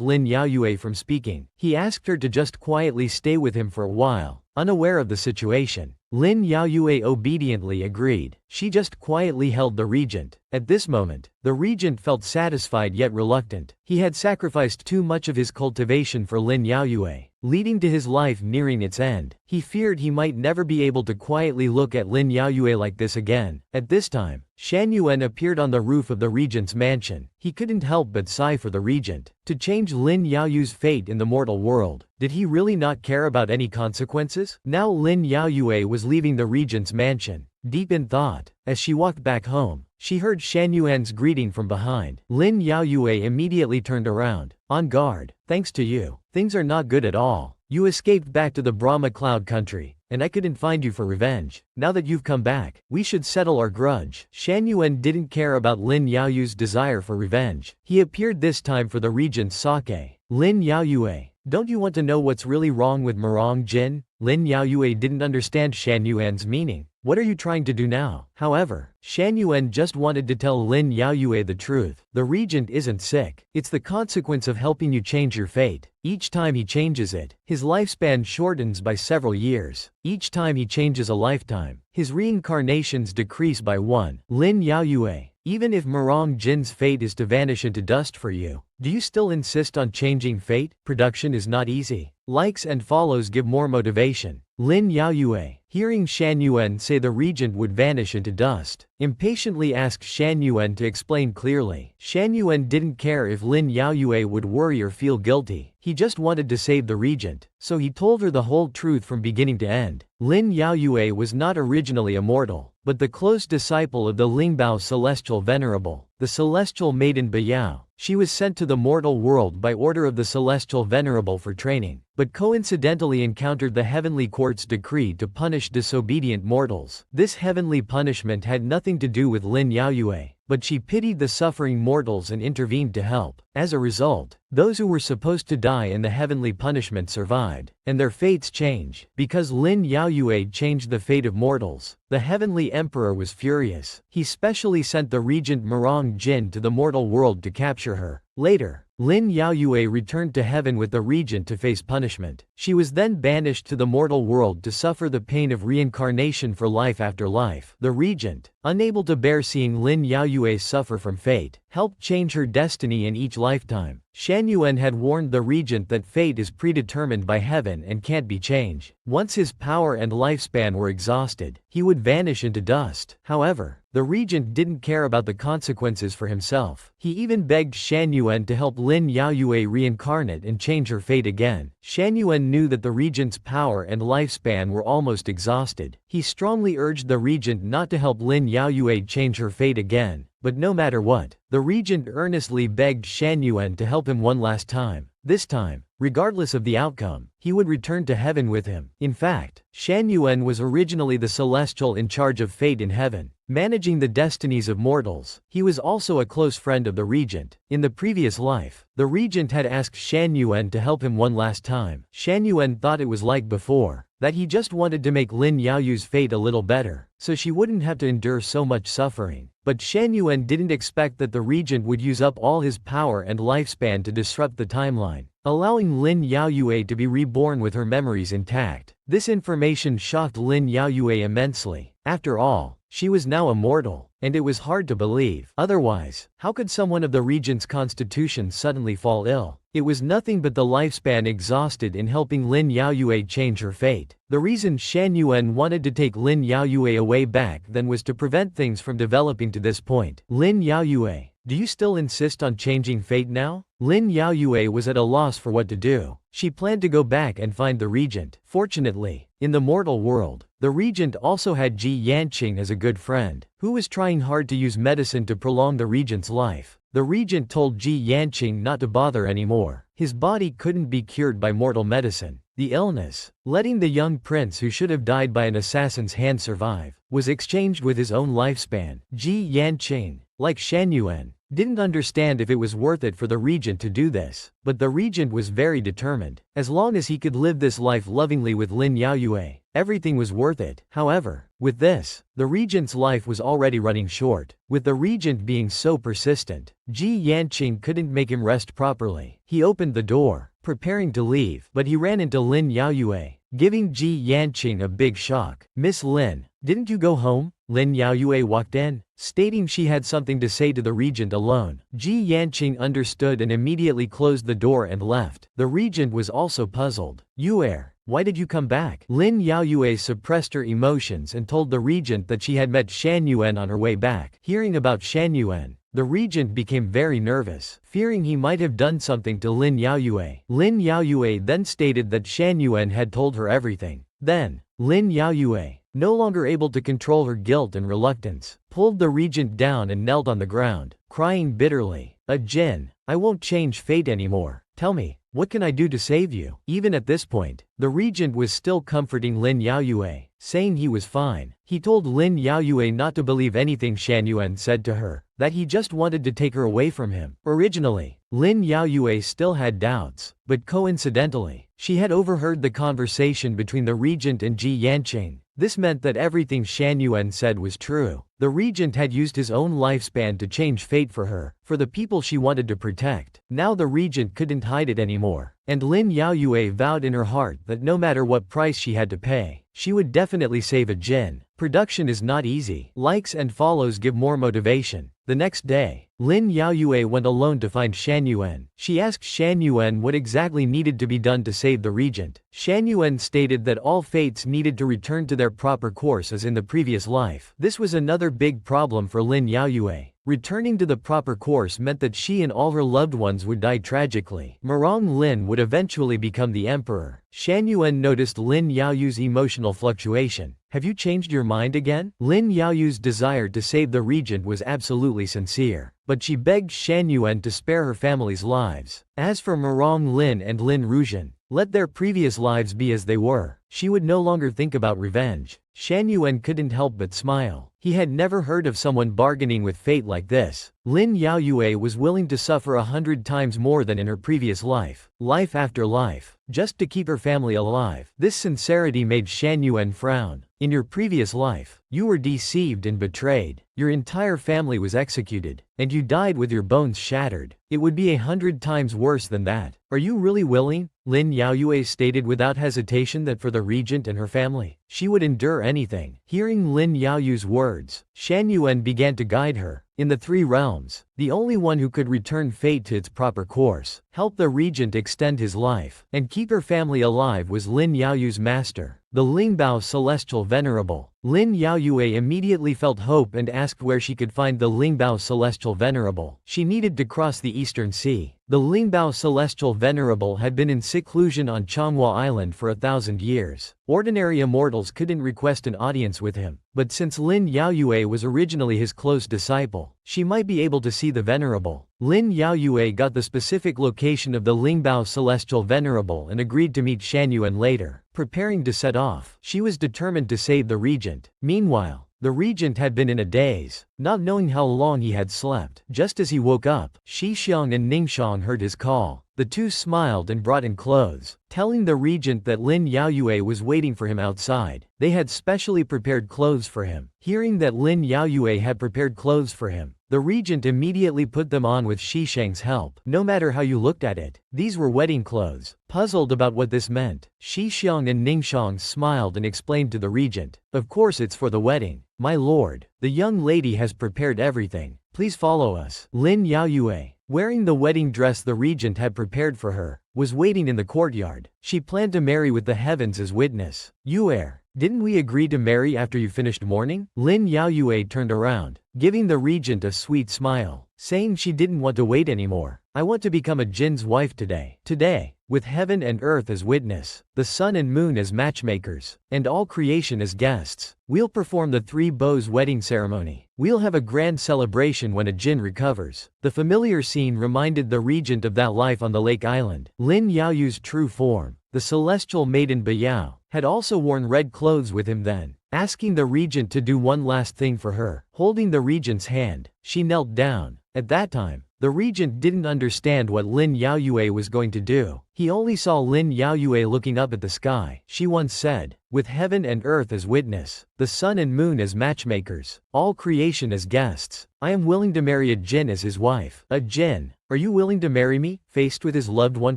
Lin Yaoyue from speaking. He asked her to just quietly stay with him for a while. Unaware of the situation, Lin Yaoyue obediently agreed. She just quietly held the regent. At this moment, the regent felt satisfied yet reluctant. He had sacrificed too much of his cultivation for Lin Yaoyue, leading to his life nearing its end. He feared he might never be able to quietly look at Lin Yaoyue like this again. At this time, Shan Yuan appeared on the roof of the regent's mansion. He couldn't help but sigh for the regent. To change Lin Yaoyue's fate in the mortal world, did he really not care about any consequences? Now Lin Yaoyue was leaving the regent's mansion, deep in thought. As she walked back home, she heard Shan Yuan's greeting from behind. Lin Yaoyue immediately turned around. "On guard. Thanks to you, things are not good at all. You escaped back to the Brahma Cloud country, and I couldn't find you for revenge. Now that you've come back, we should settle our grudge." Shan Yuan didn't care about Lin Yaoyue's desire for revenge. He appeared this time for the regent's sake. "Lin Yaoyue, don't you want to know what's really wrong with Morong Jin?" Lin Yaoyue didn't understand Shan Yuan's meaning. "What are you trying to do now?" However, Shan Yuan just wanted to tell Lin Yaoyue the truth. The regent isn't sick. It's the consequence of helping you change your fate. Each time he changes it, his lifespan shortens by several years. Each time he changes a lifetime, his reincarnations decrease by one. Lin Yaoyue, even if Morong Jin's fate is to vanish into dust for you, do you still insist on changing fate? Production is not easy. Likes and follows give more motivation. Lin Yaoyue, hearing Shan Yuan say the regent would vanish into dust, impatiently asked Shan Yuan to explain clearly. Shan Yuan didn't care if Lin Yaoyue would worry or feel guilty. He just wanted to save the regent, so he told her the whole truth from beginning to end. Lin Yaoyue was not originally a mortal, but the close disciple of the Lingbao celestial venerable, the celestial maiden Bayao. She was sent to the mortal world by order of the celestial venerable for training, but coincidentally encountered the heavenly court's decree to punish disobedient mortals. This heavenly punishment had nothing to do with Lin Yaoyue, but she pitied the suffering mortals and intervened to help. As a result, those who were supposed to die in the heavenly punishment survived, and their fates change. Because Lin Yaoyue changed the fate of mortals, the heavenly emperor was furious. He specially sent the regent Morong Jin to the mortal world to capture her. Later, Lin Yaoyue returned to heaven with the regent to face punishment. She was then banished to the mortal world to suffer the pain of reincarnation for life after life. The regent, unable to bear seeing Lin Yaoyue suffer from fate, helped change her destiny in each lifetime. Shan Yuan had warned the regent that fate is predetermined by heaven and can't be changed. Once his power and lifespan were exhausted, he would vanish into dust. However, the regent didn't care about the consequences for himself. He even begged Shan Yuan to help Lin Yaoyue reincarnate and change her fate again. Shan Yuan knew that the regent's power and lifespan were almost exhausted. He strongly urged the regent not to help Lin Yaoyue change her fate again. But no matter what, the regent earnestly begged Shan Yuan to help him one last time. This time, regardless of the outcome, he would return to heaven with him. In fact, Shan Yuan was originally the celestial in charge of fate in heaven, managing the destinies of mortals. He was also a close friend of the regent. In the previous life, the regent had asked Shan Yuan to help him one last time. Shan Yuan thought it was like before, that he just wanted to make Lin Yaoyu's fate a little better, so she wouldn't have to endure so much suffering. But Shan Yuan didn't expect that the regent would use up all his power and lifespan to disrupt the timeline, allowing Lin Yaoyue to be reborn with her memories intact. This information shocked Lin Yaoyue immensely. After all, she was now immortal, and it was hard to believe. Otherwise, how could someone of the regent's constitution suddenly fall ill? It was nothing but the lifespan exhausted in helping Lin Yaoyue change her fate. The reason Shan Yuan wanted to take Lin Yaoyue away back then was to prevent things from developing to this point. Lin Yaoyue, do you still insist on changing fate now? Lin Yaoyue was at a loss for what to do. She planned to go back and find the regent. Fortunately, in the mortal world, the regent also had Ji Yanqing as a good friend, who was trying hard to use medicine to prolong the regent's life. The regent told Ji Yanqing not to bother anymore. His body couldn't be cured by mortal medicine. The illness, letting the young prince who should have died by an assassin's hand survive, was exchanged with his own lifespan. Ji Yanqing, like Shan Yuan, didn't understand if it was worth it for the regent to do this, but the regent was very determined. As long as he could live this life lovingly with Lin Yaoyue, everything was worth it. However, with this, the regent's life was already running short. With the regent being so persistent, Ji Yanqing couldn't make him rest properly. He opened the door, preparing to leave, but he ran into Lin Yaoyue, giving Ji Yanqing a big shock. "Miss Lin, didn't you go home?" Lin Yaoyue walked in, stating she had something to say to the regent alone. Ji Yanqing understood and immediately closed the door and left. The regent was also puzzled. "Yue, why did you come back?" Lin Yaoyue suppressed her emotions and told the regent that she had met Shan Yuan on her way back. Hearing about Shan Yuan, the regent became very nervous, fearing he might have done something to Lin Yaoyue. Lin Yaoyue then stated that Shan Yuan had told her everything. Then, Lin Yaoyue, no longer able to control her guilt and reluctance, pulled the regent down and knelt on the ground, crying bitterly. "A Jin, I won't change fate anymore. Tell me, what can I do to save you?" Even at this point, the regent was still comforting Lin Yaoyue, saying he was fine. He told Lin Yaoyue not to believe anything Shan Yuan said to her, that he just wanted to take her away from him. Originally, Lin Yaoyue still had doubts, but coincidentally, she had overheard the conversation between the regent and Ji Yanqing. This meant that everything Shan Yuan said was true. The regent had used his own lifespan to change fate for her, for the people she wanted to protect. Now the regent couldn't hide it anymore, and Lin Yaoyue vowed in her heart that no matter what price she had to pay, she would definitely save a Jin. Production is not easy. Likes and follows give more motivation. The next day, Lin Yaoyue went alone to find Shan Yuan. She asked Shan Yuan what exactly needed to be done to save the regent. Shan Yuan stated that all fates needed to return to their proper course as in the previous life. This was another big problem for Lin Yaoyue. Returning to the proper course meant that she and all her loved ones would die tragically. Murong Lin would eventually become the emperor. Shan Yuan noticed Lin Yaoyu's emotional fluctuation. "Have you changed your mind again?" Lin Yaoyu's desire to save the regent was absolutely sincere, but she begged Shan Yuan to spare her family's lives. As for Murong Lin and Lin Rujian, let their previous lives be as they were. She would no longer think about revenge. Shan Yuan couldn't help but smile. He had never heard of someone bargaining with fate like this. Lin Yaoyue was willing to suffer 100 times more than in her previous life, life after life, just to keep her family alive. This sincerity made Shan Yuan frown. "In your previous life, you were deceived and betrayed. Your entire family was executed, and you died with your bones shattered. It would be 100 times worse than that. Are you really willing? Lin Yaoyue stated without hesitation that for the regent and her family, she would endure anything. Hearing Lin Yaoyue's words, Shan Yuan began to guide her. In the three realms, the only one who could return fate to its proper course, help the regent extend his life, and keep her family alive was Lin Yaoyue's master, the Lingbao Celestial Venerable. Lin Yaoyue immediately felt hope and asked where she could find the Lingbao Celestial Venerable. She needed to cross the Eastern Sea. The Lingbao Celestial Venerable had been in seclusion on Changhua Island for 1,000 years. Ordinary immortals couldn't request an audience with him, but since Lin Yaoyue was originally his close disciple, she might be able to see the Venerable. Lin Yaoyue got the specific location of the Lingbao Celestial Venerable and agreed to meet Shan Yuan later. Preparing to set off, she was determined to save the regent. Meanwhile, the regent had been in a daze, not knowing how long he had slept. Just as he woke up, Shi Xiang and Ning Xiang heard his call. The two smiled and brought in clothes, telling the regent that Lin Yaoyue was waiting for him outside. They had specially prepared clothes for him. Hearing that Lin Yaoyue had prepared clothes for him, the regent immediately put them on with Shi Xiang's help. No matter how you looked at it, these were wedding clothes. Puzzled about what this meant, Shi Xiang and Ning Xiang smiled and explained to the regent, "Of course it's for the wedding, my lord. The young lady has prepared everything. Please follow us." Lin Yaoyue, wearing the wedding dress the regent had prepared for her, was waiting in the courtyard. She planned to marry with the heavens as witness. "Yuer, didn't we agree to marry after you finished mourning?" Lin Yaoyue turned around, giving the regent a sweet smile, saying she didn't want to wait anymore. "I want to become a Jin's wife today. Today, with heaven and earth as witness, the sun and moon as matchmakers, and all creation as guests, we'll perform the three bows wedding ceremony. We'll have a grand celebration when a Jin recovers." The familiar scene reminded the regent of that life on the lake island. Lin Yaoyu's true form, the celestial maiden Bayao, had also worn red clothes with him then, asking the regent to do one last thing for her. Holding the regent's hand, she knelt down. At that time, the regent didn't understand what Lin Yaoyue was going to do. He only saw Lin Yaoyue looking up at the sky. She once said, "With heaven and earth as witness, the sun and moon as matchmakers, all creation as guests, I am willing to marry a Jin as his wife." "A Jin? Are you willing to marry me?" Faced with his loved one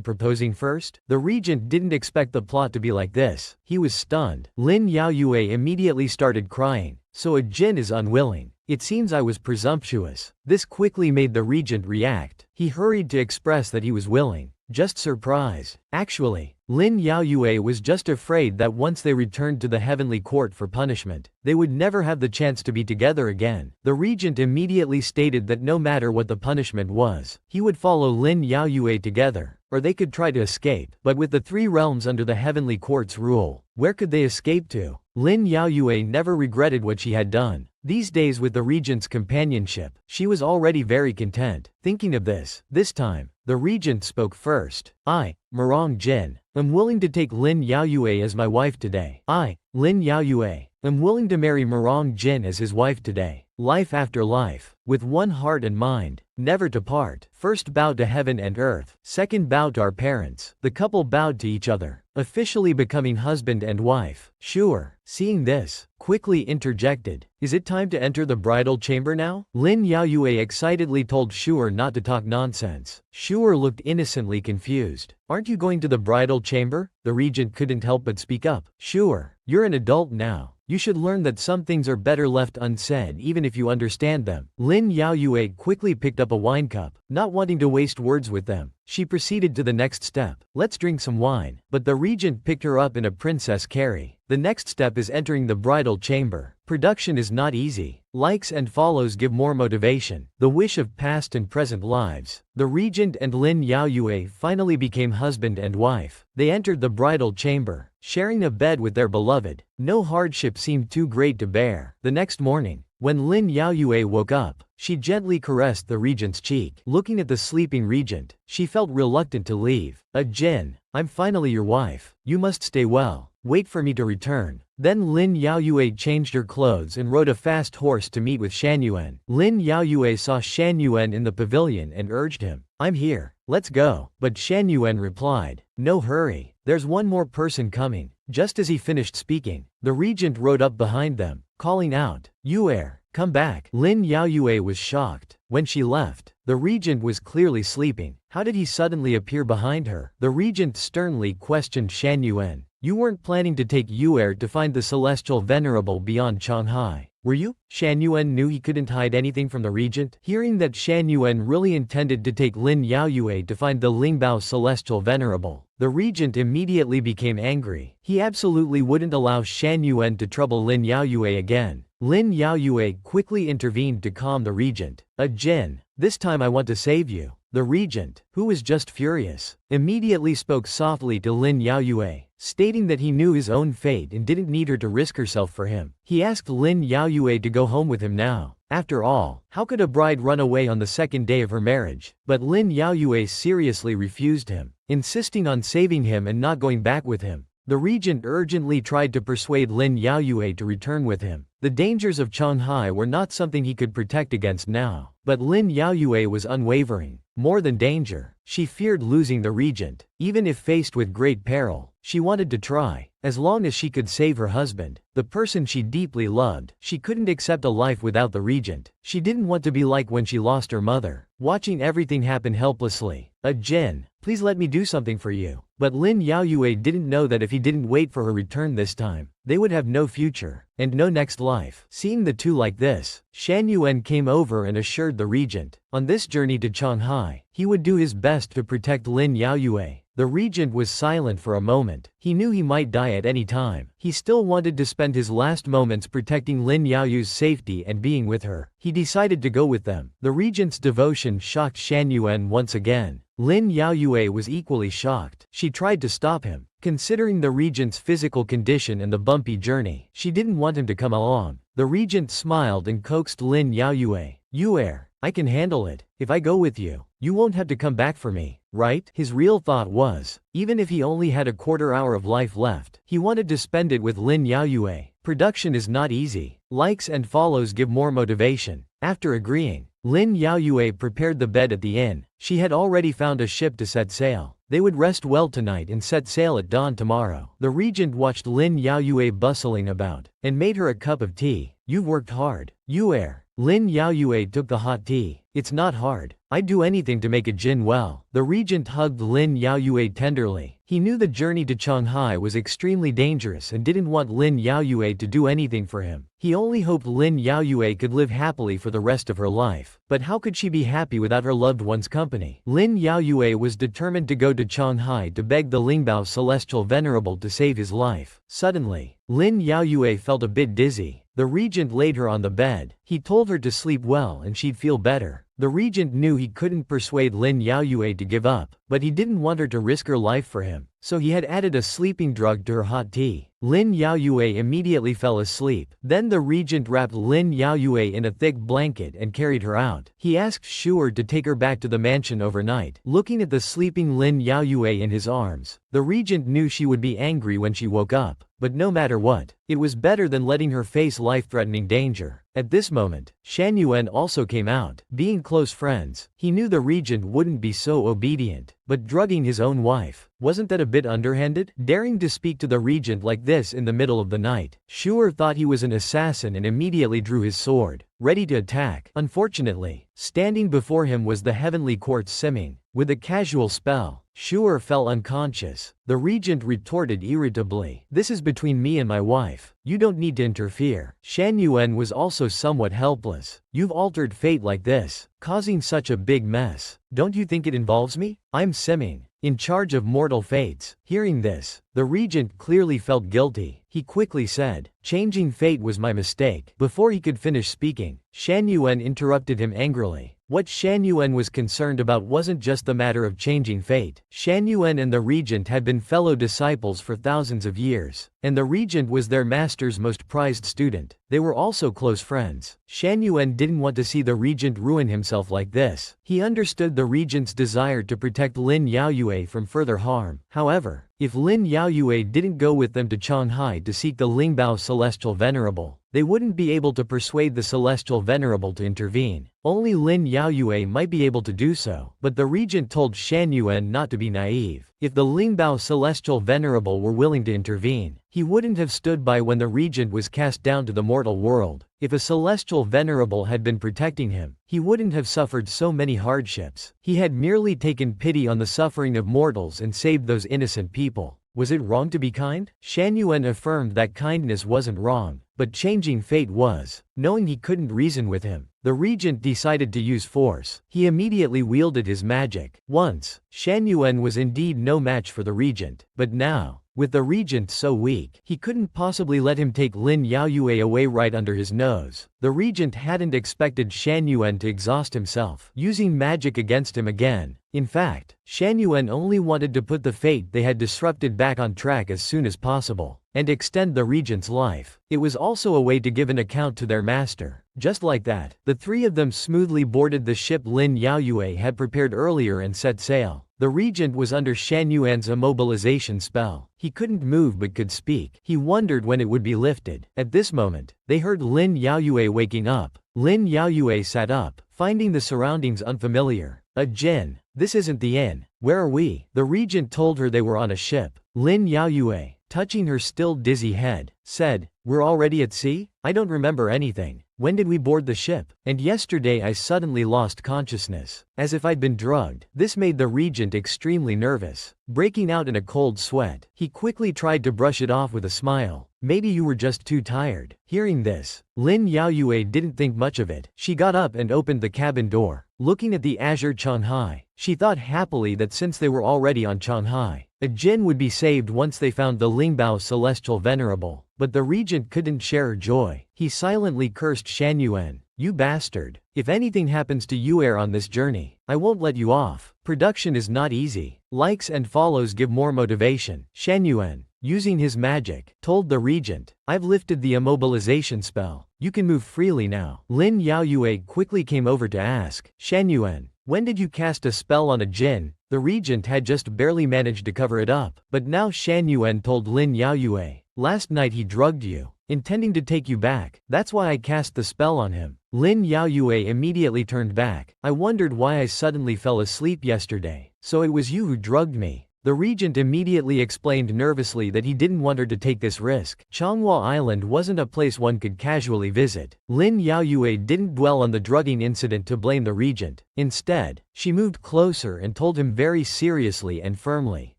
proposing first, the regent didn't expect the plot to be like this. He was stunned. Lin Yaoyue immediately started crying. "So a Jin is unwilling. It seems I was presumptuous." This quickly made the regent react. He hurried to express that he was willing. Just surprise. Actually, Lin Yaoyue was just afraid that once they returned to the heavenly court for punishment, they would never have the chance to be together again. The regent immediately stated that no matter what the punishment was, he would follow Lin Yaoyue together, or they could try to escape. But with the three realms under the heavenly court's rule, where could they escape to? Lin Yaoyue never regretted what she had done. These days with the regent's companionship, she was already very content. Thinking of this time, the regent spoke first. "I, Murong Jin, am willing to take Lin Yaoyue as my wife today. I, Lin Yaoyue, am willing to marry Murong Jin as his wife today. Life after life, with one heart and mind, never to part." First bow to heaven and earth, second bow to our parents. The couple bowed to each other, officially becoming husband and wife. Sure, seeing this, quickly interjected, "Is it time to enter the bridal chamber now?" Lin Yaoyue excitedly told Shu'er not to talk nonsense. Shu'er looked innocently confused. "Aren't you going to the bridal chamber?" The regent couldn't help but speak up. "Shu'er, you're an adult now. You should learn that some things are better left unsaid even if you understand them." Lin Yaoyue quickly picked up a wine cup, not wanting to waste words with them. She proceeded to the next step. "Let's drink some wine." But the regent picked her up in a princess carry. The next step is entering the bridal chamber. Production is not easy. Likes and follows give more motivation. The wish of past and present lives. The regent and Lin Yaoyue finally became husband and wife. They entered the bridal chamber, sharing a bed with their beloved. No hardship seemed too great to bear. The next morning, when Lin Yaoyue woke up, she gently caressed the regent's cheek. Looking at the sleeping regent, she felt reluctant to leave. "A Jin, I'm finally your wife. You must stay well. Wait for me to return." Then Lin Yaoyue changed her clothes and rode a fast horse to meet with Shan Yuan. Lin Yaoyue saw Shan Yuan in the pavilion and urged him, "I'm here. Let's go." But Shan Yuan replied, "No hurry. There's one more person coming." Just as he finished speaking, the regent rode up behind them, calling out, "Yuer, Come back. Lin Yaoyue was shocked. When she left, the regent was clearly sleeping. How did he suddenly appear behind her? The regent sternly questioned Shan Yuan. You weren't planning to take Yuer to find the celestial venerable beyond Shanghai, were you? Shan Yuan knew he couldn't hide anything from the regent. Hearing that Shan Yuan really intended to take Lin Yaoyue to find the Lingbao celestial venerable, the regent immediately became angry. He absolutely wouldn't allow Shan Yuan to trouble Lin Yaoyue again. Lin Yaoyue quickly intervened to calm the regent. Jin, this time I want to save you. The regent, who was just furious, immediately spoke softly to Lin Yaoyue, stating that he knew his own fate and didn't need her to risk herself for him. He asked Lin Yaoyue to go home with him now. After all, how could a bride run away on the second day of her marriage? But Lin Yaoyue seriously refused him, insisting on saving him and not going back with him. The regent urgently tried to persuade Lin Yaoyue to return with him. The dangers of Shanghai were not something he could protect against now. But Lin Yaoyue was unwavering. More than danger, she feared losing the regent. Even if faced with great peril, she wanted to try. As long as she could save her husband, the person she deeply loved, she couldn't accept a life without the regent. She didn't want to be like when she lost her mother, watching everything happen helplessly. Jin, please let me do something for you. But Lin Yaoyue didn't know that if he didn't wait for her return this time, they would have no future, and no next life. Seeing the two like this, Shan Yuan came over and assured the regent, on this journey to Shanghai, he would do his best to protect Lin Yaoyue. The regent was silent for a moment. He knew he might die at any time. He still wanted to spend his last moments protecting Lin Yaoyue's safety and being with her. He decided to go with them. The regent's devotion shocked Shan Yuan once again. Lin Yaoyue was equally shocked. She tried to stop him. Considering the regent's physical condition and the bumpy journey, she didn't want him to come along. The regent smiled and coaxed Lin Yaoyue. Yuer, I can handle it. If I go with you, you won't have to come back for me, right? His real thought was, even if he only had a quarter hour of life left, he wanted to spend it with Lin Yaoyue. Production is not easy. Likes and follows give more motivation. After agreeing, Lin Yaoyue prepared the bed at the inn. She had already found a ship to set sail. They would rest well tonight and set sail at dawn tomorrow. The regent watched Lin Yaoyue bustling about, and made her a cup of tea. You've worked hard. Yuer. Lin Yaoyue took the hot tea. It's not hard. I'd do anything to make a Jin well. The regent hugged Lin Yaoyue tenderly. He knew the journey to Shanghai was extremely dangerous and didn't want Lin Yaoyue to do anything for him. He only hoped Lin Yaoyue could live happily for the rest of her life. But how could she be happy without her loved one's company? Lin Yaoyue was determined to go to Shanghai to beg the Lingbao celestial venerable to save his life. Suddenly, Lin Yaoyue felt a bit dizzy. The regent laid her on the bed. He told her to sleep well and she'd feel better. The regent knew he couldn't persuade Lin Yaoyue to give up, but he didn't want her to risk her life for him, so he had added a sleeping drug to her hot tea. Lin Yaoyue immediately fell asleep. Then the regent wrapped Lin Yaoyue in a thick blanket and carried her out. He asked Shuer to take her back to the mansion overnight. Looking at the sleeping Lin Yaoyue in his arms, the regent knew she would be angry when she woke up. But no matter what, it was better than letting her face life-threatening danger. At this moment, Shan Yuan also came out. Being close friends, he knew the regent wouldn't be so obedient. But drugging his own wife, wasn't that a bit underhanded? Daring to speak to the regent like this in the middle of the night, Shuer thought he was an assassin and immediately drew his sword, ready to attack. Unfortunately, standing before him was the heavenly quartz Sowing. With a casual spell, Shuer fell unconscious. The regent retorted irritably, "This is between me and my wife. You don't need to interfere." Shan Yuan was also somewhat helpless. "You've altered fate like this, causing such a big mess. Don't you think it involves me? I'm Sowing, in charge of mortal fates." Hearing this, the regent clearly felt guilty. He quickly said, "Changing fate was my mistake." Before he could finish speaking, Shan Yuan interrupted him angrily. What Shan Yuan was concerned about wasn't just the matter of changing fate. Shan Yuan and the regent had been fellow disciples for thousands of years, and the regent was their master's most prized student. They were also close friends. Shan Yuan didn't want to see the regent ruin himself like this. He understood the regent's desire to protect Lin Yaoyue from further harm. However, if Lin Yaoyue didn't go with them to Shanghai to seek the Lingbao celestial venerable, They wouldn't be able to persuade the Celestial Venerable to intervene. Only Lin Yaoyue might be able to do so, but the regent told Shan Yuan not to be naive. If the Lingbao Celestial Venerable were willing to intervene, he wouldn't have stood by when the regent was cast down to the mortal world. If a Celestial Venerable had been protecting him, he wouldn't have suffered so many hardships. He had merely taken pity on the suffering of mortals and saved those innocent people. Was it wrong to be kind? Shan Yuan affirmed that kindness wasn't wrong, but changing fate was. Knowing he couldn't reason with him, the regent decided to use force. He immediately wielded his magic. Once, Shan Yuan was indeed no match for the regent, but now, with the regent so weak, he couldn't possibly let him take Lin Yaoyue away right under his nose. The regent hadn't expected Shan Yuan to exhaust himself, using magic against him again. In fact, Shan Yuan only wanted to put the fate they had disrupted back on track as soon as possible, and extend the regent's life. It was also a way to give an account to their master. Just like that, the three of them smoothly boarded the ship Lin Yaoyue had prepared earlier and set sail. The regent was under Shan Yuan's immobilization spell. He couldn't move but could speak. He wondered when it would be lifted. At this moment, they heard Lin Yaoyue waking up. Lin Yaoyue sat up, finding the surroundings unfamiliar. A djinn. This isn't the inn. Where are we? The regent told her they were on a ship. Lin Yaoyue, touching her still dizzy head, said, "We're already at sea? I don't remember anything. When did we board the ship? And yesterday I suddenly lost consciousness, as if I'd been drugged." This made the regent extremely nervous, breaking out in a cold sweat. He quickly tried to brush it off with a smile. "Maybe you were just too tired." Hearing this, Lin Yaoyue didn't think much of it. She got up and opened the cabin door. Looking at the azure Changhai, she thought happily that since they were already on Changhai, a djinn would be saved once they found the Lingbao Celestial Venerable. But the regent couldn't share her joy. He silently cursed Shan Yuan. "You bastard. If anything happens to you on this journey, I won't let you off. Production is not easy. Likes and follows give more motivation." Shan Yuan, using his magic, told the regent, "I've lifted the immobilization spell. You can move freely now." Lin Yaoyue quickly came over to ask, "Shan Yuan, when did you cast a spell on a djinn?" The regent had just barely managed to cover it up, but now Shan Yuan told Lin Yaoyue, "Last night he drugged you, intending to take you back. That's why I cast the spell on him." Lin Yaoyue immediately turned back. "I wondered why I suddenly fell asleep yesterday. So it was you who drugged me." The regent immediately explained nervously that he didn't want her to take this risk. Changhua Island wasn't a place one could casually visit. Lin Yaoyue didn't dwell on the drugging incident to blame the regent. Instead, she moved closer and told him very seriously and firmly,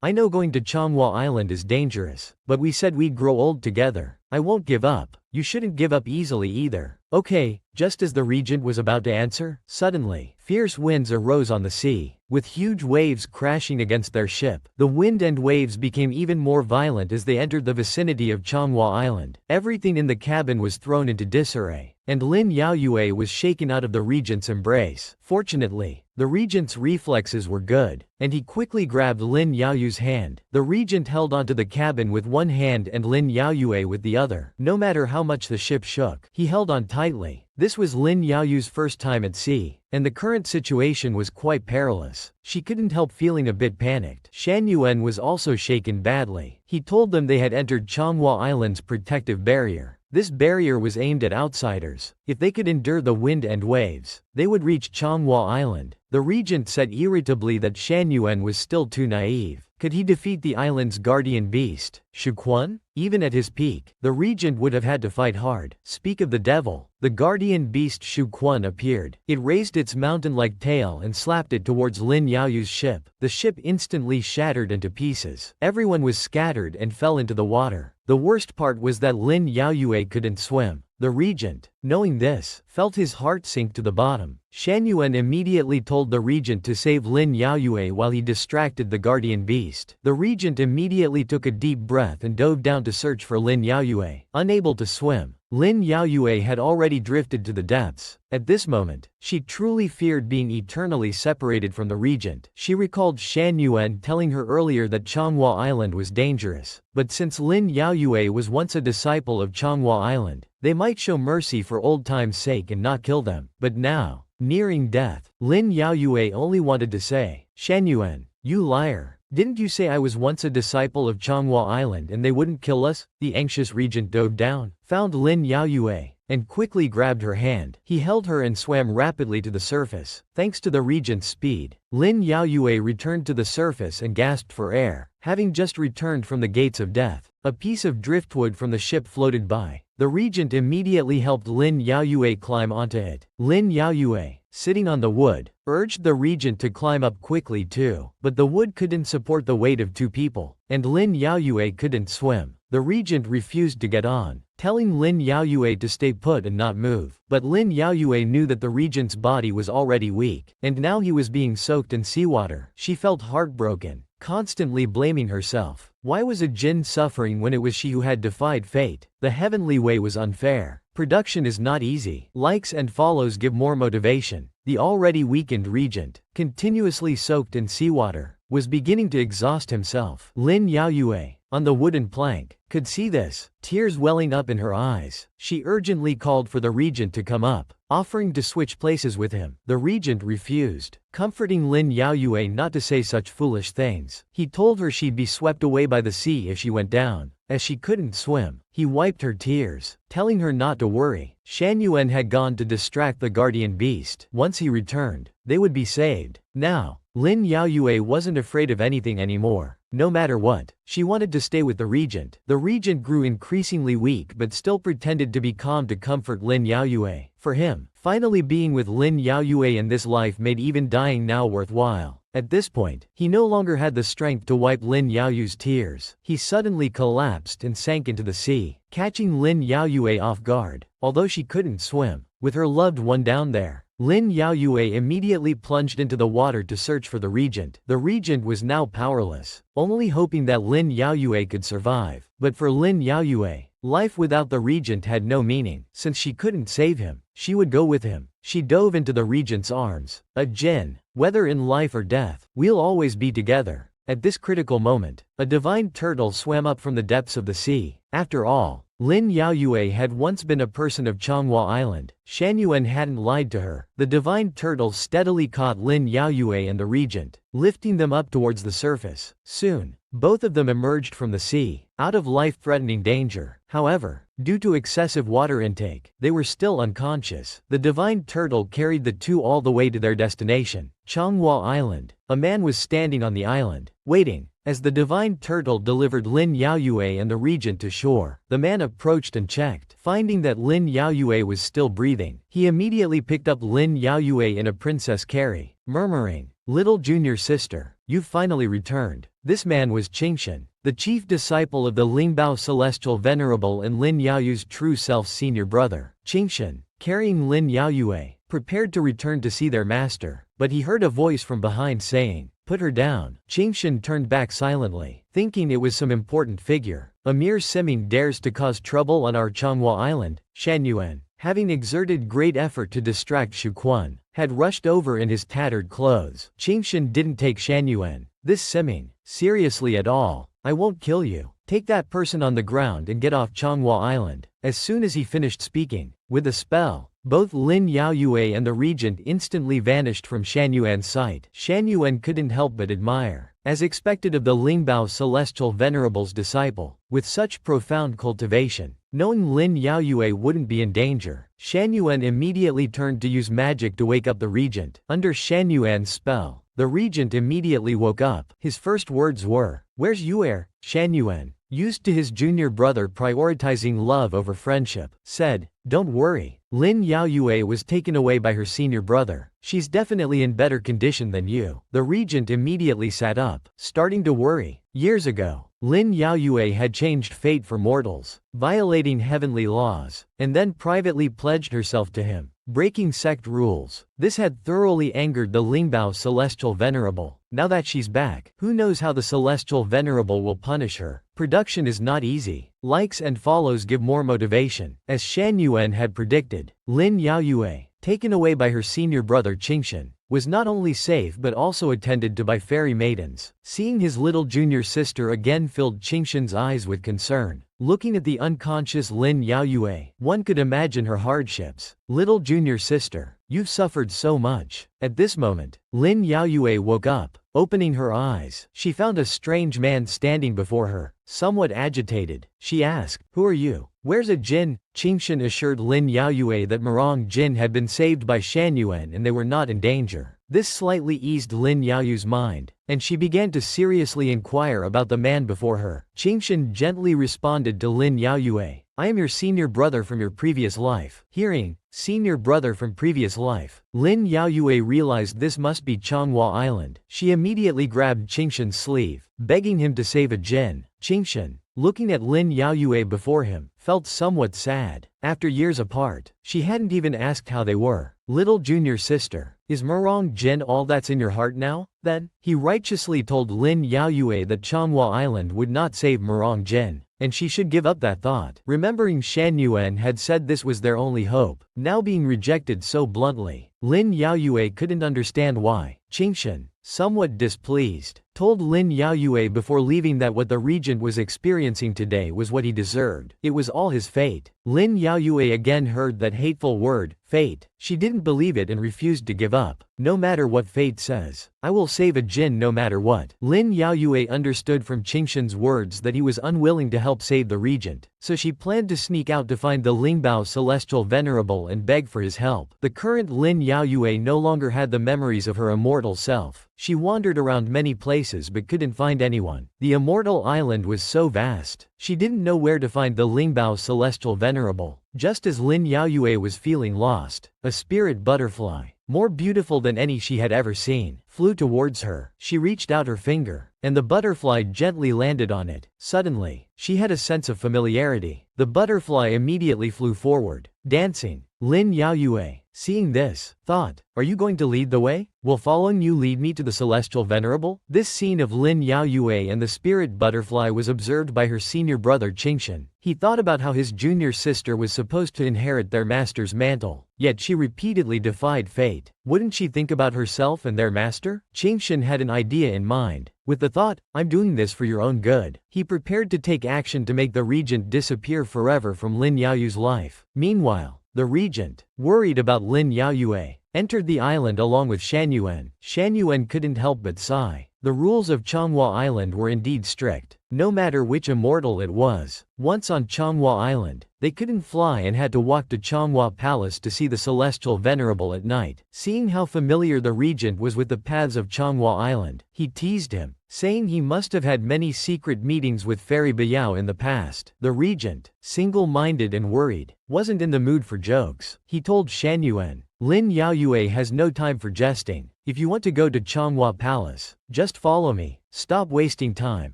"I know going to Changhua Island is dangerous, but we said we'd grow old together. I won't give up. You shouldn't give up easily either." "Okay." Just as the regent was about to answer, suddenly, fierce winds arose on the sea, with huge waves crashing against their ship. The wind and waves became even more violent as they entered the vicinity of Changhua Island. Everything in the cabin was thrown into disarray, and Lin Yaoyue was shaken out of the regent's embrace. Fortunately, the regent's reflexes were good, and he quickly grabbed Lin Yaoyue's hand. The regent held onto the cabin with one hand and Lin Yaoyue with the other. No matter how much the ship shook, he held on tightly. This was Lin Yaoyue's first time at sea, and the current situation was quite perilous. She couldn't help feeling a bit panicked. Shan Yuan was also shaken badly. He told them they had entered Changhua Island's protective barrier. This barrier was aimed at outsiders. If they could endure the wind and waves, they would reach Changhua Island. The regent said irritably that Shan Yuan was still too naive. Could he defeat the island's guardian beast, Shuquan? Even at his peak, the regent would have had to fight hard. Speak of the devil. The guardian beast Shuquan appeared. It raised its mountain-like tail and slapped it towards Lin Yaoyue's ship. The ship instantly shattered into pieces. Everyone was scattered and fell into the water. The worst part was that Lin Yaoyue couldn't swim. The regent, knowing this, felt his heart sink to the bottom. Shan Yuan immediately told the regent to save Lin Yaoyue while he distracted the guardian beast. The regent immediately took a deep breath and dove down to search for Lin Yaoyue. Unable to swim, Lin Yaoyue had already drifted to the depths. At this moment, she truly feared being eternally separated from the regent. She recalled Shan Yuan telling her earlier that Changhua Island was dangerous. But since Lin Yaoyue was once a disciple of Changhua Island, they might show mercy for old time's sake and not kill them. But now, nearing death, Lin Yaoyue only wanted to say, "Shan Yuan, you liar. Didn't you say I was once a disciple of Changhua Island and they wouldn't kill us? The anxious regent dove down, found Lin Yaoyue, and quickly grabbed her hand. He held her and swam rapidly to the surface. Thanks to the regent's speed, Lin Yaoyue returned to the surface and gasped for air, having just returned from the gates of death. A piece of driftwood from the ship floated by. The regent immediately helped Lin Yaoyue climb onto it. Lin Yaoyue, sitting on the wood, urged the regent to climb up quickly too, but the wood couldn't support the weight of two people, and Lin Yaoyue couldn't swim. The regent refused to get on, telling Lin Yaoyue to stay put and not move. But Lin Yaoyue knew that the regent's body was already weak, and now he was being soaked in seawater. She felt heartbroken, constantly blaming herself. Why was a jinn suffering when it was she who had defied fate? The heavenly way was unfair. Production is not easy. Likes and follows give more motivation. The already weakened regent, continuously soaked in seawater, was beginning to exhaust himself. Lin Yaoyue, on the wooden plank, could see this, tears welling up in her eyes. She urgently called for the regent to come up, offering to switch places with him. The regent refused, comforting Lin Yaoyue not to say such foolish things. He told her she'd be swept away by the sea if she went down, as she couldn't swim. He wiped her tears, telling her not to worry. Shan Yuan had gone to distract the guardian beast. Once he returned, they would be saved. Now, Lin Yaoyue wasn't afraid of anything anymore. No matter what, she wanted to stay with the regent. The regent grew increasingly weak but still pretended to be calm to comfort Lin Yaoyue. For him, finally being with Lin Yaoyue in this life made even dying now worthwhile. At this point, he no longer had the strength to wipe Lin Yaoyue's tears. He suddenly collapsed and sank into the sea, catching Lin Yaoyue off guard. Although she couldn't swim, with her loved one down there, Lin Yaoyue immediately plunged into the water to search for the regent. The regent was now powerless, only hoping that Lin Yaoyue could survive. But for Lin Yaoyue, life without the regent had no meaning. Since she couldn't save him, she would go with him. She dove into the regent's arms. A jinn, whether in life or death, we'll always be together. At this critical moment, a divine turtle swam up from the depths of the sea. After all, Lin Yaoyue had once been a person of Changhua Island. Shan Yuan hadn't lied to her. The divine turtle steadily caught Lin Yaoyue and the regent, lifting them up towards the surface. Soon, both of them emerged from the sea, out of life-threatening danger. However, due to excessive water intake, they were still unconscious. The divine turtle carried the two all the way to their destination, Changhua Island. A man was standing on the island, waiting, as the divine turtle delivered Lin Yaoyue and the regent to shore. The man approached and checked. Finding that Lin Yaoyue was still breathing, he immediately picked up Lin Yaoyue in a princess carry, murmuring, "Little junior sister, you've finally returned." This man was Qingshan, the chief disciple of the Lingbao Celestial Venerable and Lin Yaoyu's true self's senior brother. Qingshan, carrying Lin Yaoyue, prepared to return to see their master, but he heard a voice from behind saying, "Put her down." Qingshan turned back silently, thinking it was some important figure. A mere Semming dares to cause trouble on our Changhua Island. Shan Yuan, having exerted great effort to distract Xu Quan, had rushed over in his tattered clothes. Qingshan didn't take Shan Yuan, this Semming, seriously at all. "I won't kill you. Take that person on the ground and get off Changhua Island." As soon as he finished speaking, with a spell, both Lin Yaoyue and the regent instantly vanished from Shan Yuan's sight. Shan Yuan couldn't help but admire, as expected of the Lingbao Celestial Venerable's disciple, with such profound cultivation. Knowing Lin Yaoyue wouldn't be in danger, Shan Yuan immediately turned to use magic to wake up the regent. Under Shan Yuan's spell, the regent immediately woke up. His first words were, "Where's Yuer?" Shan Yuan, used to his junior brother prioritizing love over friendship, said, "Don't worry. Lin Yaoyue was taken away by her senior brother. She's definitely in better condition than you." The regent immediately sat up, starting to worry. Years ago, Lin Yaoyue had changed fate for mortals, violating heavenly laws, and then privately pledged herself to him, breaking sect rules. This had thoroughly angered the Lingbao Celestial Venerable. Now that she's back, who knows how the Celestial Venerable will punish her. Production is not easy. Likes and follows give more motivation. As Shan Yuan had predicted, Lin Yaoyue, taken away by her senior brother Qingshan, was not only safe but also attended to by fairy maidens. Seeing his little junior sister again filled Qingshan's eyes with concern. Looking at the unconscious Lin Yaoyue, one could imagine her hardships. "Little junior sister, You've suffered so much. At this moment, Lin Yaoyue woke up. Opening her eyes, she found a strange man standing before her, somewhat agitated. She asked, "Who are you? Where's a Jin?" Qingshan assured Lin Yaoyue that Murong Jin had been saved by Shan Yuan and they were not in danger. This slightly eased Lin Yaoyue's mind, and she began to seriously inquire about the man before her. Qingshan gently responded to Lin Yaoyue, "I am your senior brother from your previous life." Hearing, "senior brother from previous life," Lin Yaoyue realized this must be Changhua Island. She immediately grabbed Qingshan's sleeve, begging him to save a Jin. Qingshan, looking at Lin Yaoyue before him, felt somewhat sad. After years apart, she hadn't even asked how they were. "Little junior sister, is Murong Jin all that's in your heart now?" Then, he righteously told Lin Yaoyue that Changhua Island would not save Murong Jin, and she should give up that thought. Remembering Shan Yuan had said this was their only hope, now being rejected so bluntly, Lin Yaoyue couldn't understand why. Qingshan, somewhat displeased, told Lin Yaoyue before leaving that what the regent was experiencing today was what he deserved. It was all his fate. Lin Yaoyue again heard that hateful word, fate. She didn't believe it and refused to give up. "No matter what fate says, I will save a Jin no matter what." Lin Yaoyue understood from Qingshan's words that he was unwilling to help save the regent, so she planned to sneak out to find the Lingbao Celestial Venerable and beg for his help. The current Lin Yaoyue no longer had the memories of her immortal self. She wandered around many places but couldn't find anyone. The immortal island was so vast, she didn't know where to find the Lingbao Celestial Venerable. Just as Lin Yaoyue was feeling lost, a spirit butterfly, more beautiful than any she had ever seen, flew towards her. She reached out her finger, and the butterfly gently landed on it. Suddenly, she had a sense of familiarity. The butterfly immediately flew forward, dancing. Lin Yaoyue, seeing this, thought, "Are you going to lead the way? Will following you lead me to the Celestial Venerable?" This scene of Lin Yaoyue and the spirit butterfly was observed by her senior brother Qingshan. He thought about how his junior sister was supposed to inherit their master's mantle, yet she repeatedly defied fate. Wouldn't she think about herself and their master? Qingshan had an idea in mind. With the thought, "I'm doing this for your own good," he prepared to take action to make the regent disappear forever from Lin Yaoyue's life. Meanwhile, the regent, worried about Lin Yaoyue, entered the island along with Shan Yuan. Shan Yuan couldn't help but sigh. The rules of Changhua Island were indeed strict. No matter which immortal it was, once on Changhua Island, they couldn't fly and had to walk to Changhua Palace to see the Celestial Venerable at night. Seeing how familiar the regent was with the paths of Changhua Island, he teased him, saying he must have had many secret meetings with Fairy Biao in the past. The regent, single-minded and worried, wasn't in the mood for jokes. He told Shan Yuan, "Lin Yaoyue has no time for jesting. If you want to go to Changhua Palace, just follow me. Stop wasting time."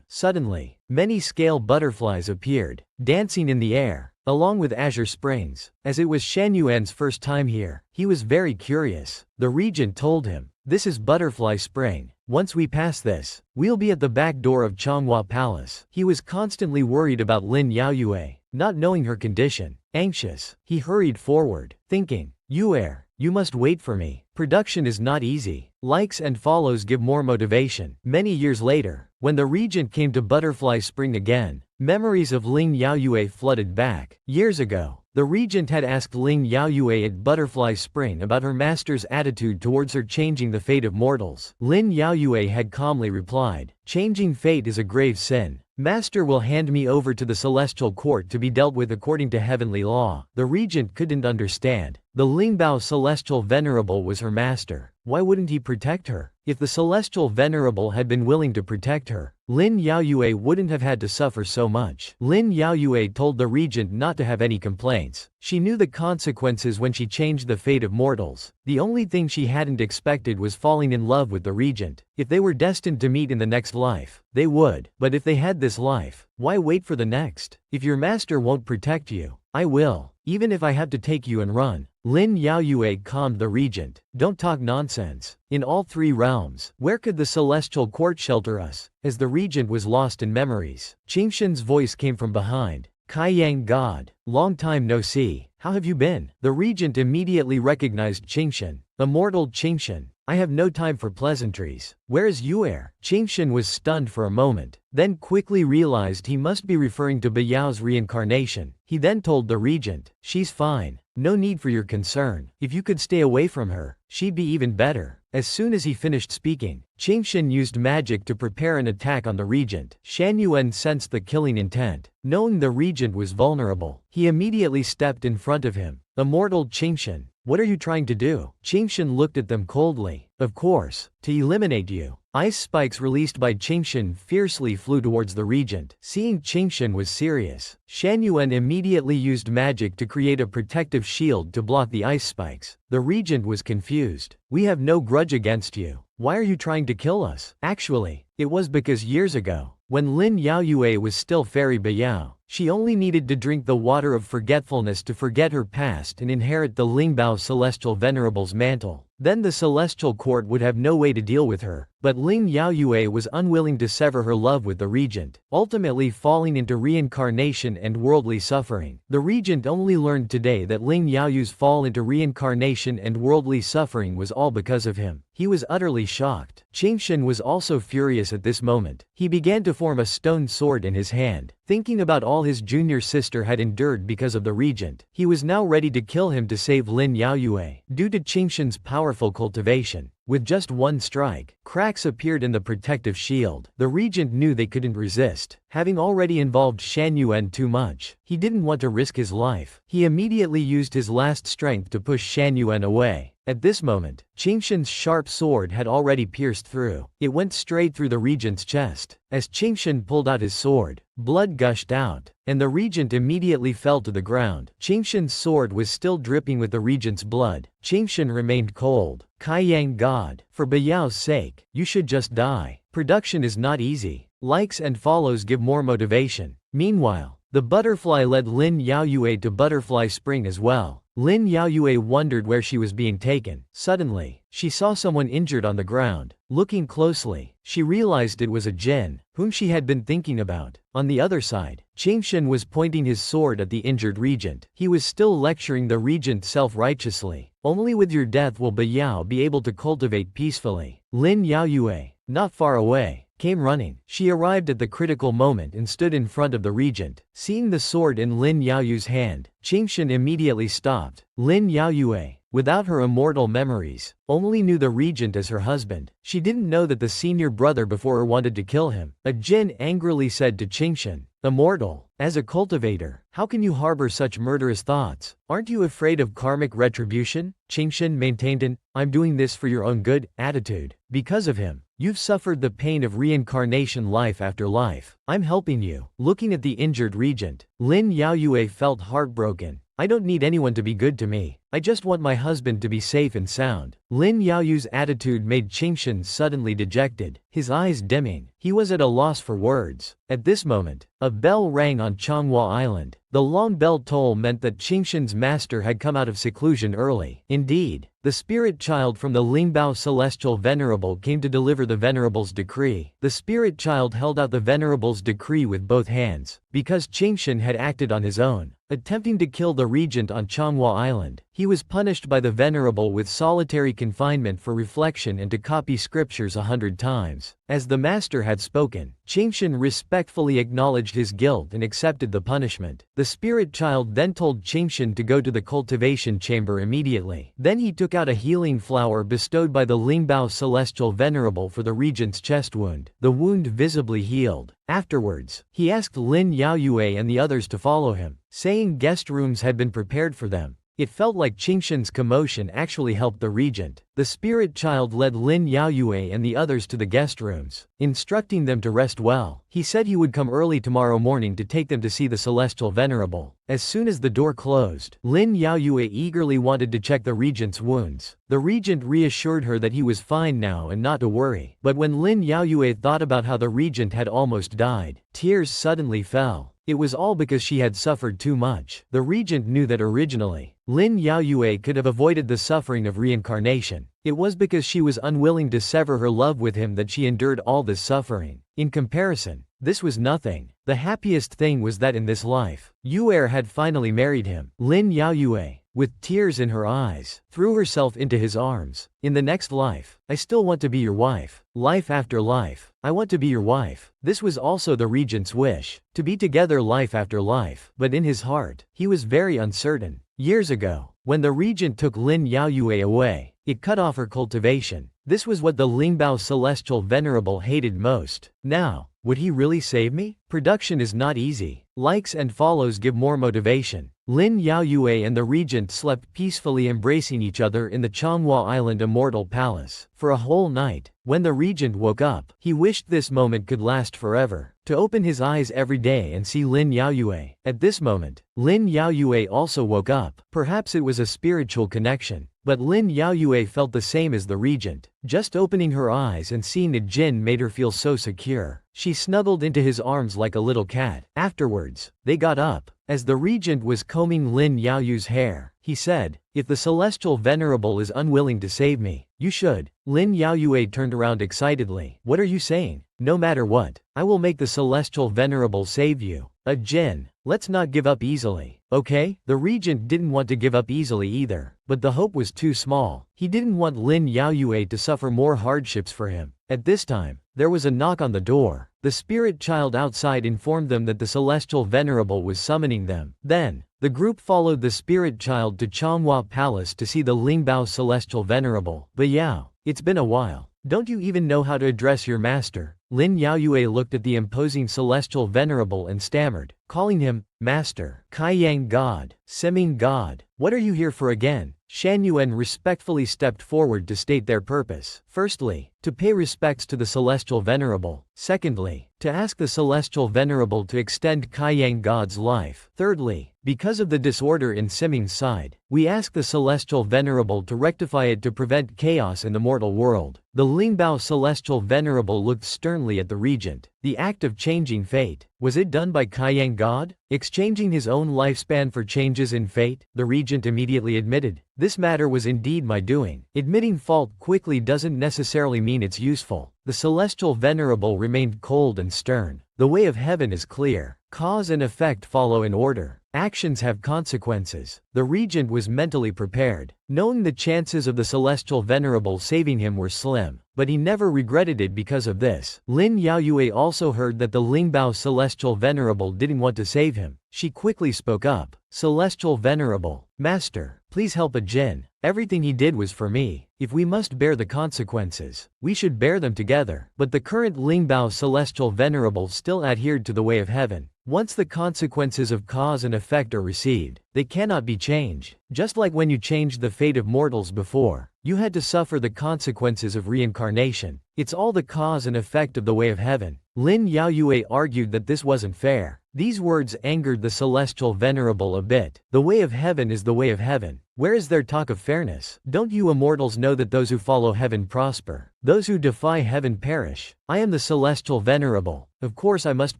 Suddenly, many scale butterflies appeared, dancing in the air, along with azure springs. As it was Shan Yuan's first time here, he was very curious. The regent told him, "This is Butterfly Spring. Once we pass this, we'll be at the back door of Changhua Palace." He was constantly worried about Lin Yaoyue, not knowing her condition. Anxious, he hurried forward, thinking, you must wait for me. Production is not easy. Likes and follows give more motivation." Many years later, when the regent came to Butterfly Spring again, memories of Lin Yaoyue flooded back. Years ago, the regent had asked Lin Yaoyue at Butterfly Spring about her master's attitude towards her changing the fate of mortals. Lin Yaoyue had calmly replied, "Changing fate is a grave sin. Master will hand me over to the celestial court to be dealt with according to heavenly law." The regent couldn't understand. The Lingbao Celestial Venerable was her master. Why wouldn't he protect her? If the Celestial Venerable had been willing to protect her, Lin Yaoyue wouldn't have had to suffer so much. Lin Yaoyue told the regent not to have any complaints. She knew the consequences when she changed the fate of mortals. The only thing she hadn't expected was falling in love with the regent. If they were destined to meet in the next life, they would. But if they had this life, why wait for the next? If your master won't protect you, I will, even if I have to take you and run. Lin Yaoyue calmed the regent. "Don't talk nonsense. In all three realms, where could the celestial court shelter us?" As the regent was lost in memories, Qingshan's voice came from behind. "Kaiyang God, long time no see. How have you been?" The regent immediately recognized Qingshan. "Immortal Qingshan, I have no time for pleasantries. Where is Yuer?" Qingshan was stunned for a moment, then quickly realized he must be referring to Biao's reincarnation. He then told the regent, "She's fine. No need for your concern. If you could stay away from her, she'd be even better. As soon as he finished speaking, Qingshan used magic to prepare an attack on the regent. Shan Yuan sensed the killing intent. Knowing the regent was vulnerable, he immediately stepped in front of him. Immortal Qingshan, what are you trying to do? Qingshan looked at them coldly. Of course, to eliminate you. Ice spikes released by Qingshan fiercely flew towards the regent. Seeing Qingshan was serious, Shan Yuan immediately used magic to create a protective shield to block the ice spikes. The regent was confused. We have no grudge against you. Why are you trying to kill us? Actually, it was because years ago, when Lin Yaoyue was still Fairy Bayao, she only needed to drink the water of forgetfulness to forget her past and inherit the Lingbao Celestial Venerable's mantle. Then the Celestial Court would have no way to deal with her. But Lin Yaoyue was unwilling to sever her love with the regent, ultimately falling into reincarnation and worldly suffering. The regent only learned today that Lin Yaoyue's fall into reincarnation and worldly suffering was all because of him. He was utterly shocked. Qingshan was also furious at this moment. He began to form a stone sword in his hand. Thinking about all his junior sister had endured because of the regent, he was now ready to kill him to save Lin Yaoyue. Due to Qingshan's powerful cultivation, with just one strike, cracks appeared in the protective shield. The regent knew they couldn't resist. Having already involved Shan Yuan too much, he didn't want to risk his life. He immediately used his last strength to push Shan Yuan away. At this moment, Qingshan's sharp sword had already pierced through. It went straight through the regent's chest. As Qingshan pulled out his sword, blood gushed out, and the regent immediately fell to the ground. Qingshan's sword was still dripping with the regent's blood. Qingshan remained cold. Kaiyang God, for Bayao's sake, you should just die. Production is not easy. Likes and follows give more motivation. Meanwhile, the butterfly led Lin Yaoyue to Butterfly Spring as well. Lin Yaoyue wondered where she was being taken. Suddenly, she saw someone injured on the ground. Looking closely, she realized it was a djinn, whom she had been thinking about. On the other side, Qingshan was pointing his sword at the injured regent. He was still lecturing the regent self-righteously. Only with your death will Bayao be able to cultivate peacefully. Lin Yaoyue, not far away, came running. She arrived at the critical moment and stood in front of the regent. Seeing the sword in Lin Yaoyue's hand, Qingshan immediately stopped. Lin Yaoyue, without her immortal memories, only knew the regent as her husband. She didn't know that the senior brother before her wanted to kill him. A djinn angrily said to Qingshan, "Immortal, as a cultivator, how can you harbor such murderous thoughts? Aren't you afraid of karmic retribution?" Qingshan maintained an "I'm doing this for your own good" attitude. Because of him, you've suffered the pain of reincarnation life after life. I'm helping you. Looking at the injured regent, Lin Yaoyue felt heartbroken. I don't need anyone to be good to me. I just want my husband to be safe and sound. Lin Yaoyue's attitude made Qingshan suddenly dejected, his eyes dimming. He was at a loss for words. At this moment, a bell rang on Changhua Island. The long bell toll meant that Qingshan's master had come out of seclusion early. Indeed, the spirit child from the Lingbao Celestial Venerable came to deliver the Venerable's decree. The spirit child held out the Venerable's decree with both hands, because Qingshan had acted on his own, attempting to kill the regent on Changhua Island. He was punished by the Venerable with solitary confinement for reflection and to copy scriptures 100 times. As the master had spoken, Qingshan respectfully acknowledged his guilt and accepted the punishment. The spirit child then told Qingshan to go to the cultivation chamber immediately. Then he took out a healing flower bestowed by the Lingbao Celestial Venerable for the regent's chest wound. The wound visibly healed. Afterwards, he asked Lin Yaoyue and the others to follow him, saying guest rooms had been prepared for them. It felt like Qingshan's commotion actually helped the regent. The spirit child led Lin Yaoyue and the others to the guest rooms, instructing them to rest well. He said he would come early tomorrow morning to take them to see the Celestial Venerable. As soon as the door closed, Lin Yaoyue eagerly wanted to check the regent's wounds. The regent reassured her that he was fine now and not to worry. But when Lin Yaoyue thought about how the regent had almost died, tears suddenly fell. It was all because she had suffered too much. The regent knew that originally, Lin Yaoyue could have avoided the suffering of reincarnation. It was because she was unwilling to sever her love with him that she endured all this suffering. In comparison, this was nothing. The happiest thing was that in this life, Yuer had finally married him. Lin Yaoyue, with tears in her eyes, threw herself into his arms. In the next life, I still want to be your wife. Life after life, I want to be your wife. This was also the regent's wish, to be together life after life. But in his heart, he was very uncertain. Years ago, when the regent took Lin Yaoyue away, it cut off her cultivation. This was what the Lingbao Celestial Venerable hated most. Now, would he really save me? Production is not easy. Likes and follows give more motivation. Lin Yaoyue and the regent slept peacefully embracing each other in the Changhua Island Immortal Palace for a whole night. When the regent woke up, he wished this moment could last forever. To open his eyes every day and see Lin Yaoyue. At this moment, Lin Yaoyue also woke up. Perhaps it was a spiritual connection. But Lin Yaoyue felt the same as the regent. Just opening her eyes and seeing a jinn made her feel so secure. She snuggled into his arms like a little cat. Afterwards, they got up. As the regent was combing Lin Yaoyue's hair, he said, "If the Celestial Venerable is unwilling to save me, you should." Lin Yaoyue turned around excitedly. "What are you saying? No matter what, I will make the Celestial Venerable save you. A jinn. Let's not give up easily, okay?" The regent didn't want to give up easily either, but the hope was too small. He didn't want Lin Yaoyue to suffer more hardships for him. At this time, there was a knock on the door. The spirit child outside informed them that the Celestial Venerable was summoning them. Then, the group followed the spirit child to Changhua Palace to see the Lingbao Celestial Venerable. "Bayao, it's been a while. Don't you even know how to address your master?" Lin Yaoyue looked at the imposing Celestial Venerable and stammered, calling him Master. "Kaiyang God, Seming God, what are you here for again?" Shan Yuan respectfully stepped forward to state their purpose. Firstly, to pay respects to the Celestial Venerable. Secondly, to ask the Celestial Venerable to extend Kaiyang God's life. Thirdly, because of the disorder in Seming's side, we ask the Celestial Venerable to rectify it to prevent chaos in the mortal world. The Lingbao Celestial Venerable looked sternly at the regent. The act of changing fate, was it done by Kaiyang God? Exchanging his own lifespan for changes in fate? The regent immediately admitted, "This matter was indeed my doing." Admitting fault quickly doesn't necessarily mean it's useful. The Celestial Venerable remained cold and stern. "The way of heaven is clear. Cause and effect follow in order. Actions have consequences." The regent was mentally prepared, knowing the chances of the Celestial Venerable saving him were slim, but he never regretted it because of this. Lin Yaoyue also heard that the Lingbao Celestial Venerable didn't want to save him. She quickly spoke up, "Celestial Venerable, Master, please help a jinn. Everything he did was for me. If we must bear the consequences, we should bear them together." But the current Lingbao Celestial Venerable still adhered to the way of heaven. Once the consequences of cause and effect are received, they cannot be changed. Just like when you changed the fate of mortals before, you had to suffer the consequences of reincarnation. It's all the cause and effect of the way of heaven. Lin Yaoyue argued that this wasn't fair. These words angered the Celestial Venerable a bit. The way of heaven is the way of heaven. Where is their talk of fairness? Don't you immortals know that those who follow heaven prosper? Those who defy heaven perish. I am the Celestial Venerable. Of course I must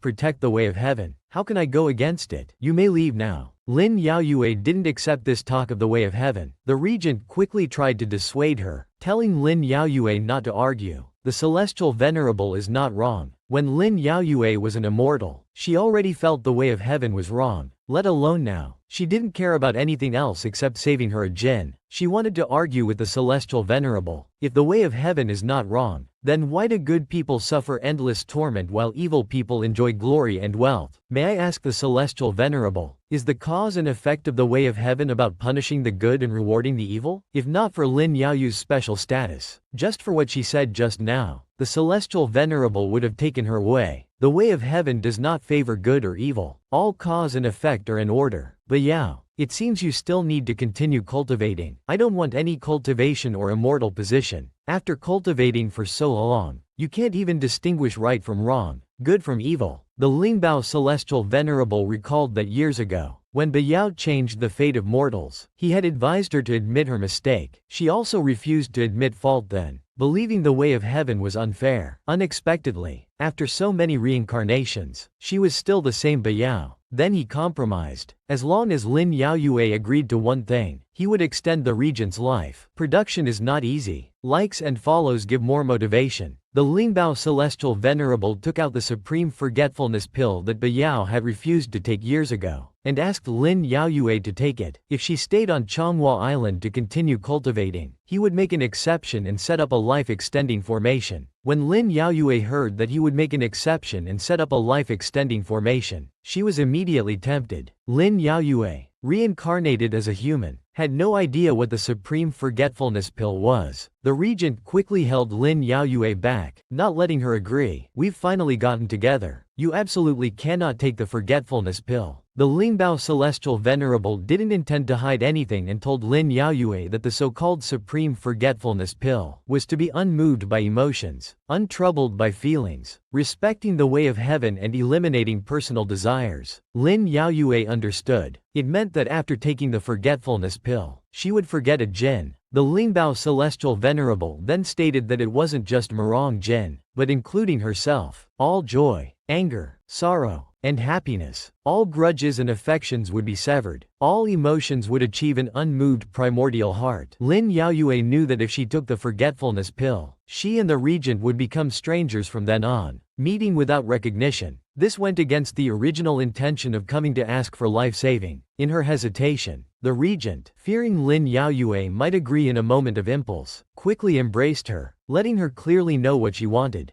protect the way of heaven. How can I go against it? You may leave now. Lin Yaoyue didn't accept this talk of the way of heaven. The regent quickly tried to dissuade her, telling Lin Yaoyue not to argue. The Celestial Venerable is not wrong. When Lin Yaoyue was an immortal, she already felt the way of heaven was wrong, let alone now. She didn't care about anything else except saving her a jinn. She wanted to argue with the Celestial Venerable. If the way of heaven is not wrong, then why do good people suffer endless torment while evil people enjoy glory and wealth? May I ask the Celestial Venerable, is the cause and effect of the way of heaven about punishing the good and rewarding the evil? If not for Lin Yaoyu's special status, just for what she said just now, the Celestial Venerable would have taken her away. The way of heaven does not favor good or evil. All cause and effect are in order. But Yao, it seems you still need to continue cultivating. I don't want any cultivation or immortal position. After cultivating for so long, you can't even distinguish right from wrong, good from evil. The Lingbao Celestial Venerable recalled that years ago, when Bayao changed the fate of mortals, he had advised her to admit her mistake. She also refused to admit fault then, believing the way of heaven was unfair. Unexpectedly, after so many reincarnations, she was still the same Bayao. Then he compromised. As long as Lin Yaoyue agreed to one thing, he would extend the regent's life. Production is not easy. Likes and follows give more motivation. The Lingbao Celestial Venerable took out the supreme forgetfulness pill that Bayao had refused to take years ago, and asked Lin Yaoyue to take it. If she stayed on Changhua Island to continue cultivating, he would make an exception and set up a life-extending formation. When Lin Yaoyue heard that he would make an exception and set up a life-extending formation, she was immediately tempted. Lin Yaoyue, reincarnated as a human, had no idea what the supreme forgetfulness pill was. The regent quickly held Lin Yaoyue back, not letting her agree. "We've finally gotten together. You absolutely cannot take the forgetfulness pill." The Lingbao Celestial Venerable didn't intend to hide anything and told Lin Yaoyue that the so-called supreme forgetfulness pill was to be unmoved by emotions, untroubled by feelings, respecting the way of heaven and eliminating personal desires. Lin Yaoyue understood. It meant that after taking the forgetfulness pill, she would forget a jinn. The Lingbao Celestial Venerable then stated that it wasn't just Murong Jin, but including herself. All joy, anger, sorrow, and happiness, all grudges and affections would be severed. All emotions would achieve an unmoved primordial heart. Lin Yaoyue knew that if she took the forgetfulness pill, she and the regent would become strangers from then on, meeting without recognition. This went against the original intention of coming to ask for life-saving. In her hesitation, the regent, fearing Lin Yaoyue might agree in a moment of impulse, quickly embraced her, letting her clearly know what she wanted.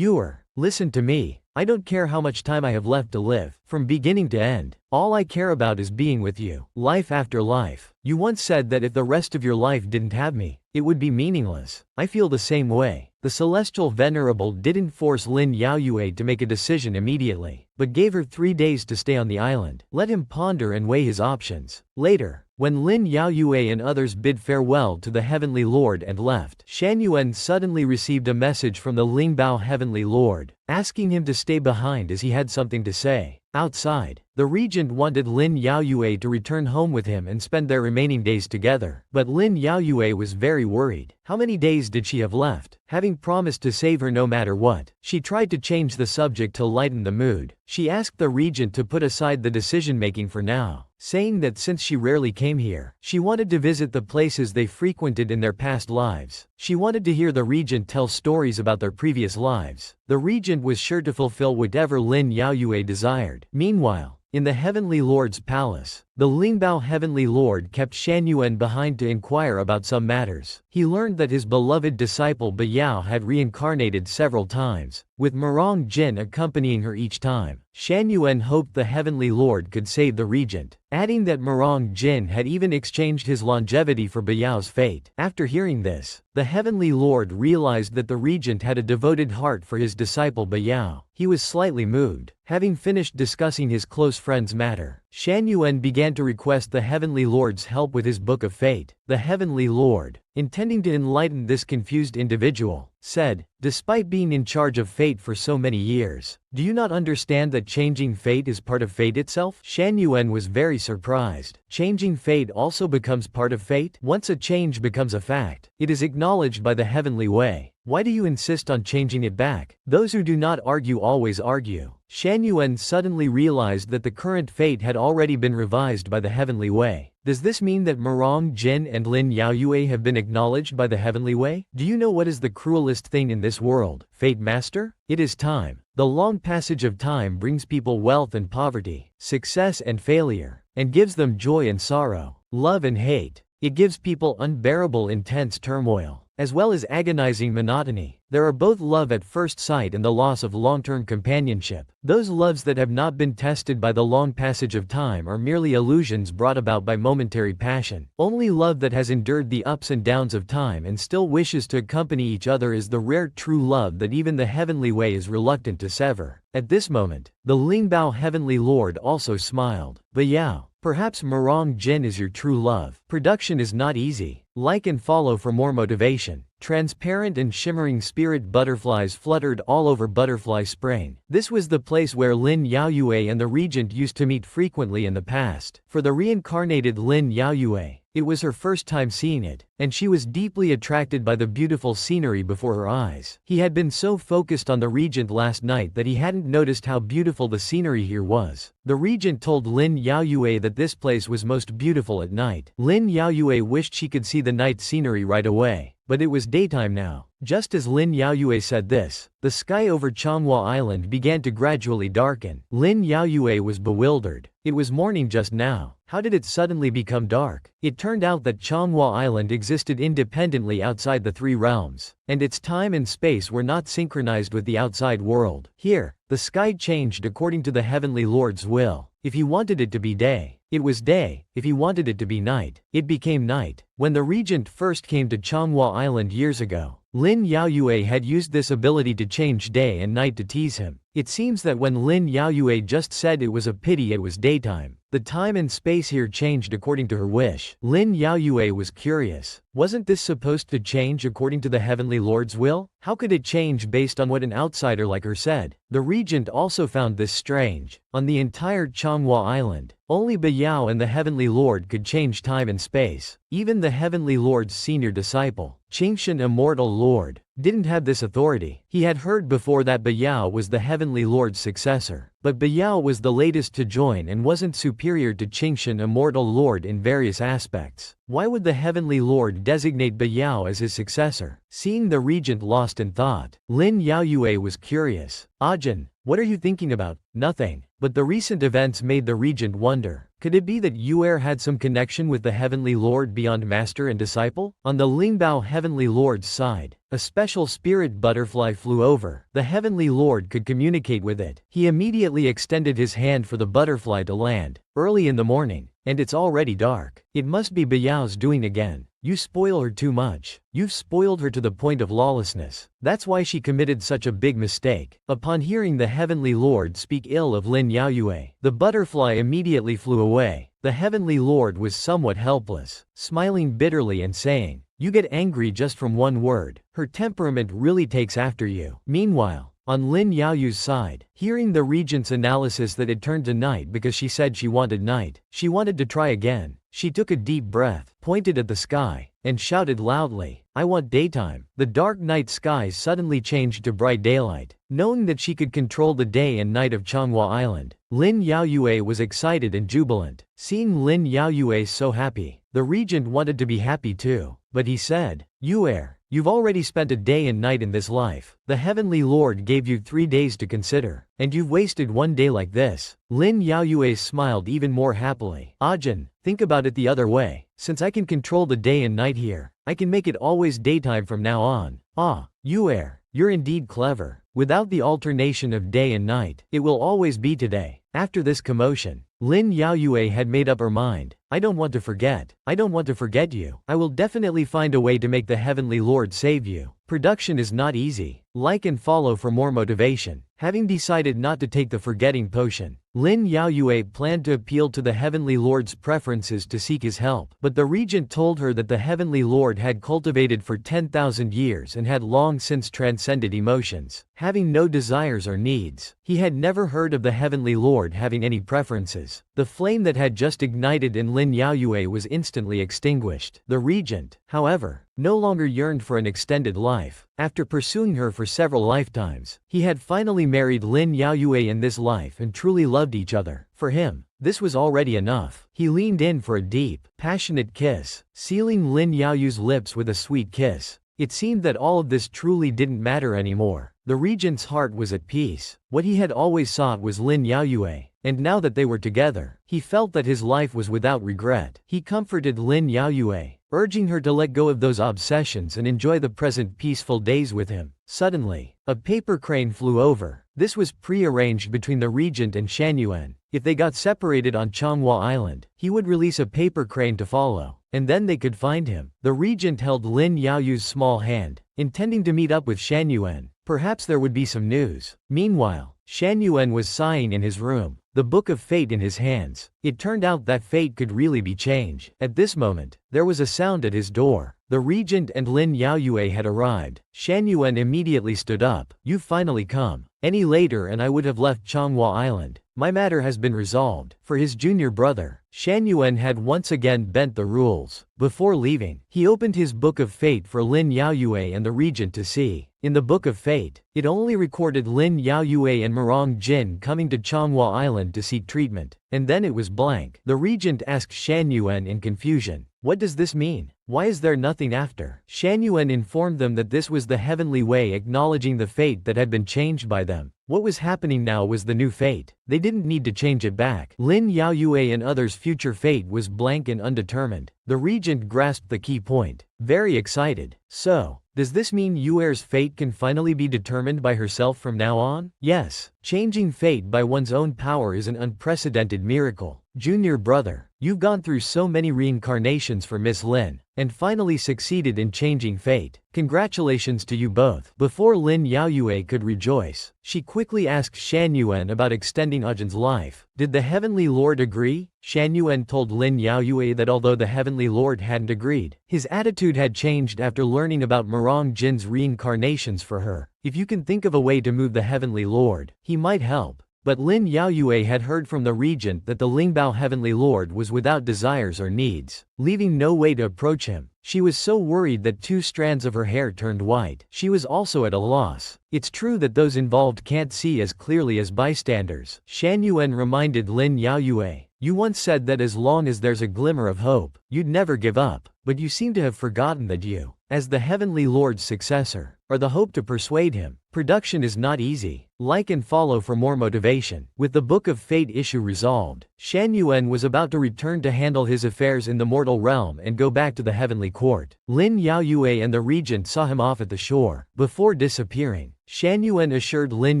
Listen to me. I don't care how much time I have left to live, from beginning to end. All I care about is being with you, life after life. You once said that if the rest of your life didn't have me, it would be meaningless. I feel the same way. The Celestial Venerable didn't force Lin Yaoyue to make a decision immediately, but gave her 3 days to stay on the island. Let him ponder and weigh his options. Later, when Lin Yaoyue and others bid farewell to the Heavenly Lord and left, Shan Yuan suddenly received a message from the Lingbao Heavenly Lord, asking him to stay behind as he had something to say. Outside, the regent wanted Lin Yaoyue to return home with him and spend their remaining days together. But Lin Yaoyue was very worried. How many days did she have left? Having promised to save her no matter what, she tried to change the subject to lighten the mood. She asked the regent to put aside the decision-making for now, saying that since she rarely came here, she wanted to visit the places they frequented in their past lives. She wanted to hear the regent tell stories about their previous lives. The regent was sure to fulfill whatever Lin Yaoyue desired. Meanwhile, in the Heavenly Lord's palace, the Lingbao Heavenly Lord kept Shan Yuan behind to inquire about some matters. He learned that his beloved disciple Bayao had reincarnated several times, with Murong Jin accompanying her each time. Shan Yuan hoped the Heavenly Lord could save the regent, adding that Murong Jin had even exchanged his longevity for Bayao's fate. After hearing this, the Heavenly Lord realized that the regent had a devoted heart for his disciple Bayao. He was slightly moved. Having finished discussing his close friend's matter, Shan Yuan began to request the Heavenly Lord's help with his Book of Fate. The Heavenly Lord, intending to enlighten this confused individual, said, "Despite being in charge of fate for so many years, do you not understand that changing fate is part of fate itself?" Shan Yuan was very surprised. Changing fate also becomes part of fate? Once a change becomes a fact, it is acknowledged by the heavenly way. Why do you insist on changing it back? Those who do not argue always argue. Shan Yuan suddenly realized that the current fate had already been revised by the heavenly way. Does this mean that Murong Jin and Lin Yaoyue have been acknowledged by the heavenly way? Do you know what is the cruelest thing in this world, Fate Master? It is time. The long passage of time brings people wealth and poverty, success and failure, and gives them joy and sorrow, love and hate. It gives people unbearable intense turmoil, as well as agonizing monotony. There are both love at first sight and the loss of long-term companionship. Those loves that have not been tested by the long passage of time are merely illusions brought about by momentary passion. Only love that has endured the ups and downs of time and still wishes to accompany each other is the rare true love that even the heavenly way is reluctant to sever. At this moment, the Lingbao Heavenly Lord also smiled. Bayao, perhaps Murong Jin is your true love. Production is not easy. Like and follow for more motivation. Transparent and shimmering spirit butterflies fluttered all over Butterfly Spring. This was the place where Lin Yaoyue and the regent used to meet frequently in the past. For the reincarnated Lin Yaoyue, it was her first time seeing it, and she was deeply attracted by the beautiful scenery before her eyes. He had been so focused on the regent last night that he hadn't noticed how beautiful the scenery here was. The regent told Lin Yaoyue that this place was most beautiful at night. Lin Yaoyue wished she could see the night scenery right away, but it was daytime now. Just as Lin Yaoyue said this, the sky over Changhua Island began to gradually darken. Lin Yaoyue was bewildered. It was morning just now. How did it suddenly become dark? It turned out that Changhua Island existed independently outside the three realms, and its time and space were not synchronized with the outside world. Here, the sky changed according to the Heavenly Lord's will. If he wanted it to be day, it was day. If he wanted it to be night, it became night. When the Regent first came to Changhua Island years ago, Lin Yaoyue had used this ability to change day and night to tease him. It seems that when Lin Yaoyue just said it was a pity it was daytime, the time and space here changed according to her wish. Lin Yaoyue was curious. Wasn't this supposed to change according to the Heavenly Lord's will? How could it change based on what an outsider like her said? The Regent also found this strange. On the entire Changhua Island, only Bayao and the Heavenly Lord could change time and space. Even the Heavenly Lord's senior disciple, Qingshan Immortal Lord, didn't have this authority. He had heard before that Bayao was the Heavenly Lord's successor, but Bayao was the latest to join and wasn't superior to Qingshan Immortal Lord in various aspects. Why would the Heavenly Lord designate Bayao as his successor? Seeing the Regent lost in thought, Lin Yaoyue was curious. Ajin, what are you thinking about? Nothing. But the recent events made the Regent wonder. Could it be that Yu'er had some connection with the Heavenly Lord beyond master and disciple? On the Lingbao Heavenly Lord's side, a special spirit butterfly flew over. The Heavenly Lord could communicate with it. He immediately extended his hand for the butterfly to land. Early in the morning, and it's already dark. It must be Bayao's doing again. You spoil her too much. You've spoiled her to the point of lawlessness. That's why she committed such a big mistake. Upon hearing the Heavenly Lord speak ill of Lin Yaoyue, the butterfly immediately flew away. The Heavenly Lord was somewhat helpless, smiling bitterly and saying, "You get angry just from one word. Her temperament really takes after you." Meanwhile, on Lin Yaoyu's side, hearing the Regent's analysis that it turned to night because she said she wanted night, she wanted to try again. She took a deep breath, pointed at the sky, and shouted loudly, "I want daytime." The dark night sky suddenly changed to bright daylight. Knowing that she could control the day and night of Changhua Island, Lin Yaoyue was excited and jubilant. Seeing Lin Yaoyue so happy, the Regent wanted to be happy too. But he said, "Yu'er, you've already spent a day and night in this life. The Heavenly Lord gave you 3 days to consider, and you've wasted 1 day like this." Lin Yaoyue smiled even more happily. "Ajin, think about it the other way. Since I can control the day and night here, I can make it always daytime from now on." "Ah, Yu'er, you're indeed clever. Without the alternation of day and night, it will always be today." After this commotion, Lin Yaoyue had made up her mind. "I don't want to forget. I don't want to forget you. I will definitely find a way to make the Heavenly Lord save you." Production is not easy. Like and follow for more motivation. Having decided not to take the forgetting potion, Lin Yaoyue planned to appeal to the Heavenly Lord's preferences to seek his help. But the Regent told her that the Heavenly Lord had cultivated for 10,000 years and had long since transcended emotions, having no desires or needs. He had never heard of the Heavenly Lord having any preferences. The flame that had just ignited in Lin Yaoyue was instantly extinguished. The Regent, however, no longer yearned for an extended life. After pursuing her for several lifetimes, he had finally married Lin Yaoyue in this life and truly loved each other. For him, this was already enough. He leaned in for a deep, passionate kiss, sealing Lin Yaoyue's lips with a sweet kiss. It seemed that all of this truly didn't matter anymore. The Regent's heart was at peace. What he had always sought was Lin Yaoyue, and now that they were together, he felt that his life was without regret. He comforted Lin Yaoyue, urging her to let go of those obsessions and enjoy the present peaceful days with him. Suddenly, a paper crane flew over. This was pre-arranged between the Regent and Shan Yuan. If they got separated on Changhua Island, he would release a paper crane to follow, and then they could find him. The Regent held Lin Yaoyue's small hand, intending to meet up with Shan Yuan. Perhaps there would be some news. Meanwhile, Shan Yuan was sighing in his room, the Book of Fate in his hands. It turned out that fate could really be changed. At this moment, there was a sound at his door. The Regent and Lin Yaoyue had arrived. Shan Yuan immediately stood up. "You've finally come. Any later and I would have left Changhua Island. My matter has been resolved." For his junior brother, Shan Yuan had once again bent the rules. Before leaving, he opened his Book of Fate for Lin Yaoyue and the Regent to see. In the Book of Fate, it only recorded Lin Yaoyue and Murong Jin coming to Changhua Island to seek treatment, and then it was blank. The Regent asked Shan Yuan in confusion, What does this mean? Why is there nothing after? Shan Yuan informed them that this was the heavenly way acknowledging the fate that had been changed by them. What was happening now was the new fate. They didn't need to change it back. Lin Yaoyue and others' future fate was blank and undetermined. The regent grasped the key point. Very excited. So, does this mean Yuer's fate can finally be determined by herself from now on? Yes. Changing fate by one's own power is an unprecedented miracle. Junior brother, you've gone through so many reincarnations for Miss Lin, and finally succeeded in changing fate. Congratulations to you both. Before Lin Yaoyue could rejoice, she quickly asked Shan Yuan about extending Ajin's life. Did the Heavenly Lord agree? Shan Yuan told Lin Yaoyue that although the Heavenly Lord hadn't agreed, his attitude had changed after learning about Murong Jin's reincarnations for her. If you can think of a way to move the Heavenly Lord, he might help. But Lin Yaoyue had heard from the regent that the Lingbao Heavenly Lord was without desires or needs, leaving no way to approach him. She was so worried that 2 strands of her hair turned white. She was also at a loss. It's true that those involved can't see as clearly as bystanders. Shan Yuan reminded Lin Yaoyue, you once said that as long as there's a glimmer of hope, you'd never give up, but you seem to have forgotten that you, as the Heavenly Lord's successor, are the hope to persuade him. Production is not easy. Like and follow for more motivation. With the Book of Fate issue resolved, Shan Yuan was about to return to handle his affairs in the mortal realm and go back to the heavenly court. Lin Yaoyue and the regent saw him off at the shore. Before disappearing, Shan Yuan assured Lin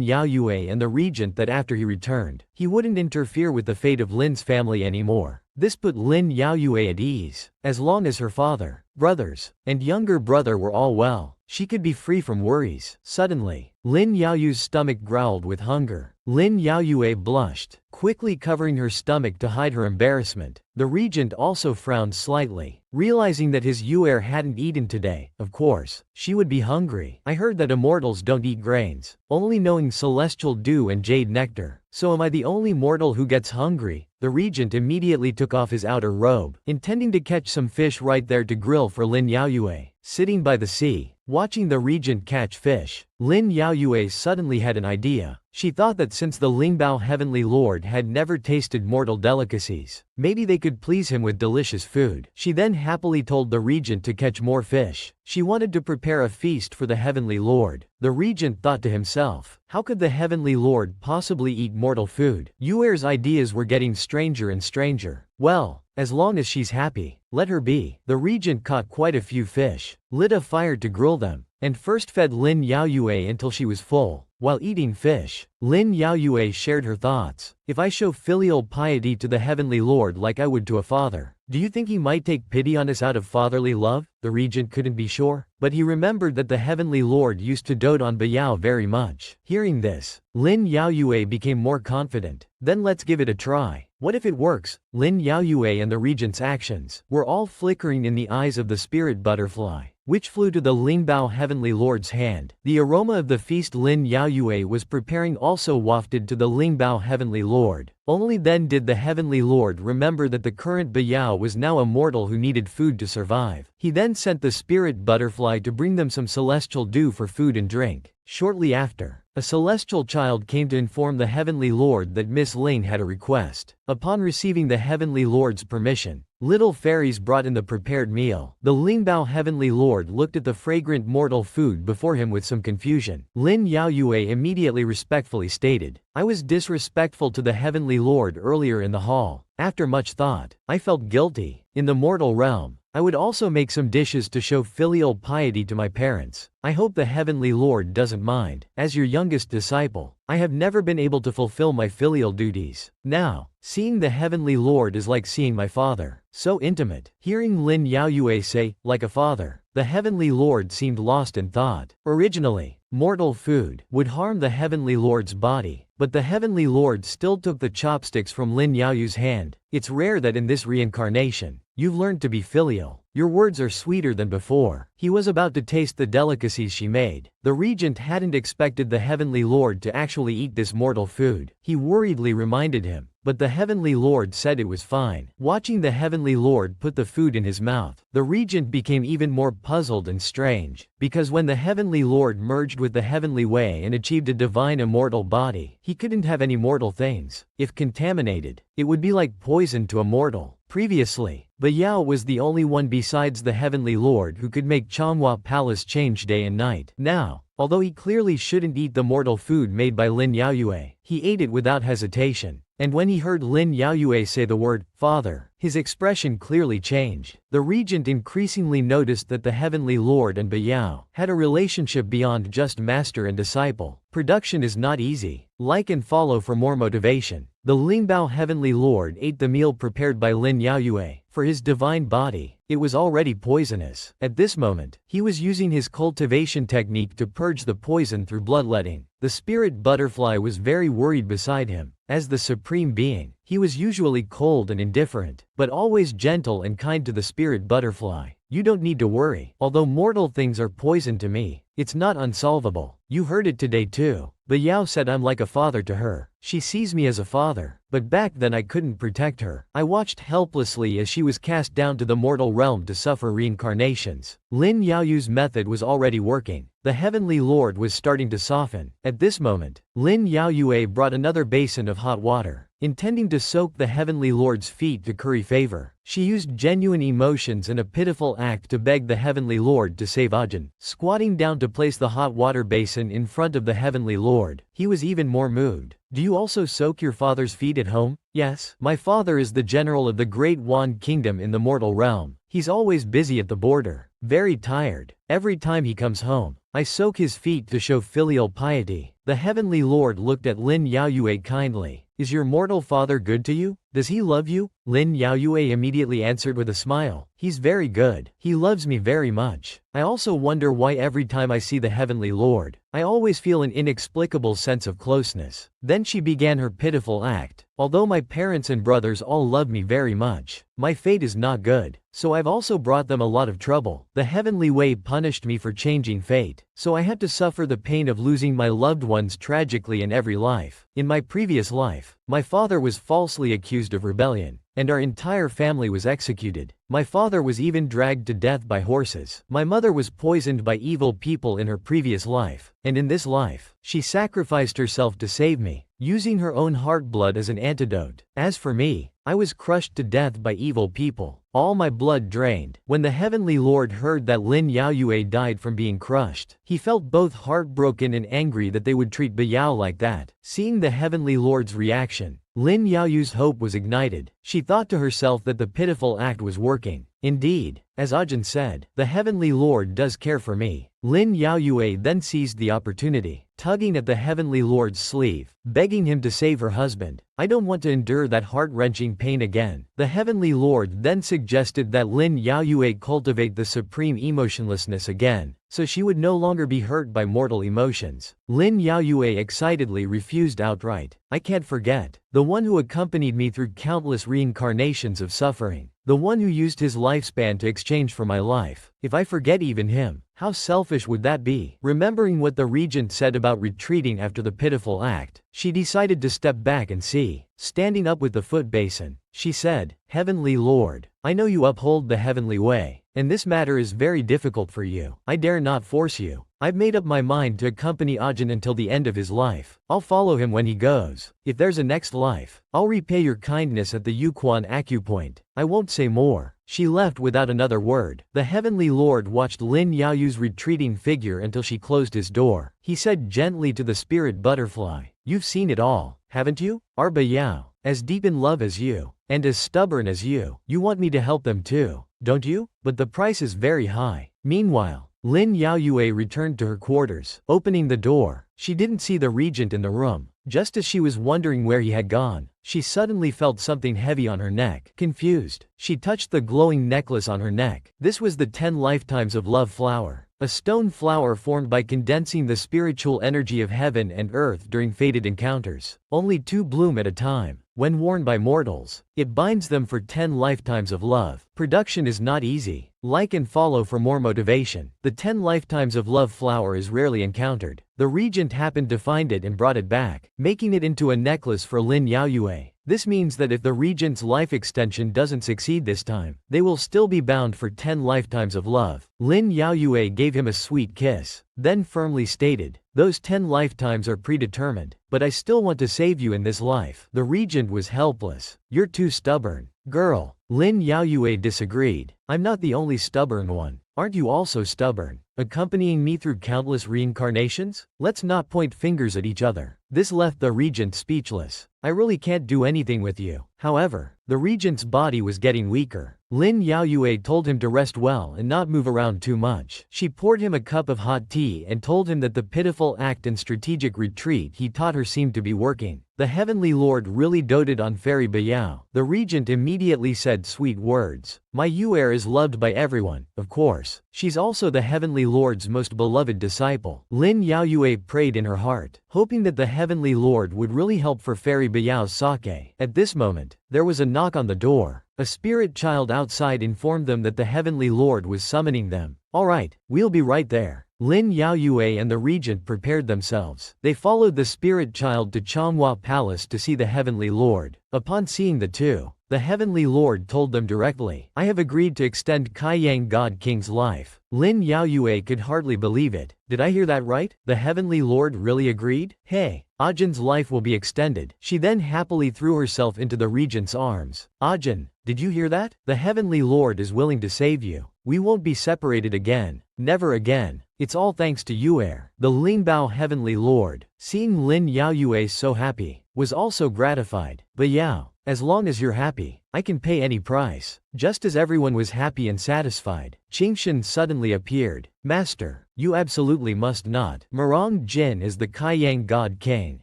Yaoyue and the regent that after he returned, he wouldn't interfere with the fate of Lin's family anymore. This put Lin Yaoyue at ease. As long as her father, brothers, and younger brother were all well, she could be free from worries. Suddenly, Lin Yaoyue's stomach growled with hunger. Lin Yaoyue blushed, quickly covering her stomach to hide her embarrassment. The regent also frowned slightly, realizing that his Yuer hadn't eaten today. Of course, she would be hungry. I heard that immortals don't eat grains, only knowing celestial dew and jade nectar. So am I the only mortal who gets hungry? The regent immediately took off his outer robe, intending to catch some fish right there to grill for Lin Yaoyue. Sitting by the sea, watching the regent catch fish, Lin Yaoyue suddenly had an idea. She thought that since the Lingbao Heavenly Lord had never tasted mortal delicacies, maybe they could please him with delicious food. She then happily told the regent to catch more fish. She wanted to prepare a feast for the Heavenly Lord. The regent thought to himself, how could the Heavenly Lord possibly eat mortal food? Yuer's ideas were getting stranger and stranger. Well, as long as she's happy, let her be. The regent caught quite a few fish, lit a fire to grill them, and first fed Lin Yaoyue until she was full. While eating fish, Lin Yaoyue shared her thoughts. If I show filial piety to the Heavenly Lord like I would to a father, do you think he might take pity on us out of fatherly love? The regent couldn't be sure, but he remembered that the Heavenly Lord used to dote on Bayao very much. Hearing this, Lin Yaoyue became more confident. Then let's give it a try. What if it works? Lin Yaoyue and the regent's actions were all flickering in the eyes of the spirit butterfly, which flew to the Lingbao Heavenly Lord's hand. The aroma of the feast Lin Yaoyue was preparing also wafted to the Lingbao Heavenly Lord. Only then did the Heavenly Lord remember that the current Bayao was now a mortal who needed food to survive. He then sent the spirit butterfly to bring them some celestial dew for food and drink. Shortly after, a celestial child came to inform the Heavenly Lord that Miss Lin had a request. Upon receiving the Heavenly Lord's permission, little fairies brought in the prepared meal. The Lingbao Heavenly Lord looked at the fragrant mortal food before him with some confusion. Lin Yaoyue immediately respectfully stated, I was disrespectful to the Heavenly Lord earlier in the hall. After much thought, I felt guilty. In the mortal realm, I would also make some dishes to show filial piety to my parents. I hope the Heavenly Lord doesn't mind. As your youngest disciple, I have never been able to fulfill my filial duties. Now, seeing the Heavenly Lord is like seeing my father. So intimate. Hearing Lin Yaoyue say, like a father, the Heavenly Lord seemed lost in thought. Originally, mortal food would harm the Heavenly Lord's body, but the Heavenly Lord still took the chopsticks from Lin Yaoyue's hand. It's rare that in this reincarnation, you've learned to be filial. Your words are sweeter than before. He was about to taste the delicacies she made. The regent hadn't expected the Heavenly Lord to actually eat this mortal food. He worriedly reminded him, but the Heavenly Lord said it was fine. Watching the Heavenly Lord put the food in his mouth, the regent became even more puzzled and strange, because when the Heavenly Lord merged with the Heavenly Way and achieved a divine immortal body, he couldn't have any mortal things. If contaminated, it would be like poison to a mortal. Previously, Bayao was the only one besides the Heavenly Lord who could make Manhwa Palace change day and night. Now, although he clearly shouldn't eat the mortal food made by Lin Yaoyue, he ate it without hesitation. And when he heard Lin Yaoyue say the word, "Father," his expression clearly changed. The regent increasingly noticed that the Heavenly Lord and Bayao had a relationship beyond just master and disciple. Production is not easy. Like and follow for more motivation. The Lingbao Heavenly Lord ate the meal prepared by Lin Yaoyue. For his divine body, it was already poisonous. At this moment, he was using his cultivation technique to purge the poison through bloodletting. The spirit butterfly was very worried beside him. As the supreme being, he was usually cold and indifferent, but always gentle and kind to the spirit butterfly. You don't need to worry. Although mortal things are poison to me, it's not unsolvable. You heard it today too. Bayao said I'm like a father to her. She sees me as a father, but back then I couldn't protect her. I watched helplessly as she was cast down to the mortal realm to suffer reincarnations. Lin Yaoyu's method was already working. The Heavenly Lord was starting to soften. At this moment, Lin Yaoyue brought another basin of hot water, intending to soak the Heavenly Lord's feet to curry favor. She used genuine emotions and a pitiful act to beg the Heavenly Lord to save Ajin. Squatting down to place the hot water basin in front of the Heavenly Lord, he was even more moved. Do you also soak your father's feet at home? Yes. My father is the general of the Great Wand Kingdom in the mortal realm. He's always busy at the border, very tired. Every time he comes home, I soak his feet to show filial piety. The Heavenly Lord looked at Lin Yaoyue kindly. Is your mortal father good to you? Does he love you? Lin Yaoyue immediately answered with a smile. He's very good. He loves me very much. I also wonder why every time I see the Heavenly Lord, I always feel an inexplicable sense of closeness. Then she began her pitiful act. Although my parents and brothers all love me very much, my fate is not good. So I've also brought them a lot of trouble. The Heavenly Way punished me for changing fate, so I had to suffer the pain of losing my loved ones tragically in every life. In my previous life, my father was falsely accused of rebellion, and our entire family was executed. My father was even dragged to death by horses. My mother was poisoned by evil people in her previous life, and in this life, she sacrificed herself to save me, using her own heart blood as an antidote. As for me, I was crushed to death by evil people, all my blood drained. When the Heavenly Lord heard that Lin Yaoyue died from being crushed, he felt both heartbroken and angry that they would treat Bayao like that. Seeing the Heavenly Lord's reaction, Lin Yaoyu's hope was ignited. She thought to herself that the pitiful act was working. Indeed, as Ajin said, the Heavenly Lord does care for me. Lin Yaoyue then seized the opportunity, tugging at the Heavenly Lord's sleeve, begging him to save her husband. I don't want to endure that heart-wrenching pain again. The Heavenly Lord then suggested that Lin Yaoyue cultivate the supreme emotionlessness again, so she would no longer be hurt by mortal emotions. Lin Yaoyue excitedly refused outright. I can't forget. The one who accompanied me through countless reincarnations of suffering. The one who used his lifespan to exchange for my life. If I forget even him, how selfish would that be? Remembering what the regent said about retreating after the pitiful act, she decided to step back and see. Standing up with the foot basin, she said, Heavenly Lord, I know you uphold the Heavenly Way, and this matter is very difficult for you. I dare not force you. I've made up my mind to accompany Ajin until the end of his life. I'll follow him when he goes. If there's a next life, I'll repay your kindness at the Yuquan acupoint. I won't say more. She left without another word. The Heavenly Lord watched Lin Yaoyu's retreating figure until she closed his door. He said gently to the spirit butterfly, You've seen it all, haven't you? Are Bayao as deep in love as you, and as stubborn as you? You want me to help them too, don't you? But the price is very high. Meanwhile, Lin Yaoyue returned to her quarters. Opening the door, she didn't see the regent in the room. Just as she was wondering where he had gone, she suddenly felt something heavy on her neck. Confused, she touched the glowing necklace on her neck. This was the 10 lifetimes of love flower, a stone flower formed by condensing the spiritual energy of heaven and earth during fated encounters. Only 2 bloom at a time. When worn by mortals, it binds them for 10 lifetimes of love. Production is not easy. Like and follow for more motivation. The 10 lifetimes of love flower is rarely encountered. The regent happened to find it and brought it back, making it into a necklace for Lin Yaoyue. This means that if the regent's life extension doesn't succeed this time, they will still be bound for 10 lifetimes of love. Lin Yaoyue gave him a sweet kiss, then firmly stated, "Those 10 lifetimes are predetermined, but I still want to save you in this life." The regent was helpless. "You're too stubborn, girl." Lin Yaoyue disagreed. "I'm not the only stubborn one. Aren't you also stubborn, accompanying me through countless reincarnations? Let's not point fingers at each other." This left the regent speechless. "I really can't do anything with you." However, the regent's body was getting weaker. Lin Yaoyue told him to rest well and not move around too much. She poured him a cup of hot tea and told him that the pitiful act and strategic retreat he taught her seemed to be working. The Heavenly Lord really doted on Fairy Bayao. The regent immediately said sweet words. "My Yuer is loved by everyone, of course. She's also the Heavenly Lord's most beloved disciple." Lin Yaoyue prayed in her heart, hoping that the Heavenly Lord would really help for Fairy Bayao's sake. At this moment, there was a knock on the door. A spirit child outside informed them that the Heavenly Lord was summoning them. "All right, we'll be right there." Lin Yaoyue and the regent prepared themselves. They followed the spirit child to Changhua Palace to see the Heavenly Lord. Upon seeing the two, the Heavenly Lord told them directly, "I have agreed to extend Kaiyang God King's life." Lin Yaoyue could hardly believe it. "Did I hear that right? The Heavenly Lord really agreed? Hey, Ajin's life will be extended." She then happily threw herself into the regent's arms. "Ajin, did you hear that? The Heavenly Lord is willing to save you. We won't be separated again. Never again. It's all thanks to Yuer." The Lingbao Heavenly Lord, seeing Lin Yaoyue so happy, was also gratified. "Bayao, as long as you're happy, I can pay any price." Just as everyone was happy and satisfied, Qingshan suddenly appeared. "Master, you absolutely must not. Murong Jin is the Kaiyang God King.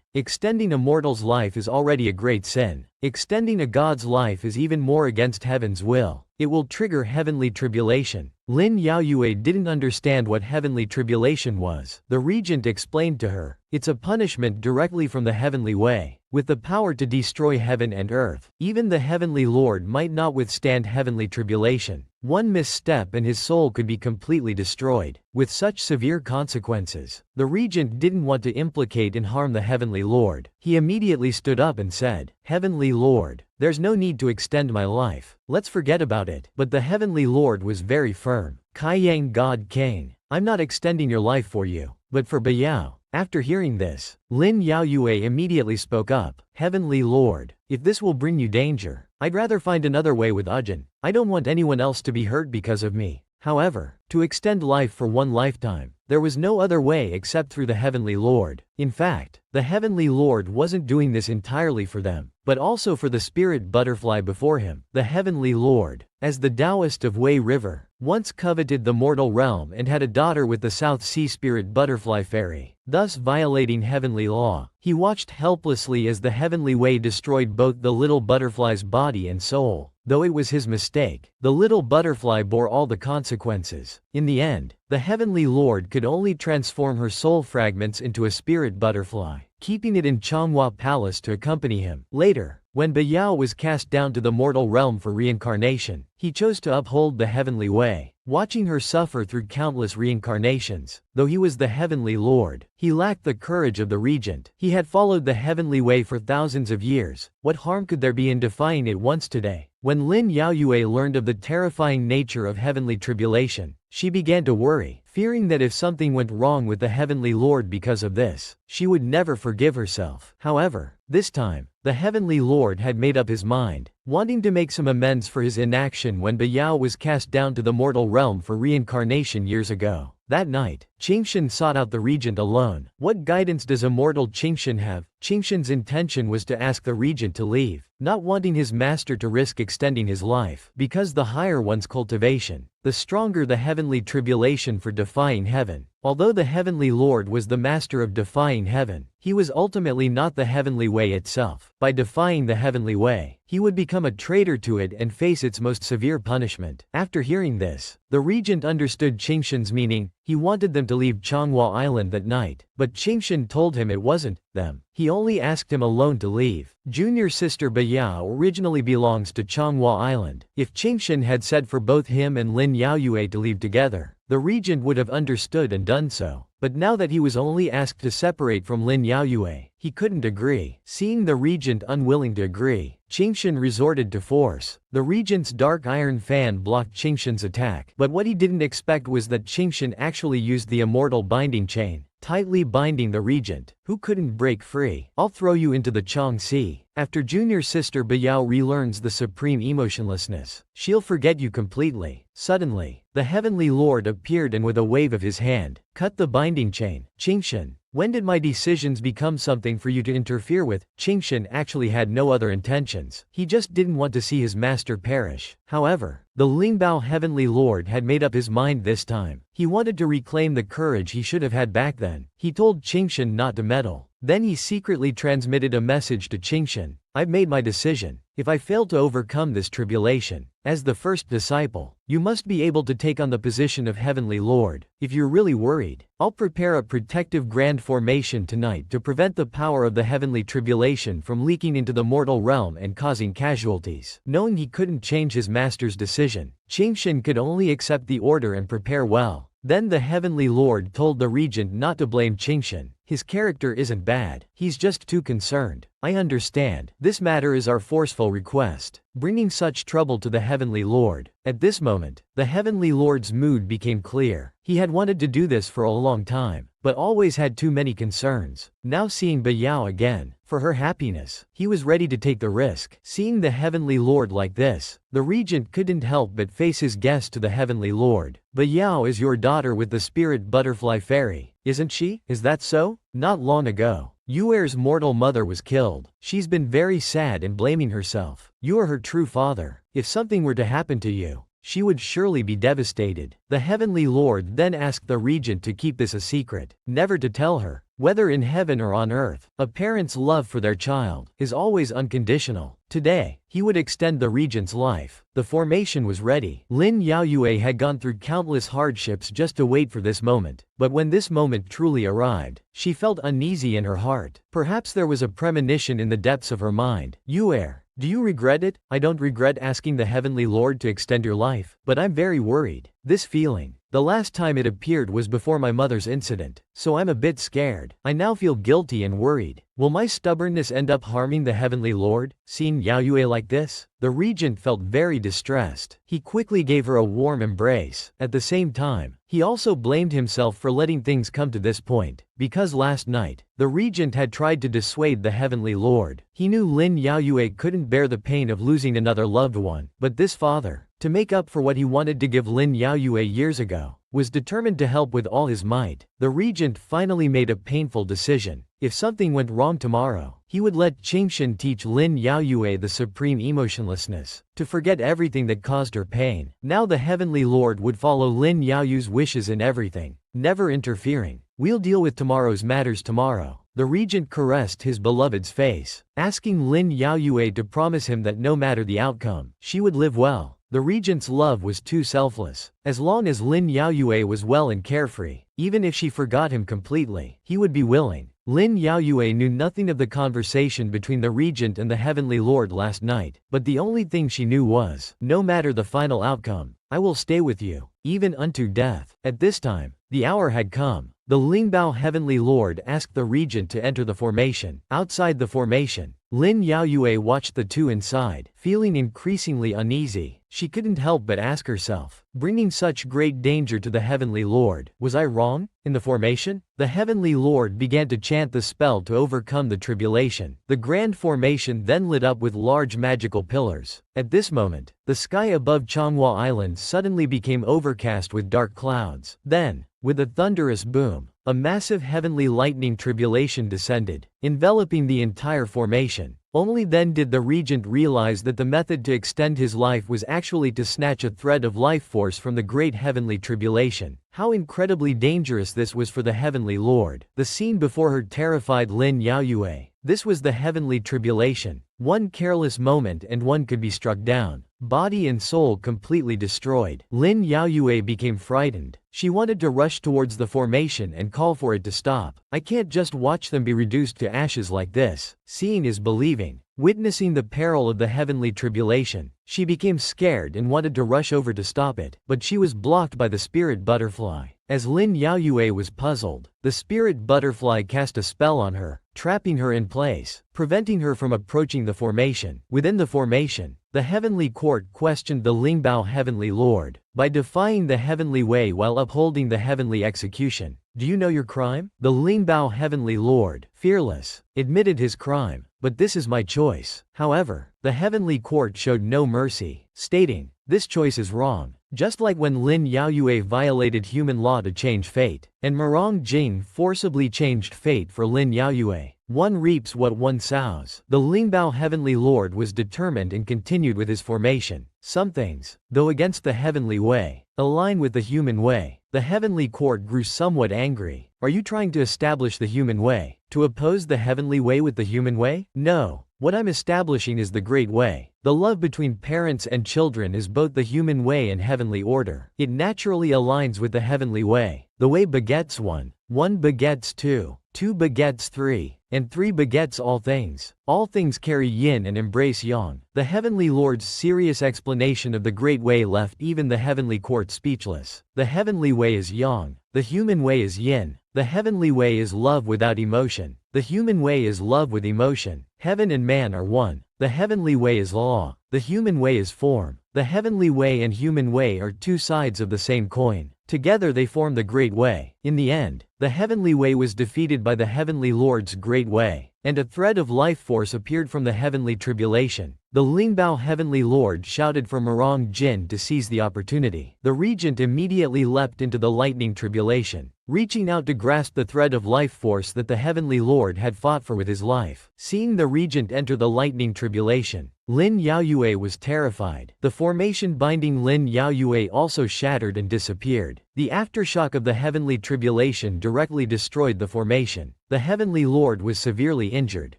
Extending a mortal's life is already a great sin. Extending a god's life is even more against heaven's will. It will trigger heavenly tribulation." Lin Yaoyue didn't understand what heavenly tribulation was. The regent explained to her, "It's a punishment directly from the heavenly way, with the power to destroy heaven and earth. Even the Heavenly Lord might not withstand heavenly tribulation. One misstep and his soul could be completely destroyed, with such severe consequences." The regent didn't want to implicate and harm the Heavenly Lord. He immediately stood up and said, "Heavenly Lord, there's no need to extend my life. Let's forget about it." But the Heavenly Lord was very firm. "Kaiyang God King, I'm not extending your life for you, but for Bayao." After hearing this, Lin Yaoyue immediately spoke up. "Heavenly Lord, if this will bring you danger, I'd rather find another way with Ajin. I don't want anyone else to be hurt because of me." However, to extend life for one lifetime, there was no other way except through the Heavenly Lord. In fact, the Heavenly Lord wasn't doing this entirely for them, but also for the spirit butterfly before him. The Heavenly Lord, as the Taoist of Wei River, once coveted the mortal realm and had a daughter with the South Sea spirit butterfly fairy, thus violating heavenly law. He watched helplessly as the heavenly way destroyed both the little butterfly's body and soul. Though it was his mistake, the little butterfly bore all the consequences. In the end, the Heavenly Lord could only transform her soul fragments into a spirit butterfly, keeping it in Changhua Palace to accompany him. Later, when Bayao was cast down to the mortal realm for reincarnation, he chose to uphold the heavenly way, watching her suffer through countless reincarnations. Though he was the Heavenly Lord, he lacked the courage of the regent. He had followed the heavenly way for thousands of years. What harm could there be in defying it once today? When Lin Yaoyue learned of the terrifying nature of heavenly tribulation, she began to worry, fearing that if something went wrong with the Heavenly Lord because of this, she would never forgive herself. However, this time, the Heavenly Lord had made up his mind, wanting to make some amends for his inaction when Bayao was cast down to the mortal realm for reincarnation years ago. That night, Qingshan sought out the regent alone. What guidance does immortal Qingshan have? Qingshan's intention was to ask the regent to leave, not wanting his master to risk extending his life, because the higher one's cultivation, the stronger the heavenly tribulation for defying heaven. Although the Heavenly Lord was the master of defying heaven, he was ultimately not the heavenly way itself. By defying the heavenly way, he would become a traitor to it and face its most severe punishment. After hearing this, the regent understood Qingshan's meaning. He wanted them to leave Changhua Island that night, but Qingshan told him it wasn't them. He only asked him alone to leave. Junior sister Bayao originally belongs to Changhua Island. If Qingshan had said for both him and Lin Yaoyue to leave together, the regent would have understood and done so. But now that he was only asked to separate from Lin Yaoyue, he couldn't agree. Seeing the regent unwilling to agree, Qingshan resorted to force. The regent's dark iron fan blocked Qingshan's attack, but what he didn't expect was that Qingshan actually used the immortal binding chain, tightly binding the regent, who couldn't break free. "I'll throw you into the Chang Sea." After junior sister Bayao relearns the supreme emotionlessness, she'll forget you completely. Suddenly, the heavenly lord appeared and with a wave of his hand, cut the binding chain. "Qingshan, when did my decisions become something for you to interfere with?" Qingshan actually had no other intentions. He just didn't want to see his master perish. However, the Lingbao heavenly lord had made up his mind this time. He wanted to reclaim the courage he should have had back then. He told Qingshan not to meddle. Then he secretly transmitted a message to Qingshan. "I've made my decision. If I fail to overcome this tribulation, as the first disciple, you must be able to take on the position of Heavenly Lord. If you're really worried, I'll prepare a protective grand formation tonight to prevent the power of the heavenly tribulation from leaking into the mortal realm and causing casualties." Knowing he couldn't change his master's decision, Qingshan could only accept the order and prepare well. Then the heavenly lord told the regent not to blame Qingshan. "His character isn't bad, he's just too concerned. I understand. This matter is our forceful request, bringing such trouble to the heavenly lord." At this moment, the heavenly lord's mood became clear. He had wanted to do this for a long time, but always had too many concerns. Now seeing Bayao again, for her happiness, he was ready to take the risk. Seeing the heavenly lord like this, the regent couldn't help but face his guest to the heavenly lord. "Bayao is your daughter with the spirit butterfly fairy, isn't she? Is that so?" Not long ago, Yuer's mortal mother was killed. She's been very sad and blaming herself. You are her true father. If something were to happen to you, she would surely be devastated. The heavenly lord then asked the regent to keep this a secret, never to tell her. Whether in heaven or on earth, a parent's love for their child is always unconditional. Today, he would extend the regent's life. The formation was ready. Lin Yaoyue had gone through countless hardships just to wait for this moment. But when this moment truly arrived, she felt uneasy in her heart. Perhaps there was a premonition in the depths of her mind. "Yuer, do you regret it?" "I don't regret asking the heavenly lord to extend your life, but I'm very worried. This feeling, the last time it appeared was before my mother's incident, so I'm a bit scared. I now feel guilty and worried. Will my stubbornness end up harming the heavenly lord?" Seeing Yaoyue like this, the regent felt very distressed. He quickly gave her a warm embrace. At the same time, he also blamed himself for letting things come to this point, because last night, the regent had tried to dissuade the heavenly lord. He knew Lin Yaoyue couldn't bear the pain of losing another loved one, but this father, to make up for what he wanted to give Lin Yaoyue years ago, was determined to help with all his might. The regent finally made a painful decision. If something went wrong tomorrow, he would let Qingshan teach Lin Yaoyue the supreme emotionlessness, to forget everything that caused her pain. Now the heavenly lord would follow Lin Yaoyue's wishes in everything, never interfering. "We'll deal with tomorrow's matters tomorrow." The regent caressed his beloved's face, asking Lin Yaoyue to promise him that no matter the outcome, she would live well. The regent's love was too selfless. As long as Lin Yaoyue was well and carefree, even if she forgot him completely, he would be willing. Lin Yaoyue knew nothing of the conversation between the regent and the heavenly lord last night, but the only thing she knew was, no matter the final outcome, I will stay with you, even unto death. At this time, the hour had come. The Lingbao heavenly lord asked the regent to enter the formation. Outside the formation, Lin Yaoyue watched the two inside, feeling increasingly uneasy. She couldn't help but ask herself, bringing such great danger to the heavenly lord, was I wrong? In the formation, the heavenly lord began to chant the spell to overcome the tribulation. The grand formation then lit up with large magical pillars. At this moment, the sky above Changhua Island suddenly became overcast with dark clouds. Then, with a thunderous boom, a massive heavenly lightning tribulation descended, enveloping the entire formation. Only then did the regent realize that the method to extend his life was actually to snatch a thread of life force from the great heavenly tribulation. How incredibly dangerous this was for the heavenly lord. The scene before her terrified Lin Yaoyue. This was the heavenly tribulation. One careless moment and one could be struck down. body and soul completely destroyed. Lin Yaoyue became frightened. She wanted to rush towards the formation and call for it to stop. I can't just watch them be reduced to ashes like this. Seeing is believing. Witnessing the peril of the heavenly tribulation, she became scared and wanted to rush over to stop it, but she was blocked by the spirit butterfly. As Lin Yaoyue was puzzled, the spirit butterfly cast a spell on her, trapping her in place, preventing her from approaching the formation. Within the formation, the heavenly court questioned the Lingbao heavenly lord. By defying the heavenly way while upholding the heavenly execution, do you know your crime? The Lingbao heavenly lord, fearless, admitted his crime. But this is my choice. However, the heavenly court showed no mercy, stating, this choice is wrong. Just like when Lin Yaoyue violated human law to change fate, and Marong Jing forcibly changed fate for Lin Yaoyue. One reaps what one sows. The Lingbao heavenly lord was determined and continued with his formation. Some things, though against the heavenly way, align with the human way. The heavenly court grew somewhat angry. Are you trying to establish the human way? To oppose the heavenly way with the human way? No. What I'm establishing is the great way. The love between parents and children is both the human way and heavenly order. It naturally aligns with the heavenly way. The way begets one, one begets two, two begets three, and three begets all things. All things carry yin and embrace yang. The heavenly lord's serious explanation of the great way left even the heavenly court speechless. The heavenly way is yang. The human way is yin. The heavenly way is love without emotion. The human way is love with emotion. Heaven and man are one. The heavenly way is law. The human way is form. The heavenly way and human way are two sides of the same coin. Together they form the great way. In the end, the heavenly way was defeated by the heavenly lord's great way, and a thread of life force appeared from the heavenly tribulation. The Lingbao heavenly lord shouted for Marong Jin to seize the opportunity. The regent immediately leapt into the lightning tribulation, reaching out to grasp the thread of life force that the heavenly lord had fought for with his life. Seeing the regent enter the lightning tribulation, Lin Yaoyue was terrified. The formation binding Lin Yaoyue also shattered and disappeared. The aftershock of the heavenly tribulation directly destroyed the formation. The heavenly lord was severely injured,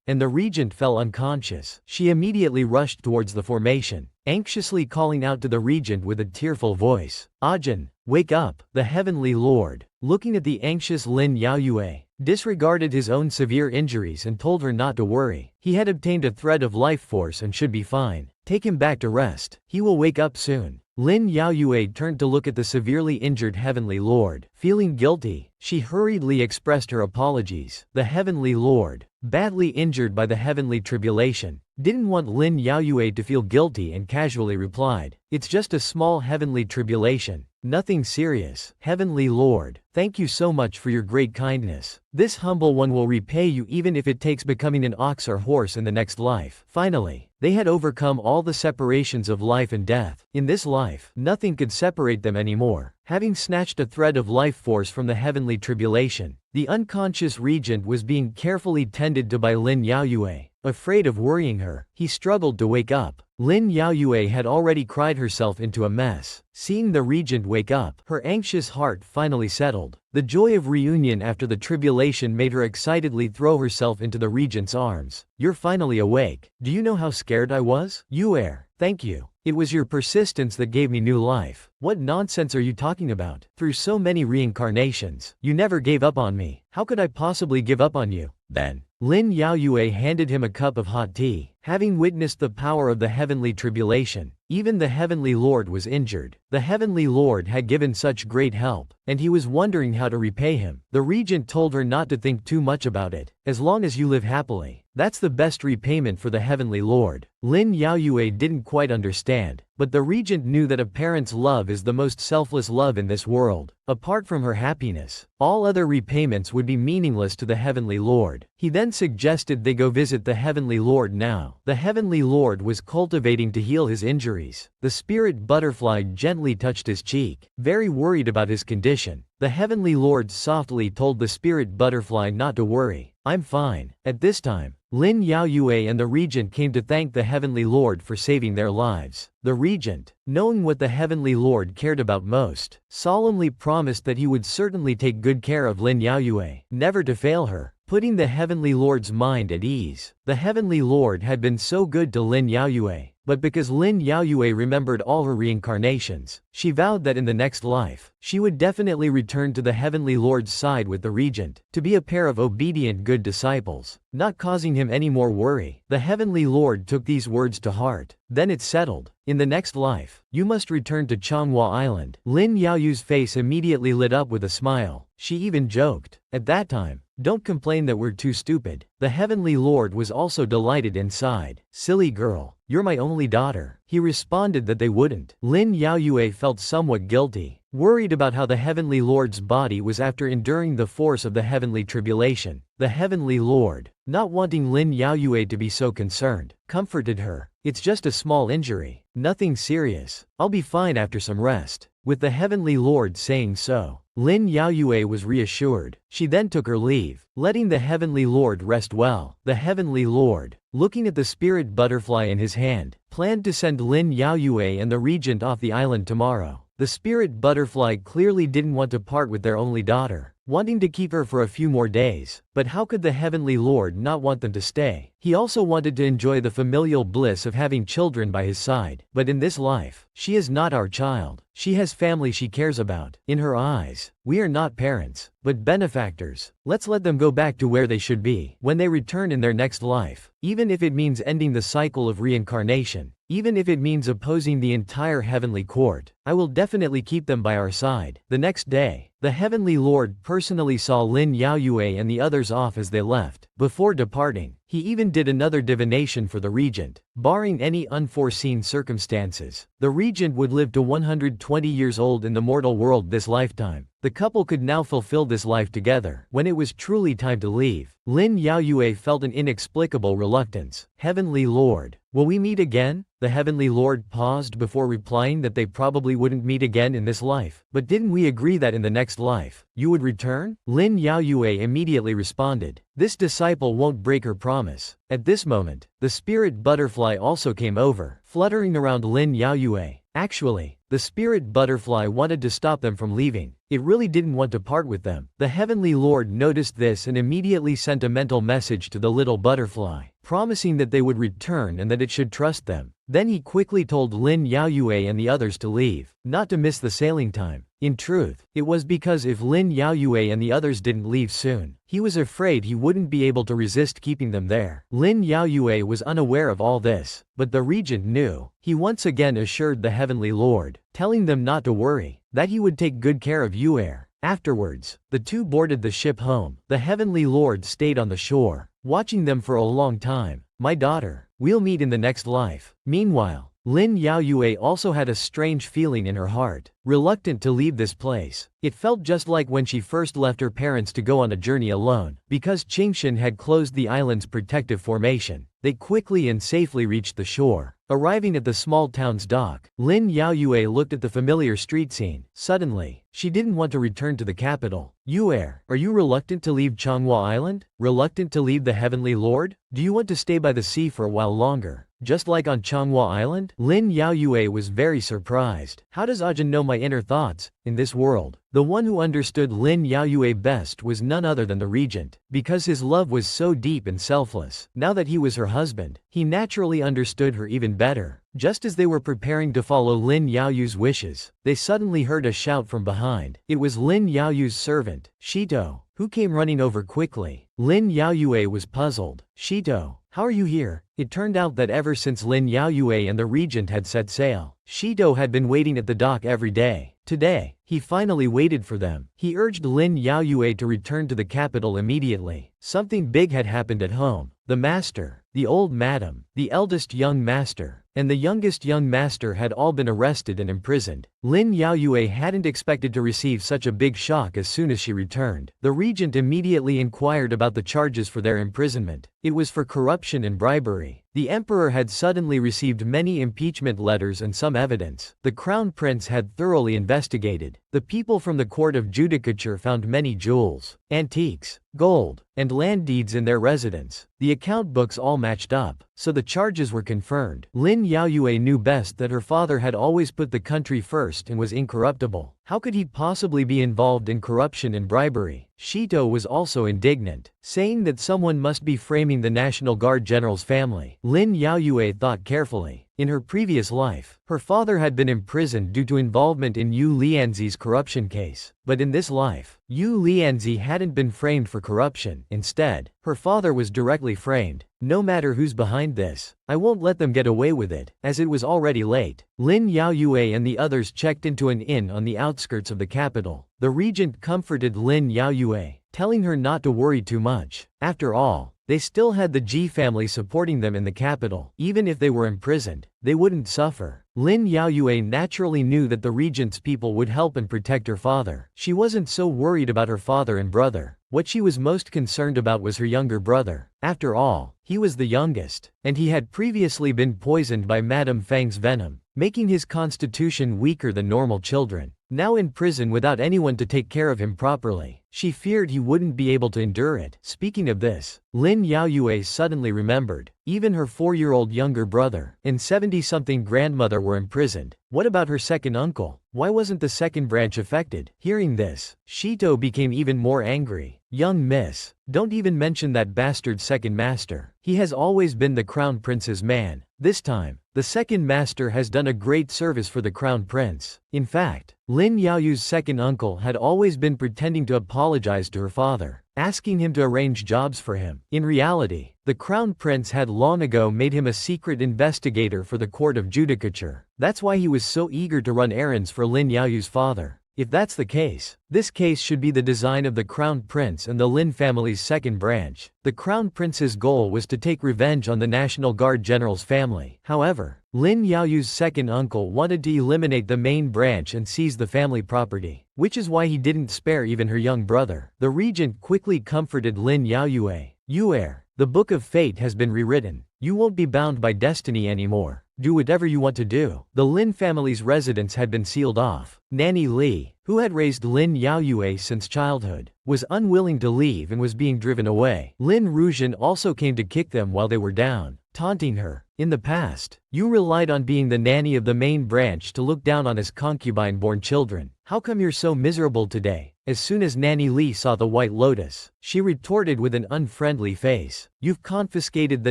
and the regent fell unconscious. She immediately rushed towards the formation, anxiously calling out to the regent with a tearful voice, Ajahn, wake up! The heavenly lord, looking at the anxious Lin Yaoyue, disregarded his own severe injuries and told her not to worry. He had obtained a thread of life force and should be fine. Take him back to rest. He will wake up soon. Lin Yaoyue turned to look at the severely injured heavenly lord. Feeling guilty, she hurriedly expressed her apologies. The heavenly lord, badly injured by the heavenly tribulation, didn't want Lin Yaoyue to feel guilty and casually replied, it's just a small heavenly tribulation. Nothing serious. Heavenly Lord, thank you so much for your great kindness. This humble one will repay you even if it takes becoming an ox or horse in the next life. Finally, they had overcome all the separations of life and death. In this life, nothing could separate them anymore. Having snatched a thread of life force from the heavenly tribulation, the unconscious regent was being carefully tended to by Lin Yaoyue. Afraid of worrying her, he struggled to wake up. Lin Yaoyue had already cried herself into a mess. Seeing the regent wake up, her anxious heart finally settled. The joy of reunion after the tribulation made her excitedly throw herself into the regent's arms. You're finally awake. Do you know how scared I was? Yue, thank you. It was your persistence that gave me new life. What nonsense are you talking about? Through so many reincarnations, you never gave up on me. How could I possibly give up on you? Then, Lin Yaoyue handed him a cup of hot tea. Having witnessed the power of the heavenly tribulation, even the heavenly lord was injured. The heavenly lord had given such great help, and he was wondering how to repay him. The regent told her not to think too much about it. As long as you live happily, that's the best repayment for the heavenly lord. Lin Yaoyue didn't quite understand, but the regent knew that a parent's love is the most selfless love in this world. Apart from her happiness, all other repayments would be meaningless to the heavenly lord. He then suggested they go visit the heavenly lord now. The heavenly lord was cultivating to heal his injuries. The spirit butterfly gently touched his cheek, very worried about his condition. The heavenly lord softly told the spirit butterfly not to worry. I'm fine. At this time, Lin Yaoyue and the regent came to thank the heavenly lord for saving their lives. The regent, knowing what the heavenly lord cared about most, solemnly promised that he would certainly take good care of Lin Yaoyue, never to fail her. Putting the heavenly lord's mind at ease. The heavenly lord had been so good to Lin Yaoyue. but because Lin Yaoyue remembered all her reincarnations, she vowed that in the next life, she would definitely return to the Heavenly Lord's side with the Regent, to be a pair of obedient good disciples, not causing him any more worry. The Heavenly Lord took these words to heart. Then it's settled. In the next life, you must return to Changhua Island. Lin Yaoyu's face immediately lit up with a smile. She even joked. At that time, don't complain that we're too stupid. The Heavenly Lord was also delighted inside. Silly girl, you're my only daughter. He responded that they wouldn't. Lin Yaoyue felt somewhat guilty, worried about how the Heavenly Lord's body was after enduring the force of the heavenly tribulation. The Heavenly Lord, not wanting Lin Yaoyue to be so concerned, comforted her. It's just a small injury. Nothing serious. I'll be fine after some rest. With the Heavenly Lord saying so, Lin Yaoyue was reassured. She then took her leave, letting the Heavenly Lord rest well. The Heavenly Lord, looking at the spirit butterfly in his hand, planned to send Lin Yaoyue and the Regent off the island tomorrow. The spirit butterfly clearly didn't want to part with their only daughter, wanting to keep her for a few more days. But how could the Heavenly Lord not want them to stay? He also wanted to enjoy the familial bliss of having children by his side. But in this life, she is not our child. She has family she cares about. In her eyes, we are not parents, but benefactors. Let's let them go back to where they should be when they return in their next life. Even if it means ending the cycle of reincarnation, even if it means opposing the entire heavenly court, I will definitely keep them by our side. The next day, the Heavenly Lord personally saw Lin Yaoyue and the others off as they left. Before departing, he even did another divination for the Regent. Barring any unforeseen circumstances, the Regent would live to 120 years old in the mortal world this lifetime. The couple could now fulfill this life together. When it was truly time to leave, Lin Yaoyue felt an inexplicable reluctance. Heavenly Lord, will we meet again? The Heavenly Lord paused before replying that they probably wouldn't meet again in this life. But didn't we agree that in the next life, you would return? Lin Yaoyue immediately responded. This disciple won't break her promise. At this moment, the spirit butterfly also came over, fluttering around Lin Yaoyue. Actually, the spirit butterfly wanted to stop them from leaving. It really didn't want to part with them. The Heavenly Lord noticed this and immediately sent a mental message to the little butterfly, promising that they would return and that it should trust them. Then he quickly told Lin Yaoyue and the others to leave, not to miss the sailing time. In truth, it was because if Lin Yaoyue and the others didn't leave soon, he was afraid he wouldn't be able to resist keeping them there. Lin Yaoyue was unaware of all this, but the Regent knew. He once again assured the Heavenly Lord, telling them not to worry, that he would take good care of Yuer. Afterwards, the two boarded the ship home. The Heavenly Lord stayed on the shore, watching them for a long time. My daughter, we'll meet in the next life. Meanwhile, Lin Yaoyue also had a strange feeling in her heart, reluctant to leave this place. It felt just like when she first left her parents to go on a journey alone. Because Qingshan had closed the island's protective formation, they quickly and safely reached the shore. Arriving at the small town's dock, Lin Yaoyue looked at the familiar street scene. Suddenly, she didn't want to return to the capital. Yuer, are you reluctant to leave Changhua Island? Reluctant to leave the Heavenly Lord? Do you want to stay by the sea for a while longer, just like on Changhua Island? Lin Yaoyue was very surprised. How does Ajahn know my inner thoughts? In this world, the one who understood Lin Yaoyue best was none other than the Regent, because his love was so deep and selfless. Now that he was her husband, he naturally understood her even better. Just as they were preparing to follow Lin Yaoyu's wishes, they suddenly heard a shout from behind. It was Lin Yaoyu's servant, Shito, who came running over quickly. Lin Yaoyue was puzzled. Shito, how are you here? It turned out that ever since Lin Yaoyue and the Regent had set sail, Shito had been waiting at the dock every day. Today, he finally waited for them. He urged Lin Yaoyue to return to the capital immediately. Something big had happened at home. The master, the old madam, the eldest young master, and the youngest young master had all been arrested and imprisoned. Lin Yaoyue hadn't expected to receive such a big shock as soon as she returned. The Regent immediately inquired about the charges for their imprisonment. It was for corruption and bribery. The emperor had suddenly received many impeachment letters and some evidence. The crown prince had thoroughly investigated. The The people from the court of judicature found many jewels, antiques, gold, and land deeds in their residence. The account books all matched up, so the charges were confirmed. Lin Yaoyue knew best that her father had always put the country first and was incorruptible. How could he possibly be involved in corruption and bribery? Shito was also indignant, saying that someone must be framing the National Guard general's family. Lin Yaoyue thought carefully. In her previous life, her father had been imprisoned due to involvement in Yu Lianzi's corruption case. But in this life, Yu Lianzi hadn't been framed for corruption. Instead, her father was directly framed. No matter who's behind this, I won't let them get away with it. As it was already late, Lin Yaoyue and the others checked into an inn on the outskirts of the capital. The regent comforted Lin Yaoyue, telling her not to worry too much. After all, they still had the Ji family supporting them in the capital. Even if they were imprisoned, they wouldn't suffer. Lin Yaoyue naturally knew that the regent's people would help and protect her father. She wasn't so worried about her father and brother. What she was most concerned about was her younger brother. After all, he was the youngest, and he had previously been poisoned by Madame Fang's venom, making his constitution weaker than normal children. Now in prison without anyone to take care of him properly, she feared he wouldn't be able to endure it. Speaking of this, Lin Yaoyue suddenly remembered, even her 4-year-old younger brother and 70-something grandmother were imprisoned. What about her second uncle? Why wasn't the second branch affected? Hearing this, Shito became even more angry. Young miss, don't even mention that bastard second master. He has always been the crown prince's man. This time, the second master has done a great service for the crown prince. In fact, Lin Yaoyu's second uncle had always been pretending to apologize to her father, asking him to arrange jobs for him. In reality, the crown prince had long ago made him a secret investigator for the court of judicature. That's why he was so eager to run errands for Lin Yaoyu's father. If that's the case, this case should be the design of the crown prince and the Lin family's second branch. The crown prince's goal was to take revenge on the National Guard general's family. However, Lin Yaoyu's second uncle wanted to eliminate the main branch and seize the family property, which is why he didn't spare even her young brother. The regent quickly comforted Lin Yaoyue. "You heir, the book of fate has been rewritten. You won't be bound by destiny anymore. Do whatever you want to do." The Lin family's residence had been sealed off. Nanny Li, who had raised Lin Yaoyue since childhood, was unwilling to leave and was being driven away. Lin Regent also came to kick them while they were down, taunting her. "In the past, you relied on being the nanny of the main branch to look down on his concubine-born children. How come you're so miserable today?" As soon as Nanny Li saw the White Lotus, she retorted with an unfriendly face. "You've confiscated the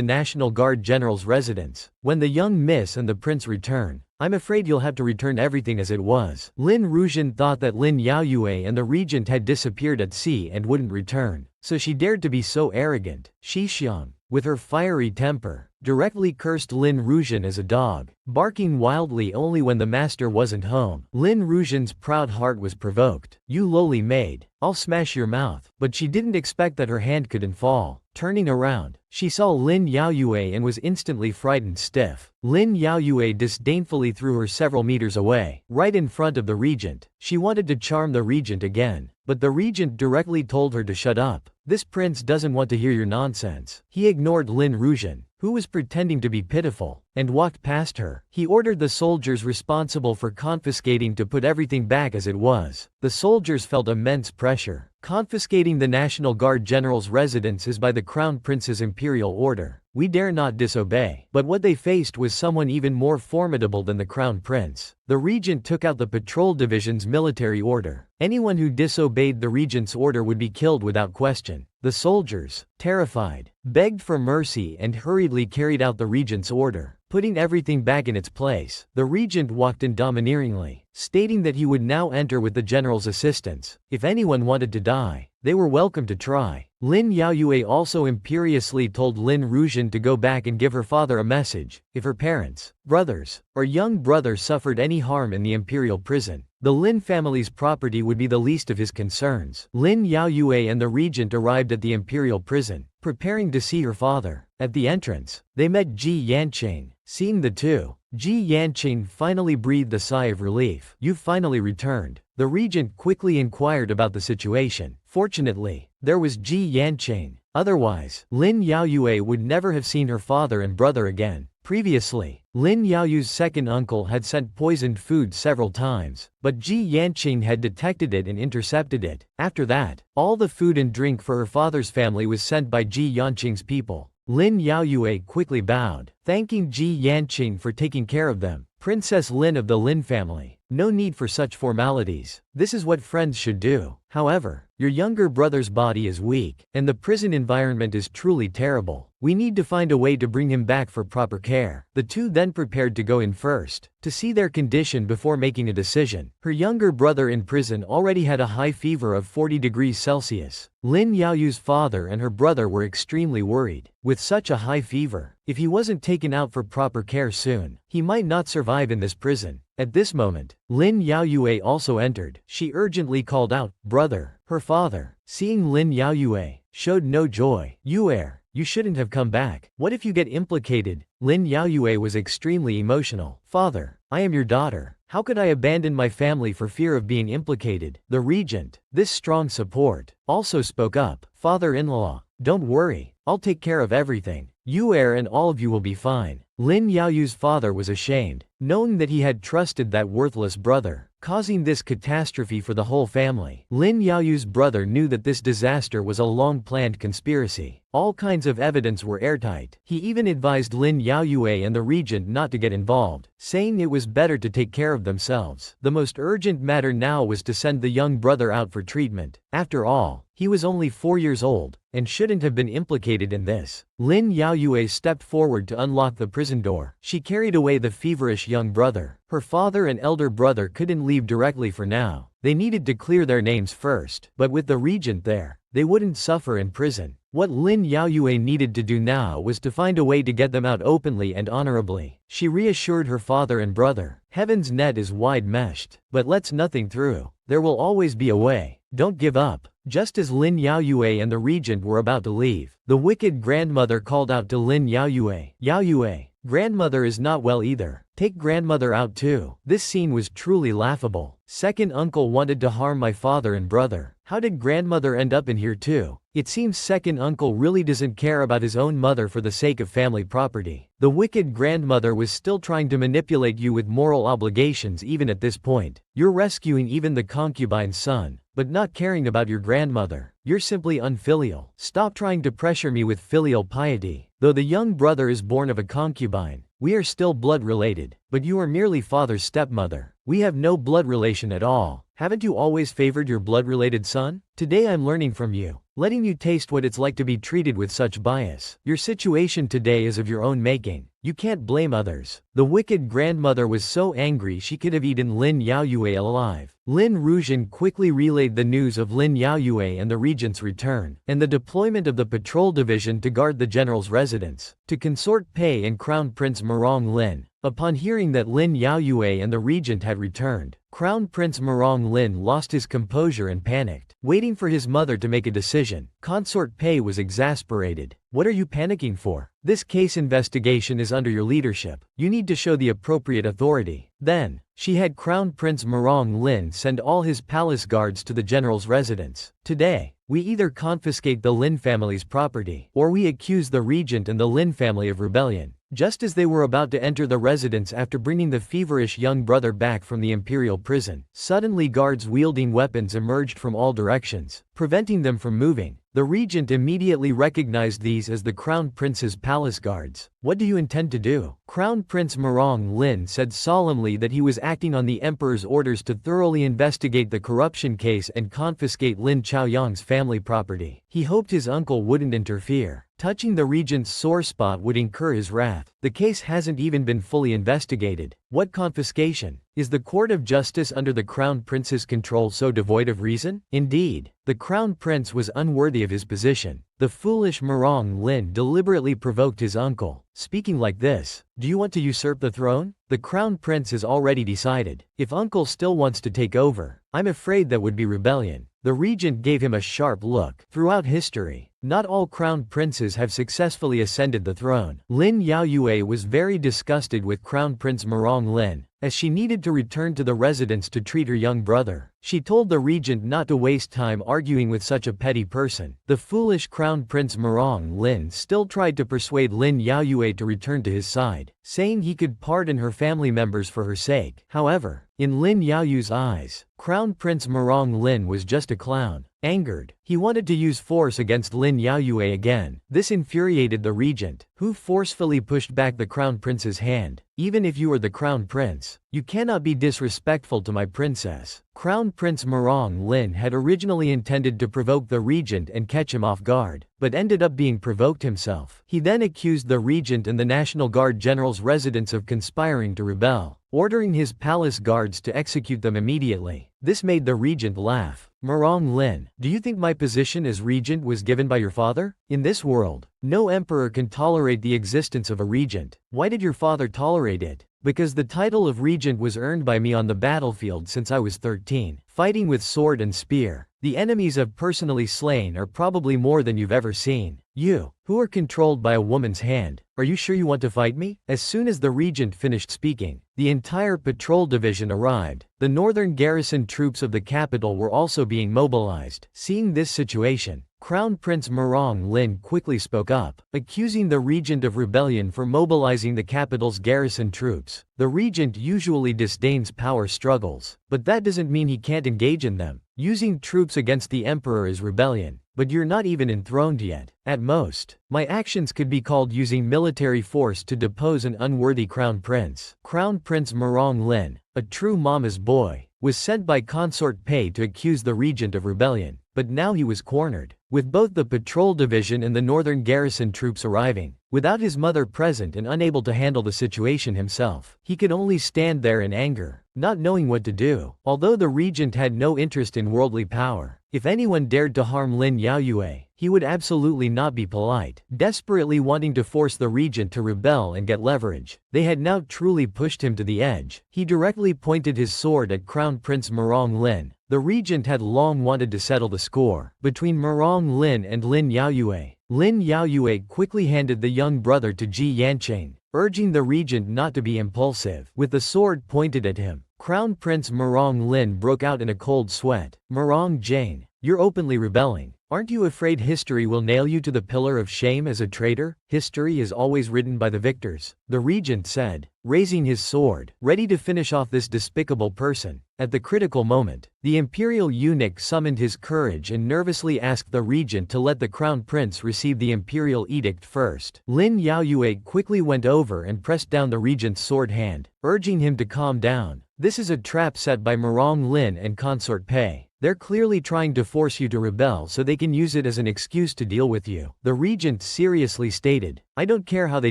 National Guard general's residence. When the young miss and the prince return, I'm afraid you'll have to return everything as it was." Lin Regent thought that Lin Yaoyue and the regent had disappeared at sea and wouldn't return, so she dared to be so arrogant. Shi Xiang, with her fiery temper, directly cursed Lin Regent as a dog, barking wildly only when the master wasn't home. Lin Regent's proud heart was provoked. "You lowly maid, I'll smash your mouth." But she didn't expect that her hand couldn't fall. Turning around, she saw Lin Yaoyue and was instantly frightened stiff. Lin Yaoyue disdainfully threw her several meters away, right in front of the regent. She wanted to charm the regent again, but the regent directly told her to shut up. "This prince doesn't want to hear your nonsense." He ignored Lin Regent, who was pretending to be pitiful, and walked past her. He ordered the soldiers responsible for confiscating to put everything back as it was. The soldiers felt immense pressure. Confiscating the National Guard general's residence is by the Crown Prince's imperial order. We dare not disobey. But what they faced was someone even more formidable than the Crown Prince. The regent took out the patrol division's military order. Anyone who disobeyed the regent's order would be killed without question. The soldiers, terrified, begged for mercy and hurriedly carried out the regent's order, putting everything back in its place. The regent walked in domineeringly, stating that he would now enter with the general's assistance. If anyone wanted to die, they were welcome to try. Lin Yaoyue also imperiously told Lin Regent to go back and give her father a message. If her parents, brothers, or young brother suffered any harm in the imperial prison, the Lin family's property would be the least of his concerns. Lin Yaoyue and the regent arrived at the imperial prison, preparing to see her father. At the entrance, they met Ji Yanqing. Seeing the two, Ji Yanqing finally breathed a sigh of relief. "You've finally returned." The regent quickly inquired about the situation. Fortunately, there was Ji Yanqing. Otherwise, Lin Yaoyue would never have seen her father and brother again. Previously, Lin Yaoyu's second uncle had sent poisoned food several times, but Ji Yanqing had detected it and intercepted it. After that, all the food and drink for her father's family was sent by Ji Yanqing's people. Lin Yaoyue quickly bowed, thanking Ji Yanqing for taking care of them. Princess Lin of the Lin family. No need for such formalities. This is what friends should do. However, your younger brother's body is weak, and the prison environment is truly terrible. We need to find a way to bring him back for proper care. The two then prepared to go in first, to see their condition before making a decision. Her younger brother in prison already had a high fever of 40 degrees Celsius. Lin Yaoyu's father and her brother were extremely worried. With such a high fever, if he wasn't taken out for proper care soon, he might not survive in this prison. At this moment, Lin Yaoyue also entered. She urgently called out, "Brother." Her father, seeing Lin Yaoyue, showed no joy. You shouldn't have come back. What if you get implicated?" Lin Yaoyue was extremely emotional. "Father, I am your daughter. How could I abandon my family for fear of being implicated?" The regent, this strong support, also spoke up. "Father-in-law, don't worry, I'll take care of everything. And all of you will be fine." Lin Yaoyu's father was ashamed, knowing that he had trusted that worthless brother, causing this catastrophe for the whole family. Lin Yaoyu's brother knew that this disaster was a long-planned conspiracy. All kinds of evidence were airtight. He even advised Lin Yaoyue and the regent not to get involved, saying it was better to take care of themselves. The most urgent matter now was to send the young brother out for treatment. After all, he was only 4 years old, and shouldn't have been implicated in this. Lin Yaoyue stepped forward to unlock the prison door. She carried away the feverish young brother. Her father and elder brother couldn't leave directly for now. They needed to clear their names first. But with the regent there, they wouldn't suffer in prison. What Lin Yaoyue needed to do now was to find a way to get them out openly and honorably. She reassured her father and brother, "Heaven's net is wide-meshed, but lets nothing through. There will always be a way. Don't give up." Just as Lin Yaoyue and the regent were about to leave, the wicked grandmother called out to Lin Yaoyue, "Yaoyue, grandmother is not well either. Take grandmother out too." This scene was truly laughable. "Second uncle wanted to harm my father and brother. How did grandmother end up in here too?" It seems second uncle really doesn't care about his own mother for the sake of family property. The wicked grandmother was still trying to manipulate you with moral obligations even at this point. You're rescuing even the concubine's son, but not caring about your grandmother. You're simply unfilial. Stop trying to pressure me with filial piety. Though the young brother is born of a concubine, we are still blood related, but you are merely father's stepmother. We have no blood relation at all. Haven't you always favored your blood-related son? Today I'm learning from you, letting you taste what it's like to be treated with such bias. Your situation today is of your own making. You can't blame others. The wicked grandmother was so angry she could have eaten Lin Yaoyue alive. Lin Regent quickly relayed the news of Lin Yaoyue and the regent's return, and the deployment of the patrol division to guard the general's residence. To consort Pei and Crown Prince Morong Lin. Upon hearing that Lin Yaoyue and the regent had returned, Crown Prince Morong Lin lost his composure and panicked, waiting for his mother to make a decision. Consort Pei was exasperated. "What are you panicking for? This case investigation is under your leadership. You need to show the appropriate authority." Then, she had Crown Prince Morong Lin send all his palace guards to the general's residence. "Today, we either confiscate the Lin family's property, or we accuse the regent and the Lin family of rebellion." Just as they were about to enter the residence after bringing the feverish young brother back from the imperial prison, suddenly guards wielding weapons emerged from all directions, preventing them from moving. The regent immediately recognized these as the Crown Prince's palace guards. "What do you intend to do?" Crown Prince Morong Lin said solemnly that he was acting on the emperor's orders to thoroughly investigate the corruption case and confiscate Lin Chaoyang's family property. He hoped his uncle wouldn't interfere. Touching the regent's sore spot would incur his wrath. The case hasn't even been fully investigated. What confiscation? Is the court of justice under the Crown Prince's control so devoid of reason? Indeed, the Crown Prince was unworthy of his position. The foolish Morong Lin deliberately provoked his uncle, speaking like this, "Do you want to usurp the throne? The Crown Prince has already decided. If uncle still wants to take over, I'm afraid that would be rebellion." The regent gave him a sharp look. Throughout history, not all crown princes have successfully ascended the throne. Lin Yaoyue was very disgusted with Crown Prince Morong Lin, as she needed to return to the residence to treat her young brother. She told the regent not to waste time arguing with such a petty person. The foolish Crown Prince Marong Lin still tried to persuade Lin Yaoyue to return to his side, saying he could pardon her family members for her sake. However, in Lin Yaoyu's eyes, Crown Prince Marong Lin was just a clown. Angered, he wanted to use force against Lin Yaoyue again. This infuriated the regent, who forcefully pushed back the crown prince's hand. Even if you are the crown prince, you cannot be disrespectful to my princess. Crown Prince Marong Lin had originally intended to provoke the regent and catch him off guard, but ended up being provoked himself. He then accused the regent and the National Guard general's residence of conspiring to rebel, ordering his palace guards to execute them immediately. This made the regent laugh. Marong Lin, do you think my position as regent was given by your father? In this world, no emperor can tolerate the existence of a regent. Why did your father tolerate it? Because the title of regent was earned by me on the battlefield since I was 13, fighting with sword and spear. The enemies I've personally slain are probably more than you've ever seen. You, who are controlled by a woman's hand, are you sure you want to fight me? As soon as the regent finished speaking, the entire patrol division arrived. The northern garrison troops of the capital were also being mobilized. Seeing this situation, Crown Prince Marong Lin quickly spoke up, accusing the regent of rebellion for mobilizing the capital's garrison troops. The regent usually disdains power struggles, but that doesn't mean he can't engage in them. Using troops against the emperor is rebellion, but you're not even enthroned yet. At most, my actions could be called using military force to depose an unworthy crown prince. Crown Prince Marong Lin, a true mama's boy, was sent by Consort Pei to accuse the regent of rebellion, but now he was cornered. With both the patrol division and the northern garrison troops arriving, without his mother present and unable to handle the situation himself, he could only stand there in anger, not knowing what to do. Although the regent had no interest in worldly power, if anyone dared to harm Lin Yaoyue, he would absolutely not be polite. Desperately wanting to force the regent to rebel and get leverage, they had now truly pushed him to the edge. He directly pointed his sword at Crown Prince Marong Lin. The regent had long wanted to settle the score between Marong Lin and Lin Yaoyue. Lin Yaoyue quickly handed the young brother to Ji Yanqing, urging the regent not to be impulsive. With the sword pointed at him, Crown Prince Marong Lin broke out in a cold sweat. Marong Jane, you're openly rebelling. Aren't you afraid history will nail you to the pillar of shame as a traitor? History is always written by the victors, the regent said, raising his sword, ready to finish off this despicable person. At the critical moment, the imperial eunuch summoned his courage and nervously asked the regent to let the crown prince receive the imperial edict first. Lin Yaoyue quickly went over and pressed down the regent's sword hand, urging him to calm down. This is a trap set by Marong Lin and Consort Pei. They're clearly trying to force you to rebel so they can use it as an excuse to deal with you. The regent seriously stated, I don't care how they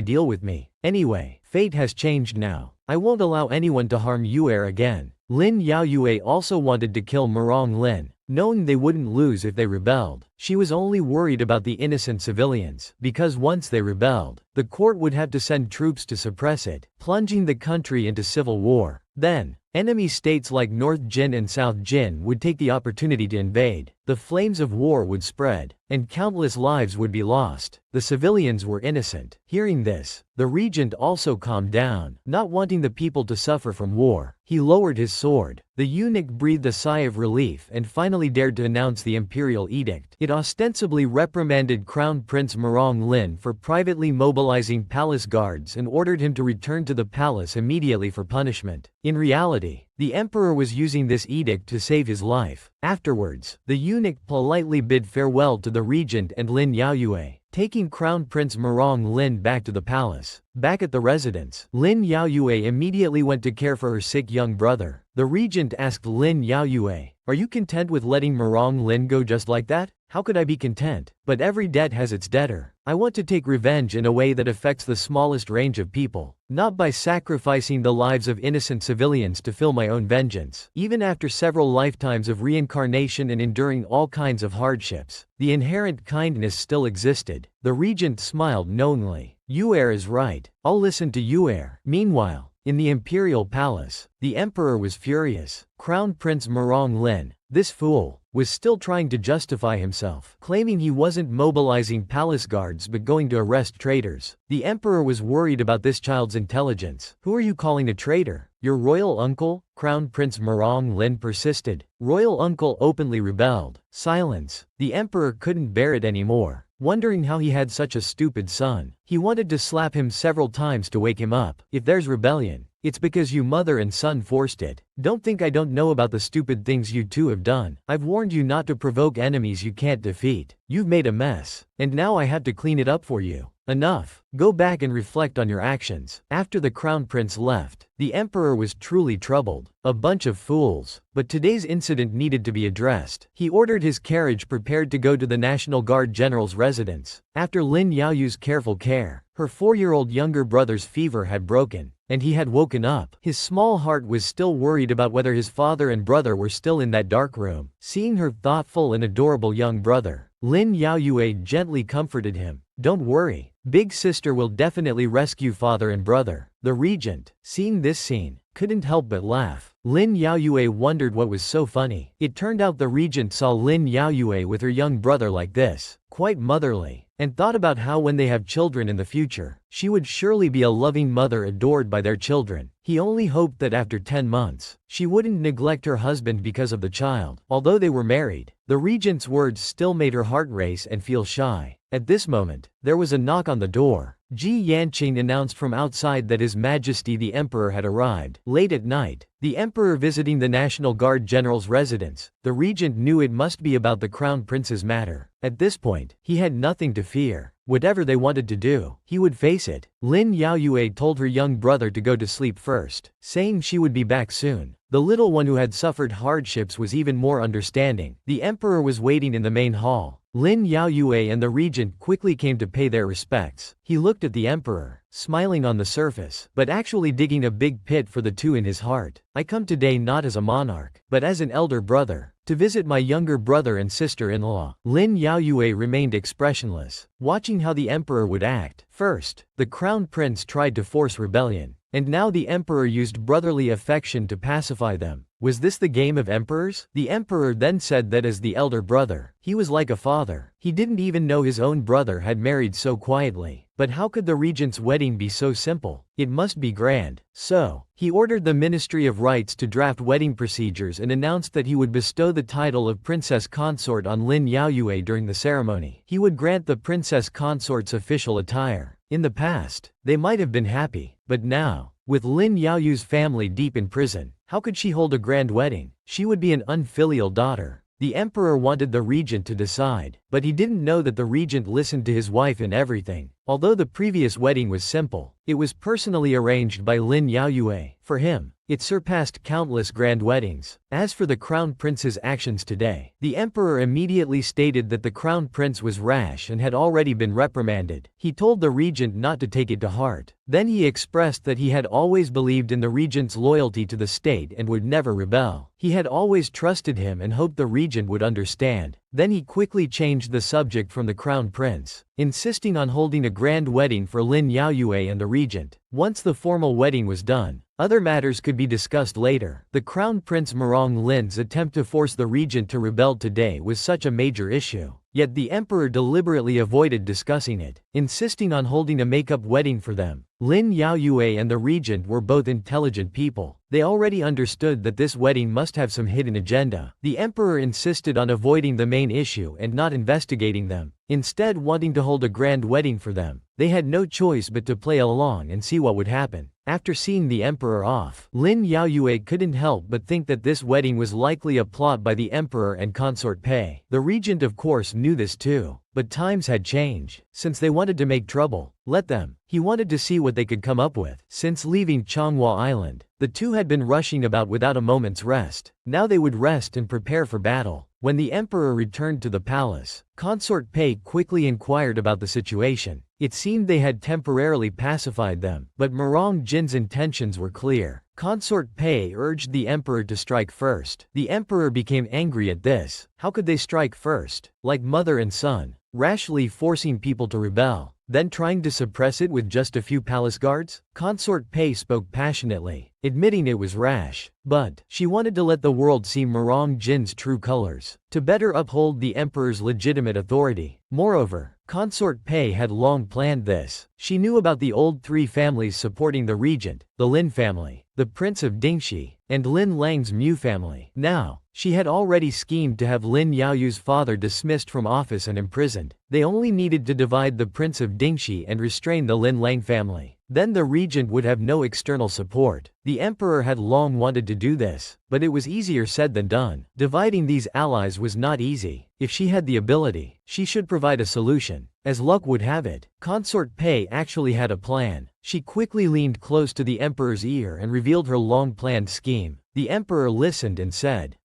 deal with me. Anyway, fate has changed now. I won't allow anyone to harm Yue again. Lin Yaoyue also wanted to kill Marong Lin, knowing they wouldn't lose if they rebelled. She was only worried about the innocent civilians, because once they rebelled, the court would have to send troops to suppress it, plunging the country into civil war. Then, enemy states like North Jin and South Jin would take the opportunity to invade. The flames of war would spread, and countless lives would be lost. The civilians were innocent. Hearing this, the regent also calmed down, not wanting the people to suffer from war. He lowered his sword. The eunuch breathed a sigh of relief and finally dared to announce the imperial edict. It ostensibly reprimanded Crown Prince Marong Lin for privately mobilizing palace guards and ordered him to return to the palace immediately for punishment. In reality, the emperor was using this edict to save his life. Afterwards, the eunuch politely bid farewell to the regent and Lin Yaoyue, taking Crown Prince Marong Lin back to the palace. Back at the residence, Lin Yaoyue immediately went to care for her sick young brother. The regent asked Lin Yaoyue, are you content with letting Marong Lin go just like that? How could I be content? But every debt has its debtor. I want to take revenge in a way that affects the smallest range of people, not by sacrificing the lives of innocent civilians to fill my own vengeance. Even after several lifetimes of reincarnation and enduring all kinds of hardships, the inherent kindness still existed. The regent smiled knowingly. Yue is right. I'll listen to Yue. Meanwhile, in the imperial palace, the emperor was furious. Crown Prince Marong Lin, this fool, was still trying to justify himself, claiming he wasn't mobilizing palace guards but going to arrest traitors. The emperor was worried about this child's intelligence. Who are you calling a traitor? Your royal uncle? Crown Prince Murong Lin persisted. Royal uncle openly rebelled. Silence. The emperor couldn't bear it anymore. Wondering how he had such a stupid son. He wanted to slap him several times to wake him up. If there's rebellion, it's because you mother and son forced it. Don't think I don't know about the stupid things you two have done. I've warned you not to provoke enemies you can't defeat. You've made a mess. And now I have to clean it up for you. Enough. Go back and reflect on your actions. After the crown prince left, the emperor was truly troubled. A bunch of fools. But today's incident needed to be addressed. He ordered his carriage prepared to go to the National Guard General's residence. After Lin Yaoyu's careful care, her 4-year-old younger brother's fever had broken, and he had woken up. His small heart was still worried about whether his father and brother were still in that dark room. Seeing her thoughtful and adorable young brother, Lin Yaoyue gently comforted him. Don't worry, big sister will definitely rescue father and brother. The regent, seeing this scene, couldn't help but laugh. Lin Yaoyue wondered what was so funny. It turned out the regent saw Lin Yaoyue with her young brother like this, quite motherly, and thought about how when they have children in the future, she would surely be a loving mother adored by their children. He only hoped that after 10 months, she wouldn't neglect her husband because of the child. Although they were married, the regent's words still made her heart race and feel shy. At this moment, there was a knock on the door. Ji Yanqing announced from outside that His Majesty the Emperor had arrived. Late at night, the Emperor visiting the National Guard General's residence, the regent knew it must be about the Crown Prince's matter. At this point, he had nothing to fear. Whatever they wanted to do, he would face it. Lin Yaoyue told her young brother to go to sleep first, saying she would be back soon. The little one who had suffered hardships was even more understanding. The emperor was waiting in the main hall. Lin Yaoyue and the regent quickly came to pay their respects. He looked at the emperor, smiling on the surface, but actually digging a big pit for the two in his heart. I come today not as a monarch, but as an elder brother, to visit my younger brother and sister-in-law. Lin Yaoyue remained expressionless, watching how the emperor would act. First, the crown prince tried to force rebellion, and now the emperor used brotherly affection to pacify them. Was this the game of emperors? The emperor then said that as the elder brother, he was like a father. He didn't even know his own brother had married so quietly. But how could the regent's wedding be so simple? It must be grand. So, he ordered the Ministry of Rites to draft wedding procedures and announced that he would bestow the title of princess consort on Lin Yaoyue during the ceremony. He would grant the princess consort's official attire. In the past, they might have been happy, but now, with Lin Yaoyu's family deep in prison, how could she hold a grand wedding? She would be an unfilial daughter. The emperor wanted the regent to decide, but he didn't know that the regent listened to his wife in everything. Although the previous wedding was simple, it was personally arranged by Lin Yaoyue. For him, it surpassed countless grand weddings. As for the crown prince's actions today, the emperor immediately stated that the crown prince was rash and had already been reprimanded. He told the regent not to take it to heart. Then he expressed that he had always believed in the regent's loyalty to the state and would never rebel. He had always trusted him and hoped the regent would understand. Then he quickly changed the subject from the crown prince, insisting on holding a grand wedding for Lin Yaoyue and the regent. Once the formal wedding was done, other matters could be discussed later. The crown prince Murong Lin's attempt to force the regent to rebel today was such a major issue. Yet the emperor deliberately avoided discussing it, insisting on holding a make-up wedding for them. Lin Yaoyue and the regent were both intelligent people. They already understood that this wedding must have some hidden agenda. The emperor insisted on avoiding the main issue and not investigating them, instead wanting to hold a grand wedding for them. They had no choice but to play along and see what would happen. After seeing the emperor off, Lin Yaoyue couldn't help but think that this wedding was likely a plot by the emperor and consort Pei. The regent of course knew this too, but times had changed. Since they wanted to make trouble, let them. He wanted to see what they could come up with. Since leaving Changhua Island, the two had been rushing about without a moment's rest. Now they would rest and prepare for battle. When the emperor returned to the palace, consort Pei quickly inquired about the situation. It seemed they had temporarily pacified them, but Murong Jin's intentions were clear. Consort Pei urged the emperor to strike first. The emperor became angry at this. How could they strike first? Like mother and son, rashly forcing people to rebel, then trying to suppress it with just a few palace guards? Consort Pei spoke passionately, admitting it was rash, but she wanted to let the world see Murong Jin's true colors, to better uphold the emperor's legitimate authority. Moreover, Consort Pei had long planned this. She knew about the old three families supporting the regent, the Lin family, the Prince of Dingxi, and Lin Lang's Mu family. Now, she had already schemed to have Lin Yaoyu's father dismissed from office and imprisoned. They only needed to divide the Prince of Dingxi and restrain the Lin Lang family. Then the regent would have no external support. The emperor had long wanted to do this, but it was easier said than done. Dividing these allies was not easy. If she had the ability, she should provide a solution. As luck would have it, Consort Pei actually had a plan. She quickly leaned close to the emperor's ear and revealed her long-planned scheme. The emperor listened and said,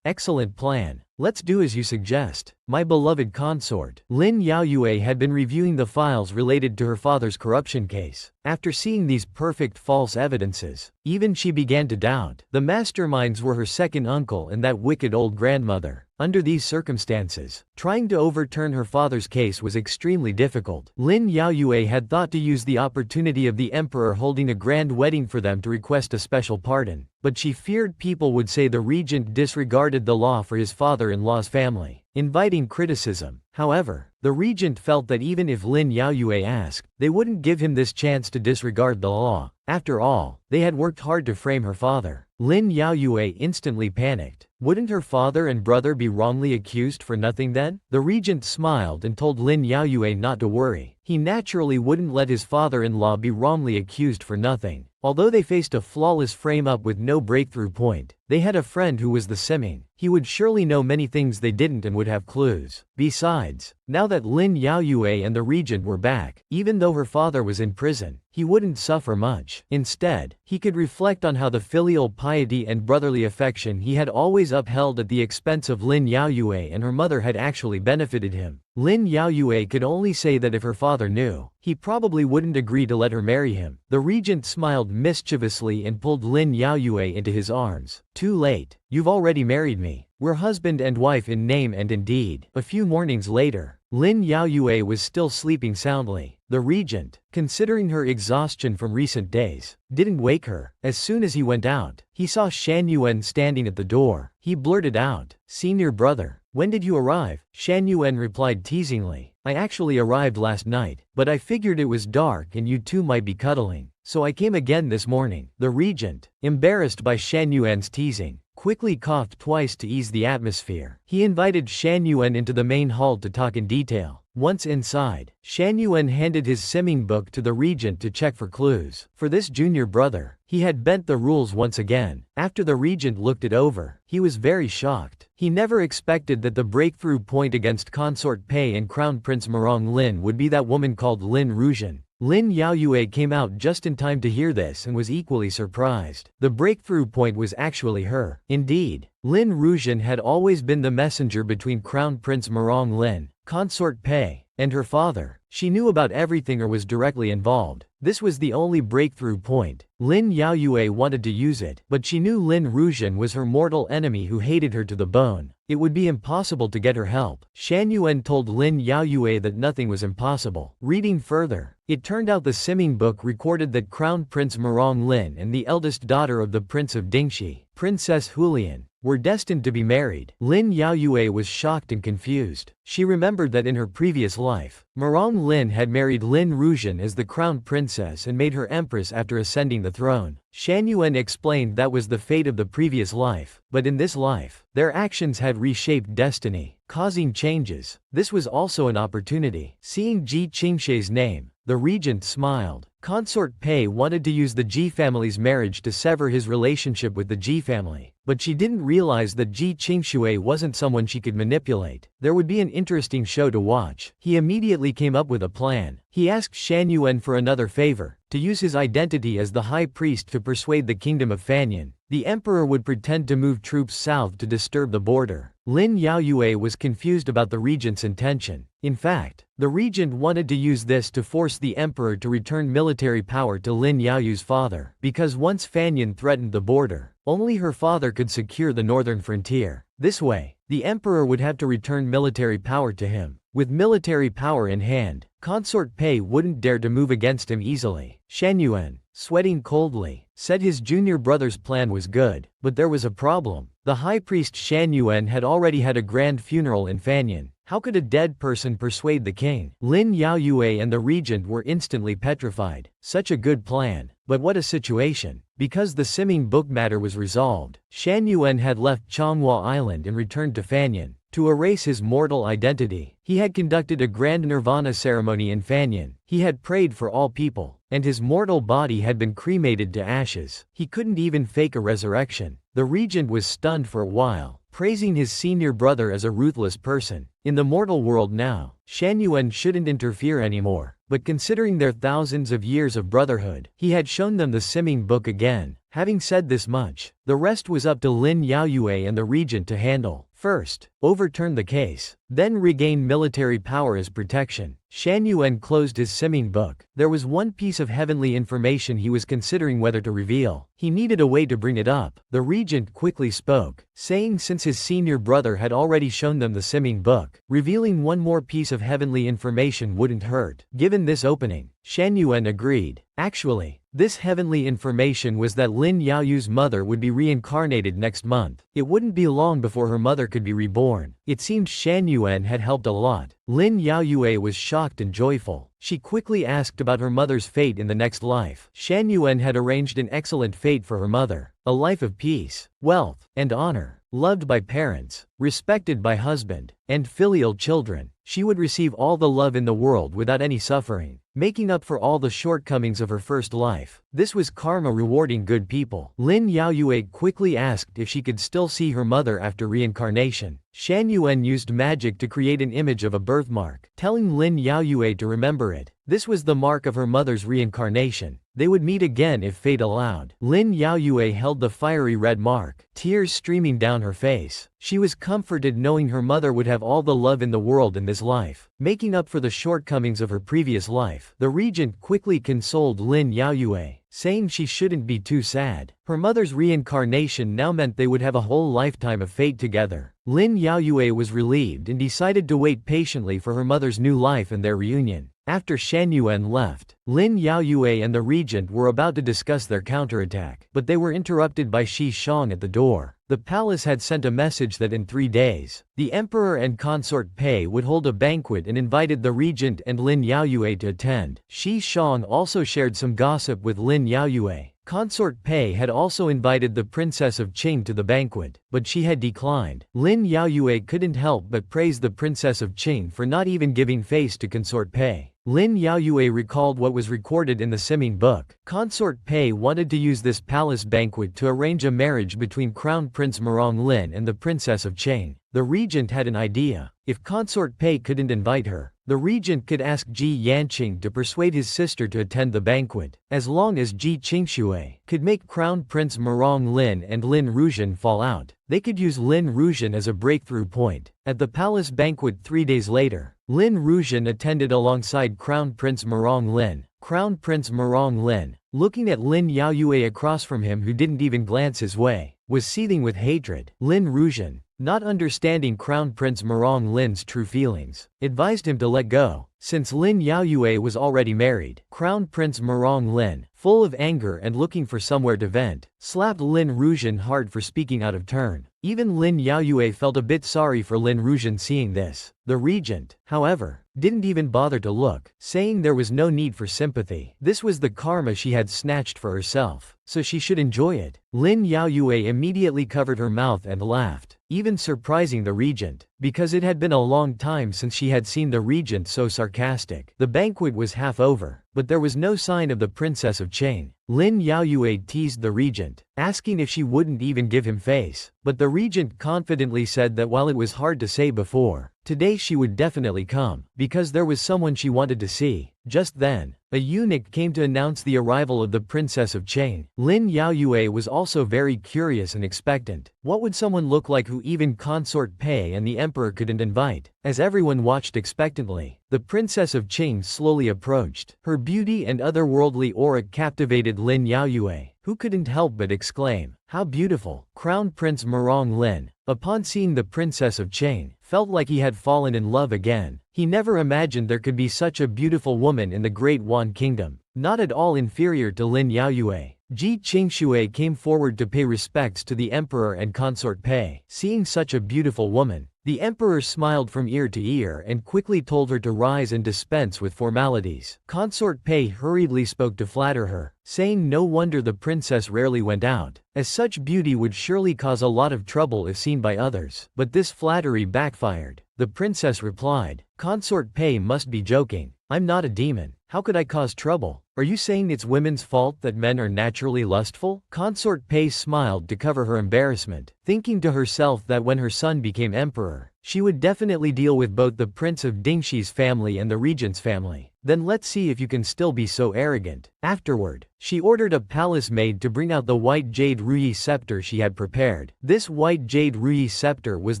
excellent plan. Let's do as you suggest. My beloved consort. Lin Yaoyue had been reviewing the files related to her father's corruption case. After seeing these perfect false evidences, even she began to doubt. The masterminds were her second uncle and that wicked old grandmother. Under these circumstances, trying to overturn her father's case was extremely difficult. Lin Yaoyue had thought to use the opportunity of the emperor holding a grand wedding for them to request a special pardon, but she feared people would say the regent disregarded the law for his father-in-law's family, inviting criticism. However, the regent felt that even if Lin Yaoyue asked, they wouldn't give him this chance to disregard the law. After all, they had worked hard to frame her father. Lin Yaoyue instantly panicked. Wouldn't her father and brother be wrongly accused for nothing then? The regent smiled and told Lin Yaoyue not to worry. He naturally wouldn't let his father-in-law be wrongly accused for nothing. Although they faced a flawless frame-up with no breakthrough point, they had a friend who was the Simming. He would surely know many things they didn't and would have clues. Besides, now that Lin Yaoyue and the regent were back, even though her father was in prison, he wouldn't suffer much. Instead, he could reflect on how the filial piety and brotherly affection he had always upheld at the expense of Lin Yaoyue and her mother had actually benefited him. Lin Yaoyue could only say that if her father knew, he probably wouldn't agree to let her marry him. The regent smiled mischievously and pulled Lin Yaoyue into his arms. Too late. You've already married me. We're husband and wife in name and in deed. A few mornings later, Lin Yaoyue was still sleeping soundly. The regent, considering her exhaustion from recent days, didn't wake her. As soon as he went out, he saw Shan Yuan standing at the door. He blurted out, "Senior brother, when did you arrive?" Shan Yuan replied teasingly, "I actually arrived last night, but I figured it was dark and you two might be cuddling, so I came again this morning." The regent, embarrassed by Shan Yuan's teasing, quickly coughed twice to ease the atmosphere. He invited Shan Yuan into the main hall to talk in detail. Once inside, Shan Yuan handed his simming book to the regent to check for clues. For this junior brother, he had bent the rules once again. After the regent looked it over, he was very shocked. He never expected that the breakthrough point against Consort Pei and Crown Prince Marong Lin would be that woman called Lin Rujian. Lin Yaoyue came out just in time to hear this and was equally surprised. The breakthrough point was actually her. Indeed, Lin Rujian had always been the messenger between Crown Prince Marong Lin, Consort Pei, and her father. She knew about everything or was directly involved. This was the only breakthrough point. Lin Yaoyue wanted to use it, but she knew Lin Rujian was her mortal enemy who hated her to the bone. It would be impossible to get her help. Shan Yuan told Lin Yaoyue that nothing was impossible. Reading further, it turned out the simming book recorded that Crown Prince Marong Lin and the eldest daughter of the Prince of Dingxi, Princess Hulian, were destined to be married. Lin Yaoyue was shocked and confused. She remembered that in her previous life, Marong Lin had married Lin Rujian as the crown princess and made her empress after ascending the throne. Shan Yuan explained that was the fate of the previous life, but in this life, their actions had reshaped destiny, causing changes. This was also an opportunity. Seeing Ji Qingshe's name, the regent smiled. Consort Pei wanted to use the Ji family's marriage to sever his relationship with the Ji family, but she didn't realize that Ji Qingshui wasn't someone she could manipulate. There would be an interesting show to watch. He immediately came up with a plan. He asked Shan Yuan for another favor, to use his identity as the high priest to persuade the kingdom of Fanyan. The emperor would pretend to move troops south to disturb the border. Lin Yaoyue was confused about the regent's intention. In fact, the regent wanted to use this to force the emperor to return military power to Lin Yaoyu's father, because once Fanyan threatened the border, only her father could secure the northern frontier. This way, the emperor would have to return military power to him. With military power in hand, Consort Pei wouldn't dare to move against him easily. Shan Yuan, sweating coldly, said his junior brother's plan was good, but there was a problem. The high priest Shan Yuan had already had a grand funeral in Fanyan. How could a dead person persuade the king? Lin Yaoyue and the regent were instantly petrified. Such a good plan. But what a situation. Because the Semming book matter was resolved, Shan Yuan had left Changhua Island and returned to Fanyan. To erase his mortal identity, he had conducted a grand nirvana ceremony in Fanyan. He had prayed for all people, and his mortal body had been cremated to ashes. He couldn't even fake a resurrection. The regent was stunned for a while, praising his senior brother as a ruthless person. In the mortal world now, Shan Yuan shouldn't interfere anymore. But considering their thousands of years of brotherhood, he had shown them the Semming book again. Having said this much, the rest was up to Lin Yaoyue and the regent to handle. First, overturn the case, then regain military power as protection. Shan Yuan closed his Semming book. There was one piece of heavenly information he was considering whether to reveal. He needed a way to bring it up. The regent quickly spoke, saying since his senior brother had already shown them the Semming book, revealing one more piece of heavenly information wouldn't hurt. Given this opening, Shan Yuan agreed. Actually, this heavenly information was that Lin Yaoyu's mother would be reincarnated next month. It wouldn't be long before her mother could be reborn. It seemed Shan Yuan had helped a lot. Lin Yaoyue was shocked and joyful. She quickly asked about her mother's fate in the next life. Shan Yuan had arranged an excellent fate for her mother. A life of peace, wealth, and honor. Loved by parents, respected by husband, and filial children. She would receive all the love in the world without any suffering, making up for all the shortcomings of her first life. This was karma rewarding good people. Lin Yaoyue quickly asked if she could still see her mother after reincarnation. Shan Yuan used magic to create an image of a birthmark, telling Lin Yaoyue to remember it. This was the mark of her mother's reincarnation. They would meet again if fate allowed. Lin Yaoyue held the fiery red mark, tears streaming down her face. She was comforted knowing her mother would have all the love in the world in this life, making up for the shortcomings of her previous life. The regent quickly consoled Lin Yaoyue, saying she shouldn't be too sad. Her mother's reincarnation now meant they would have a whole lifetime of fate together. Lin Yaoyue was relieved and decided to wait patiently for her mother's new life and their reunion. After Shan Yuan left, Lin Yaoyue and the regent were about to discuss their counterattack, but they were interrupted by Shi Shang at the door. The palace had sent a message that in 3 days, the emperor and consort Pei would hold a banquet and invited the regent and Lin Yaoyue to attend. Shi Shang also shared some gossip with Lin Yaoyue. Consort Pei had also invited the Princess of Qing to the banquet, but she had declined. Lin Yaoyue couldn't help but praise the Princess of Qing for not even giving face to Consort Pei. Lin Yaoyue recalled what was recorded in the Semming book. Consort Pei wanted to use this palace banquet to arrange a marriage between Crown Prince Murong Lin and the Princess of Qing. The regent had an idea. If Consort Pei couldn't invite her, the regent could ask Ji Yanqing to persuade his sister to attend the banquet. As long as Ji Qingshui could make Crown Prince Murong Lin and Lin Rujian fall out, they could use Lin Rujian as a breakthrough point. At the palace banquet 3 days later, Lin Rujian attended alongside Crown Prince Murong Lin. Crown Prince Murong Lin, looking at Lin Yaoyue across from him who didn't even glance his way, was seething with hatred. Lin Rujian, not understanding Crown Prince Murong Lin's true feelings, advised him to let go, since Lin Yaoyue was already married. Crown Prince Murong Lin, full of anger and looking for somewhere to vent, slapped Lin Rujian hard for speaking out of turn. Even Lin Yaoyue felt a bit sorry for Lin Rujian seeing this. The regent, however, didn't even bother to look, saying there was no need for sympathy. This was the karma she had snatched for herself, so she should enjoy it. Lin Yaoyue immediately covered her mouth and laughed, even surprising the regent, because it had been a long time since she had seen the regent so sarcastic. The banquet was half over, but there was no sign of the Princess of Qing. Lin Yaoyue teased the regent, asking if she wouldn't even give him face, but the regent confidently said that while it was hard to say before, today she would definitely come, because there was someone she wanted to see. Just then, a eunuch came to announce the arrival of the Princess of Qing. Lin Yaoyue was also very curious and expectant. What would someone look like who even Consort Pei and the emperor couldn't invite? As everyone watched expectantly, the Princess of Qing slowly approached. Her beauty and otherworldly aura captivated Lin Yaoyue, who couldn't help but exclaim, "How beautiful!" Crown Prince Murong Lin, upon seeing the Princess of Qing, felt like he had fallen in love again. He never imagined there could be such a beautiful woman in the Great Wan Kingdom, not at all inferior to Lin Yaoyue. Ji Qingshui came forward to pay respects to the emperor and Consort Pei. Seeing such a beautiful woman, The emperor smiled from ear to ear and quickly told her to rise and dispense with formalities. Consort Pei hurriedly spoke to flatter her, saying no wonder the princess rarely went out, as such beauty would surely cause a lot of trouble if seen by others. But this flattery backfired. The princess replied, "Consort Pei must be joking. I'm not a demon. How could I cause trouble? Are you saying it's women's fault that men are naturally lustful?" Consort Pei smiled to cover her embarrassment, thinking to herself that when her son became emperor, she would definitely deal with both the Prince of Dingxi's family and the Regent's family. Then let's see if you can still be so arrogant. Afterward, she ordered a palace maid to bring out the white Jade Ruie scepter she had prepared. This white Jade Ruie scepter was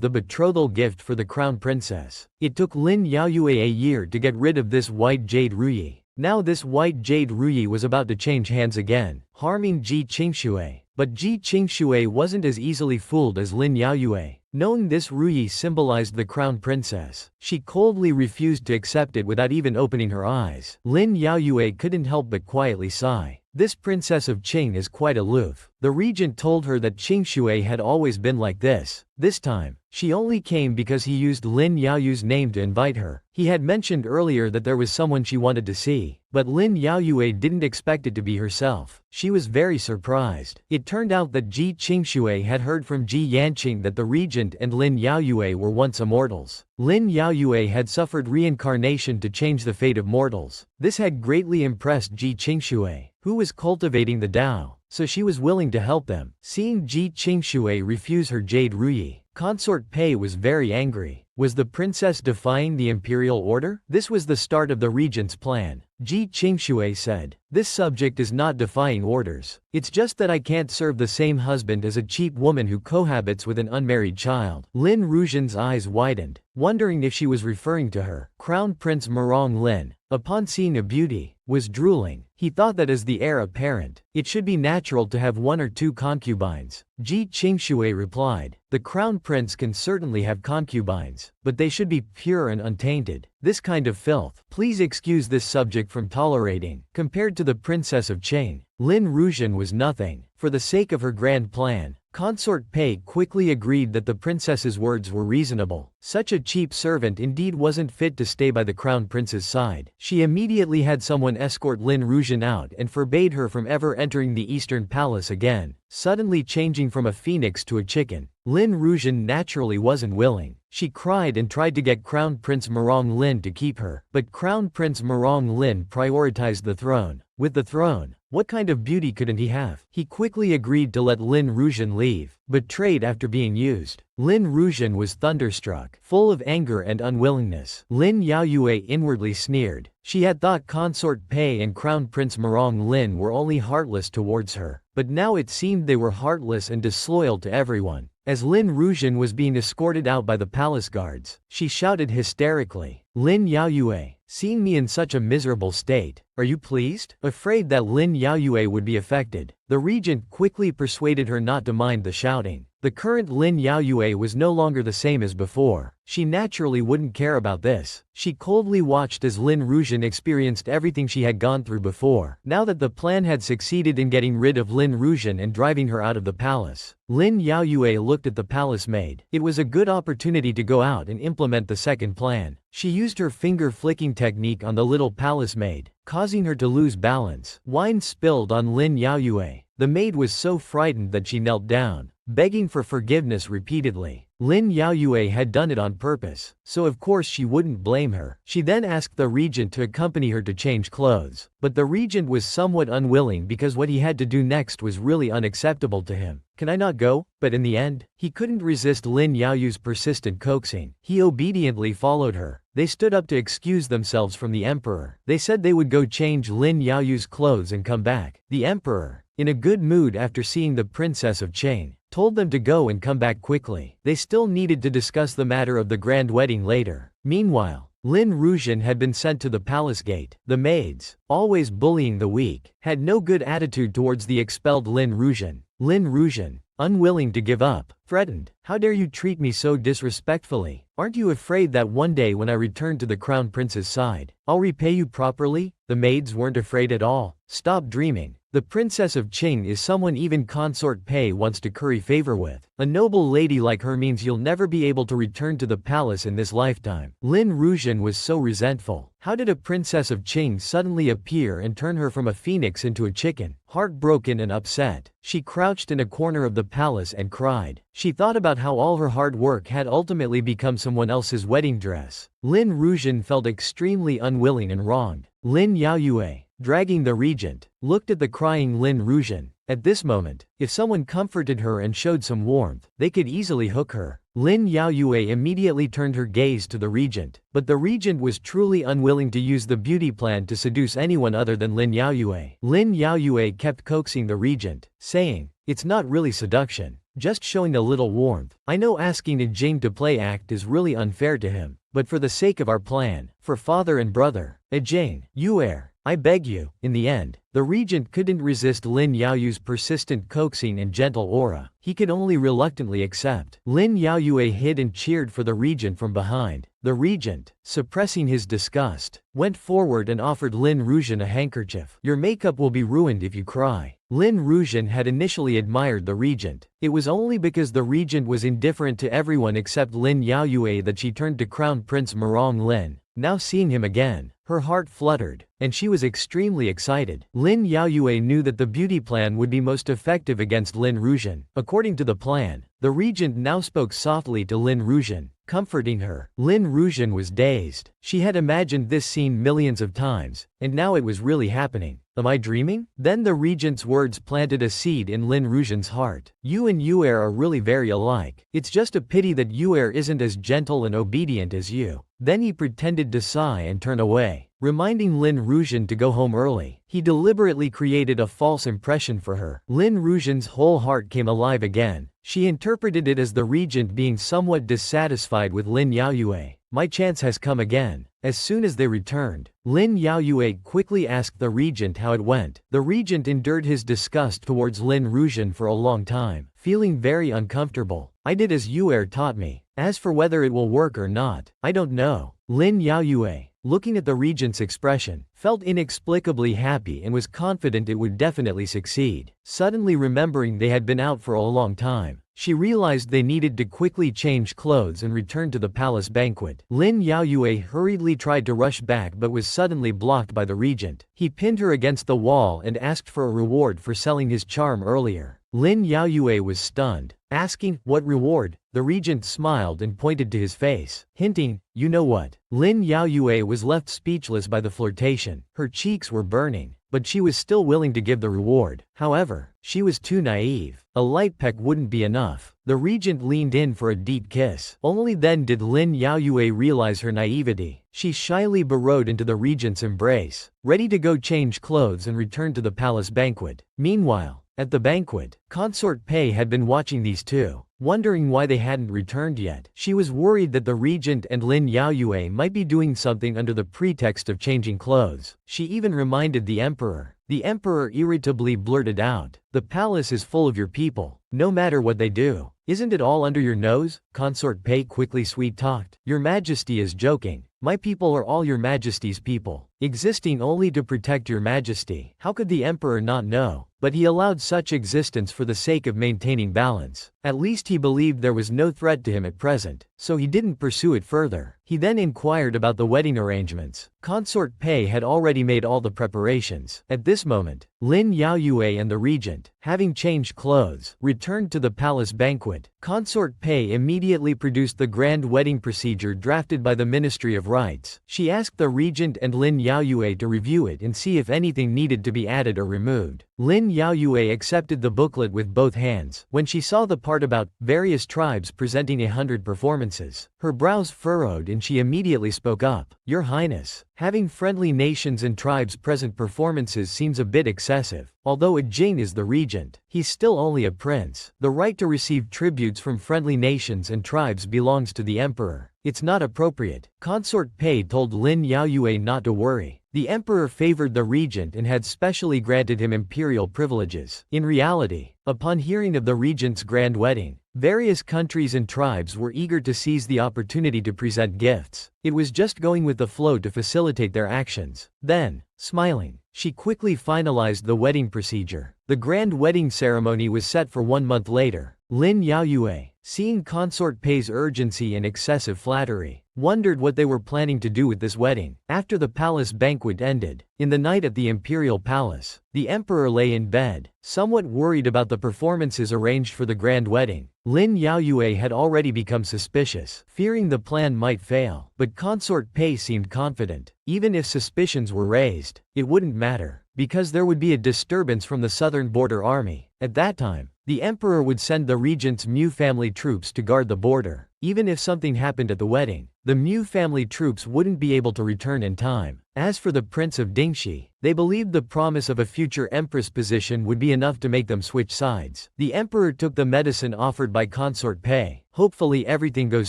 the betrothal gift for the crown princess. It took Lin Yaoyue a year to get rid of this white Jade Ruie. Now this white Jade Ruie was about to change hands again, harming Ji Qingxue. But Ji Qingxue wasn't as easily fooled as Lin Yaoyue. Knowing this Ruie symbolized the crown princess, she coldly refused to accept it without even opening her eyes. Lin Yaoyue couldn't help but quietly sigh. This princess of Qing is quite aloof. The regent told her that Qingxue had always been like this. This time, she only came because he used Lin Yaoyue's name to invite her. He had mentioned earlier that there was someone she wanted to see, but Lin Yaoyue didn't expect it to be herself. She was very surprised. It turned out that Ji Qingxue had heard from Ji Yanqing that the regent and Lin Yaoyue were once immortals. Lin Yaoyue had suffered reincarnation to change the fate of mortals. This had greatly impressed Ji Qingxue, who was cultivating the Tao, so she was willing to help them. Seeing Ji Qingxue refuse her Jade Ruie, Consort Pei was very angry. Was the princess defying the imperial order? This was the start of the regent's plan. Ji Qingxue said, "This subject is not defying orders. It's just that I can't serve the same husband as a cheap woman who cohabits with an unmarried child." Lin Rujian's eyes widened, wondering if she was referring to her. Crown Prince Murong Lin, upon seeing a beauty, was drooling. He thought that as the heir apparent, it should be natural to have one or two concubines. Ji Qingxue replied, "The crown prince can certainly have concubines, but they should be pure and untainted. This kind of filth, please excuse this subject from tolerating." Compared to the princess of Qing, Lin Rujian was nothing. For the sake of her grand plan, Consort Pei quickly agreed that the princess's words were reasonable. Such a cheap servant indeed wasn't fit to stay by the crown prince's side. She immediately had someone escort Lin Rujian out and forbade her from ever entering the Eastern Palace again. Suddenly changing from a phoenix to a chicken, Lin Rujian naturally wasn't willing. She cried and tried to get Crown Prince Murong Lin to keep her, but Crown Prince Murong Lin prioritized the throne. With the throne, what kind of beauty couldn't he have? He quickly agreed to let Lin Rujian leave, betrayed after being used. Lin Rujian was thunderstruck, full of anger and unwillingness. Lin Yaoyue inwardly sneered. She had thought Consort Pei and Crown Prince Murong Lin were only heartless towards her, but now it seemed they were heartless and disloyal to everyone. As Lin Rujian was being escorted out by the palace guards, she shouted hysterically, "Lin Yaoyue, seeing me in such a miserable state, are you pleased?" Afraid that Lin Yaoyue would be affected, the regent quickly persuaded her not to mind the shouting. The current Lin Yaoyue was no longer the same as before. She naturally wouldn't care about this. She coldly watched as Lin Rujian experienced everything she had gone through before. Now that the plan had succeeded in getting rid of Lin Rujian and driving her out of the palace, Lin Yaoyue looked at the palace maid. It was a good opportunity to go out and implement the second plan. She used her finger-flicking technique on the little palace maid, causing her to lose balance. Wine spilled on Lin Yaoyue. The maid was so frightened that she knelt down, begging for forgiveness repeatedly. Lin Yaoyue had done it on purpose, so of course she wouldn't blame her. She then asked the regent to accompany her to change clothes, but the regent was somewhat unwilling because what he had to do next was really unacceptable to him. "Can I not go?" But in the end, he couldn't resist Lin Yaoyue's persistent coaxing. He obediently followed her. They stood up to excuse themselves from the emperor. They said they would go change Lin Yaoyue's clothes and come back. The emperor, in a good mood after seeing the princess of Qing, told them to go and come back quickly. They still needed to discuss the matter of the grand wedding later. Meanwhile, Lin Rujian had been sent to the palace gate. The maids, always bullying the weak, had no good attitude towards the expelled Lin Rujian. Lin Rujian, unwilling to give up, threatened, "How dare you treat me so disrespectfully? Aren't you afraid that one day when I return to the crown prince's side, I'll repay you properly?" The maids weren't afraid at all. "Stop dreaming. The Princess of Qing is someone even Consort Pei wants to curry favor with. A noble lady like her means you'll never be able to return to the palace in this lifetime. Lin Ruzhen was so resentful. How did a Princess of Qing suddenly appear and turn her from a phoenix into a chicken? Heartbroken and upset, she crouched in a corner of the palace and cried. She thought about how all her hard work had ultimately become someone else's wedding dress. Lin Ruzhen felt extremely unwilling and wronged. Lin Yaoyue, dragging the regent, looked at the crying Lin Ruzhen. At this moment, if someone comforted her and showed some warmth, they could easily hook her. Lin Yaoyue immediately turned her gaze to the regent, but the regent was truly unwilling to use the beauty plan to seduce anyone other than Lin Yaoyue. Lin Yaoyue kept coaxing the regent, saying, "It's not really seduction, just showing a little warmth. I know asking Jing to play act is really unfair to him, but for the sake of our plan, for father and brother, Jing, Yuer, I beg you." In the end, the regent couldn't resist Lin Yaoyue's persistent coaxing and gentle aura. He could only reluctantly accept. Lin Yaoyue hid and cheered for the regent from behind. The regent, suppressing his disgust, went forward and offered Lin Ruzhen a handkerchief. "Your makeup will be ruined if you cry." Lin Ruzhen had initially admired the regent. It was only because the regent was indifferent to everyone except Lin Yaoyue that she turned to Crown Prince Murong Lin. Now seeing him again, her heart fluttered, and she was extremely excited. Lin Yaoyue knew that the beauty plan would be most effective against Lin Ruzhen. According to the plan, the regent now spoke softly to Lin Ruzhen, comforting her. Lin Ruzhen was dazed. She had imagined this scene millions of times, and now it was really happening. Am I dreaming? Then the regent's words planted a seed in Lin Ruzhen's heart. You and Yuer are really very alike. It's just a pity that Yuer isn't as gentle and obedient as you. Then he pretended to sigh and turn away, reminding Lin Ruzhen to go home early. He deliberately created a false impression for her. Lin Ruzhen's whole heart came alive again. She interpreted it as the regent being somewhat dissatisfied with Lin Yaoyue. My chance has come again. As soon as they returned, Lin Yaoyue quickly asked the regent how it went. The regent endured his disgust towards Lin Ruzhen for a long time, feeling very uncomfortable. I did as Yuer taught me. As for whether it will work or not, I don't know. Lin Yaoyue, looking at the regent's expression, felt inexplicably happy and was confident it would definitely succeed. Suddenly remembering they had been out for a long time, she realized they needed to quickly change clothes and return to the palace banquet. Lin Yaoyue hurriedly tried to rush back but was suddenly blocked by the regent. He pinned her against the wall and asked for a reward for selling his charm earlier. Lin Yaoyue was stunned, asking, "What reward?" The regent smiled and pointed to his face, hinting, "You know what?" Lin Yaoyue was left speechless by the flirtation. Her cheeks were burning, but she was still willing to give the reward. However, she was too naive. A light peck wouldn't be enough. The regent leaned in for a deep kiss. Only then did Lin Yaoyue realize her naivety. She shyly burrowed into the regent's embrace, ready to go change clothes and return to the palace banquet. Meanwhile, at the banquet, Consort Pei had been watching these two, wondering why they hadn't returned yet. She was worried that the regent and Lin Yaoyue might be doing something under the pretext of changing clothes. She even reminded the emperor. The emperor irritably blurted out, "The palace is full of your people, no matter what they do. Isn't it all under your nose?" Consort Pei quickly sweet-talked. "Your Majesty is joking. My people are all your Majesty's people, existing only to protect your Majesty." How could the emperor not know? But he allowed such existence for the sake of maintaining balance. At least he believed there was no threat to him at present, so he didn't pursue it further. He then inquired about the wedding arrangements. Consort Pei had already made all the preparations. At this moment, Lin Yaoyue and the regent, having changed clothes, returned to the palace banquet. Consort Pei immediately produced the grand wedding procedure drafted by the Ministry of Rites. She asked the regent and Lin Yaoyue to review it and see if anything needed to be added or removed. Lin Yaoyue accepted the booklet with both hands. When she saw the part about various tribes presenting 100 performances, her brows furrowed and she immediately spoke up. "Your Highness, having friendly nations and tribes present performances seems a bit excessive. Although Jing is the regent, he's still only a prince. The right to receive tributes from friendly nations and tribes belongs to the emperor. It's not appropriate." Consort Pei told Lin Yaoyue not to worry. The emperor favored the regent and had specially granted him imperial privileges. In reality, upon hearing of the regent's grand wedding, various countries and tribes were eager to seize the opportunity to present gifts. It was just going with the flow to facilitate their actions. Then, smiling, She quickly finalized the wedding procedure. The grand wedding ceremony was set for 1 month later. Lin Yaoyue, seeing consort Pei's urgency and excessive flattery, wondered what they were planning to do with this wedding. After the palace banquet ended, in the night at the imperial palace, the emperor lay in bed, somewhat worried about the performances arranged for the grand wedding. Lin Yaoyue had already become suspicious, fearing the plan might fail, but consort Pei seemed confident. Even if suspicions were raised, it wouldn't matter, because there would be a disturbance from the southern border army. At that time, the emperor would send the regent's Mu family troops to guard the border. Even if something happened at the wedding, the Mu family troops wouldn't be able to return in time. As for the Prince of Dingxi, they believed the promise of a future empress position would be enough to make them switch sides. The emperor took the medicine offered by consort Pei. Hopefully everything goes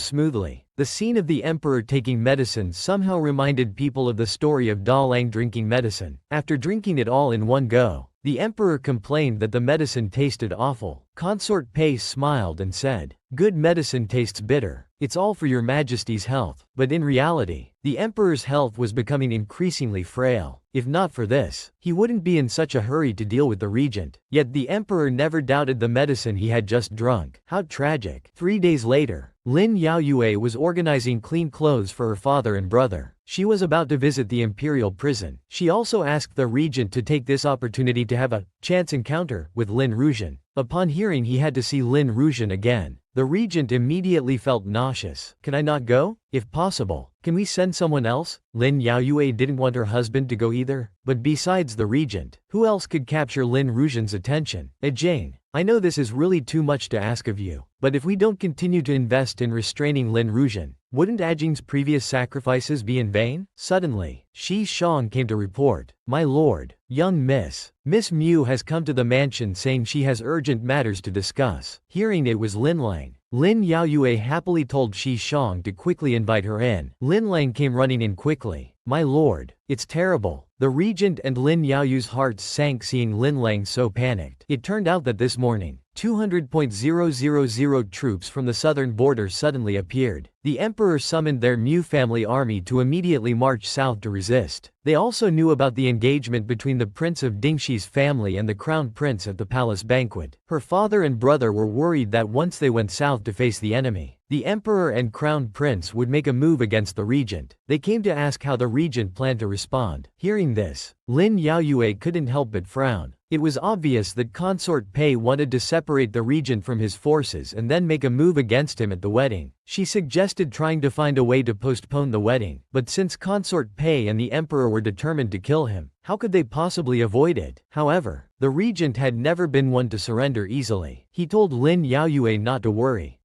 smoothly. The scene of the emperor taking medicine somehow reminded people of the story of Da Lang drinking medicine. After drinking it all in one go, the emperor complained that the medicine tasted awful. Consort Pei smiled and said, "Good medicine tastes bitter. It's all for your majesty's health." But in reality, the emperor's health was becoming increasingly frail. If not for this, he wouldn't be in such a hurry to deal with the regent. Yet the emperor never doubted the medicine he had just drunk. How tragic. 3 days later, Lin Yaoyue was organizing clean clothes for her father and brother. She was about to visit the imperial prison. She also asked the regent to take this opportunity to have a chance encounter with Lin Ruijian. Upon hearing he had to see Lin Ruijian again, the regent immediately felt nauseous. "Can I not go? If possible, can we send someone else?" Lin Yaoyue didn't want her husband to go either. But besides the regent, who else could capture Lin Ruijian's attention? Jane, I know this is really too much to ask of you, but if we don't continue to invest in restraining Lin Ruijian, wouldn't Ajing's previous sacrifices be in vain? Suddenly, Shi Shang came to report, "My lord, young Miss Mu has come to the mansion saying she has urgent matters to discuss." Hearing it was Lin Lang. Lin Yaoyue happily told Shi Shang to quickly invite her in. Lin Lang came running in quickly. "My lord, it's terrible." The regent and Lin Yaoyu's hearts sank seeing Lin Lang so panicked. It turned out that this morning, 200,000 troops from the southern border suddenly appeared. The emperor summoned their Mu family army to immediately march south to resist. They also knew about the engagement between the Prince of Dingxi's family and the crown prince at the palace banquet. Her father and brother were worried that once they went south to face the enemy, the emperor and crown prince would make a move against the regent. They came to ask how the regent planned to respond. Hearing this, Lin Yaoyue couldn't help but frown. It was obvious that consort Pei wanted to separate the regent from his forces and then make a move against him at the wedding. She suggested trying to find a way to postpone the wedding, but since consort Pei and the emperor were determined to kill him, how could they possibly avoid it? However, the regent had never been one to surrender easily. He told Lin Yaoyue not to worry.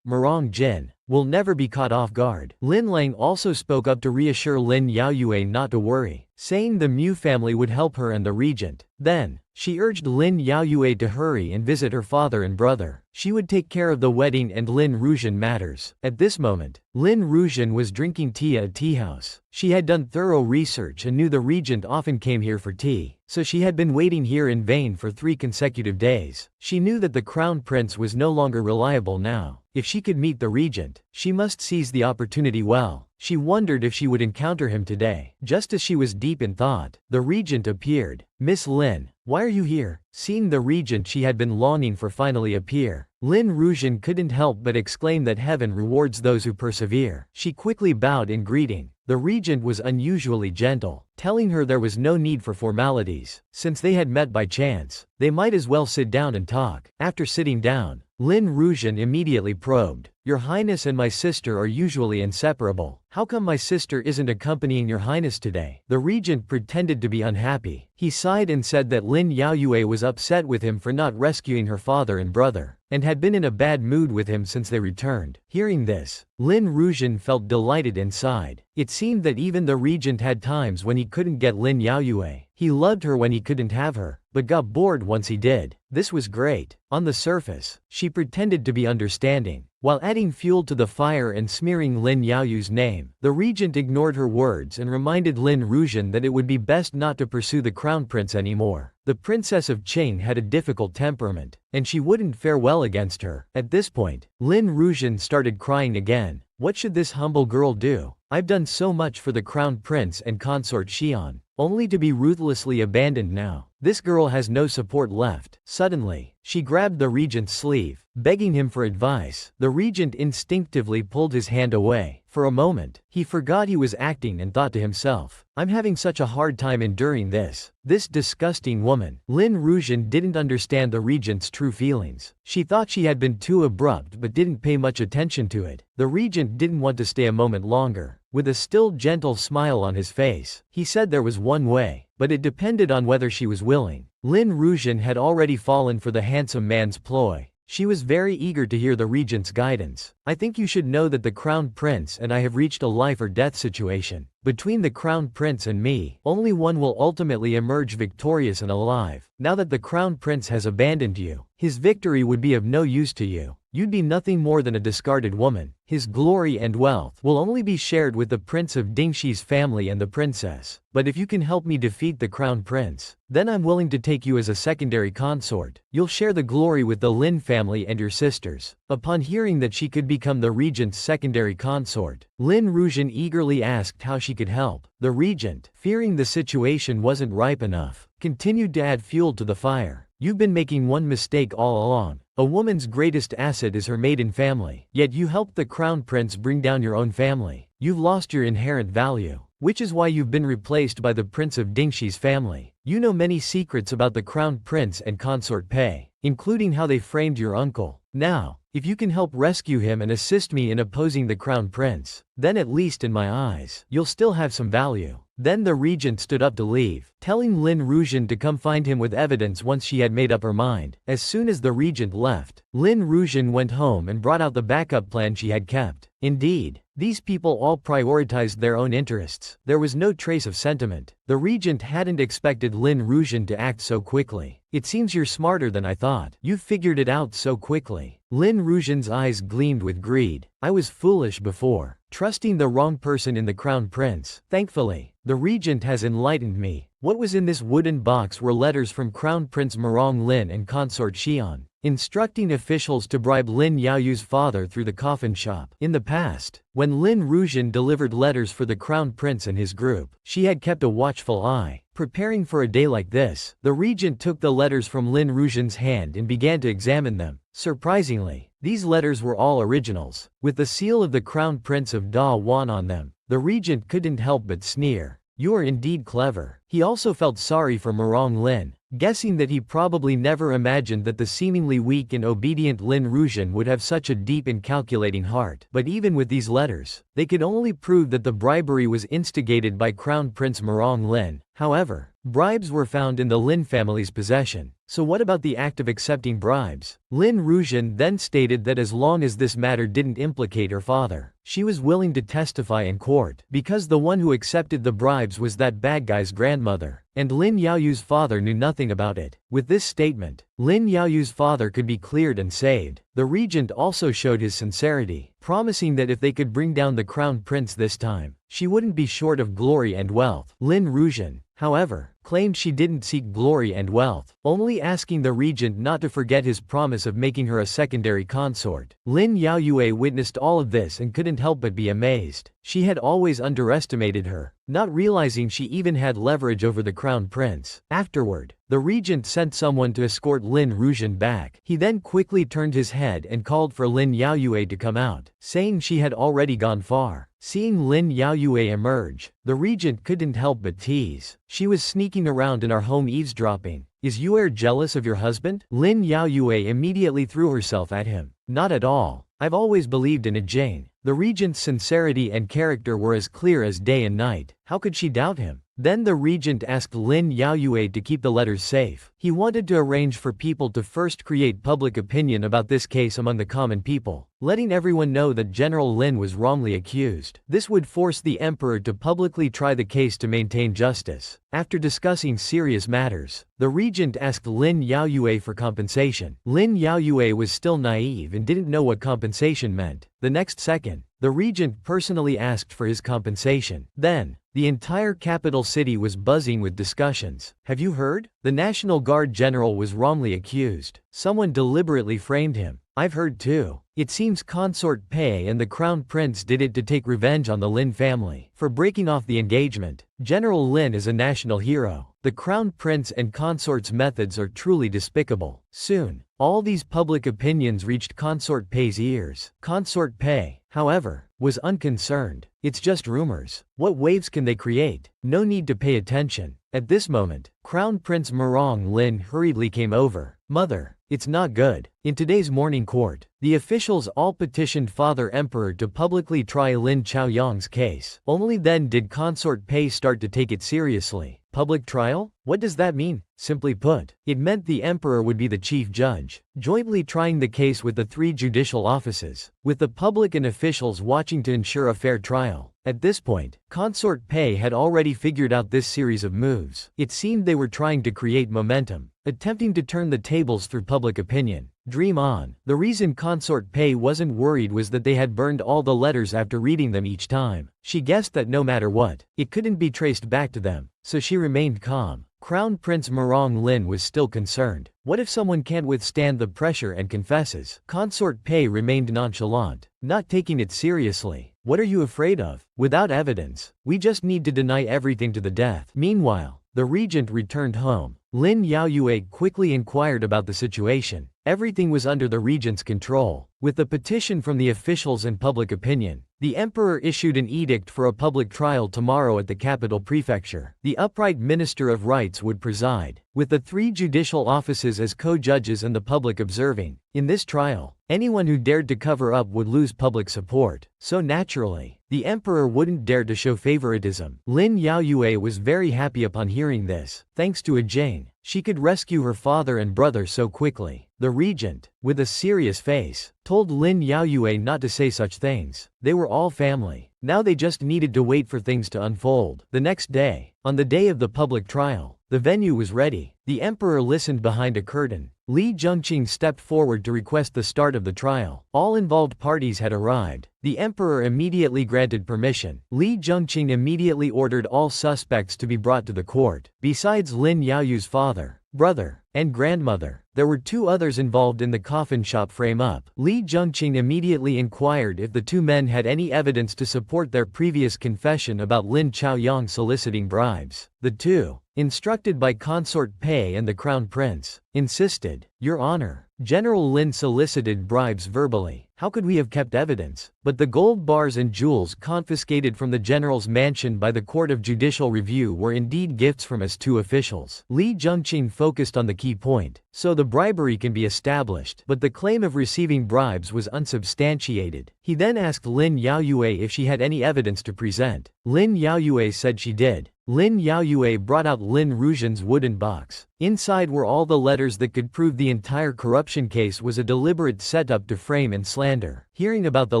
Murong Jin, will never be caught off guard. Lin Lang also spoke up to reassure Lin Yaoyue not to worry, saying the Mu family would help her and the regent. Then, she urged Lin Yaoyue to hurry and visit her father and brother. She would take care of the wedding and Lin Ruijian matters. At this moment, Lin Ruijian was drinking tea at a tea house. She had done thorough research and knew the regent often came here for tea, so she had been waiting here in vain for 3 consecutive days. She knew that the crown prince was no longer reliable now. If she could meet the regent, she must seize the opportunity well. She wondered if she would encounter him today. Just as she was deep in thought, the regent appeared. "Miss Lin, why are you here?" Seeing the regent she had been longing for finally appear, Lin Ruijian couldn't help but exclaim that heaven rewards those who persevere. She quickly bowed in greeting. The regent was unusually gentle, telling her there was no need for formalities. Since they had met by chance, they might as well sit down and talk. After sitting down, Lin Ruijian immediately probed, "Your Highness and my sister are usually inseparable. How come my sister isn't accompanying your Highness today?" The regent pretended to be unhappy. He sighed and said that Lin Yaoyue was upset with him for not rescuing her father and brother, and had been in a bad mood with him since they returned. Hearing this, Lin Ruijian felt delighted inside. It seemed that even the regent had times when he couldn't get Lin Yaoyue. He loved her when he couldn't have her, but got bored once he did. This was great. On the surface, she pretended to be understanding. While adding fuel to the fire and smearing Lin Yaoyu's name, the regent ignored her words and reminded Lin Ruijian that it would be best not to pursue the crown prince anymore. The princess of Qing had a difficult temperament, and she wouldn't fare well against her. At this point, Lin Ruijian started crying again. What should this humble girl do? I've done so much for the crown prince and consort Xian. only to be ruthlessly abandoned now. This girl has no support left. Suddenly, she grabbed the regent's sleeve, begging him for advice. The regent instinctively pulled his hand away. For a moment, he forgot he was acting and thought to himself, I'm having such a hard time enduring this. This disgusting woman. Lin Ruijin didn't understand the regent's true feelings. She thought she had been too abrupt but didn't pay much attention to it. The regent didn't want to stay a moment longer. With a still gentle smile on his face, he said there was one way, but it depended on whether she was willing. Lin Ruijin had already fallen for the handsome man's ploy. She was very eager to hear the regent's guidance. I think you should know that the crown prince and I have reached a life or death situation. Between the crown prince and me, only one will ultimately emerge victorious and alive. Now that the crown prince has abandoned you, his victory would be of no use to you. You'd be nothing more than a discarded woman. His glory and wealth will only be shared with the prince of Dingxi's family and the princess. But if you can help me defeat the crown prince, then I'm willing to take you as a secondary consort. You'll share the glory with the Lin family and your sisters. Upon hearing that she could become the regent's secondary consort, Lin Ruijin eagerly asked how she could help. The regent, fearing the situation wasn't ripe enough, continued to add fuel to the fire. You've been making one mistake all along. A woman's greatest asset is her maiden family. Yet you helped the crown prince bring down your own family. You've lost your inherent value, which is why you've been replaced by the prince of Dingxi's family. You know many secrets about the crown prince and consort Pei, including how they framed your uncle. Now, if you can help rescue him and assist me in opposing the crown prince, then at least in my eyes, you'll still have some value. Then the regent stood up to leave, telling Lin Ruijin to come find him with evidence once she had made up her mind. As soon as the regent left, Lin Ruijin went home and brought out the backup plan she had kept. Indeed, these people all prioritized their own interests. There was no trace of sentiment. The regent hadn't expected Lin Ruijin to act so quickly. It seems you're smarter than I thought. You figured it out so quickly. Lin Ruijin's eyes gleamed with greed. I was foolish before, trusting the wrong person in the crown prince. Thankfully, the regent has enlightened me. What was in this wooden box were letters from Crown Prince Murong Lin and consort Xian, instructing officials to bribe Lin Yaoyu's father through the coffin shop. In the past, when Lin Ruijin delivered letters for the crown prince and his group, she had kept a watchful eye, preparing for a day like this. The regent took the letters from Lin Ruijin's hand and began to examine them. Surprisingly, these letters were all originals, with the seal of the crown prince of Da Wan on them. The regent couldn't help but sneer. You are indeed clever. He also felt sorry for Murong Lin, guessing that he probably never imagined that the seemingly weak and obedient Lin Ruijin would have such a deep and calculating heart. But even with these letters, they could only prove that the bribery was instigated by Crown Prince Murong Lin. However, bribes were found in the Lin family's possession. So what about the act of accepting bribes? Lin Ruijin then stated that as long as this matter didn't implicate her father, she was willing to testify in court, because the one who accepted the bribes was that bad guy's grandmother, and Lin Yaoyu's father knew nothing about it. With this statement, Lin Yaoyu's father could be cleared and saved. The regent also showed his sincerity, promising that if they could bring down the crown prince this time, she wouldn't be short of glory and wealth. Lin Ruijin, however, claimed she didn't seek glory and wealth, only asking the regent not to forget his promise of making her a secondary consort. Lin Yaoyue witnessed all of this and couldn't help but be amazed. She had always underestimated her, not realizing she even had leverage over the crown prince. Afterward, the regent sent someone to escort Lin Ruijin back. He then quickly turned his head and called for Lin Yaoyue to come out, saying she had already gone far. Seeing Lin Yaoyue emerge, the regent couldn't help but tease. She was sneaking around in our home eavesdropping. Is Yuer jealous of your husband? Lin Yaoyue immediately threw herself at him. Not at all. I've always believed in Jane. The regent's sincerity and character were as clear as day and night. How could she doubt him? Then the regent asked Lin Yaoyue to keep the letters safe. He wanted to arrange for people to first create public opinion about this case among the common people, letting everyone know that General Lin was wrongly accused. This would force the emperor to publicly try the case to maintain justice. After discussing serious matters, the regent asked Lin Yaoyue for compensation. Lin Yaoyue was still naive and didn't know what compensation meant. The next second, the regent personally asked for his compensation. Then, the entire capital city was buzzing with discussions. Have you heard? The National Guard general was wrongly accused. Someone deliberately framed him. I've heard too. It seems Consort Pei and the Crown Prince did it to take revenge on the Lin family for breaking off the engagement. General Lin is a national hero. The Crown Prince and Consort's methods are truly despicable. Soon, all these public opinions reached Consort Pei's ears. Consort Pei, however, was unconcerned. It's just rumors. What waves can they create? No need to pay attention. At this moment, Crown Prince Murong Lin hurriedly came over. Mother, it's not good. In today's morning court, the officials all petitioned Father Emperor to publicly try Lin Chaoyang's case. Only then did Consort Pei start to take it seriously. Public trial? What does that mean? Simply put, it meant the emperor would be the chief judge, jointly trying the case with the 3 judicial offices, with the public and officials watching to ensure a fair trial. At this point, Consort Pei had already figured out this series of moves. It seemed they were trying to create momentum, attempting to turn the tables through public opinion. Dream on. The reason Consort Pei wasn't worried was that they had burned all the letters after reading them each time. She guessed that no matter what, it couldn't be traced back to them, so she remained calm. Crown Prince Murong Lin was still concerned. What if someone can't withstand the pressure and confesses? Consort Pei remained nonchalant, not taking it seriously. What are you afraid of? Without evidence, we just need to deny everything to the death. Meanwhile, the regent returned home. Lin Yaoyue quickly inquired about the situation. Everything was under the regent's control. With the petition from the officials and public opinion, the emperor issued an edict for a public trial tomorrow at the capital prefecture. The upright minister of rights would preside, with the 3 judicial offices as co-judges and the public observing. In this trial, anyone who dared to cover up would lose public support. So naturally, the emperor wouldn't dare to show favoritism. Lin Yaoyue was very happy upon hearing this. Thanks to Jane, she could rescue her father and brother so quickly. The regent, with a serious face, told Lin Yaoyue not to say such things. They were all family. Now they just needed to wait for things to unfold. The next day, on the day of the public trial, the venue was ready. The emperor listened behind a curtain. Li Zhengqing stepped forward to request the start of the trial. All involved parties had arrived. The emperor immediately granted permission. Li Zhengqing immediately ordered all suspects to be brought to the court. Besides Lin Yaoyu's father, brother, and grandmother, there were 2 others involved in the coffin shop frame-up. Li Zhengqing immediately inquired if the 2 men had any evidence to support their previous confession about Lin Chaoyang soliciting bribes. The 2, instructed by Consort Pei and the Crown Prince, insisted, "Your Honor, General Lin solicited bribes verbally. How could we have kept evidence?" But the gold bars and jewels confiscated from the general's mansion by the Court of Judicial Review were indeed gifts from us 2 officials. Li Zhengqing focused on the key point. So the bribery can be established, but the claim of receiving bribes was unsubstantiated. He then asked Lin Yaoyue if she had any evidence to present. Lin Yaoyue said she did. Lin Yaoyue brought out Lin Rujian's wooden box. Inside were all the letters that could prove the entire corruption case was a deliberate setup to frame and slander. Hearing about the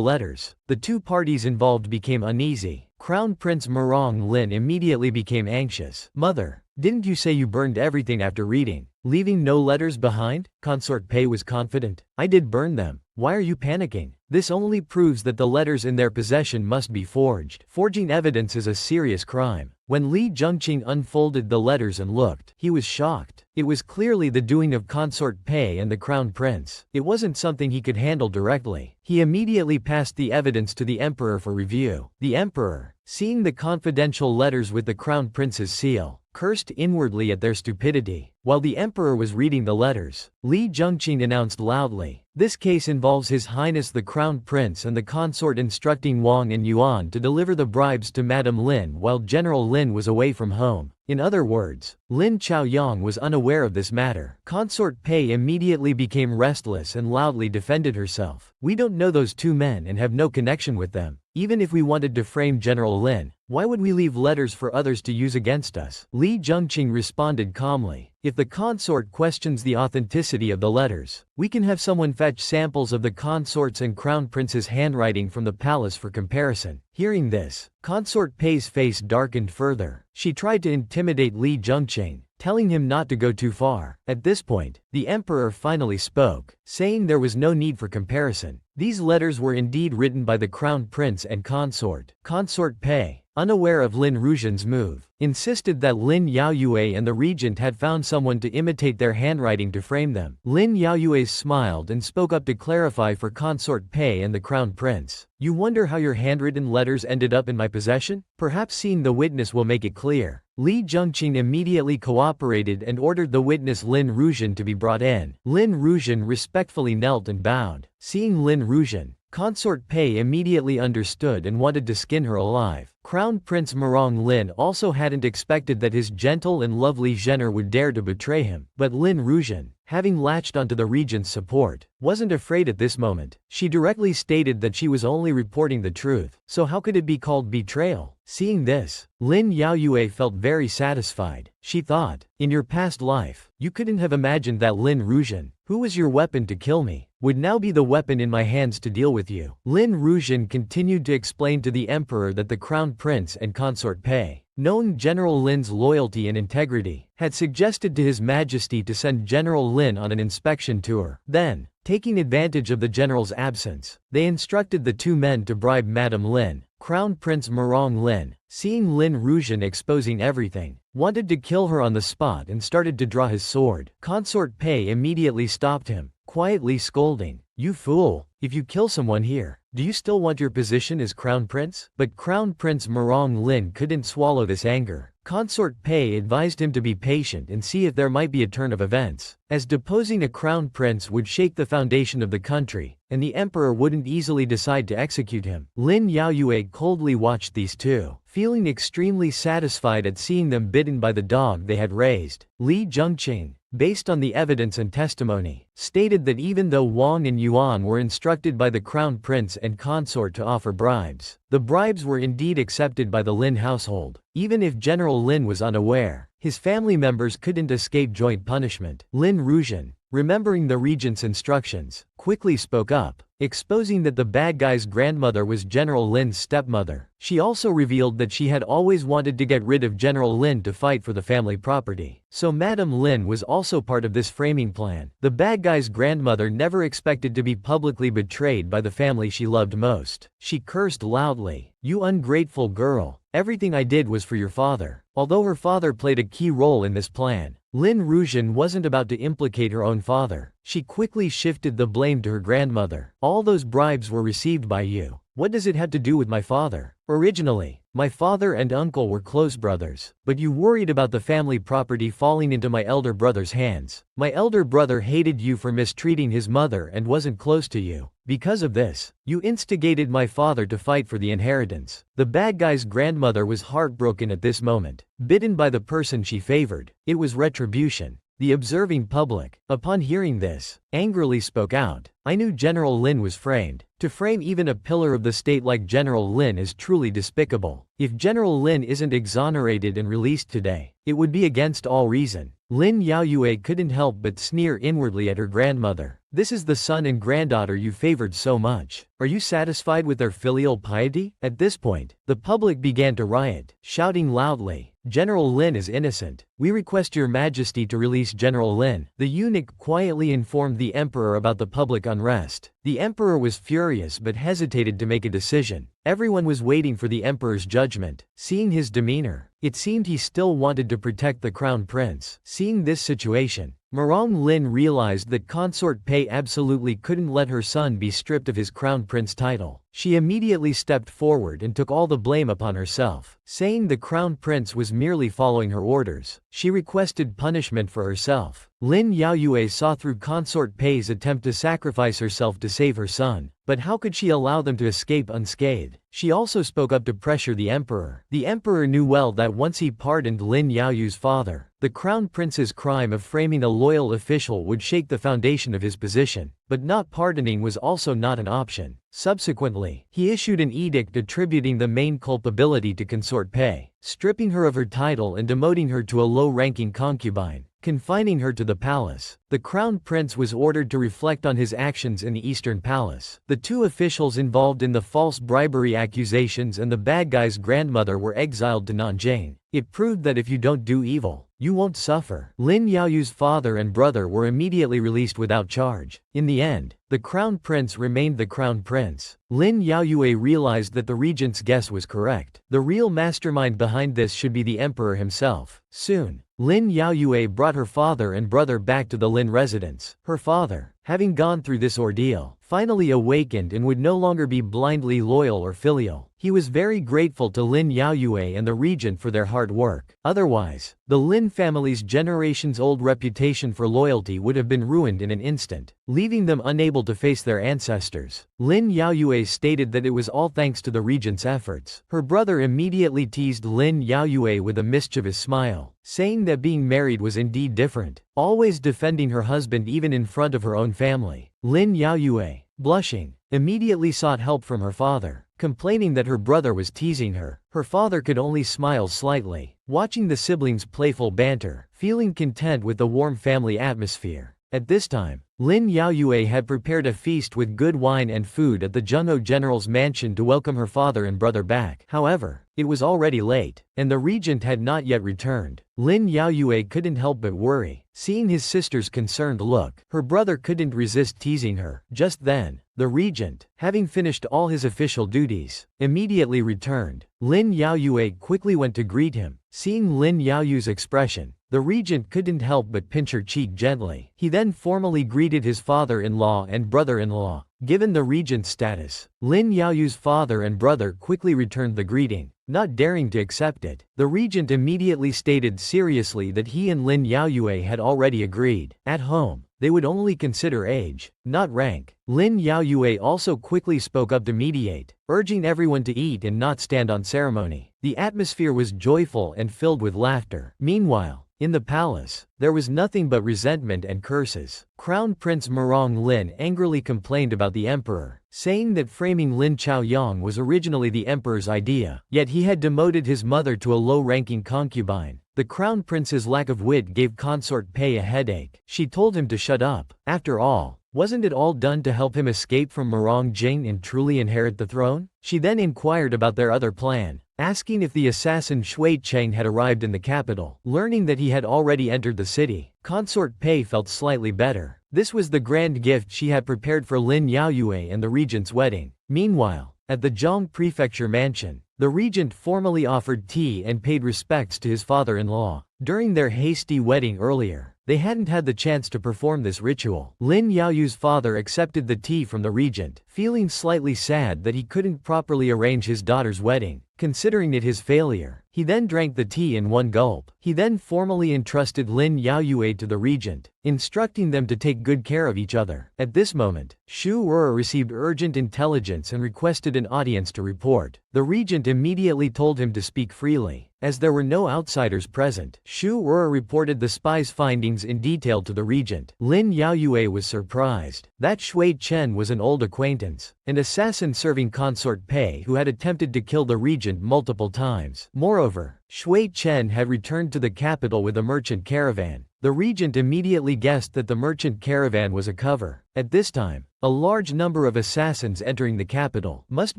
letters, the 2 parties involved became uneasy. Crown Prince Murong Lin immediately became anxious. "Mother, didn't you say you burned everything after reading, leaving no letters behind?" Consort Pei was confident. "I did burn them. Why are you panicking? This only proves that the letters in their possession must be forged. Forging evidence is a serious crime." When Li Zhengqing unfolded the letters and looked, he was shocked. It was clearly the doing of Consort Pei and the Crown Prince. It wasn't something he could handle directly. He immediately passed the evidence to the emperor for review. The emperor, seeing the confidential letters with the Crown Prince's seal, cursed inwardly at their stupidity. While the emperor was reading the letters, Li Zhengqing announced loudly, "This case involves His Highness the Crown Prince and the consort instructing Wang and Yuan to deliver the bribes to Madame Lin while General Lin was away from home." In other words, Lin Chaoyang was unaware of this matter. Consort Pei immediately became restless and loudly defended herself. "We don't know those 2 men and have no connection with them. Even if we wanted to frame General Lin, why would we leave letters for others to use against us?" Li Zhengqing responded calmly, "If the consort questions the authenticity of the letters, we can have someone fetch samples of the consort's and Crown Prince's handwriting from the palace for comparison." Hearing this, Consort Pei's face darkened further. She tried to intimidate Li Zhengqing, telling him not to go too far. At this point, the emperor finally spoke, saying there was no need for comparison. These letters were indeed written by the Crown Prince and consort. Consort Pei, unaware of Lin Rujian's move, insisted that Lin Yaoyue and the regent had found someone to imitate their handwriting to frame them. Lin Yaoyue smiled and spoke up to clarify for Consort Pei and the crown prince. You wonder how your handwritten letters ended up in my possession? Perhaps seeing the witness will make it clear. Li Zhengqing immediately cooperated and ordered the witness Lin Rujian to be brought in. Lin Rujian respectfully knelt and bowed. Seeing Lin Rujian, Consort Pei immediately understood and wanted to skin her alive. Crown Prince Murong Lin also hadn't expected that his gentle and lovely Zhener would dare to betray him, but Lin Rujian, having latched onto the regent's support, wasn't afraid at this moment. She directly stated that she was only reporting the truth, so how could it be called betrayal? Seeing this, Lin Yaoyue felt very satisfied. She thought, in your past life, you couldn't have imagined that Lin Rujian, who was your weapon to kill me, would now be the weapon in my hands to deal with you. Lin Rujian continued to explain to the emperor that the crown prince and consort Pei, knowing General Lin's loyalty and integrity, had suggested to His Majesty to send General Lin on an inspection tour. Then, taking advantage of the general's absence, they instructed the two men to bribe Madame Lin. Crown Prince Murong Lin, seeing Lin Rujian exposing everything, wanted to kill her on the spot and started to draw his sword. Consort Pei immediately stopped him, quietly scolding, "You fool, if you kill someone here, do you still want your position as crown prince?" But Crown Prince Murong Lin couldn't swallow this anger. Consort Pei advised him to be patient and see if there might be a turn of events, as deposing a crown prince would shake the foundation of the country, and the emperor wouldn't easily decide to execute him. Lin Yaoyue coldly watched these two, feeling extremely satisfied at seeing them bitten by the dog they had raised. Li Zhengqing, based on the evidence and testimony, stated that even though Wang and Yuan were instructed by the crown prince and consort to offer bribes, the bribes were indeed accepted by the Lin household. Even if General Lin was unaware, his family members couldn't escape joint punishment. Lin Rujian, remembering the regent's instructions, quickly spoke up, exposing that the bad guy's grandmother was General Lin's stepmother. She also revealed that she had always wanted to get rid of General Lin to fight for the family property. So Madame Lin was also part of this framing plan. The bad guy's grandmother never expected to be publicly betrayed by the family she loved most. She cursed loudly, "You ungrateful girl, everything I did was for your father." Although her father played a key role in this plan, Lin Rujian wasn't about to implicate her own father. She quickly shifted the blame to her grandmother. "All those bribes were received by you. What does it have to do with my father? Originally, my father and uncle were close brothers, but you worried about the family property falling into my elder brother's hands. My elder brother hated you for mistreating his mother and wasn't close to you. Because of this, you instigated my father to fight for the inheritance." The bad guy's grandmother was heartbroken at this moment, bitten by the person she favored. It was Retribution. The observing public, upon hearing this, angrily spoke out, "I knew General Lin was framed. To frame even a pillar of the state like General Lin is truly despicable. If General Lin isn't exonerated and released today, it would be against all reason." Lin Yaoyue couldn't help but sneer inwardly at her grandmother. "This is the son and granddaughter you favored so much. Are you satisfied with their filial piety?" At this point, the public began to riot, shouting loudly, "General Lin is innocent. We request your majesty to release General Lin." The eunuch quietly informed the emperor about the public unrest. The emperor was furious but hesitated to make a decision. Everyone was waiting for the emperor's judgment. Seeing his demeanor, it seemed he still wanted to protect the crown prince. Seeing this situation, Murong Lin realized that Consort Pei absolutely couldn't let her son be stripped of his crown prince title. She immediately stepped forward and took all the blame upon herself, saying the crown prince was merely following her orders. She requested punishment for herself. Lin Yaoyue saw through Consort Pei's attempt to sacrifice herself to save her son, but how could she allow them to escape unscathed? She also spoke up to pressure the emperor. The emperor knew well that once he pardoned Lin Yaoyu's father, the crown prince's crime of framing a loyal official would shake the foundation of his position. But not pardoning was also not an option. Subsequently, he issued an edict attributing the main culpability to Consort Pei, stripping her of her title and demoting her to a low-ranking concubine, confining her to the palace. The crown prince was ordered to reflect on his actions in the Eastern Palace. The two officials involved in the false bribery accusations and the bad guy's grandmother were exiled to Nanjing. It proved that if you don't do evil, you won't suffer. Lin Yaoyu's father and brother were immediately released without charge. In the end, the crown prince remained the crown prince. Lin Yaoyue realized that the regent's guess was correct. The real mastermind behind this should be the emperor himself. Soon, Lin Yaoyue brought her father and brother back to the Lin residence. Her father, having gone through this ordeal, finally awakened and would no longer be blindly loyal or filial. He was very grateful to Lin Yaoyue and the regent for their hard work. Otherwise, the Lin family's generations-old reputation for loyalty would have been ruined in an instant, leaving them unable to face their ancestors. Lin Yaoyue stated that it was all thanks to the regent's efforts. Her brother immediately teased Lin Yaoyue with a mischievous smile, saying that being married was indeed different, always defending her husband even in front of her own family. Lin Yaoyue, blushing, immediately sought help from her father, complaining that her brother was teasing her. Her father could only smile slightly, watching the siblings' playful banter, feeling content with the warm family atmosphere. At this time, Lin Yaoyue had prepared a feast with good wine and food at the Junho general's mansion to welcome her father and brother back. However, it was already late, and the regent had not yet returned. Lin Yaoyue couldn't help but worry, seeing his sister's concerned look. Her brother couldn't resist teasing her. Just then, the regent, having finished all his official duties, immediately returned. Lin Yaoyue quickly went to greet him. Seeing Lin Yaoyue's expression, the regent couldn't help but pinch her cheek gently. He then formally greeted his father-in-law and brother-in-law. Given the regent's status, Lin Yaoyue's father and brother quickly returned the greeting, not daring to accept it. The regent immediately stated seriously that he and Lin Yaoyue had already agreed. At home, they would only consider age, not rank. Lin Yaoyue also quickly spoke up to mediate, urging everyone to eat and not stand on ceremony. The atmosphere was joyful and filled with laughter. Meanwhile, in the palace, there was nothing but resentment and curses. Crown Prince Murong Lin angrily complained about the emperor, saying that framing Lin Chaoyang was originally the emperor's idea, yet he had demoted his mother to a low-ranking concubine. The crown prince's lack of wit gave consort Pei a headache. She told him to shut up. After all, wasn't it all done to help him escape from Murong Jing and truly inherit the throne? She then inquired about their other plan, asking if the assassin Shui Cheng had arrived in the capital. Learning that he had already entered the city, consort Pei felt slightly better. This was the grand gift she had prepared for Lin Yaoyue and the regent's wedding. Meanwhile, at the Zhang Prefecture mansion, the regent formally offered tea and paid respects to his father-in-law. During their hasty wedding earlier, they hadn't had the chance to perform this ritual. Lin Yaoyue's father accepted the tea from the regent, feeling slightly sad that he couldn't properly arrange his daughter's wedding, considering it his failure. He then drank the tea in one gulp. He then formally entrusted Lin Yaoyue to the regent, instructing them to take good care of each other. At this moment, Shu Ruie received urgent intelligence and requested an audience to report. The regent immediately told him to speak freely, as there were no outsiders present. Shu Ruie reported the spy's findings in detail to the regent. Lin Yaoyue was surprised. That Shui Chen was an old acquaintance, an assassin serving consort Pei who had attempted to kill the regent multiple times. Moreover, Shui Chen had returned to the capital with a merchant caravan. The regent immediately guessed that the merchant caravan was a cover. At this time, a large number of assassins entering the capital must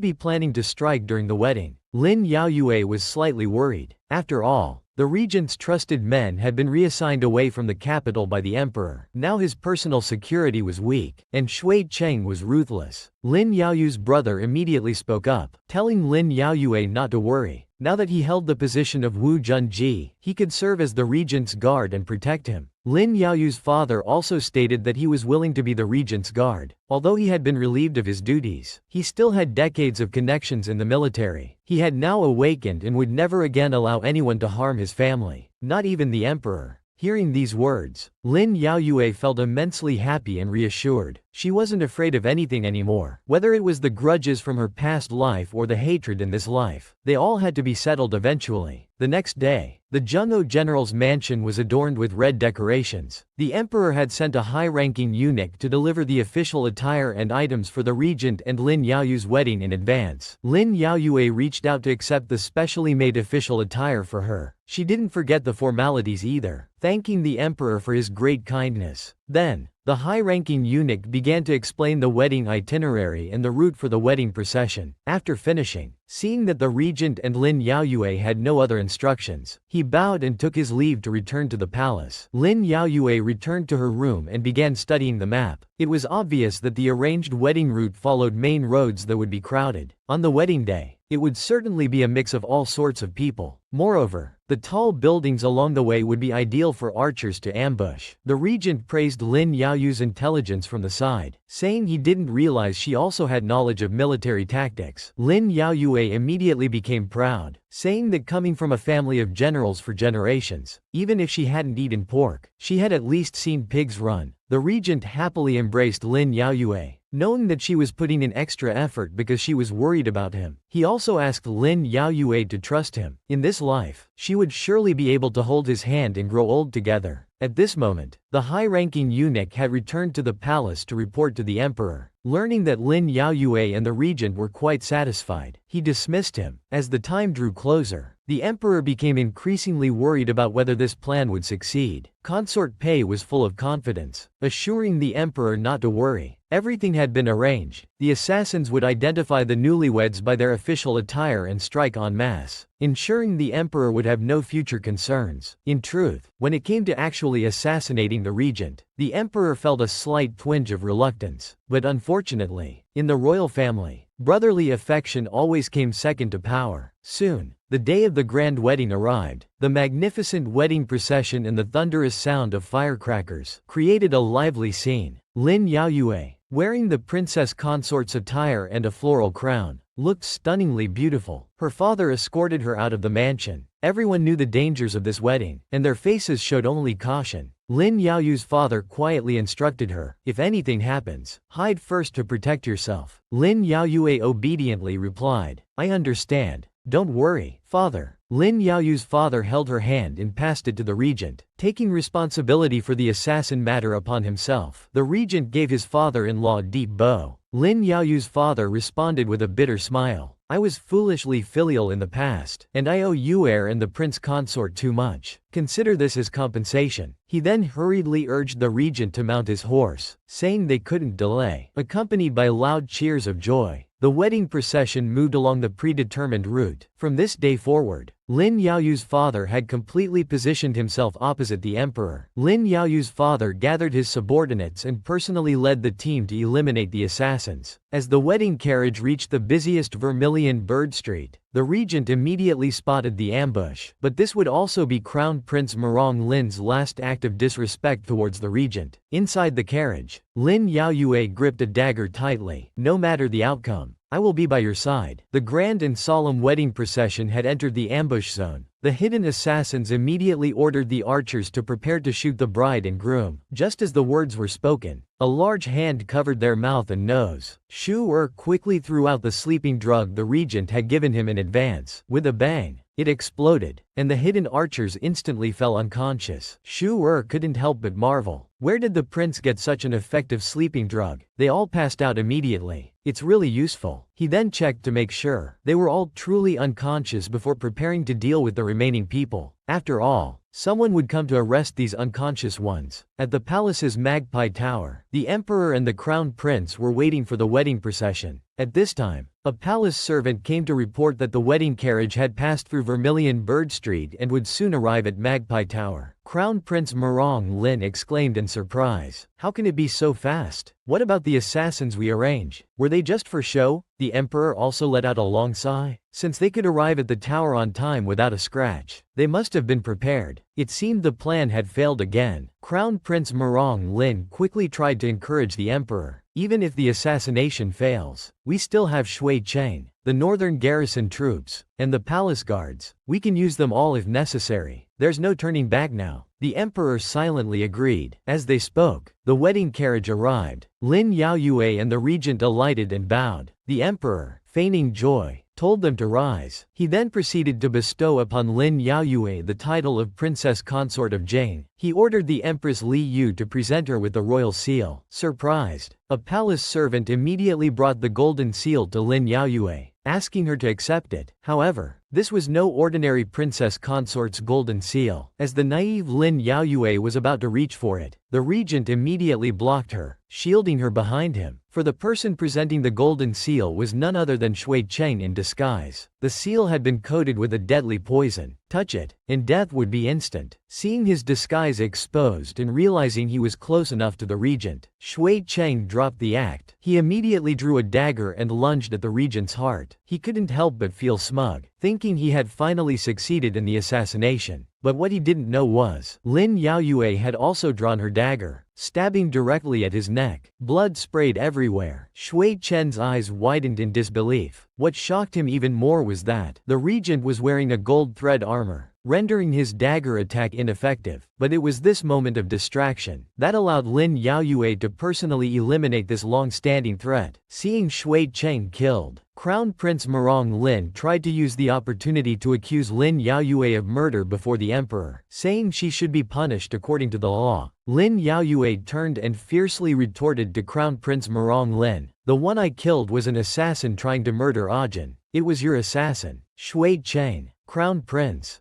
be planning to strike during the wedding. Lin Yaoyue was slightly worried. After all, the regent's trusted men had been reassigned away from the capital by the emperor. Now his personal security was weak, and Shui Cheng was ruthless. Lin Yaoyue's brother immediately spoke up, telling Lin Yaoyue not to worry. Now that he held the position of Wu Junji, he could serve as the regent's guard and protect him. Lin Yaoyue's father also stated that he was willing to be the regent's guard. Although he had been relieved of his duties, he still had decades of connections in the military. He had now awakened and would never again allow anyone to harm his family, not even the emperor. Hearing these words, Lin Yaoyue felt immensely happy and reassured. She wasn't afraid of anything anymore. Whether it was the grudges from her past life or the hatred in this life, they all had to be settled eventually. The next day, the Junho general's mansion was adorned with red decorations. The emperor had sent a high-ranking eunuch to deliver the official attire and items for the regent and Lin Yaoyue's wedding in advance. Lin Yaoyue reached out to accept the specially made official attire for her. She didn't forget the formalities either, thanking the emperor for his great kindness. Then, The high-ranking eunuch began to explain the wedding itinerary and the route for the wedding procession. After finishing, seeing that the regent and Lin Yaoyue had no other instructions, he bowed and took his leave to return to the palace. Lin Yaoyue returned to her room and began studying the map. It was obvious that the arranged wedding route followed main roads that would be crowded. On the wedding day, it would certainly be a mix of all sorts of people. Moreover, the tall buildings along the way would be ideal for archers to ambush. The regent praised Lin Yaoyue's intelligence from the side, saying he didn't realize she also had knowledge of military tactics. Lin Yaoyue immediately became proud, saying that coming from a family of generals for generations, even if she hadn't eaten pork, she had at least seen pigs run. The regent happily embraced Lin Yaoyue, knowing that she was putting in extra effort because she was worried about him. He also asked Lin Yaoyue to trust him. In this life, she would surely be able to hold his hand and grow old together. At this moment, the high-ranking eunuch had returned to the palace to report to the emperor. Learning that Lin Yaoyue and the regent were quite satisfied, he dismissed him. As the time drew closer, the emperor became increasingly worried about whether this plan would succeed. Consort Pei was full of confidence, assuring the emperor not to worry. Everything had been arranged. The assassins would identify the newlyweds by their official attire and strike en masse, ensuring the emperor would have no future concerns. In truth, when it came to actually assassinating the regent, the emperor felt a slight twinge of reluctance. But unfortunately, in the royal family, brotherly affection always came second to power. Soon, the day of the grand wedding arrived. The magnificent wedding procession and the thunderous sound of firecrackers created a lively scene. Lin Yaoyue, wearing the princess consort's attire and a floral crown, looked stunningly beautiful. Her father escorted her out of the mansion. Everyone knew the dangers of this wedding, and their faces showed only caution. Lin Yaoyue's father quietly instructed her, "If anything happens, hide first to protect yourself." Lin Yaoyue obediently replied, "I understand. Don't worry, father." Lin Yaoyue's father held her hand and passed it to the regent, taking responsibility for the assassin matter upon himself. The regent gave his father-in-law a deep bow. Lin Yaoyue's father responded with a bitter smile. "I was foolishly filial in the past, and I owe you heir and the prince consort too much. Consider this as compensation." He then hurriedly urged the regent to mount his horse, saying they couldn't delay. Accompanied by loud cheers of joy, the wedding procession moved along the predetermined route. From this day forward, Lin Yaoyue's father had completely positioned himself opposite the emperor. Lin Yaoyue's father gathered his subordinates and personally led the team to eliminate the assassins. As the wedding carriage reached the busiest Vermilion Bird Street, the regent immediately spotted the ambush. But this would also be Crown Prince Morong Lin's last act of disrespect towards the regent. Inside the carriage, Lin Yaoyue gripped a dagger tightly. "No matter the outcome, I will be by your side." The grand and solemn wedding procession had entered the ambush zone. The hidden assassins immediately ordered the archers to prepare to shoot the bride and groom. Just as the words were spoken, a large hand covered their mouth and nose. Shu Er quickly threw out the sleeping drug the regent had given him in advance. With a bang, it exploded, and the hidden archers instantly fell unconscious. Shu Er couldn't help but marvel. Where did the prince get such an effective sleeping drug? They all passed out immediately. "It's really useful." He then checked to make sure they were all truly unconscious before preparing to deal with the remaining people. After all, someone would come to arrest these unconscious ones. At the palace's Magpie Tower, the emperor and the crown prince were waiting for the wedding procession. At this time, a palace servant came to report that the wedding carriage had passed through Vermilion Bird Street and would soon arrive at Magpie Tower. Crown Prince Morong Lin exclaimed in surprise, "How can it be so fast? What about the assassins we arrange? Were they just for show?" The emperor also let out a long sigh. Since they could arrive at the tower on time without a scratch, they must have been prepared. It seemed the plan had failed again. Crown Prince Morong Lin quickly tried to encourage the emperor. "Even if the assassination fails, we still have Shui Cheng, the northern garrison troops, and the palace guards. We can use them all if necessary. There's no turning back now." The emperor silently agreed. As they spoke, the wedding carriage arrived. Lin Yaoyue and the regent alighted and bowed. The emperor, feigning joy, told them to rise. He then proceeded to bestow upon Lin Yaoyue the title of Princess Consort of Jane. He ordered the Empress Li Yu to present her with the royal seal. Surprised, a palace servant immediately brought the golden seal to Lin Yaoyue, asking her to accept it. However, This was no ordinary princess consort's golden seal. As the naive Lin Yaoyue was about to reach for it, the regent immediately blocked her, shielding her behind him. For the person presenting the golden seal was none other than Shui Cheng in disguise. The seal had been coated with a deadly poison. Touch it, and death would be instant. Seeing his disguise exposed and realizing he was close enough to the regent, Shui Cheng dropped the act. He immediately drew a dagger and lunged at the regent's heart. He couldn't help but feel smug, thinking he had finally succeeded in the assassination. But what he didn't know was, Lin Yaoyue had also drawn her dagger, stabbing directly at his neck. Blood sprayed everywhere. Shui Chen's eyes widened in disbelief. What shocked him even more was that the regent was wearing a gold thread armor, rendering his dagger attack ineffective. But it was this moment of distraction that allowed Lin Yaoyue to personally eliminate this long-standing threat. Seeing Shui Cheng killed, Crown Prince Murong Lin tried to use the opportunity to accuse Lin Yaoyue of murder before the emperor, saying she should be punished according to the law. Lin Yaoyue turned and fiercely retorted to Crown Prince Murong Lin, "The one I killed was an assassin trying to murder Ajin. It was your assassin, Shui Cheng." Crown Prince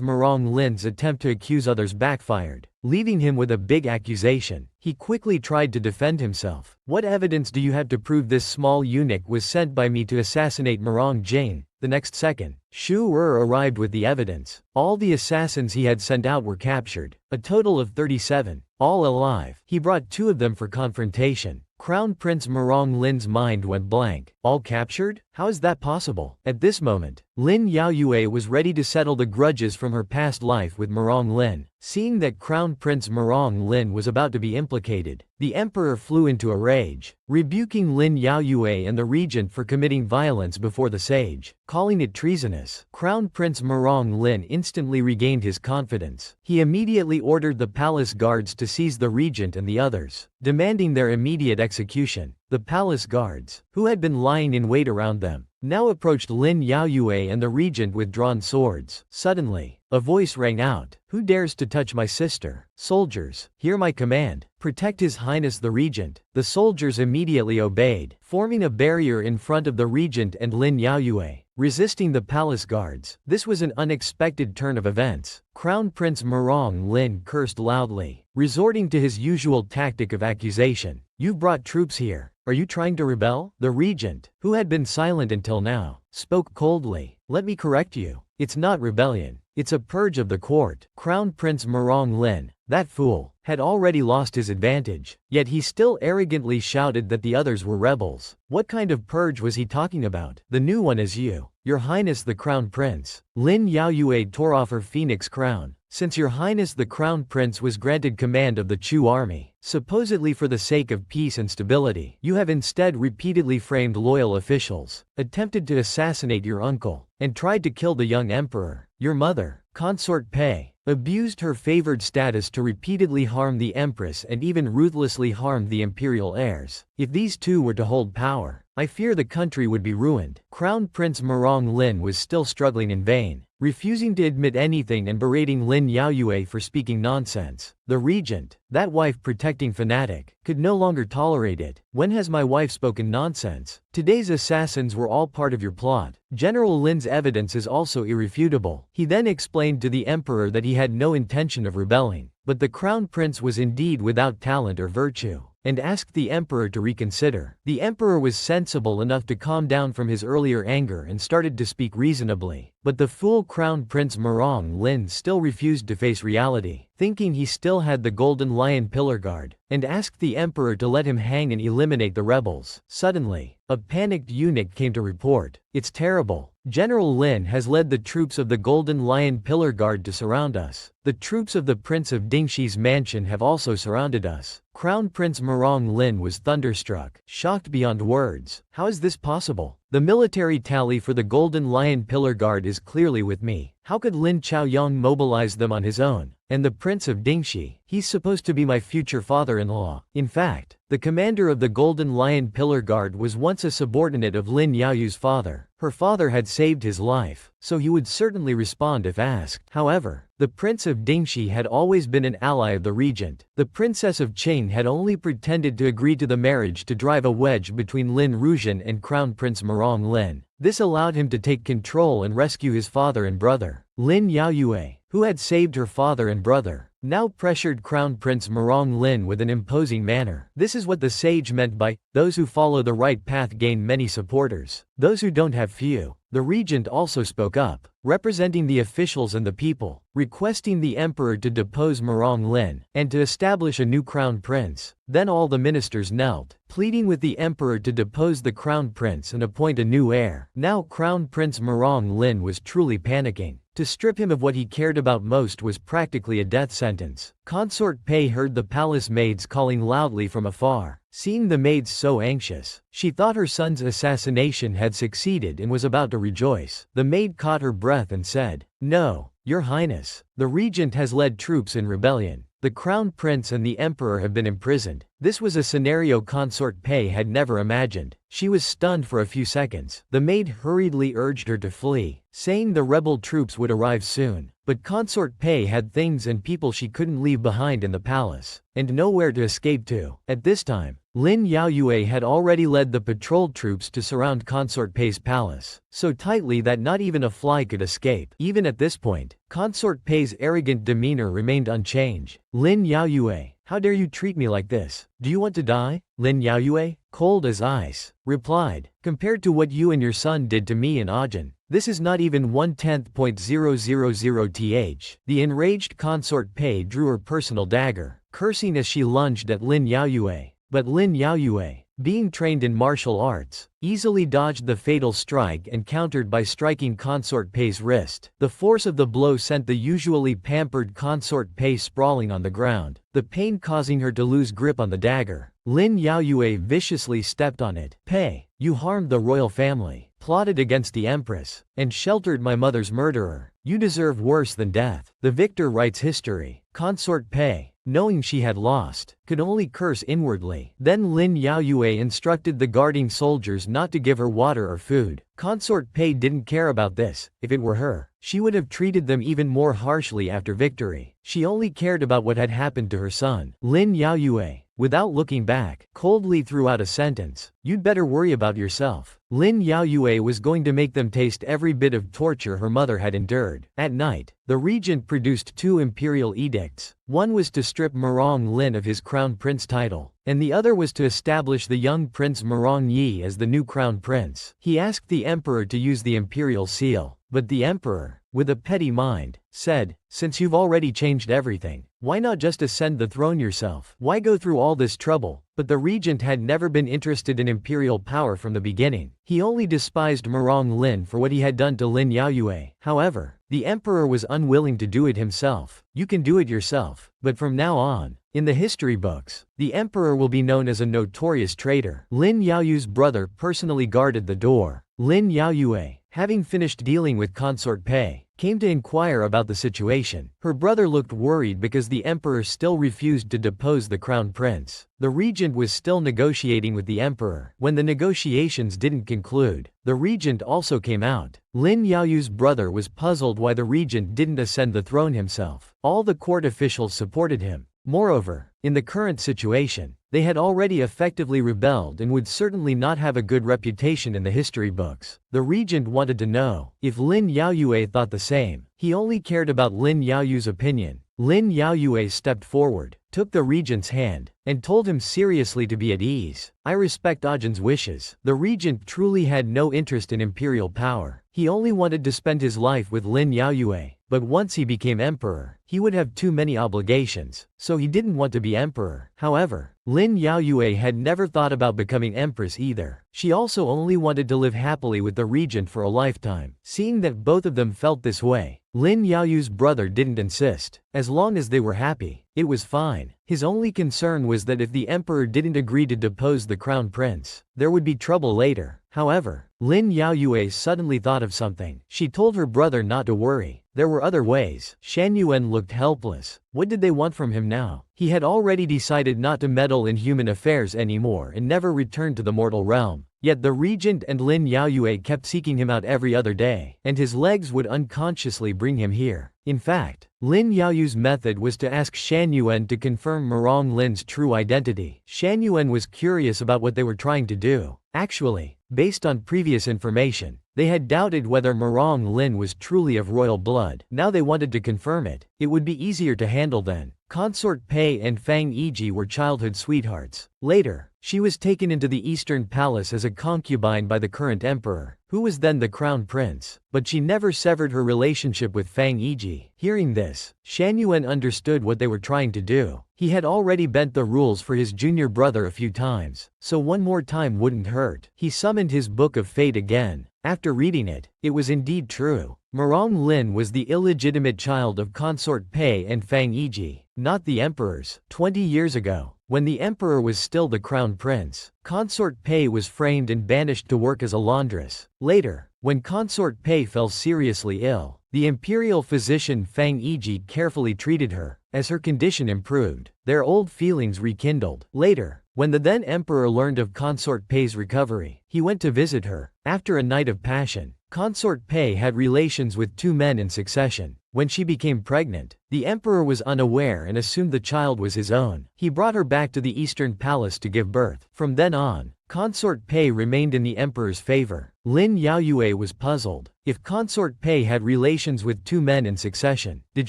Murong Lin's attempt to accuse others backfired, leaving him with a big accusation. He quickly tried to defend himself. "What evidence do you have to prove this small eunuch was sent by me to assassinate Murong Jing?" The next second, Shu Er arrived with the evidence. All the assassins he had sent out were captured, a total of 37, all alive. He brought 2 of them for confrontation. Crown Prince Murong Lin's mind went blank. All captured? How is that possible? At this moment, Lin Yaoyue was ready to settle the grudges from her past life with Murong Lin. Seeing that Crown Prince Murong Lin was about to be implicated, the emperor flew into a rage, rebuking Lin Yaoyue and the regent for committing violence before the sage, calling it treasonous. Crown Prince Murong Lin instantly regained his confidence. He immediately ordered the palace guards to seize the regent and the others, demanding their immediate execution. The palace guards, who had been lying in wait around them, now approached Lin Yaoyue and the regent with drawn swords. Suddenly, a voice rang out, "Who dares to touch my sister? Soldiers, hear my command. Protect His Highness the Regent." The soldiers immediately obeyed, forming a barrier in front of the regent and Lin Yaoyue, resisting the palace guards. This was an unexpected turn of events. Crown Prince Murong Lin cursed loudly, resorting to his usual tactic of accusation. "You've brought troops here. Are you trying to rebel?" The regent, who had been silent until now, spoke coldly. "Let me correct you. It's not rebellion. It's a purge of the court." Crown Prince Murong Lin, that fool, had already lost his advantage, yet he still arrogantly shouted that the others were rebels. What kind of purge was he talking about? "The new one is you, Your Highness the Crown Prince." Lin Yaoyue tore off her phoenix crown. "Since Your Highness the Crown Prince was granted command of the Chu army, supposedly for the sake of peace and stability, you have instead repeatedly framed loyal officials, attempted to assassinate your uncle, and tried to kill the young emperor. Your mother, Consort Pei, abused her favored status to repeatedly harm the empress and even ruthlessly harmed the imperial heirs. If these two were to hold power, I fear the country would be ruined." Crown Prince Murong Lin was still struggling in vain, refusing to admit anything and berating Lin Yaoyue for speaking nonsense. The regent, that wife-protecting fanatic, could no longer tolerate it. "When has my wife spoken nonsense? Today's assassins were all part of your plot. General Lin's evidence is also irrefutable." He then explained to the emperor that he had no intention of rebelling, but the crown prince was indeed without talent or virtue, and asked the emperor to reconsider. The emperor was sensible enough to calm down from his earlier anger and started to speak reasonably. But the fool Crown Prince Murong Lin still refused to face reality, thinking he still had the Golden Lion Pillar Guard, and asked the emperor to let him hang and eliminate the rebels. Suddenly, a panicked eunuch came to report, "It's terrible. General Lin has led the troops of the Golden Lion Pillar Guard to surround us. The troops of the Prince of Dingshi's mansion have also surrounded us." Crown Prince Murong Lin was thunderstruck, shocked beyond words. "How is this possible? The military tally for the Golden Lion Pillar Guard is clearly with me. How could Lin Chaoyang mobilize them on his own? And the Prince of Dingxi, he's supposed to be my future father-in-law." In fact, the commander of the Golden Lion Pillar Guard was once a subordinate of Lin Yaoyu's father. Her father had saved his life, so he would certainly respond if asked. However, the Prince of Dingxi had always been an ally of the regent. The Princess of Qing had only pretended to agree to the marriage to drive a wedge between Lin Ruzhen and Crown Prince Murong Lin. This allowed him to take control and rescue his father and brother. Lin Yaoyue, who had saved her father and brother, now pressured Crown Prince Murong Lin with an imposing manner. This is what the sage meant by, those who follow the right path gain many supporters, those who don't have few. The regent also spoke up, representing the officials and the people, requesting the emperor to depose Murong Lin, and to establish a new crown prince. Then all the ministers knelt, pleading with the emperor to depose the crown prince and appoint a new heir. Now Crown Prince Murong Lin was truly panicking. To strip him of what he cared about most was practically a death sentence. Consort Pei heard the palace maids calling loudly from afar. Seeing the maids so anxious, she thought her son's assassination had succeeded and was about to rejoice. The maid caught her breath and said, "No, Your Highness, the regent has led troops in rebellion. The crown prince and the emperor have been imprisoned." This was a scenario Consort Pei had never imagined. She was stunned for a few seconds. The maid hurriedly urged her to flee, saying the rebel troops would arrive soon. But Consort Pei had things and people she couldn't leave behind in the palace, and nowhere to escape to. At this time, Lin Yaoyue had already led the patrol troops to surround Consort Pei's palace, so tightly that not even a fly could escape. Even at this point, Consort Pei's arrogant demeanor remained unchanged. "Lin Yaoyue, how dare you treat me like this? Do you want to die?" Lin Yaoyue, cold as ice, replied, "Compared to what you and your son did to me and Ajin, this is not even 1/10.000th." The enraged Consort Pei drew her personal dagger, cursing as she lunged at Lin Yaoyue. But Lin Yaoyue, being trained in martial arts, easily dodged the fatal strike and countered by striking Consort Pei's wrist. The force of the blow sent the usually pampered Consort Pei sprawling on the ground, the pain causing her to lose grip on the dagger. Lin Yaoyue viciously stepped on it. "Pei, you harmed the royal family, plotted against the empress, and sheltered my mother's murderer. You deserve worse than death." The victor writes history. Consort Pei, knowing she had lost, could only curse inwardly. Then Lin Yaoyue instructed the guarding soldiers not to give her water or food. Consort Pei didn't care about this. If it were her, she would have treated them even more harshly after victory. She only cared about what had happened to her son. Lin Yaoyue, without looking back, coldly threw out a sentence, "You'd better worry about yourself." Lin Yaoyue was going to make them taste every bit of torture her mother had endured. At night, the regent produced 2 imperial edicts. One was to strip Murong Lin of his crown prince title, and the other was to establish the young Prince Murong Yi as the new crown prince. He asked the emperor to use the imperial seal, but the emperor, with a petty mind, said, "Since you've already changed everything, why not just ascend the throne yourself? Why go through all this trouble?" But the regent had never been interested in imperial power from the beginning. He only despised Murong Lin for what he had done to Lin Yaoyue. However, the emperor was unwilling to do it himself. "You can do it yourself, but from now on, in the history books, the emperor will be known as a notorious traitor." Lin Yaoyue's brother personally guarded the door. Lin Yaoyue, having finished dealing with Consort Pei, came to inquire about the situation. Her brother looked worried because the emperor still refused to depose the crown prince. The regent was still negotiating with the emperor. When the negotiations didn't conclude, the regent also came out. Lin Yaoyue's brother was puzzled why the regent didn't ascend the throne himself. All the court officials supported him. Moreover, in the current situation, they had already effectively rebelled and would certainly not have a good reputation in the history books. The regent wanted to know if Lin Yaoyue thought the same. He only cared about Lin Yaoyue's opinion. Lin Yaoyue stepped forward, took the regent's hand, and told him seriously to be at ease. "I respect Ajin's wishes." The regent truly had no interest in imperial power. He only wanted to spend his life with Lin Yaoyue. But once he became emperor, he would have too many obligations, so he didn't want to be emperor. However, Lin Yaoyue had never thought about becoming empress either. She also only wanted to live happily with the regent for a lifetime. Seeing that both of them felt this way, Lin Yaoyue's brother didn't insist. As long as they were happy, it was fine. His only concern was that if the emperor didn't agree to depose the crown prince, there would be trouble later. However, Lin Yaoyue suddenly thought of something. She told her brother not to worry. There were other ways. Shan Yuan looked helpless. What did they want from him now? He had already decided not to meddle in human affairs anymore and never return to the mortal realm. Yet the regent and Lin Yaoyue kept seeking him out every other day, and his legs would unconsciously bring him here. In fact, Lin Yaoyu's method was to ask Shan Yuan to confirm Marong Lin's true identity. Shan Yuan was curious about what they were trying to do. Actually, based on previous information, they had doubted whether Marong Lin was truly of royal blood. Now they wanted to confirm it. It would be easier to handle then. Consort Pei and Fang Yiji were childhood sweethearts. Later, she was taken into the Eastern Palace as a concubine by the current emperor, who was then the crown prince, but she never severed her relationship with Fang Yiji. Hearing this, Shan Yuan understood what they were trying to do. He had already bent the rules for his junior brother a few times, so one more time wouldn't hurt. He summoned his Book of Fate again. After reading it, it was indeed true. Marong Lin was the illegitimate child of Consort Pei and Fang Yiji, not the emperor's. 20 years ago, when the emperor was still the crown prince, Consort Pei was framed and banished to work as a laundress. Later, when Consort Pei fell seriously ill, the imperial physician Fang Yiji carefully treated her. As her condition improved, their old feelings rekindled. Later, when the then emperor learned of Consort Pei's recovery, he went to visit her. After a night of passion, Consort Pei had relations with 2 men in succession. When she became pregnant, the emperor was unaware and assumed the child was his own. He brought her back to the Eastern Palace to give birth. From then on, Consort Pei remained in the emperor's favor. Lin Yaoyue was puzzled. If Consort Pei had relations with 2 men in succession, did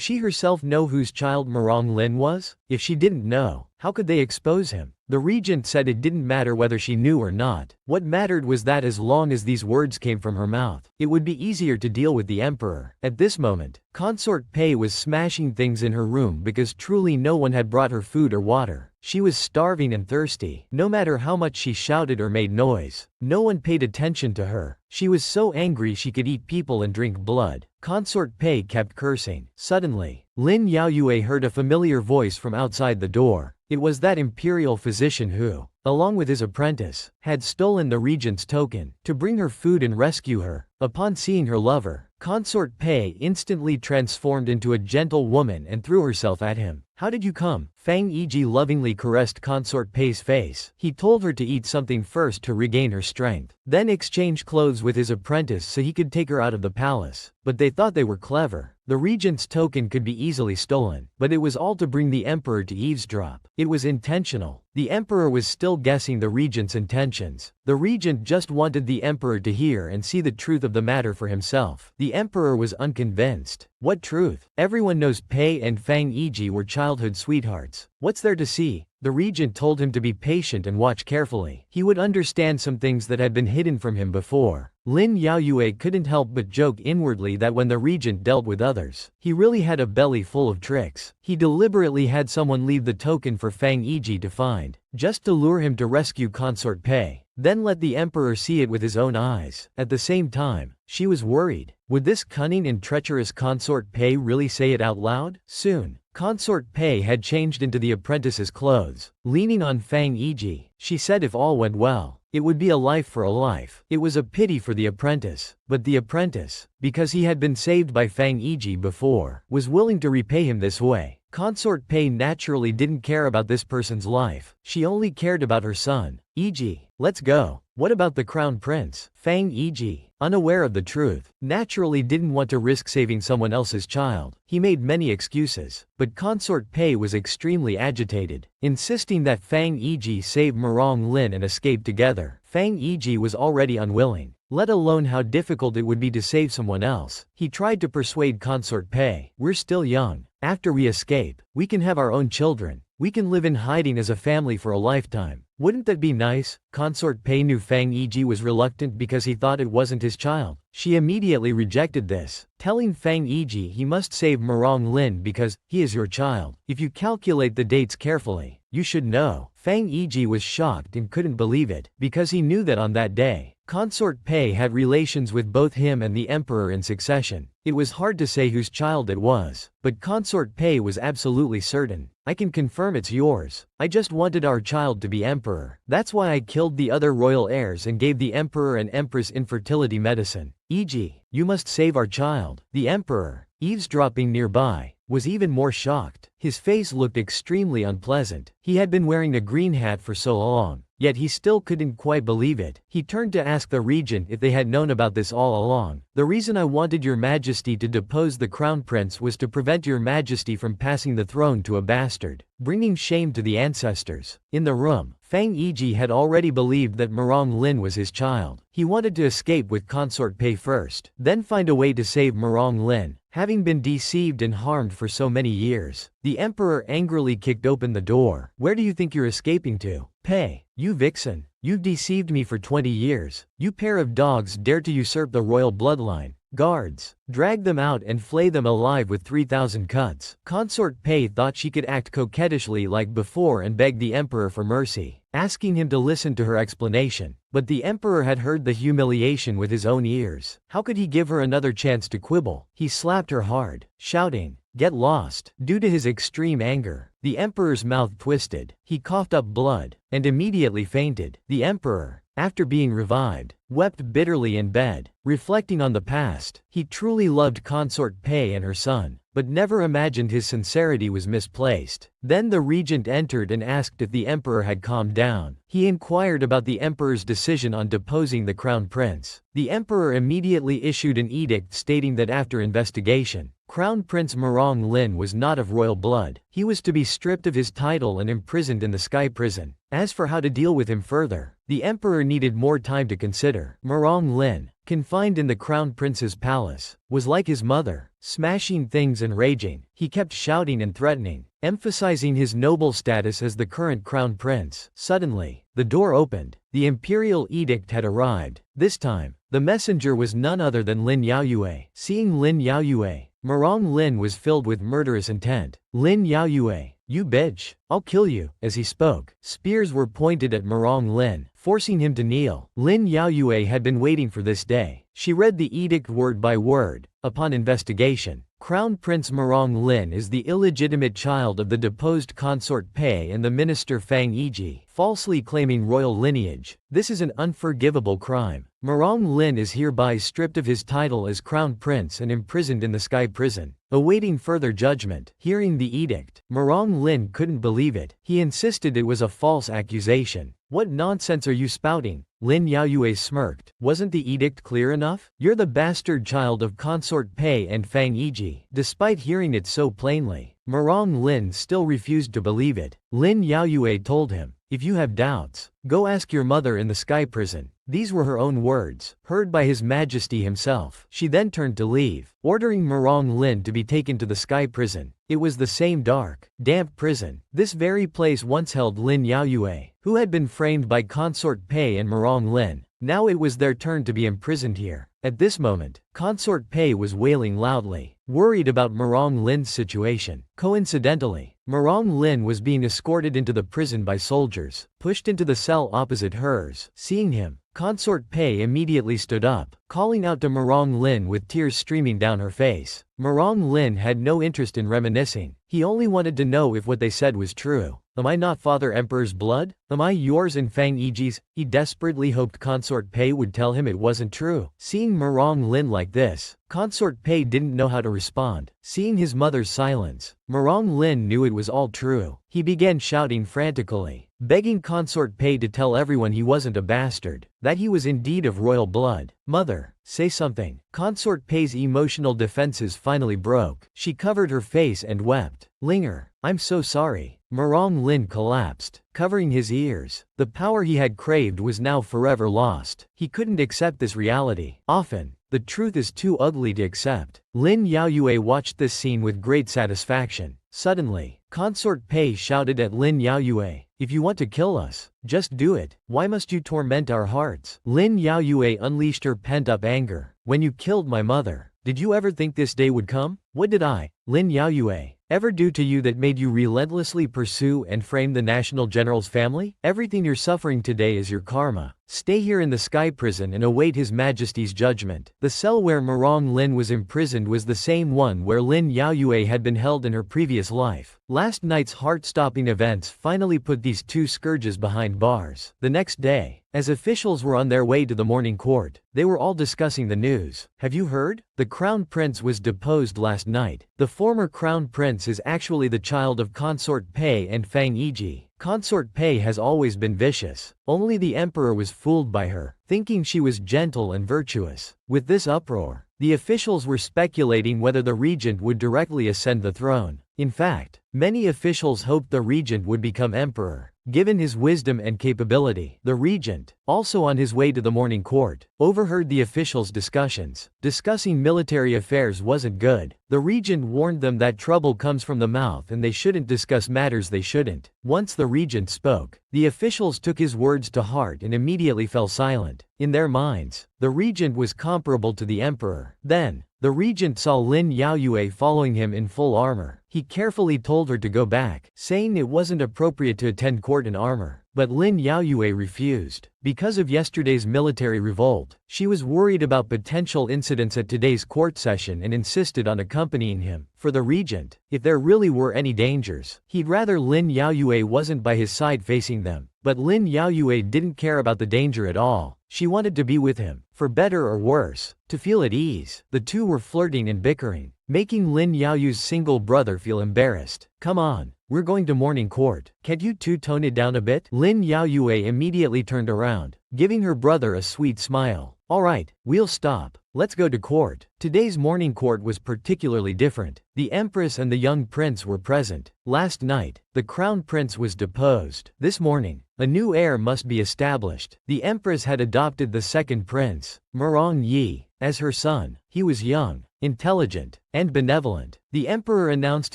she herself know whose child Marong Lin was? If she didn't know, how could they expose him? The regent said it didn't matter whether she knew or not. What mattered was that as long as these words came from her mouth, it would be easier to deal with the emperor. At this moment, Consort Pei was smashing things in her room because truly no one had brought her food or water. She was starving and thirsty. No matter how much she shouted or made noise, no one paid attention to her. She was so angry she could eat people and drink blood. Consort Pei kept cursing. Suddenly, Lin Yaoyue heard a familiar voice from outside the door. It was that imperial physician who, along with his apprentice, had stolen the regent's token to bring her food and rescue her. Upon seeing her lover, Consort Pei instantly transformed into a gentle woman and threw herself at him. "How did you come?" Fang Yiji lovingly caressed Consort Pei's face. He told her to eat something first to regain her strength, then exchange clothes with his apprentice so he could take her out of the palace. But they thought they were clever. The regent's token could be easily stolen, but it was all to bring the emperor to eavesdrop. It was intentional. The emperor was still guessing the regent's intentions. The regent just wanted the emperor to hear and see the truth of the matter for himself. The emperor was unconvinced. What truth? Everyone knows Pei and Fang Yiji were childhood sweethearts. What's there to see? The regent told him to be patient and watch carefully. He would understand some things that had been hidden from him before. Lin Yaoyue couldn't help but joke inwardly that when the regent dealt with others, he really had a belly full of tricks. He deliberately had someone leave the token for Fang Yiji to find, just to lure him to rescue Consort Pei, then let the emperor see it with his own eyes. At the same time, she was worried. Would this cunning and treacherous Consort Pei really say it out loud? Soon, Consort Pei had changed into the apprentice's clothes. Leaning on Fang Yiji, she said if all went well, it would be a life for a life. It was a pity for the apprentice, but the apprentice, because he had been saved by Fang Yiji before, was willing to repay him this way. Consort Pei naturally didn't care about this person's life. She only cared about her son. Yiji, let's go. What about the crown prince? Fang Yiji, unaware of the truth, naturally didn't want to risk saving someone else's child. He made many excuses, but Consort Pei was extremely agitated, insisting that Fang Yiji save Marong Lin and escape together. Fang Yiji was already unwilling, let alone how difficult it would be to save someone else. He tried to persuade Consort Pei, "We're still young. After we escape, we can have our own children. We can live in hiding as a family for a lifetime. Wouldn't that be nice?" Consort Pei knew Fang Yiji was reluctant because he thought it wasn't his child. She immediately rejected this, telling Fang Yiji he must save Marong Lin because he is your child. If you calculate the dates carefully, you should know. Fang Yiji was shocked and couldn't believe it, because he knew that on that day, Consort Pei had relations with both him and the emperor in succession. It was hard to say whose child it was, but Consort Pei was absolutely certain. "I can confirm it's yours. I just wanted our child to be emperor. That's why I killed the other royal heirs and gave the emperor and empress infertility medicine. Yiji, you must save our child." The emperor, eavesdropping nearby, was even more shocked. His face looked extremely unpleasant. He had been wearing a green hat for so long, Yet he still couldn't quite believe it. He turned to ask the regent if they had known about this all along. The reason I wanted your majesty to depose the crown prince was to prevent your majesty from passing the throne to a bastard, bringing shame to the ancestors. In the room, Fang Yiji had already believed that Murong Lin was his child. He wanted to escape with Consort Pei first, then find a way to save Murong Lin, having been deceived and harmed for so many years. The emperor angrily kicked open the door. Where do you think you're escaping to? Pei, you vixen. You've deceived me for 20 years. You pair of dogs dare to usurp the royal bloodline. Guards, drag them out and flay them alive with 3,000 cuts. Consort Pei thought she could act coquettishly like before and begged the emperor for mercy, asking him to listen to her explanation. But the emperor had heard the humiliation with his own ears. How could he give her another chance to quibble? He slapped her hard, shouting, "Get lost!" Due to his extreme anger, the emperor's mouth twisted. He coughed up blood and immediately fainted. The emperor, after being revived, wept bitterly in bed, reflecting on the past. He truly loved Consort Pei and her son, but never imagined his sincerity was misplaced. Then the regent entered and asked if the emperor had calmed down. He inquired about the emperor's decision on deposing the crown prince. The emperor immediately issued an edict stating that after investigation, Crown Prince Murong Lin was not of royal blood. He was to be stripped of his title and imprisoned in the sky prison. As for how to deal with him further, the emperor needed more time to consider. Murong Lin, confined in the crown prince's palace, was like his mother, smashing things and raging. He kept shouting and threatening, emphasizing his noble status as the current crown prince. Suddenly, the door opened. The imperial edict had arrived. This time, the messenger was none other than Lin Yaoyue. Seeing Lin Yaoyue, Murong Lin was filled with murderous intent. "Lin Yaoyue, you bitch, I'll kill you." As he spoke, spears were pointed at Murong Lin, forcing him to kneel. Lin Yaoyue had been waiting for this day. She read the edict word by word. Upon investigation, Crown Prince Murong Lin is the illegitimate child of the deposed Consort Pei and the minister Fang Yiji, falsely claiming royal lineage. This is an unforgivable crime. Murong Lin is hereby stripped of his title as crown prince and imprisoned in the sky prison, awaiting further judgment. Hearing the edict, Murong Lin couldn't believe it. He insisted it was a false accusation. "What nonsense are you spouting?" Lin Yaoyue smirked. "Wasn't the edict clear enough? You're the bastard child of Consort Pei and Fang Yiji." Despite hearing it so plainly, Murong Lin still refused to believe it. Lin Yaoyue told him, "If you have doubts, go ask your mother in the sky prison." These were her own words, heard by His Majesty himself. She then turned to leave, ordering Murong Lin to be taken to the sky prison. It was the same dark, damp prison. This very place once held Lin Yaoyue, who had been framed by Consort Pei and Murong Lin. Now it was their turn to be imprisoned here. At this moment, Consort Pei was wailing loudly, worried about Murong Lin's situation. Coincidentally, Murong Lin was being escorted into the prison by soldiers, pushed into the cell opposite hers. Seeing him, Consort Pei immediately stood up, calling out to Murong Lin with tears streaming down her face. Murong Lin had no interest in reminiscing. He only wanted to know if what they said was true. "Am I not Father Emperor's blood? Am I yours and Fang Yiji's?" He desperately hoped Consort Pei would tell him it wasn't true. Seeing Murong Lin like this, Consort Pei didn't know how to respond. Seeing his mother's silence, Murong Lin knew it was all true. He began shouting frantically, begging Consort Pei to tell everyone he wasn't a bastard, that he was indeed of royal blood. "Mother, say something." Consort Pei's emotional defenses finally broke. She covered her face and wept. "Linger, I'm so sorry." Murong Lin collapsed, covering his ears. The power he had craved was now forever lost. He couldn't accept this reality. Often, the truth is too ugly to accept. Lin Yaoyue watched this scene with great satisfaction. Suddenly, Consort Pei shouted at Lin Yaoyue, "If you want to kill us, just do it. Why must you torment our hearts?" Lin Yaoyue unleashed her pent-up anger. "When you killed my mother, did you ever think this day would come? What did I, Lin Yaoyue, ever do to you that made you relentlessly pursue and frame the national general's family? Everything you're suffering today is your karma. Stay here in the sky prison and await His Majesty's judgment." The cell where Murong Lin was imprisoned was the same one where Lin Yaoyue had been held in her previous life. Last night's heart-stopping events finally put these two scourges behind bars. The next day, As officials were on their way to the morning court, they were all discussing the news. Have you heard? The crown prince was deposed last night. The former crown prince is actually the child of consort Pei and Fang Yiji. Consort Pei has always been vicious. Only the emperor was fooled by her, thinking she was gentle and virtuous. With this uproar, the officials were speculating whether the regent would directly ascend the throne. In fact, many officials hoped the regent would become emperor, given his wisdom and capability. The regent, also on his way to the morning court, overheard the officials' discussions. Discussing military affairs wasn't good. The regent warned them that trouble comes from the mouth and they shouldn't discuss matters they shouldn't. Once the regent spoke, the officials took his words to heart and immediately fell silent. In their minds, the regent was comparable to the emperor. Then, the regent saw Lin Yaoyue following him in full armor. He carefully told her to go back, saying it wasn't appropriate to attend court in armor. But Lin Yaoyue refused. Because of yesterday's military revolt, she was worried about potential incidents at today's court session and insisted on accompanying him. For the regent, if there really were any dangers, he'd rather Lin Yaoyue wasn't by his side facing them. But Lin Yaoyue didn't care about the danger at all. She wanted to be with him, for better or worse, to feel at ease. The two were flirting and bickering, making Lin Yaoyue's single brother feel embarrassed. Come on, we're going to morning court. Can't you two tone it down a bit? Lin Yaoyue immediately turned around, giving her brother a sweet smile. Alright, we'll stop. Let's go to court. Today's morning court was particularly different. The empress and the young prince were present. Last night, the crown prince was deposed. This morning, a new heir must be established. The empress had adopted the second prince, Merong Yi, as her son. He was young, intelligent, and benevolent. The emperor announced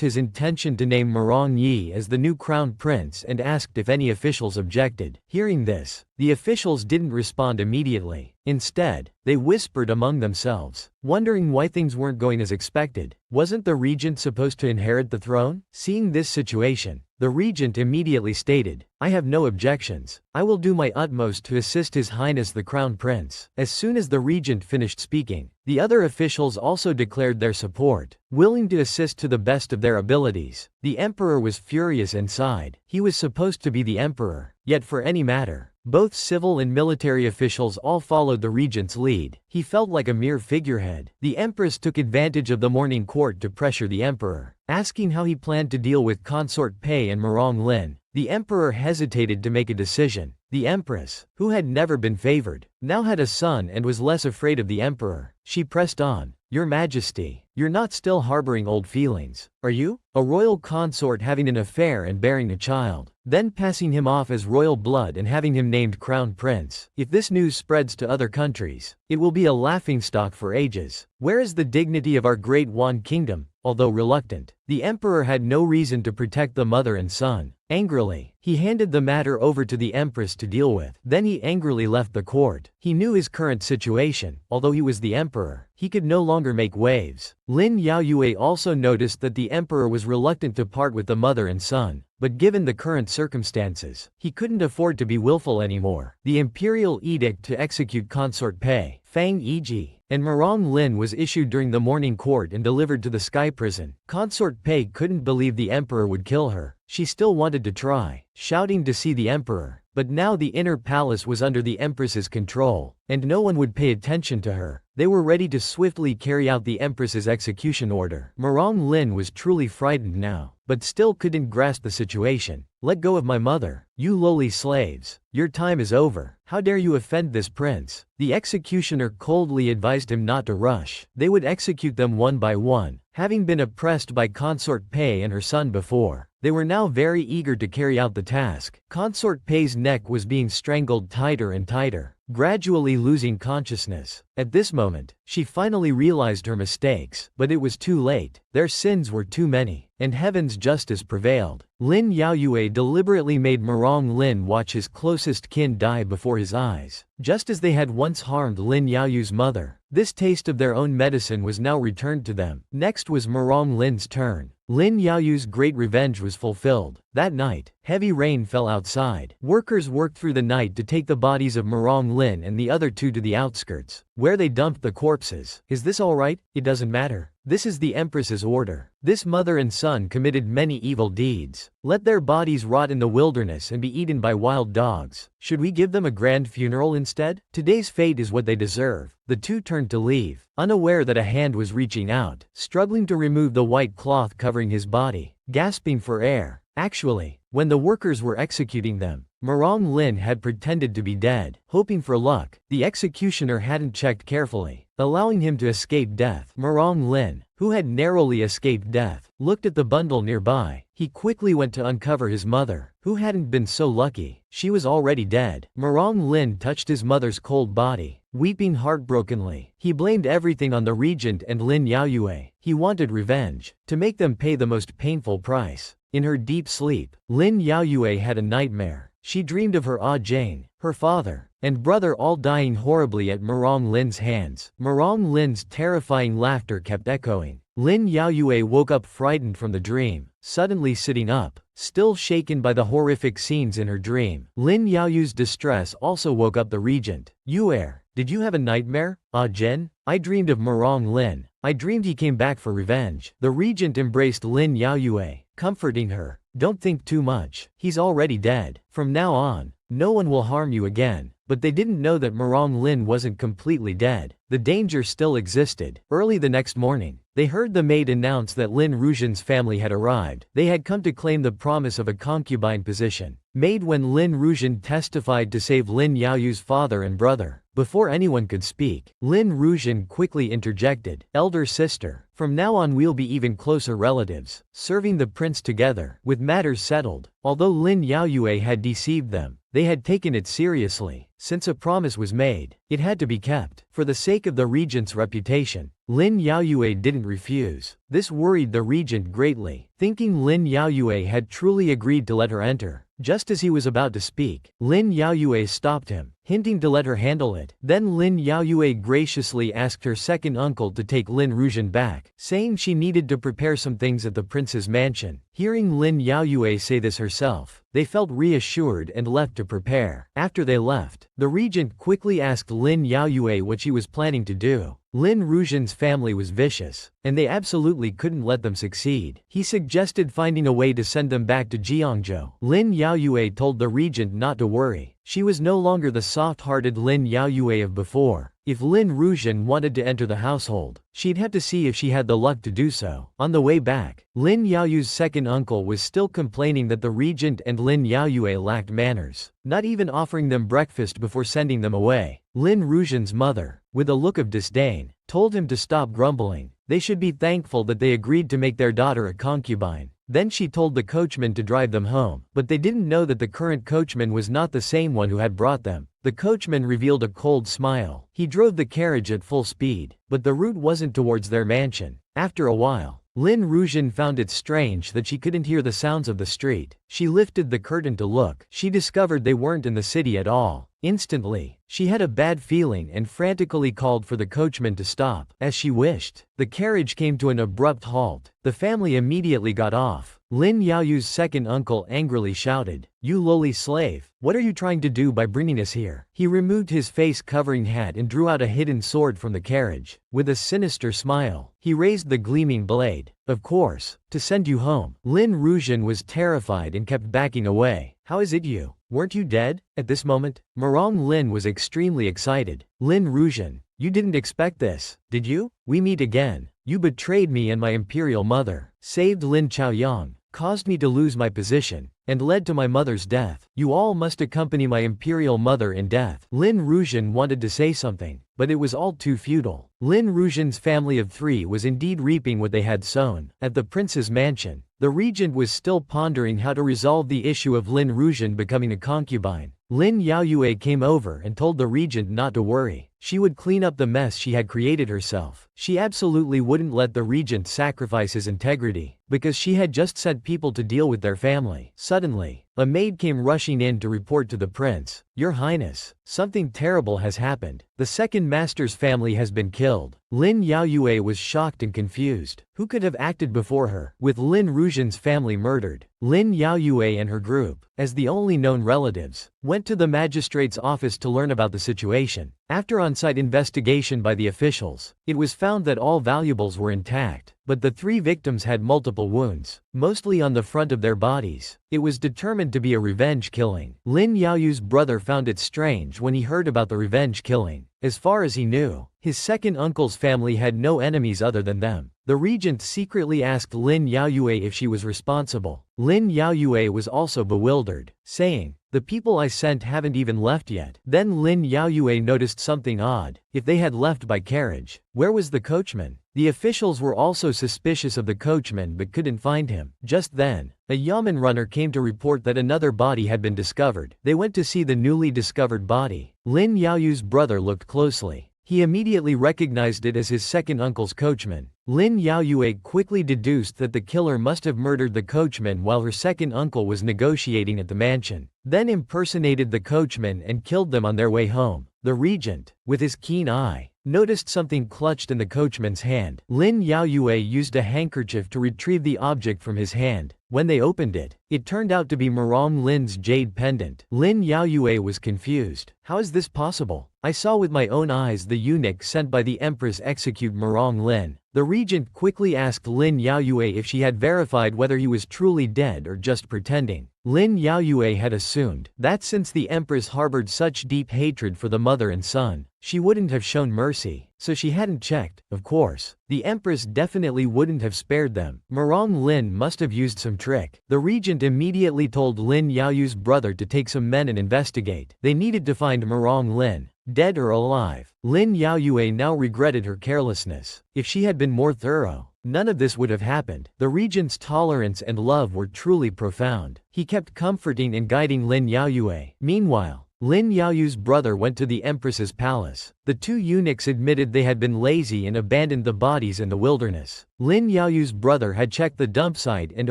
his intention to name Merong Yi as the new crown prince and asked if any officials objected. Hearing this, the officials didn't respond immediately. Instead, they whispered among themselves, wondering why things weren't going as expected. Wasn't the regent supposed to inherit the throne? Seeing this situation, the regent immediately stated, I have no objections. I will do my utmost to assist His Highness the Crown Prince. As soon as the regent finished speaking, the other officials also declared their support, willing to assist to the best of their abilities. The emperor was furious and sighed. He was supposed to be the emperor, yet for any matter, both civil and military officials all followed the regent's lead. He felt like a mere figurehead. The empress took advantage of the morning court to pressure the emperor, asking how he planned to deal with consort Pei and Merong Lin. The emperor hesitated to make a decision. The empress, who had never been favored, now had a son and was less afraid of the emperor. She pressed on, Your Majesty, you're not still harboring old feelings, are you? A royal consort having an affair and bearing a child, then passing him off as royal blood and having him named crown prince. If this news spreads to other countries, it will be a laughingstock for ages. Where is the dignity of our great Wan kingdom? Although reluctant, the emperor had no reason to protect the mother and son. Angrily, he handed the matter over to the empress to deal with. Then he angrily left the court. He knew his current situation. Although he was the emperor, he could no longer make waves. Lin Yaoyue also noticed that the emperor was reluctant to part with the mother and son. But given the current circumstances, he couldn't afford to be willful anymore. The imperial edict to execute consort Pei, Fang Yiji, and Merong Lin was issued during the morning court and delivered to the sky prison. Consort Pei couldn't believe the emperor would kill her. She still wanted to try, shouting to see the emperor. But now the inner palace was under the empress's control, and no one would pay attention to her. They were ready to swiftly carry out the empress's execution order. Merong Lin was truly frightened now, but still couldn't grasp the situation. Let go of my mother, you lowly slaves. Your time is over. How dare you offend this prince? The executioner coldly advised him not to rush. They would execute them one by one. Having been oppressed by consort Pei and her son before, they were now very eager to carry out the task. Consort Pei's neck was being strangled tighter and tighter, gradually losing consciousness. At this moment, she finally realized her mistakes, but it was too late. Their sins were too many, and heaven's justice prevailed. Lin Yaoyue deliberately made Merong Lin watch his closest kin die before his eyes, just as they had once harmed Lin Yaoyu's mother. This taste of their own medicine was now returned to them. Next was Merong Lin's turn. Lin Yaoyu's great revenge was fulfilled. That night, heavy rain fell outside. Workers worked through the night to take the bodies of Merong Lin and the other two to the outskirts, where they dumped the corpses. Is this alright? It doesn't matter. This is the Empress's order. This mother and son committed many evil deeds. Let their bodies rot in the wilderness and be eaten by wild dogs. Should we give them a grand funeral instead? Today's fate is what they deserve." The two turned to leave, unaware that a hand was reaching out, struggling to remove the white cloth covering his body, gasping for air. Actually, when the workers were executing them, Marong Lin had pretended to be dead. Hoping for luck, the executioner hadn't checked carefully, allowing him to escape death. Marong Lin, who had narrowly escaped death, looked at the bundle nearby. He quickly went to uncover his mother, who hadn't been so lucky. She was already dead. Marong Lin touched his mother's cold body, weeping heartbrokenly. He blamed everything on the regent and Lin Yaoyue. He wanted revenge, to make them pay the most painful price. In her deep sleep, Lin Yaoyue had a nightmare. She dreamed of her Jane, her father, and brother all dying horribly at Marong Lin's hands. Marong Lin's terrifying laughter kept echoing. Lin Yaoyue woke up frightened from the dream, suddenly sitting up, still shaken by the horrific scenes in her dream. Lin Yaoyue's distress also woke up the regent. "Yuer, did you have a nightmare, Jen? I dreamed of Marong Lin. I dreamed he came back for revenge." The regent embraced Lin Yaoyue, comforting her. "Don't think too much. He's already dead. From now on, no one will harm you again." But they didn't know that Marong Lin wasn't completely dead. The danger still existed. Early the next morning, they heard the maid announce that Lin Rujian's family had arrived. They had come to claim the promise of a concubine position, made when Lin Rujian testified to save Lin Yaoyu's father and brother. Before anyone could speak, Lin Rujian quickly interjected, "Elder sister, from now on we'll be even closer relatives, serving the prince together." With matters settled, although Lin Yaoyue had deceived them, they had taken it seriously. Since a promise was made, it had to be kept. For the sake of the regent's reputation, Lin Yaoyue didn't refuse. This worried the regent greatly. Thinking Lin Yaoyue had truly agreed to let her enter, just as he was about to speak, Lin Yaoyue stopped him, hinting to let her handle it. Then Lin Yaoyue graciously asked her second uncle to take Lin Rujian back, saying she needed to prepare some things at the prince's mansion. Hearing Lin Yaoyue say this herself, they felt reassured and left to prepare. After they left, the regent quickly asked Lin Yaoyue what she was planning to do. Lin Rujian's family was vicious, and they absolutely couldn't let them succeed. He suggested finding a way to send them back to Jiangzhou. Lin Yaoyue told the regent not to worry. She was no longer the soft-hearted Lin Yaoyue of before. If Lin Rujian wanted to enter the household, she'd have to see if she had the luck to do so. On the way back, Lin Yaoyu's second uncle was still complaining that the regent and Lin Yaoyue lacked manners, not even offering them breakfast before sending them away. Lin Rujian's mother, with a look of disdain, told him to stop grumbling. They should be thankful that they agreed to make their daughter a concubine. Then she told the coachman to drive them home, but they didn't know that the current coachman was not the same one who had brought them. The coachman revealed a cold smile. He drove the carriage at full speed, but the route wasn't towards their mansion. After a while, Lin Rujian found it strange that she couldn't hear the sounds of the street. She lifted the curtain to look. She discovered they weren't in the city at all. Instantly, she had a bad feeling and frantically called for the coachman to stop. As she wished, the carriage came to an abrupt halt. The family immediately got off. Lin Yaoyu's second uncle angrily shouted, "You lowly slave, what are you trying to do by bringing us here?" He removed his face-covering hat and drew out a hidden sword from the carriage. With a sinister smile, he raised the gleaming blade. "Of course, to send you home." Lin Rujian was terrified and kept backing away. "How is it you? Weren't you dead?" At this moment, Marong Lin was extremely excited. "Lin Rujian, you didn't expect this, did you? We meet again. You betrayed me and my imperial mother, saved Lin Chaoyang, caused me to lose my position, and led to my mother's death. You all must accompany my imperial mother in death." Lin Rujian wanted to say something, but it was all too futile. Lin Rujian's family of three was indeed reaping what they had sown. At the prince's mansion, the regent was still pondering how to resolve the issue of Lin Rujian becoming a concubine. Lin Yaoyue came over and told the regent not to worry. She would clean up the mess she had created herself. She absolutely wouldn't let the regent sacrifice his integrity, because she had just sent people to deal with their family. Suddenly, a maid came rushing in to report to the prince, "Your Highness, something terrible has happened. The second master's family has been killed." Lin Yaoyue was shocked and confused. Who could have acted before her? With Lin Rujian's family murdered, Lin Yaoyue and her group, as the only known relatives, went to the magistrate's office to learn about the situation. After on-site investigation by the officials, it was found found that all valuables were intact, but the 3 victims had multiple wounds, mostly on the front of their bodies. It was determined to be a revenge killing. Lin Yaoyu's brother found it strange when he heard about the revenge killing. As far as he knew, his second uncle's family had no enemies other than them. The regent secretly asked Lin Yaoyue if she was responsible. Lin Yaoyue was also bewildered, saying, "The people I sent haven't even left yet." Then Lin Yaoyue noticed something odd. If they had left by carriage, where was the coachman? The officials were also suspicious of the coachman but couldn't find him. Just then, a yamen runner came to report that another body had been discovered. They went to see the newly discovered body. Lin Yaoyu's brother looked closely. He immediately recognized it as his second uncle's coachman. Lin Yaoyue quickly deduced that the killer must have murdered the coachman while her second uncle was negotiating at the mansion, then impersonated the coachman and killed them on their way home. The regent, with his keen eye, noticed something clutched in the coachman's hand. Lin Yaoyue used a handkerchief to retrieve the object from his hand. When they opened it, it turned out to be Marong Lin's jade pendant. Lin Yaoyue was confused. How is this possible? I saw with my own eyes the eunuch sent by the empress execute Marong Lin. The regent quickly asked Lin Yaoyue if she had verified whether he was truly dead or just pretending. Lin Yaoyue had assumed that since the empress harbored such deep hatred for the mother and son, she wouldn't have shown mercy, so she hadn't checked. Of course, the empress definitely wouldn't have spared them. Marong Lin must have used some trick. The regent immediately told Lin Yaoyu's brother to take some men and investigate. They needed to find Marong Lin, dead or alive. Lin Yaoyue now regretted her carelessness. If she had been more thorough, none of this would have happened. The regent's tolerance and love were truly profound. He kept comforting and guiding Lin Yaoyue. Meanwhile, Lin Yaoyu's brother went to the empress's palace. The 2 eunuchs admitted they had been lazy and abandoned the bodies in the wilderness. Lin Yaoyu's brother had checked the dump site and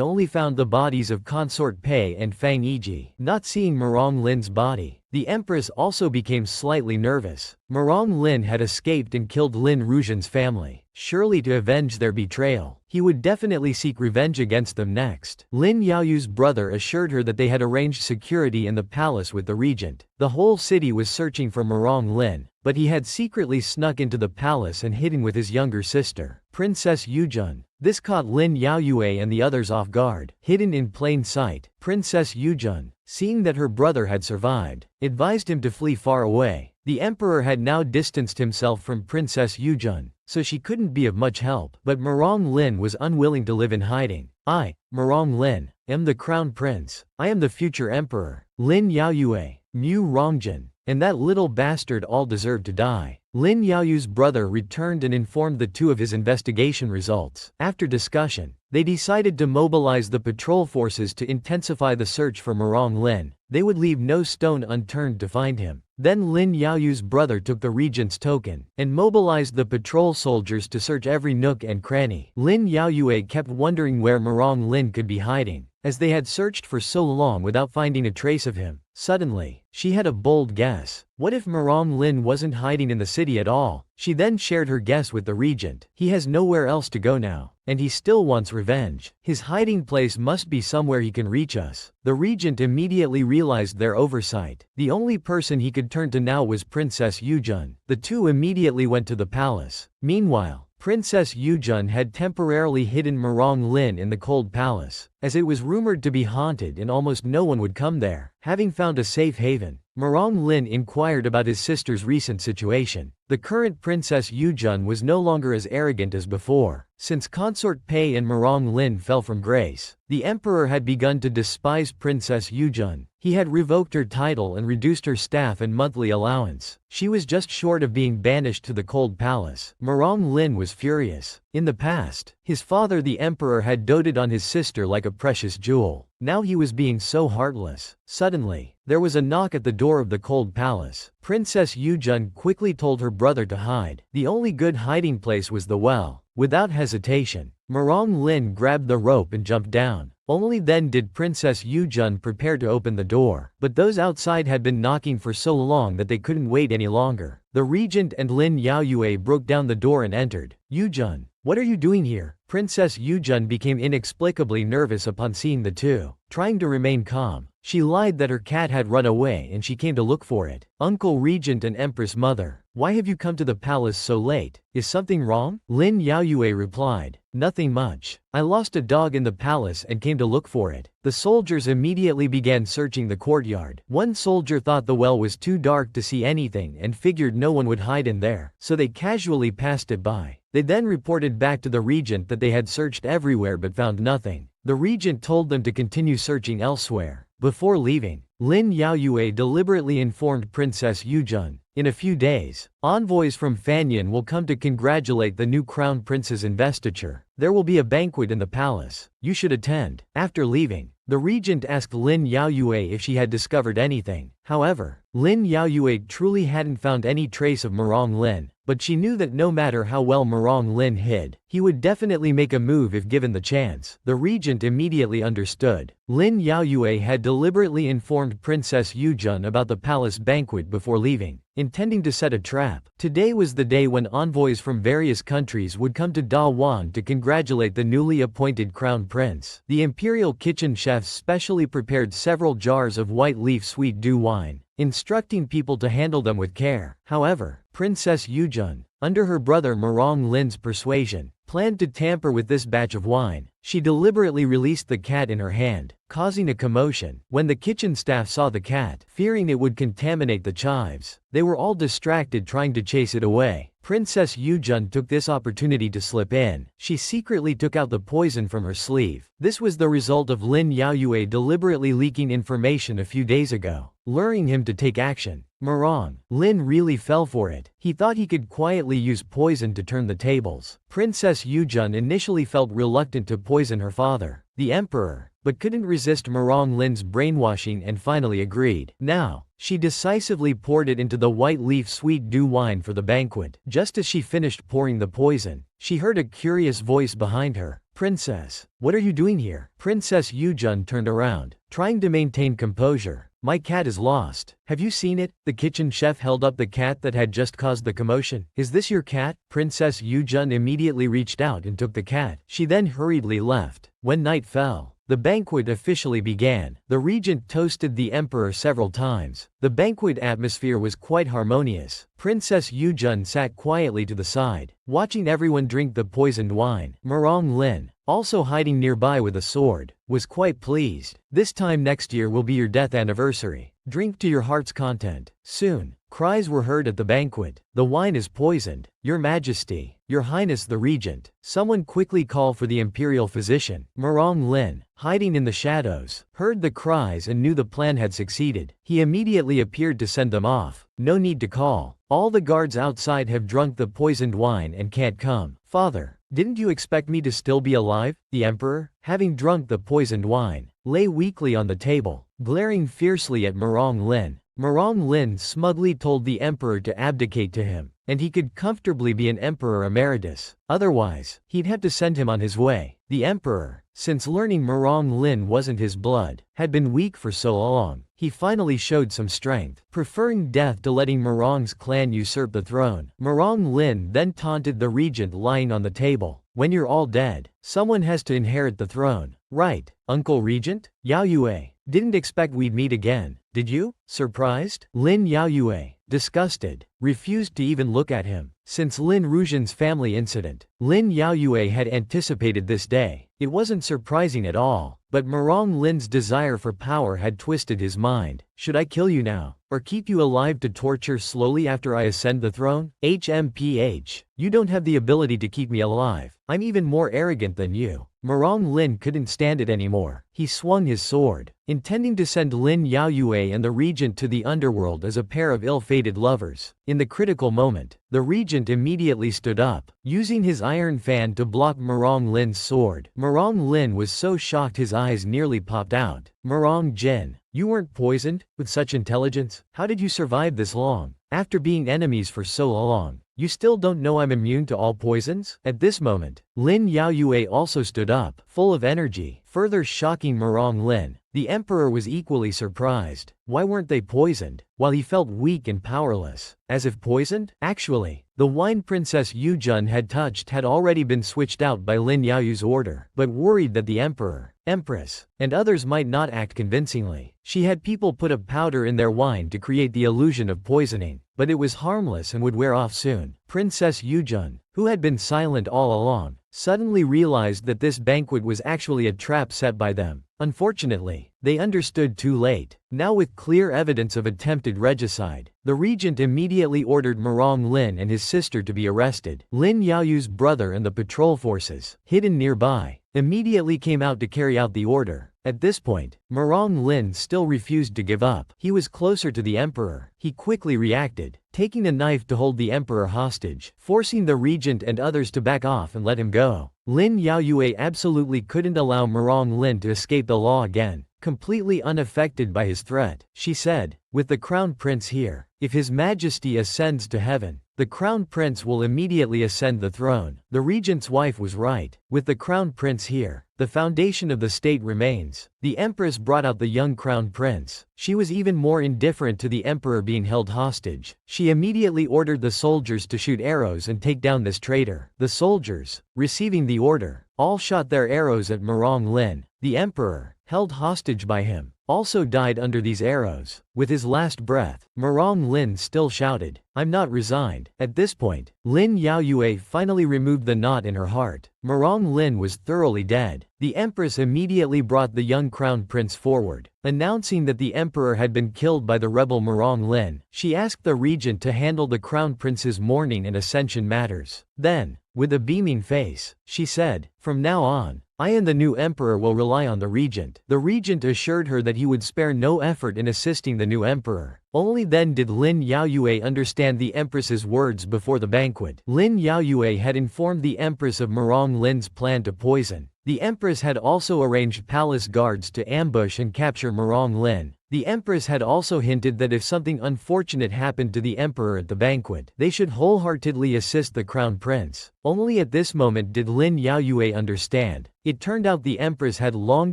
only found the bodies of Consort Pei and Fang Yiji. Not seeing Marong Lin's body, the empress also became slightly nervous. Marong Lin had escaped and killed Lin Rujian's family, surely to avenge their betrayal. He would definitely seek revenge against them next. Lin Yaoyu's brother assured her that they had arranged security in the palace with the regent. The whole city was searching for Marong Lin, but he had secretly snuck into the palace and hidden with his younger sister, Princess Yujun. This caught Lin Yaoyue and the others off guard. Hidden in plain sight, Princess Yujun, seeing that her brother had survived, advised him to flee far away. The emperor had now distanced himself from Princess Yujun, so she couldn't be of much help. But Marong Lin was unwilling to live in hiding. "I, Marong Lin, am the crown prince. I am the future emperor. Lin Yaoyue, Mu Rongjin, and that little bastard all deserve to die." Lin Yaoyu's brother returned and informed the 2 of his investigation results. After discussion, they decided to mobilize the patrol forces to intensify the search for Marong Lin. They would leave no stone unturned to find him. Then Lin Yaoyu's brother took the regent's token and mobilized the patrol soldiers to search every nook and cranny. Lin Yaoyue kept wondering where Marong Lin could be hiding, as they had searched for so long without finding a trace of him. Suddenly, she had a bold guess. What if Marong Lin wasn't hiding in the city at all? She then shared her guess with the regent. He has nowhere else to go now, and he still wants revenge. His hiding place must be somewhere he can reach us. The regent immediately realized their oversight. The only person he could turn to now was Princess Yujun. The 2 immediately went to the palace. Meanwhile, Princess Yujun had temporarily hidden Marong Lin in the cold palace, as it was rumored to be haunted and almost no one would come there. Having found a safe haven, Marong Lin inquired about his sister's recent situation. The current Princess Yujun was no longer as arrogant as before. Since Consort Pei and Marong Lin fell from grace, the emperor had begun to despise Princess Yujun. He had revoked her title and reduced her staff and monthly allowance. She was just short of being banished to the cold palace. Marong Lin was furious. In the past, his father the emperor had doted on his sister like a precious jewel. Now he was being so heartless. Suddenly, there was a knock at the door of the cold palace. Princess Yujun quickly told her brother to hide. The only good hiding place was the well. Without hesitation, Marong Lin grabbed the rope and jumped down. Only then did Princess Yujun prepare to open the door. But those outside had been knocking for so long that they couldn't wait any longer. The regent and Lin Yaoyue broke down the door and entered. "Yujun, what are you doing here?" Princess Yujun became inexplicably nervous upon seeing the 2. Trying to remain calm, she lied that her cat had run away and she came to look for it. Uncle Regent and Empress Mother, Why have you come to the palace so late? Is something wrong? Lin Yaoyue replied. Nothing much. I lost a dog in the palace and came to look for it. The soldiers immediately began searching the courtyard. One soldier thought the well was too dark to see anything and figured no one would hide in there, so they casually passed it by. They then reported back to the regent that they had searched everywhere but found nothing. The regent told them to continue searching elsewhere. Before leaving, Lin Yaoyue deliberately informed Princess Yujun, in a few days, envoys from Fanyan will come to congratulate the new crown prince's investiture. There will be a banquet in the palace. You should attend. After leaving, the regent asked Lin Yaoyue if she had discovered anything. However, Lin Yaoyue truly hadn't found any trace of Morong Lin, but she knew that no matter how well Morong Lin hid, he would definitely make a move if given the chance. The regent immediately understood. Lin Yaoyue had deliberately informed Princess Yujun about the palace banquet before leaving, intending to set a trap. Today was the day when envoys from various countries would come to Da Wan to congratulate the newly appointed crown prince. The imperial kitchen chefs specially prepared several jars of white leaf sweet dew wine, instructing people to handle them with care. However, Princess Yujun, under her brother Morong Lin's persuasion, planned to tamper with this batch of wine. She deliberately released the cat in her hand, causing a commotion. When the kitchen staff saw the cat, fearing it would contaminate the chives, they were all distracted trying to chase it away. Princess Yujun took this opportunity to slip in. She secretly took out the poison from her sleeve. This was the result of Lin Yaoyue deliberately leaking information a few days ago, luring him to take action. Morong Lin really fell for it. He thought he could quietly use poison to turn the tables. Princess Yujun initially felt reluctant to poison her father, the emperor, but couldn't resist Morong Lin's brainwashing and finally agreed. Now, she decisively poured it into the white leaf sweet dew wine for the banquet. Just as she finished pouring the poison, she heard a curious voice behind her. Princess, what are you doing here? Princess Yujun turned around, trying to maintain composure. My cat is lost. Have you seen it? The kitchen chef held up the cat that had just caused the commotion. Is this your cat? Princess Yujun immediately reached out and took the cat. She then hurriedly left. When night fell, the banquet officially began. The regent toasted the emperor several times. The banquet atmosphere was quite harmonious. Princess Yujun sat quietly to the side, watching everyone drink the poisoned wine. Morong Lin, also hiding nearby with a sword, was quite pleased. This time next year will be your death anniversary. Drink to your heart's content. Soon, cries were heard at the banquet. The wine is poisoned. Your Majesty, Your Highness the Regent. Someone quickly call for the imperial physician. Morong Lin, hiding in the shadows, heard the cries and knew the plan had succeeded. He immediately appeared to send them off. No need to call. All the guards outside have drunk the poisoned wine and can't come. Father, didn't you expect me to still be alive? The emperor, having drunk the poisoned wine, lay weakly on the table, glaring fiercely at Morong Lin. Morong Lin smugly told the emperor to abdicate to him, and he could comfortably be an emperor emeritus. Otherwise, he'd have to send him on his way. The emperor, since learning Morong Lin wasn't his blood, had been weak for so long, he finally showed some strength, preferring death to letting Morong's clan usurp the throne. Morong Lin then taunted the regent lying on the table. When you're all dead, someone has to inherit the throne. Right, Uncle Regent? Yaoyue, didn't expect we'd meet again, did you? Surprised? Lin Yaoyue, disgusted, refused to even look at him. Since Lin Ruzhen's family incident, Lin Yaoyue had anticipated this day. It wasn't surprising at all, but Morong Lin's desire for power had twisted his mind. Should I kill you now, or keep you alive to torture slowly after I ascend the throne? HMPH, you don't have the ability to keep me alive. I'm even more arrogant than you. Morong Lin couldn't stand it anymore. He swung his sword, intending to send Lin Yaoyue and the regent to the underworld as a pair of ill-fated lovers. In the critical moment, the regent immediately stood up, using his iron fan to block Morong Lin's sword. Morong Lin was so shocked his eyes nearly popped out. Morong Jin, you weren't poisoned? With such intelligence, how did you survive this long? After being enemies for so long, you still don't know I'm immune to all poisons? At this moment, Lin Yaoyue also stood up, full of energy, further shocking Morong Lin. The emperor was equally surprised. Why weren't they poisoned? While he felt weak and powerless. As if poisoned? Actually, the wine Princess Yujun had touched had already been switched out by Lin Yaoyu's order, but worried that the emperor, empress, and others might not act convincingly, she had people put a powder in their wine to create the illusion of poisoning. but it was harmless and would wear off soon. Princess Yujun, who had been silent all along, suddenly realized that this banquet was actually a trap set by them. Unfortunately, they understood too late. Now with clear evidence of attempted regicide, the regent immediately ordered Murong Lin and his sister to be arrested. Lin Yaoyu's brother and the patrol forces, hidden nearby, immediately came out to carry out the order. At this point, Murong Lin still refused to give up. He was closer to the emperor. He quickly reacted, taking a knife to hold the emperor hostage, forcing the regent and others to back off and let him go. Lin Yaoyue absolutely couldn't allow Murong Lin to escape the law again. Completely unaffected by his threat, she said, "With the crown prince here, if his majesty ascends to heaven, the crown prince will immediately ascend the throne." The regent's wife was right. With the crown prince here, the foundation of the state remains. The empress brought out the young crown prince. She was even more indifferent to the emperor being held hostage. She immediately ordered the soldiers to shoot arrows and take down this traitor. The soldiers, receiving the order, all shot their arrows at Murong Lin. The emperor, held hostage by him, also died under these arrows. With his last breath, Murong Lin still shouted, "I'm not resigned." At this point, Lin Yaoyue finally removed the knot in her heart. Murong Lin was thoroughly dead. The empress immediately brought the young crown prince forward, announcing that the emperor had been killed by the rebel Murong Lin. She asked the regent to handle the crown prince's mourning and ascension matters. Then, with a beaming face, she said, "From now on, I and the new emperor will rely on the regent." The regent assured her that he would spare no effort in assisting the new emperor. Only then did Lin Yaoyue understand the empress's words before the banquet. Lin Yaoyue had informed the empress of Murong Lin's plan to poison. The empress had also arranged palace guards to ambush and capture Murong Lin. The empress had also hinted that if something unfortunate happened to the emperor at the banquet, they should wholeheartedly assist the crown prince. Only at this moment did Lin Yaoyue understand. It turned out the empress had long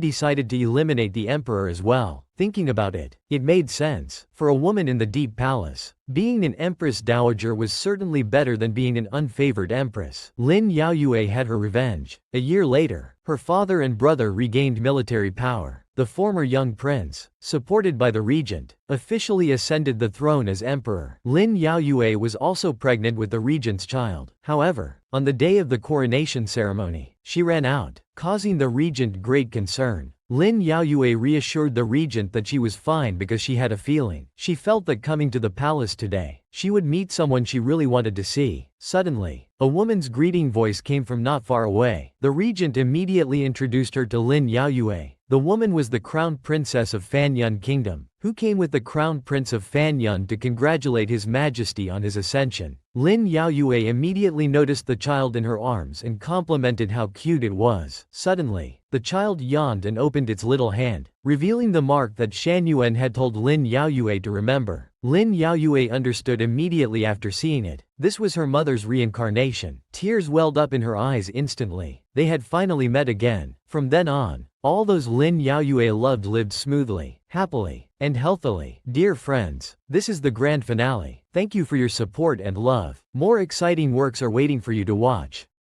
decided to eliminate the emperor as well. Thinking about it, it made sense. For a woman in the deep palace, being an empress dowager was certainly better than being an unfavored empress. Lin Yaoyue had her revenge. A year later, her father and brother regained military power. The former young prince, supported by the regent, officially ascended the throne as emperor. Lin Yaoyue was also pregnant with the regent's child. However, on the day of the coronation ceremony, she ran out, causing the regent great concern. Lin Yaoyue reassured the regent that she was fine because she had a feeling. She felt that coming to the palace today, she would meet someone she really wanted to see. Suddenly, a woman's greeting voice came from not far away. The regent immediately introduced her to Lin Yaoyue. The woman was the crown princess of Fanyun Kingdom, who came with the crown prince of Fanyun to congratulate his majesty on his ascension. Lin Yaoyue immediately noticed the child in her arms and complimented how cute it was. Suddenly, the child yawned and opened its little hand, revealing the mark that Shan Yuan had told Lin Yaoyue to remember. Lin Yaoyue understood immediately after seeing it. This was her mother's reincarnation. Tears welled up in her eyes instantly. They had finally met again. From then on, all those Lin Yaoyue loved lived smoothly, happily, and healthily. Dear friends, this is the grand finale. Thank you for your support and love. More exciting works are waiting for you to watch.